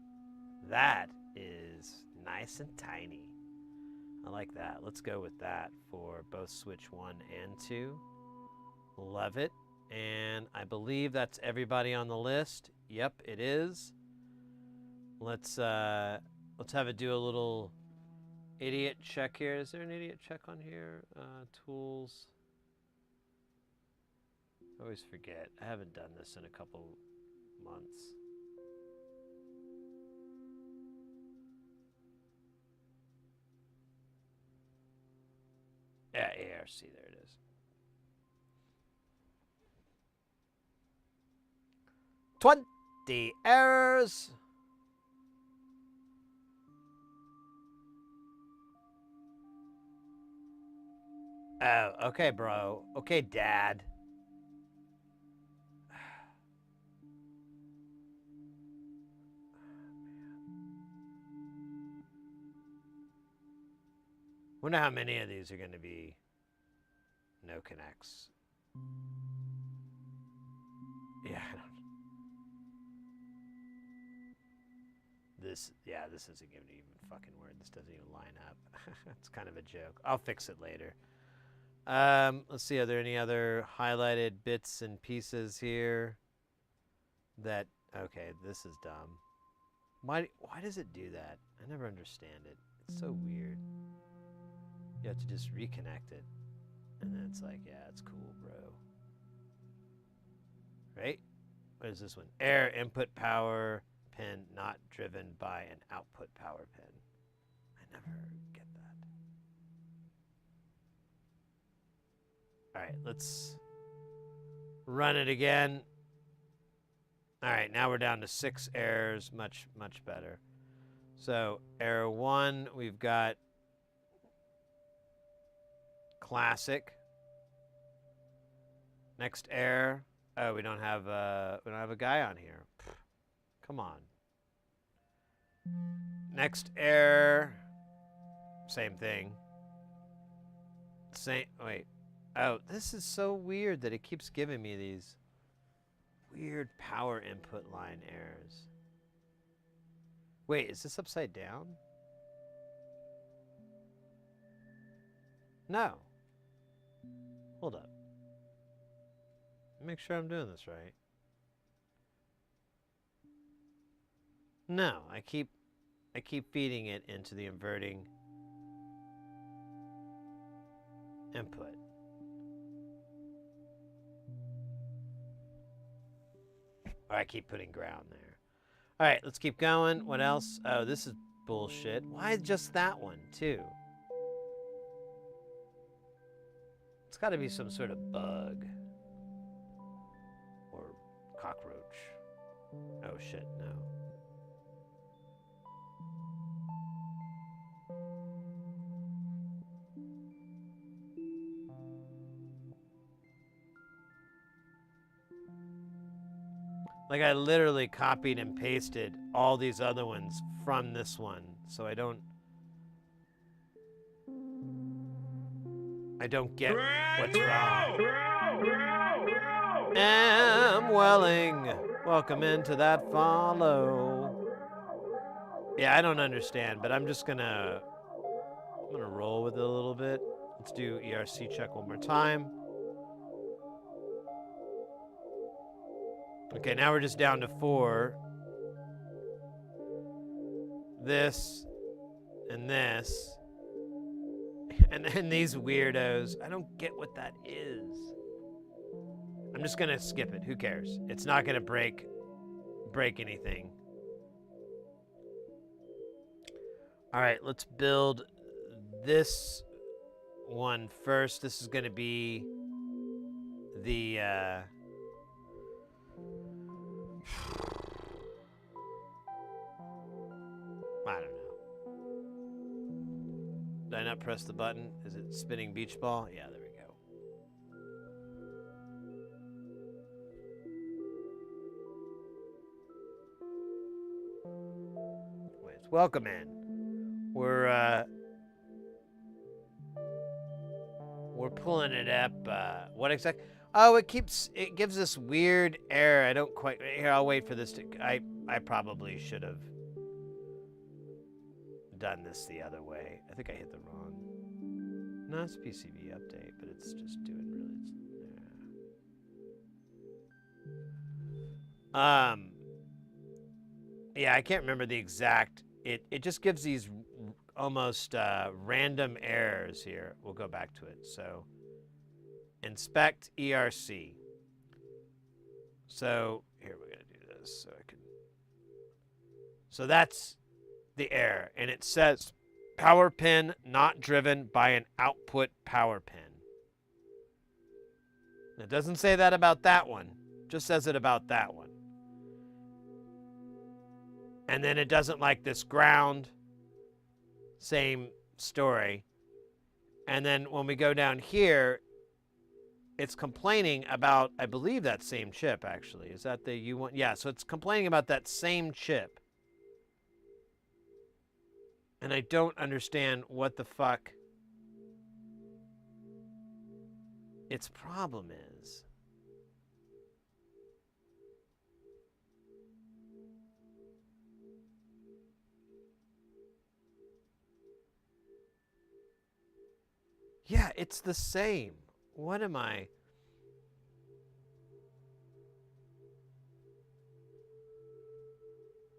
That is nice and tiny. I like that. Let's go with that for both switch 1 and 2. Love it. And I believe that's everybody on the list. Yep, it is. Let's have it do a little idiot check here. Is there an idiot check on here? Tools. I always forget. I haven't done this in a couple months. Yeah, ARC, there it is. The errors. Oh, okay, bro. Okay, Dad. Wonder how many of these are going to be no connects. Yeah, I don't. This isn't going to even fucking work. This doesn't even line up. It's kind of a joke. I'll fix it later. Let's see. Are there any other highlighted bits and pieces here? That okay? This is dumb. Why does it do that? I never understand it. It's so weird. You have to just reconnect it, and then it's like, yeah, it's cool, bro. Right? What is this one? Air input power pin not driven by an output power pin. never get that. All right, let's run it again. All right, now we're down to 6 errors. Much, much better. So error 1, we've got classic. Next error. Oh, we don't have a guy on here. Come on. Next error. Same thing. Wait. Oh, this is so weird that it keeps giving me these weird power input line errors. Wait, is this upside down? No. Hold up. Make sure I'm doing this right. No, I keep feeding it into the inverting input. Or I keep putting ground there. All right, let's keep going. What else? Oh, this is bullshit. Why just that one, too? It's got to be some sort of bug. Or cockroach. Oh, shit, no. Like, I literally copied and pasted all these other ones from this one, so I don't get what's wrong. Welling, welcome into that follow. Yeah, I don't understand, but I'm gonna roll with it a little bit. Let's do ERC check one more time. Okay, now we're just down to 4. This and this. And then these weirdos. I don't get what that is. I'm just gonna skip it. Who cares? It's not gonna break anything. All right, let's build this one first. This is gonna be the I don't know. Did I not press the button? Is it spinning beach ball? Yeah, there we go. Wait, it's welcome in. We're pulling it up. What exactly? Oh, it gives us weird error. I don't quite. Here, I'll wait for this to. I probably should have done this the other way. I think I hit the wrong. No, it's PCB update, but it's just doing really. Yeah, I can't remember the exact. It just gives these almost random errors here. We'll go back to it. So, inspect ERC. So here we're gonna do this so I can. So that's the error, and it says power pin not driven by an output power pin. It doesn't say that about that one, just says it about that one. And then it doesn't like this ground, same story. And then when we go down here, it's complaining about, I believe, that same chip, actually. Is that the U1? Yeah, so it's complaining about that same chip. And I don't understand what the fuck its problem is. Yeah, it's the same. What am I?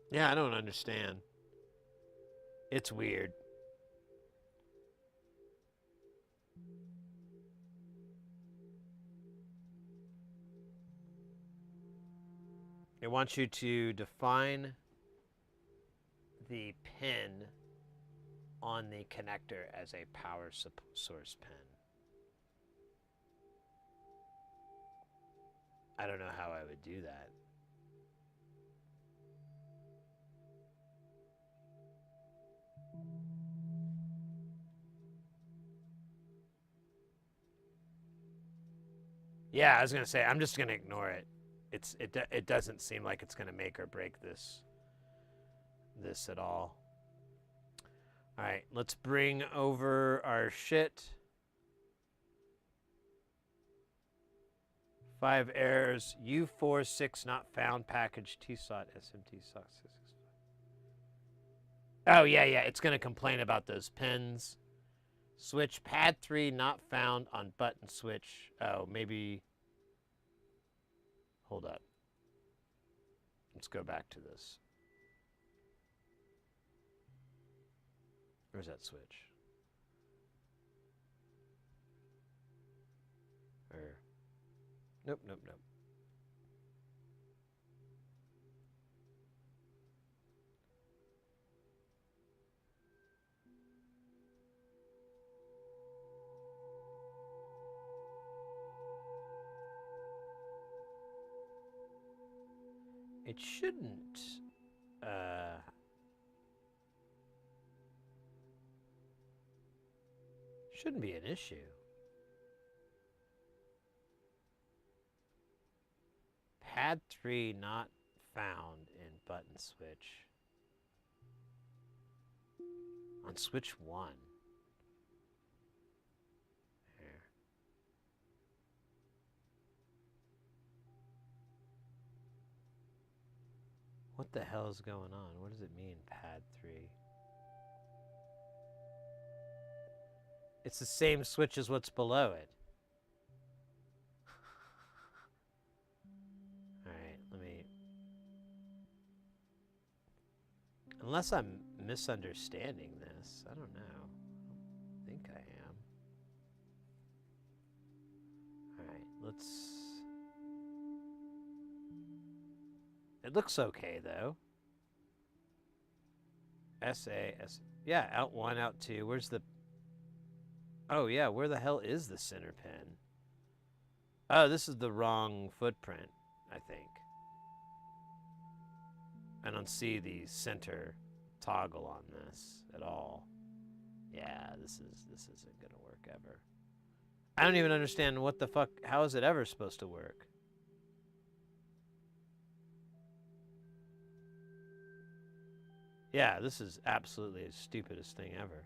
Yeah, I don't understand. It's weird. It wants you to define the pin on the connector as a power source pin. I don't know how I would do that. Yeah, I was gonna say I'm just gonna ignore it. It doesn't seem like it's gonna make or break this at all. All right, let's bring over our shit. 5 errors. U46 not found. Package TSOT SMT SOC 665. Oh yeah, it's gonna complain about those pins. Switch pad 3 not found on button switch. Oh, maybe. Hold up. Let's go back to this. Where's that switch? Nope. It shouldn't. Shouldn't be an issue. Pad 3 not found in button switch. On switch 1. Here. What the hell is going on? What does it mean, pad 3? It's the same switch as what's below it. Alright, let me... Unless I'm misunderstanding this. I don't know. I think I am. Alright, let's... It looks okay, though. S. Yeah, out 1, out 2. Where's the... Oh, yeah, where the hell is the center pin? Oh, this is the wrong footprint, I think. I don't see the center toggle on this at all. Yeah, this isn't gonna work ever. I don't even understand what the fuck, how is it ever supposed to work? Yeah, this is absolutely the stupidest thing ever.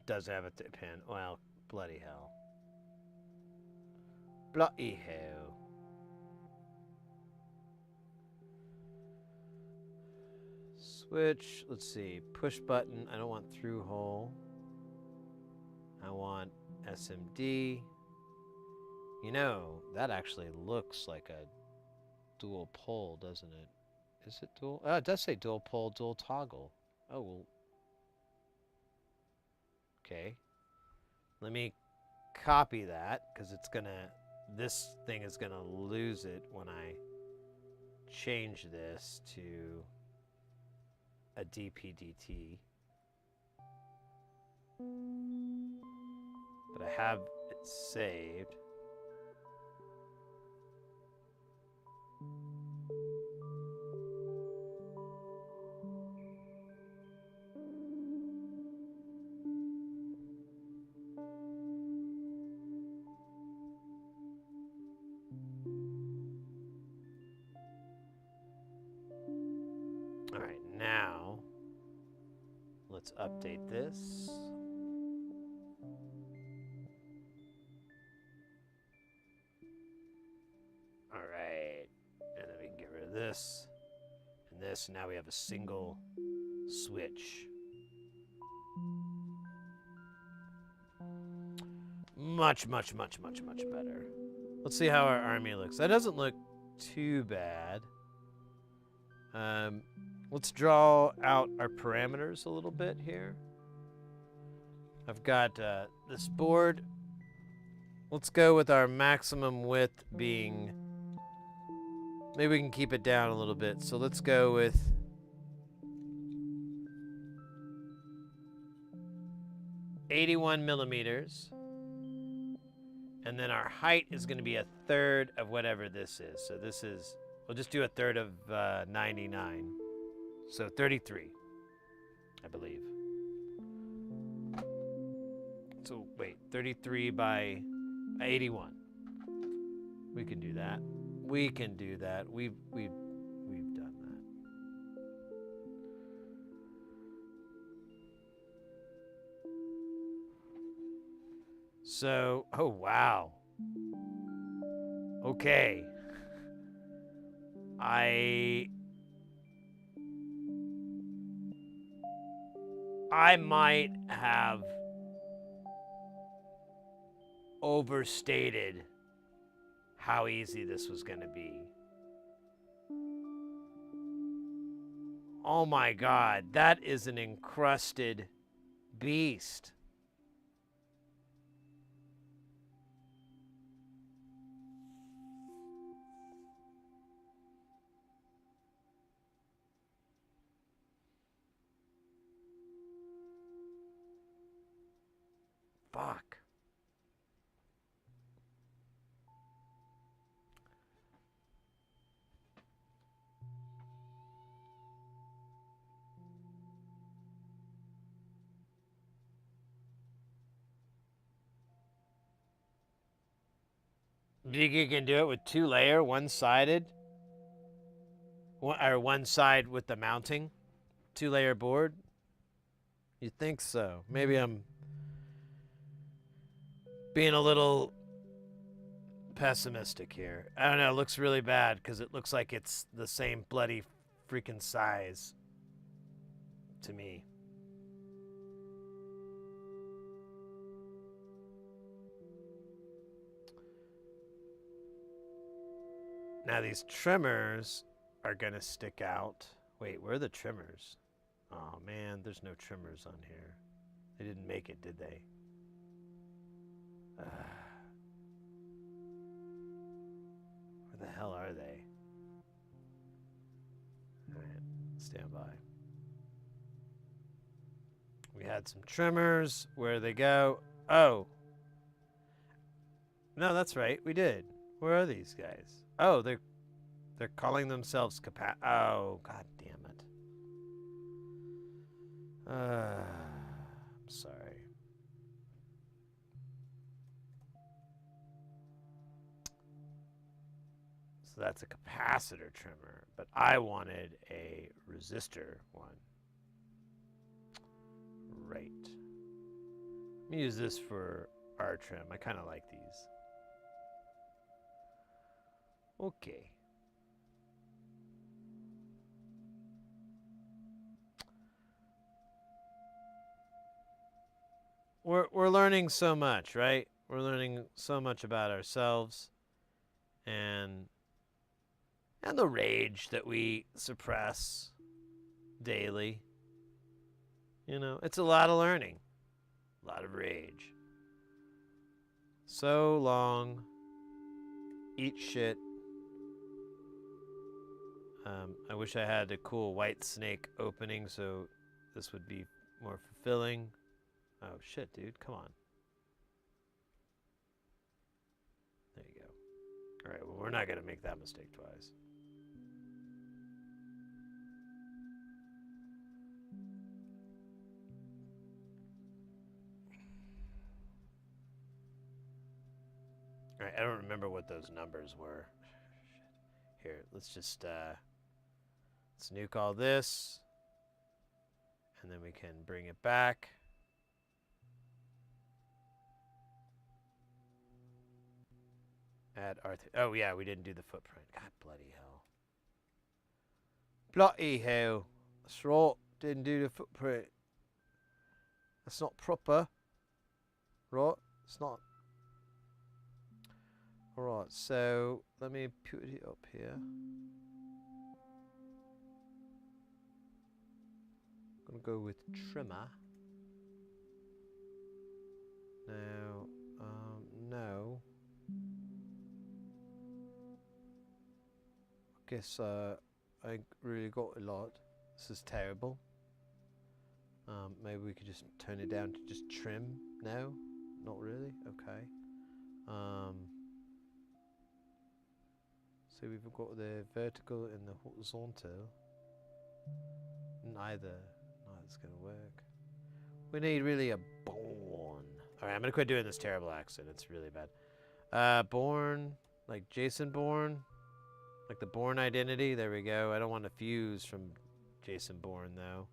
Does have a pin. Well, bloody hell. Bloody hell. Switch. Let's see. Push button. I don't want through hole. I want SMD. You know, that actually looks like a dual pole, doesn't it? Is it dual? Oh, it does say dual pole, dual toggle. Oh, well. Okay. Let me copy that, because it's gonna, this thing is gonna lose it when I change this to a DPDT. But I have it saved. All right, now let's update this. All right, and then we can get rid of this and this. And now we have a single switch. Much better. Let's see how our army looks. That doesn't look too bad. Let's draw out our parameters a little bit here. I've got this board Let's go with our maximum width being... Maybe we can keep it down a little bit. So let's go with... 81 millimeters. And then our height is going to be a third of whatever this is. So this is... We'll just do a third of 99. So 33, I believe. So wait, 33 by 81. We can do that. We can do that. We've done that. So, oh wow. Okay. I might have overstated how easy this was going to be. Oh my God, that is an encrusted beast. Fuck. Do you think you can do it with 2-layer, one-sided? Or one side with the mounting? 2-layer board? You think so? Maybe I'm being a little pessimistic here. I don't know, it looks really bad because it looks like it's the same bloody freaking size to me. Now these trimmers are gonna stick out. Wait, where are the trimmers? Oh man, there's no trimmers on here. They didn't make it, did they? Where the hell are they? Alright, stand by. We had some trimmers. Where they go? Oh. No, that's right. We did. Where are these guys? Oh, they're calling themselves Oh, god damn it. I'm sorry. So that's a capacitor trimmer, but I wanted a resistor one. Right. Let me use this for our trim. I kind of like these. Okay. We're learning so much, right? We're learning so much about ourselves and the rage that we suppress daily. You know, it's a lot of learning. A lot of rage. So long. Eat shit. I wish I had a cool white snake opening so this would be more fulfilling. Oh shit, dude, come on. There you go. Alright, well, we're not gonna make that mistake twice. Alright, I don't remember what those numbers were. Here, let's just let's nuke all this. And then we can bring it back. Add R3. Oh yeah, we didn't do the footprint. God bloody hell. Bloody hell. That's right. Didn't do the footprint. That's not proper. Right? It's not. Alright, so let me put it up here. I'm gonna go with trimmer. Now, no. guess I ain't really got a lot. This is terrible. Maybe we could just turn it down to just trim. No, not really. Okay. So we've got the vertical and the horizontal. Neither's gonna work. We need really a born. Alright, I'm gonna quit doing this terrible accent. It's really bad. Born, like Jason Bourne. Like the Bourne Identity. There we go. I don't want to fuse from Jason Bourne, though.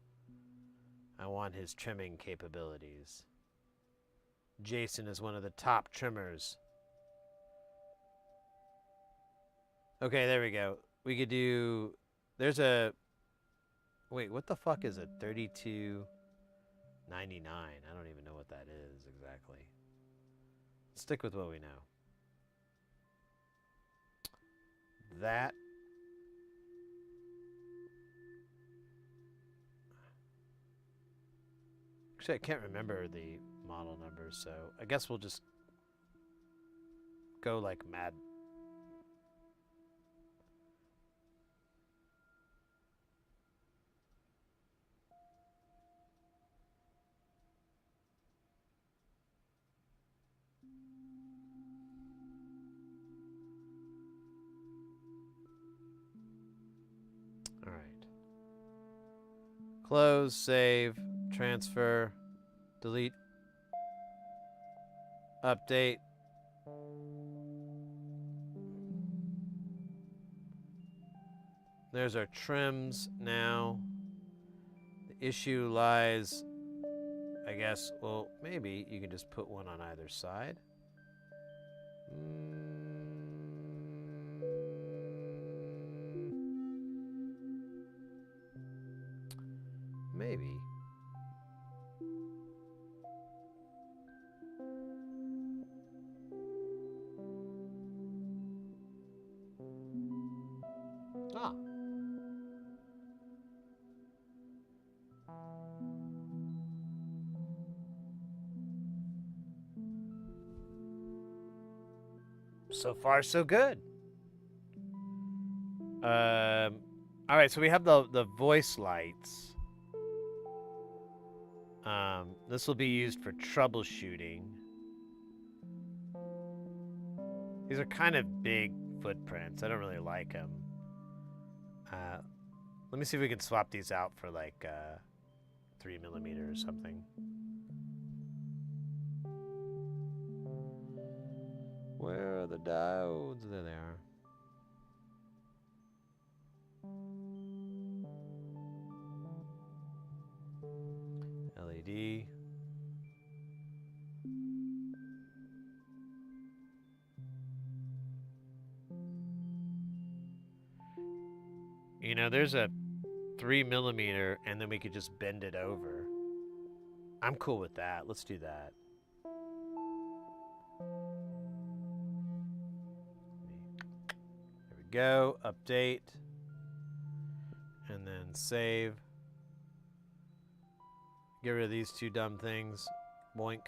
I want his trimming capabilities. Jason is one of the top trimmers. Okay, there we go. We could do... There's a... Wait, what the fuck is it? 32.99. I don't even know what that is exactly. Let's stick with what we know. That. Actually, I can't remember the model numbers, so I guess we'll just go like mad. All right. Close, save, transfer, delete, update. There's our trims now. The issue lies, I guess, well, maybe you can just put one on either side. Maybe. Ah. So far, so good. All right, so we have the voice lights. This will be used for troubleshooting. These are kind of big footprints. I don't really like them. Let me see if we can swap these out for like 3mm or something. Where are the diodes? There they are. LED. You know, there's a 3mm, and then we could just bend it over. I'm cool with that. Let's do that. There we go. Update. And then save. Get rid of these two dumb things. Boink.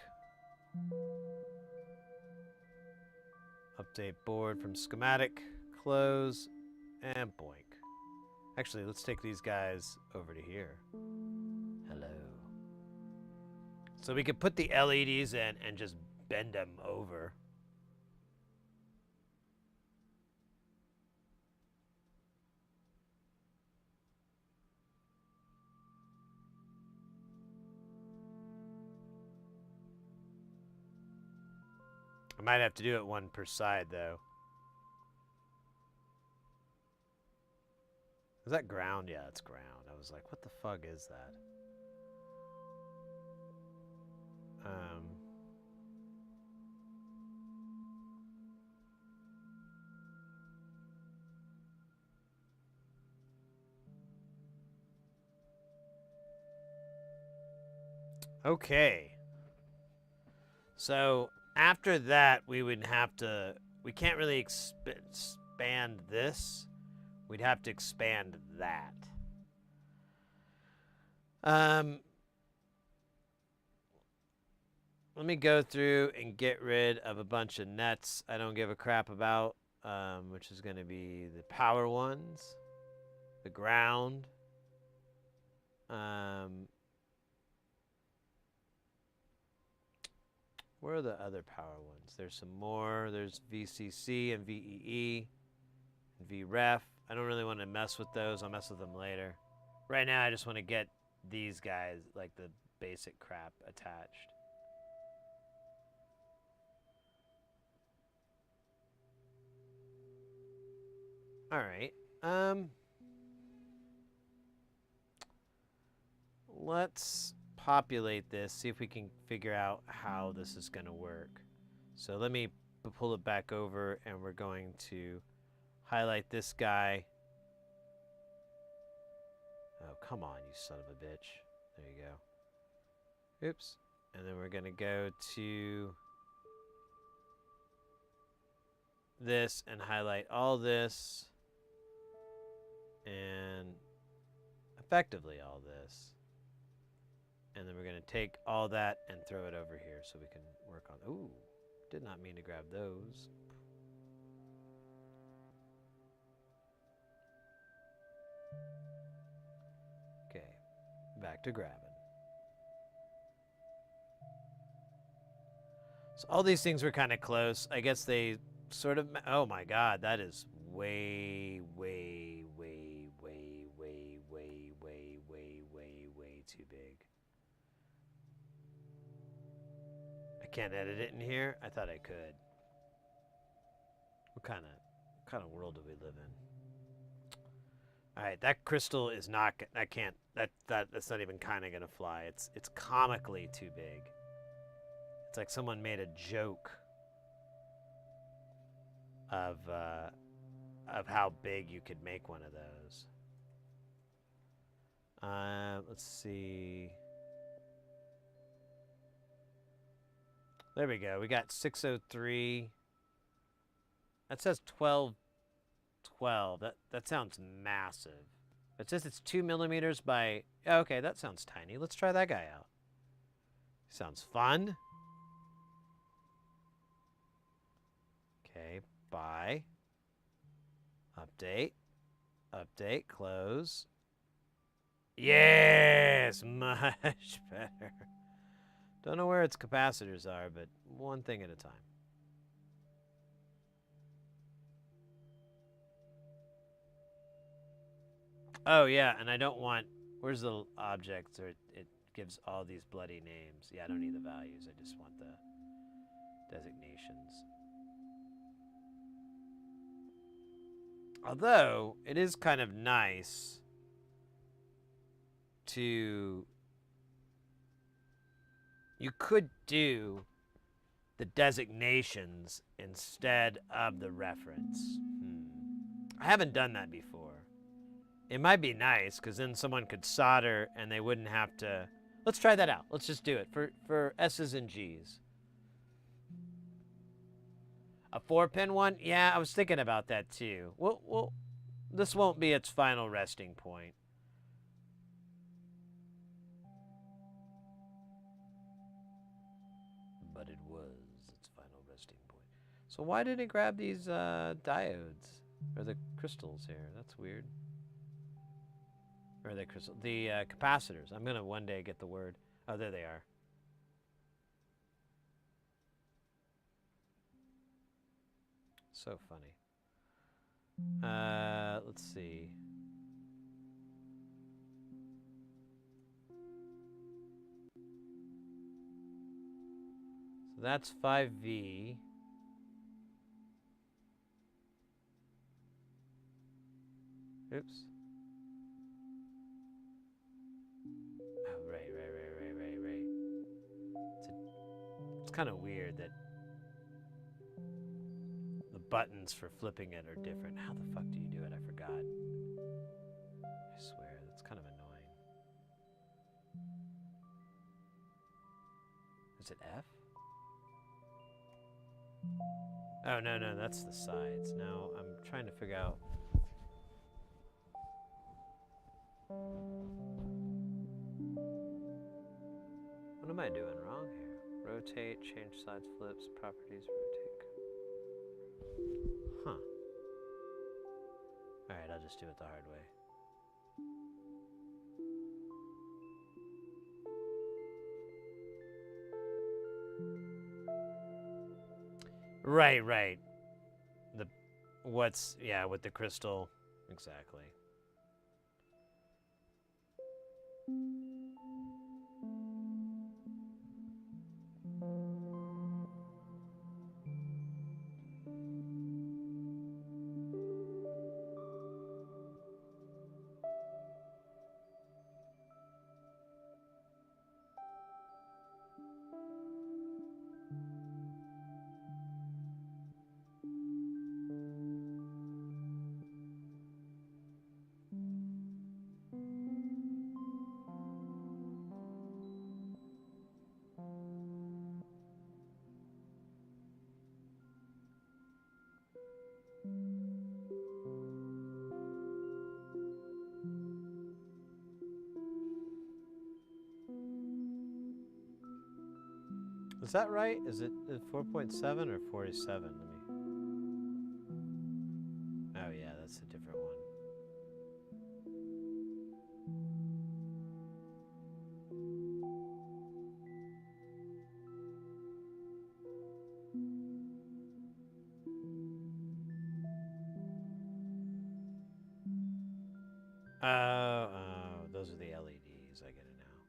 Update board from schematic. Close. And boink. Actually, let's take these guys over to here. Hello. So we could put the LEDs in and just bend them over. I might have to do it one per side, though. Is that ground? Yeah, it's ground. I was like, what the fuck is that? Okay. So after that, we would have to... We can't really expand this. We'd have to expand that. Let me go through and get rid of a bunch of nuts I don't give a crap about. which is going to be the power ones, the ground. Where are the other power ones? There's some more. There's VCC and VEE and VREF. I don't really want to mess with those. I'll mess with them later. Right now, I just want to get these guys, like the basic crap, attached. All right. Let's populate this, see if we can figure out how this is going to work. So let me pull it back over, and we're going to highlight this guy. Oh, come on, you son of a bitch. There you go. Oops. And then we're going to go to this and highlight all this and effectively all this. And then we're going to take all that and throw it over here so we can work on... Ooh, did not mean to grab those. Okay, back to grabbing. So all these things were kind of close. I guess they sort of... Oh my god, that is way too big. I can't edit it in here. I thought I could. What kind of world do we live in? All right, that crystal is not. I can't. That's not even kind of gonna fly. It's comically too big. It's like someone made a joke of how big you could make one of those. Let's see. There we go. We got 603. That says 1212. That sounds massive. It says it's 2 millimeters by... Oh, okay, that sounds tiny. Let's try that guy out. Sounds fun. Okay, buy. Update. Update, close. Yes, much better. Don't know where its capacitors are, but one thing at a time. Oh, yeah, and I don't want... Where's the objects? Or it gives all these bloody names. Yeah, I don't need the values. I just want the designations. Although, it is kind of nice to... You could do the designations instead of the reference. I haven't done that before. It might be nice, because then someone could solder and they wouldn't have to... Let's try that out. Let's just do it for S's and G's. A 4-pin one? Yeah, I was thinking about that too. Well, this won't be its final resting point. But it was its final resting point. So why did it grab these diodes? Or the crystals here? That's weird. Or the crystal, the capacitors. I'm gonna one day get the word. Oh, there they are. So funny. Let's see. So that's 5V. Oops. Oh, right. It's kind of weird that the buttons for flipping it are different. How the fuck do you do it? I forgot. I swear, that's kind of annoying. Is it F? Oh, no, that's the sides. Now I'm trying to figure out... What am I doing wrong here? Rotate, change sides, flips, properties, rotate. Huh. just do it the hard way. Right, right. Yeah, with the crystal. Exactly. Is that right? Is it 4.7 or 47? Let me. Oh yeah, that's a different one. Oh, those are the LEDs. I get it now.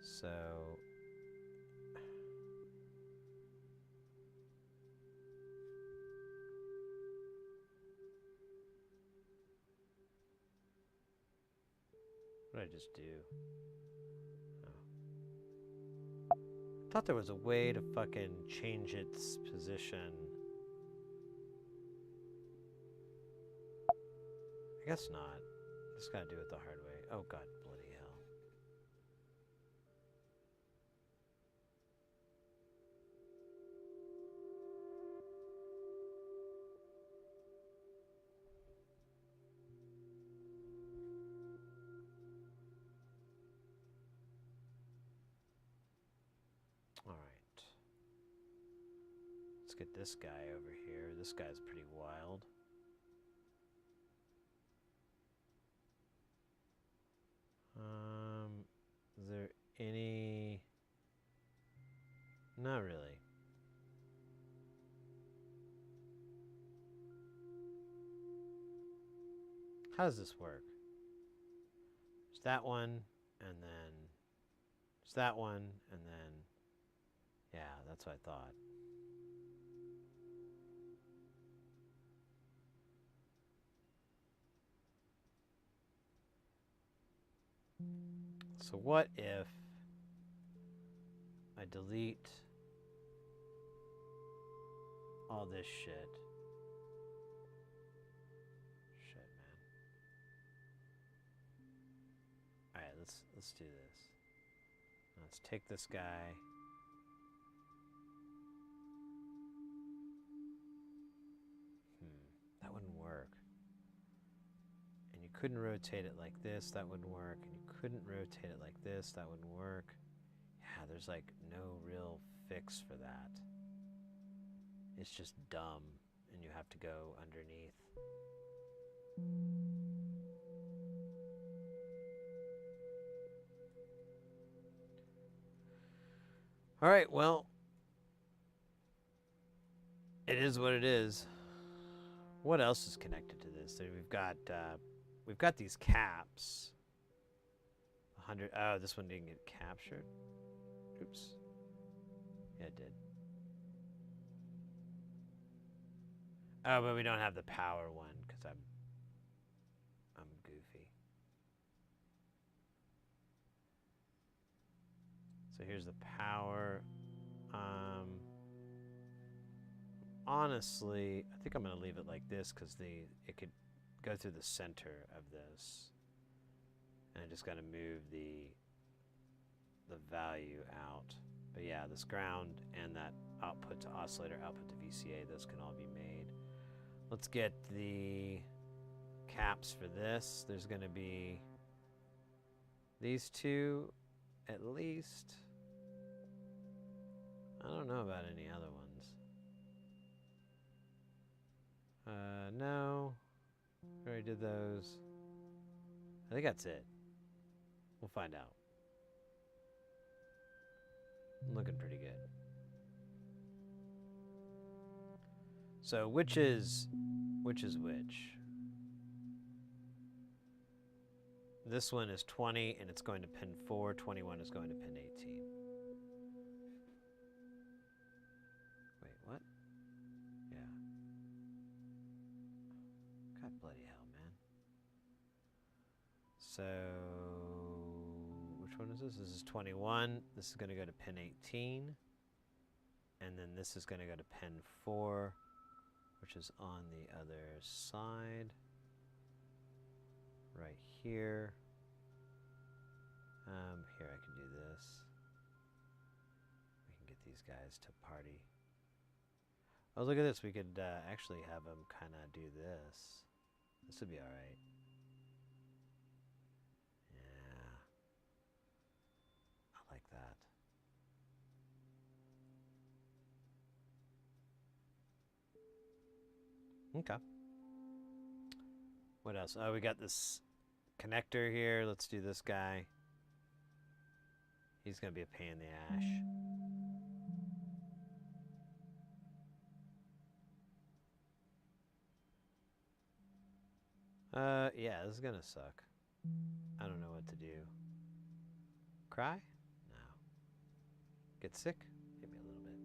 So. What did I just do? Oh. I thought there was a way to fucking change its position. I guess not. Just gotta do it the hard way. Oh god, bloody hell. Alright. Let's get this guy over here. This guy's pretty wild. Is there any... Not really. How does this work? There's that one, and then... There's that one, and then... Yeah, that's what I thought. So what if I delete all this shit? Shit, man. All right, let's do this. Let's take this guy. That wouldn't work. And you couldn't rotate it like this, that wouldn't work. And you couldn't rotate it like this, that wouldn't work. Yeah, there's like no real fix for that. It's just dumb, and you have to go underneath. All right, well, it is what it is. What else is connected to this? We've got these caps. 100. Oh, this one didn't get captured. Oops. Yeah, it did. Oh, but we don't have the power one because I'm goofy. So here's the power. Honestly, I think I'm gonna leave it like this because it could go through the center of this, and I just gotta move the value out. But yeah, this ground and that output to oscillator, output to VCA, those can all be made. Let's get the caps for this. There's gonna be these two at least. I don't know about any other ones. No. We already did those. I think that's it. We'll find out. Looking pretty good. So which is which? This one is 20 and it's going to pin 4. 21 is going to pin 18. Wait, what? Yeah. God bloody hell, man. So, which one is this? This is 21. This is going to go to pin 18. And then this is going to go to pin 4, which is on the other side. Right here. Here I can do this. We can get these guys to party. Oh, look at this. We could actually have them kind of do this. This would be alright. Yeah. I like that. Okay. What else? Oh, we got this connector here. Let's do this guy. He's going to be a pain in the ash. Yeah, this is going to suck. I don't know what to do. Cry? No. Get sick? Maybe a little bit.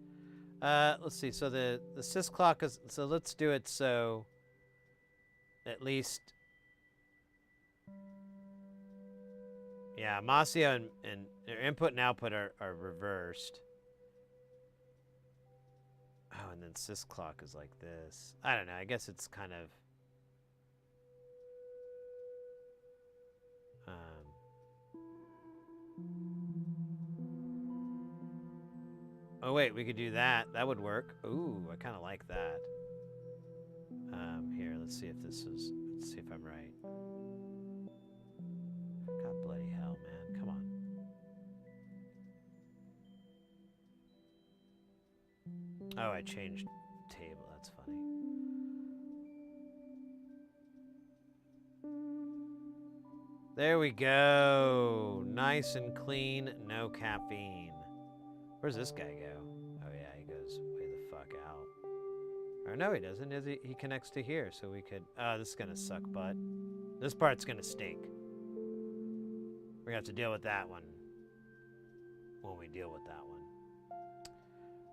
Let's see. So the sys clock is... So let's do it so... At least... Yeah, Masio and input and output are reversed. Oh, and then sys clock is like this. I don't know. I guess it's kind of... Oh, wait. We could do that. That would work. Ooh, I kind of like that. Here, let's see if this is... Let's see if I'm right. God bloody hell, man. Come on. Oh, I changed table. That's funny. There we go. Nice and clean. No caffeine. Where's this guy go? Oh, yeah, he goes way the fuck out. Or no, he doesn't. He connects to here, so we could... Oh, this is going to suck butt. This part's going to stink. We're going to have to deal with that one when we deal with that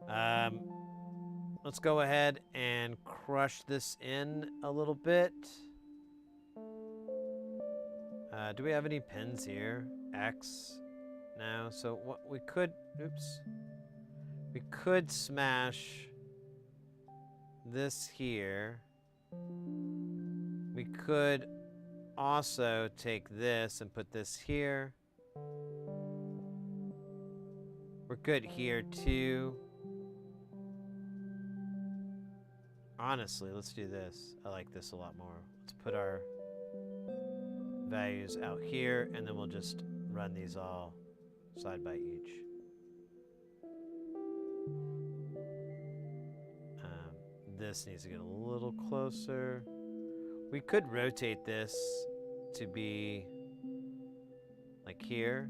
one. Let's go ahead and crush this in a little bit. Do we have any pins here? X? No. So what we could... Oops. We could smash this here. We could also take this and put this here. We're good here too. Honestly, let's do this. I like this a lot more. Let's put our values out here and then we'll just run these all side by each. This needs to get a little closer. We could rotate this to be like here.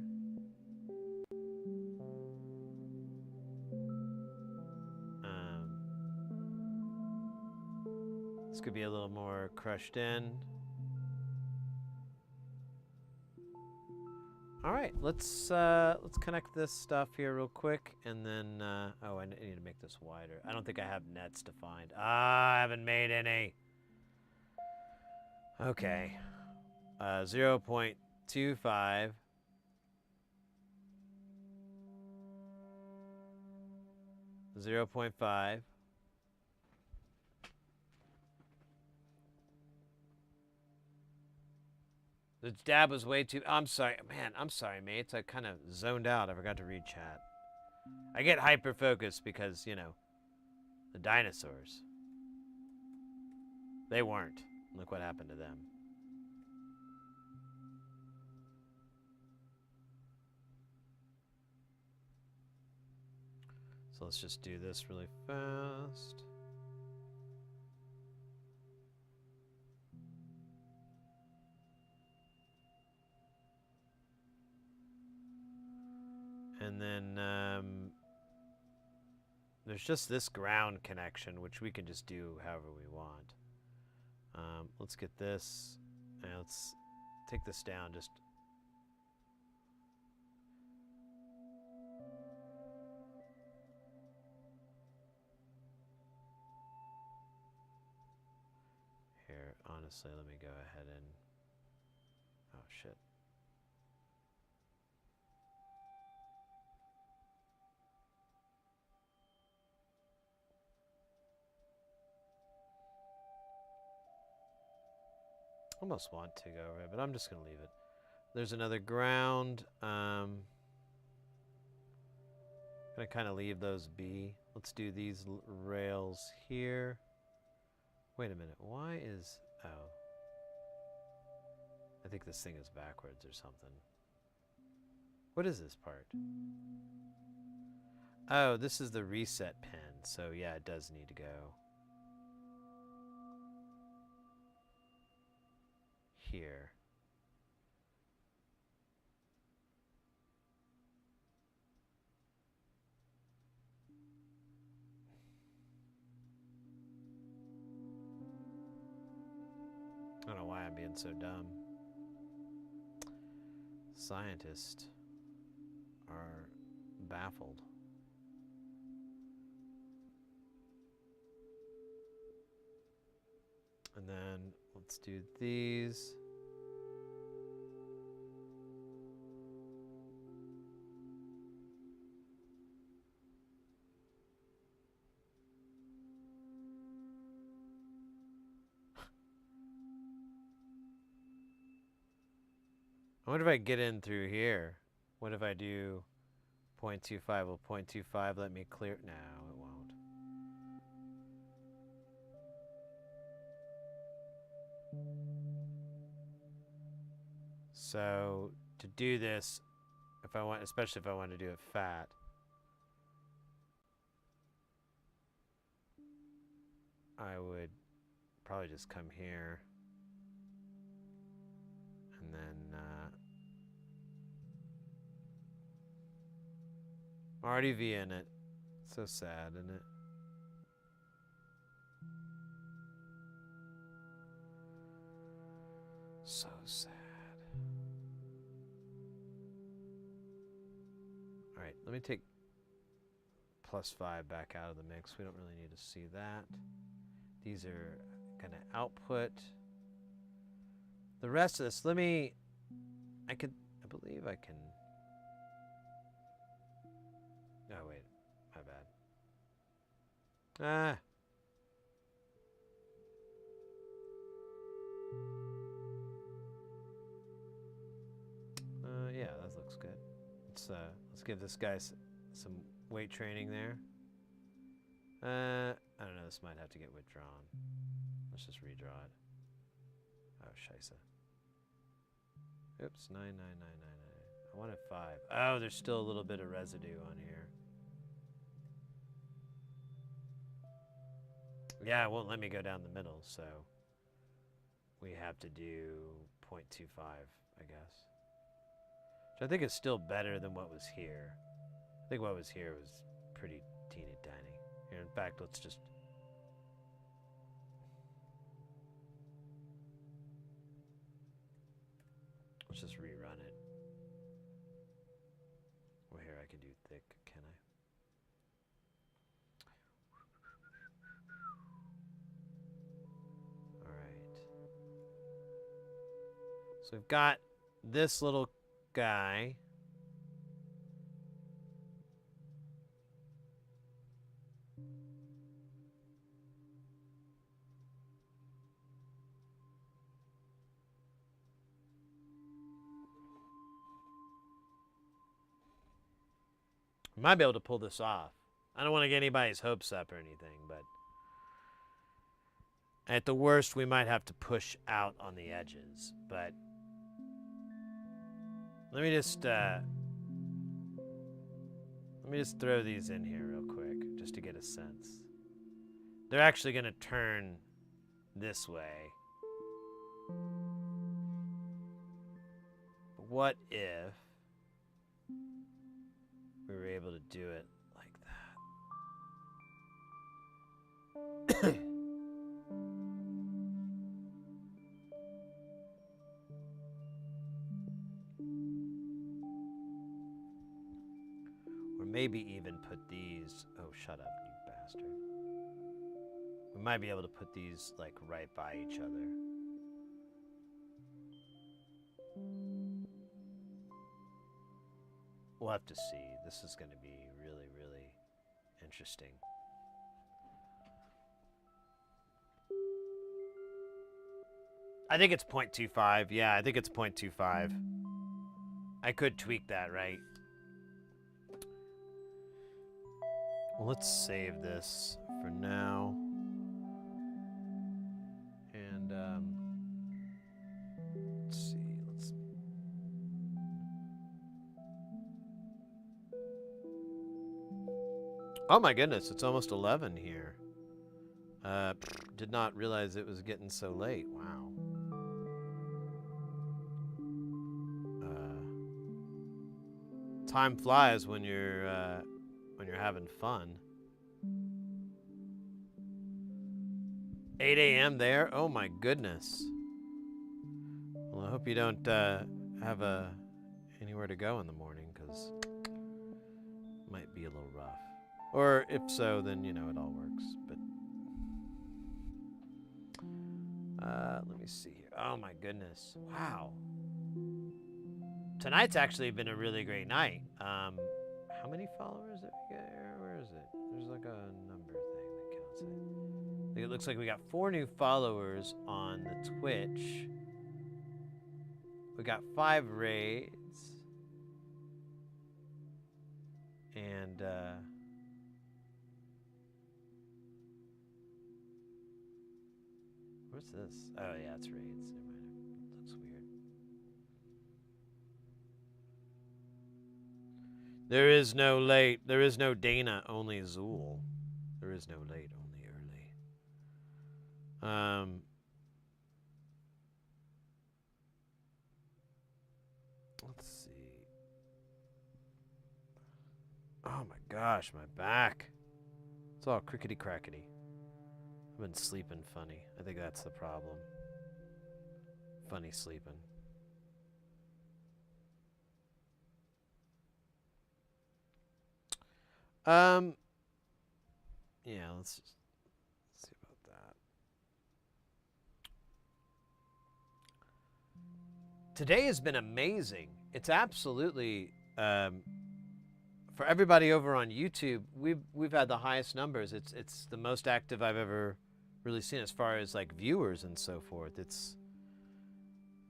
This could be a little more crushed in. All right, let's connect this stuff here real quick, and then oh, I need to make this wider. I don't think I have nets defined. Ah, I haven't made any. Okay, 0.25. 0.5. The dab was way too... I'm sorry. Man, I'm sorry, mates. I kind of zoned out. I forgot to read chat. I get hyper-focused because, you know, the dinosaurs. They weren't. Look what happened to them. So let's just do this really fast. And then there's just this ground connection, which we can just do however we want. Let's get this. And let's take this down just. Here, honestly, let me go ahead and. Oh, shit. Almost want to go over it, but I'm just going to leave it. There's another ground. Gonna kind of leave those be. Let's do these rails here. Wait a minute. Why is... Oh. I think this thing is backwards or something. What is this part? Oh, this is the reset pin. So yeah, it does need to go. Here. I don't know why I'm being so dumb. Scientists are baffled. And then let's do these. I wonder if I can get in through here. What if I do 0.25? Will 0.25 let me clear? No, it won't. So to do this, if I want, especially if I want to do it fat, I would probably just come here and then already V in it. So sad, isn't it? So sad. Alright, let me take +5 back out of the mix. We don't really need to see that. These are going to output. The rest of this, I believe I can. Oh, wait, my bad. Yeah, that looks good. Let's give this guy some weight training there. I don't know, this might have to get withdrawn. Let's just redraw it. Oh, scheisse. Oops, 99999. I wanted 5. Oh, there's still a little bit of residue on here. Yeah, it won't let me go down the middle, so we have to do 0.25, I guess. Which I think is still better than what was here. I think what was here was pretty teeny tiny. Here, in fact, let's just... Let's just rerun it. Well, here, I can do thick, can I? Alright. So we've got this little guy. I might be able to pull this off. I don't want to get anybody's hopes up or anything, but at the worst, we might have to push out on the edges. But let me just throw these in here real quick, just to get a sense. They're actually going to turn this way. But what if we were able to do it like that. Or maybe even put these, oh, shut up, you bastard. We might be able to put these like right by each other. We'll have to see. This is going to be really, really interesting. I think it's 0.25. Yeah, I think it's 0.25. I could tweak that, right? Well, let's save this for now. And, let's see. Oh my goodness, it's almost 11 here. Did not realize it was getting so late. Wow. Time flies when you're having fun. 8 a.m. there? Oh my goodness. Well, I hope you don't have anywhere to go in the morning, because it might be a little rough. Or if so, then, you know, it all works. But let me see here. Oh my goodness. Wow. Tonight's actually been a really great night. How many followers did we get here? Where is it? There's like a number thing that counts it. I think it looks like we got 4 new followers on the Twitch. We got 5 raids. And what's this? Oh yeah, it's raids. Never mind. It looks weird. There is no late. There is no Dana, only Zool. There is no late, only early. Let's see. Oh my gosh, my back. It's all crickety crackety. I've been sleeping funny. I think that's the problem. Funny sleeping. Yeah, let's see about that. Today has been amazing. It's absolutely for everybody over on YouTube, we've had the highest numbers. It's the most active I've ever really seen as far as like viewers and so forth. It's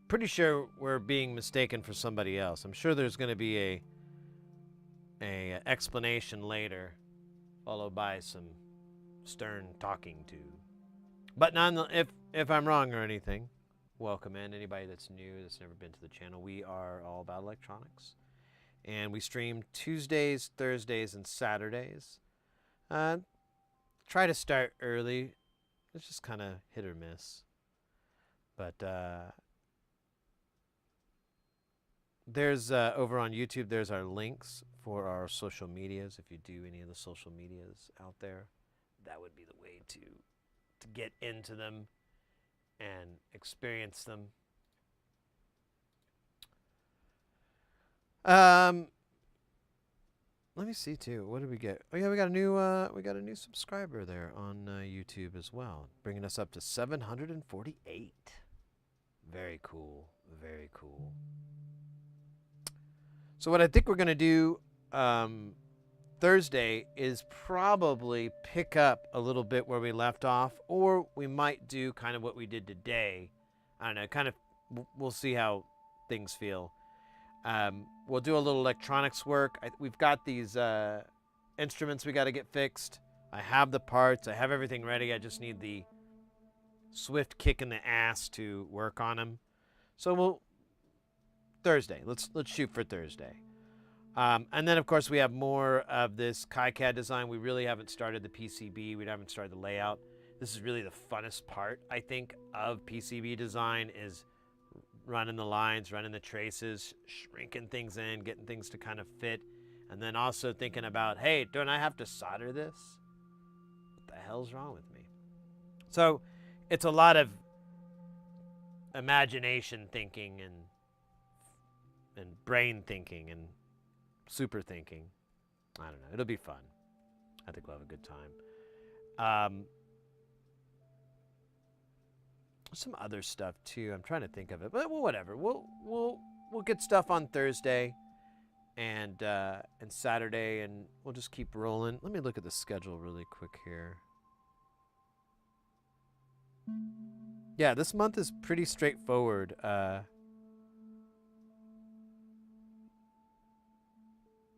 pretty sure we're being mistaken for somebody else. I'm sure there's going to be a explanation later, followed by some stern talking to. But if I'm wrong or anything, welcome in. Anybody that's new, that's never been to the channel, we are all about electronics. And we stream Tuesdays, Thursdays, and Saturdays. Try to start early. It's just kind of hit or miss. But there's over on YouTube, there's our links for our social medias. If you do any of the social medias out there, that would be the way to get into them and experience them. Let me see too. What did we get? Oh yeah, we got a new subscriber there on YouTube as well, bringing us up to 748. Very cool. Very cool. So what I think we're gonna do Thursday is probably pick up a little bit where we left off, or we might do kind of what we did today. I don't know. Kind of, we'll see how things feel. We'll do a little electronics work. We've got these instruments we got to get fixed. I have the parts. I have everything ready. I just need the swift kick in the ass to work on them. So Thursday. Let's shoot for Thursday. And then, of course, we have more of this KiCAD design. We really haven't started the PCB. We haven't started the layout. This is really the funnest part, I think, of PCB design is running the lines, running the traces, shrinking things in, getting things to kind of fit. And then also thinking about, hey, don't I have to solder this? What the hell's wrong with me? So it's a lot of imagination thinking and brain thinking and super thinking. I don't know. It'll be fun. I think we'll have a good time. Some other stuff too. I'm trying to think of it, but well, whatever. We'll get stuff on Thursday and Saturday, and we'll just keep rolling. Let me look at the schedule really quick here. Yeah, this month is pretty straightforward.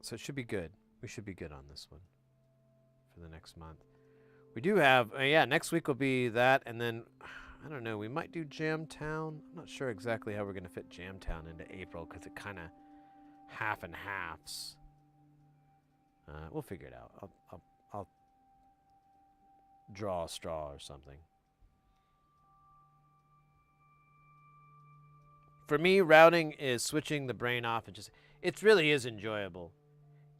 So it should be good. We should be good on this one for the next month. We do have, next week will be that, and then, I don't know, we might do Jamtown. I'm not sure exactly how we're going to fit Jamtown into April because it kind of half and halves. We'll figure it out. I'll draw a straw or something. For me, routing is switching the brain off and it really is enjoyable.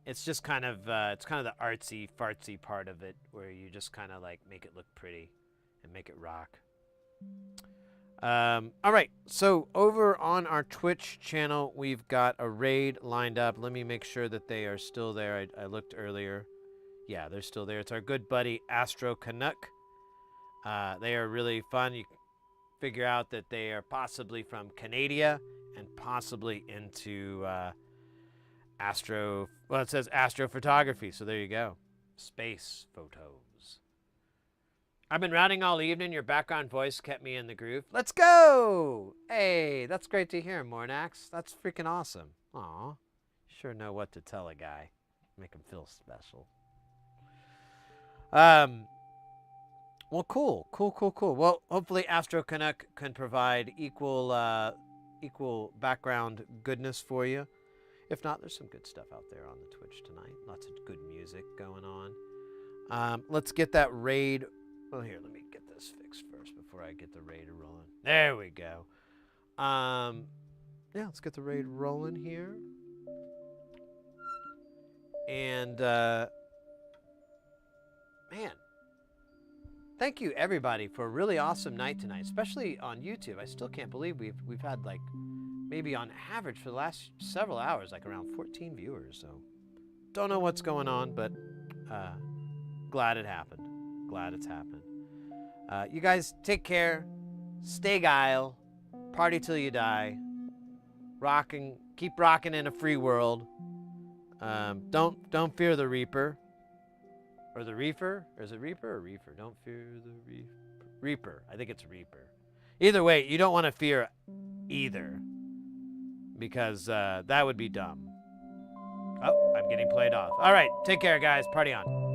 It's just kind of the artsy fartsy part of it where you just kind of like make it look pretty and make it rock. All right, so over on our Twitch channel, we've got a raid lined up. Let me make sure that they are still there. I looked earlier. Yeah, they're still there. It's our good buddy Astro Canuck. They are really fun. You figure out that they are possibly from Canada and possibly into it says astrophotography, so there you go. Space photos. I've been routing all evening. Your background voice kept me in the groove. Let's go! Hey, that's great to hear, Mornax. That's freaking awesome. Aw, sure know what to tell a guy. Make him feel special. Well, cool. Well, hopefully Astro Canuck can provide equal background goodness for you. If not, there's some good stuff out there on the Twitch tonight. Lots of good music going on. Let's get that raid. Well, here, let me get this fixed first before I get the raid rolling. There we go. Yeah, let's get the raid rolling here. And, man, thank you everybody for a really awesome night tonight, especially on YouTube. I still can't believe we've had like maybe on average for the last several hours, like around 14 viewers. So don't know what's going on, but glad it happened. Glad it's happened. You guys take care. Stay guile. Party till you die. Keep rocking in a free world. Don't fear the Reaper. Or the Reefer? Or is it Reaper or Reefer? Don't fear the Reaper. I think it's Reaper. Either way, you don't want to fear either. Because that would be dumb. Oh, I'm getting played off. All right, take care, guys. Party on.